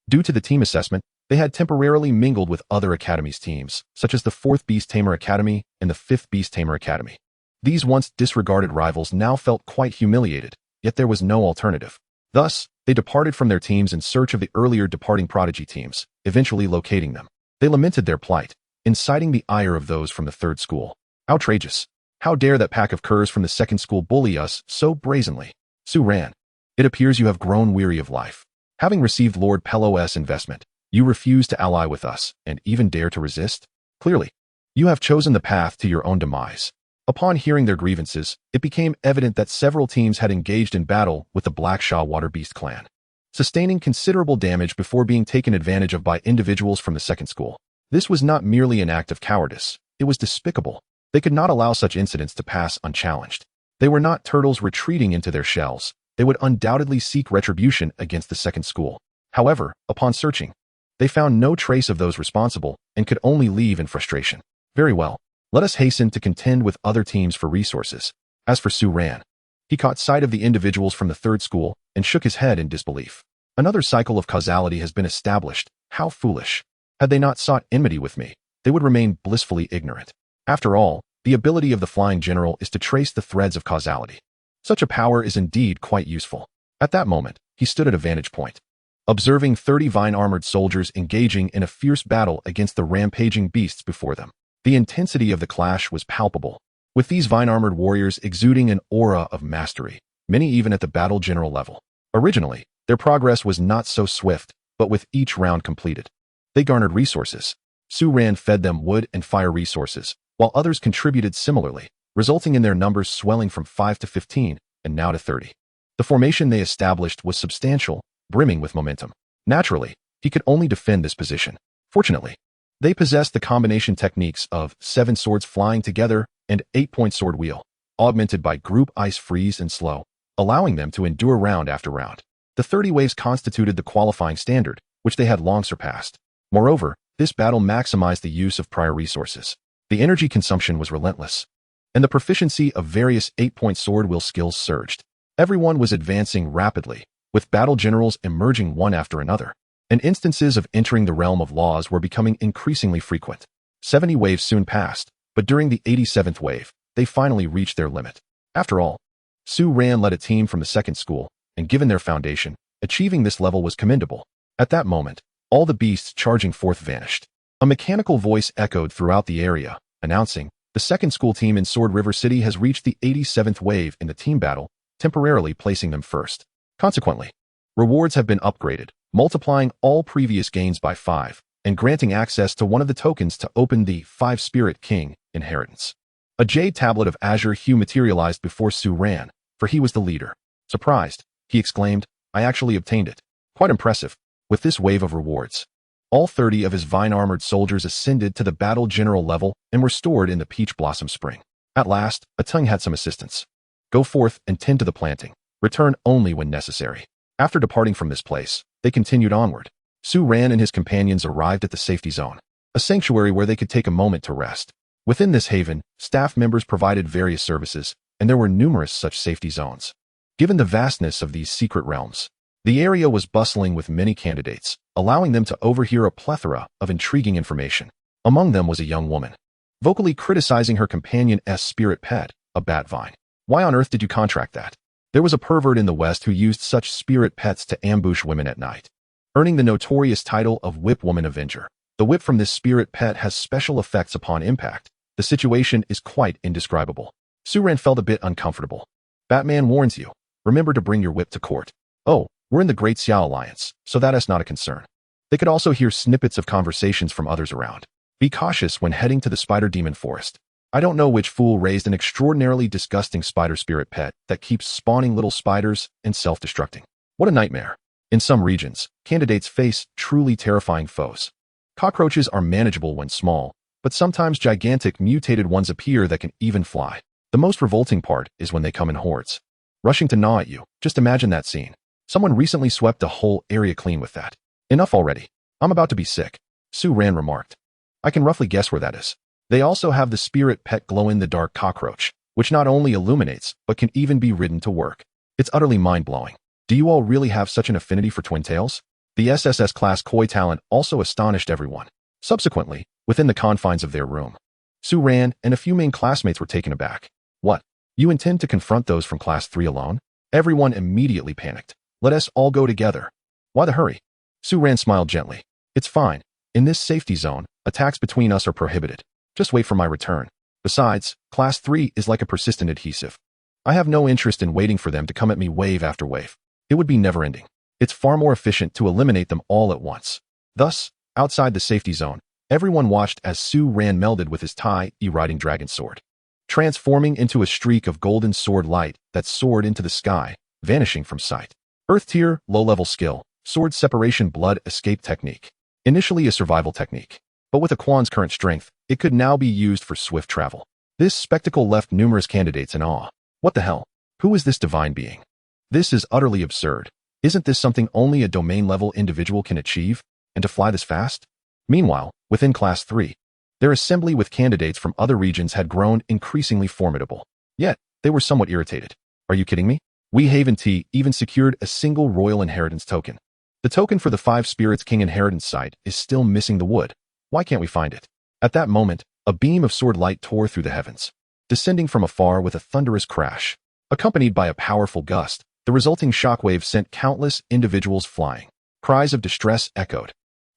Due to the team assessment, they had temporarily mingled with other academies' teams, such as the 4th Beast Tamer Academy and the 5th Beast Tamer Academy. These once disregarded rivals now felt quite humiliated, yet there was no alternative. Thus, they departed from their teams in search of the earlier departing prodigy teams, eventually locating them. They lamented their plight, inciting the ire of those from the third school. Outrageous! How dare that pack of curs from the second school bully us so brazenly? Su ran. It appears you have grown weary of life. Having received Lord Pelot's investment, you refuse to ally with us and even dare to resist? Clearly, you have chosen the path to your own demise. Upon hearing their grievances, it became evident that several teams had engaged in battle with the Blackshaw Water Beast clan, sustaining considerable damage before being taken advantage of by individuals from the second school. This was not merely an act of cowardice, it was despicable. They could not allow such incidents to pass unchallenged. They were not turtles retreating into their shells. They would undoubtedly seek retribution against the second school. However, upon searching, they found no trace of those responsible and could only leave in frustration. Very well, let us hasten to contend with other teams for resources. As for Su Ran, he caught sight of the individuals from the third school and shook his head in disbelief. Another cycle of causality has been established. How foolish. Had they not sought enmity with me, they would remain blissfully ignorant. After all, the ability of the Flying General is to trace the threads of causality. Such a power is indeed quite useful. At that moment, he stood at a vantage point, observing 30 vine-armored soldiers engaging in a fierce battle against the rampaging beasts before them. The intensity of the clash was palpable, with these vine-armored warriors exuding an aura of mastery, many even at the battle general level. Originally, their progress was not so swift, but with each round completed, they garnered resources. Su Ran fed them wood and fire resources, while others contributed similarly, resulting in their numbers swelling from 5 to 15 and now to 30. The formation they established was substantial, brimming with momentum. Naturally, he could only defend this position. Fortunately, they possessed the combination techniques of 7 swords flying together and 8-point sword wheel, augmented by group ice freeze and slow, allowing them to endure round after round. The 30 waves constituted the qualifying standard, which they had long surpassed. Moreover, this battle maximized the use of prior resources. The energy consumption was relentless, and the proficiency of various 8-point sword wheel skills surged. Everyone was advancing rapidly, with battle generals emerging one after another, and instances of entering the realm of laws were becoming increasingly frequent. 70 waves soon passed, but during the 87th wave, they finally reached their limit. After all, Su Ran led a team from the second school, and given their foundation, achieving this level was commendable. At that moment, all the beasts charging forth vanished. A mechanical voice echoed throughout the area, announcing, the second school team in Sword River City has reached the 87th wave in the team battle, temporarily placing them first. Consequently, rewards have been upgraded, multiplying all previous gains by 5, and granting access to one of the tokens to open the 5-Spirit King inheritance. A jade tablet of azure hue materialized before Su Ran, for he was the leader. Surprised, he exclaimed, I actually obtained it. Quite impressive. With this wave of rewards, all 30 of his vine-armored soldiers ascended to the battle general level and were stored in the Peach Blossom Spring. At last, a tongue had some assistance. Go forth and tend to the planting. Return only when necessary. After departing from this place, they continued onward. Su Ran and his companions arrived at the safety zone, a sanctuary where they could take a moment to rest. Within this haven, staff members provided various services, and there were numerous such safety zones. Given the vastness of these secret realms, the area was bustling with many candidates, allowing them to overhear a plethora of intriguing information. Among them was a young woman, vocally criticizing her companion's spirit pet, a bat vine. Why on earth did you contract that? There was a pervert in the West who used such spirit pets to ambush women at night, earning the notorious title of Whip Woman Avenger. The whip from this spirit pet has special effects upon impact. The situation is quite indescribable. Su Ran felt a bit uncomfortable. Batman warns you. Remember to bring your whip to court. Oh, we're in the Great Xiao Alliance, so that is not a concern. They could also hear snippets of conversations from others around. Be cautious when heading to the spider demon forest. I don't know which fool raised an extraordinarily disgusting spider spirit pet that keeps spawning little spiders and self-destructing. What a nightmare. In some regions, candidates face truly terrifying foes. Cockroaches are manageable when small, but sometimes gigantic mutated ones appear that can even fly. The most revolting part is when they come in hordes, rushing to gnaw at you. Just imagine that scene. Someone recently swept a whole area clean with that. Enough already. I'm about to be sick, Su Ran remarked. I can roughly guess where that is. They also have the spirit pet glow-in-the-dark cockroach, which not only illuminates, but can even be ridden to work. It's utterly mind-blowing. Do you all really have such an affinity for twin tails? The SSS class koi talent also astonished everyone. Subsequently, within the confines of their room, Su Ran and a few main classmates were taken aback. What? You intend to confront those from class 3 alone? Everyone immediately panicked. Let us all go together. Why the hurry? Su Ran smiled gently. It's fine. In this safety zone, attacks between us are prohibited. Just wait for my return. Besides, class 3 is like a persistent adhesive. I have no interest in waiting for them to come at me wave after wave. It would be never-ending. It's far more efficient to eliminate them all at once. Thus, outside the safety zone, everyone watched as Su Ran melded with his riding dragon sword, transforming into a streak of golden sword light that soared into the sky, vanishing from sight. Earth tier, low-level skill, sword separation blood escape technique. Initially a survival technique, but with Aquan's current strength, it could now be used for swift travel. This spectacle left numerous candidates in awe. What the hell? Who is this divine being? This is utterly absurd. Isn't this something only a domain-level individual can achieve, and to fly this fast? Meanwhile, within Class 3, their assembly with candidates from other regions had grown increasingly formidable. Yet, they were somewhat irritated. Are you kidding me? We Haven T even secured a single royal inheritance token. The token for the 5 Spirits King inheritance site is still missing the wood. Why can't we find it? At that moment, a beam of sword light tore through the heavens, descending from afar with a thunderous crash. Accompanied by a powerful gust, the resulting shockwave sent countless individuals flying. Cries of distress echoed.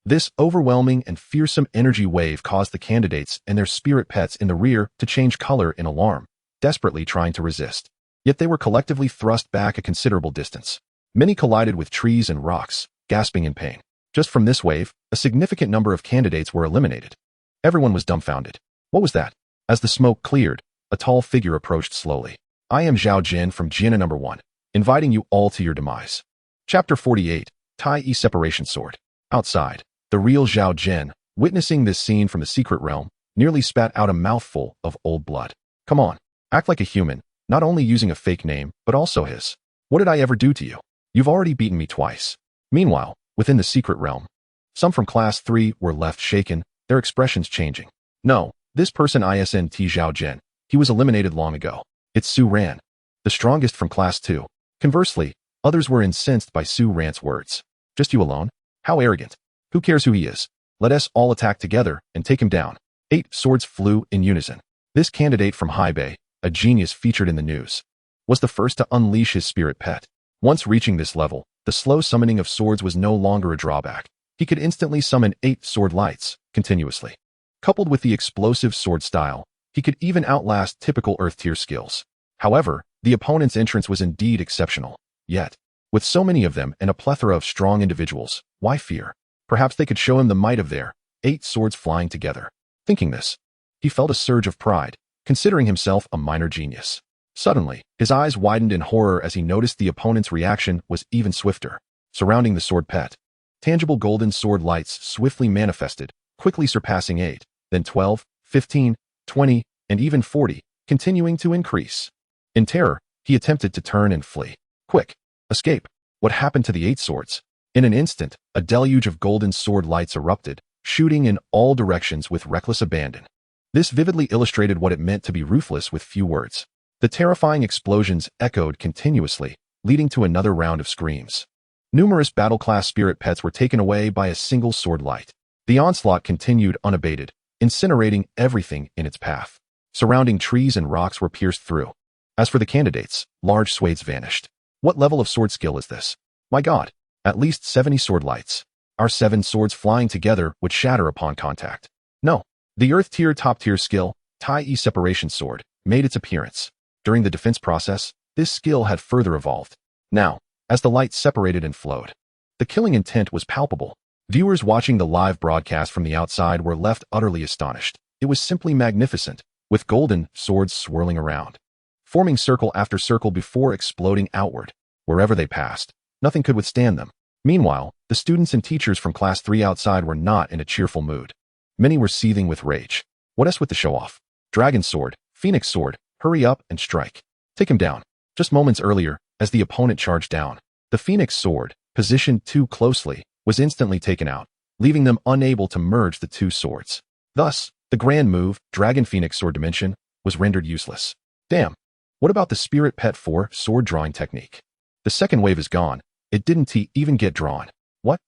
This overwhelming and fearsome energy wave caused the candidates and their spirit pets in the rear to change color in alarm, desperately trying to resist. Yet they were collectively thrust back a considerable distance. Many collided with trees and rocks, gasping in pain. Just from this wave, a significant number of candidates were eliminated. Everyone was dumbfounded. What was that? As the smoke cleared, a tall figure approached slowly. I am Zhao Jin from Jianna No. 1, inviting you all to your demise. Chapter 48, Tai E Separation Sword. Outside, the real Zhao Jin, witnessing this scene from the secret realm, nearly spat out a mouthful of old blood. Come on, act like a human, not only using a fake name, but also his. What did I ever do to you? You've already beaten me twice. Meanwhile, within the secret realm, some from Class 3 were left shaken, their expressions changing. No, this person isn't Zhao Jin. He was eliminated long ago. It's Su Ran, the strongest from Class 2. Conversely, others were incensed by Su Ran's words. Just you alone? How arrogant. Who cares who he is? Let us all attack together and take him down. 8 swords flew in unison. This candidate from High Bay, a genius featured in the news, was the first to unleash his spirit pet. Once reaching this level, the slow summoning of swords was no longer a drawback. He could instantly summon 8 sword lights, continuously. Coupled with the explosive sword style, he could even outlast typical Earth tier skills. However, the opponent's entrance was indeed exceptional. Yet, with so many of them and a plethora of strong individuals, why fear? Perhaps they could show him the might of their 8 swords flying together. Thinking this, he felt a surge of pride, considering himself a minor genius. Suddenly, his eyes widened in horror as he noticed the opponent's reaction was even swifter. Surrounding the sword pet, tangible golden sword lights swiftly manifested, quickly surpassing 8, then 12, 15, 20, and even 40, continuing to increase. In terror, he attempted to turn and flee. Quick! Escape! What happened to the 8 swords? In an instant, a deluge of golden sword lights erupted, shooting in all directions with reckless abandon. This vividly illustrated what it meant to be ruthless with few words. The terrifying explosions echoed continuously, leading to another round of screams. Numerous battle-class spirit pets were taken away by a single sword light. The onslaught continued unabated, incinerating everything in its path. Surrounding trees and rocks were pierced through. As for the candidates, large swathes vanished. What level of sword skill is this? My god, at least 70 sword lights. Our 7 swords flying together would shatter upon contact. No, the Earth tier top tier skill, Tai E Separation Sword, made its appearance. During the defense process, this skill had further evolved. Now, as the light separated and flowed, the killing intent was palpable. Viewers watching the live broadcast from the outside were left utterly astonished. It was simply magnificent, with golden swords swirling around, forming circle after circle before exploding outward. Wherever they passed, nothing could withstand them. Meanwhile, the students and teachers from Class 3 outside were not in a cheerful mood. Many were seething with rage. What else with the show-off? Dragon sword, Phoenix sword, hurry up and strike. Take him down. Just moments earlier, as the opponent charged down, the Phoenix sword, positioned too closely, was instantly taken out, leaving them unable to merge the two swords. Thus, the grand move, Dragon Phoenix Sword Dimension, was rendered useless. Damn. What about the Spirit Pet 4 sword drawing technique? The second wave is gone. It didn't even get drawn. What?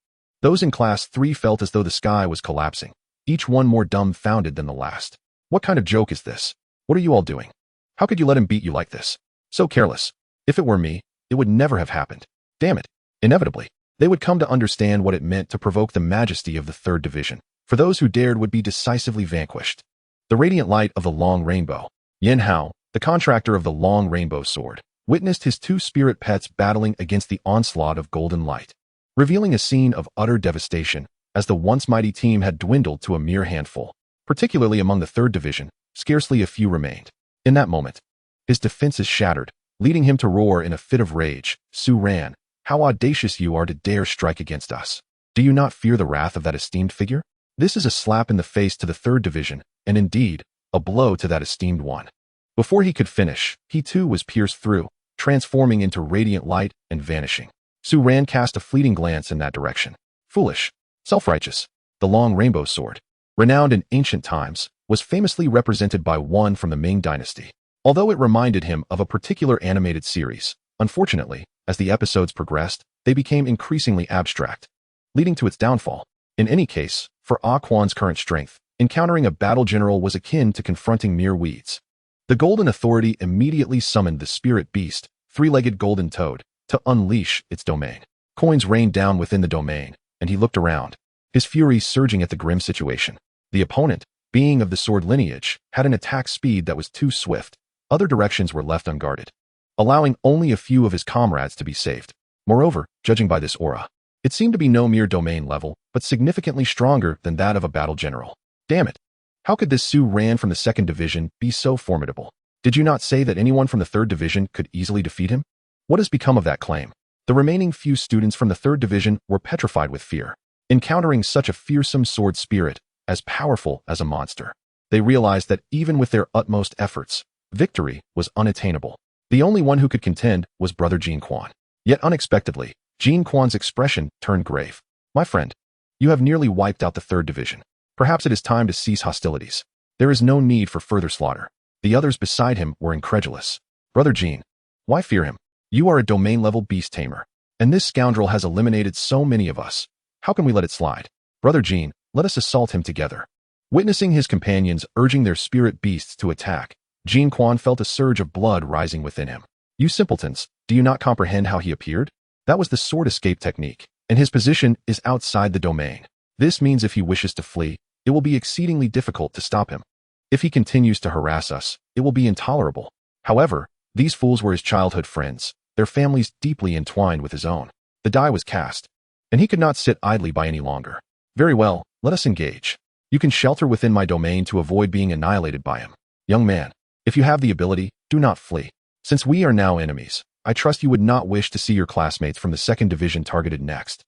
Those in Class 3 felt as though the sky was collapsing, each one more dumbfounded than the last. What kind of joke is this? What are you all doing? How could you let him beat you like this? So careless. If it were me, it would never have happened. Damn it. Inevitably, they would come to understand what it meant to provoke the majesty of the third division. For those who dared would be decisively vanquished. The radiant light of the Long Rainbow. Yin Hao, the contractor of the Long Rainbow sword, witnessed his two spirit pets battling against the onslaught of golden light, revealing a scene of utter devastation as the once mighty team had dwindled to a mere handful. Particularly among the third division, scarcely a few remained. In that moment, his defenses shattered, leading him to roar in a fit of rage. Su Ran, how audacious you are to dare strike against us. Do you not fear the wrath of that esteemed figure? This is a slap in the face to the third division, and indeed, a blow to that esteemed one. Before he could finish, he too was pierced through, transforming into radiant light and vanishing. Su Ran cast a fleeting glance in that direction. Foolish. Self-righteous. The Long Rainbow sword, renowned in ancient times, was famously represented by one from the Ming dynasty. Although it reminded him of a particular animated series, unfortunately, as the episodes progressed, they became increasingly abstract, leading to its downfall. In any case, for Ah Quan's current strength, encountering a battle general was akin to confronting mere weeds. The Golden Authority immediately summoned the spirit beast, three-legged golden toad, to unleash its domain. Coins rained down within the domain, and he looked around, his fury surging at the grim situation. The opponent, being of the sword lineage, had an attack speed that was too swift. Other directions were left unguarded, allowing only a few of his comrades to be saved. Moreover, judging by this aura, it seemed to be no mere domain level, but significantly stronger than that of a battle general. Damn it. How could this Su Ran from the second division be so formidable? Did you not say that anyone from the third division could easily defeat him? What has become of that claim? The remaining few students from the third division were petrified with fear, encountering such a fearsome sword spirit, as powerful as a monster. They realized that even with their utmost efforts, victory was unattainable. The only one who could contend was Brother Jean Quan. Yet unexpectedly, Jean Quan's expression turned grave. My friend, you have nearly wiped out the third division. Perhaps it is time to cease hostilities. There is no need for further slaughter. The others beside him were incredulous. Brother Jean, why fear him? You are a domain-level Beast Tamer, and this scoundrel has eliminated so many of us. How can we let it slide? Brother Jean, let us assault him together. Witnessing his companions urging their spirit beasts to attack, Jean Quan felt a surge of blood rising within him. You simpletons, do you not comprehend how he appeared? That was the sword escape technique, and his position is outside the domain. This means if he wishes to flee, it will be exceedingly difficult to stop him. If he continues to harass us, it will be intolerable. However, these fools were his childhood friends, their families deeply entwined with his own. The die was cast, and he could not sit idly by any longer. Very well, let us engage. You can shelter within my domain to avoid being annihilated by him. Young man, if you have the ability, do not flee. Since we are now enemies, I trust you would not wish to see your classmates from the second division targeted next.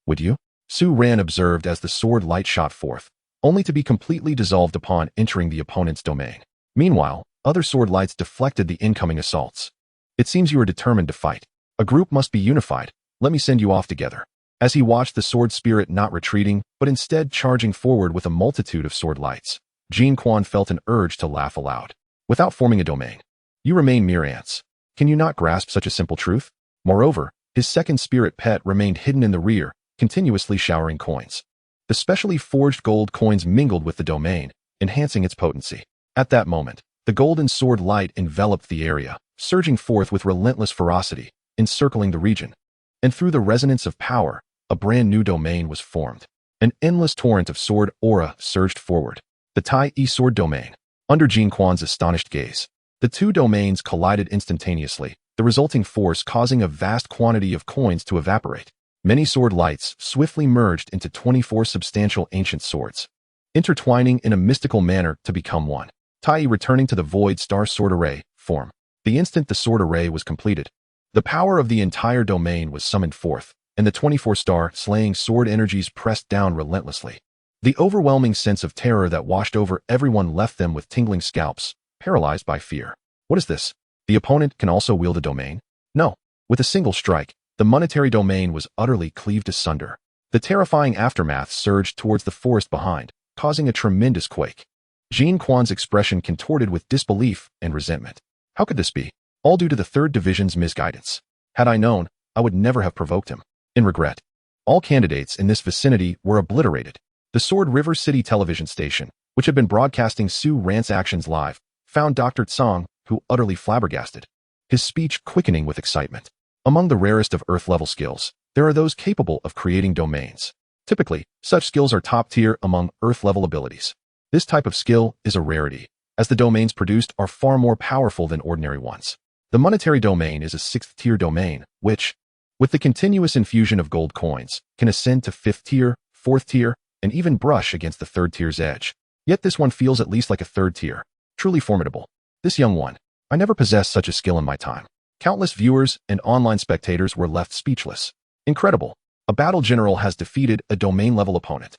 Would you? Su Ran observed as the sword light shot forth, only to be completely dissolved upon entering the opponent's domain. Meanwhile, other sword lights deflected the incoming assaults. It seems you are determined to fight. A group must be unified. Let me send you off together. As he watched the sword spirit not retreating, but instead charging forward with a multitude of sword lights, Jean Quan felt an urge to laugh aloud. Without forming a domain, you remain mere ants. Can you not grasp such a simple truth? Moreover, his second spirit pet remained hidden in the rear, continuously showering coins. The specially forged gold coins mingled with the domain, enhancing its potency. At that moment, the golden sword light enveloped the area, surging forth with relentless ferocity, encircling the region. And through the resonance of power, a brand new domain was formed. An endless torrent of sword aura surged forward. The Tai sword domain. Under Jean Quan's astonished gaze, the two domains collided instantaneously, the resulting force causing a vast quantity of coins to evaporate. Many sword lights swiftly merged into 24 substantial ancient swords, intertwining in a mystical manner to become one. Tai returning to the Void Star Sword Array form. The instant the sword array was completed, the power of the entire domain was summoned forth, and the 24-star slaying sword energies pressed down relentlessly. The overwhelming sense of terror that washed over everyone left them with tingling scalps, paralyzed by fear. What is this? The opponent can also wield a domain? No. With a single strike, the monetary domain was utterly cleaved asunder. The terrifying aftermath surged towards the forest behind, causing a tremendous quake. Jean Quan's expression contorted with disbelief and resentment. How could this be? All due to the 3rd Division's misguidance. Had I known, I would never have provoked him. In regret, all candidates in this vicinity were obliterated. The Sword River City television station, which had been broadcasting Su Ran's actions live, found Dr. Tsang, who utterly flabbergasted, his speech quickening with excitement. Among the rarest of Earth-level skills, there are those capable of creating domains. Typically, such skills are top tier among Earth-level abilities. This type of skill is a rarity, as the domains produced are far more powerful than ordinary ones. The monetary domain is a 6th-tier domain, which, with the continuous infusion of gold coins, can ascend to 5th tier, 4th tier, and even brush against the 3rd tier's edge. Yet this one feels at least like a 3rd tier. Truly formidable. This young one. I never possessed such a skill in my time. Countless viewers and online spectators were left speechless. Incredible. A battle general has defeated a domain-level opponent.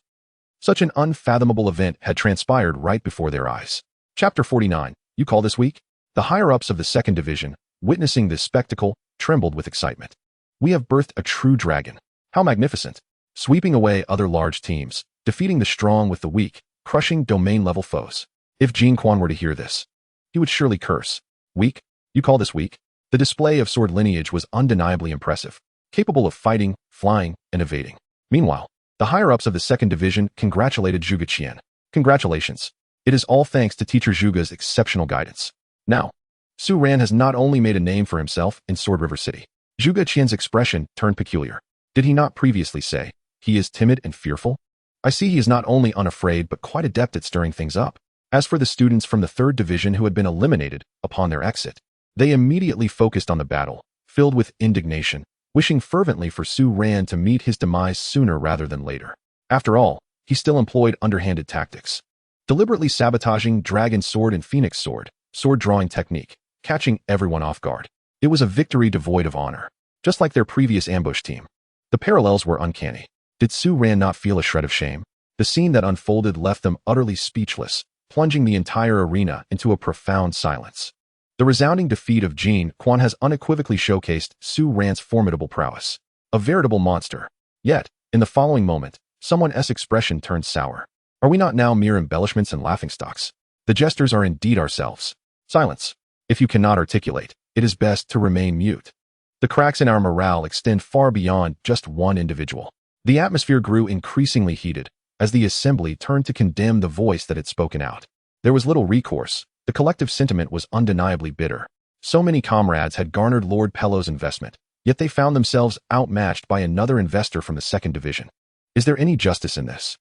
Such an unfathomable event had transpired right before their eyes. Chapter 49. You call this weak? The higher-ups of the 2nd Division, witnessing this spectacle, trembled with excitement. We have birthed a true dragon. How magnificent. Sweeping away other large teams, defeating the strong with the weak, crushing domain-level foes. If Jean Quan were to hear this, he would surely curse. Weak? You call this weak? The display of sword lineage was undeniably impressive, capable of fighting, flying, and evading. Meanwhile, the higher-ups of the 2nd Division congratulated Zhuge Qian. Congratulations. It is all thanks to Teacher Zhuge's exceptional guidance. Now, Su Ran has not only made a name for himself in Sword River City. Zhuge Qian's expression turned peculiar. Did he not previously say, he is timid and fearful? I see he is not only unafraid but quite adept at stirring things up. As for the students from the 3rd Division who had been eliminated upon their exit, they immediately focused on the battle, filled with indignation, wishing fervently for Su Ran to meet his demise sooner rather than later. After all, he still employed underhanded tactics, deliberately sabotaging Dragon Sword and Phoenix Sword, sword-drawing technique, catching everyone off guard. It was a victory devoid of honor, just like their previous ambush team. The parallels were uncanny. Did Su Ran not feel a shred of shame? The scene that unfolded left them utterly speechless, plunging the entire arena into a profound silence. The resounding defeat of Jean Quan has unequivocally showcased Su Ran's formidable prowess. A veritable monster. Yet, in the following moment, someone's expression turned sour. Are we not now mere embellishments and laughingstocks? The jesters are indeed ourselves. Silence. If you cannot articulate, it is best to remain mute. The cracks in our morale extend far beyond just one individual. The atmosphere grew increasingly heated as the assembly turned to condemn the voice that had spoken out. There was little recourse. The collective sentiment was undeniably bitter. So many comrades had garnered Lord Pello's investment, yet they found themselves outmatched by another investor from the 2nd Division. Is there any justice in this?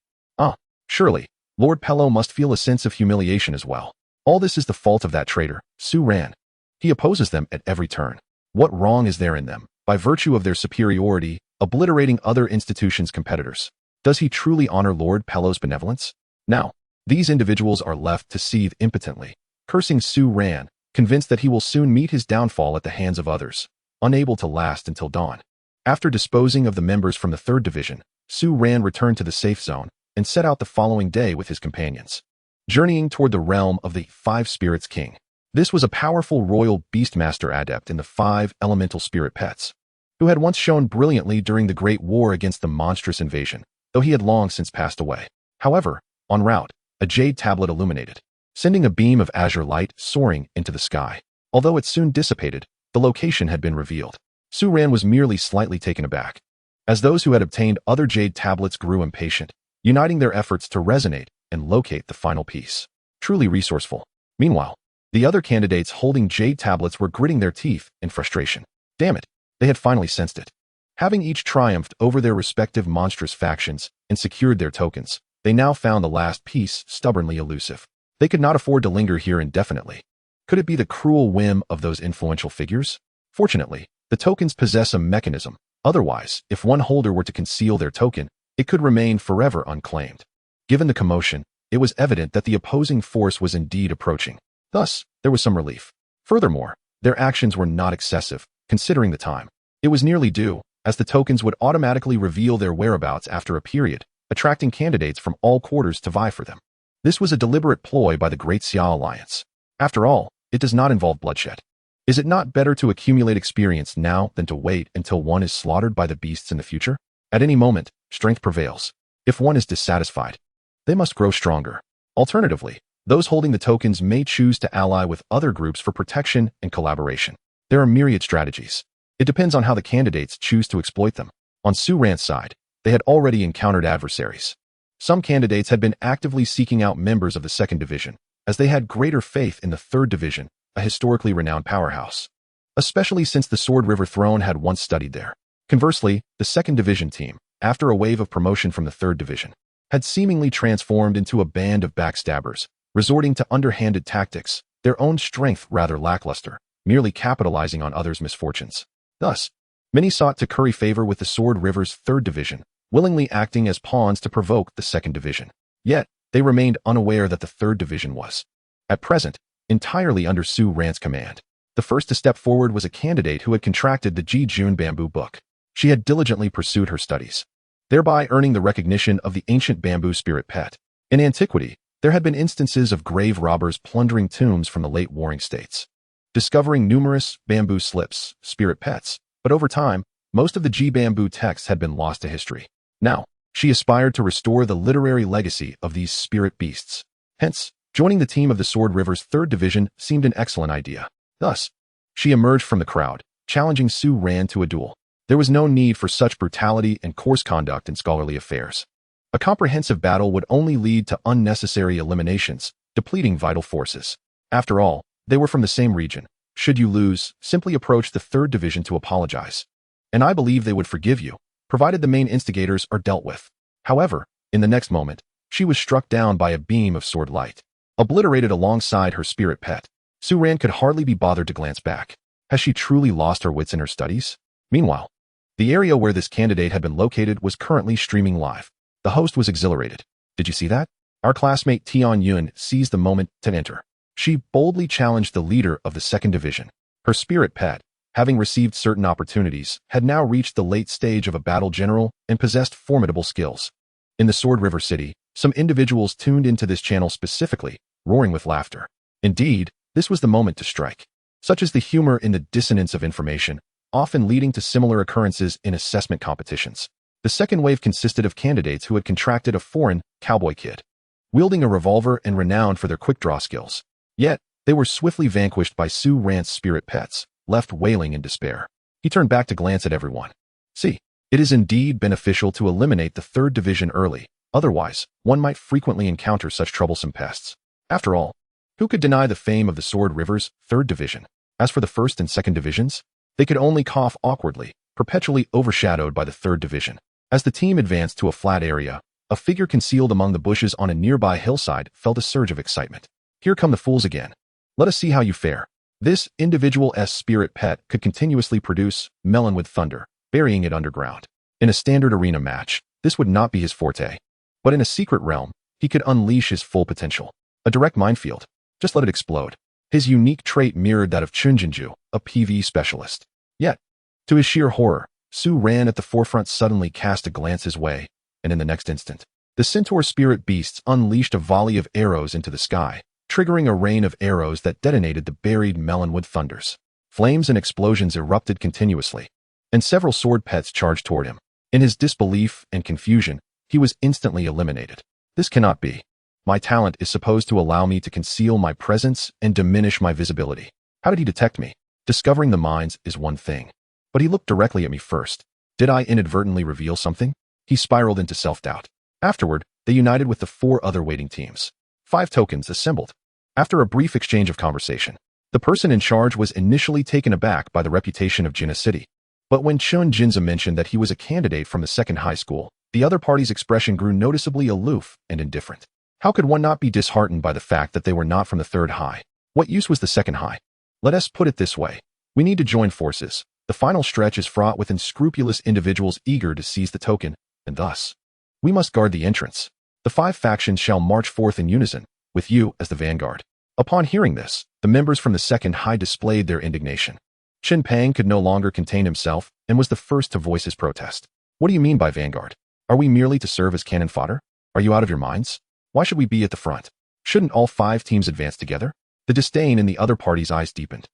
Surely, Lord Pello must feel a sense of humiliation as well. All this is the fault of that traitor, Su Ran. He opposes them at every turn. What wrong is there in them, by virtue of their superiority, obliterating other institutions' competitors? Does he truly honor Lord Pello's benevolence? Now, these individuals are left to seethe impotently, cursing Su Ran, convinced that he will soon meet his downfall at the hands of others, unable to last until dawn. After disposing of the members from the 3rd Division, Su Ran returned to the safe zone and set out the following day with his companions, journeying toward the realm of the 5 Spirits King. This was a powerful royal beastmaster adept in the 5 elemental spirit pets, who had once shone brilliantly during the Great War against the monstrous invasion, though he had long since passed away. However, en route, a jade tablet illuminated, sending a beam of azure light soaring into the sky. Although it soon dissipated, the location had been revealed. Su Ran was merely slightly taken aback, as those who had obtained other jade tablets grew impatient, uniting their efforts to resonate and locate the final piece. Truly resourceful. Meanwhile, the other candidates holding jade tablets were gritting their teeth in frustration. Damn it, they had finally sensed it. Having each triumphed over their respective monstrous factions and secured their tokens, they now found the last piece stubbornly elusive. They could not afford to linger here indefinitely. Could it be the cruel whim of those influential figures? Fortunately, the tokens possess a mechanism. Otherwise, if one holder were to conceal their token, it could remain forever unclaimed. Given the commotion, it was evident that the opposing force was indeed approaching. Thus, there was some relief. Furthermore, their actions were not excessive, considering the time. It was nearly due, as the tokens would automatically reveal their whereabouts after a period, attracting candidates from all quarters to vie for them. This was a deliberate ploy by the Great Xia Alliance. After all, it does not involve bloodshed. Is it not better to accumulate experience now than to wait until one is slaughtered by the beasts in the future? At any moment, strength prevails. If one is dissatisfied, they must grow stronger. Alternatively, those holding the tokens may choose to ally with other groups for protection and collaboration. There are myriad strategies. It depends on how the candidates choose to exploit them. On Su Ran's side, they had already encountered adversaries. Some candidates had been actively seeking out members of the Second Division, as they had greater faith in the Third Division, a historically renowned powerhouse. Especially since the Sword River Throne had once studied there. Conversely, the Second Division team, after a wave of promotion from the Third Division, had seemingly transformed into a band of backstabbers, resorting to underhanded tactics, their own strength rather lackluster, merely capitalizing on others' misfortunes. Thus, many sought to curry favor with the Sword River's Third Division, willingly acting as pawns to provoke the Second Division. Yet, they remained unaware that the Third Division was, at present, entirely under Su Ran's command. The first to step forward was a candidate who had contracted the Ji Jun bamboo book. She had diligently pursued her studies, thereby earning the recognition of the ancient bamboo spirit pet. In antiquity, there had been instances of grave robbers plundering tombs from the late warring states, discovering numerous bamboo slips, spirit pets, but over time, most of the Ji bamboo texts had been lost to history. Now, she aspired to restore the literary legacy of these spirit beasts. Hence, joining the team of the Sword River's Third Division seemed an excellent idea. Thus, she emerged from the crowd, challenging Su Ran to a duel. There was no need for such brutality and coarse conduct in scholarly affairs. A comprehensive battle would only lead to unnecessary eliminations, depleting vital forces. After all, they were from the same region. Should you lose, simply approach the Third Division to apologize. And I believe they would forgive you, provided the main instigators are dealt with. However, in the next moment, she was struck down by a beam of sword light, obliterated alongside her spirit pet. Su Ran could hardly be bothered to glance back. Has she truly lost her wits in her studies? Meanwhile, the area where this candidate had been located was currently streaming live. The host was exhilarated. Did you see that? Our classmate Tian Yun seized the moment to enter. She boldly challenged the leader of the Second Division. Her spirit pet, having received certain opportunities, had now reached the late stage of a battle general and possessed formidable skills. In the Sword River City, some individuals tuned into this channel specifically, roaring with laughter. Indeed, this was the moment to strike. Such is the humor in the dissonance of information, often leading to similar occurrences in assessment competitions. The second wave consisted of candidates who had contracted a foreign cowboy kid, wielding a revolver and renowned for their quick-draw skills. Yet, they were swiftly vanquished by Su Ran's spirit pets, left wailing in despair. He turned back to glance at everyone. See, it is indeed beneficial to eliminate the Third Division early, otherwise, one might frequently encounter such troublesome pests. After all, who could deny the fame of the Sword River's Third Division? As for the First and Second Divisions, they could only cough awkwardly, perpetually overshadowed by the Third Division. As the team advanced to a flat area, a figure concealed among the bushes on a nearby hillside felt a surge of excitement. Here come the fools again. Let us see how you fare. This individual's spirit pet could continuously produce melon with thunder, burying it underground. In a standard arena match, this would not be his forte. But in a secret realm, he could unleash his full potential. A direct minefield. Just let it explode. His unique trait mirrored that of Chunjinju, a PvE specialist. Yet, to his sheer horror, Su Ran at the forefront suddenly cast a glance his way, and in the next instant, the centaur spirit beasts unleashed a volley of arrows into the sky, triggering a rain of arrows that detonated the buried melonwood thunders. Flames and explosions erupted continuously, and several sword pets charged toward him. In his disbelief and confusion, he was instantly eliminated. This cannot be. My talent is supposed to allow me to conceal my presence and diminish my visibility. How did he detect me? Discovering the mines is one thing. But he looked directly at me first. Did I inadvertently reveal something? He spiraled into self-doubt. Afterward, they united with the 4 other waiting teams. 5 tokens assembled. After a brief exchange of conversation, the person in charge was initially taken aback by the reputation of Jinna City. But when Chun Jinza mentioned that he was a candidate from the second high school, the other party's expression grew noticeably aloof and indifferent. How could one not be disheartened by the fact that they were not from the third high? What use was the second high? Let us put it this way. We need to join forces. The final stretch is fraught with unscrupulous individuals eager to seize the token, and thus, we must guard the entrance. The 5 factions shall march forth in unison, with you as the vanguard. Upon hearing this, the members from the Second High displayed their indignation. Qin Pang could no longer contain himself and was the first to voice his protest. What do you mean by vanguard? Are we merely to serve as cannon fodder? Are you out of your minds? Why should we be at the front? Shouldn't all 5 teams advance together? The disdain in the other party's eyes deepened.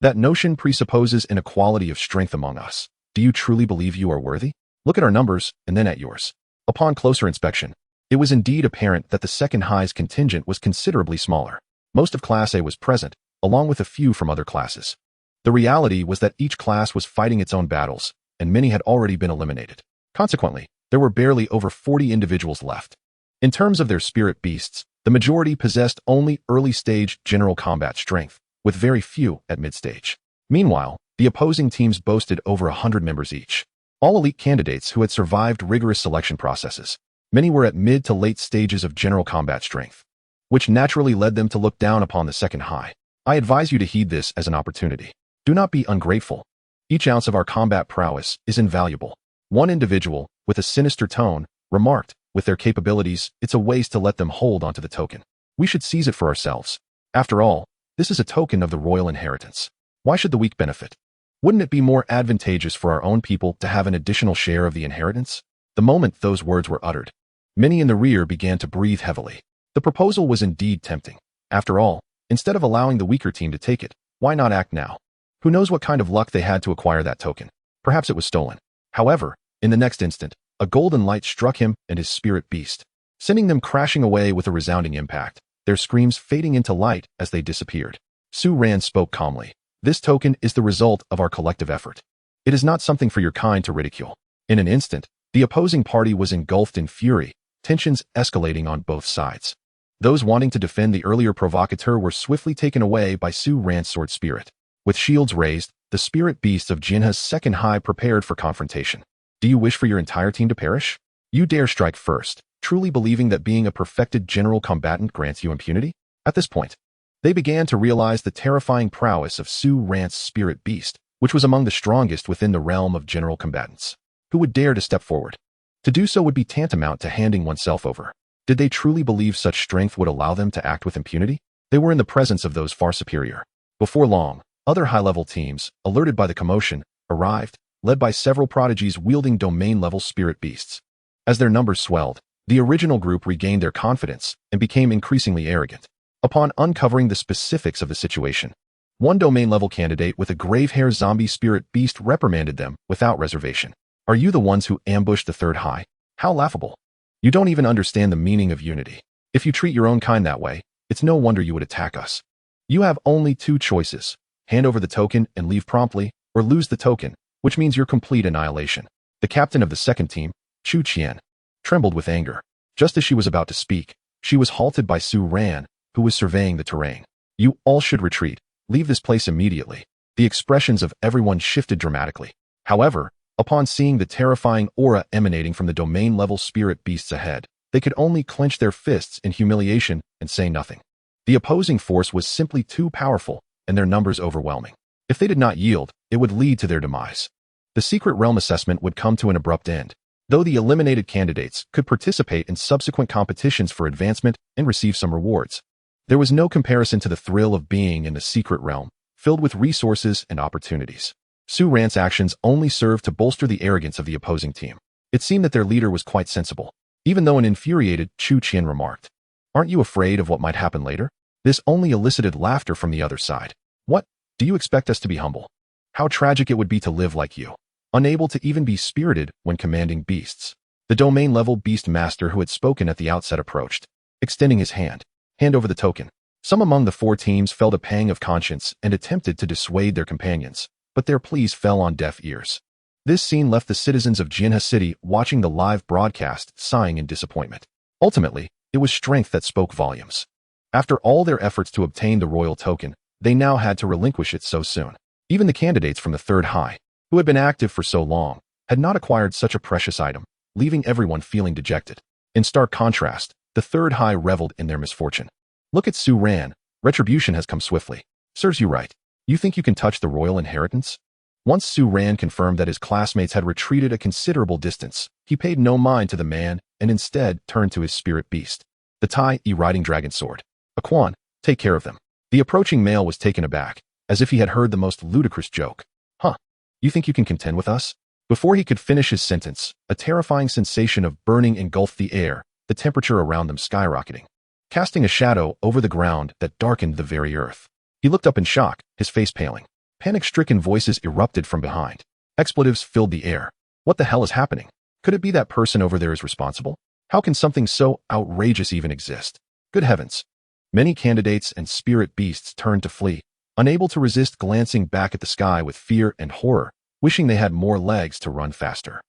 That notion presupposes an equality of strength among us. Do you truly believe you are worthy? Look at our numbers, and then at yours. Upon closer inspection, it was indeed apparent that the Second High's contingent was considerably smaller. Most of Class A was present, along with a few from other classes. The reality was that each class was fighting its own battles, and many had already been eliminated. Consequently, there were barely over 40 individuals left. In terms of their spirit beasts, the majority possessed only early-stage general combat strength, with very few at mid-stage. Meanwhile, the opposing teams boasted over 100 members each. All elite candidates who had survived rigorous selection processes. Many were at mid to late stages of general combat strength, which naturally led them to look down upon the Second High. I advise you to heed this as an opportunity. Do not be ungrateful. Each ounce of our combat prowess is invaluable. One individual, with a sinister tone, remarked, with their capabilities, it's a waste to let them hold onto the token. We should seize it for ourselves. After all, this is a token of the royal inheritance. Why should the weak benefit? Wouldn't it be more advantageous for our own people to have an additional share of the inheritance? The moment those words were uttered, many in the rear began to breathe heavily. The proposal was indeed tempting. After all, instead of allowing the weaker team to take it, why not act now? Who knows what kind of luck they had to acquire that token? Perhaps it was stolen. However, in the next instant, a golden light struck him and his spirit beast, sending them crashing away with a resounding impact, their screams fading into light as they disappeared. Su Ran spoke calmly. This token is the result of our collective effort. It is not something for your kind to ridicule. In an instant, the opposing party was engulfed in fury, tensions escalating on both sides. Those wanting to defend the earlier provocateur were swiftly taken away by Su Ran's sword spirit. With shields raised, the spirit beasts of Jinha's Second High prepared for confrontation. Do you wish for your entire team to perish? You dare strike first, truly believing that being a perfected general combatant grants you impunity? At this point, they began to realize the terrifying prowess of Su Ran's spirit beast, which was among the strongest within the realm of general combatants. Who would dare to step forward? To do so would be tantamount to handing oneself over. Did they truly believe such strength would allow them to act with impunity? They were in the presence of those far superior. Before long, other high-level teams, alerted by the commotion, arrived, led by several prodigies wielding domain-level spirit beasts. As their numbers swelled, the original group regained their confidence and became increasingly arrogant. Upon uncovering the specifics of the situation, one domain-level candidate with a grave-hair zombie spirit beast reprimanded them without reservation. Are you the ones who ambushed the Third High? How laughable. You don't even understand the meaning of unity. If you treat your own kind that way, it's no wonder you would attack us. You have only 2 choices. Hand over the token and leave promptly, or lose the token, which means your complete annihilation. The captain of the second team, Chu Qian, trembled with anger. Just as she was about to speak, she was halted by Su Ran, who was surveying the terrain. You all should retreat. Leave this place immediately. The expressions of everyone shifted dramatically. However, upon seeing the terrifying aura emanating from the domain-level spirit beasts ahead, they could only clench their fists in humiliation and say nothing. The opposing force was simply too powerful, and their numbers overwhelming. If they did not yield, it would lead to their demise. The secret realm assessment would come to an abrupt end, though the eliminated candidates could participate in subsequent competitions for advancement and receive some rewards. There was no comparison to the thrill of being in the secret realm, filled with resources and opportunities. Su Ran's actions only served to bolster the arrogance of the opposing team. It seemed that their leader was quite sensible, even though an infuriated Chu Qian remarked, "Aren't you afraid of what might happen later?" This only elicited laughter from the other side. What? Do you expect us to be humble? How tragic it would be to live like you, unable to even be spirited when commanding beasts. The domain-level beast master who had spoken at the outset approached, extending his hand. Hand over the token. Some among the 4 teams felt a pang of conscience and attempted to dissuade their companions, but their pleas fell on deaf ears. This scene left the citizens of Jinha City watching the live broadcast sighing in disappointment. Ultimately, it was strength that spoke volumes. After all their efforts to obtain the royal token, they now had to relinquish it so soon. Even the candidates from the Third High, who had been active for so long, had not acquired such a precious item, leaving everyone feeling dejected. In stark contrast, the Third High reveled in their misfortune. Look at Su Ran. Retribution has come swiftly. Serves you right. You think you can touch the royal inheritance? Once Su Ran confirmed that his classmates had retreated a considerable distance, he paid no mind to the man and instead turned to his spirit beast, the Tai riding dragon sword. Aquan, take care of them. The approaching male was taken aback, as if he had heard the most ludicrous joke. Huh? You think you can contend with us? Before he could finish his sentence, a terrifying sensation of burning engulfed the air, the temperature around them skyrocketing, casting a shadow over the ground that darkened the very earth. He looked up in shock, his face paling. Panic-stricken voices erupted from behind. Expletives filled the air. What the hell is happening? Could it be that person over there is responsible? How can something so outrageous even exist? Good heavens. Many candidates and spirit beasts turned to flee, unable to resist glancing back at the sky with fear and horror, wishing they had more legs to run faster.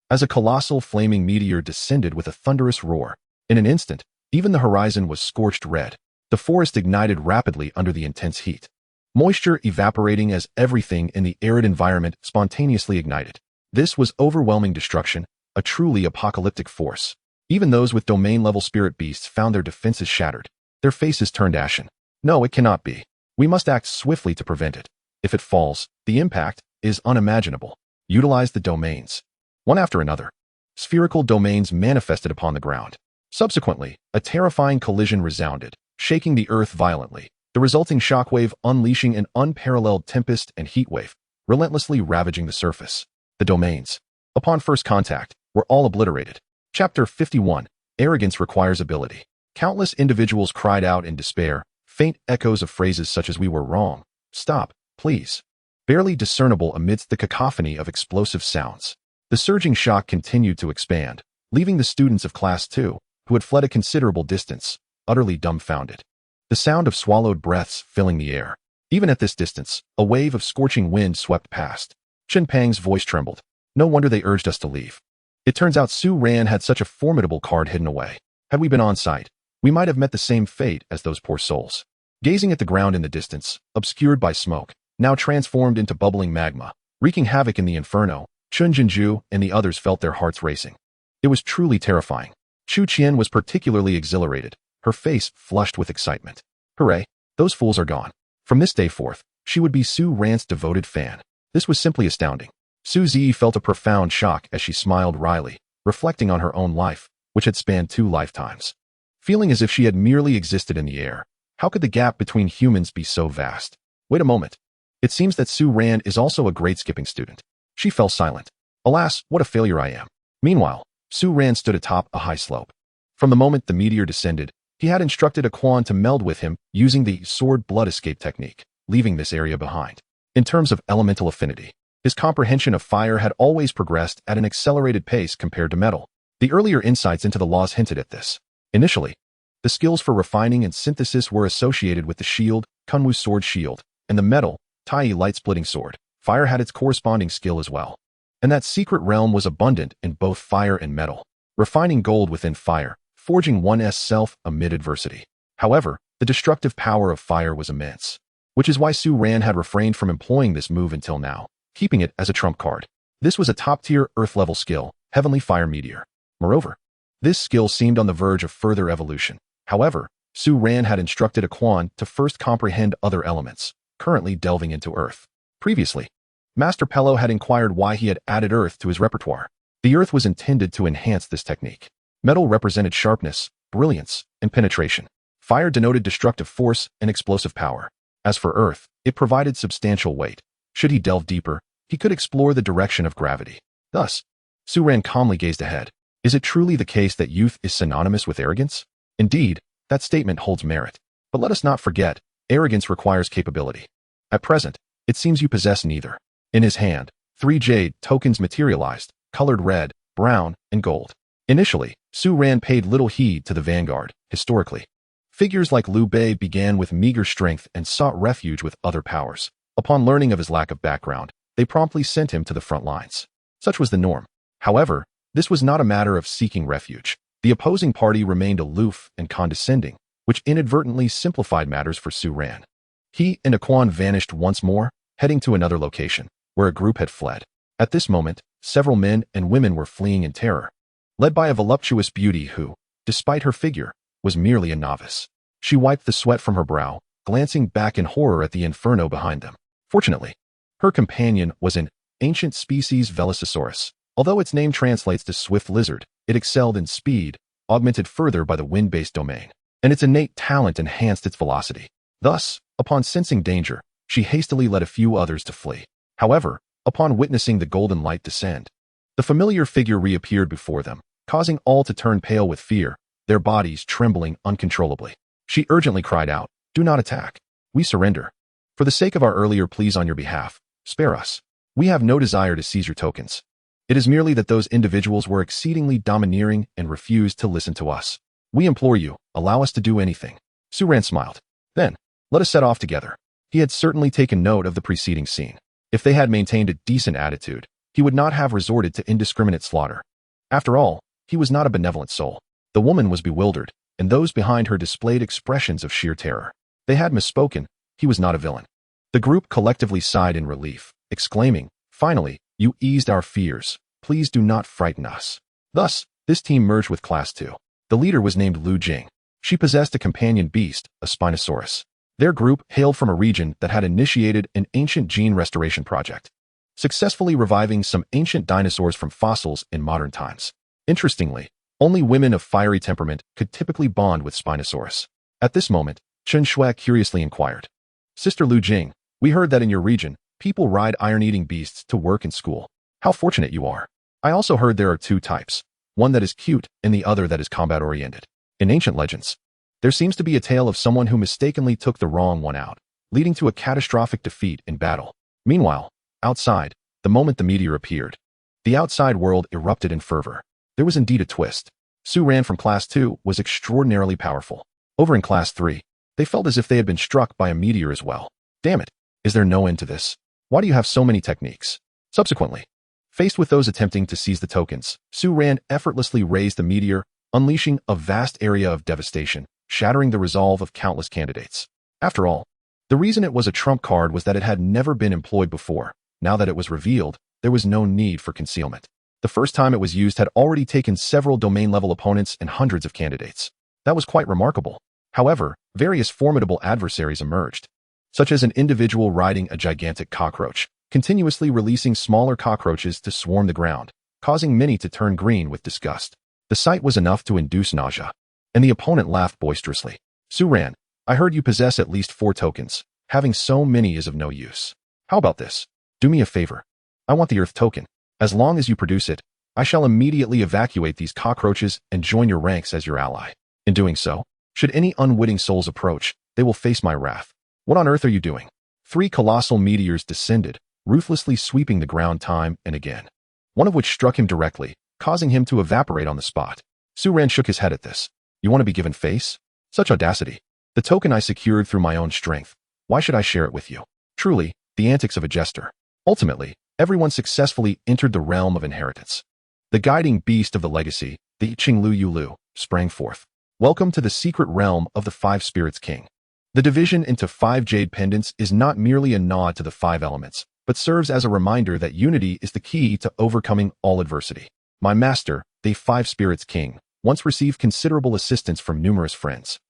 As a colossal flaming meteor descended with a thunderous roar, in an instant, even the horizon was scorched red. The forest ignited rapidly under the intense heat, moisture evaporating as everything in the arid environment spontaneously ignited. This was overwhelming destruction, a truly apocalyptic force. Even those with domain-level spirit beasts found their defenses shattered. Their faces turned ashen. No, it cannot be. We must act swiftly to prevent it. If it falls, the impact is unimaginable. Utilize the domains. One after another, spherical domains manifested upon the ground. Subsequently, a terrifying collision resounded, shaking the earth violently, the resulting shockwave unleashing an unparalleled tempest and heatwave, relentlessly ravaging the surface. The domains, upon first contact, were all obliterated. Chapter 51. Arrogance requires ability. Countless individuals cried out in despair, faint echoes of phrases such as "We were wrong. Stop, please." Barely discernible amidst the cacophony of explosive sounds. The surging shock continued to expand, leaving the students of Class 2, who had fled a considerable distance, utterly dumbfounded. The sound of swallowed breaths filling the air. Even at this distance, a wave of scorching wind swept past. Chen Pang's voice trembled. No wonder they urged us to leave. It turns out Su Ran had such a formidable card hidden away. Had we been on site, we might have met the same fate as those poor souls. Gazing at the ground in the distance, obscured by smoke, now transformed into bubbling magma, wreaking havoc in the inferno, Chun Jinju and the others felt their hearts racing. It was truly terrifying. Chu Qian was particularly exhilarated, her face flushed with excitement. Hooray, those fools are gone. From this day forth, she would be Su Ran's devoted fan. This was simply astounding. Su Zi felt a profound shock as she smiled wryly, reflecting on her own life, which had spanned 2 lifetimes. Feeling as if she had merely existed in the air. How could the gap between humans be so vast? Wait a moment. It seems that Su Ran is also a grade skipping student. She fell silent. Alas, what a failure I am. Meanwhile, Su Ran stood atop a high slope. From the moment the meteor descended, he had instructed Aquan to meld with him using the sword blood escape technique, leaving this area behind. In terms of elemental affinity, his comprehension of fire had always progressed at an accelerated pace compared to metal. The earlier insights into the laws hinted at this. Initially, the skills for refining and synthesis were associated with the shield, Kunwu sword shield, and the metal, Tai light-splitting sword. Fire had its corresponding skill as well. And that secret realm was abundant in both fire and metal, refining gold within fire, forging one's self amid adversity. However, the destructive power of fire was immense, which is why Su Ran had refrained from employing this move until now, keeping it as a trump card. This was a top-tier Earth-level skill, Heavenly Fire Meteor. Moreover, this skill seemed on the verge of further evolution. However, Su Ran had instructed Aquan to first comprehend other elements, currently delving into Earth. Previously, Master Pello had inquired why he had added Earth to his repertoire. The Earth was intended to enhance this technique. Metal represented sharpness, brilliance, and penetration. Fire denoted destructive force and explosive power. As for Earth, it provided substantial weight. Should he delve deeper, he could explore the direction of gravity. Thus, Su Ran calmly gazed ahead. Is it truly the case that youth is synonymous with arrogance? Indeed, that statement holds merit. But let us not forget, arrogance requires capability. At present, it seems you possess neither. In his hand, 3 jade tokens materialized, colored red, brown, and gold. Initially, Su Ran paid little heed to the vanguard. Historically, figures like Liu Bei began with meager strength and sought refuge with other powers. Upon learning of his lack of background, they promptly sent him to the front lines. Such was the norm. However, this was not a matter of seeking refuge. The opposing party remained aloof and condescending, which inadvertently simplified matters for Su Ran. He and Aquan vanished once more, heading to another location, where a group had fled. At this moment, several men and women were fleeing in terror, led by a voluptuous beauty who, despite her figure, was merely a novice. She wiped the sweat from her brow, glancing back in horror at the inferno behind them. Fortunately, her companion was an ancient species Velocisaurus. Although its name translates to swift lizard, it excelled in speed, augmented further by the wind-based domain, and its innate talent enhanced its velocity. Thus, upon sensing danger, she hastily led a few others to flee. However, upon witnessing the golden light descend, the familiar figure reappeared before them, causing all to turn pale with fear, their bodies trembling uncontrollably. She urgently cried out, "Do not attack. We surrender. For the sake of our earlier pleas on your behalf, spare us. We have no desire to seize your tokens. It is merely that those individuals were exceedingly domineering and refused to listen to us. We implore you, allow us to do anything." Suran smiled. "Then, let us set off together." He had certainly taken note of the preceding scene. If they had maintained a decent attitude, he would not have resorted to indiscriminate slaughter. After all, he was not a benevolent soul. The woman was bewildered, and those behind her displayed expressions of sheer terror. They had misspoken. He was not a villain. The group collectively sighed in relief, exclaiming, "Finally, you eased our fears. Please do not frighten us." Thus, this team merged with Class 2. The leader was named Lu Jing. She possessed a companion beast, a Spinosaurus. Their group hailed from a region that had initiated an ancient gene restoration project, successfully reviving some ancient dinosaurs from fossils in modern times. Interestingly, only women of fiery temperament could typically bond with Spinosaurus. At this moment, Chen Shui curiously inquired, "Sister Lu Jing, we heard that in your region, people ride iron-eating beasts to work and school. How fortunate you are. I also heard there are two types, one that is cute and the other that is combat-oriented. In ancient legends, there seems to be a tale of someone who mistakenly took the wrong one out, leading to a catastrophic defeat in battle. Meanwhile, outside, the moment the meteor appeared, the outside world erupted in fervor. There was indeed a twist. Su Ran from Class 2 was extraordinarily powerful. Over in Class 3, they felt as if they had been struck by a meteor as well. Damn it, is there no end to this? Why do you have so many techniques? Subsequently, faced with those attempting to seize the tokens, Su Ran effortlessly raised the meteor, unleashing a vast area of devastation, shattering the resolve of countless candidates. After all, the reason it was a trump card was that it had never been employed before. Now that it was revealed, there was no need for concealment. The first time it was used had already taken several domain-level opponents and hundreds of candidates. That was quite remarkable. However, various formidable adversaries emerged, such as an individual riding a gigantic cockroach, continuously releasing smaller cockroaches to swarm the ground, causing many to turn green with disgust. The sight was enough to induce nausea, and the opponent laughed boisterously. "Su Ran, I heard you possess at least 4 tokens. Having so many is of no use. How about this? Do me a favor. I want the Earth token. As long as you produce it, I shall immediately evacuate these cockroaches and join your ranks as your ally. In doing so, should any unwitting souls approach, they will face my wrath. What on earth are you doing?" 3 colossal meteors descended, ruthlessly sweeping the ground time and again, one of which struck him directly, causing him to evaporate on the spot. Su Ran shook his head at this. "You want to be given face? Such audacity. The token I secured through my own strength. Why should I share it with you?" Truly, the antics of a jester. Ultimately, everyone successfully entered the realm of inheritance. The guiding beast of the legacy, the Qinglu Yulu, sprang forth. "Welcome to the secret realm of the 5 Spirits King." The division into 5 jade pendants is not merely a nod to the 5 elements, but serves as a reminder that unity is the key to overcoming all adversity. My master, the 5 Spirits King, once received considerable assistance from numerous friends.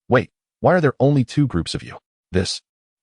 Wait, why are there only 2 groups of you?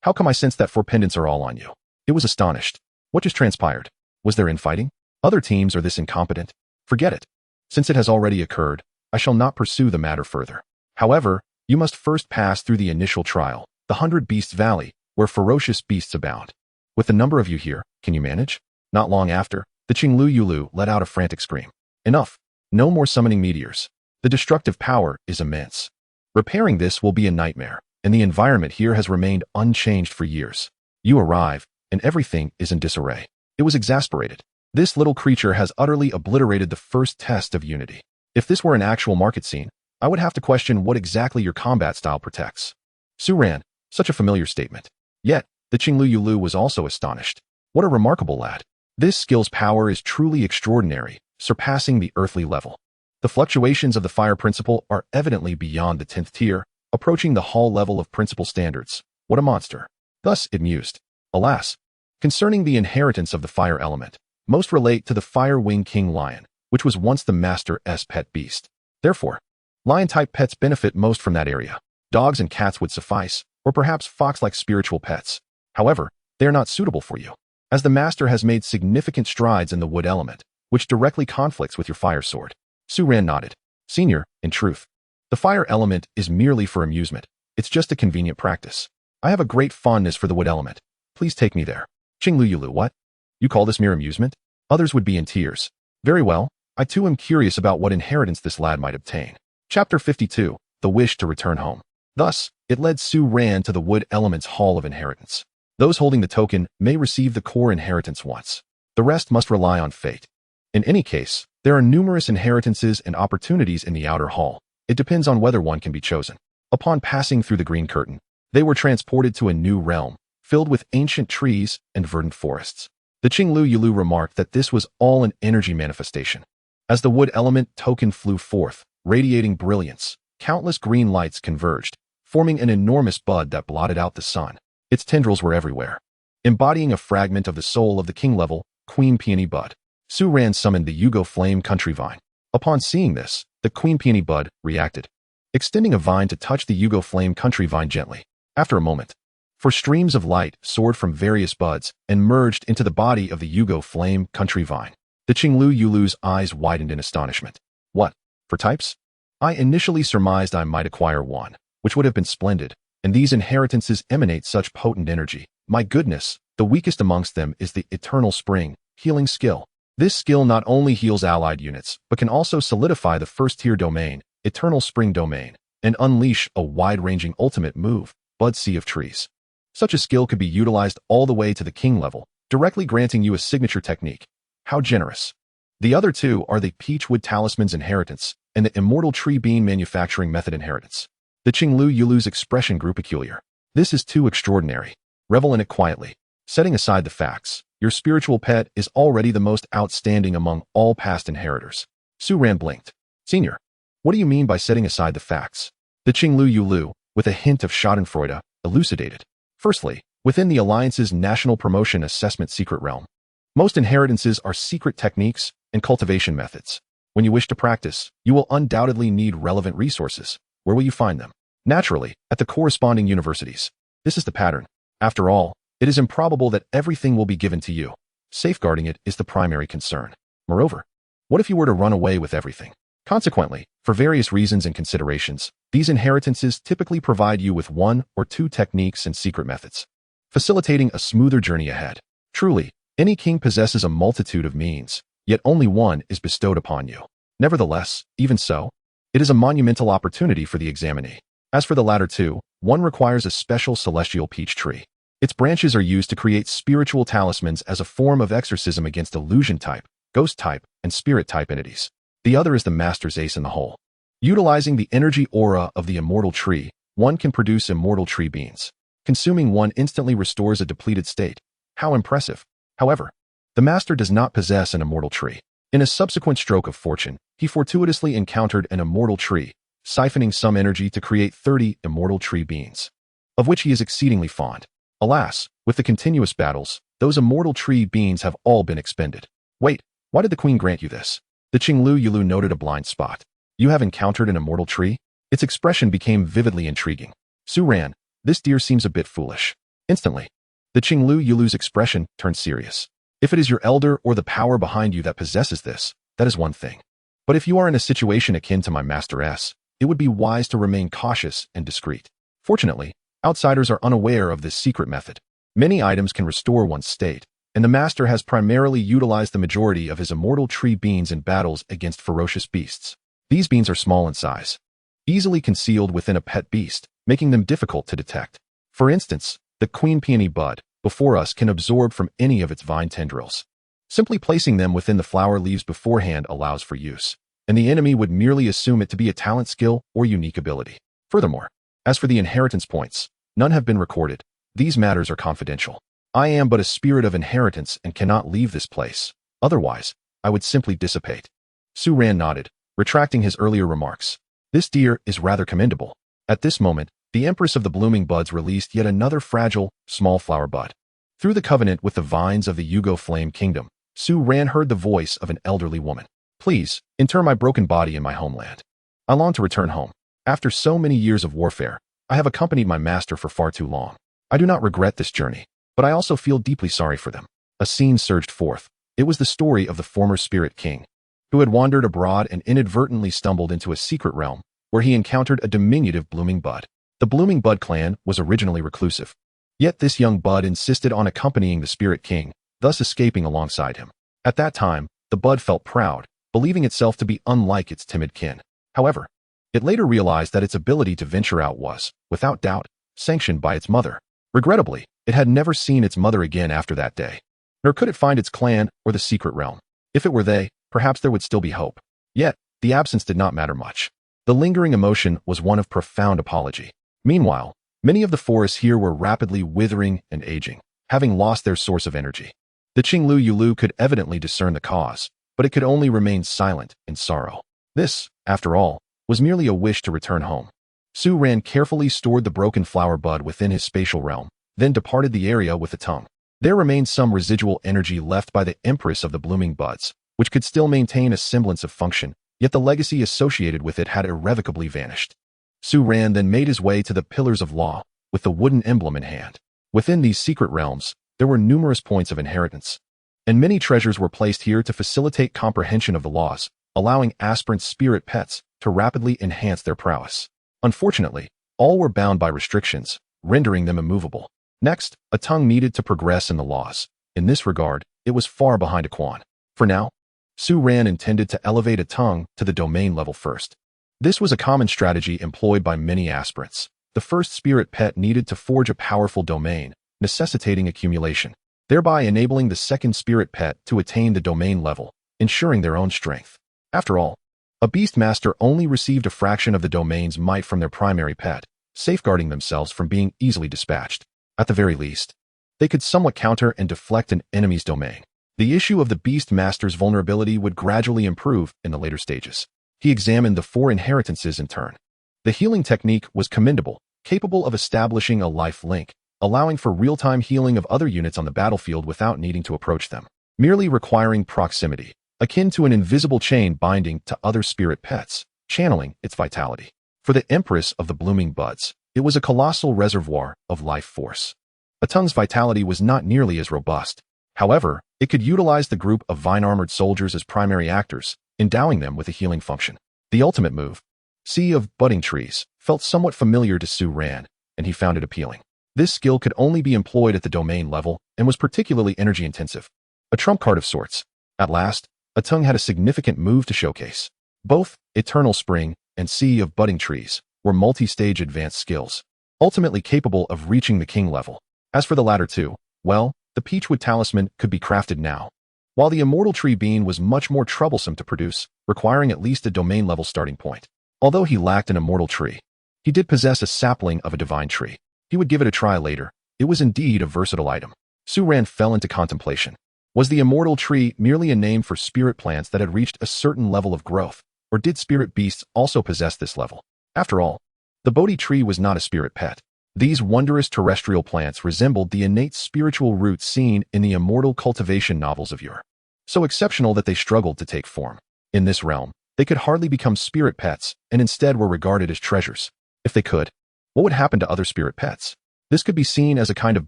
How come I sense that 4 pendants are all on you? It was astonished. What just transpired? Was there infighting? Other teams are this incompetent? Forget it. Since it has already occurred, I shall not pursue the matter further. However, you must first pass through the initial trial, the 100 Beasts Valley, where ferocious beasts abound. With the number of you here, can you manage? Not long after, the Qinglu Yulu let out a frantic scream. Enough. No more summoning meteors. The destructive power is immense. Repairing this will be a nightmare, and the environment here has remained unchanged for years. You arrive, and everything is in disarray. It was exasperated. This little creature has utterly obliterated the first test of unity. If this were an actual market scene, I would have to question what exactly your combat style protects. Su Ran, such a familiar statement. Yet, the Qinglu Yulu was also astonished. What a remarkable lad. This skill's power is truly extraordinary, surpassing the earthly level. The fluctuations of the fire principle are evidently beyond the 10th tier, approaching the hall level of principle standards. What a monster. Thus it mused. Alas, concerning the inheritance of the fire element, most relate to the Fire Wing King Lion, which was once the master's pet beast. Therefore, lion-type pets benefit most from that area. Dogs and cats would suffice, or perhaps fox-like spiritual pets. However, They are not suitable for you, as the master has made significant strides in the wood element, which directly conflicts with your fire sword. Su Ran nodded. Senior, in truth, the fire element is merely for amusement. It's just a convenient practice. I have a great fondness for the wood element. Please take me there. Qinglu Yulu, what? You call this mere amusement? Others would be in tears. Very well, I too am curious about what inheritance this lad might obtain. Chapter 52, The Wish to Return Home. Thus, it led Su Ran to the wood element's Hall of Inheritance. Those holding the token may receive the core inheritance once. The rest must rely on fate. In any case, there are numerous inheritances and opportunities in the outer hall. It depends on whether one can be chosen. Upon passing through the green curtain, they were transported to a new realm, filled with ancient trees and verdant forests. The Qinglu Yulu remarked that this was all an energy manifestation. As the wood element token flew forth, radiating brilliance, countless green lights converged, forming an enormous bud that blotted out the sun. Its tendrils were everywhere, embodying a fragment of the soul of the king-level, Queen Peony Bud. Su Ran summoned the Yugo Flame Country Vine. Upon seeing this, the Queen Peony Bud reacted, extending a vine to touch the Yugo Flame Country Vine gently. After a moment, for streams of light soared from various buds and merged into the body of the Yugo Flame Country Vine. The Qinglu Yulu's eyes widened in astonishment. What? For types? I initially surmised I might acquire one, which would have been splendid, and these inheritances emanate such potent energy. My goodness, the weakest amongst them is the Eternal Spring, healing skill. This skill not only heals allied units, but can also solidify the first-tier domain, Eternal Spring Domain, and unleash a wide-ranging ultimate move, Bud Sea of Trees. Such a skill could be utilized all the way to the king level, directly granting you a signature technique. How generous. The other two are the Peachwood Talisman's inheritance and the Immortal Tree Bean Manufacturing Method inheritance. The Qinglu Yulu's expression grew peculiar. This is too extraordinary. Revel in it quietly. Setting aside the facts, your spiritual pet is already the most outstanding among all past inheritors. Su Ran blinked. Senior, what do you mean by setting aside the facts? The Qinglu Yulu, with a hint of schadenfreude, elucidated. Firstly, within the Alliance's National Promotion Assessment secret realm, most inheritances are secret techniques and cultivation methods. When you wish to practice, you will undoubtedly need relevant resources. Where will you find them? Naturally, at the corresponding universities. This is the pattern. After all, it is improbable that everything will be given to you. Safeguarding it is the primary concern. Moreover, what if you were to run away with everything? Consequently, for various reasons and considerations, these inheritances typically provide you with one or two techniques and secret methods, facilitating a smoother journey ahead. Truly, any king possesses a multitude of means, yet only one is bestowed upon you. Nevertheless, even so, it is a monumental opportunity for the examinee. As for the latter two, one requires a special celestial peach tree. Its branches are used to create spiritual talismans as a form of exorcism against illusion type, ghost type, and spirit type entities. The other is the master's ace in the hole. Utilizing the energy aura of the immortal tree, one can produce immortal tree beans. Consuming one instantly restores a depleted state. How impressive. However, the master does not possess an immortal tree. In a subsequent stroke of fortune, he fortuitously encountered an immortal tree, siphoning some energy to create 30 immortal tree beans, of which he is exceedingly fond. Alas, with the continuous battles, those immortal tree beans have all been expended. Wait, why did the queen grant you this? The Qinglu Yulu noted a blind spot. You have encountered an immortal tree? Its expression became vividly intriguing. Su Ran, this deer seems a bit foolish. Instantly, the Qinglu Yulu's expression turned serious. If it is your elder or the power behind you that possesses this, that is one thing. But if you are in a situation akin to my Master S, it would be wise to remain cautious and discreet. Fortunately, outsiders are unaware of this secret method. Many items can restore one's state, and the master has primarily utilized the majority of his immortal tree beans in battles against ferocious beasts. These beans are small in size, easily concealed within a pet beast, making them difficult to detect. For instance, the Queen Peony Bud before us can absorb from any of its vine tendrils. Simply placing them within the flower leaves beforehand allows for use, and the enemy would merely assume it to be a talent skill or unique ability. Furthermore, as for the inheritance points, none have been recorded. These matters are confidential. I am but a spirit of inheritance and cannot leave this place. Otherwise, I would simply dissipate. Su Ran nodded, retracting his earlier remarks. This deer is rather commendable. At this moment, the Empress of the Blooming Buds released yet another fragile, small flower bud. Through the covenant with the vines of the Yugo Flame Kingdom, Su Ran heard the voice of an elderly woman. Please, inter my broken body in my homeland. I long to return home. After so many years of warfare, I have accompanied my master for far too long. I do not regret this journey. but I also feel deeply sorry for them. A scene surged forth. It was the story of the former Spirit King, who had wandered abroad and inadvertently stumbled into a secret realm where he encountered a diminutive blooming bud. The Blooming Bud clan was originally reclusive. Yet this young bud insisted on accompanying the Spirit King, thus escaping alongside him. At that time, the bud felt proud, believing itself to be unlike its timid kin. However, it later realized that its ability to venture out was, without doubt, sanctioned by its mother. Regrettably, it had never seen its mother again after that day. Nor could it find its clan or the secret realm. If it were they, perhaps there would still be hope. Yet, the absence did not matter much. The lingering emotion was one of profound apology. Meanwhile, many of the forests here were rapidly withering and aging, having lost their source of energy. The Qinglu Yulu could evidently discern the cause, but it could only remain silent in sorrow. This, after all, was merely a wish to return home. Su Ran carefully stored the broken flower bud within his spatial realm, then departed the area with the tongue. There remained some residual energy left by the Empress of the blooming buds, which could still maintain a semblance of function, yet the legacy associated with it had irrevocably vanished. Su Ran then made his way to the Pillars of Law, with the wooden emblem in hand. Within these secret realms, there were numerous points of inheritance, and many treasures were placed here to facilitate comprehension of the laws, allowing aspirant spirit pets to rapidly enhance their prowess. Unfortunately, all were bound by restrictions, rendering them immovable. Next, a tongue needed to progress in the laws. In this regard, it was far behind a Quan. For now, Su Ran intended to elevate a tongue to the domain level first. This was a common strategy employed by many aspirants. The first spirit pet needed to forge a powerful domain, necessitating accumulation, thereby enabling the second spirit pet to attain the domain level, ensuring their own strength. After all, a beast master only received a fraction of the domain's might from their primary pet, safeguarding themselves from being easily dispatched. At the very least, they could somewhat counter and deflect an enemy's domain. The issue of the beast master's vulnerability would gradually improve in the later stages. He examined the 4 inheritances in turn. The healing technique was commendable, capable of establishing a life link, allowing for real-time healing of other units on the battlefield without needing to approach them, merely requiring proximity, akin to an invisible chain binding to other spirit pets, channeling its vitality. For the Empress of the blooming buds, it was a colossal reservoir of life force. A tongue's vitality was not nearly as robust. However, it could utilize the group of vine-armored soldiers as primary actors, endowing them with a healing function. The ultimate move, Sea of Budding Trees, felt somewhat familiar to Su Ran, and he found it appealing. This skill could only be employed at the domain level and was particularly energy-intensive. A trump card of sorts. At last, a tongue had a significant move to showcase. Both Eternal Spring and Sea of Budding Trees were multi-stage advanced skills, ultimately capable of reaching the king level. As for the latter two, well, the Peachwood Talisman could be crafted now, while the Immortal Tree Bean was much more troublesome to produce, requiring at least a domain-level starting point. Although he lacked an immortal tree, he did possess a sapling of a divine tree. He would give it a try later. It was indeed a versatile item. Su Ran fell into contemplation. Was the Immortal Tree merely a name for spirit plants that had reached a certain level of growth, or did spirit beasts also possess this level? After all, the Bodhi tree was not a spirit pet. These wondrous terrestrial plants resembled the innate spiritual roots seen in the immortal cultivation novels of yore, so exceptional that they struggled to take form. In this realm, they could hardly become spirit pets and instead were regarded as treasures. If they could, what would happen to other spirit pets? This could be seen as a kind of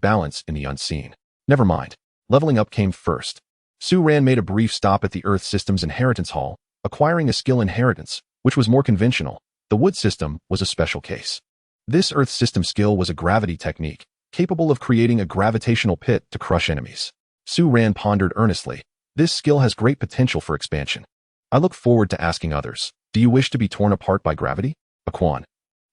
balance in the unseen. Never mind. Leveling up came first. Su Ran made a brief stop at the Earth System's Inheritance Hall, acquiring a skill inheritance, which was more conventional. The Wood System was a special case. This Earth System skill was a gravity technique, capable of creating a gravitational pit to crush enemies. Su Ran pondered earnestly. This skill has great potential for expansion. I look forward to asking others, do you wish to be torn apart by gravity? A Quan.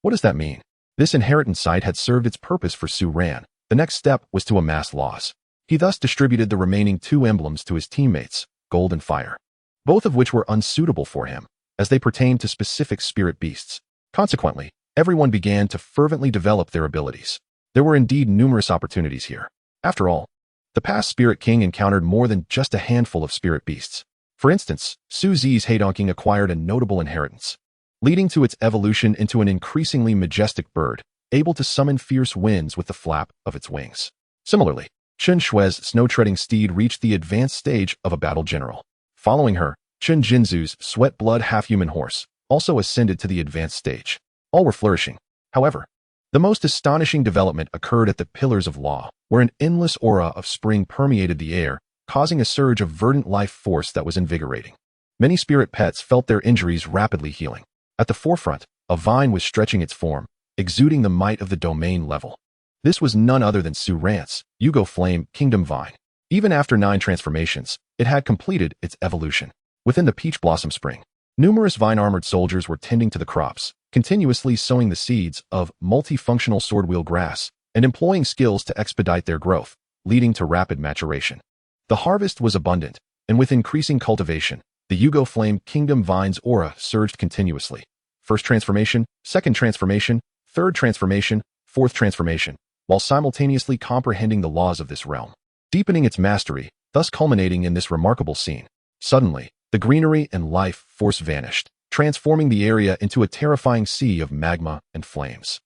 What does that mean? This inheritance site had served its purpose for Su Ran. The next step was to amass laws. He thus distributed the remaining 2 emblems to his teammates, Gold and Fire, both of which were unsuitable for him, as they pertained to specific spirit beasts. Consequently, everyone began to fervently develop their abilities. There were indeed numerous opportunities here. After all, the past Spirit King encountered more than just a handful of spirit beasts. For instance, Su Zi's Heidonking acquired a notable inheritance, leading to its evolution into an increasingly majestic bird, able to summon fierce winds with the flap of its wings. Similarly, Chen Shui's snow-treading steed reached the advanced stage of a battle general. Following her, Chen Jinzu's sweat-blood half-human horse also ascended to the advanced stage. All were flourishing. However, The most astonishing development occurred at the Pillars of Law, where an endless aura of spring permeated the air, causing a surge of verdant life force that was invigorating. Many spirit pets felt their injuries rapidly healing. At the forefront, a vine was stretching its form, exuding the might of the domain level. This was none other than Su Ran's Yugo Flame Kingdom Vine. Even after 9 transformations, it had completed its evolution. Within the Peach Blossom Spring, numerous vine-armored soldiers were tending to the crops, continuously sowing the seeds of multifunctional swordwheel grass and employing skills to expedite their growth, leading to rapid maturation. The harvest was abundant, and with increasing cultivation, the Yugo Flame Kingdom Vine's aura surged continuously. First transformation, second transformation, third transformation, fourth transformation, while simultaneously comprehending the laws of this realm, deepening its mastery, thus culminating in this remarkable scene. Suddenly, the greenery and life force vanished, transforming the area into a terrifying sea of magma and flames.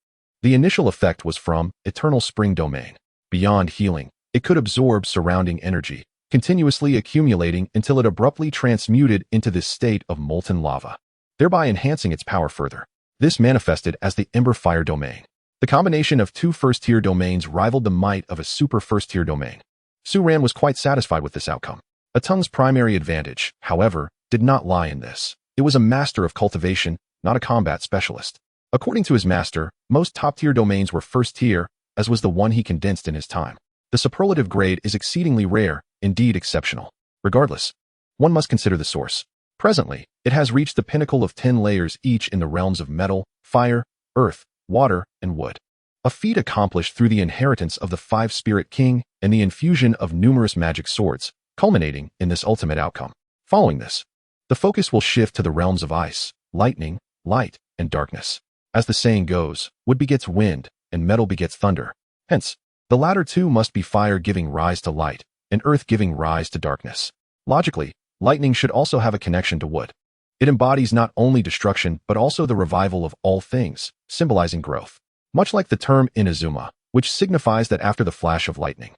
The initial effect was from Eternal Spring Domain. Beyond healing, it could absorb surrounding energy, continuously accumulating until it abruptly transmuted into this state of molten lava, thereby enhancing its power further. This manifested as the Ember Fire Domain. The combination of 2 first-tier domains rivaled the might of a super first-tier domain. Su Ran was quite satisfied with this outcome. Atung's primary advantage, however, did not lie in this. It was a master of cultivation, not a combat specialist. According to his master, most top-tier domains were first-tier, as was the one he condensed in his time. The superlative grade is exceedingly rare, indeed exceptional. Regardless, one must consider the source. Presently, it has reached the pinnacle of 10 layers each in the realms of metal, fire, earth, water, and wood. A feat accomplished through the inheritance of the 5-Spirit King and the infusion of numerous magic swords, culminating in this ultimate outcome. Following this, the focus will shift to the realms of ice, lightning, light, and darkness. As the saying goes, wood begets wind, and metal begets thunder. Hence, the latter two must be fire giving rise to light, and earth giving rise to darkness. Logically, lightning should also have a connection to wood. It embodies not only destruction but also the revival of all things, symbolizing growth. Much like the term Inazuma, which signifies that after the flash of lightning,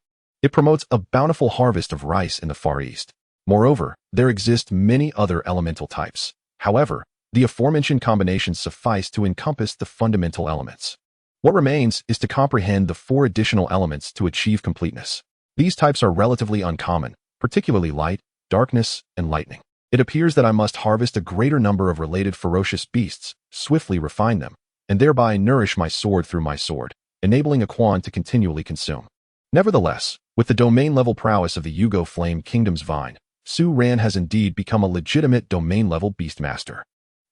it promotes a bountiful harvest of rice in the Far East. Moreover, there exist many other elemental types. However, the aforementioned combinations suffice to encompass the fundamental elements. What remains is to comprehend the 4 additional elements to achieve completeness. These types are relatively uncommon, particularly light, darkness, and lightning. It appears that I must harvest a greater number of related ferocious beasts, swiftly refine them, and thereby nourish my sword through my sword, enabling a Quan to continually consume. Nevertheless, with the domain-level prowess of the Yugo Flame Kingdom's Vine, Su Ran has indeed become a legitimate domain-level beastmaster,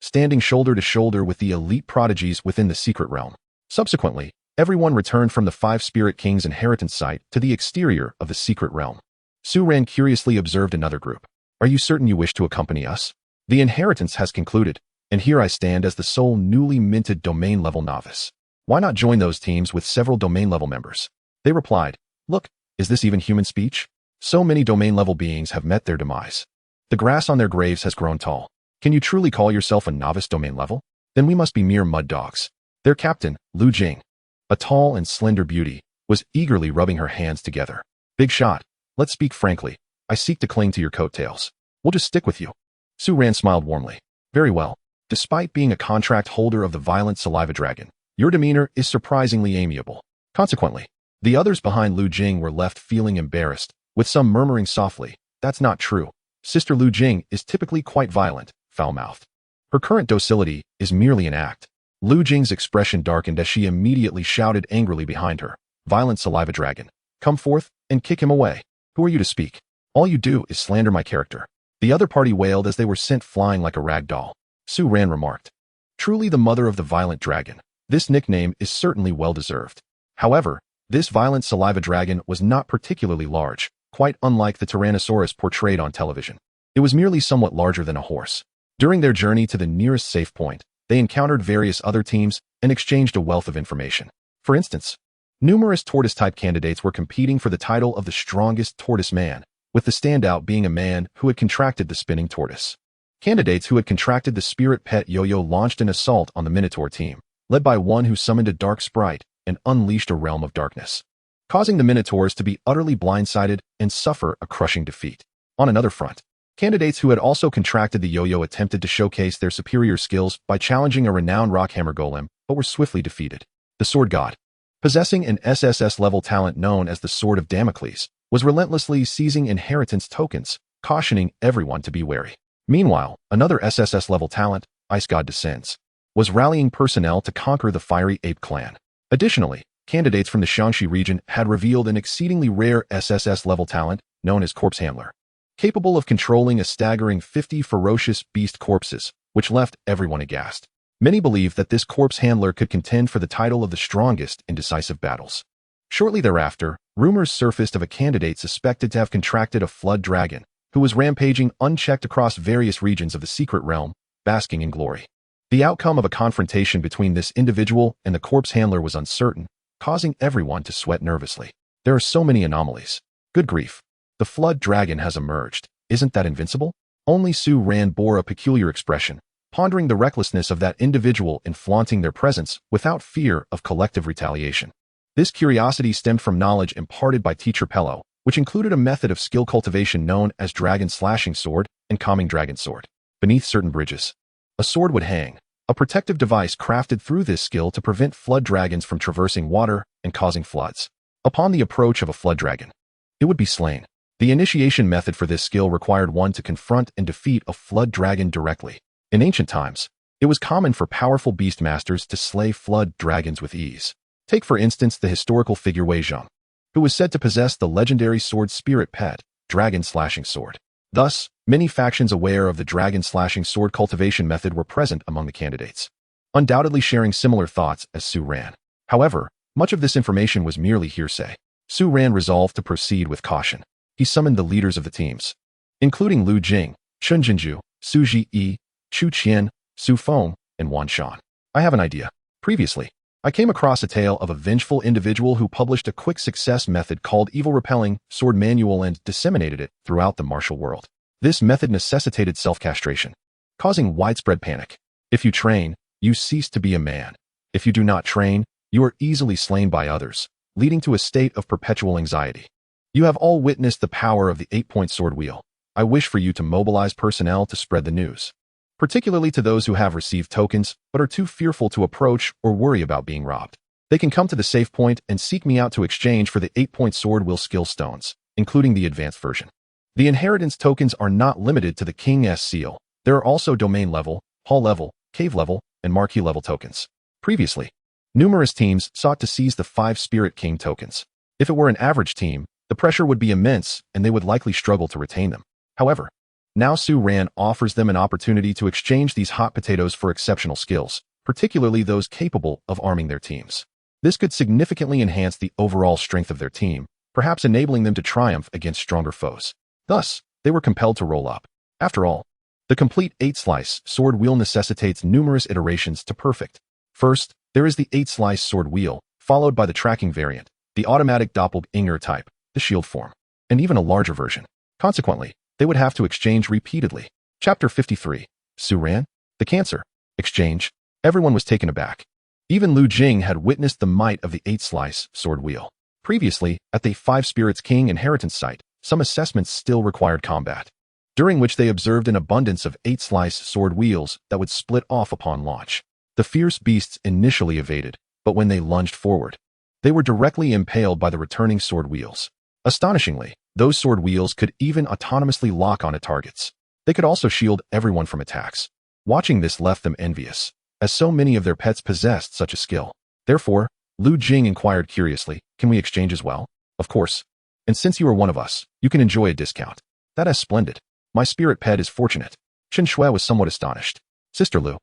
standing shoulder to shoulder with the elite prodigies within the secret realm. Subsequently, everyone returned from the 5-Spirit King's inheritance site to the exterior of the secret realm. Su Ran curiously observed another group. "Are you certain you wish to accompany us? The inheritance has concluded, and here I stand as the sole newly minted domain-level novice. Why not join those teams with several domain-level members?" They replied, "Look, is this even human speech? So many domain-level beings have met their demise. The grass on their graves has grown tall. Can you truly call yourself a novice domain-level? Then we must be mere mud dogs." Their captain, Lu Jing, a tall and slender beauty, was eagerly rubbing her hands together. "Big shot, let's speak frankly. I seek to cling to your coattails. We'll just stick with you." Su Ran smiled warmly. "Very well. Despite being a contract holder of the violent Saliva Dragon, your demeanor is surprisingly amiable." Consequently, the others behind Lu Jing were left feeling embarrassed, with some murmuring softly, "That's not true. Sister Lu Jing is typically quite violent, foul-mouthed. Her current docility is merely an act." Lu Jing's expression darkened as she immediately shouted angrily behind her, "Violent Saliva Dragon, come forth and kick him away. Who are you to speak? All you do is slander my character." The other party wailed as they were sent flying like a rag doll. Su Ran remarked, "Truly the mother of the violent dragon. This nickname is certainly well-deserved." However, this violent Saliva Dragon was not particularly large, quite unlike the Tyrannosaurus portrayed on television. It was merely somewhat larger than a horse. During their journey to the nearest safe point, they encountered various other teams and exchanged a wealth of information. For instance, numerous tortoise-type candidates were competing for the title of the strongest tortoise man, with the standout being a man who had contracted the spinning tortoise. Candidates who had contracted the spirit pet yo-yo launched an assault on the Minotaur team, led by one who summoned a dark sprite and unleashed a realm of darkness, causing the Minotaurs to be utterly blindsided and suffer a crushing defeat. On another front, candidates who had also contracted the yo-yo attempted to showcase their superior skills by challenging a renowned rockhammer golem, but were swiftly defeated. the Sword God, possessing an SSS-level talent known as the Sword of Damocles, was relentlessly seizing inheritance tokens, cautioning everyone to be wary. Meanwhile, another SSS-level talent, Ice God Descends, was rallying personnel to conquer the Fiery Ape clan. Additionally, candidates from the Shaanxi region had revealed an exceedingly rare SSS-level talent known as Corpse Handler, capable of controlling a staggering 50 ferocious beast corpses, which left everyone aghast. Many believe that this corpse handler could contend for the title of the strongest in decisive battles. Shortly thereafter, rumors surfaced of a candidate suspected to have contracted a flood dragon, who was rampaging unchecked across various regions of the secret realm, basking in glory. The outcome of a confrontation between this individual and the corpse handler was uncertain, causing everyone to sweat nervously. There are so many anomalies. Good grief. The flood dragon has emerged. Isn't that invincible? Only Su Ran bore a peculiar expression, pondering the recklessness of that individual in flaunting their presence without fear of collective retaliation. This curiosity stemmed from knowledge imparted by Teacher Pello, which included a method of skill cultivation known as Dragon Slashing Sword and Calming Dragon Sword. Beneath certain bridges, a sword would hang, a protective device crafted through this skill to prevent flood dragons from traversing water and causing floods. Upon the approach of a flood dragon, it would be slain. The initiation method for this skill required one to confront and defeat a flood dragon directly. In ancient times, it was common for powerful beast masters to slay flood dragons with ease. Take for instance the historical figure Wei Zheng, who was said to possess the legendary sword spirit pet, Dragon Slashing Sword. Thus, many factions aware of the Dragon Slashing Sword cultivation method were present among the candidates, undoubtedly sharing similar thoughts as Su Ran. However, much of this information was merely hearsay. Su Ran resolved to proceed with caution. He summoned the leaders of the teams, including Lu Jing, Chun Jinju, Su Ji, Chu Qian, Su Feng, and Wan Shan. I have an idea. Previously, I came across a tale of a vengeful individual who published a quick success method called Evil Repelling Sword Manual and disseminated it throughout the martial world. This method necessitated self-castration, causing widespread panic. If you train, you cease to be a man. If you do not train, you are easily slain by others, leading to a state of perpetual anxiety. You have all witnessed the power of the 8-point sword wheel. I wish for you to mobilize personnel to spread the news, particularly to those who have received tokens but are too fearful to approach or worry about being robbed. They can come to the safe point and seek me out to exchange for the 8-point sword wheel skill stones, including the advanced version. The inheritance tokens are not limited to the King's seal. There are also domain level, hall level, cave level, and marquee level tokens. Previously, numerous teams sought to seize the 5 Spirit King tokens. If it were an average team, the pressure would be immense and they would likely struggle to retain them. However, now Su Ran offers them an opportunity to exchange these hot potatoes for exceptional skills, particularly those capable of arming their teams. This could significantly enhance the overall strength of their team, perhaps enabling them to triumph against stronger foes. Thus, they were compelled to roll up. After all, the complete 8-slice sword wheel necessitates numerous iterations to perfect. First, there is the 8-slice sword wheel, followed by the tracking variant, the automatic doppelganger type, the shield form, and even a larger version. Consequently, they would have to exchange repeatedly. Chapter 53. Su Ran? The Cancer. Exchange. Everyone was taken aback. Even Lu Jing had witnessed the might of the 8-slice sword wheel. Previously, at the 5 Spirits King inheritance site, some assessments still required combat, during which they observed an abundance of 8-slice sword wheels that would split off upon launch. The fierce beasts initially evaded, but when they lunged forward, they were directly impaled by the returning sword wheels. Astonishingly, those sword wheels could even autonomously lock onto targets. They could also shield everyone from attacks. Watching this left them envious, as so many of their pets possessed such a skill. Therefore, Lu Jing inquired curiously, "Can we exchange as well?" "Of course. And since you are one of us, you can enjoy a discount." "That is splendid. My spirit pet is fortunate." Chen Shui was somewhat astonished. "Sister Lu,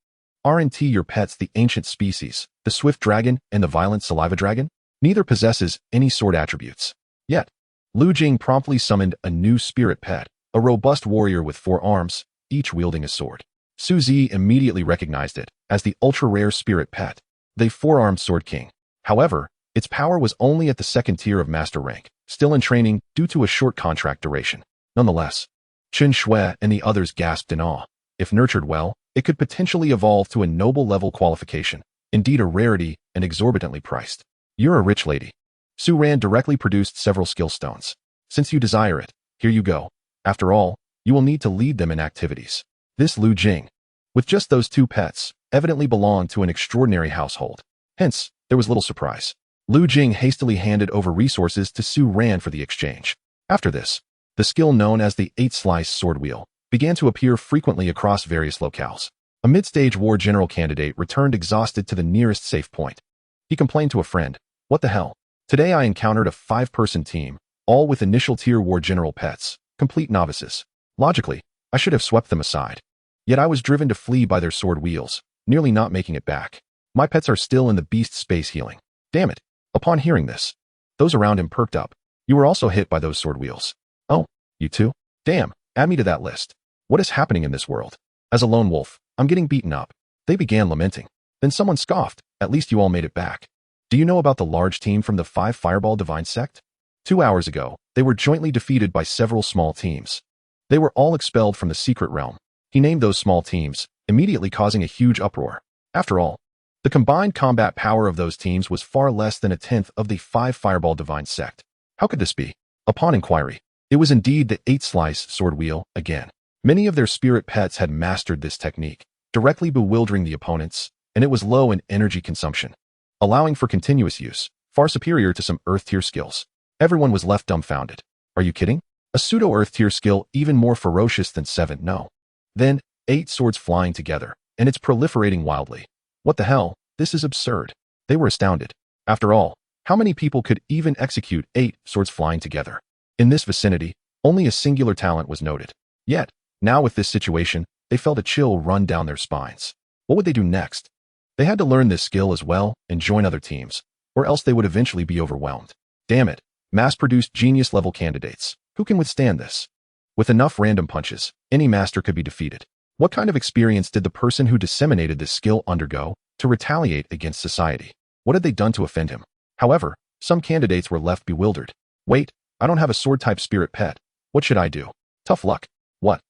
aren't your pets the ancient species, the swift dragon and the violent saliva dragon? Neither possesses any sword attributes." Yet, Lu Jing promptly summoned a new spirit pet, a robust warrior with 4 arms, each wielding a sword. Su Zi immediately recognized it as the ultra-rare spirit pet, the 4-armed Sword King. However, its power was only at the 2nd tier of master rank, still in training due to a short contract duration. Nonetheless, Chen Shui and the others gasped in awe. If nurtured well, it could potentially evolve to a noble level qualification, indeed a rarity and exorbitantly priced. "You're a rich lady." Su Ran directly produced several skill stones. "Since you desire it, here you go. After all, you will need to lead them in activities." This Lu Jing, with just those 2 pets, evidently belonged to an extraordinary household. Hence, there There was little surprise. Lu Jing hastily handed over resources to Su Ran for the exchange. After this, the skill known as the 8-slice sword wheel began to appear frequently across various locales. A mid-stage war general candidate returned exhausted to the nearest safe point. He complained to a friend, "What the hell? Today I encountered a 5-person team, all with initial tier war general pets, complete novices. Logically, I should have swept them aside. Yet I was driven to flee by their sword wheels, nearly not making it back. My pets are still in the beast space healing. Damn it." Upon hearing this, those around him perked up. "You were also hit by those sword wheels." "Oh, you too? Damn, add me to that list. What is happening in this world? As a lone wolf, I'm getting beaten up." They began lamenting. Then someone scoffed, "At least you all made it back. Do you know about the large team from the 5 Fireball Divine sect? 2 hours ago, they were jointly defeated by several small teams. They were all expelled from the secret realm." He named those small teams, immediately causing a huge uproar. After all, the combined combat power of those teams was far less than a tenth of the 5 Fireball Divine sect. How could this be? Upon inquiry, it was indeed the 8-slice sword wheel again. Many of their spirit pets had mastered this technique, directly bewildering the opponents, and it was low in energy consumption, allowing for continuous use, far superior to some Earth-tier skills. Everyone was left dumbfounded. Are you kidding? A pseudo-Earth-tier skill even more ferocious than 7? No. Then, 8 swords flying together, and it's proliferating wildly. What the hell? This is absurd. They were astounded. After all, how many people could even execute 8 swords flying together? In this vicinity, only a singular talent was noted. Yet, now with this situation, they felt a chill run down their spines. What would they do next? They had to learn this skill as well and join other teams, or else they would eventually be overwhelmed. Damn it, mass-produced genius-level candidates. Who can withstand this? With enough random punches, any master could be defeated. What kind of experience did the person who disseminated this skill undergo to retaliate against society? What had they done to offend him? However, some candidates were left bewildered. Wait, I don't have a sword-type spirit pet. What should I do? Tough luck. What?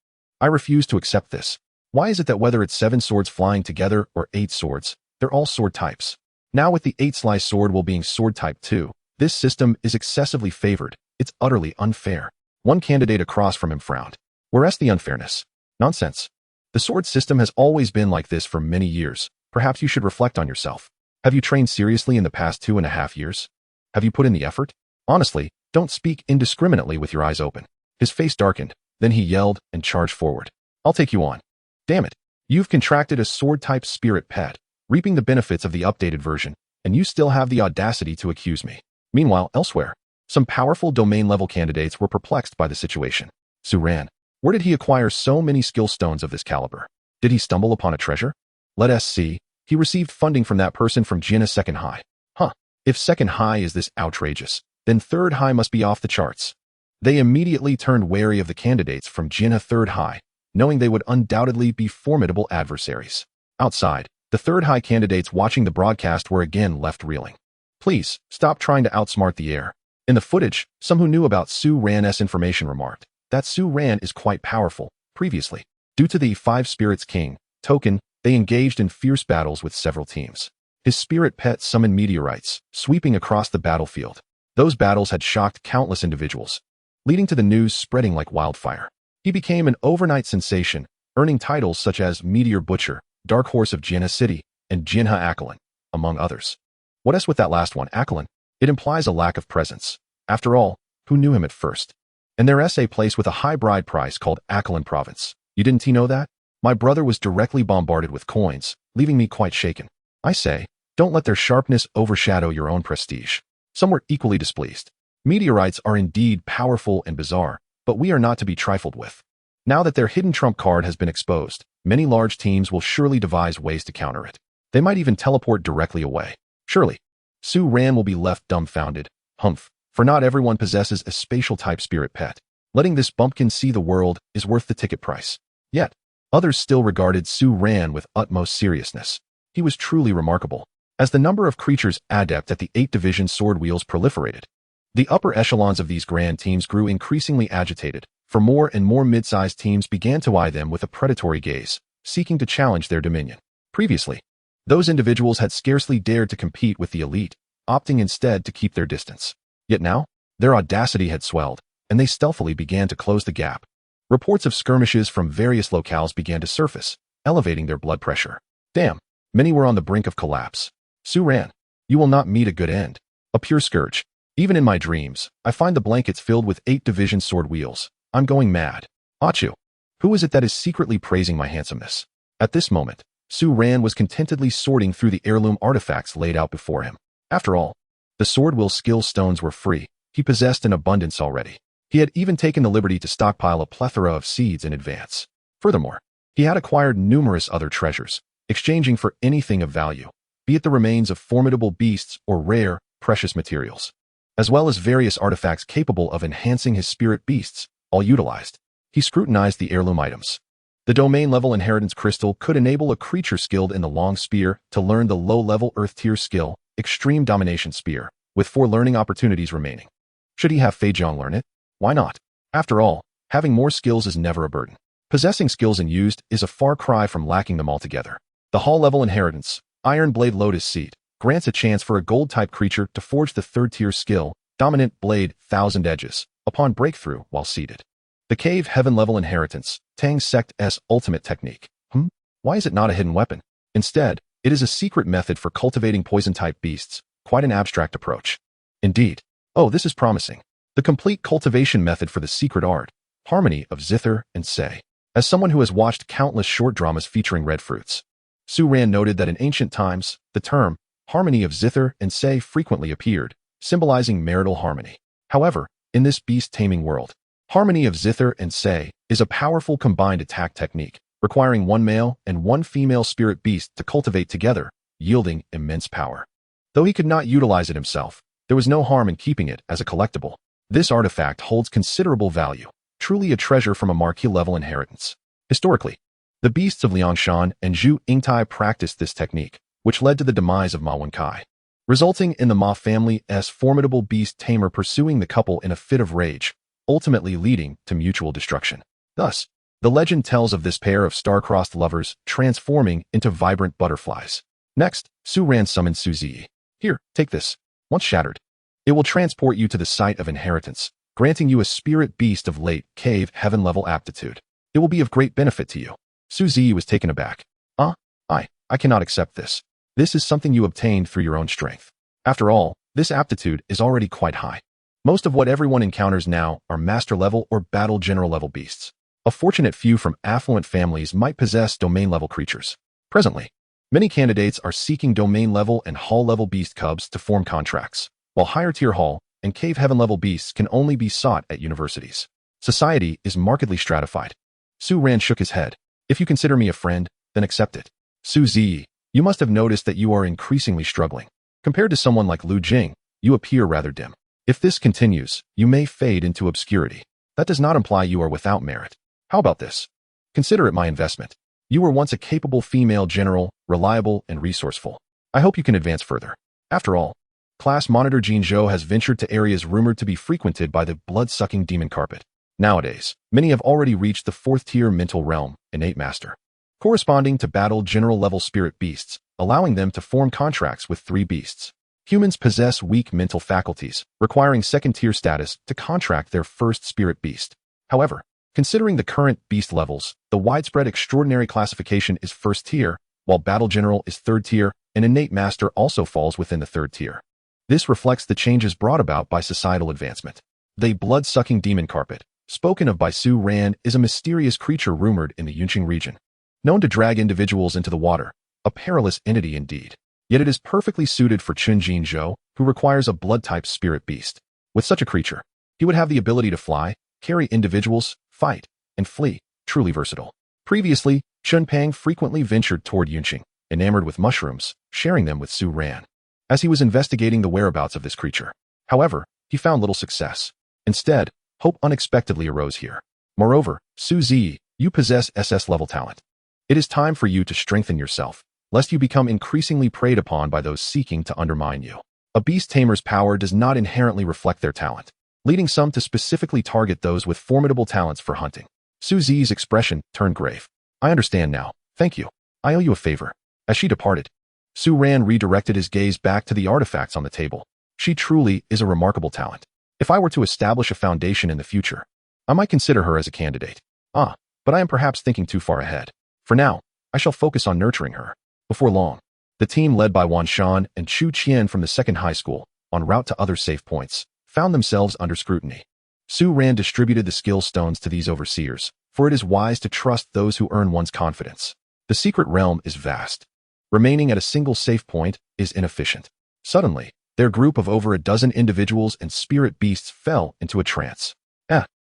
I refuse to accept this. Why is it that whether it's 7 swords flying together or 8 swords, they're all sword types? Now with the 8-slice sword wheel being sword type 2, this system is excessively favored. It's utterly unfair. One candidate across from him frowned. Where's the unfairness? Nonsense. The sword system has always been like this for many years. Perhaps you should reflect on yourself. Have you trained seriously in the past 2.5 years? Have you put in the effort? Honestly, don't speak indiscriminately with your eyes open. His face darkened. Then he yelled and charged forward. I'll take you on. Damn it. You've contracted a sword-type spirit pet, reaping the benefits of the updated version, and you still have the audacity to accuse me. Meanwhile, elsewhere, some powerful domain-level candidates were perplexed by the situation. Su Ran. Where did he acquire so many skill stones of this caliber? Did he stumble upon a treasure? Let us see. He received funding from that person from Jinnah Second High. Huh. If Second High is this outrageous, then Third High must be off the charts. They immediately turned wary of the candidates from Jinnah Third High, knowing they would undoubtedly be formidable adversaries. Outside, the Third High candidates watching the broadcast were again left reeling. Please, stop trying to outsmart the air. In the footage, some who knew about Su Ran's information remarked that Su Ran is quite powerful. Previously, due to the 5 Spirits King token, they engaged in fierce battles with several teams. His spirit pet summoned meteorites, sweeping across the battlefield. Those battles had shocked countless individuals, leading to the news spreading like wildfire. He became an overnight sensation, earning titles such as Meteor Butcher, Dark Horse of Jinnah City, and Jinha Akalan, among others. What is with that last one, Akalan? It implies a lack of presence. After all, who knew him at first? And there's a place with a high bride price called Akalan Province. You didn't know that? My brother was directly bombarded with coins, leaving me quite shaken. I say, don't let their sharpness overshadow your own prestige. Some were equally displeased. Meteorites are indeed powerful and bizarre, but we are not to be trifled with. Now that their hidden trump card has been exposed, many large teams will surely devise ways to counter it. They might even teleport directly away. Surely, Su Ran will be left dumbfounded. Humph, for not everyone possesses a spatial-type spirit pet. Letting this bumpkin see the world is worth the ticket price. Yet, others still regarded Su Ran with utmost seriousness. He was truly remarkable. As the number of creatures adept at the 8-division sword wheels proliferated, the upper echelons of these grand teams grew increasingly agitated, for more and more mid-sized teams began to eye them with a predatory gaze, seeking to challenge their dominion. Previously, those individuals had scarcely dared to compete with the elite, opting instead to keep their distance. Yet now, their audacity had swelled, and they stealthily began to close the gap. Reports of skirmishes from various locales began to surface, elevating their blood pressure. Damn, many were on the brink of collapse. Su Ran, You will not meet a good end. A pure scourge. Even in my dreams, I find the blankets filled with 8 division sword wheels. I'm going mad. Achu. Who is it that is secretly praising my handsomeness? At this moment, Su Ran was contentedly sorting through the heirloom artifacts laid out before him. After all, the sword will skill stones were free. He possessed an abundance already. He had even taken the liberty to stockpile a plethora of seeds in advance. Furthermore, he had acquired numerous other treasures, exchanging for anything of value, be it the remains of formidable beasts or rare, precious materials, as well as various artifacts capable of enhancing his spirit beasts, all utilized. He scrutinized the heirloom items. The domain-level inheritance crystal could enable a creature skilled in the long spear to learn the low-level earth-tier skill, extreme domination spear, with 4 learning opportunities remaining. Should he have Fei Zhang learn it? Why not? After all, having more skills is never a burden. Possessing skills and used is a far cry from lacking them altogether. The hall-level inheritance, Iron Blade Lotus Seed, grants a chance for a gold-type creature to forge the 3rd-tier skill, Dominant Blade, Thousand Edges, upon breakthrough while seated. The Cave Heaven-level inheritance, Tang Sect's ultimate technique. Why is it not a hidden weapon? Instead, it is a secret method for cultivating poison-type beasts, quite an abstract approach. Indeed. Oh, this is promising. The complete cultivation method for the secret art, Harmony of Zither and Sei. As someone who has watched countless short dramas featuring red fruits, Su Ran noted that in ancient times, the term Harmony of Zither and Sei frequently appeared, symbolizing marital harmony. However, in this beast taming world, Harmony of Zither and Sei is a powerful combined attack technique, requiring 1 male and 1 female spirit beast to cultivate together, yielding immense power. Though he could not utilize it himself, there was no harm in keeping it as a collectible. This artifact holds considerable value, truly a treasure from a marquee-level inheritance. Historically, the beasts of Liangshan and Zhu Yingtai practiced this technique, which led to the demise of Ma Wenkai, resulting in the Ma family's formidable Beast Tamer pursuing the couple in a fit of rage, ultimately leading to mutual destruction. Thus, the legend tells of this pair of star-crossed lovers transforming into vibrant butterflies. Next, Su Ran summoned Su Ziyi. Here, take this. Once shattered, it will transport you to the site of inheritance, granting you a spirit beast of late cave heaven-level aptitude. It will be of great benefit to you. Su Ziyi was taken aback. I cannot accept this. This is something you obtained through your own strength. After all, this aptitude is already quite high. Most of what everyone encounters now are master-level or battle general-level beasts. A fortunate few from affluent families might possess domain-level creatures. Presently, many candidates are seeking domain-level and hall-level beast cubs to form contracts, while higher-tier hall and cave heaven-level beasts can only be sought at universities. Society is markedly stratified. Su Ran shook his head. If you consider me a friend, then accept it. Su Ziyi, you must have noticed that you are increasingly struggling. Compared to someone like Lu Jing, you appear rather dim. If this continues, you may fade into obscurity. That does not imply you are without merit. How about this? Consider it my investment. You were once a capable female general, reliable and resourceful. I hope you can advance further. After all, Class Monitor Jin Zhou has ventured to areas rumored to be frequented by the blood-sucking demon carpet. Nowadays, many have already reached the 4th-tier mental realm, innate master, corresponding to battle general-level spirit beasts, allowing them to form contracts with 3 beasts. Humans possess weak mental faculties, requiring 2nd-tier status to contract their first spirit beast. However, considering the current beast levels, the widespread extraordinary classification is 1st tier, while battle general is 3rd tier, and innate master also falls within the 3rd tier. This reflects the changes brought about by societal advancement. The blood-sucking demon carpet, spoken of by Su Ran, is a mysterious creature rumored in the Yunqing region, known to drag individuals into the water, a perilous entity indeed. Yet it is perfectly suited for Chun Jin Zhou, who requires a blood-type spirit beast. With such a creature, he would have the ability to fly, carry individuals, fight, and flee, truly versatile. Previously, Chun Pang frequently ventured toward Yunqing, enamored with mushrooms, sharing them with Su Ran, as he was investigating the whereabouts of this creature. However, he found little success. Instead, hope unexpectedly arose here. Moreover, Su Ziyi, you possess SS-level talent. It is time for you to strengthen yourself, lest you become increasingly preyed upon by those seeking to undermine you. A beast tamer's power does not inherently reflect their talent, leading some to specifically target those with formidable talents for hunting. Su Ziyi's expression turned grave. I understand now. Thank you. I owe you a favor. As she departed, Su Ran redirected his gaze back to the artifacts on the table. She truly is a remarkable talent. If I were to establish a foundation in the future, I might consider her as a candidate. But I am perhaps thinking too far ahead. For now, I shall focus on nurturing her. Before long, The team led by Wan Shan and Chu Qian from the second high school, en route to other safe points, found themselves under scrutiny. Su Ran distributed the skill stones to these overseers, for it is wise to trust those who earn one's confidence. The secret realm is vast. Remaining at a single safe point is inefficient. Suddenly, their group of over a dozen individuals and spirit beasts fell into a trance.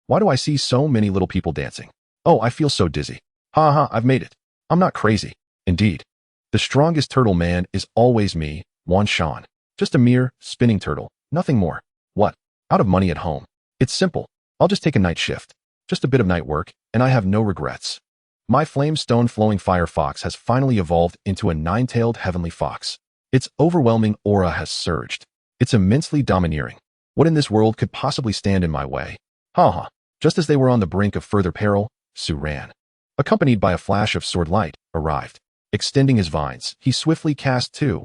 Why do I see so many little people dancing? Oh, I feel so dizzy. Ha ha, I've made it. I'm not crazy. Indeed. The strongest turtle man is always me, Wan Shan. Just a mere spinning turtle, nothing more. What? Out of money at home. It's simple. I'll just take a night shift. Just a bit of night work, and I have no regrets. My flame-stone flowing fire fox has finally evolved into a nine-tailed heavenly fox. Its overwhelming aura has surged. It's immensely domineering. What in this world could possibly stand in my way? Ha ha. Just as they were on the brink of further peril, Su Ran, accompanied by a flash of sword light, arrived. Extending his vines, he swiftly cast 2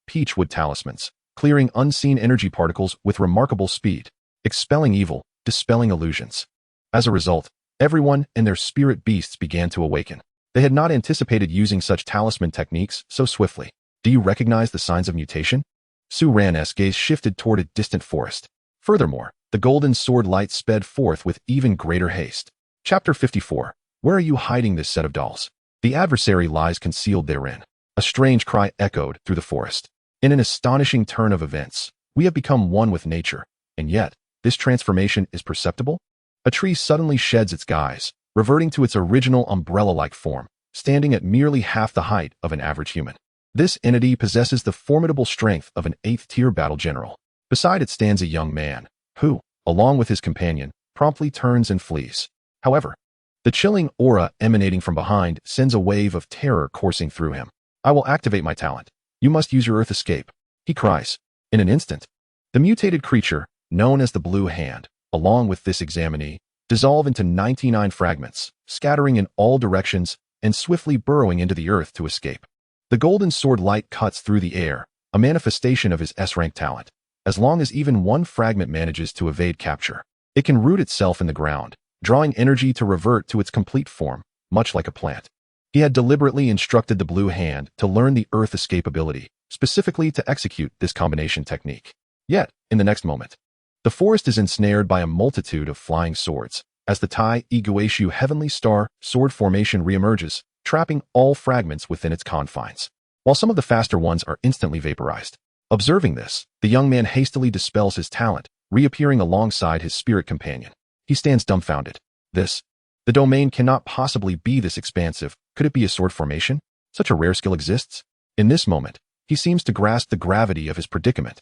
peachwood talismans, clearing unseen energy particles with remarkable speed, expelling evil, dispelling illusions. As a result, everyone and their spirit beasts began to awaken. They had not anticipated using such talisman techniques so swiftly. Do you recognize the signs of mutation? Su Ran's gaze shifted toward a distant forest. Furthermore, the golden sword light sped forth with even greater haste. Chapter 54. Where are you hiding this set of dolls? The adversary lies concealed therein. A strange cry echoed through the forest. In an astonishing turn of events, we have become one with nature, and yet, this transformation is perceptible? A tree suddenly sheds its guise, reverting to its original umbrella-like form, standing at merely half the height of an average human. This entity possesses the formidable strength of an 8th-tier battle general. Beside it stands a young man, who, along with his companion, promptly turns and flees. However, the chilling aura emanating from behind sends a wave of terror coursing through him. I will activate my talent. You must use your earth escape, he cries. In an instant, the mutated creature, known as the Blue Hand, along with this examinee, dissolve into 99 fragments, scattering in all directions and swiftly burrowing into the earth to escape. The golden sword light cuts through the air, a manifestation of his S-rank talent. As long as even one fragment manages to evade capture, it can root itself in the ground, drawing energy to revert to its complete form, much like a plant. He had deliberately instructed the Blue Hand to learn the earth escape ability, specifically to execute this combination technique. Yet, in the next moment, the forest is ensnared by a multitude of flying swords, as the Tai Iguashu Heavenly Star sword formation reemerges, trapping all fragments within its confines, while some of the faster ones are instantly vaporized. Observing this, the young man hastily dispels his talent, reappearing alongside his spirit companion. He stands dumbfounded. The domain cannot possibly be this expansive. Could it be a sword formation? Such a rare skill exists? In this moment, he seems to grasp the gravity of his predicament.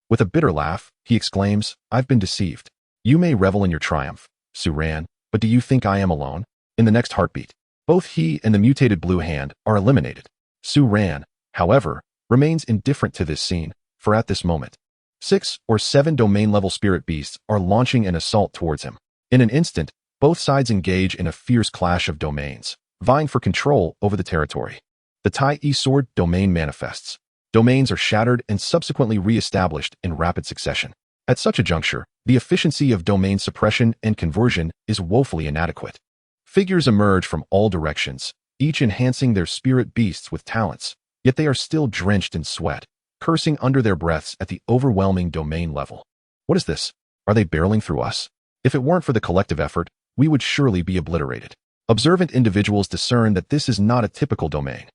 With a bitter laugh, he exclaims, I've been deceived. You may revel in your triumph, Su Ran, but do you think I am alone? In the next heartbeat, both he and the mutated Blue Hand are eliminated. Su Ran, however, remains indifferent to this scene, for at this moment, 6 or 7 domain-level spirit beasts are launching an assault towards him. In an instant, both sides engage in a fierce clash of domains, vying for control over the territory. The Tai sword domain manifests. Domains are shattered and subsequently re-established in rapid succession. At such a juncture, the efficiency of domain suppression and conversion is woefully inadequate. Figures emerge from all directions, each enhancing their spirit beasts with talents, yet they are still drenched in sweat, cursing under their breaths at the overwhelming domain level. What is this? Are they barreling through us? If it weren't for the collective effort, we would surely be obliterated. Observant individuals discern that this is not a typical domain.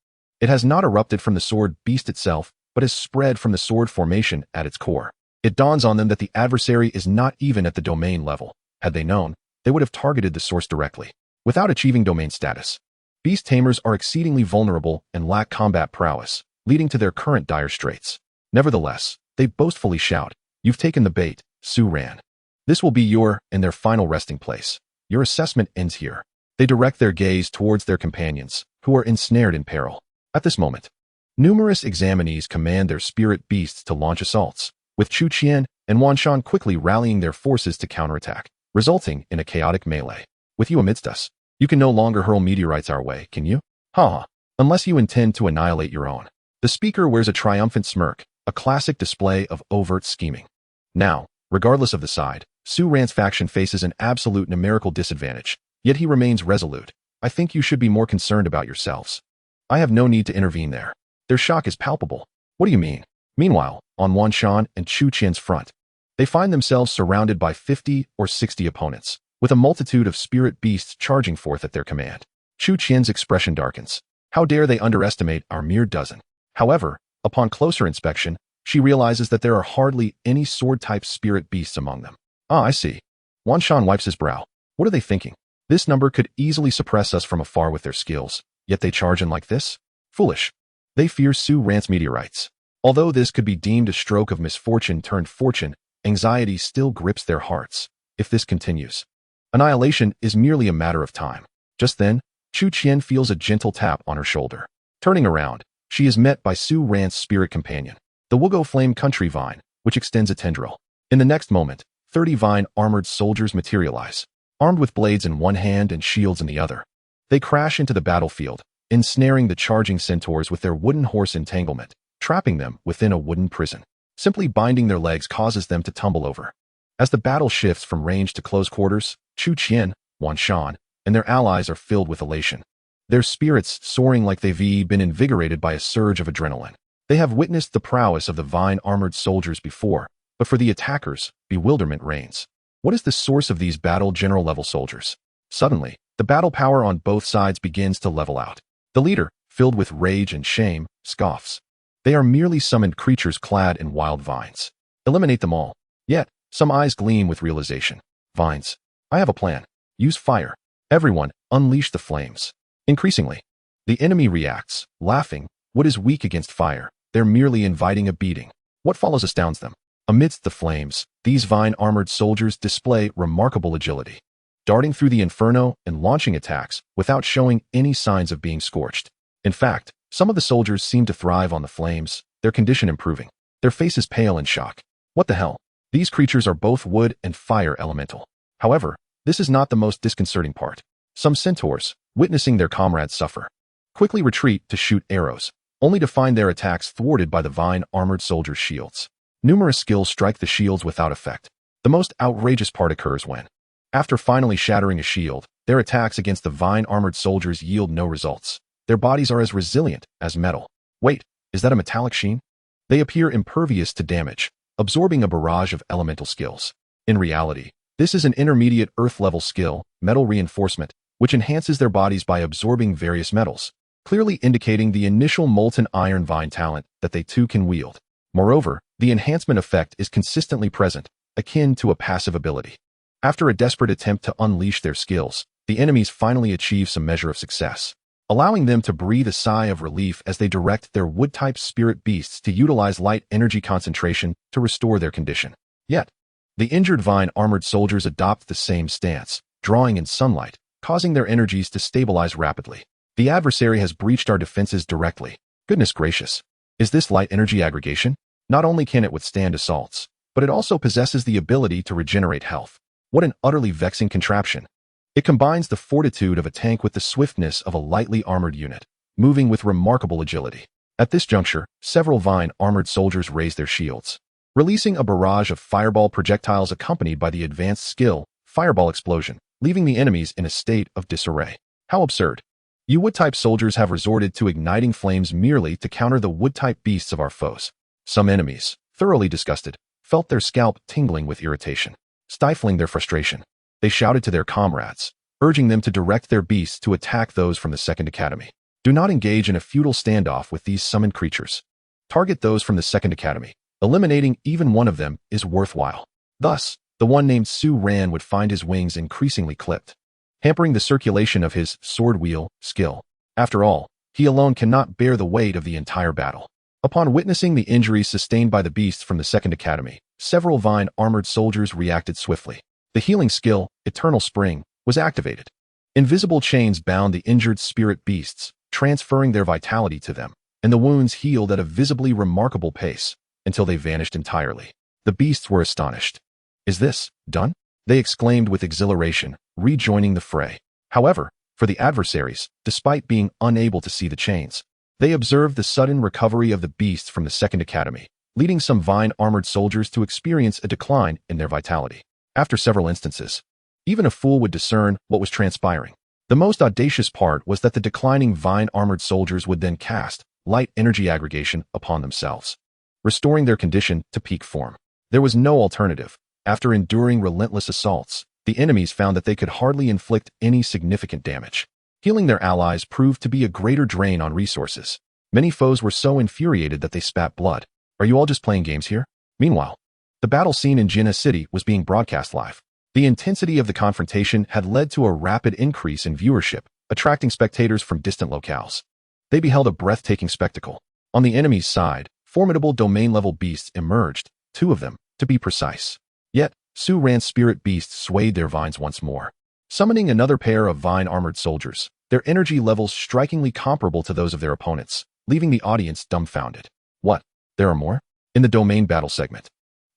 It has not erupted from the sword beast itself, but has spread from the sword formation at its core. It dawns on them that the adversary is not even at the domain level. Had they known, they would have targeted the source directly, without achieving domain status. Beast Tamers are exceedingly vulnerable and lack combat prowess, leading to their current dire straits. Nevertheless, they boastfully shout, You've taken the bait, Su Ran. This will be your and their final resting place. Your assessment ends here. They direct their gaze towards their companions, who are ensnared in peril. At this moment, numerous examinees command their spirit beasts to launch assaults, with Chu Qian and Wan Shan quickly rallying their forces to counterattack, resulting in a chaotic melee. With you amidst us, you can no longer hurl meteorites our way, can you? Ha! Unless you intend to annihilate your own. The speaker wears a triumphant smirk, a classic display of overt scheming. Now, regardless of the side, Su Ran's faction faces an absolute numerical disadvantage, yet he remains resolute. I think you should be more concerned about yourselves. I have no need to intervene there. Their shock is palpable. What do you mean? Meanwhile, on Wan Shan and Chu Qian's front, they find themselves surrounded by 50 or 60 opponents, with a multitude of spirit beasts charging forth at their command. Chu Qian's expression darkens. How dare they underestimate our mere dozen? However, upon closer inspection, she realizes that there are hardly any sword-type spirit beasts among them. Ah, I see. Wan Shan wipes his brow. What are they thinking? This number could easily suppress us from afar with their skills, yet they charge in like this? Foolish. They fear Su Ran's meteorites. Although this could be deemed a stroke of misfortune turned fortune, anxiety still grips their hearts. If this continues, annihilation is merely a matter of time. Just then, Chu Qian feels a gentle tap on her shoulder. Turning around, she is met by Su Ran's spirit companion, the Wugo Flame Country Vine, which extends a tendril. In the next moment, 30 vine-armored soldiers materialize, armed with blades in one hand and shields in the other. They crash into the battlefield, ensnaring the charging centaurs with their wooden horse entanglement, trapping them within a wooden prison. Simply binding their legs causes them to tumble over. As the battle shifts from range to close quarters, Chu Qian, Wan Shan, and their allies are filled with elation. Their spirits soaring like they've been invigorated by a surge of adrenaline. They have witnessed the prowess of the vine-armored soldiers before, but for the attackers, bewilderment reigns. What is the source of these battle general-level soldiers? Suddenly, the battle power on both sides begins to level out. The leader, filled with rage and shame, scoffs. They are merely summoned creatures clad in wild vines. Eliminate them all. Yet, some eyes gleam with realization. Vines. I have a plan. Use fire. Everyone, unleash the flames. Increasingly, the enemy reacts, laughing. What is weak against fire? They're merely inviting a beating. What follows astounds them. Amidst the flames, these vine-armored soldiers display remarkable agility, darting through the inferno and launching attacks without showing any signs of being scorched. In fact, some of the soldiers seem to thrive on the flames, their condition improving. Their faces pale in shock. What the hell? These creatures are both wood and fire elemental. However, this is not the most disconcerting part. Some centaurs, witnessing their comrades suffer, quickly retreat to shoot arrows, only to find their attacks thwarted by the vine-armored soldiers' shields. Numerous skills strike the shields without effect. The most outrageous part occurs when, after finally shattering a shield, their attacks against the vine-armored soldiers yield no results. Their bodies are as resilient as metal. Wait, is that a metallic sheen? They appear impervious to damage, absorbing a barrage of elemental skills. In reality, this is an intermediate earth-level skill, metal reinforcement, which enhances their bodies by absorbing various metals, clearly indicating the initial molten iron vine talent that they too can wield. Moreover, the enhancement effect is consistently present, akin to a passive ability. After a desperate attempt to unleash their skills, the enemies finally achieve some measure of success, allowing them to breathe a sigh of relief as they direct their wood-type spirit beasts to utilize light energy concentration to restore their condition. Yet, the injured vine-armored soldiers adopt the same stance, drawing in sunlight, causing their energies to stabilize rapidly. The adversary has breached our defenses directly. Goodness gracious. Is this light energy aggregation? Not only can it withstand assaults, but it also possesses the ability to regenerate health. What an utterly vexing contraption. It combines the fortitude of a tank with the swiftness of a lightly armored unit, moving with remarkable agility. At this juncture, several vine-armored soldiers raise their shields, releasing a barrage of fireball projectiles accompanied by the advanced skill, Fireball Explosion, leaving the enemies in a state of disarray. How absurd. You wood-type soldiers have resorted to igniting flames merely to counter the wood-type beasts of our foes. Some enemies, thoroughly disgusted, felt their scalp tingling with irritation, stifling their frustration. They shouted to their comrades, urging them to direct their beasts to attack those from the Second Academy. Do not engage in a futile standoff with these summoned creatures. Target those from the Second Academy. Eliminating even one of them is worthwhile. Thus, the one named Su Ran would find his wings increasingly clipped, hampering the circulation of his sword wheel skill. After all, he alone cannot bear the weight of the entire battle. Upon witnessing the injuries sustained by the beasts from the Second Academy, several vine-armored soldiers reacted swiftly. The healing skill, Eternal Spring, was activated. Invisible chains bound the injured spirit beasts, transferring their vitality to them, and the wounds healed at a visibly remarkable pace, until they vanished entirely. The beasts were astonished. Is this done? They exclaimed with exhilaration, rejoining the fray. However, for the adversaries, despite being unable to see the chains, they observed the sudden recovery of the beasts from the Second Academy, leading some vine-armored soldiers to experience a decline in their vitality. After several instances, even a fool would discern what was transpiring. The most audacious part was that the declining vine-armored soldiers would then cast, light energy aggregation upon themselves, restoring their condition to peak form. There was no alternative. After enduring relentless assaults, the enemies found that they could hardly inflict any significant damage. Healing their allies proved to be a greater drain on resources. Many foes were so infuriated that they spat blood. Are you all just playing games here? Meanwhile, the battle scene in Jinnah City was being broadcast live. The intensity of the confrontation had led to a rapid increase in viewership, attracting spectators from distant locales. They beheld a breathtaking spectacle. On the enemy's side, formidable domain-level beasts emerged, 2 of them, to be precise. Yet, Su Ran's spirit beasts swayed their vines once more, summoning another pair of vine-armored soldiers, their energy levels strikingly comparable to those of their opponents, leaving the audience dumbfounded. What? There are more? In the domain battle segment,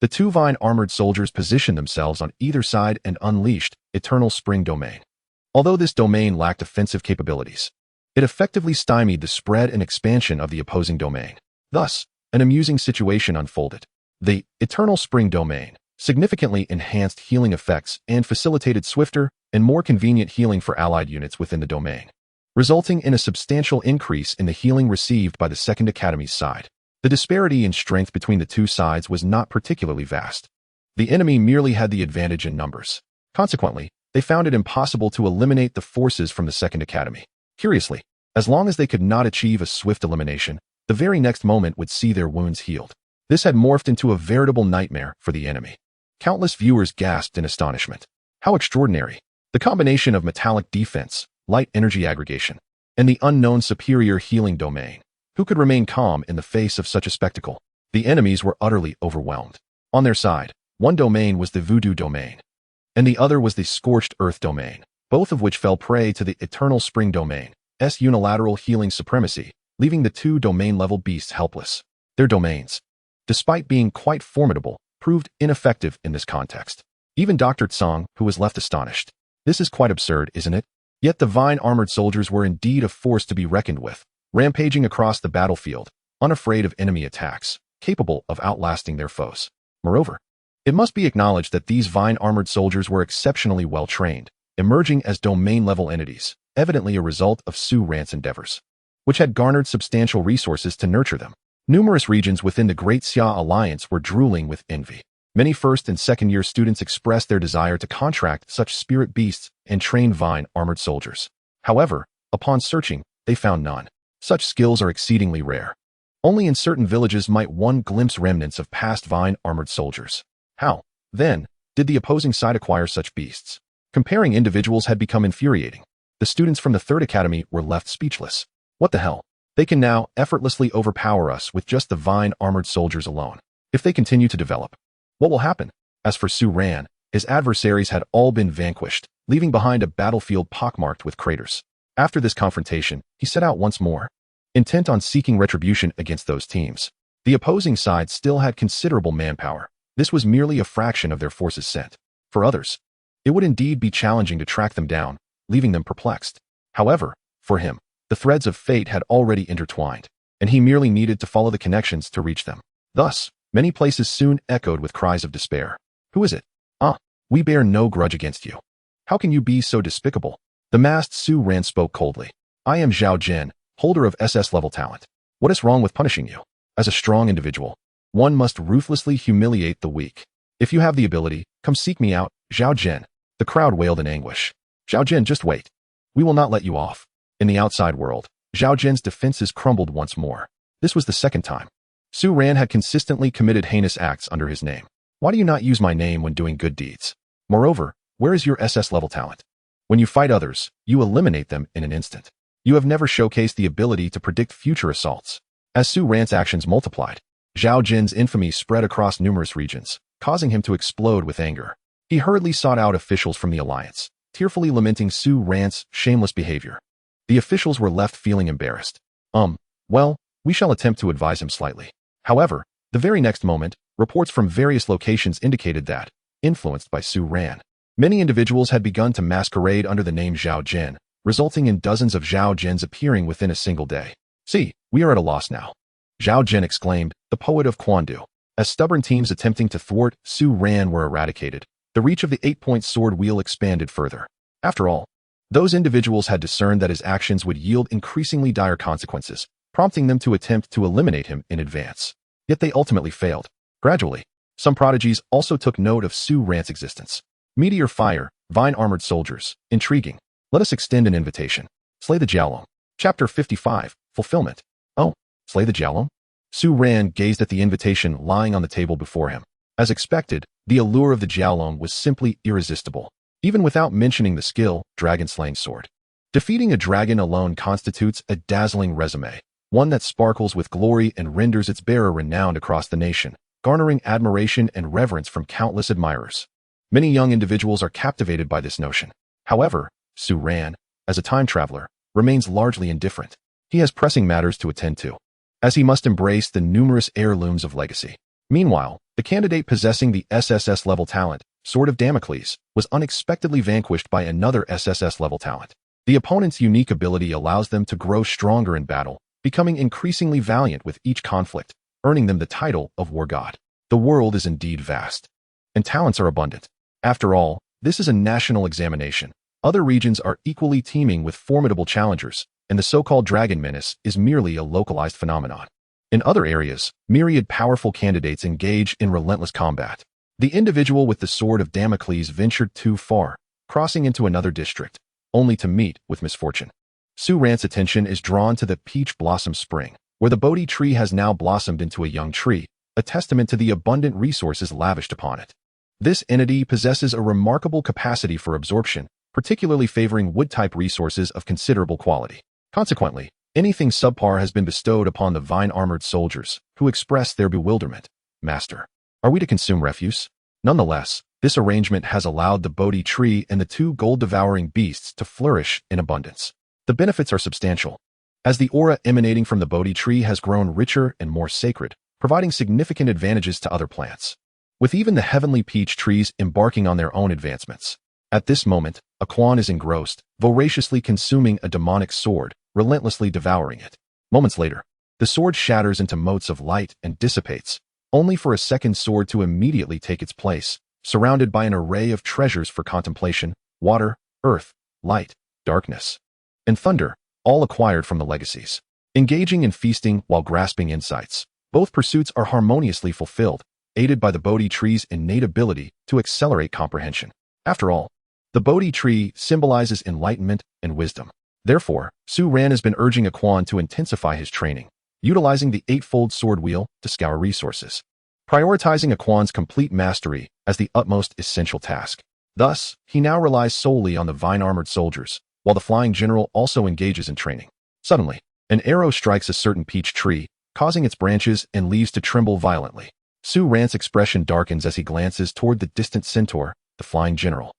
the 2 vine-armored soldiers positioned themselves on either side and unleashed Eternal Spring Domain. Although this domain lacked offensive capabilities, it effectively stymied the spread and expansion of the opposing domain. Thus, an amusing situation unfolded. The Eternal Spring Domain significantly enhanced healing effects and facilitated swifter and more convenient healing for allied units within the domain, resulting in a substantial increase in the healing received by the Second Academy's side. The disparity in strength between the 2 sides was not particularly vast. The enemy merely had the advantage in numbers. Consequently, they found it impossible to eliminate the forces from the Second Academy. Curiously, as long as they could not achieve a swift elimination, the very next moment would see their wounds healed. This had morphed into a veritable nightmare for the enemy. Countless viewers gasped in astonishment. How extraordinary! The combination of metallic defense, light energy aggregation, and the unknown superior healing domain. Who could remain calm in the face of such a spectacle? The enemies were utterly overwhelmed. On their side, one domain was the Voodoo Domain, and the other was the Scorched Earth Domain, both of which fell prey to the Eternal Spring Domain's unilateral healing supremacy, leaving the 2 domain-level beasts helpless. Their domains, despite being quite formidable, proved ineffective in this context. Even Dr. Tsang, who was left astonished. This is quite absurd, isn't it? Yet the vine-armored soldiers were indeed a force to be reckoned with, rampaging across the battlefield, unafraid of enemy attacks, capable of outlasting their foes. Moreover, it must be acknowledged that these vine-armored soldiers were exceptionally well-trained, emerging as domain-level entities, evidently a result of Su Ran's endeavors, which had garnered substantial resources to nurture them. Numerous regions within the Great Xia Alliance were drooling with envy. Many first- and second-year students expressed their desire to contract such spirit beasts and train vine-armored soldiers. However, upon searching, they found none. Such skills are exceedingly rare. Only in certain villages might one glimpse remnants of past vine-armored soldiers. How, then, did the opposing side acquire such beasts? Comparing individuals had become infuriating. The students from the Third Academy were left speechless. What the hell? They can now effortlessly overpower us with just the vine-armored soldiers alone. If they continue to develop, what will happen? As for Su Ran, his adversaries had all been vanquished, leaving behind a battlefield pockmarked with craters. After this confrontation, he set out once more, intent on seeking retribution against those teams. The opposing side still had considerable manpower. This was merely a fraction of their forces sent. For others, it would indeed be challenging to track them down, leaving them perplexed. However, for him, the threads of fate had already intertwined, and he merely needed to follow the connections to reach them. Thus, many places soon echoed with cries of despair. Who is it? Ah, we bear no grudge against you. How can you be so despicable? The masked Su Ran spoke coldly. I am Zhao Jin, holder of SS-level talent. What is wrong with punishing you? As a strong individual, one must ruthlessly humiliate the weak. If you have the ability, come seek me out, Zhao Jin. The crowd wailed in anguish. Zhao Jin, just wait. We will not let you off. In the outside world, Zhao Jin's defenses crumbled once more. This was the second time. Su Ran had consistently committed heinous acts under his name. Why do you not use my name when doing good deeds? Moreover, where is your SS-level talent? When you fight others, you eliminate them in an instant. You have never showcased the ability to predict future assaults. As Su Ran's actions multiplied, Zhao Jin's infamy spread across numerous regions, causing him to explode with anger. He hurriedly sought out officials from the alliance, tearfully lamenting Su Ran's shameless behavior. The officials were left feeling embarrassed. Well, we shall attempt to advise him slightly. However, the very next moment, reports from various locations indicated that, influenced by Su Ran, many individuals had begun to masquerade under the name Zhao Jin, resulting in dozens of Zhao Jins appearing within a single day. See, we are at a loss now. Zhao Jin exclaimed, the poet of Quandu. As stubborn teams attempting to thwart Su Ran were eradicated, the reach of the 8-point sword wheel expanded further. After all, those individuals had discerned that his actions would yield increasingly dire consequences, prompting them to attempt to eliminate him in advance. Yet they ultimately failed. Gradually, some prodigies also took note of Su Ran's existence. Meteor Fire, Vine-Armored Soldiers. Intriguing. Let us extend an invitation. Slay the Jiaolong. Chapter 55. Fulfillment. Oh, slay the Jiaolong? Su Ran gazed at the invitation lying on the table before him. As expected, the allure of the Jiaolong was simply irresistible, even without mentioning the skill, dragon-slaying sword. Defeating a dragon alone constitutes a dazzling resume, one that sparkles with glory and renders its bearer renowned across the nation, garnering admiration and reverence from countless admirers. Many young individuals are captivated by this notion. However, Su Ran, as a time traveler, remains largely indifferent. He has pressing matters to attend to, as he must embrace the numerous heirlooms of legacy. Meanwhile, the candidate possessing the SSS-level talent, Sword of Damocles, was unexpectedly vanquished by another SSS-level talent. The opponent's unique ability allows them to grow stronger in battle, becoming increasingly valiant with each conflict, earning them the title of War God. The world is indeed vast, and talents are abundant. After all, this is a national examination. Other regions are equally teeming with formidable challengers, and the so-called Dragon Menace is merely a localized phenomenon. In other areas, myriad powerful candidates engage in relentless combat. The individual with the Sword of Damocles ventured too far, crossing into another district, only to meet with misfortune. Su Ran's attention is drawn to the Peach Blossom Spring, where the Bodhi tree has now blossomed into a young tree, a testament to the abundant resources lavished upon it. This entity possesses a remarkable capacity for absorption, particularly favoring wood-type resources of considerable quality. Consequently, anything subpar has been bestowed upon the vine-armored soldiers, who express their bewilderment. Master, are we to consume refuse? Nonetheless, this arrangement has allowed the Bodhi tree and the two gold-devouring beasts to flourish in abundance. The benefits are substantial, as the aura emanating from the Bodhi tree has grown richer and more sacred, providing significant advantages to other plants. With even the heavenly peach trees embarking on their own advancements. At this moment, Aquan is engrossed, voraciously consuming a demonic sword, relentlessly devouring it. Moments later, the sword shatters into motes of light and dissipates, only for a second sword to immediately take its place, surrounded by an array of treasures for contemplation: water, earth, light, darkness, and thunder, all acquired from the legacies. Engaging in feasting while grasping insights, both pursuits are harmoniously fulfilled, aided by the Bodhi tree's innate ability to accelerate comprehension. After all, the Bodhi tree symbolizes enlightenment and wisdom. Therefore, Su Ran has been urging Aquan to intensify his training, utilizing the eightfold sword wheel to scour resources, prioritizing Aquan's complete mastery as the utmost essential task. Thus, he now relies solely on the vine-armored soldiers, while the flying general also engages in training. Suddenly, an arrow strikes a certain peach tree, causing its branches and leaves to tremble violently. Su Ran's expression darkens as he glances toward the distant centaur, the flying general,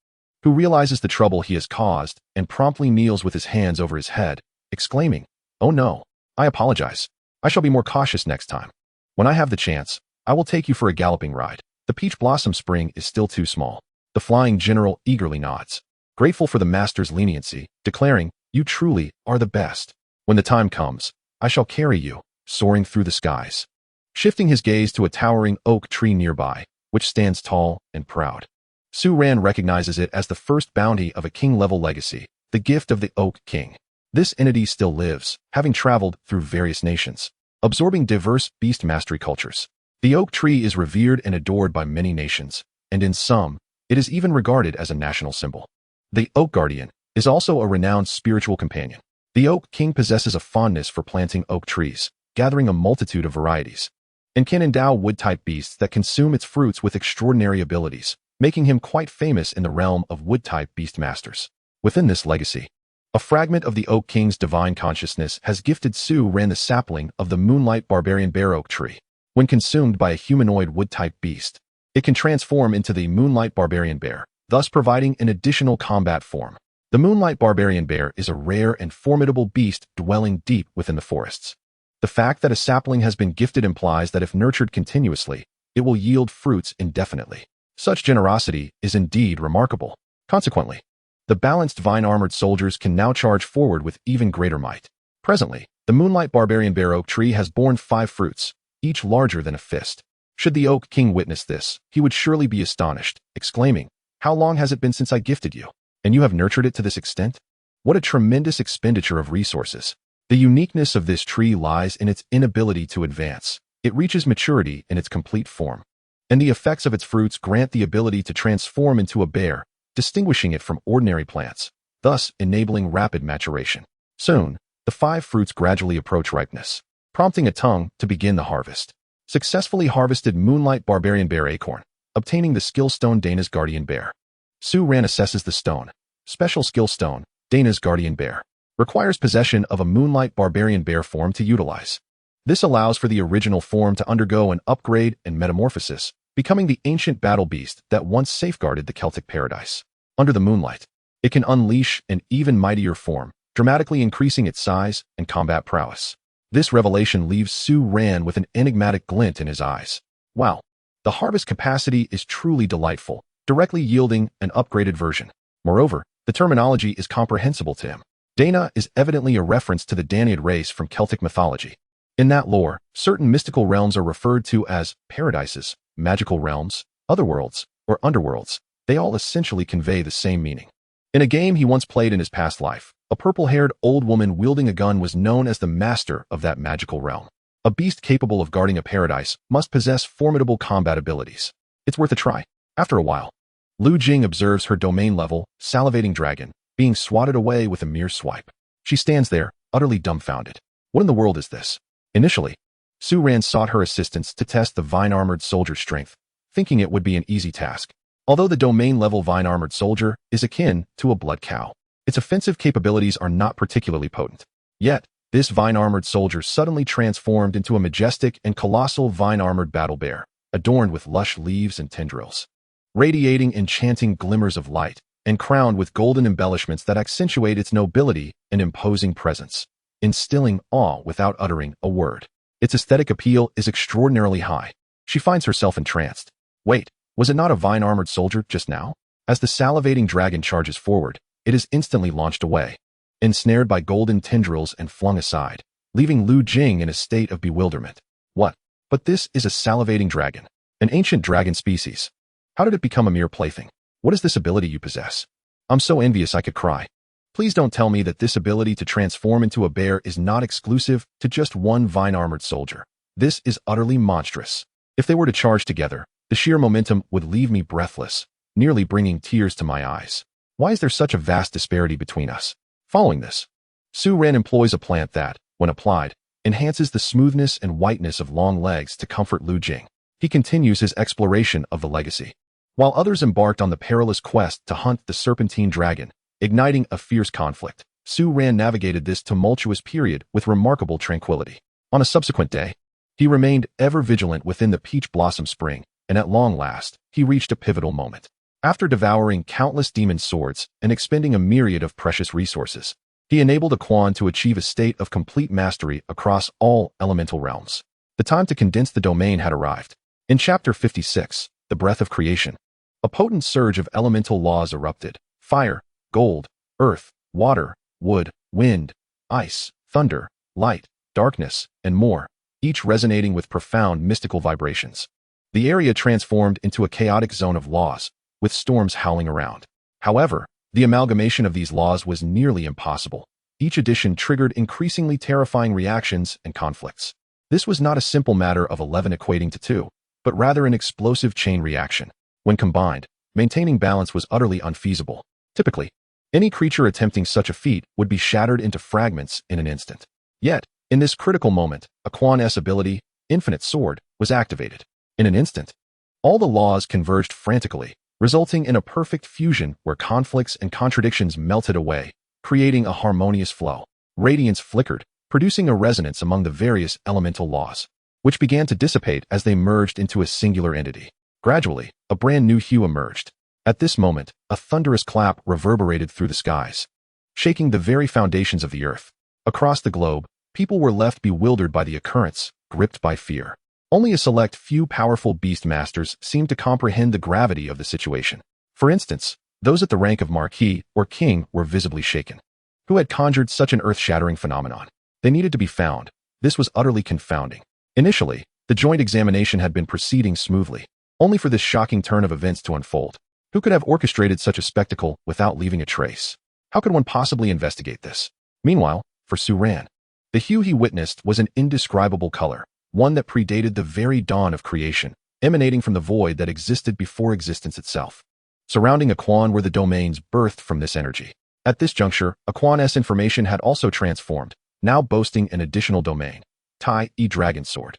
who realizes the trouble he has caused and promptly kneels with his hands over his head, exclaiming, "Oh no, I apologize. I shall be more cautious next time. When I have the chance, I will take you for a galloping ride." The Peach Blossom Spring is still too small. The flying general eagerly nods, grateful for the master's leniency, declaring, "You truly are the best. When the time comes, I shall carry you, soaring through the skies." Shifting his gaze to a towering oak tree nearby, which stands tall and proud. Su Ran recognizes it as the first bounty of a king-level legacy, the gift of the Oak King. This entity still lives, having traveled through various nations, absorbing diverse beast mastery cultures. The oak tree is revered and adored by many nations, and in some, it is even regarded as a national symbol. The Oak Guardian is also a renowned spiritual companion. The Oak King possesses a fondness for planting oak trees, gathering a multitude of varieties, and can endow wood-type beasts that consume its fruits with extraordinary abilities, making him quite famous in the realm of wood-type beast masters. Within this legacy, a fragment of the Oak King's divine consciousness has gifted Su Ran the sapling of the Moonlight Barbarian Bear Oak Tree. When consumed by a humanoid wood-type beast, it can transform into the Moonlight Barbarian Bear, thus providing an additional combat form. The Moonlight Barbarian Bear is a rare and formidable beast dwelling deep within the forests. The fact that a sapling has been gifted implies that if nurtured continuously, it will yield fruits indefinitely. Such generosity is indeed remarkable. Consequently, the balanced vine-armored soldiers can now charge forward with even greater might. Presently, the Moonlight Barbarian Bear Oak Tree has borne 5 fruits, each larger than a fist. Should the Oak King witness this, he would surely be astonished, exclaiming, "How long has it been since I gifted you? And you have nurtured it to this extent? What a tremendous expenditure of resources." The uniqueness of this tree lies in its inability to advance. It reaches maturity in its complete form, and the effects of its fruits grant the ability to transform into a bear, distinguishing it from ordinary plants, thus enabling rapid maturation. Soon, the 5 fruits gradually approach ripeness, prompting a tongue to begin the harvest. Successfully harvested Moonlight Barbarian Bear Acorn, obtaining the skill stone Dana's Guardian Bear. Su Ran assesses the stone. Special skill stone, Dana's Guardian Bear. Requires possession of a Moonlight Barbarian Bear form to utilize. This allows for the original form to undergo an upgrade and metamorphosis, becoming the ancient battle beast that once safeguarded the Celtic paradise. Under the moonlight, it can unleash an even mightier form, dramatically increasing its size and combat prowess. This revelation leaves Su Ran with an enigmatic glint in his eyes. Wow, the harvest capacity is truly delightful, directly yielding an upgraded version. Moreover, the terminology is comprehensible to him. Dana is evidently a reference to the Danaid race from Celtic mythology. In that lore, certain mystical realms are referred to as paradises, magical realms, otherworlds, or underworlds. They all essentially convey the same meaning. In a game he once played in his past life, a purple-haired old woman wielding a gun was known as the master of that magical realm. A beast capable of guarding a paradise must possess formidable combat abilities. It's worth a try. After a while, Lu Jing observes her domain-level, salivating dragon, being swatted away with a mere swipe. She stands there, utterly dumbfounded. What in the world is this? Initially, Su Ran sought her assistance to test the vine-armored soldier's strength, thinking it would be an easy task. Although the domain-level vine-armored soldier is akin to a blood cow, its offensive capabilities are not particularly potent. Yet, this vine-armored soldier suddenly transformed into a majestic and colossal vine-armored battle bear, adorned with lush leaves and tendrils, radiating enchanting glimmers of light, and crowned with golden embellishments that accentuate its nobility and imposing presence, instilling awe without uttering a word. Its aesthetic appeal is extraordinarily high. She finds herself entranced. Wait, was it not a vine-armored soldier just now? As the salivating dragon charges forward, it is instantly launched away, ensnared by golden tendrils and flung aside, leaving Lu Jing in a state of bewilderment. What? But this is a salivating dragon, an ancient dragon species. How did it become a mere plaything? What is this ability you possess? I'm so envious I could cry. Please don't tell me that this ability to transform into a bear is not exclusive to just one vine-armored soldier. This is utterly monstrous. If they were to charge together, the sheer momentum would leave me breathless, nearly bringing tears to my eyes. Why is there such a vast disparity between us? Following this, Su Ran employs a plant that, when applied, enhances the smoothness and whiteness of long legs to comfort Lu Jing. He continues his exploration of the legacy. While others embarked on the perilous quest to hunt the serpentine dragon, igniting a fierce conflict, Su Ran navigated this tumultuous period with remarkable tranquility. On a subsequent day, he remained ever vigilant within the peach blossom spring, and at long last, he reached a pivotal moment. After devouring countless demon swords and expending a myriad of precious resources, he enabled a Quan to achieve a state of complete mastery across all elemental realms. The time to condense the domain had arrived. In Chapter 56, The Breath of Creation, a potent surge of elemental laws erupted. Fire, gold, earth, water, wood, wind, ice, thunder, light, darkness, and more, each resonating with profound mystical vibrations. The area transformed into a chaotic zone of laws, with storms howling around. However, the amalgamation of these laws was nearly impossible. Each addition triggered increasingly terrifying reactions and conflicts. This was not a simple matter of 11 equating to 2, but rather an explosive chain reaction. When combined, maintaining balance was utterly unfeasible. Typically, any creature attempting such a feat would be shattered into fragments in an instant. Yet, in this critical moment, a Quan-S ability, Infinite Sword, was activated. In an instant, all the laws converged frantically, resulting in a perfect fusion where conflicts and contradictions melted away, creating a harmonious flow. Radiance flickered, producing a resonance among the various elemental laws, which began to dissipate as they merged into a singular entity. Gradually, a brand new hue emerged. At this moment, a thunderous clap reverberated through the skies, shaking the very foundations of the earth. Across the globe, people were left bewildered by the occurrence, gripped by fear. Only a select few powerful beast masters seemed to comprehend the gravity of the situation. For instance, those at the rank of Marquis or King were visibly shaken. Who had conjured such an earth-shattering phenomenon? They needed to be found. This was utterly confounding. Initially, the joint examination had been proceeding smoothly, only for this shocking turn of events to unfold. Who could have orchestrated such a spectacle without leaving a trace? How could one possibly investigate this? Meanwhile, for Su Ran, The hue he witnessed was an indescribable color, one that predated the very dawn of creation, emanating from the void that existed before existence itself. Surrounding Aquan were the domains birthed from this energy. At this juncture, Aquan's information had also transformed, now boasting an additional domain, Tai E Dragon Sword.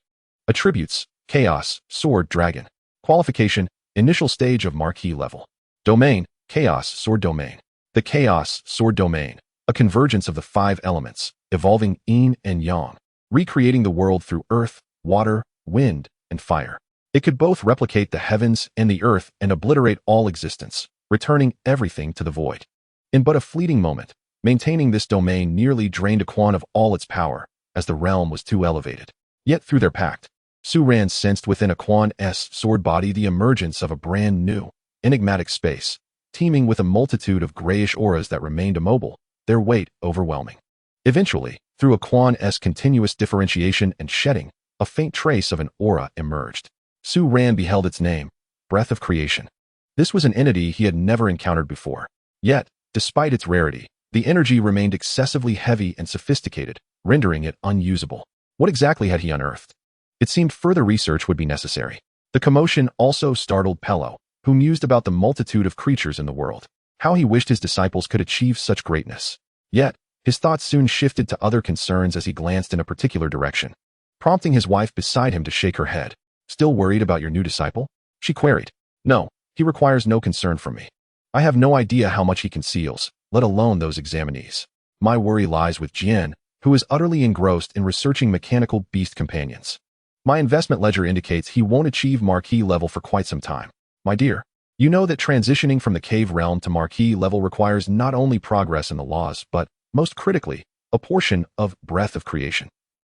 Attributes: Chaos, Sword, Dragon. Qualification: Initial stage of Marquee level. Domain: Chaos Sword Domain. The Chaos Sword Domain, a convergence of the 5 elements, evolving yin and yang, recreating the world through earth, water, wind, and fire. It could both replicate the heavens and the earth and obliterate all existence, returning everything to the void. In but a fleeting moment, maintaining this domain nearly drained Aquan of all its power, as the realm was too elevated. Yet through their pact, Su-Ran sensed within Aquan's sword body the emergence of a brand new, enigmatic space, teeming with a multitude of grayish auras that remained immobile, their weight overwhelming. Eventually, through Aquan's continuous differentiation and shedding, a faint trace of an aura emerged. Su-Ran beheld its name, Breath of Creation. This was an entity he had never encountered before. Yet, despite its rarity, the energy remained excessively heavy and sophisticated, rendering it unusable. What exactly had he unearthed? It seemed further research would be necessary. The commotion also startled Pello, who mused about the multitude of creatures in the world. How he wished his disciples could achieve such greatness. Yet, his thoughts soon shifted to other concerns as he glanced in a particular direction, prompting his wife beside him to shake her head. Still worried about your new disciple? She queried. No, he requires no concern from me. I have no idea how much he conceals, let alone those examinees. My worry lies with Jian, who is utterly engrossed in researching mechanical beast companions. My investment ledger indicates he won't achieve Marquee level for quite some time. My dear, you know that transitioning from the cave realm to Marquee level requires not only progress in the laws, but, most critically, a portion of Breath of Creation.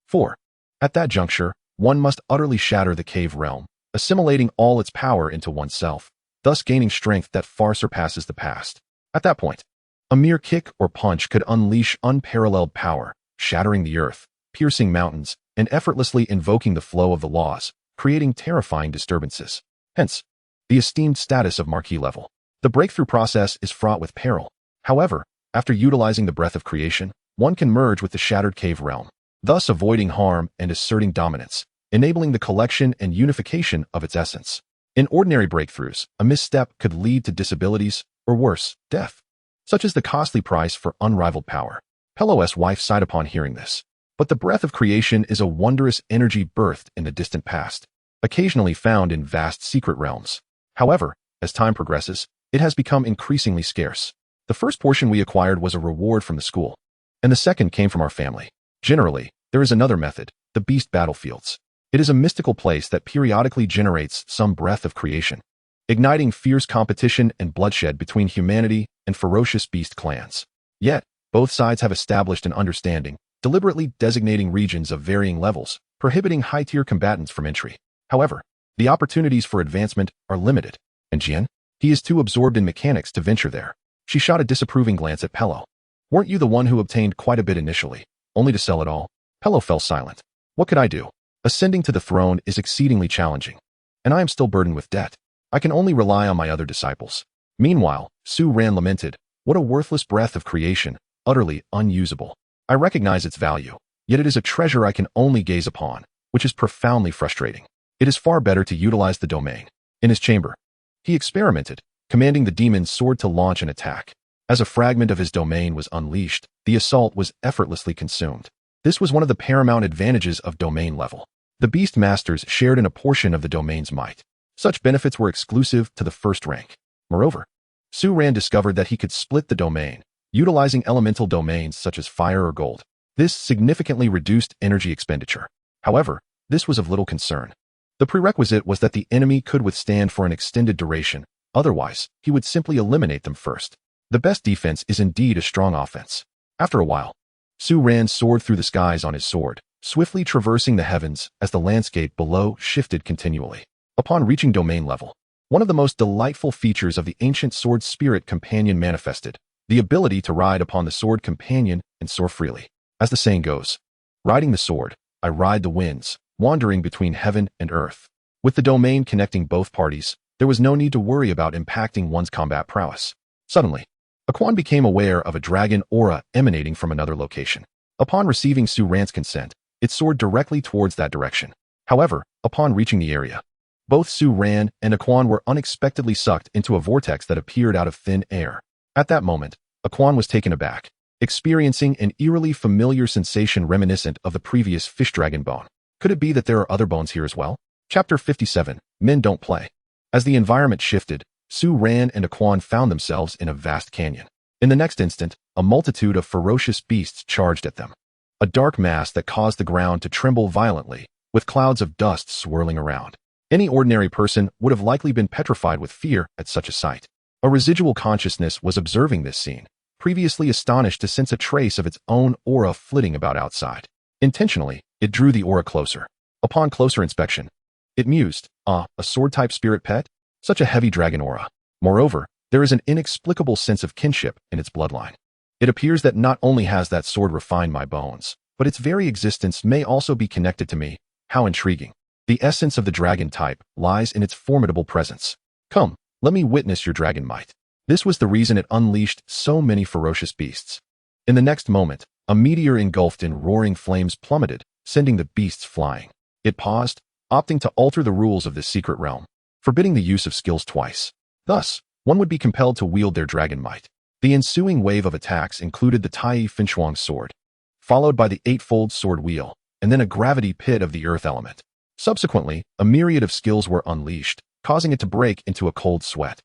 4. At that juncture, one must utterly shatter the cave realm, assimilating all its power into oneself, thus gaining strength that far surpasses the past. At that point, a mere kick or punch could unleash unparalleled power, shattering the earth, piercing mountains, and effortlessly invoking the flow of the laws, creating terrifying disturbances. Hence, the esteemed status of Marquee level. The breakthrough process is fraught with peril. However, after utilizing the Breath of Creation, one can merge with the shattered cave realm, thus avoiding harm and asserting dominance, enabling the collection and unification of its essence. In ordinary breakthroughs, a misstep could lead to disabilities, or worse, death, such as the costly price for unrivaled power. Pello's wife sighed upon hearing this. But the Breath of Creation is a wondrous energy birthed in the distant past, occasionally found in vast secret realms. However, as time progresses, it has become increasingly scarce. The first portion we acquired was a reward from the school, and the second came from our family. Generally, there is another method, the beast battlefields. It is a mystical place that periodically generates some Breath of Creation, igniting fierce competition and bloodshed between humanity and ferocious beast clans. Yet, both sides have established an understanding, deliberately designating regions of varying levels, prohibiting high-tier combatants from entry. However, the opportunities for advancement are limited, and Jian, he is too absorbed in mechanics to venture there. She shot a disapproving glance at Pello. Weren't you the one who obtained quite a bit initially, only to sell it all? Pello fell silent. What could I do? Ascending to the throne is exceedingly challenging, and I am still burdened with debt. I can only rely on my other disciples. Meanwhile, Su-Ran lamented, what a worthless Breath of Creation, utterly unusable. I recognize its value, yet it is a treasure I can only gaze upon, which is profoundly frustrating. It is far better to utilize the domain. In his chamber, he experimented, commanding the demon's sword to launch an attack. As a fragment of his domain was unleashed, the assault was effortlessly consumed. This was one of the paramount advantages of domain level. The beast masters shared in a portion of the domain's might. Such benefits were exclusive to the first rank. Moreover, Su-Ran discovered that he could split the domain, utilizing elemental domains such as fire or gold. This significantly reduced energy expenditure. However, this was of little concern. The prerequisite was that the enemy could withstand for an extended duration, otherwise, he would simply eliminate them first. The best defense is indeed a strong offense. After a while, Su-Ran soared through the skies on his sword, swiftly traversing the heavens as the landscape below shifted continually. Upon reaching domain level, one of the most delightful features of the ancient sword spirit companion manifested, the ability to ride upon the sword companion and soar freely. As the saying goes, riding the sword, I ride the winds, wandering between heaven and earth. With the domain connecting both parties, there was no need to worry about impacting one's combat prowess. Suddenly, Aquan became aware of a dragon aura emanating from another location. Upon receiving Su Ran's consent, it soared directly towards that direction. However, upon reaching the area, both Su Ran and Aquan were unexpectedly sucked into a vortex that appeared out of thin air. At that moment, Aquan was taken aback, experiencing an eerily familiar sensation reminiscent of the previous fish dragon bone. Could it be that there are other bones here as well? Chapter 57, Men Don't Play. As the environment shifted, Su Ran and Aquan found themselves in a vast canyon. In the next instant, a multitude of ferocious beasts charged at them. A dark mass that caused the ground to tremble violently, with clouds of dust swirling around. Any ordinary person would have likely been petrified with fear at such a sight. A residual consciousness was observing this scene, previously astonished to sense a trace of its own aura flitting about outside. Intentionally, it drew the aura closer. Upon closer inspection, it mused, a sword-type spirit pet? Such a heavy dragon aura. Moreover, there is an inexplicable sense of kinship in its bloodline. It appears that not only has that sword refined my bones, but its very existence may also be connected to me. How intriguing. The essence of the dragon type lies in its formidable presence. Come, let me witness your dragon might. This was the reason it unleashed so many ferocious beasts. In the next moment, a meteor engulfed in roaring flames plummeted, sending the beasts flying. It paused, opting to alter the rules of this secret realm, forbidding the use of skills twice. Thus, one would be compelled to wield their dragon might. The ensuing wave of attacks included the Tai Finshuang sword, followed by the eightfold sword wheel, and then a gravity pit of the earth element. Subsequently, a myriad of skills were unleashed, causing it to break into a cold sweat.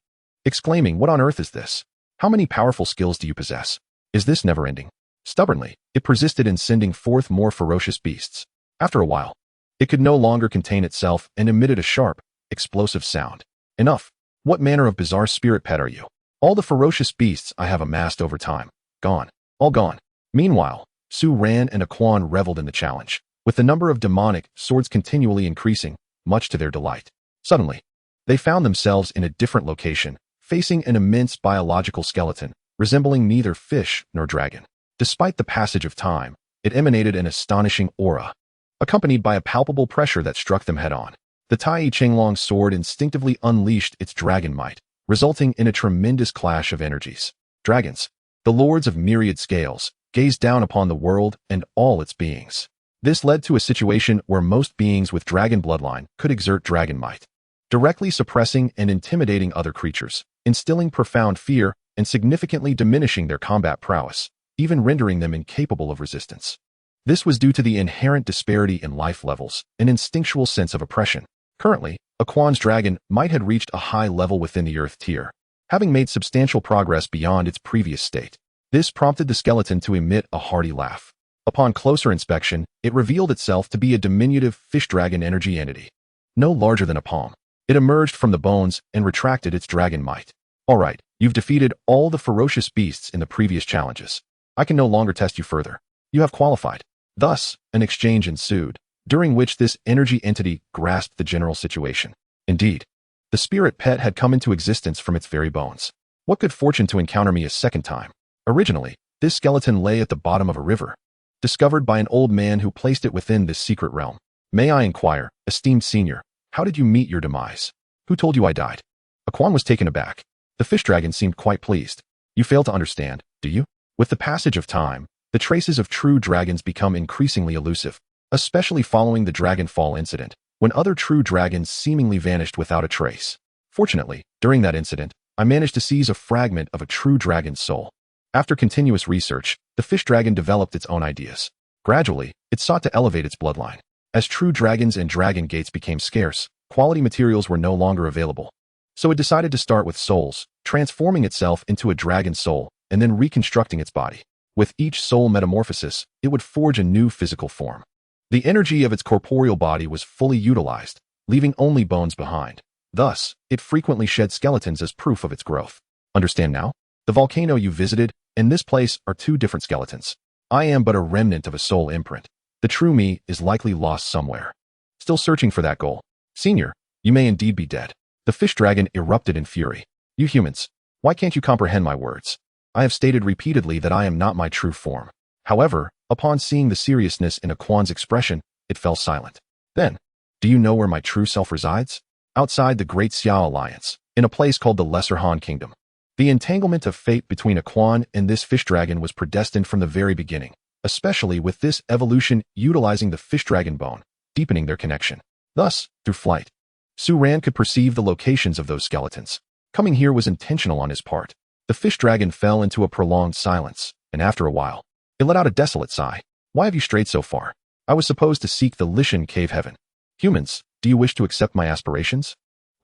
Exclaiming, "What on earth is this? How many powerful skills do you possess? Is this never-ending?" Stubbornly, it persisted in sending forth more ferocious beasts. After a while, it could no longer contain itself and emitted a sharp, explosive sound. Enough. What manner of bizarre spirit pet are you? All the ferocious beasts I have amassed over time. Gone. All gone. Meanwhile, Su Ran and Aquan reveled in the challenge, with the number of demonic swords continually increasing, much to their delight. Suddenly, they found themselves in a different location, facing an immense biological skeleton, resembling neither fish nor dragon. Despite the passage of time, it emanated an astonishing aura, accompanied by a palpable pressure that struck them head-on. The Tai Chenglong sword instinctively unleashed its dragon might, resulting in a tremendous clash of energies. Dragons, the lords of myriad scales, gazed down upon the world and all its beings. This led to a situation where most beings with dragon bloodline could exert dragon might, directly suppressing and intimidating other creatures, instilling profound fear and significantly diminishing their combat prowess, even rendering them incapable of resistance. This was due to the inherent disparity in life levels, an instinctual sense of oppression. Currently, Aquan's dragon might had reached a high level within the Earth tier, having made substantial progress beyond its previous state. This prompted the skeleton to emit a hearty laugh. Upon closer inspection, it revealed itself to be a diminutive fish dragon energy entity, no larger than a palm. It emerged from the bones and retracted its dragon might. All right, you've defeated all the ferocious beasts in the previous challenges. I can no longer test you further. You have qualified. Thus, an exchange ensued, during which this energy entity grasped the general situation. Indeed, the spirit pet had come into existence from its very bones. What good fortune to encounter me a second time. Originally, this skeleton lay at the bottom of a river, discovered by an old man who placed it within this secret realm. May I inquire, esteemed senior, how did you meet your demise? Who told you I died? Aquan was taken aback. The fish dragon seemed quite pleased. You fail to understand, do you? With the passage of time, the traces of true dragons become increasingly elusive, especially following the Dragonfall incident, when other true dragons seemingly vanished without a trace. Fortunately, during that incident, I managed to seize a fragment of a true dragon's soul. After continuous research, the fish dragon developed its own ideas. Gradually, it sought to elevate its bloodline. As true dragons and dragon gates became scarce, quality materials were no longer available. So it decided to start with souls, transforming itself into a dragon soul, and then reconstructing its body. With each soul metamorphosis, it would forge a new physical form. The energy of its corporeal body was fully utilized, leaving only bones behind. Thus, it frequently shed skeletons as proof of its growth. Understand now? The volcano you visited and this place are two different skeletons. I am but a remnant of a soul imprint. The true me is likely lost somewhere, still searching for that goal. Senior, you may indeed be dead. The fish dragon erupted in fury. You humans, why can't you comprehend my words? I have stated repeatedly that I am not my true form. However, upon seeing the seriousness in Aquan's expression, it fell silent. Then, do you know where my true self resides? Outside the Great Xiao Alliance, in a place called the Lesser Han Kingdom. The entanglement of fate between Aquan and this fish dragon was predestined from the very beginning. especially with this evolution utilizing the fish dragon bone, deepening their connection. Thus, through flight, Su Ran could perceive the locations of those skeletons. Coming here was intentional on his part. The fish dragon fell into a prolonged silence, and after a while, it let out a desolate sigh. Why have you strayed so far? I was supposed to seek the Lishan Cave Heaven. Humans, do you wish to accept my aspirations?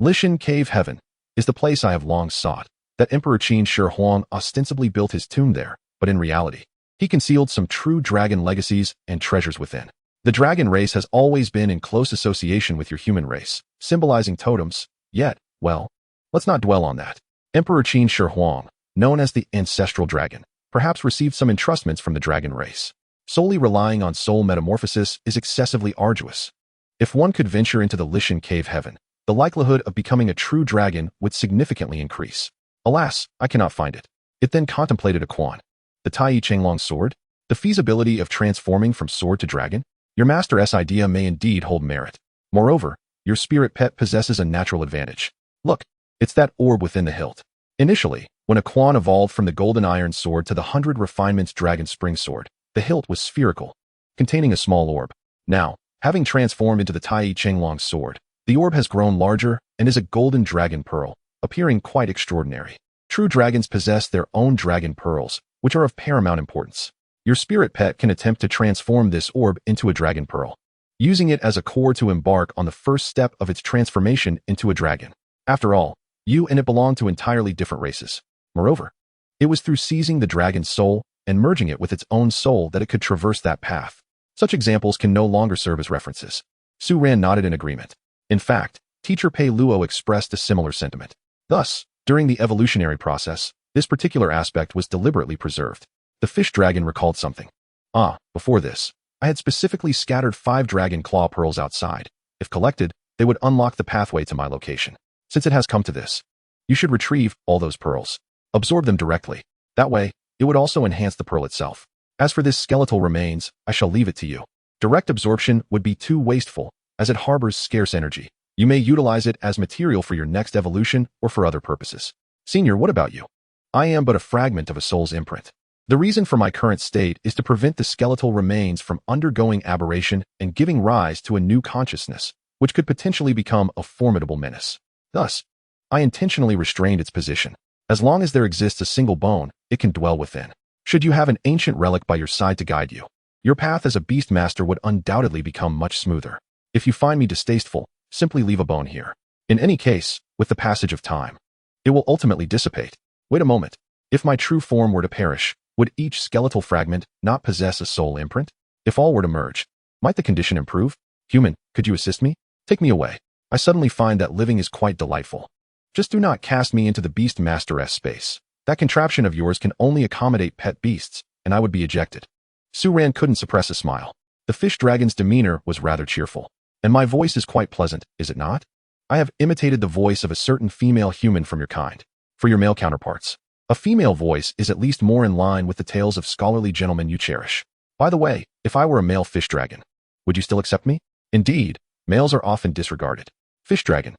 Lishan Cave Heaven is the place I have long sought. That Emperor Qin Shi Huang ostensibly built his tomb there, but in reality, he concealed some true dragon legacies and treasures within. The dragon race has always been in close association with your human race, symbolizing totems, yet, well, let's not dwell on that. Emperor Qin Shi Huang, known as the Ancestral Dragon, perhaps received some entrustments from the dragon race. Solely relying on soul metamorphosis is excessively arduous. If one could venture into the Lishan Cave Heaven, the likelihood of becoming a true dragon would significantly increase. Alas, I cannot find it. It then contemplated a Quan. The Tai Chenglong sword? The feasibility of transforming from sword to dragon? Your master's idea may indeed hold merit. Moreover, your spirit pet possesses a natural advantage. Look, it's that orb within the hilt. Initially, when a Quan evolved from the golden iron sword to the 100 refinements dragon spring sword, the hilt was spherical, containing a small orb. Now, having transformed into the Tai Chenglong sword, the orb has grown larger and is a golden dragon pearl, appearing quite extraordinary. True dragons possess their own dragon pearls, which are of paramount importance. Your spirit pet can attempt to transform this orb into a dragon pearl, using it as a core to embark on the first step of its transformation into a dragon. After all, you and it belong to entirely different races. Moreover, it was through seizing the dragon's soul and merging it with its own soul that it could traverse that path. Such examples can no longer serve as references. Su Ran nodded in agreement. In fact, Teacher Pei Luo expressed a similar sentiment. Thus, during the evolutionary process, this particular aspect was deliberately preserved. The fish dragon recalled something. Before this, I had specifically scattered 5 dragon claw pearls outside. If collected, they would unlock the pathway to my location. Since it has come to this, you should retrieve all those pearls. Absorb them directly. That way, it would also enhance the pearl itself. As for this skeletal remains, I shall leave it to you. Direct absorption would be too wasteful, as it harbors scarce energy. You may utilize it as material for your next evolution or for other purposes. Senior, what about you? I am but a fragment of a soul's imprint. The reason for my current state is to prevent the skeletal remains from undergoing aberration and giving rise to a new consciousness, which could potentially become a formidable menace. Thus, I intentionally restrained its position. As long as there exists a single bone, it can dwell within. Should you have an ancient relic by your side to guide you, your path as a beast master would undoubtedly become much smoother. If you find me distasteful, simply leave a bone here. In any case, with the passage of time, it will ultimately dissipate. Wait a moment. If my true form were to perish, would each skeletal fragment not possess a soul imprint? If all were to merge, might the condition improve? Human, could you assist me? Take me away. I suddenly find that living is quite delightful. Just do not cast me into the Beast Master's space. That contraption of yours can only accommodate pet beasts, and I would be ejected. Su Ran couldn't suppress a smile. The fish dragon's demeanor was rather cheerful. And my voice is quite pleasant, is it not? I have imitated the voice of a certain female human from your kind. For your male counterparts, a female voice is at least more in line with the tales of scholarly gentlemen you cherish. By the way, if I were a male fish dragon, would you still accept me? Indeed, males are often disregarded. Fish dragon.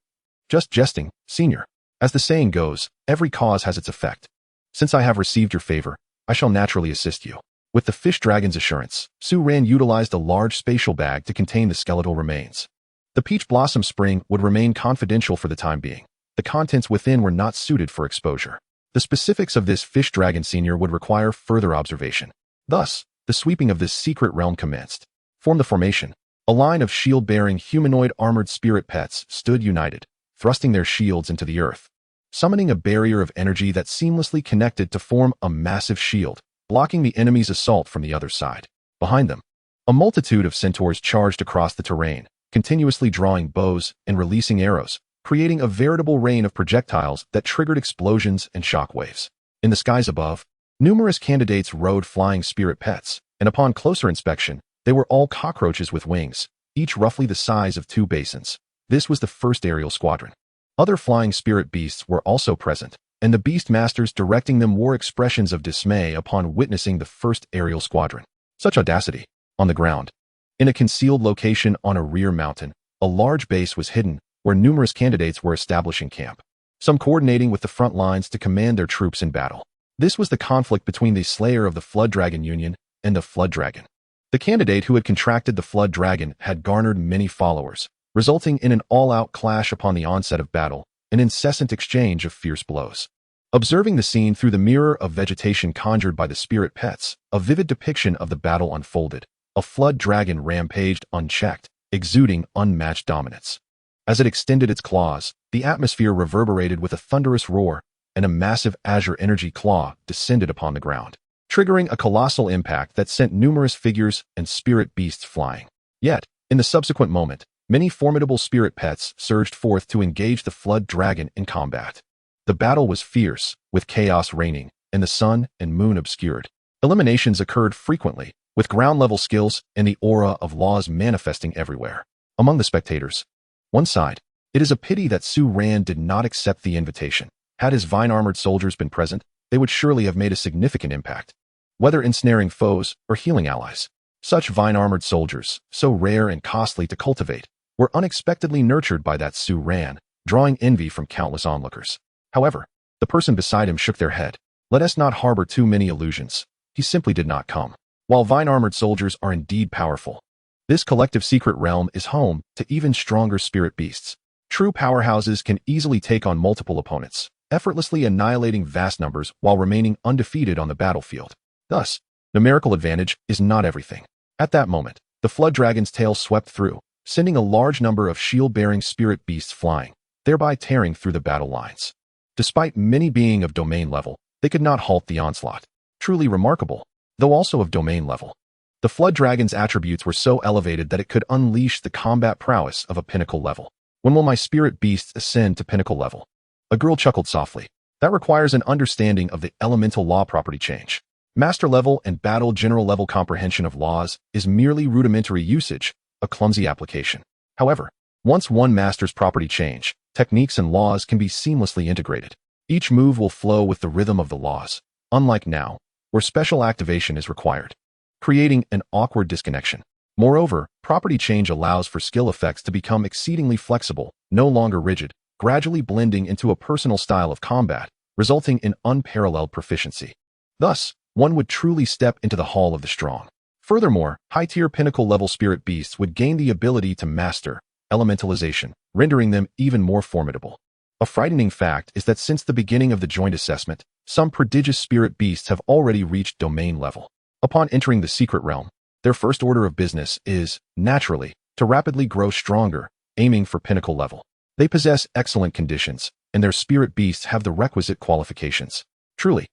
Just jesting, senior. As the saying goes, every cause has its effect. Since I have received your favor, I shall naturally assist you. With the fish dragon's assurance, Su Ran utilized a large spatial bag to contain the skeletal remains. The peach blossom spring would remain confidential for the time being. The contents within were not suited for exposure. The specifics of this fish dragon senior would require further observation. Thus, the sweeping of this secret realm commenced. Form the formation. A line of shield-bearing humanoid armored spirit pets stood united, thrusting their shields into the earth, summoning a barrier of energy that seamlessly connected to form a massive shield, blocking the enemy's assault from the other side. Behind them, a multitude of centaurs charged across the terrain, continuously drawing bows and releasing arrows, creating a veritable rain of projectiles that triggered explosions and shockwaves. In the skies above, numerous candidates rode flying spirit pets, and upon closer inspection, they were all cockroaches with wings, each roughly the size of 2 basins. This was the first aerial squadron. Other flying spirit beasts were also present, and the beast masters directing them wore expressions of dismay upon witnessing the first aerial squadron. Such audacity! On the ground, in a concealed location on a rear mountain, a large base was hidden where numerous candidates were establishing camp, some coordinating with the front lines to command their troops in battle. This was the conflict between the Slayer of the Flood Dragon Union and the Flood Dragon. The candidate who had contracted the Flood Dragon had garnered many followers, resulting in an all-out clash upon the onset of battle, an incessant exchange of fierce blows. Observing the scene through the mirror of vegetation conjured by the spirit pets, a vivid depiction of the battle unfolded. A Flood Dragon rampaged unchecked, exuding unmatched dominance. As it extended its claws, the atmosphere reverberated with a thunderous roar, and a massive azure energy claw descended upon the ground, triggering a colossal impact that sent numerous figures and spirit beasts flying. Yet, in the subsequent moment, many formidable spirit pets surged forth to engage the Flood Dragon in combat. The battle was fierce, with chaos reigning, and the sun and moon obscured. Eliminations occurred frequently, with ground-level skills and the aura of laws manifesting everywhere. Among the spectators, one sighed. It is a pity that Su Ran did not accept the invitation. Had his vine-armored soldiers been present, they would surely have made a significant impact, whether ensnaring foes or healing allies. Such vine-armored soldiers, so rare and costly to cultivate, were unexpectedly nurtured by that Su Ran, drawing envy from countless onlookers. However, the person beside him shook their head. Let us not harbor too many illusions. He simply did not come. While vine-armored soldiers are indeed powerful, this collective secret realm is home to even stronger spirit beasts. True powerhouses can easily take on multiple opponents, effortlessly annihilating vast numbers while remaining undefeated on the battlefield. Thus, numerical advantage is not everything. At that moment, the Flood Dragon's tail swept through, sending a large number of shield-bearing spirit beasts flying, thereby tearing through the battle lines. Despite many being of domain level, they could not halt the onslaught. Truly remarkable, though also of domain level. The Flood Dragon's attributes were so elevated that it could unleash the combat prowess of a pinnacle level. When will my spirit beasts ascend to pinnacle level? A girl chuckled softly. That requires an understanding of the elemental law property change. Master level and battle general level comprehension of laws is merely rudimentary usage, a clumsy application. However, once one masters property change, techniques and laws can be seamlessly integrated. Each move will flow with the rhythm of the laws, unlike now, where special activation is required, creating an awkward disconnection. Moreover, property change allows for skill effects to become exceedingly flexible, no longer rigid, gradually blending into a personal style of combat, resulting in unparalleled proficiency. Thus, one would truly step into the Hall of the Strong. Furthermore, high-tier pinnacle-level spirit beasts would gain the ability to master elementalization, rendering them even more formidable. A frightening fact is that since the beginning of the joint assessment, some prodigious spirit beasts have already reached domain level. Upon entering the secret realm, their first order of business is, naturally, to rapidly grow stronger, aiming for pinnacle level. They possess excellent conditions, and their spirit beasts have the requisite qualifications. Truly,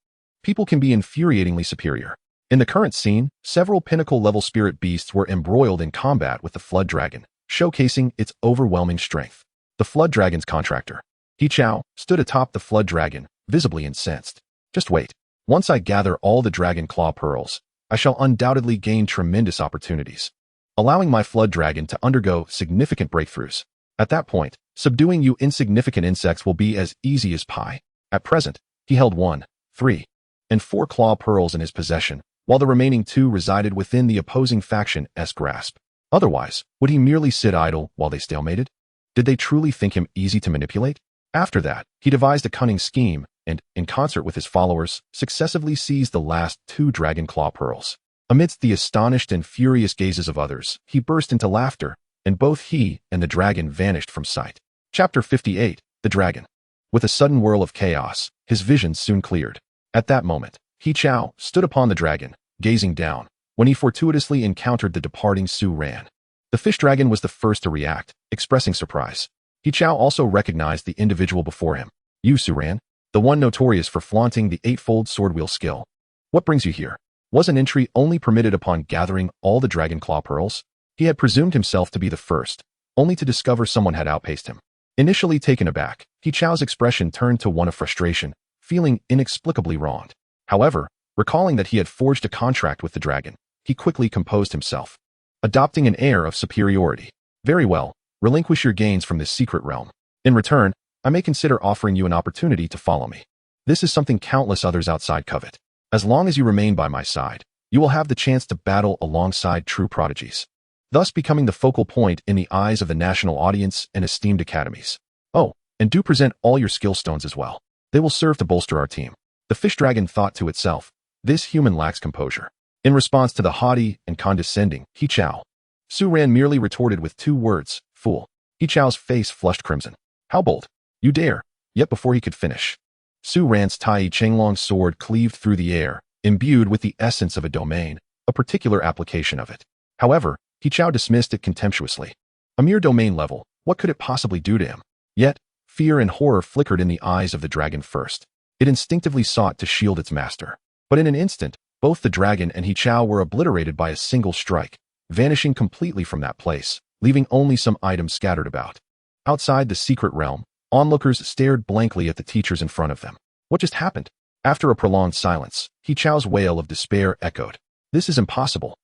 people can be infuriatingly superior. In the current scene, several pinnacle-level spirit beasts were embroiled in combat with the Flood Dragon, showcasing its overwhelming strength. The Flood Dragon's contractor, He Chao, stood atop the Flood Dragon, visibly incensed. Just wait. Once I gather all the Dragon Claw Pearls, I shall undoubtedly gain tremendous opportunities, allowing my Flood Dragon to undergo significant breakthroughs. At that point, subduing you insignificant insects will be as easy as pie. At present, he held 1, 3, and 4 claw pearls in his possession, while the remaining 2 resided within the opposing faction's grasp. Otherwise, would he merely sit idle while they stalemated? Did they truly think him easy to manipulate? After that, he devised a cunning scheme and, in concert with his followers, successively seized the last 2 Dragon Claw Pearls. Amidst the astonished and furious gazes of others, he burst into laughter, and both he and the dragon vanished from sight. Chapter 58, The Dragon. With a sudden whirl of chaos, his vision soon cleared. At that moment, He Chao stood upon the dragon, gazing down, when he fortuitously encountered the departing Su Ran. The fish dragon was the first to react, expressing surprise. He Chao also recognized the individual before him. You, Su Ran, the one notorious for flaunting the 8-fold swordwheel skill. What brings you here? Was an entry only permitted upon gathering all the Dragon Claw Pearls? He had presumed himself to be the first, only to discover someone had outpaced him. Initially taken aback, He Chao's expression turned to one of frustration, feeling inexplicably wronged. However, recalling that he had forged a contract with the dragon, he quickly composed himself, adopting an air of superiority. Very well, relinquish your gains from this secret realm. In return, I may consider offering you an opportunity to follow me. This is something countless others outside covet. As long as you remain by my side, you will have the chance to battle alongside true prodigies, thus becoming the focal point in the eyes of the national audience and esteemed academies. Oh, and do present all your skill stones as well. They will serve to bolster our team. The fish dragon thought to itself, this human lacks composure. In response to the haughty and condescending He-Chao, Su Ran merely retorted with 2 words, fool. He-Chao's face flushed crimson. How bold! You dare! Yet before he could finish, Su Ran's Tai Chenglong's sword cleaved through the air, imbued with the essence of a domain, a particular application of it. However, He-Chao dismissed it contemptuously. A mere domain level, what could it possibly do to him? Yet, fear and horror flickered in the eyes of the dragon first. It instinctively sought to shield its master. But in an instant, both the dragon and He-Chao were obliterated by a single strike, vanishing completely from that place, leaving only some items scattered about. Outside the secret realm, onlookers stared blankly at the teachers in front of them. What just happened? After a prolonged silence, He-Chao's wail of despair echoed. This is impossible.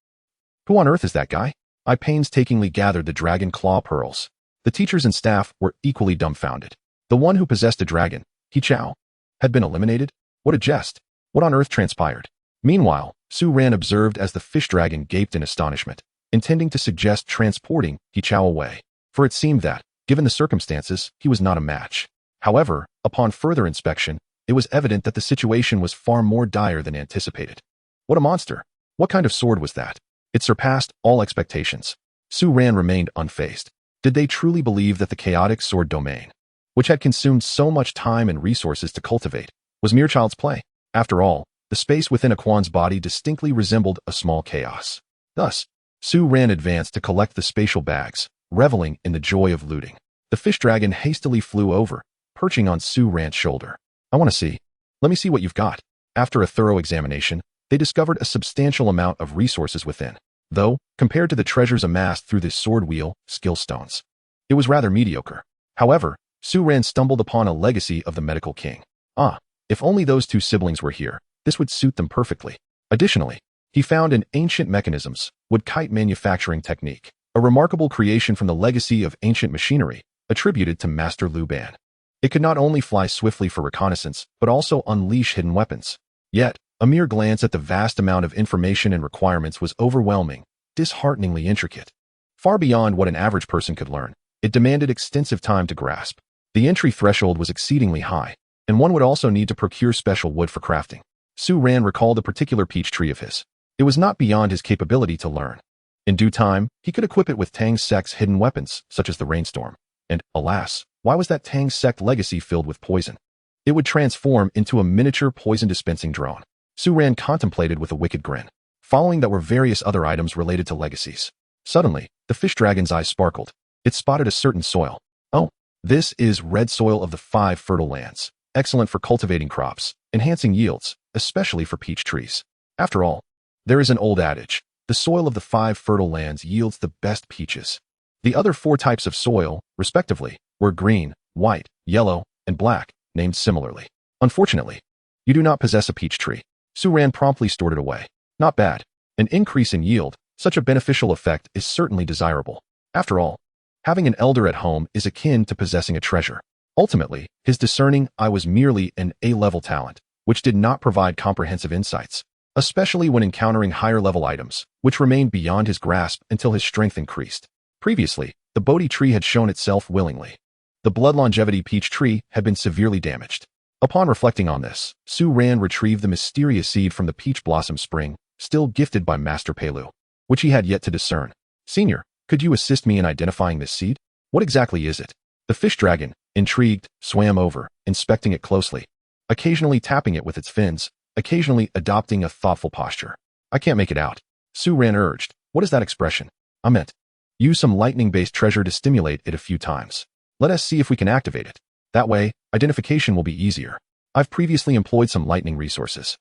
Who on earth is that guy? I painstakingly gathered the dragon claw pearls. The teachers and staff were equally dumbfounded. The one who possessed a dragon, He-Chao, had been eliminated? What a jest! What on earth transpired? Meanwhile, Su Ran observed as the fish dragon gaped in astonishment, intending to suggest transporting He-Chao away, for it seemed that, given the circumstances, he was not a match. However, upon further inspection, it was evident that the situation was far more dire than anticipated. What a monster! What kind of sword was that? It surpassed all expectations. Su Ran remained unfazed. Did they truly believe that the chaotic sword domain, which had consumed so much time and resources to cultivate, was mere child's play? After all, the space within Aquan's body distinctly resembled a small chaos. Thus, Su Ran advanced to collect the spatial bags, reveling in the joy of looting. The fish dragon hastily flew over, perching on Su Ran's shoulder. I want to see. Let me see what you've got. After a thorough examination, they discovered a substantial amount of resources within, though, compared to the treasures amassed through this sword wheel, skill stones, it was rather mediocre. However, Su Ran stumbled upon a legacy of the medical king. Ah, if only those 2 siblings were here, this would suit them perfectly. Additionally, he found an ancient mechanisms, wood kite manufacturing technique, a remarkable creation from the legacy of ancient machinery, attributed to Master Lu Ban. It could not only fly swiftly for reconnaissance, but also unleash hidden weapons. Yet, a mere glance at the vast amount of information and requirements was overwhelming, dishearteningly intricate. Far beyond what an average person could learn, it demanded extensive time to grasp. The entry threshold was exceedingly high, and one would also need to procure special wood for crafting. Su Ran recalled a particular peach tree of his. It was not beyond his capability to learn. In due time, he could equip it with Tang Sect's hidden weapons, such as the rainstorm. And, alas, why was that Tang Sect legacy filled with poison? It would transform into a miniature poison-dispensing drone. Su Ran contemplated with a wicked grin. Following that were various other items related to legacies. Suddenly, the fish dragon's eyes sparkled. It spotted a certain soil. Oh, this is red soil of the 5 fertile lands. Excellent for cultivating crops, enhancing yields, especially for peach trees. After all, there is an old adage. The soil of the 5 fertile lands yields the best peaches. The other 4 types of soil, respectively, were green, white, yellow, and black, named similarly. Unfortunately, you do not possess a peach tree. Su Ran promptly stored it away. Not bad. An increase in yield, such a beneficial effect is certainly desirable. After all, having an elder at home is akin to possessing a treasure. Ultimately, his discerning eye was merely an A-level talent, which did not provide comprehensive insights, especially when encountering higher-level items, which remained beyond his grasp until his strength increased. Previously, the Bodhi tree had shown itself willingly. The blood longevity peach tree had been severely damaged. Upon reflecting on this, Su Ran retrieved the mysterious seed from the peach blossom spring, still gifted by Master Pelu, which he had yet to discern. Senior, could you assist me in identifying this seed? What exactly is it? The fish dragon, intrigued, swam over, inspecting it closely, occasionally tapping it with its fins, occasionally adopting a thoughtful posture. I can't make it out. Su Ran urged. What is that expression? I meant, use some lightning-based treasure to stimulate it a few times. Let us see if we can activate it. That way, identification will be easier. I've previously employed some lightning resources.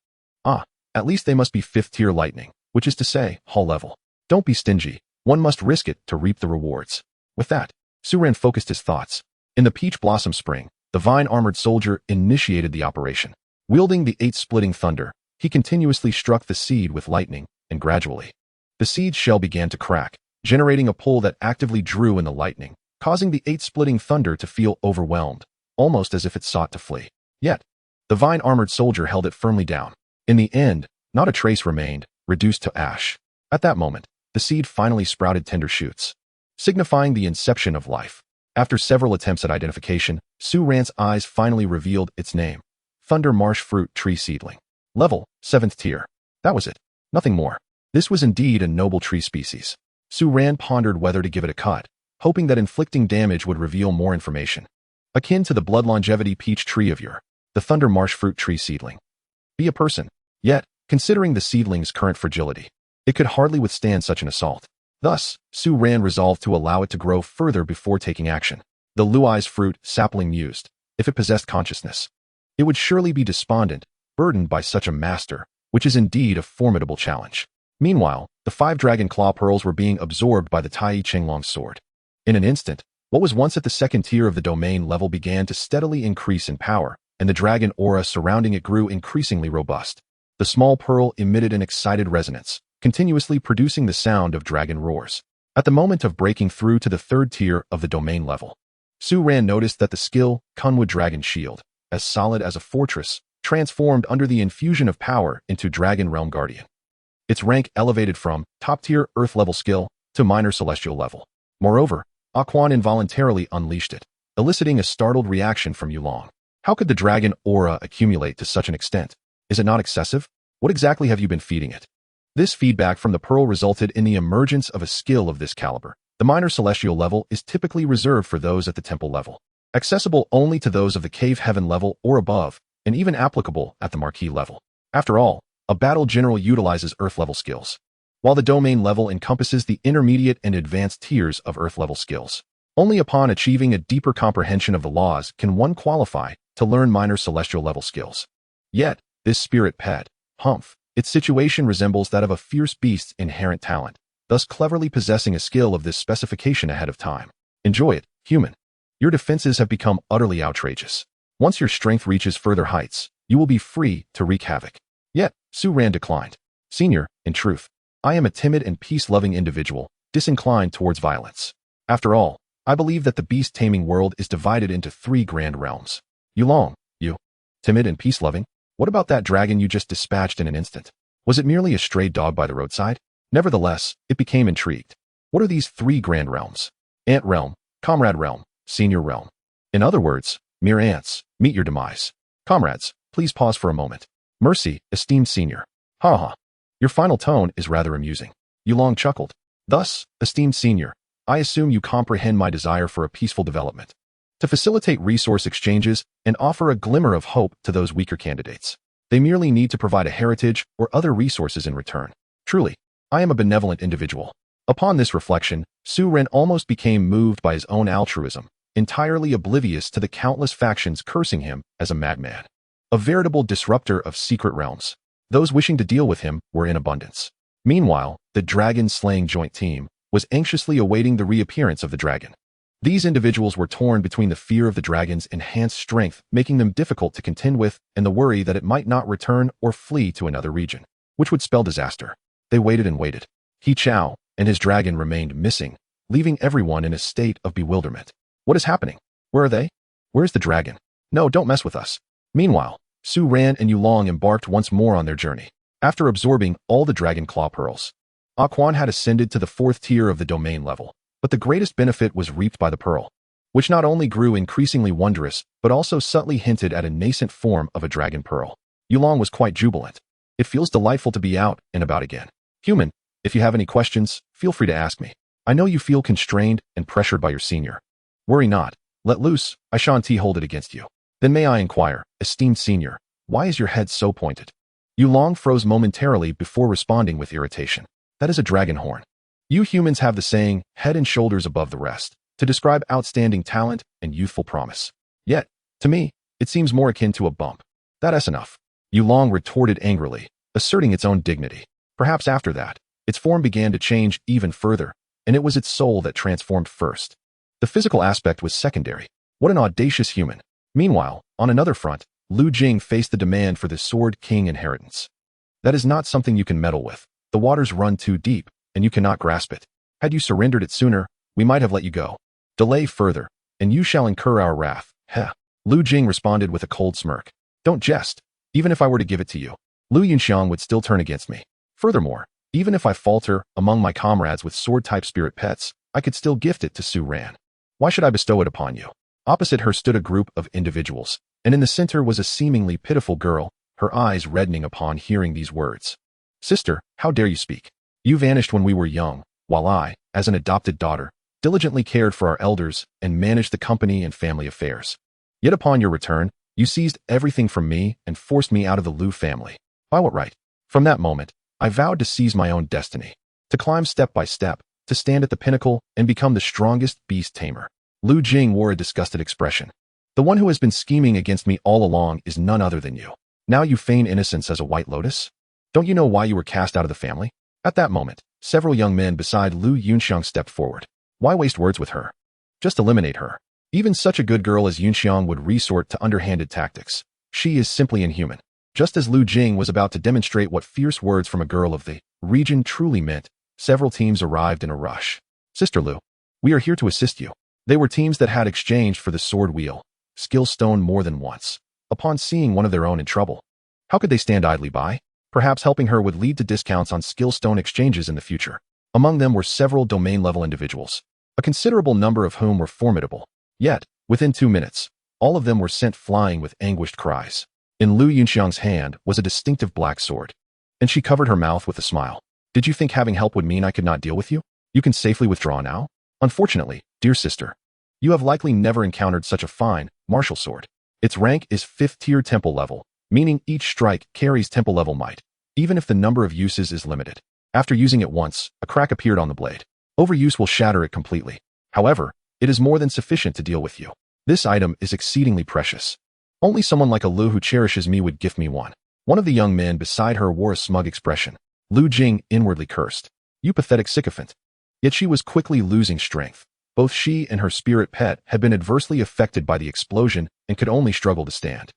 Ah, at least they must be 5th-tier lightning, which is to say, hull level. Don't be stingy. One must risk it to reap the rewards. With that, Su Ran focused his thoughts. In the peach blossom spring, the vine-armored soldier initiated the operation. Wielding the 8-splitting thunder, he continuously struck the seed with lightning, and gradually, the seed shell began to crack, generating a pull that actively drew in the lightning, causing the 8-splitting thunder to feel overwhelmed, almost as if it sought to flee. Yet, the vine-armored soldier held it firmly down. In the end, not a trace remained, reduced to ash. At that moment, the seed finally sprouted tender shoots, signifying the inception of life. After several attempts at identification, Su Ran's eyes finally revealed its name. Thunder Marsh Fruit Tree Seedling. Level, 7th tier. That was it. Nothing more. This was indeed a noble tree species. Su Ran pondered whether to give it a cut, hoping that inflicting damage would reveal more information. Akin to the blood longevity peach tree of the thunder marsh fruit tree seedling. Be a person. Yet, considering the seedling's current fragility, it could hardly withstand such an assault. Thus, Su Ran resolved to allow it to grow further before taking action. The Luai's fruit sapling mused, if it possessed consciousness, it would surely be despondent, burdened by such a master, which is indeed a formidable challenge. Meanwhile, the 5 dragon claw pearls were being absorbed by the Tai Chenglong's sword. In an instant, what was once at the second tier of the domain level began to steadily increase in power, and the dragon aura surrounding it grew increasingly robust. The small pearl emitted an excited resonance, continuously producing the sound of dragon roars. At the moment of breaking through to the 3rd tier of the domain level, Su Ran noticed that the skill Kunwood Dragon Shield, as solid as a fortress, transformed under the infusion of power into Dragon Realm Guardian. Its rank elevated from top-tier Earth-level skill to minor Celestial level. Moreover, Aquan involuntarily unleashed it, eliciting a startled reaction from Yulong. How could the dragon aura accumulate to such an extent? Is it not excessive? What exactly have you been feeding it? This feedback from the pearl resulted in the emergence of a skill of this caliber. The minor Celestial level is typically reserved for those at the temple level, accessible only to those of the cave heaven level or above, and even applicable at the marquee level. After all, a battle general utilizes Earth-level skills, while the domain level encompasses the intermediate and advanced tiers of Earth-level skills. Only upon achieving a deeper comprehension of the laws can one qualify to learn minor Celestial level skills. Yet, this spirit pet, Humph, its situation resembles that of a fierce beast's inherent talent, thus cleverly possessing a skill of this specification ahead of time. Enjoy it, human. Your defenses have become utterly outrageous. Once your strength reaches further heights, you will be free to wreak havoc. Yet, Su Ran declined. Senior, in truth, I am a timid and peace-loving individual, disinclined towards violence. After all, I believe that the beast taming world is divided into 3 grand realms. Yulong, you, timid and peace-loving? What about that dragon you just dispatched in an instant? Was it merely a stray dog by the roadside? Nevertheless, it became intrigued. What are these 3 grand realms? Ant realm, comrade realm, senior realm. In other words, mere ants, meet your demise. Comrades, please pause for a moment. Mercy, esteemed senior. Ha ha. Your final tone is rather amusing. Yulong chuckled. Thus, esteemed senior, I assume you comprehend my desire for a peaceful development, to facilitate resource exchanges and offer a glimmer of hope to those weaker candidates. They merely need to provide a heritage or other resources in return. Truly, I am a benevolent individual. Upon this reflection, Su Ran almost became moved by his own altruism, entirely oblivious to the countless factions cursing him as a madman. A veritable disruptor of secret realms. Those wishing to deal with him were in abundance. Meanwhile, the dragon-slaying joint team was anxiously awaiting the reappearance of the dragon. These individuals were torn between the fear of the dragon's enhanced strength, making them difficult to contend with, and the worry that it might not return or flee to another region, which would spell disaster. They waited and waited. He Chao and his dragon remained missing, leaving everyone in a state of bewilderment. What is happening? Where are they? Where's the dragon? No, don't mess with us. Meanwhile, Su Ran and Yulong embarked once more on their journey. After absorbing all the dragon claw pearls, Aquan had ascended to the 4th tier of the domain level, but the greatest benefit was reaped by the pearl, which not only grew increasingly wondrous, but also subtly hinted at a nascent form of a dragon pearl. Yulong was quite jubilant. It feels delightful to be out and about again. Human, if you have any questions, feel free to ask me. I know you feel constrained and pressured by your senior. Worry not. Let loose, I shan't hold it against you. Then may I inquire, esteemed senior, why is your head so pointed? Yulong froze momentarily before responding with irritation. That is a dragon horn. You humans have the saying, head and shoulders above the rest, to describe outstanding talent and youthful promise. Yet, to me, it seems more akin to a bump. That's enough. Yulong retorted angrily, asserting its own dignity. Perhaps after that, its form began to change even further, and it was its soul that transformed first. The physical aspect was secondary. What an audacious human. Meanwhile, on another front, Lu Jing faced the demand for the Sword King inheritance. That is not something you can meddle with. The waters run too deep, and you cannot grasp it. Had you surrendered it sooner, we might have let you go. Delay further, and you shall incur our wrath. Heh. Lu Jing responded with a cold smirk. Don't jest. Even if I were to give it to you, Lu Yunxiang would still turn against me. Furthermore, even if I falter among my comrades with sword-type spirit pets, I could still gift it to Su Ran. Why should I bestow it upon you? Opposite her stood a group of individuals, and in the center was a seemingly pitiful girl, her eyes reddening upon hearing these words. Sister, how dare you speak? You vanished when we were young, while I, as an adopted daughter, diligently cared for our elders and managed the company and family affairs. Yet upon your return, you seized everything from me and forced me out of the Lu family. By what right? From that moment, I vowed to seize my own destiny, to climb step by step, to stand at the pinnacle and become the strongest Beast Tamer. Lu Jing wore a disgusted expression. The one who has been scheming against me all along is none other than you. Now you feign innocence as a white lotus? Don't you know why you were cast out of the family? At that moment, several young men beside Lu Yunxiang stepped forward. Why waste words with her? Just eliminate her. Even such a good girl as Yunxiang would resort to underhanded tactics. She is simply inhuman. Just as Lu Jing was about to demonstrate what fierce words from a girl of the region truly meant, several teams arrived in a rush. Sister Lu, we are here to assist you. They were teams that had exchanged for the sword wheel, skill stone more than once. Upon seeing one of their own in trouble, how could they stand idly by? Perhaps helping her would lead to discounts on skill stone exchanges in the future. Among them were several domain-level individuals, a considerable number of whom were formidable. Yet, within 2 minutes, all of them were sent flying with anguished cries. In Lu Yunxiang's hand was a distinctive black sword, and she covered her mouth with a smile. Did you think having help would mean I could not deal with you? You can safely withdraw now? Unfortunately, dear sister, you have likely never encountered such a fine, martial sword. Its rank is 5th tier temple level, meaning each strike carries temple level might, even if the number of uses is limited. After using it once, a crack appeared on the blade. Overuse will shatter it completely. However, it is more than sufficient to deal with you. This item is exceedingly precious. Only someone like a Lu who cherishes me would gift me one. One of the young men beside her wore a smug expression. Lu Jing inwardly cursed. You pathetic sycophant. Yet she was quickly losing strength. Both she and her spirit pet had been adversely affected by the explosion and could only struggle to stand.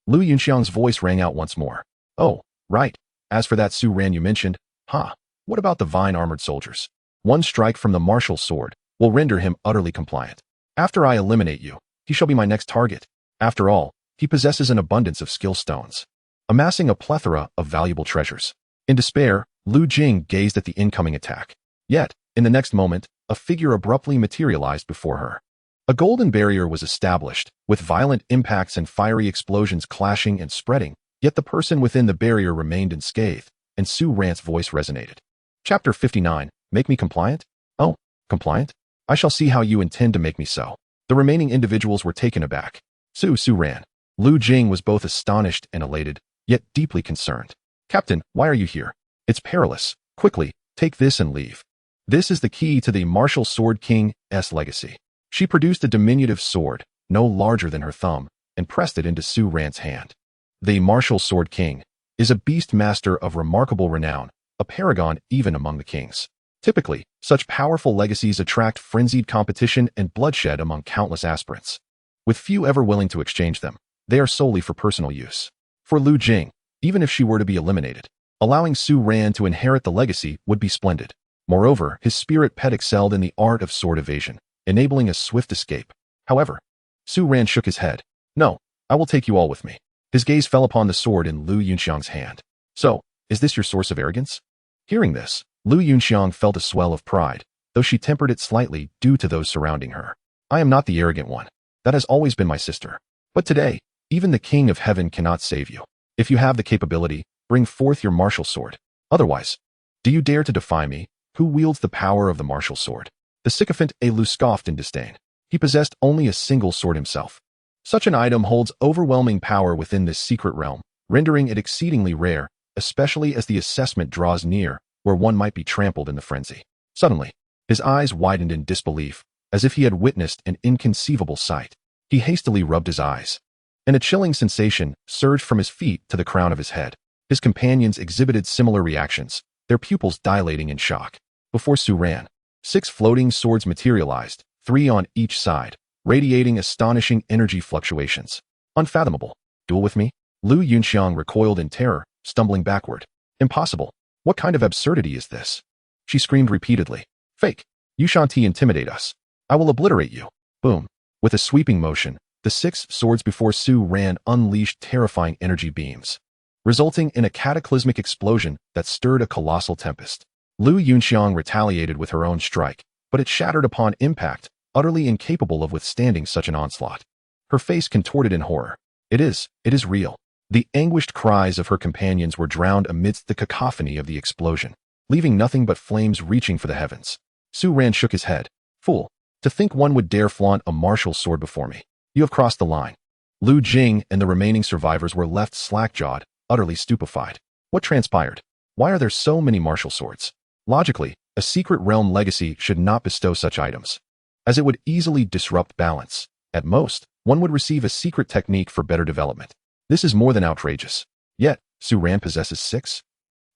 Lu Yunxiang's voice rang out once more. Oh, right. As for that Su Ran you mentioned, what about the vine-armored soldiers? One strike from the martial sword will render him utterly compliant. After I eliminate you, he shall be my next target. After all, he possesses an abundance of skill stones, amassing a plethora of valuable treasures. In despair, Lu Jing gazed at the incoming attack. Yet, in the next moment, a figure abruptly materialized before her. A golden barrier was established, with violent impacts and fiery explosions clashing and spreading, yet the person within the barrier remained unscathed, and Su Ran's voice resonated. Chapter 59, Make me compliant? Oh, compliant? I shall see how you intend to make me so. The remaining individuals were taken aback. Su Ran. Lu Jing was both astonished and elated, yet deeply concerned. Captain, why are you here? It's perilous. Quickly, take this and leave. This is the key to the Martial Sword King's legacy. She produced a diminutive sword, no larger than her thumb, and pressed it into Su Ran's hand. The Martial Sword King is a beast master of remarkable renown, a paragon even among the kings. Typically, such powerful legacies attract frenzied competition and bloodshed among countless aspirants. With few ever willing to exchange them, they are solely for personal use. For Lu Jing, even if she were to be eliminated, allowing Su Ran to inherit the legacy would be splendid. Moreover, his spirit pet excelled in the art of sword evasion, enabling a swift escape. However, Su Ran shook his head. No, I will take you all with me. His gaze fell upon the sword in Lu Yunxiang's hand. So, is this your source of arrogance? Hearing this, Lu Yunxiang felt a swell of pride, though she tempered it slightly due to those surrounding her. I am not the arrogant one. That has always been my sister. But today, even the King of Heaven cannot save you. If you have the capability, bring forth your martial sword. Otherwise, do you dare to defy me, who wields the power of the martial sword? The sycophant Lu scoffed in disdain. He possessed only a single sword himself. Such an item holds overwhelming power within this secret realm, rendering it exceedingly rare, especially as the assessment draws near, where one might be trampled in the frenzy. Suddenly, his eyes widened in disbelief, as if he had witnessed an inconceivable sight. He hastily rubbed his eyes, and a chilling sensation surged from his feet to the crown of his head. His companions exhibited similar reactions, their pupils dilating in shock. Before Su Ran, 6 floating swords materialized, 3 on each side, radiating astonishing energy fluctuations. Unfathomable. Duel with me? Lu Yunxiang recoiled in terror, stumbling backward. Impossible. What kind of absurdity is this? She screamed repeatedly. Fake. You shan't intimidate us. I will obliterate you. Boom. With a sweeping motion, the 6 swords before Su Ran unleashed terrifying energy beams, resulting in a cataclysmic explosion that stirred a colossal tempest. Lu Yunxiang retaliated with her own strike, but it shattered upon impact, utterly incapable of withstanding such an onslaught. Her face contorted in horror. It is real. The anguished cries of her companions were drowned amidst the cacophony of the explosion, leaving nothing but flames reaching for the heavens. Su Ran shook his head. Fool, to think one would dare flaunt a martial sword before me. You have crossed the line. Lu Jing and the remaining survivors were left slack-jawed, utterly stupefied. What transpired? Why are there so many martial swords? Logically, a secret realm legacy should not bestow such items, as it would easily disrupt balance. At most, one would receive a secret technique for better development. This is more than outrageous. Yet, Su Ran possesses 6?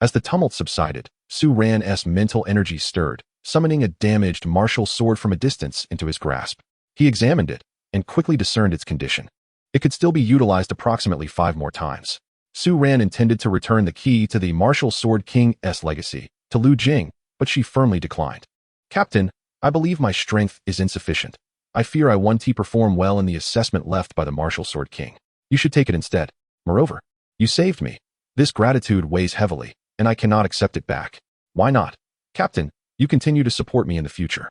As the tumult subsided, Su Ran's mental energy stirred, summoning a damaged martial sword from a distance into his grasp. He examined it, and quickly discerned its condition. It could still be utilized approximately 5 more times. Su Ran intended to return the key to the Martial Sword King's legacy to Lu Jing, but she firmly declined. Captain, I believe my strength is insufficient. I fear I won't perform well in the assessment left by the Martial Sword King. You should take it instead. Moreover, you saved me. This gratitude weighs heavily, and I cannot accept it back. Why not? Captain, you continue to support me in the future.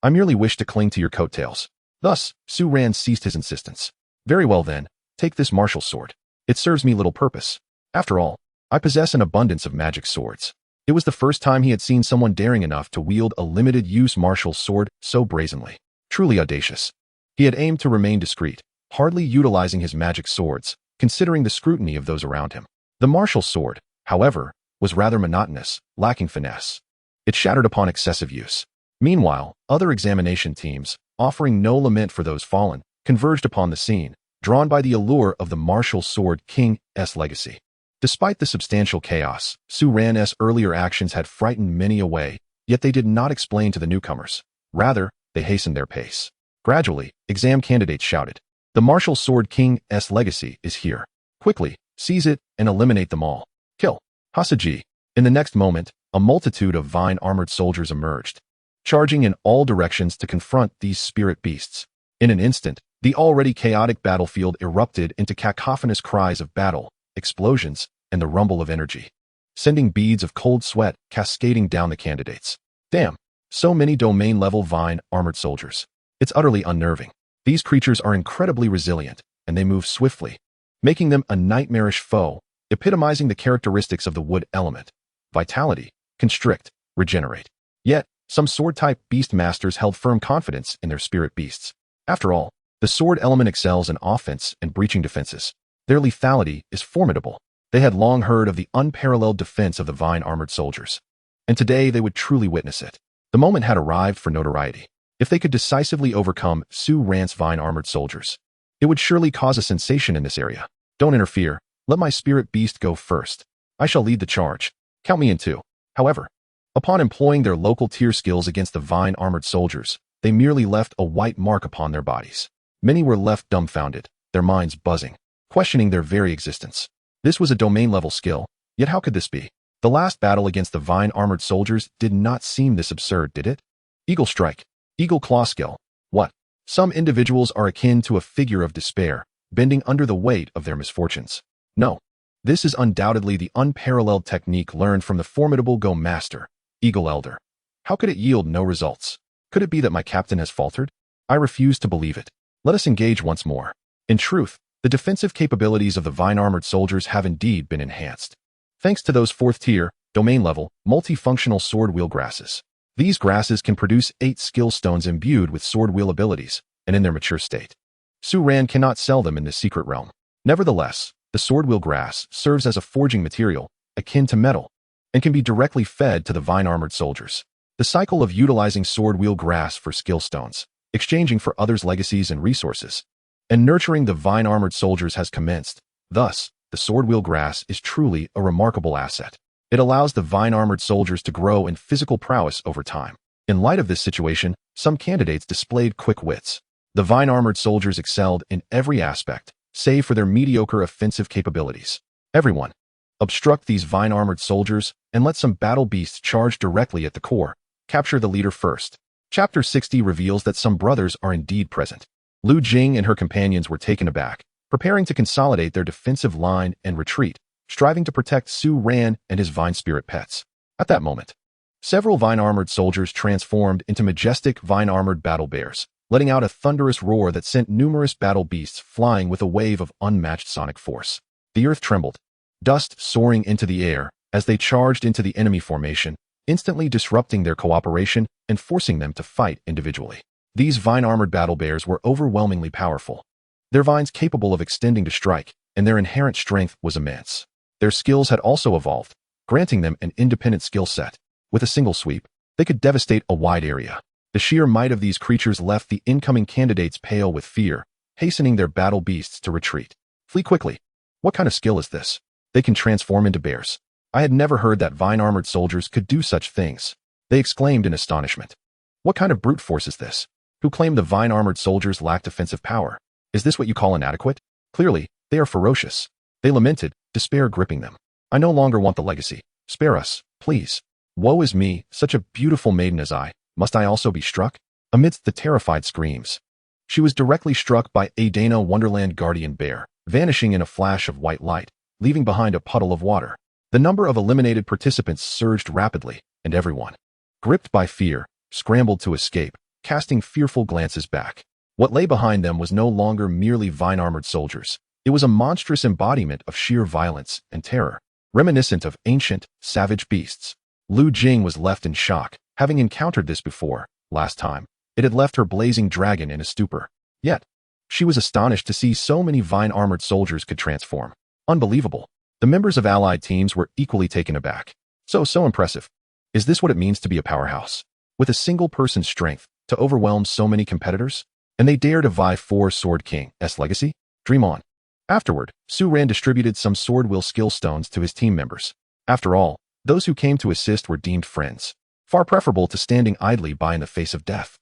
I merely wish to cling to your coattails. Thus, Su Ran ceased his insistence. Very well then, take this martial sword. It serves me little purpose. After all, I possess an abundance of magic swords. It was the first time he had seen someone daring enough to wield a limited-use martial sword so brazenly. Truly audacious. He had aimed to remain discreet, hardly utilizing his magic swords, considering the scrutiny of those around him. The martial sword, however, was rather monotonous, lacking finesse. It shattered upon excessive use. Meanwhile, other examination teams, offering no lament for those fallen, converged upon the scene, drawn by the allure of the Martial Sword King's legacy. Despite the substantial chaos, Su Ran's earlier actions had frightened many away, yet they did not explain to the newcomers. Rather, they hastened their pace. Gradually, exam candidates shouted, "The Martial Sword King's legacy is here. Quickly, seize it and eliminate them all. Kill." Hasaji. In the next moment, a multitude of vine-armored soldiers emerged, charging in all directions to confront these spirit beasts. In an instant, the already chaotic battlefield erupted into cacophonous cries of battle, explosions, and the rumble of energy, sending beads of cold sweat cascading down the candidates. Damn, so many domain-level vine-armored soldiers. It's utterly unnerving. These creatures are incredibly resilient, and they move swiftly, making them a nightmarish foe, epitomizing the characteristics of the wood element. Vitality, constrict, regenerate. Yet, some sword-type beast masters held firm confidence in their spirit beasts. After all, the sword element excels in offense and breaching defenses. Their lethality is formidable. They had long heard of the unparalleled defense of the vine-armored soldiers, and today they would truly witness it. The moment had arrived for notoriety. If they could decisively overcome Su Ran's vine-armored soldiers, it would surely cause a sensation in this area. Don't interfere. Let my spirit beast go first. I shall lead the charge. Count me in too. However, upon employing their local tier skills against the vine-armored soldiers, they merely left a white mark upon their bodies. Many were left dumbfounded, their minds buzzing, questioning their very existence. This was a domain-level skill, yet how could this be? The last battle against the vine-armored soldiers did not seem this absurd, did it? Eagle Strike. Eagle Claw skill. What? Some individuals are akin to a figure of despair, bending under the weight of their misfortunes. No. This is undoubtedly the unparalleled technique learned from the formidable Go Master, Eagle Elder. How could it yield no results? Could it be that my captain has faltered? I refuse to believe it. Let us engage once more. In truth, the defensive capabilities of the vine-armored soldiers have indeed been enhanced, thanks to those 4th-tier, domain-level, multifunctional sword wheel grasses. These grasses can produce 8 skill stones imbued with sword wheel abilities, and in their mature state. Su Ran cannot sell them in this secret realm. Nevertheless, the sword wheel grass serves as a forging material, akin to metal, and can be directly fed to the vine-armored soldiers. The cycle of utilizing sword wheel grass for skill stones, exchanging for others' legacies and resources, and nurturing the vine-armored soldiers has commenced. Thus, the sword wheel grass is truly a remarkable asset. It allows the vine-armored soldiers to grow in physical prowess over time. In light of this situation, some candidates displayed quick wits. The vine-armored soldiers excelled in every aspect, save for their mediocre offensive capabilities. Everyone, obstruct these vine-armored soldiers and let some battle beasts charge directly at the core. Capture the leader first. Chapter 60 reveals that some brothers are indeed present. Lu Jing and her companions were taken aback, preparing to consolidate their defensive line and retreat, striving to protect Su Ran and his vine spirit pets. At that moment, several vine-armored soldiers transformed into majestic vine-armored battle bears, letting out a thunderous roar that sent numerous battle beasts flying with a wave of unmatched sonic force. The earth trembled, dust soaring into the air as they charged into the enemy formation, instantly disrupting their cooperation and forcing them to fight individually. These vine-armored battle bears were overwhelmingly powerful. Their vines capable of extending to strike, and their inherent strength was immense. Their skills had also evolved, granting them an independent skill set. With a single sweep, they could devastate a wide area. The sheer might of these creatures left the incoming candidates pale with fear, hastening their battle beasts to retreat. Flee quickly. What kind of skill is this? They can transform into bears. I had never heard that vine-armored soldiers could do such things. They exclaimed in astonishment. What kind of brute force is this? Who claimed the vine-armored soldiers lacked offensive power? Is this what you call inadequate? Clearly, they are ferocious. They lamented, despair gripping them. I no longer want the legacy. Spare us, please. Woe is me, such a beautiful maiden as I. Must I also be struck? Amidst the terrified screams, she was directly struck by a Dana Wonderland guardian bear, vanishing in a flash of white light, leaving behind a puddle of water. The number of eliminated participants surged rapidly, and everyone, gripped by fear, scrambled to escape, casting fearful glances back. What lay behind them was no longer merely vine-armored soldiers. It was a monstrous embodiment of sheer violence and terror, reminiscent of ancient, savage beasts. Lu Jing was left in shock, having encountered this before. Last time, it had left her blazing dragon in a stupor. Yet, she was astonished to see so many vine-armored soldiers could transform. Unbelievable. The members of allied teams were equally taken aback. So impressive. Is this what it means to be a powerhouse? With a single person's strength, to overwhelm so many competitors? And they dare to vie for Sword King's legacy? Dream on. Afterward, Su Ran distributed some sword will skill stones to his team members. After all, those who came to assist were deemed friends, far preferable to standing idly by in the face of death.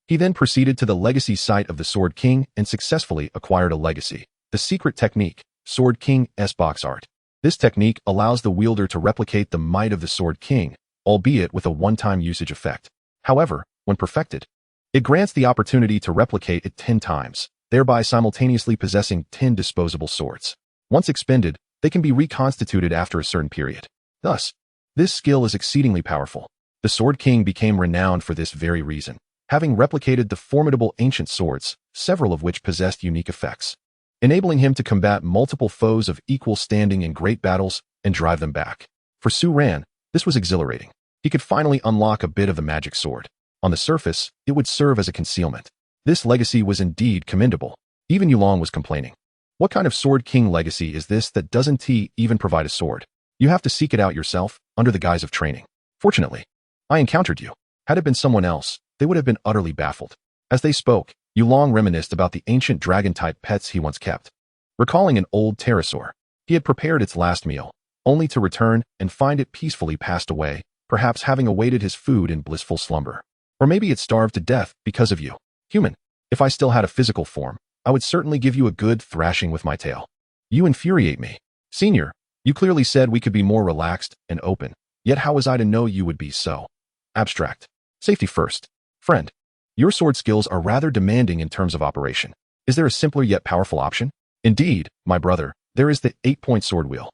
He then proceeded to the legacy site of the Sword King and successfully acquired a legacy, the secret technique, Sword King's box art. This technique allows the wielder to replicate the might of the Sword King, albeit with a one-time usage effect. However, when perfected, it grants the opportunity to replicate it 10 times, thereby simultaneously possessing 10 disposable swords. Once expended, they can be reconstituted after a certain period. Thus, this skill is exceedingly powerful. The Sword King became renowned for this very reason, having replicated the formidable ancient swords, several of which possessed unique effects, enabling him to combat multiple foes of equal standing in great battles and drive them back. For Su Ran, this was exhilarating. He could finally unlock a bit of the magic sword. On the surface, it would serve as a concealment. This legacy was indeed commendable. Even Yulong was complaining. What kind of Sword King legacy is this that doesn't even provide a sword? You have to seek it out yourself, under the guise of training. Fortunately, I encountered you. Had it been someone else, they would have been utterly baffled. As they spoke, Yulong reminisced about the ancient dragon-type pets he once kept. Recalling an old pterosaur, he had prepared its last meal, only to return and find it peacefully passed away, perhaps having awaited his food in blissful slumber. Or maybe it starved to death because of you. Human, if I still had a physical form, I would certainly give you a good thrashing with my tail. You infuriate me. Senior, you clearly said we could be more relaxed and open, yet how was I to know you would be so abstract? Safety first. Friend, your sword skills are rather demanding in terms of operation. Is there a simpler yet powerful option? Indeed, my brother, there is the 8-point sword wheel,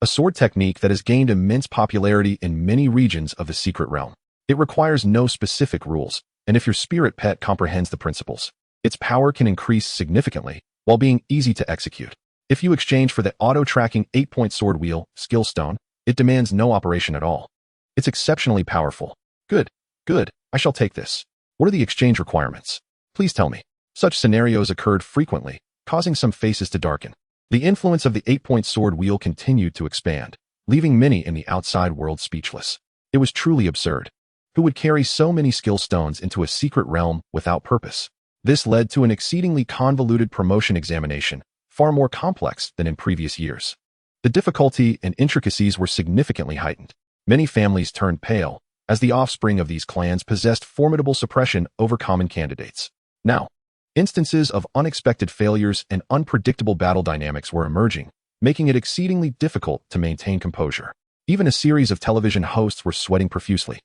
a sword technique that has gained immense popularity in many regions of the secret realm. It requires no specific rules, and if your spirit pet comprehends the principles, its power can increase significantly while being easy to execute. If you exchange for the auto-tracking 8-point sword wheel skill stone, it demands no operation at all. It's exceptionally powerful. Good. I shall take this. What are the exchange requirements? Please tell me. Such scenarios occurred frequently, causing some faces to darken. The influence of the 8-point sword wheel continued to expand, leaving many in the outside world speechless. It was truly absurd. Who would carry so many skill stones into a secret realm without purpose? This led to an exceedingly convoluted promotion examination, far more complex than in previous years. The difficulty and intricacies were significantly heightened. Many families turned pale, as the offspring of these clans possessed formidable suppression over common candidates. Now, instances of unexpected failures and unpredictable battle dynamics were emerging, making it exceedingly difficult to maintain composure. Even a series of television hosts were sweating profusely.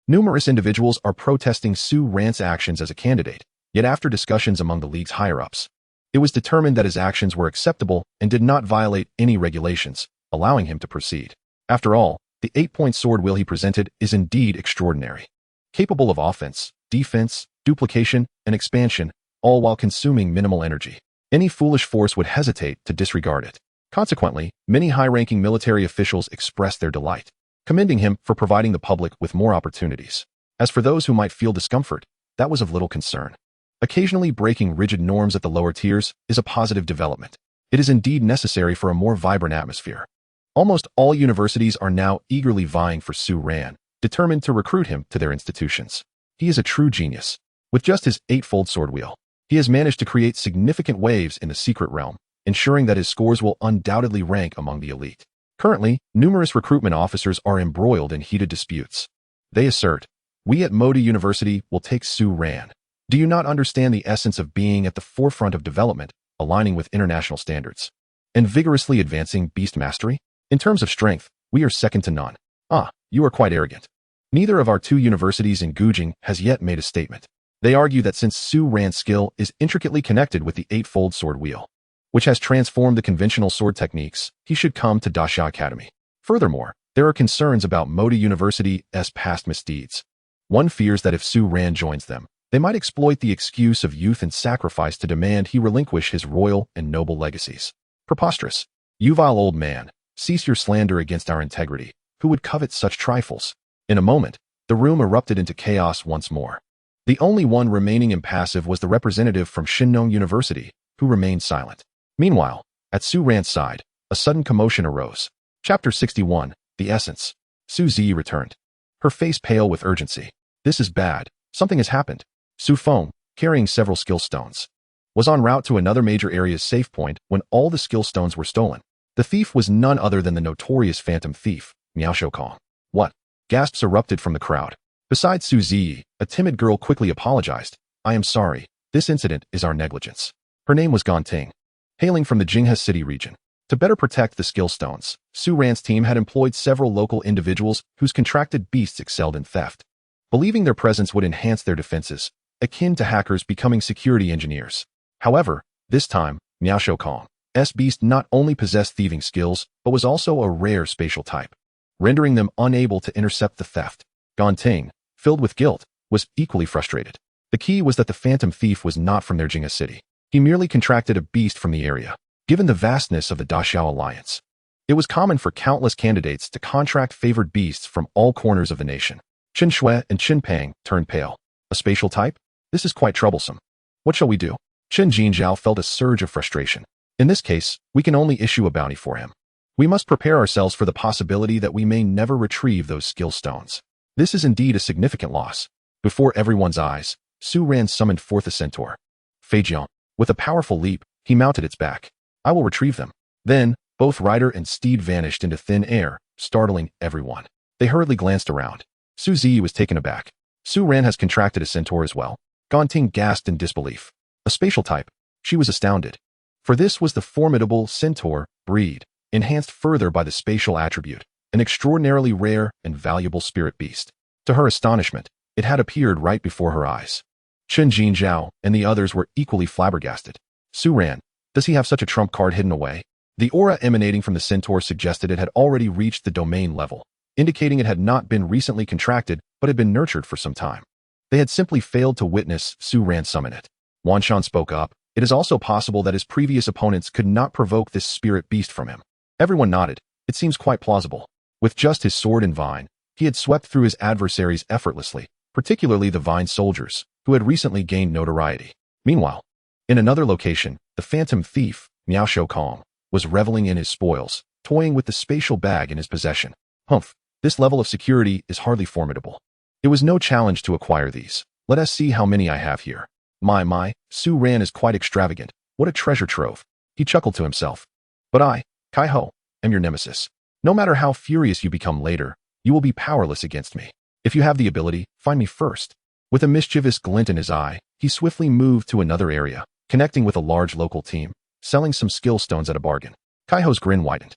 Numerous individuals are protesting Su Ran's actions as a candidate, yet after discussions among the league's higher-ups, it was determined that his actions were acceptable and did not violate any regulations, allowing him to proceed. After all, the 8-point sword wheel he presented is indeed extraordinary. Capable of offense, defense, duplication, and expansion, all while consuming minimal energy. Any foolish force would hesitate to disregard it. Consequently, many high-ranking military officials expressed their delight, commending him for providing the public with more opportunities. As for those who might feel discomfort, that was of little concern. Occasionally breaking rigid norms at the lower tiers is a positive development. It is indeed necessary for a more vibrant atmosphere. Almost all universities are now eagerly vying for Su Ran, determined to recruit him to their institutions. He is a true genius. With just his eightfold sword wheel, he has managed to create significant waves in the secret realm, ensuring that his scores will undoubtedly rank among the elite. Currently, numerous recruitment officers are embroiled in heated disputes. They assert, "We at Modi University will take Su Ran. Do you not understand the essence of being at the forefront of development, aligning with international standards, and vigorously advancing beast mastery? In terms of strength, we are second to none. Ah, you are quite arrogant." Neither of our two universities in Gujing has yet made a statement. They argue that since Su Ran's skill is intricately connected with the eightfold sword wheel, which has transformed the conventional sword techniques, he should come to Dasha Academy. Furthermore, there are concerns about Modi University's past misdeeds. One fears that if Su Ran joins them, they might exploit the excuse of youth and sacrifice to demand he relinquish his royal and noble legacies. Preposterous. You vile old man, cease your slander against our integrity. Who would covet such trifles? In a moment, the room erupted into chaos once more. The only one remaining impassive was the representative from Shinnong University, who remained silent. Meanwhile, at Su Ran's side, a sudden commotion arose. Chapter 61, The Essence. Su Zi returned, her face pale with urgency. This is bad. Something has happened. Su Feng, carrying several skill stones, was en route to another major area's safe point when all the skill stones were stolen. The thief was none other than the notorious phantom thief, Miao Shoukong. What? Gasps erupted from the crowd. Besides Su Zi, a timid girl quickly apologized. I am sorry. This incident is our negligence. Her name was Ganting, hailing from the Jinghe City region. To better protect the skill stones, Su Ran's team had employed several local individuals whose contracted beasts excelled in theft, believing their presence would enhance their defenses, akin to hackers becoming security engineers. However, this time, Miao Shoukong's beast not only possessed thieving skills, but was also a rare spatial type, rendering them unable to intercept the theft. Ganting, filled with guilt, was equally frustrated. The key was that the phantom thief was not from their Jinghe city. He merely contracted a beast from the area. Given the vastness of the Daxiao alliance, it was common for countless candidates to contract favored beasts from all corners of the nation. Chen Shui and Chen Pang turned pale. A spatial type? This is quite troublesome. What shall we do? Chen Jinzhao felt a surge of frustration. In this case, we can only issue a bounty for him. We must prepare ourselves for the possibility that we may never retrieve those skill stones. This is indeed a significant loss. Before everyone's eyes, Su Ran summoned forth a centaur. Feijian. With a powerful leap, he mounted its back. I will retrieve them. Then, both rider and steed vanished into thin air, startling everyone. They hurriedly glanced around. Su Zi was taken aback. Su Ran has contracted a centaur as well. Ganting gasped in disbelief. A spatial type. She was astounded. For this was the formidable centaur breed, enhanced further by the spatial attribute, an extraordinarily rare and valuable spirit beast. To her astonishment, it had appeared right before her eyes. Chen Jinzhao and the others were equally flabbergasted. Su Ran, does he have such a trump card hidden away? The aura emanating from the centaur suggested it had already reached the domain level, indicating it had not been recently contracted but had been nurtured for some time. They had simply failed to witness Su Ran summon it. Wanshan spoke up. It is also possible that his previous opponents could not provoke this spirit beast from him. Everyone nodded. It seems quite plausible. With just his sword and vine, he had swept through his adversaries effortlessly, particularly the vine soldiers, who had recently gained notoriety. Meanwhile, in another location, the phantom thief, Miao Shoukong, was reveling in his spoils, toying with the spatial bag in his possession. Humph, this level of security is hardly formidable. It was no challenge to acquire these. Let us see how many I have here. My, Su Ran is quite extravagant. What a treasure trove. He chuckled to himself. But I, Kai Ho, am your nemesis. No matter how furious you become later, you will be powerless against me. If you have the ability, find me first. With a mischievous glint in his eye, he swiftly moved to another area, connecting with a large local team, selling some skill stones at a bargain. Kaiho's grin widened.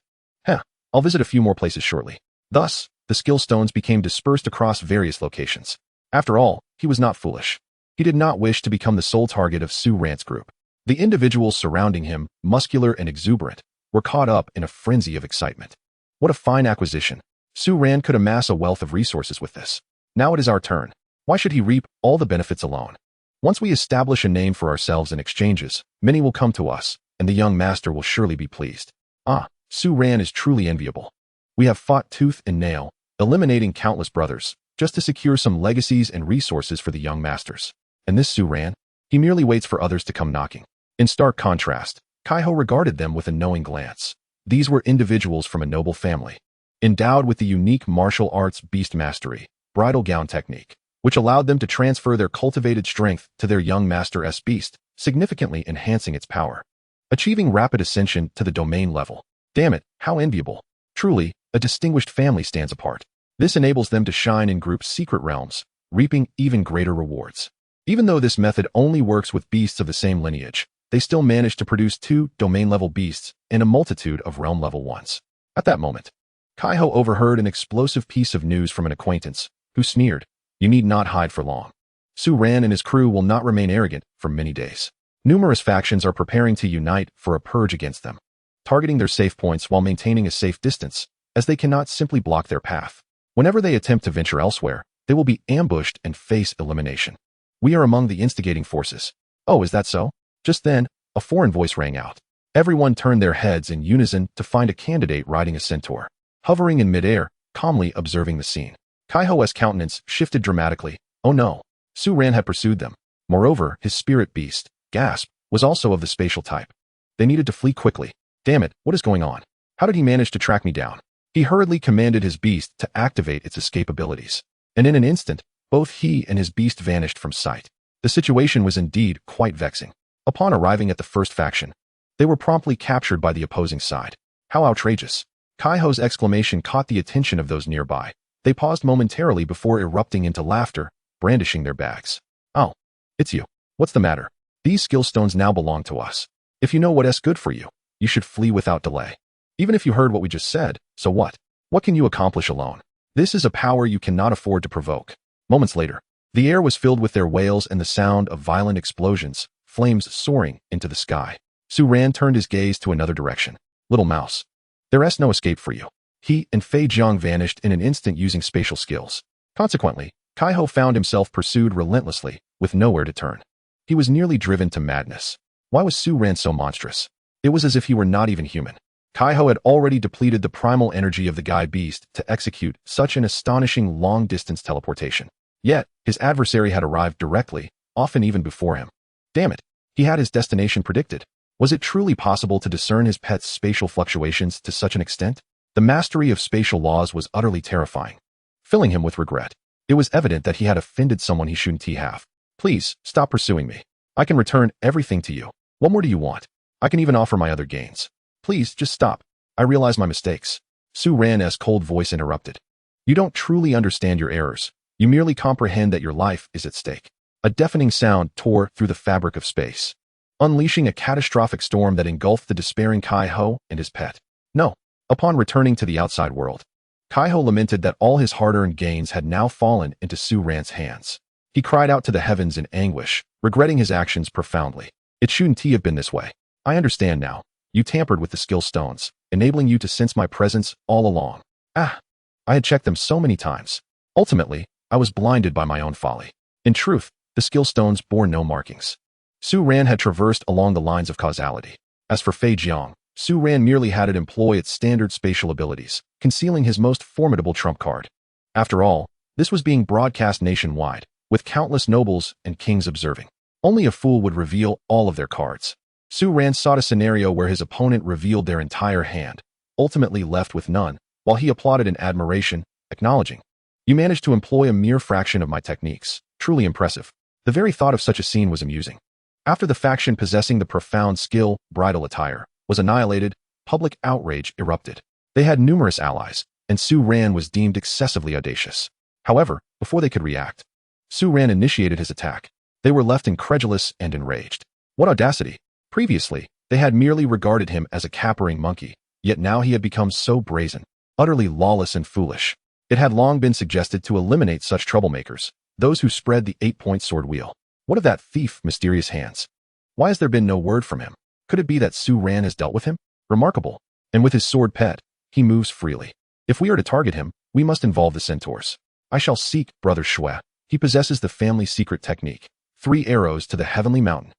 I'll visit a few more places shortly. Thus, the skill stones became dispersed across various locations. After all, he was not foolish. He did not wish to become the sole target of Su Ran's group. The individuals surrounding him, muscular and exuberant, were caught up in a frenzy of excitement. What a fine acquisition. Su Ran could amass a wealth of resources with this. Now it is our turn. Why should he reap all the benefits alone? Once we establish a name for ourselves in exchanges, many will come to us, and the young master will surely be pleased. Ah, Su Ran is truly enviable. We have fought tooth and nail, eliminating countless brothers, just to secure some legacies and resources for the young masters. And this Su Ran? He merely waits for others to come knocking. In stark contrast, Kaiho regarded them with a knowing glance. These were individuals from a noble family, endowed with the unique martial arts beast mastery, bridal gown technique, which allowed them to transfer their cultivated strength to their young master S beast, significantly enhancing its power. Achieving rapid ascension to the domain level. Damn it, how enviable. Truly, a distinguished family stands apart. This enables them to shine in group secret realms, reaping even greater rewards. Even though this method only works with beasts of the same lineage, they still manage to produce 2 domain-level beasts and a multitude of realm-level ones. At that moment, Kaiho overheard an explosive piece of news from an acquaintance, who sneered, "You need not hide for long. Su Ran and his crew will not remain arrogant for many days. Numerous factions are preparing to unite for a purge against them, targeting their safe points while maintaining a safe distance, as they cannot simply block their path. Whenever they attempt to venture elsewhere, they will be ambushed and face elimination. We are among the instigating forces." "Oh, is that so?" Just then, a foreign voice rang out. Everyone turned their heads in unison to find a candidate riding a centaur, hovering in midair, calmly observing the scene. Kaiho's countenance shifted dramatically. Oh no, Su Ran had pursued them. Moreover, his spirit beast, Gasp, was also of the spatial type. They needed to flee quickly. Damn it, what is going on? How did he manage to track me down? He hurriedly commanded his beast to activate its escape abilities. And in an instant, both he and his beast vanished from sight. The situation was indeed quite vexing. Upon arriving at the first faction, they were promptly captured by the opposing side. How outrageous. Kaiho's exclamation caught the attention of those nearby. They paused momentarily before erupting into laughter, brandishing their bags. "Oh, it's you. What's the matter? These skill stones now belong to us. If you know what's good for you, you should flee without delay. Even if you heard what we just said, so what? What can you accomplish alone? This is a power you cannot afford to provoke." Moments later, the air was filled with their wails and the sound of violent explosions, flames soaring into the sky. Su Ran turned his gaze to another direction. "Little mouse, there's no escape for you." He and Fei Jiang vanished in an instant using spatial skills. Consequently, Kaiho found himself pursued relentlessly, with nowhere to turn. He was nearly driven to madness. Why was Su Ran so monstrous? It was as if he were not even human. Kaiho had already depleted the primal energy of the Guy Beast to execute such an astonishing long-distance teleportation. Yet, his adversary had arrived directly, often even before him. Damn it, he had his destination predicted. Was it truly possible to discern his pet's spatial fluctuations to such an extent? The mastery of spatial laws was utterly terrifying, filling him with regret. It was evident that he had offended someone he shouldn't have. "Please, stop pursuing me. I can return everything to you. What more do you want? I can even offer my other gains. Please, just stop. I realize my mistakes." Su Ran's cold voice interrupted. "You don't truly understand your errors. You merely comprehend that your life is at stake." A deafening sound tore through the fabric of space, unleashing a catastrophic storm that engulfed the despairing Kaiho and his pet. No. Upon returning to the outside world, Kaiho lamented that all his hard-earned gains had now fallen into Su Ran's hands. He cried out to the heavens in anguish, regretting his actions profoundly. "It shouldn't have been this way. I understand now. You tampered with the skill stones, enabling you to sense my presence all along. I had checked them so many times. Ultimately, I was blinded by my own folly. In truth, the skill stones bore no markings." Su Ran had traversed along the lines of causality. As for Fei Jiang, Su Ran merely had it employ its standard spatial abilities, concealing his most formidable trump card. After all, this was being broadcast nationwide, with countless nobles and kings observing. Only a fool would reveal all of their cards. Su Ran sought a scenario where his opponent revealed their entire hand, ultimately left with none, while he applauded in admiration, acknowledging, "You managed to employ a mere fraction of my techniques. Truly impressive." The very thought of such a scene was amusing. After the faction possessing the profound skill, bridal attire, was annihilated, public outrage erupted. They had numerous allies, and Su Ran was deemed excessively audacious. However, before they could react, Su Ran initiated his attack. They were left incredulous and enraged. What audacity! Previously, they had merely regarded him as a capering monkey, yet now he had become so brazen, utterly lawless and foolish. It had long been suggested to eliminate such troublemakers, those who spread the 8-point sword wheel. What of that thief, Mysterious Hands? Why has there been no word from him? Could it be that Su Ran has dealt with him? Remarkable. And with his sword pet, he moves freely. If we are to target him, we must involve the centaurs. I shall seek Brother Shui. He possesses the family secret technique, 3 arrows to the heavenly mountain.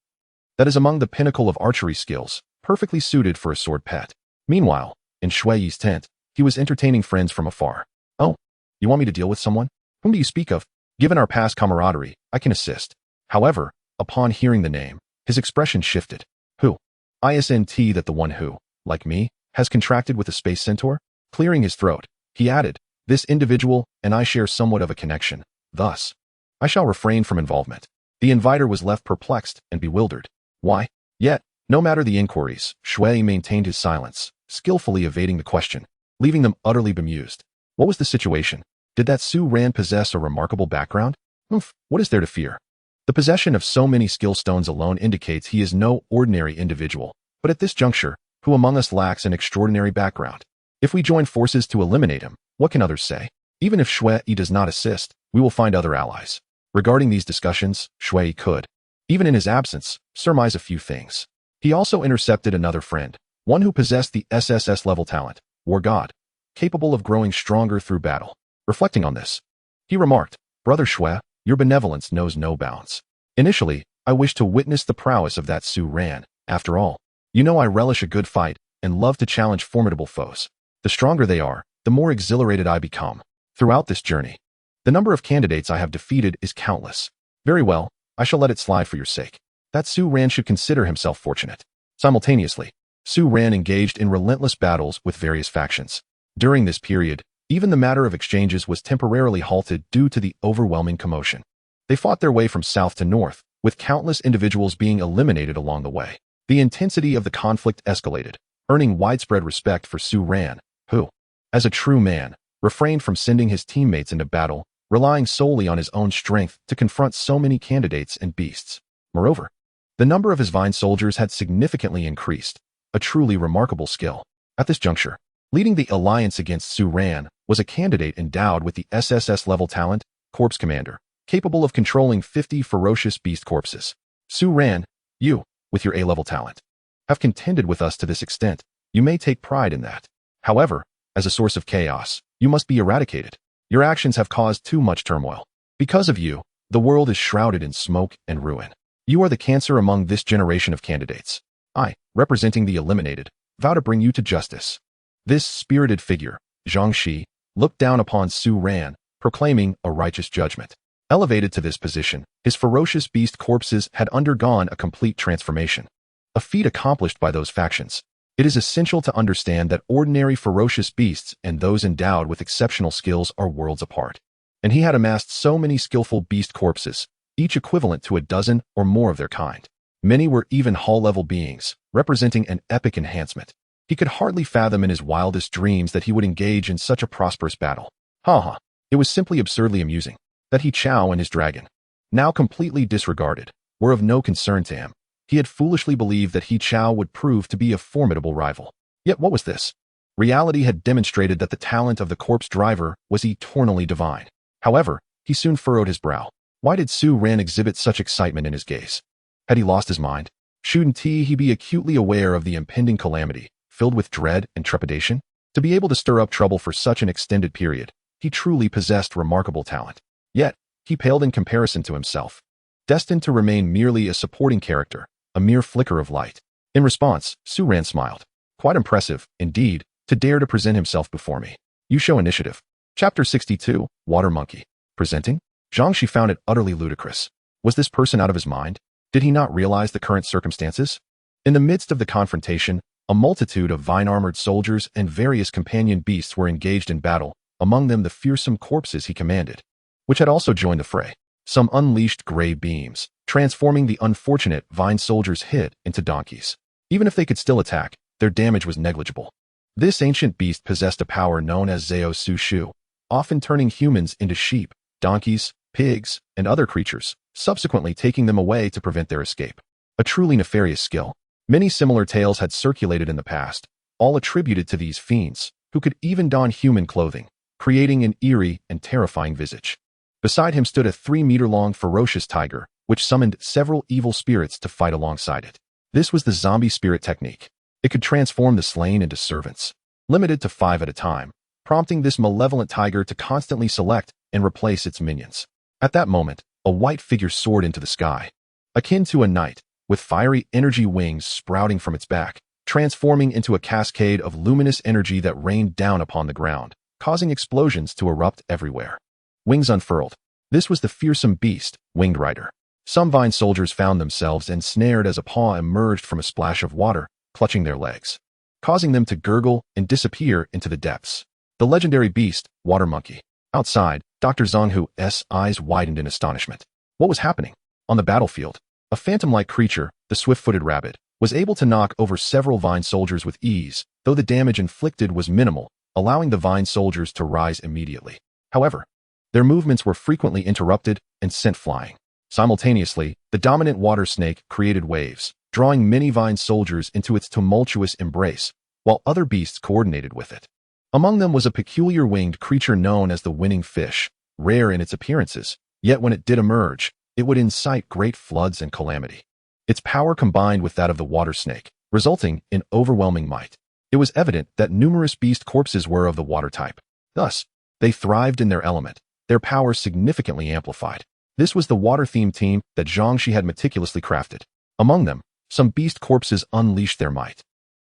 That is among the pinnacle of archery skills, perfectly suited for a sword pet. Meanwhile, in Shui's tent, he was entertaining friends from afar. Oh, you want me to deal with someone? Whom do you speak of? Given our past camaraderie, I can assist. However, upon hearing the name, his expression shifted. Who? Isn't that the one who, like me, has contracted with a space centaur? Clearing his throat, he added, this individual and I share somewhat of a connection. Thus, I shall refrain from involvement. The inviter was left perplexed and bewildered. Why? Yet, no matter the inquiries, Shui maintained his silence, skillfully evading the question, leaving them utterly bemused. What was the situation? Did that Su Ran possess a remarkable background? What is there to fear? The possession of so many skill stones alone indicates he is no ordinary individual, but at this juncture, who among us lacks an extraordinary background? If we join forces to eliminate him, what can others say? Even if Shui does not assist, we will find other allies. Regarding these discussions, Shui could, even in his absence, surmise a few things. He also intercepted another friend, one who possessed the SSS level talent, War God, capable of growing stronger through battle. Reflecting on this, he remarked, Brother Shui, your benevolence knows no bounds. Initially, I wished to witness the prowess of that Su Ran. After all, you know I relish a good fight and love to challenge formidable foes. The stronger they are, the more exhilarated I become. Throughout this journey, the number of candidates I have defeated is countless. Very well, I shall let it slide for your sake. That Su Ran should consider himself fortunate. Simultaneously, Su Ran engaged in relentless battles with various factions. During this period, even the matter of exchanges was temporarily halted due to the overwhelming commotion. They fought their way from south to north, with countless individuals being eliminated along the way. The intensity of the conflict escalated, earning widespread respect for Su Ran, who, as a true man, refrained from sending his teammates into battle, relying solely on his own strength to confront so many candidates and beasts. Moreover, the number of his vine soldiers had significantly increased, a truly remarkable skill. At this juncture, leading the alliance against Su Ran was a candidate endowed with the SSS level talent, Corpse Commander, capable of controlling 50 ferocious beast corpses. Su Ran, you, with your A-level talent, have contended with us to this extent. You may take pride in that. However, as a source of chaos, you must be eradicated. Your actions have caused too much turmoil. Because of you, the world is shrouded in smoke and ruin. You are the cancer among this generation of candidates. I, representing the eliminated, vow to bring you to justice. This spirited figure, Zhang Shi, looked down upon Su Ran, proclaiming a righteous judgment. Elevated to this position, his ferocious beast corpses had undergone a complete transformation, a feat accomplished by those factions. It is essential to understand that ordinary ferocious beasts and those endowed with exceptional skills are worlds apart. And he had amassed so many skillful beast corpses, each equivalent to a dozen or more of their kind. Many were even Hall-level beings, representing an epic enhancement. He could hardly fathom in his wildest dreams that he would engage in such a prosperous battle. It was simply absurdly amusing that He Chao and his dragon, now completely disregarded, were of no concern to him. He had foolishly believed that He Chao would prove to be a formidable rival. Yet what was this? Reality had demonstrated that the talent of the corpse driver was eternally divine. However, he soon furrowed his brow. Why did Su Ran exhibit such excitement in his gaze? Had he lost his mind? Shouldn't he be acutely aware of the impending calamity, filled with dread and trepidation? To be able to stir up trouble for such an extended period, he truly possessed remarkable talent. Yet, he paled in comparison to himself, destined to remain merely a supporting character, a mere flicker of light. In response, Su Ran smiled. Quite impressive, indeed, to dare to present himself before me. You show initiative. Chapter 62, Water Monkey. Presenting? Zhang Shi found it utterly ludicrous. Was this person out of his mind? Did he not realize the current circumstances? In the midst of the confrontation, a multitude of vine-armored soldiers and various companion beasts were engaged in battle, among them the fearsome corpses he commanded, which had also joined the fray. Some unleashed gray beams, transforming the unfortunate vine soldiers hit into donkeys. Even if they could still attack, their damage was negligible. This ancient beast possessed a power known as Zhao Su Shu, often turning humans into sheep, donkeys, pigs, and other creatures, subsequently taking them away to prevent their escape. A truly nefarious skill. Many similar tales had circulated in the past, all attributed to these fiends, who could even don human clothing, creating an eerie and terrifying visage. Beside him stood a 3-meter-long ferocious tiger, which summoned several evil spirits to fight alongside it. This was the zombie spirit technique. It could transform the slain into servants, limited to 5 at a time, prompting this malevolent tiger to constantly select and replace its minions. At that moment, a white figure soared into the sky, akin to a knight, with fiery energy wings sprouting from its back. transforming into a cascade of luminous energy that rained down upon the ground, causing explosions to erupt everywhere. Wings unfurled. This was the fearsome beast, Winged Rider. Some vine soldiers found themselves ensnared as a paw emerged from a splash of water, clutching their legs, causing them to gurgle and disappear into the depths. The legendary beast, Water Monkey. Outside, Dr. Zhonghu's eyes widened in astonishment. What was happening? On the battlefield, a phantom-like creature, the swift-footed rabbit, was able to knock over several vine soldiers with ease, though the damage inflicted was minimal, allowing the vine soldiers to rise immediately. However, their movements were frequently interrupted and sent flying. Simultaneously, the dominant water snake created waves, drawing many vine soldiers into its tumultuous embrace, while other beasts coordinated with it. Among them was a peculiar winged creature known as the winning fish, rare in its appearances, yet when it did emerge, it would incite great floods and calamity. Its power combined with that of the water snake, resulting in overwhelming might. It was evident that numerous beast corpses were of the water type. Thus, they thrived in their element, their power significantly amplified. This was the water-themed team that Zhangxi had meticulously crafted. Among them, some beast corpses unleashed their might,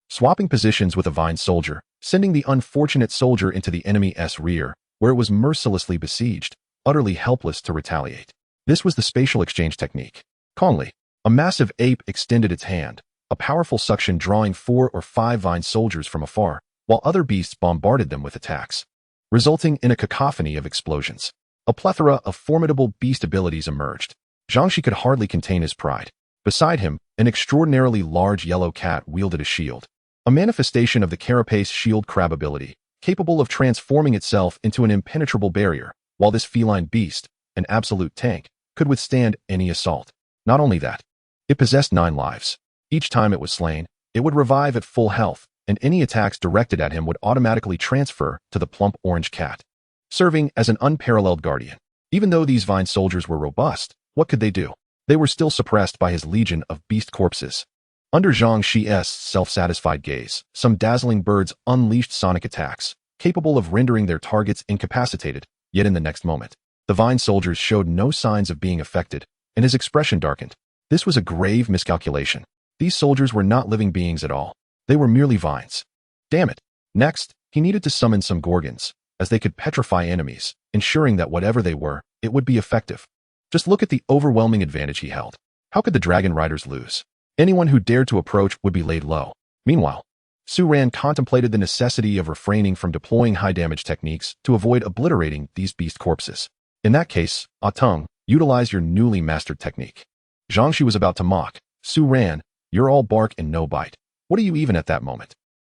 swapping positions with a vine soldier, sending the unfortunate soldier into the enemy's rear, where it was mercilessly besieged, utterly helpless to retaliate. This was the spatial exchange technique. Calmly, a massive ape extended its hand, a powerful suction drawing 4 or 5 vine soldiers from afar, while other beasts bombarded them with attacks, resulting in a cacophony of explosions. A plethora of formidable beast abilities emerged. Zhangxi could hardly contain his pride. Beside him, an extraordinarily large yellow cat wielded a shield, a manifestation of the carapace shield crab ability, capable of transforming itself into an impenetrable barrier, while this feline beast, an absolute tank, could withstand any assault. Not only that, it possessed 9 lives. Each time it was slain, it would revive at full health, and any attacks directed at him would automatically transfer to the plump orange cat, serving as an unparalleled guardian. Even though these vine soldiers were robust, what could they do? They were still suppressed by his legion of beast corpses. Under Zhang Shi's self-satisfied gaze, some dazzling birds unleashed sonic attacks, capable of rendering their targets incapacitated, yet in the next moment, the vine soldiers showed no signs of being affected, and his expression darkened. This was a grave miscalculation. These soldiers were not living beings at all. They were merely vines. Damn it. Next, he needed to summon some gorgons, as they could petrify enemies, ensuring that whatever they were, it would be effective. Just look at the overwhelming advantage he held. How could the dragon riders lose? Anyone who dared to approach would be laid low. Meanwhile, Su Ran contemplated the necessity of refraining from deploying high-damage techniques to avoid obliterating these beast corpses. In that case, Ateng, utilize your newly mastered technique. Zhangxi was about to mock. Su Ran, you're all bark and no bite. What are you even at that moment?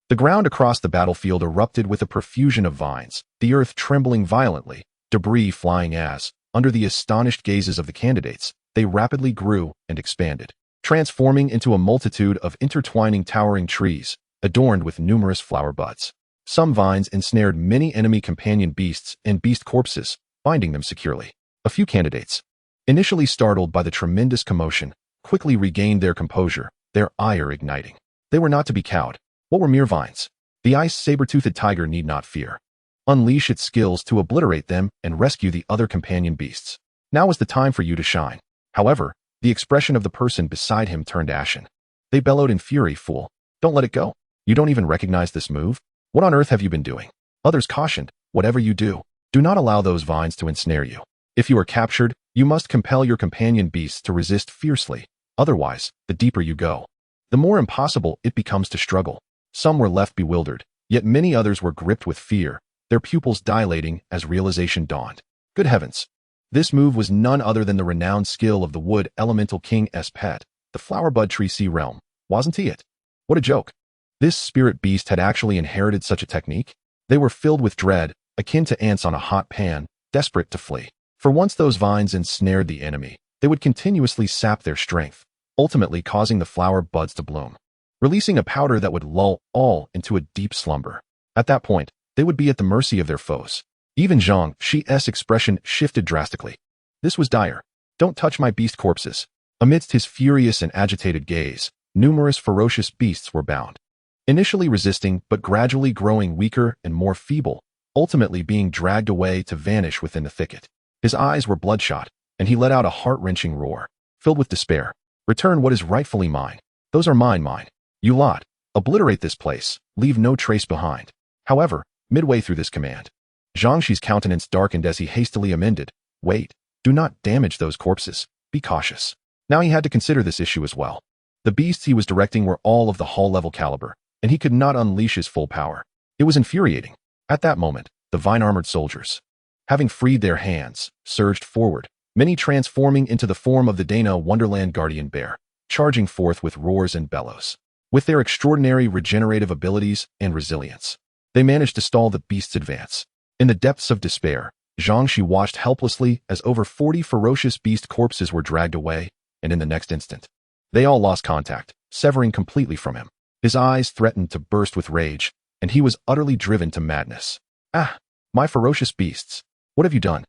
The ground across the battlefield erupted with a profusion of vines, the earth trembling violently, debris flying as, under the astonished gazes of the candidates, they rapidly grew and expanded, transforming into a multitude of intertwining towering trees, adorned with numerous flower buds. Some vines ensnared many enemy companion beasts and beast corpses, binding them securely. A few candidates, initially startled by the tremendous commotion, quickly regained their composure, their ire igniting. They were not to be cowed. What were mere vines? The ice saber-toothed tiger need not fear. Unleash its skills to obliterate them and rescue the other companion beasts. Now is the time for you to shine. However, the expression of the person beside him turned ashen. They bellowed in fury, fool. Don't let it go. You don't even recognize this move? What on earth have you been doing? Others cautioned, whatever you do, do not allow those vines to ensnare you. If you are captured, you must compel your companion beasts to resist fiercely. Otherwise, the deeper you go, the more impossible it becomes to struggle. Some were left bewildered, yet many others were gripped with fear, their pupils dilating as realization dawned. Good heavens! This move was none other than the renowned skill of the Wood Elemental King's pet, the Flowerbud Tree Sea Realm. Wasn't he it? What a joke! This spirit beast had actually inherited such a technique? They were filled with dread, akin to ants on a hot pan, desperate to flee. For once those vines ensnared the enemy, they would continuously sap their strength, ultimately causing the flower buds to bloom, releasing a powder that would lull all into a deep slumber. At that point, they would be at the mercy of their foes. Even Zhang Shi's expression shifted drastically. This was dire. Don't touch my beast corpses. Amidst his furious and agitated gaze, numerous ferocious beasts were bound, initially resisting but gradually growing weaker and more feeble, ultimately being dragged away to vanish within the thicket. His eyes were bloodshot, and he let out a heart-wrenching roar, filled with despair. Return what is rightfully mine. Those are mine. You lot. Obliterate this place, leave no trace behind. However, midway through this command, Zhangxi's countenance darkened as he hastily amended, wait, do not damage those corpses, be cautious. Now he had to consider this issue as well. The beasts he was directing were all of the Hall-level caliber, and he could not unleash his full power. It was infuriating. At that moment, the vine-armored soldiers, having freed their hands, surged forward, many transforming into the form of the Dana Wonderland Guardian Bear, charging forth with roars and bellows. With their extraordinary regenerative abilities and resilience, they managed to stall the beast's advance. In the depths of despair, Zhangxi watched helplessly as over 40 ferocious beast corpses were dragged away, and in the next instant, they all lost contact, severing completely from him. His eyes threatened to burst with rage, and he was utterly driven to madness. Ah, my ferocious beasts, what have you done?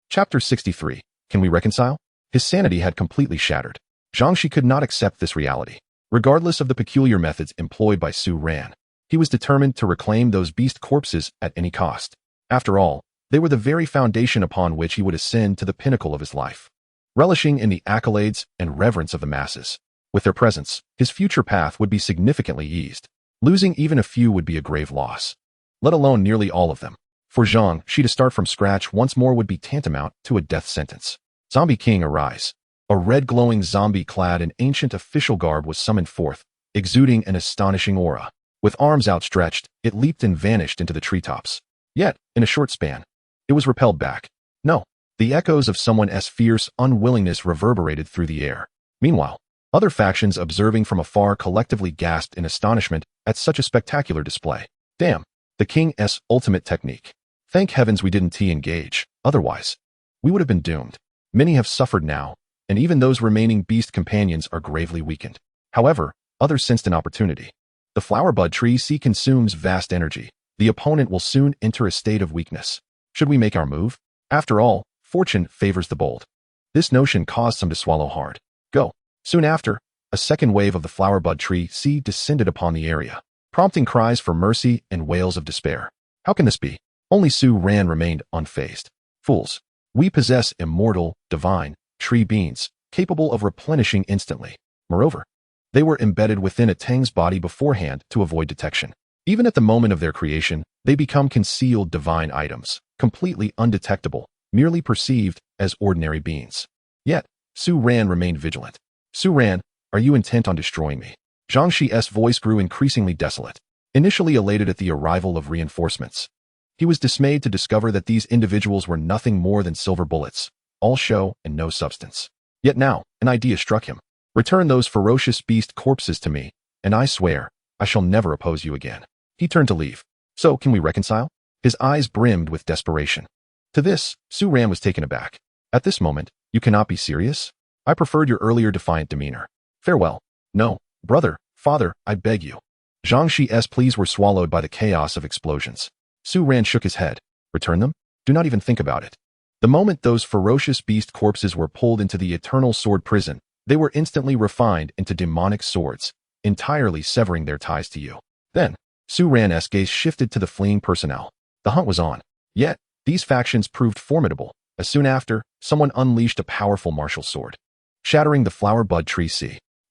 Chapter 63. Can we reconcile? His sanity had completely shattered. Zhangxi could not accept this reality. Regardless of the peculiar methods employed by Su Ran, he was determined to reclaim those beast corpses at any cost. After all, they were the very foundation upon which he would ascend to the pinnacle of his life. Relishing in the accolades and reverence of the masses, with their presence, his future path would be significantly eased. Losing even a few would be a grave loss, let alone nearly all of them. For Zhangxi to start from scratch once more would be tantamount to a death sentence. Zombie King, arise. A red glowing zombie clad in ancient official garb was summoned forth, exuding an astonishing aura. With arms outstretched, it leaped and vanished into the treetops. Yet, in a short span, it was repelled back. No, the echoes of someone's fierce unwillingness reverberated through the air. Meanwhile, other factions observing from afar collectively gasped in astonishment at such a spectacular display. Damn, the King's ultimate technique. Thank heavens we didn't engage, otherwise, we would have been doomed. Many have suffered now, and even those remaining beast companions are gravely weakened. However, others sensed an opportunity. The flower bud tree consumes vast energy. The opponent will soon enter a state of weakness. Should we make our move? After all, fortune favors the bold. This notion caused some to swallow hard. Go. Soon after, a second wave of the flower bud tree descended upon the area, prompting cries for mercy and wails of despair. How can this be? Only Su Ran remained unfazed. Fools. We possess immortal, divine, tree beings, capable of replenishing instantly. Moreover, they were embedded within a Tang's body beforehand to avoid detection. Even at the moment of their creation, they become concealed divine items, completely undetectable, merely perceived as ordinary beings. Yet, Su Ran remained vigilant. Su Ran, are you intent on destroying me? Zhangxi's voice grew increasingly desolate. Initially elated at the arrival of reinforcements, he was dismayed to discover that these individuals were nothing more than silver bullets, all show and no substance. Yet now, an idea struck him. Return those ferocious beast corpses to me, and I swear, I shall never oppose you again. He turned to leave. So, can we reconcile? His eyes brimmed with desperation. To this, Su Ran was taken aback. At this moment, you cannot be serious? I preferred your earlier defiant demeanor. Farewell. No, brother, father, I beg you. Zhangxi's pleas were swallowed by the chaos of explosions. Su Ran shook his head. Return them? Do not even think about it. The moment those ferocious beast corpses were pulled into the eternal sword prison, they were instantly refined into demonic swords, entirely severing their ties to you. Then, Su Ran's gaze shifted to the fleeing personnel. The hunt was on. Yet, these factions proved formidable, as soon after, someone unleashed a powerful martial sword, shattering the flower bud tree.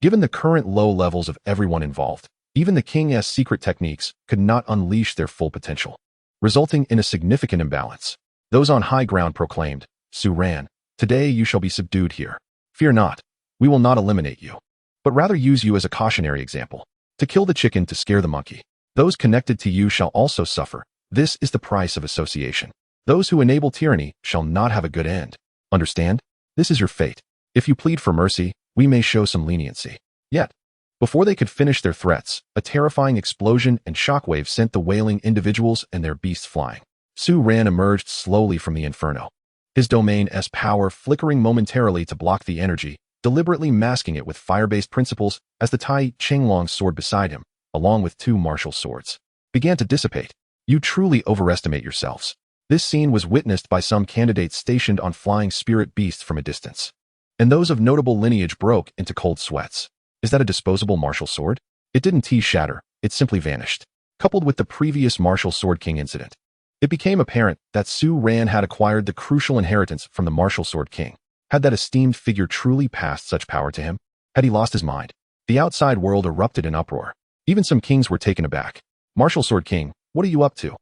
Given the current low levels of everyone involved, even the King's secret techniques could not unleash their full potential, resulting in a significant imbalance. Those on high ground proclaimed, Su Ran, today you shall be subdued here. Fear not, we will not eliminate you, but rather use you as a cautionary example. To kill the chicken to scare the monkey. Those connected to you shall also suffer. This is the price of association. Those who enable tyranny shall not have a good end. Understand? This is your fate. If you plead for mercy, we may show some leniency. Yet, before they could finish their threats, a terrifying explosion and shockwave sent the wailing individuals and their beasts flying. Su Ran emerged slowly from the inferno, his domain's power flickering momentarily to block the energy, deliberately masking it with fire-based principles as the Tai Qinglong's sword beside him, along with two martial swords, began to dissipate. You truly overestimate yourselves. This scene was witnessed by some candidates stationed on flying spirit beasts from a distance, and those of notable lineage broke into cold sweats. Is that a disposable martial sword? It didn't shatter, it simply vanished. Coupled with the previous martial sword king incident, it became apparent that Su Ran had acquired the crucial inheritance from the martial sword king. Had that esteemed figure truly passed such power to him? Had he lost his mind? The outside world erupted in uproar. Even some kings were taken aback. Martial Sword King, what are you up to?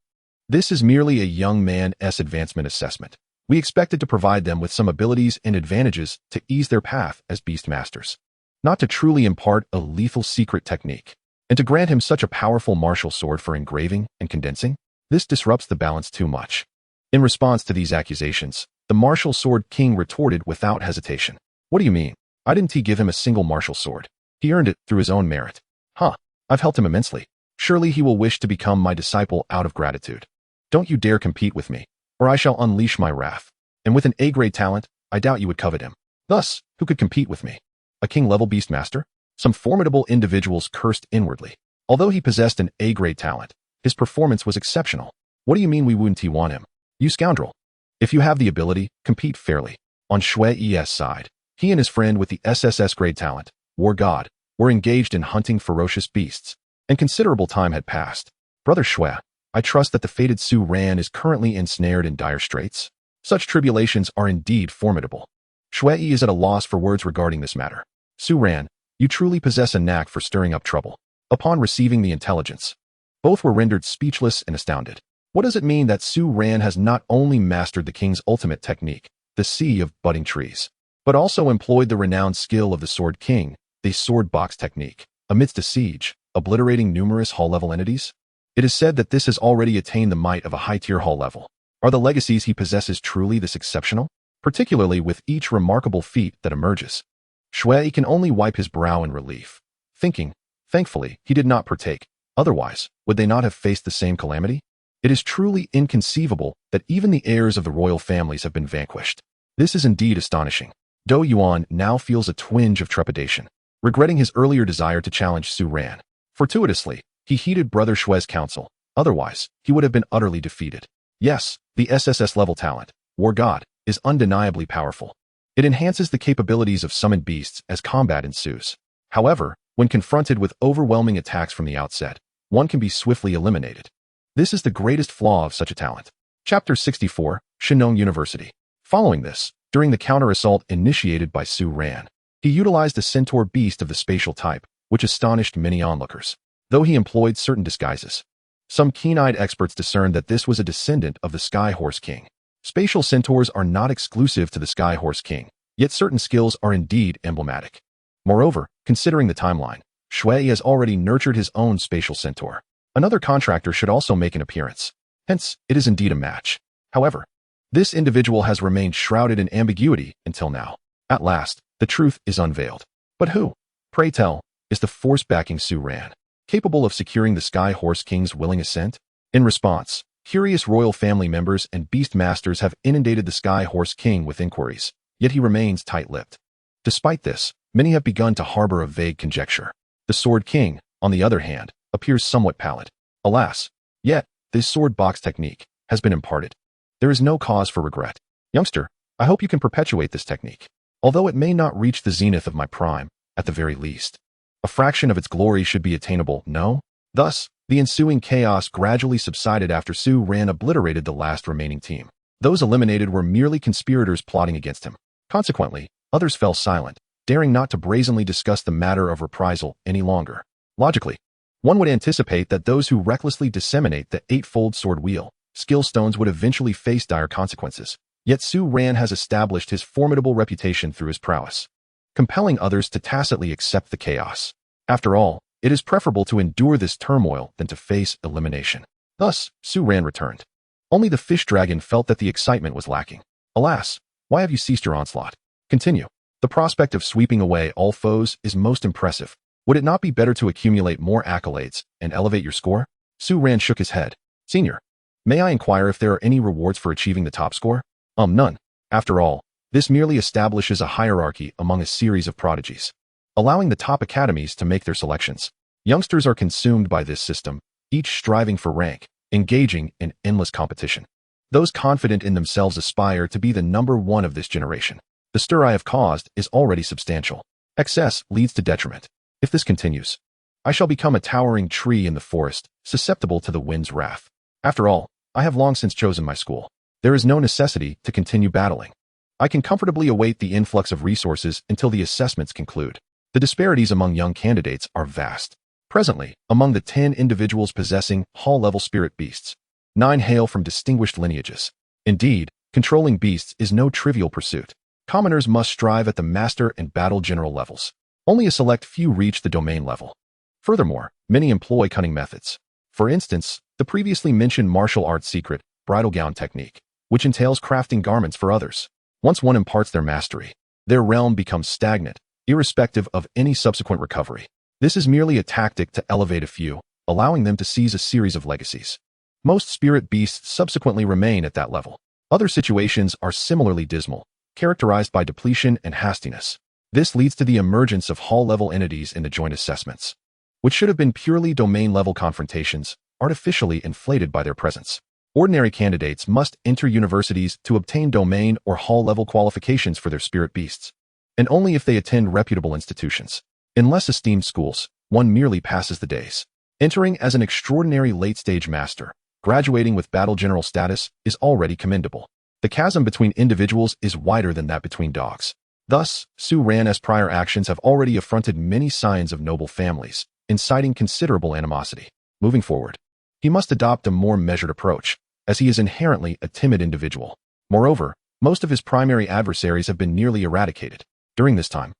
This is merely a young man's advancement assessment. We expected to provide them with some abilities and advantages to ease their path as beast masters, not to truly impart a lethal secret technique. And to grant him such a powerful martial sword for engraving and condensing, this disrupts the balance too much. In response to these accusations, the Martial Sword King retorted without hesitation. What do you mean? I didn't give him a single martial sword. He earned it through his own merit. Huh, I've helped him immensely. Surely he will wish to become my disciple out of gratitude. Don't you dare compete with me, or I shall unleash my wrath. And with an A-grade talent, I doubt you would covet him. Thus, who could compete with me? A king-level beastmaster? Some formidable individuals cursed inwardly. Although he possessed an A-grade talent, his performance was exceptional. What do you mean we wouldn't want him? You scoundrel. If you have the ability, compete fairly. On Shui's side, he and his friend with the SSS grade talent, War God, were engaged in hunting ferocious beasts, and considerable time had passed. Brother Shui, I trust that the fated Su Ran is currently ensnared in dire straits. Such tribulations are indeed formidable. Shui is at a loss for words regarding this matter. Su Ran, you truly possess a knack for stirring up trouble. Upon receiving the intelligence, both were rendered speechless and astounded. What does it mean that Su Ran has not only mastered the king's ultimate technique, the Sea of Budding Trees, but also employed the renowned skill of the Sword King, the Sword Box technique, amidst a siege, obliterating numerous hall-level entities? It is said that this has already attained the might of a high-tier hall level. Are the legacies he possesses truly this exceptional? Particularly with each remarkable feat that emerges. Shui can only wipe his brow in relief, thinking, thankfully, he did not partake. Otherwise, would they not have faced the same calamity? It is truly inconceivable that even the heirs of the royal families have been vanquished. This is indeed astonishing. Do Yuan now feels a twinge of trepidation, regretting his earlier desire to challenge Su Ran. Fortuitously, he heeded Brother Shui's counsel. Otherwise, he would have been utterly defeated. Yes, the SSS level talent, War God, is undeniably powerful. It enhances the capabilities of summoned beasts as combat ensues. However, when confronted with overwhelming attacks from the outset, one can be swiftly eliminated. This is the greatest flaw of such a talent. Chapter 64, Shinong University. Following this, during the counter-assault initiated by Su Ran, he utilized a centaur beast of the spatial type, which astonished many onlookers. Though he employed certain disguises, some keen-eyed experts discerned that this was a descendant of the Sky Horse King. Spatial centaurs are not exclusive to the Sky Horse King, yet certain skills are indeed emblematic. Moreover, considering the timeline, Shui has already nurtured his own spatial centaur. Another contractor should also make an appearance. Hence, it is indeed a match. However, this individual has remained shrouded in ambiguity until now. At last, the truth is unveiled. But who, pray tell, is the force backing Su Ran, capable of securing the Sky Horse King's willing assent? In response, curious royal family members and beast masters have inundated the Sky Horse King with inquiries, yet he remains tight-lipped. Despite this, many have begun to harbor a vague conjecture. The Sword King, on the other hand, appears somewhat pallid. Alas, yet, this sword box technique has been imparted. There is no cause for regret. Youngster, I hope you can perpetuate this technique. Although it may not reach the zenith of my prime, at the very least, a fraction of its glory should be attainable, no? Thus, the ensuing chaos gradually subsided after Su Ran obliterated the last remaining team. Those eliminated were merely conspirators plotting against him. Consequently, others fell silent, daring not to brazenly discuss the matter of reprisal any longer. Logically, one would anticipate that those who recklessly disseminate the eightfold sword wheel, skill stones would eventually face dire consequences. Yet Su Ran has established his formidable reputation through his prowess, compelling others to tacitly accept the chaos. After all, it is preferable to endure this turmoil than to face elimination. Thus, Su Ran returned. Only the fish dragon felt that the excitement was lacking. Alas, why have you ceased your onslaught? Continue. The prospect of sweeping away all foes is most impressive. Would it not be better to accumulate more accolades and elevate your score? Su Ran shook his head. Senior, may I inquire if there are any rewards for achieving the top score? None. After all, this merely establishes a hierarchy among a series of prodigies, allowing the top academies to make their selections. Youngsters are consumed by this system, each striving for rank, engaging in endless competition. Those confident in themselves aspire to be the number one of this generation. The stir I have caused is already substantial. Excess leads to detriment. If this continues, I shall become a towering tree in the forest, susceptible to the wind's wrath. After all, I have long since chosen my school. There is no necessity to continue battling. I can comfortably await the influx of resources until the assessments conclude. The disparities among young candidates are vast. Presently, among the 10 individuals possessing Hall-level spirit beasts, 9 hail from distinguished lineages. Indeed, controlling beasts is no trivial pursuit. Commoners must strive at the master and battle general levels. Only a select few reach the domain level. Furthermore, many employ cunning methods. For instance, the previously mentioned martial arts secret, bridal gown technique, which entails crafting garments for others. Once one imparts their mastery, their realm becomes stagnant, irrespective of any subsequent recovery. This is merely a tactic to elevate a few, allowing them to seize a series of legacies. Most spirit beasts subsequently remain at that level. Other situations are similarly dismal, characterized by depletion and hastiness. This leads to the emergence of Hall-level entities in the joint assessments, which should have been purely domain-level confrontations, artificially inflated by their presence. Ordinary candidates must enter universities to obtain domain or Hall-level qualifications for their spirit beasts, and only if they attend reputable institutions. In less esteemed schools, one merely passes the days. Entering as an extraordinary late-stage master, graduating with battle general status is already commendable. The chasm between individuals is wider than that between dogs. Thus, Su Ran's prior actions have already affronted many signs of noble families, inciting considerable animosity. Moving forward, he must adopt a more measured approach, as he is inherently a timid individual. Moreover, most of his primary adversaries have been nearly eradicated. During this time,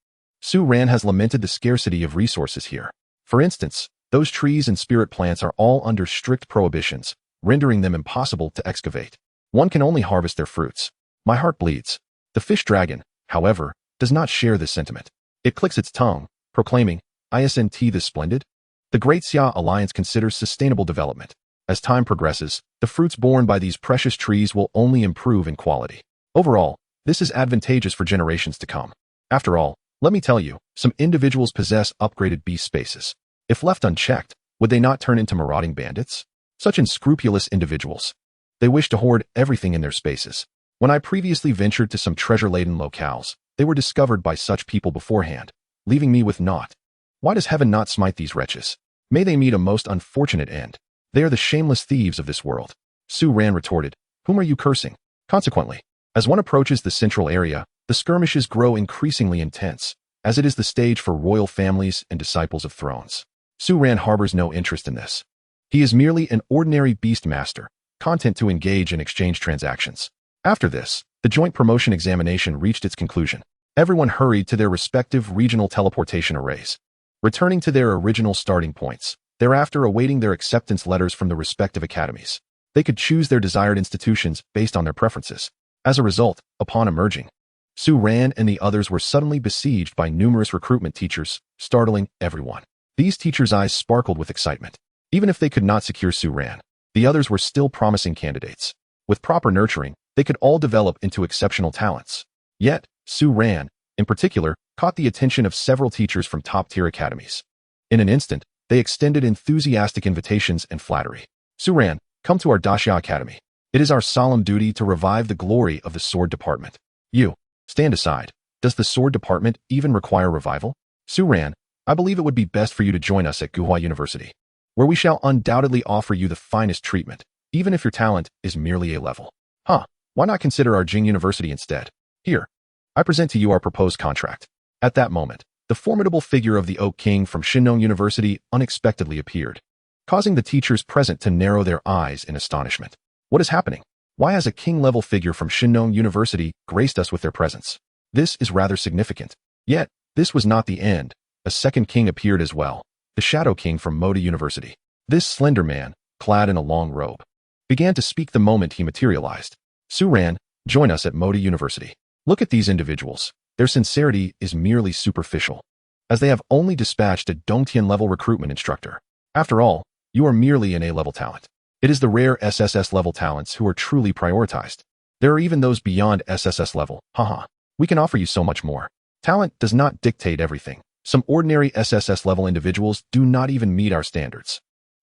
Su Ran has lamented the scarcity of resources here. For instance, those trees and spirit plants are all under strict prohibitions, rendering them impossible to excavate. One can only harvest their fruits. My heart bleeds. The fish dragon, however, does not share this sentiment. It clicks its tongue, proclaiming, "Isn't this splendid?" The Great Xia Alliance considers sustainable development. As time progresses, the fruits borne by these precious trees will only improve in quality. Overall, this is advantageous for generations to come. After all, let me tell you, some individuals possess upgraded beast spaces. If left unchecked, would they not turn into marauding bandits? Such unscrupulous individuals. They wish to hoard everything in their spaces. When I previously ventured to some treasure-laden locales, they were discovered by such people beforehand, leaving me with naught. Why does heaven not smite these wretches? May they meet a most unfortunate end. They are the shameless thieves of this world. Su Ran retorted, "Whom are you cursing?" Consequently, as one approaches the central area, the skirmishes grow increasingly intense, as it is the stage for royal families and disciples of thrones. Su Ran harbors no interest in this. He is merely an ordinary beast master, content to engage in exchange transactions. After this, the joint promotion examination reached its conclusion. Everyone hurried to their respective regional teleportation arrays, returning to their original starting points, thereafter awaiting their acceptance letters from the respective academies. They could choose their desired institutions based on their preferences. As a result, upon emerging, Su Ran and the others were suddenly besieged by numerous recruitment teachers, startling everyone. These teachers' eyes sparkled with excitement. Even if they could not secure Su Ran, the others were still promising candidates. With proper nurturing, they could all develop into exceptional talents. Yet, Su Ran, in particular, caught the attention of several teachers from top-tier academies. In an instant, they extended enthusiastic invitations and flattery. "Su Ran, come to our Daxia Academy. It is our solemn duty to revive the glory of the sword department." "You, stand aside. Does the sword department even require revival?" "Su Ran, I believe it would be best for you to join us at Guhua University, where we shall undoubtedly offer you the finest treatment, even if your talent is merely A-level." "Huh, why not consider our Jing University instead? Here, I present to you our proposed contract." At that moment, the formidable figure of the Oak King from Shinnong University unexpectedly appeared, causing the teachers present to narrow their eyes in astonishment. What is happening? Why has a king-level figure from Shinnong University graced us with their presence? This is rather significant. Yet, this was not the end. A second king appeared as well, the Shadow King from Moda University. This slender man, clad in a long robe, began to speak the moment he materialized. "Su Ran, join us at Moda University. Look at these individuals. Their sincerity is merely superficial, as they have only dispatched a Dongtian-level recruitment instructor. After all, you are merely an A-level talent. It is the rare SSS-level talents who are truly prioritized. There are even those beyond SSS level. Haha. We can offer you so much more. Talent does not dictate everything. Some ordinary SSS-level individuals do not even meet our standards.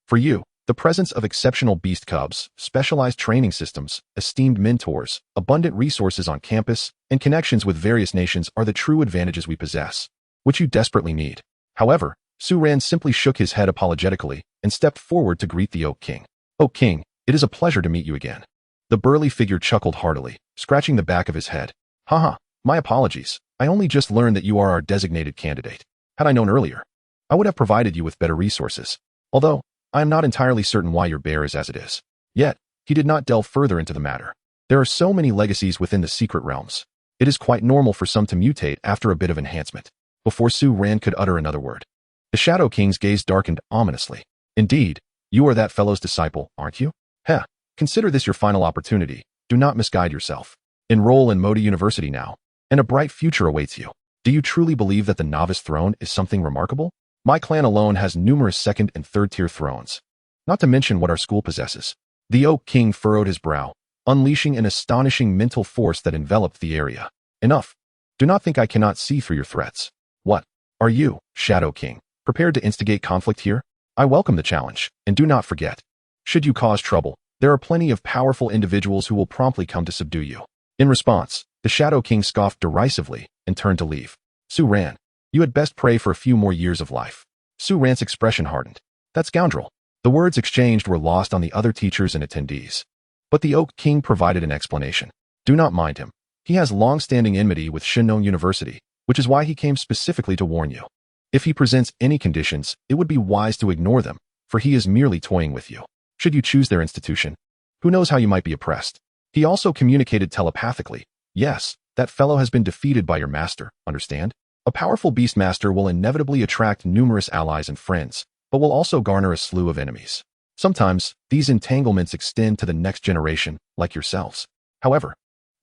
For you, the presence of exceptional beast cubs, specialized training systems, esteemed mentors, abundant resources on campus, and connections with various nations are the true advantages we possess, which you desperately need." However, Su Ran simply shook his head apologetically and stepped forward to greet the Oak King. "Oak King, it is a pleasure to meet you again." The burly figure chuckled heartily, scratching the back of his head. "Haha, my apologies. I only just learned that you are our designated candidate. Had I known earlier, I would have provided you with better resources. Although, I am not entirely certain why your bear is as it is. Yet, he did not delve further into the matter. There are so many legacies within the secret realms. It is quite normal for some to mutate after a bit of enhancement. Before Su Ran could utter another word, the Shadow King's gaze darkened ominously. Indeed, you are that fellow's disciple, aren't you? Heh, consider this your final opportunity. Do not misguide yourself. Enroll in Modi University now, and a bright future awaits you. Do you truly believe that the novice throne is something remarkable? My clan alone has numerous second and third tier thrones. Not to mention what our school possesses. The Oak King furrowed his brow, unleashing an astonishing mental force that enveloped the area. Enough. Do not think I cannot see through your threats. What? Are you, Shadow King, prepared to instigate conflict here? I welcome the challenge, and do not forget. Should you cause trouble, there are plenty of powerful individuals who will promptly come to subdue you. In response, the Shadow King scoffed derisively and turned to leave. Su Ran, you had best pray for a few more years of life. Su Ran's expression hardened. That scoundrel. The words exchanged were lost on the other teachers and attendees. But the Oak King provided an explanation. Do not mind him. He has long-standing enmity with Shinnon University, which is why he came specifically to warn you. If he presents any conditions, it would be wise to ignore them, for he is merely toying with you. Should you choose their institution, who knows how you might be oppressed. He also communicated telepathically. Yes, that fellow has been defeated by your master, understand? A powerful beast master will inevitably attract numerous allies and friends, but will also garner a slew of enemies. Sometimes, these entanglements extend to the next generation, like yourselves. However,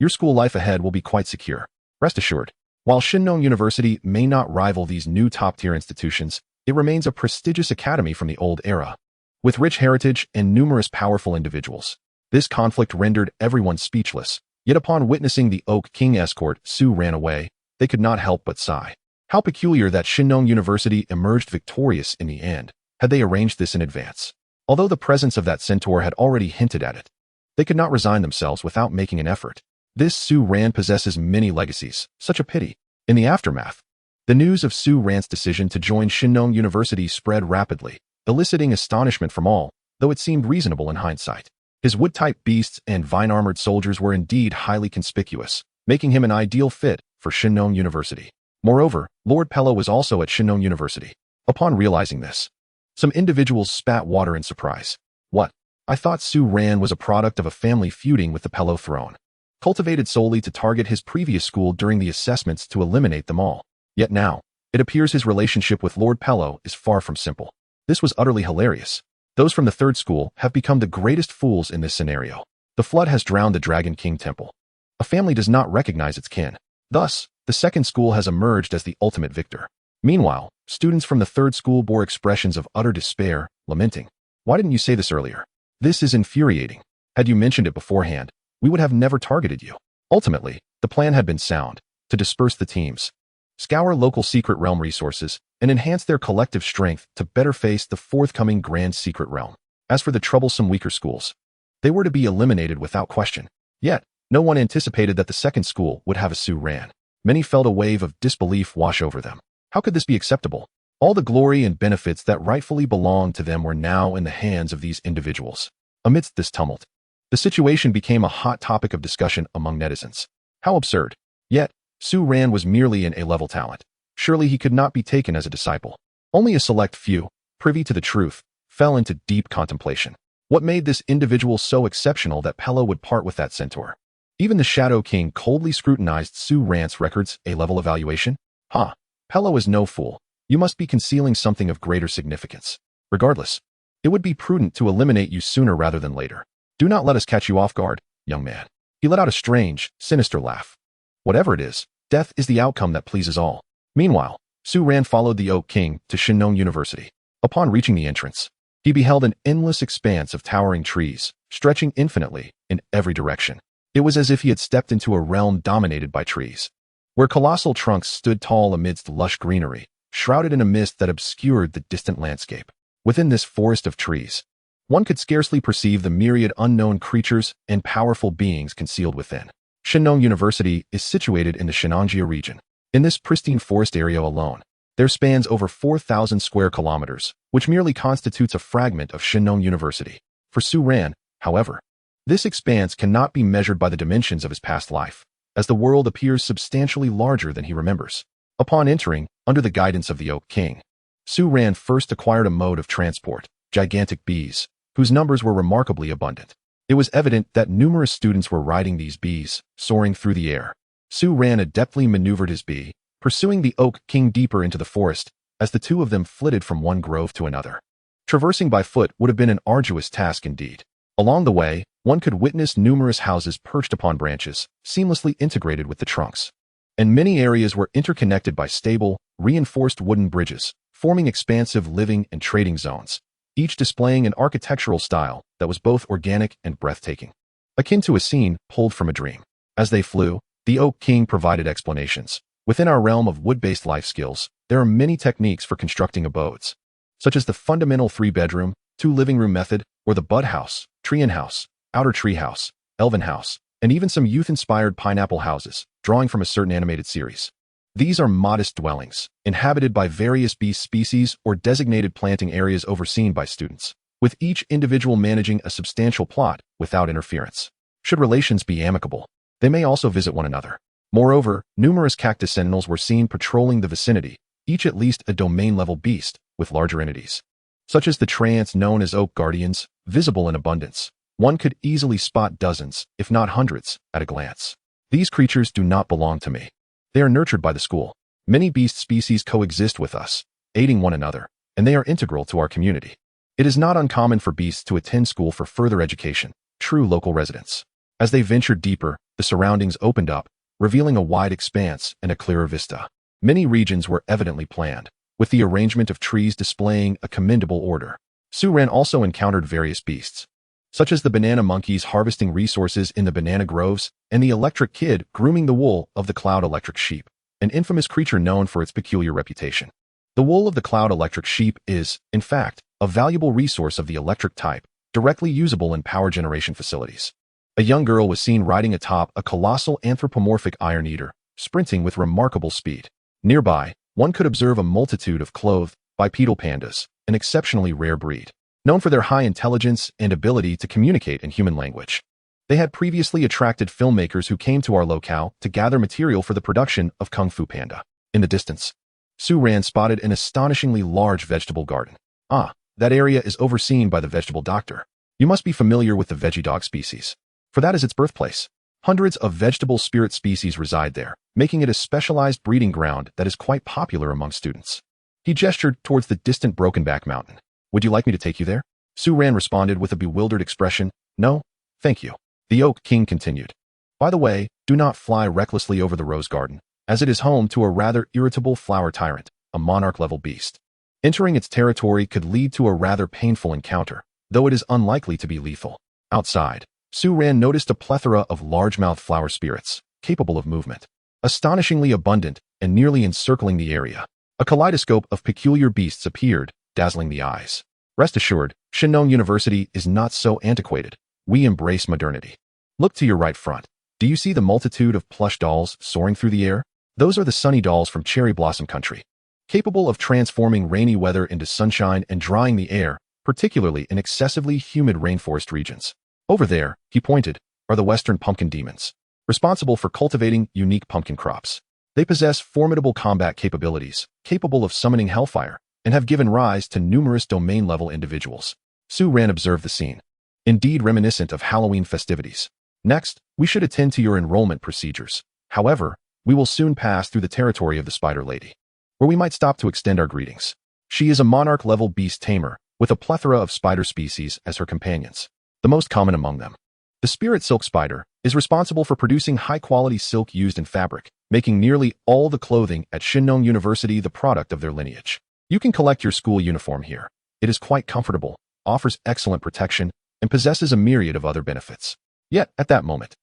your school life ahead will be quite secure. Rest assured, while Shinnon University may not rival these new top-tier institutions, it remains a prestigious academy from the old era. With rich heritage and numerous powerful individuals, this conflict rendered everyone speechless, yet upon witnessing the Oak King escort Su ran away, they could not help but sigh. How peculiar that Shinnon University emerged victorious in the end. Had they arranged this in advance? Although the presence of that centaur had already hinted at it, they could not resign themselves without making an effort. This Su Ran possesses many legacies, such a pity. In the aftermath, the news of Su Ran's decision to join Shinnon University spread rapidly, eliciting astonishment from all, though it seemed reasonable in hindsight. His wood-type beasts and vine-armored soldiers were indeed highly conspicuous, making him an ideal fit for Shinnon University. Moreover, Lord Pello was also at Shinnon University. Upon realizing this, some individuals spat water in surprise. What? I thought Su Ran was a product of a family feuding with the Pello throne, cultivated solely to target his previous school during the assessments to eliminate them all. Yet now, it appears his relationship with Lord Pello is far from simple. This was utterly hilarious. Those from the third school have become the greatest fools in this scenario. The flood has drowned the Dragon King Temple. A family does not recognize its kin. Thus, the second school has emerged as the ultimate victor. Meanwhile, students from the third school bore expressions of utter despair, lamenting. Why didn't you say this earlier? This is infuriating. Had you mentioned it beforehand, we would have never targeted you. Ultimately, the plan had been sound, to disperse the teams, scour local secret realm resources, and enhance their collective strength to better face the forthcoming grand secret realm. As for the troublesome weaker schools, they were to be eliminated without question. Yet, no one anticipated that the second school would have a Su Ran. Many felt a wave of disbelief wash over them. How could this be acceptable? All the glory and benefits that rightfully belonged to them were now in the hands of these individuals. Amidst this tumult, the situation became a hot topic of discussion among netizens. How absurd. Yet, Su Ran was merely an A-level talent. Surely he could not be taken as a disciple. Only a select few, privy to the truth, fell into deep contemplation. What made this individual so exceptional that Pello would part with that centaur? Even the Shadow King coldly scrutinized Su Ran's records, A-level evaluation. Pello is no fool. You must be concealing something of greater significance. Regardless, it would be prudent to eliminate you sooner rather than later. Do not let us catch you off guard, young man. He let out a strange, sinister laugh. Whatever it is, death is the outcome that pleases all. Meanwhile, Su Ran followed the Oak King to Shinnon University. Upon reaching the entrance, he beheld an endless expanse of towering trees, stretching infinitely in every direction. It was as if he had stepped into a realm dominated by trees, where colossal trunks stood tall amidst lush greenery, shrouded in a mist that obscured the distant landscape. Within this forest of trees, one could scarcely perceive the myriad unknown creatures and powerful beings concealed within. Shinnon University is situated in the Shinonjia region. In this pristine forest area alone, there spans over 4,000 square kilometers, which merely constitutes a fragment of Shinnon University. For Su Ran, however, this expanse cannot be measured by the dimensions of his past life, as the world appears substantially larger than he remembers. Upon entering, under the guidance of the Oak King, Su Ran first acquired a mode of transport, gigantic bees, whose numbers were remarkably abundant. It was evident that numerous students were riding these bees, soaring through the air. Su Ran adeptly maneuvered his bee, pursuing the Oak King deeper into the forest, as the two of them flitted from one grove to another. Traversing by foot would have been an arduous task indeed. Along the way, one could witness numerous houses perched upon branches, seamlessly integrated with the trunks. And many areas were interconnected by stable, reinforced wooden bridges, forming expansive living and trading zones, each displaying an architectural style that was both organic and breathtaking, akin to a scene pulled from a dream. As they flew, the Oak King provided explanations. Within our realm of wood-based life skills, there are many techniques for constructing abodes, such as the fundamental 3-bedroom, 2-living-room method, or the bud house, tree-in house, outer tree house, elven house, and even some youth-inspired pineapple houses, drawing from a certain animated series. These are modest dwellings, inhabited by various beast species or designated planting areas overseen by students, with each individual managing a substantial plot without interference. Should relations be amicable, they may also visit one another. Moreover, numerous cactus sentinels were seen patrolling the vicinity, each at least a domain-level beast, with larger entities, such as the treants known as Oak Guardians, visible in abundance. One could easily spot dozens, if not hundreds, at a glance. These creatures do not belong to me. They are nurtured by the school. Many beast species coexist with us, aiding one another, and they are integral to our community. It is not uncommon for beasts to attend school for further education, true local residents. As they ventured deeper, the surroundings opened up, revealing a wide expanse and a clearer vista. Many regions were evidently planned, with the arrangement of trees displaying a commendable order. Su Ran also encountered various beasts, such as the banana monkeys harvesting resources in the banana groves, and the electric kid grooming the wool of the cloud electric sheep, an infamous creature known for its peculiar reputation. The wool of the cloud electric sheep is, in fact, a valuable resource of the electric type, directly usable in power generation facilities. A young girl was seen riding atop a colossal anthropomorphic iron eater, sprinting with remarkable speed. Nearby, one could observe a multitude of clothed, bipedal pandas, an exceptionally rare breed, known for their high intelligence and ability to communicate in human language. They had previously attracted filmmakers who came to our locale to gather material for the production of Kung Fu Panda. In the distance, Su Ran spotted an astonishingly large vegetable garden. Ah, that area is overseen by the vegetable doctor. You must be familiar with the veggie dog species, for that is its birthplace. Hundreds of vegetable spirit species reside there, making it a specialized breeding ground that is quite popular among students. He gestured towards the distant Brokenback Mountain. Would you like me to take you there? Su Ran responded with a bewildered expression. No, thank you. The Oak King continued. By the way, do not fly recklessly over the rose garden, as it is home to a rather irritable flower tyrant, a monarch-level beast. Entering its territory could lead to a rather painful encounter, though it is unlikely to be lethal. Outside, Su Ran noticed a plethora of largemouth flower spirits, capable of movement, astonishingly abundant and nearly encircling the area. A kaleidoscope of peculiar beasts appeared, dazzling the eyes. Rest assured, Shinong University is not so antiquated. We embrace modernity. Look to your right front. Do you see the multitude of plush dolls soaring through the air? Those are the sunny dolls from Cherry Blossom Country, capable of transforming rainy weather into sunshine and drying the air, particularly in excessively humid rainforest regions. Over there, he pointed, are the Western Pumpkin Demons, responsible for cultivating unique pumpkin crops. They possess formidable combat capabilities, capable of summoning hellfire, and have given rise to numerous domain-level individuals. Su Ran observed the scene, indeed reminiscent of Halloween festivities. Next, we should attend to your enrollment procedures. However, we will soon pass through the territory of the Spider Lady, where we might stop to extend our greetings. She is a monarch-level beast tamer, with a plethora of spider species as her companions, the most common among them. The spirit silk spider is responsible for producing high-quality silk used in fabric, making nearly all the clothing at Shinong University the product of their lineage. You can collect your school uniform here. It is quite comfortable, offers excellent protection, and possesses a myriad of other benefits. Yet, at that moment,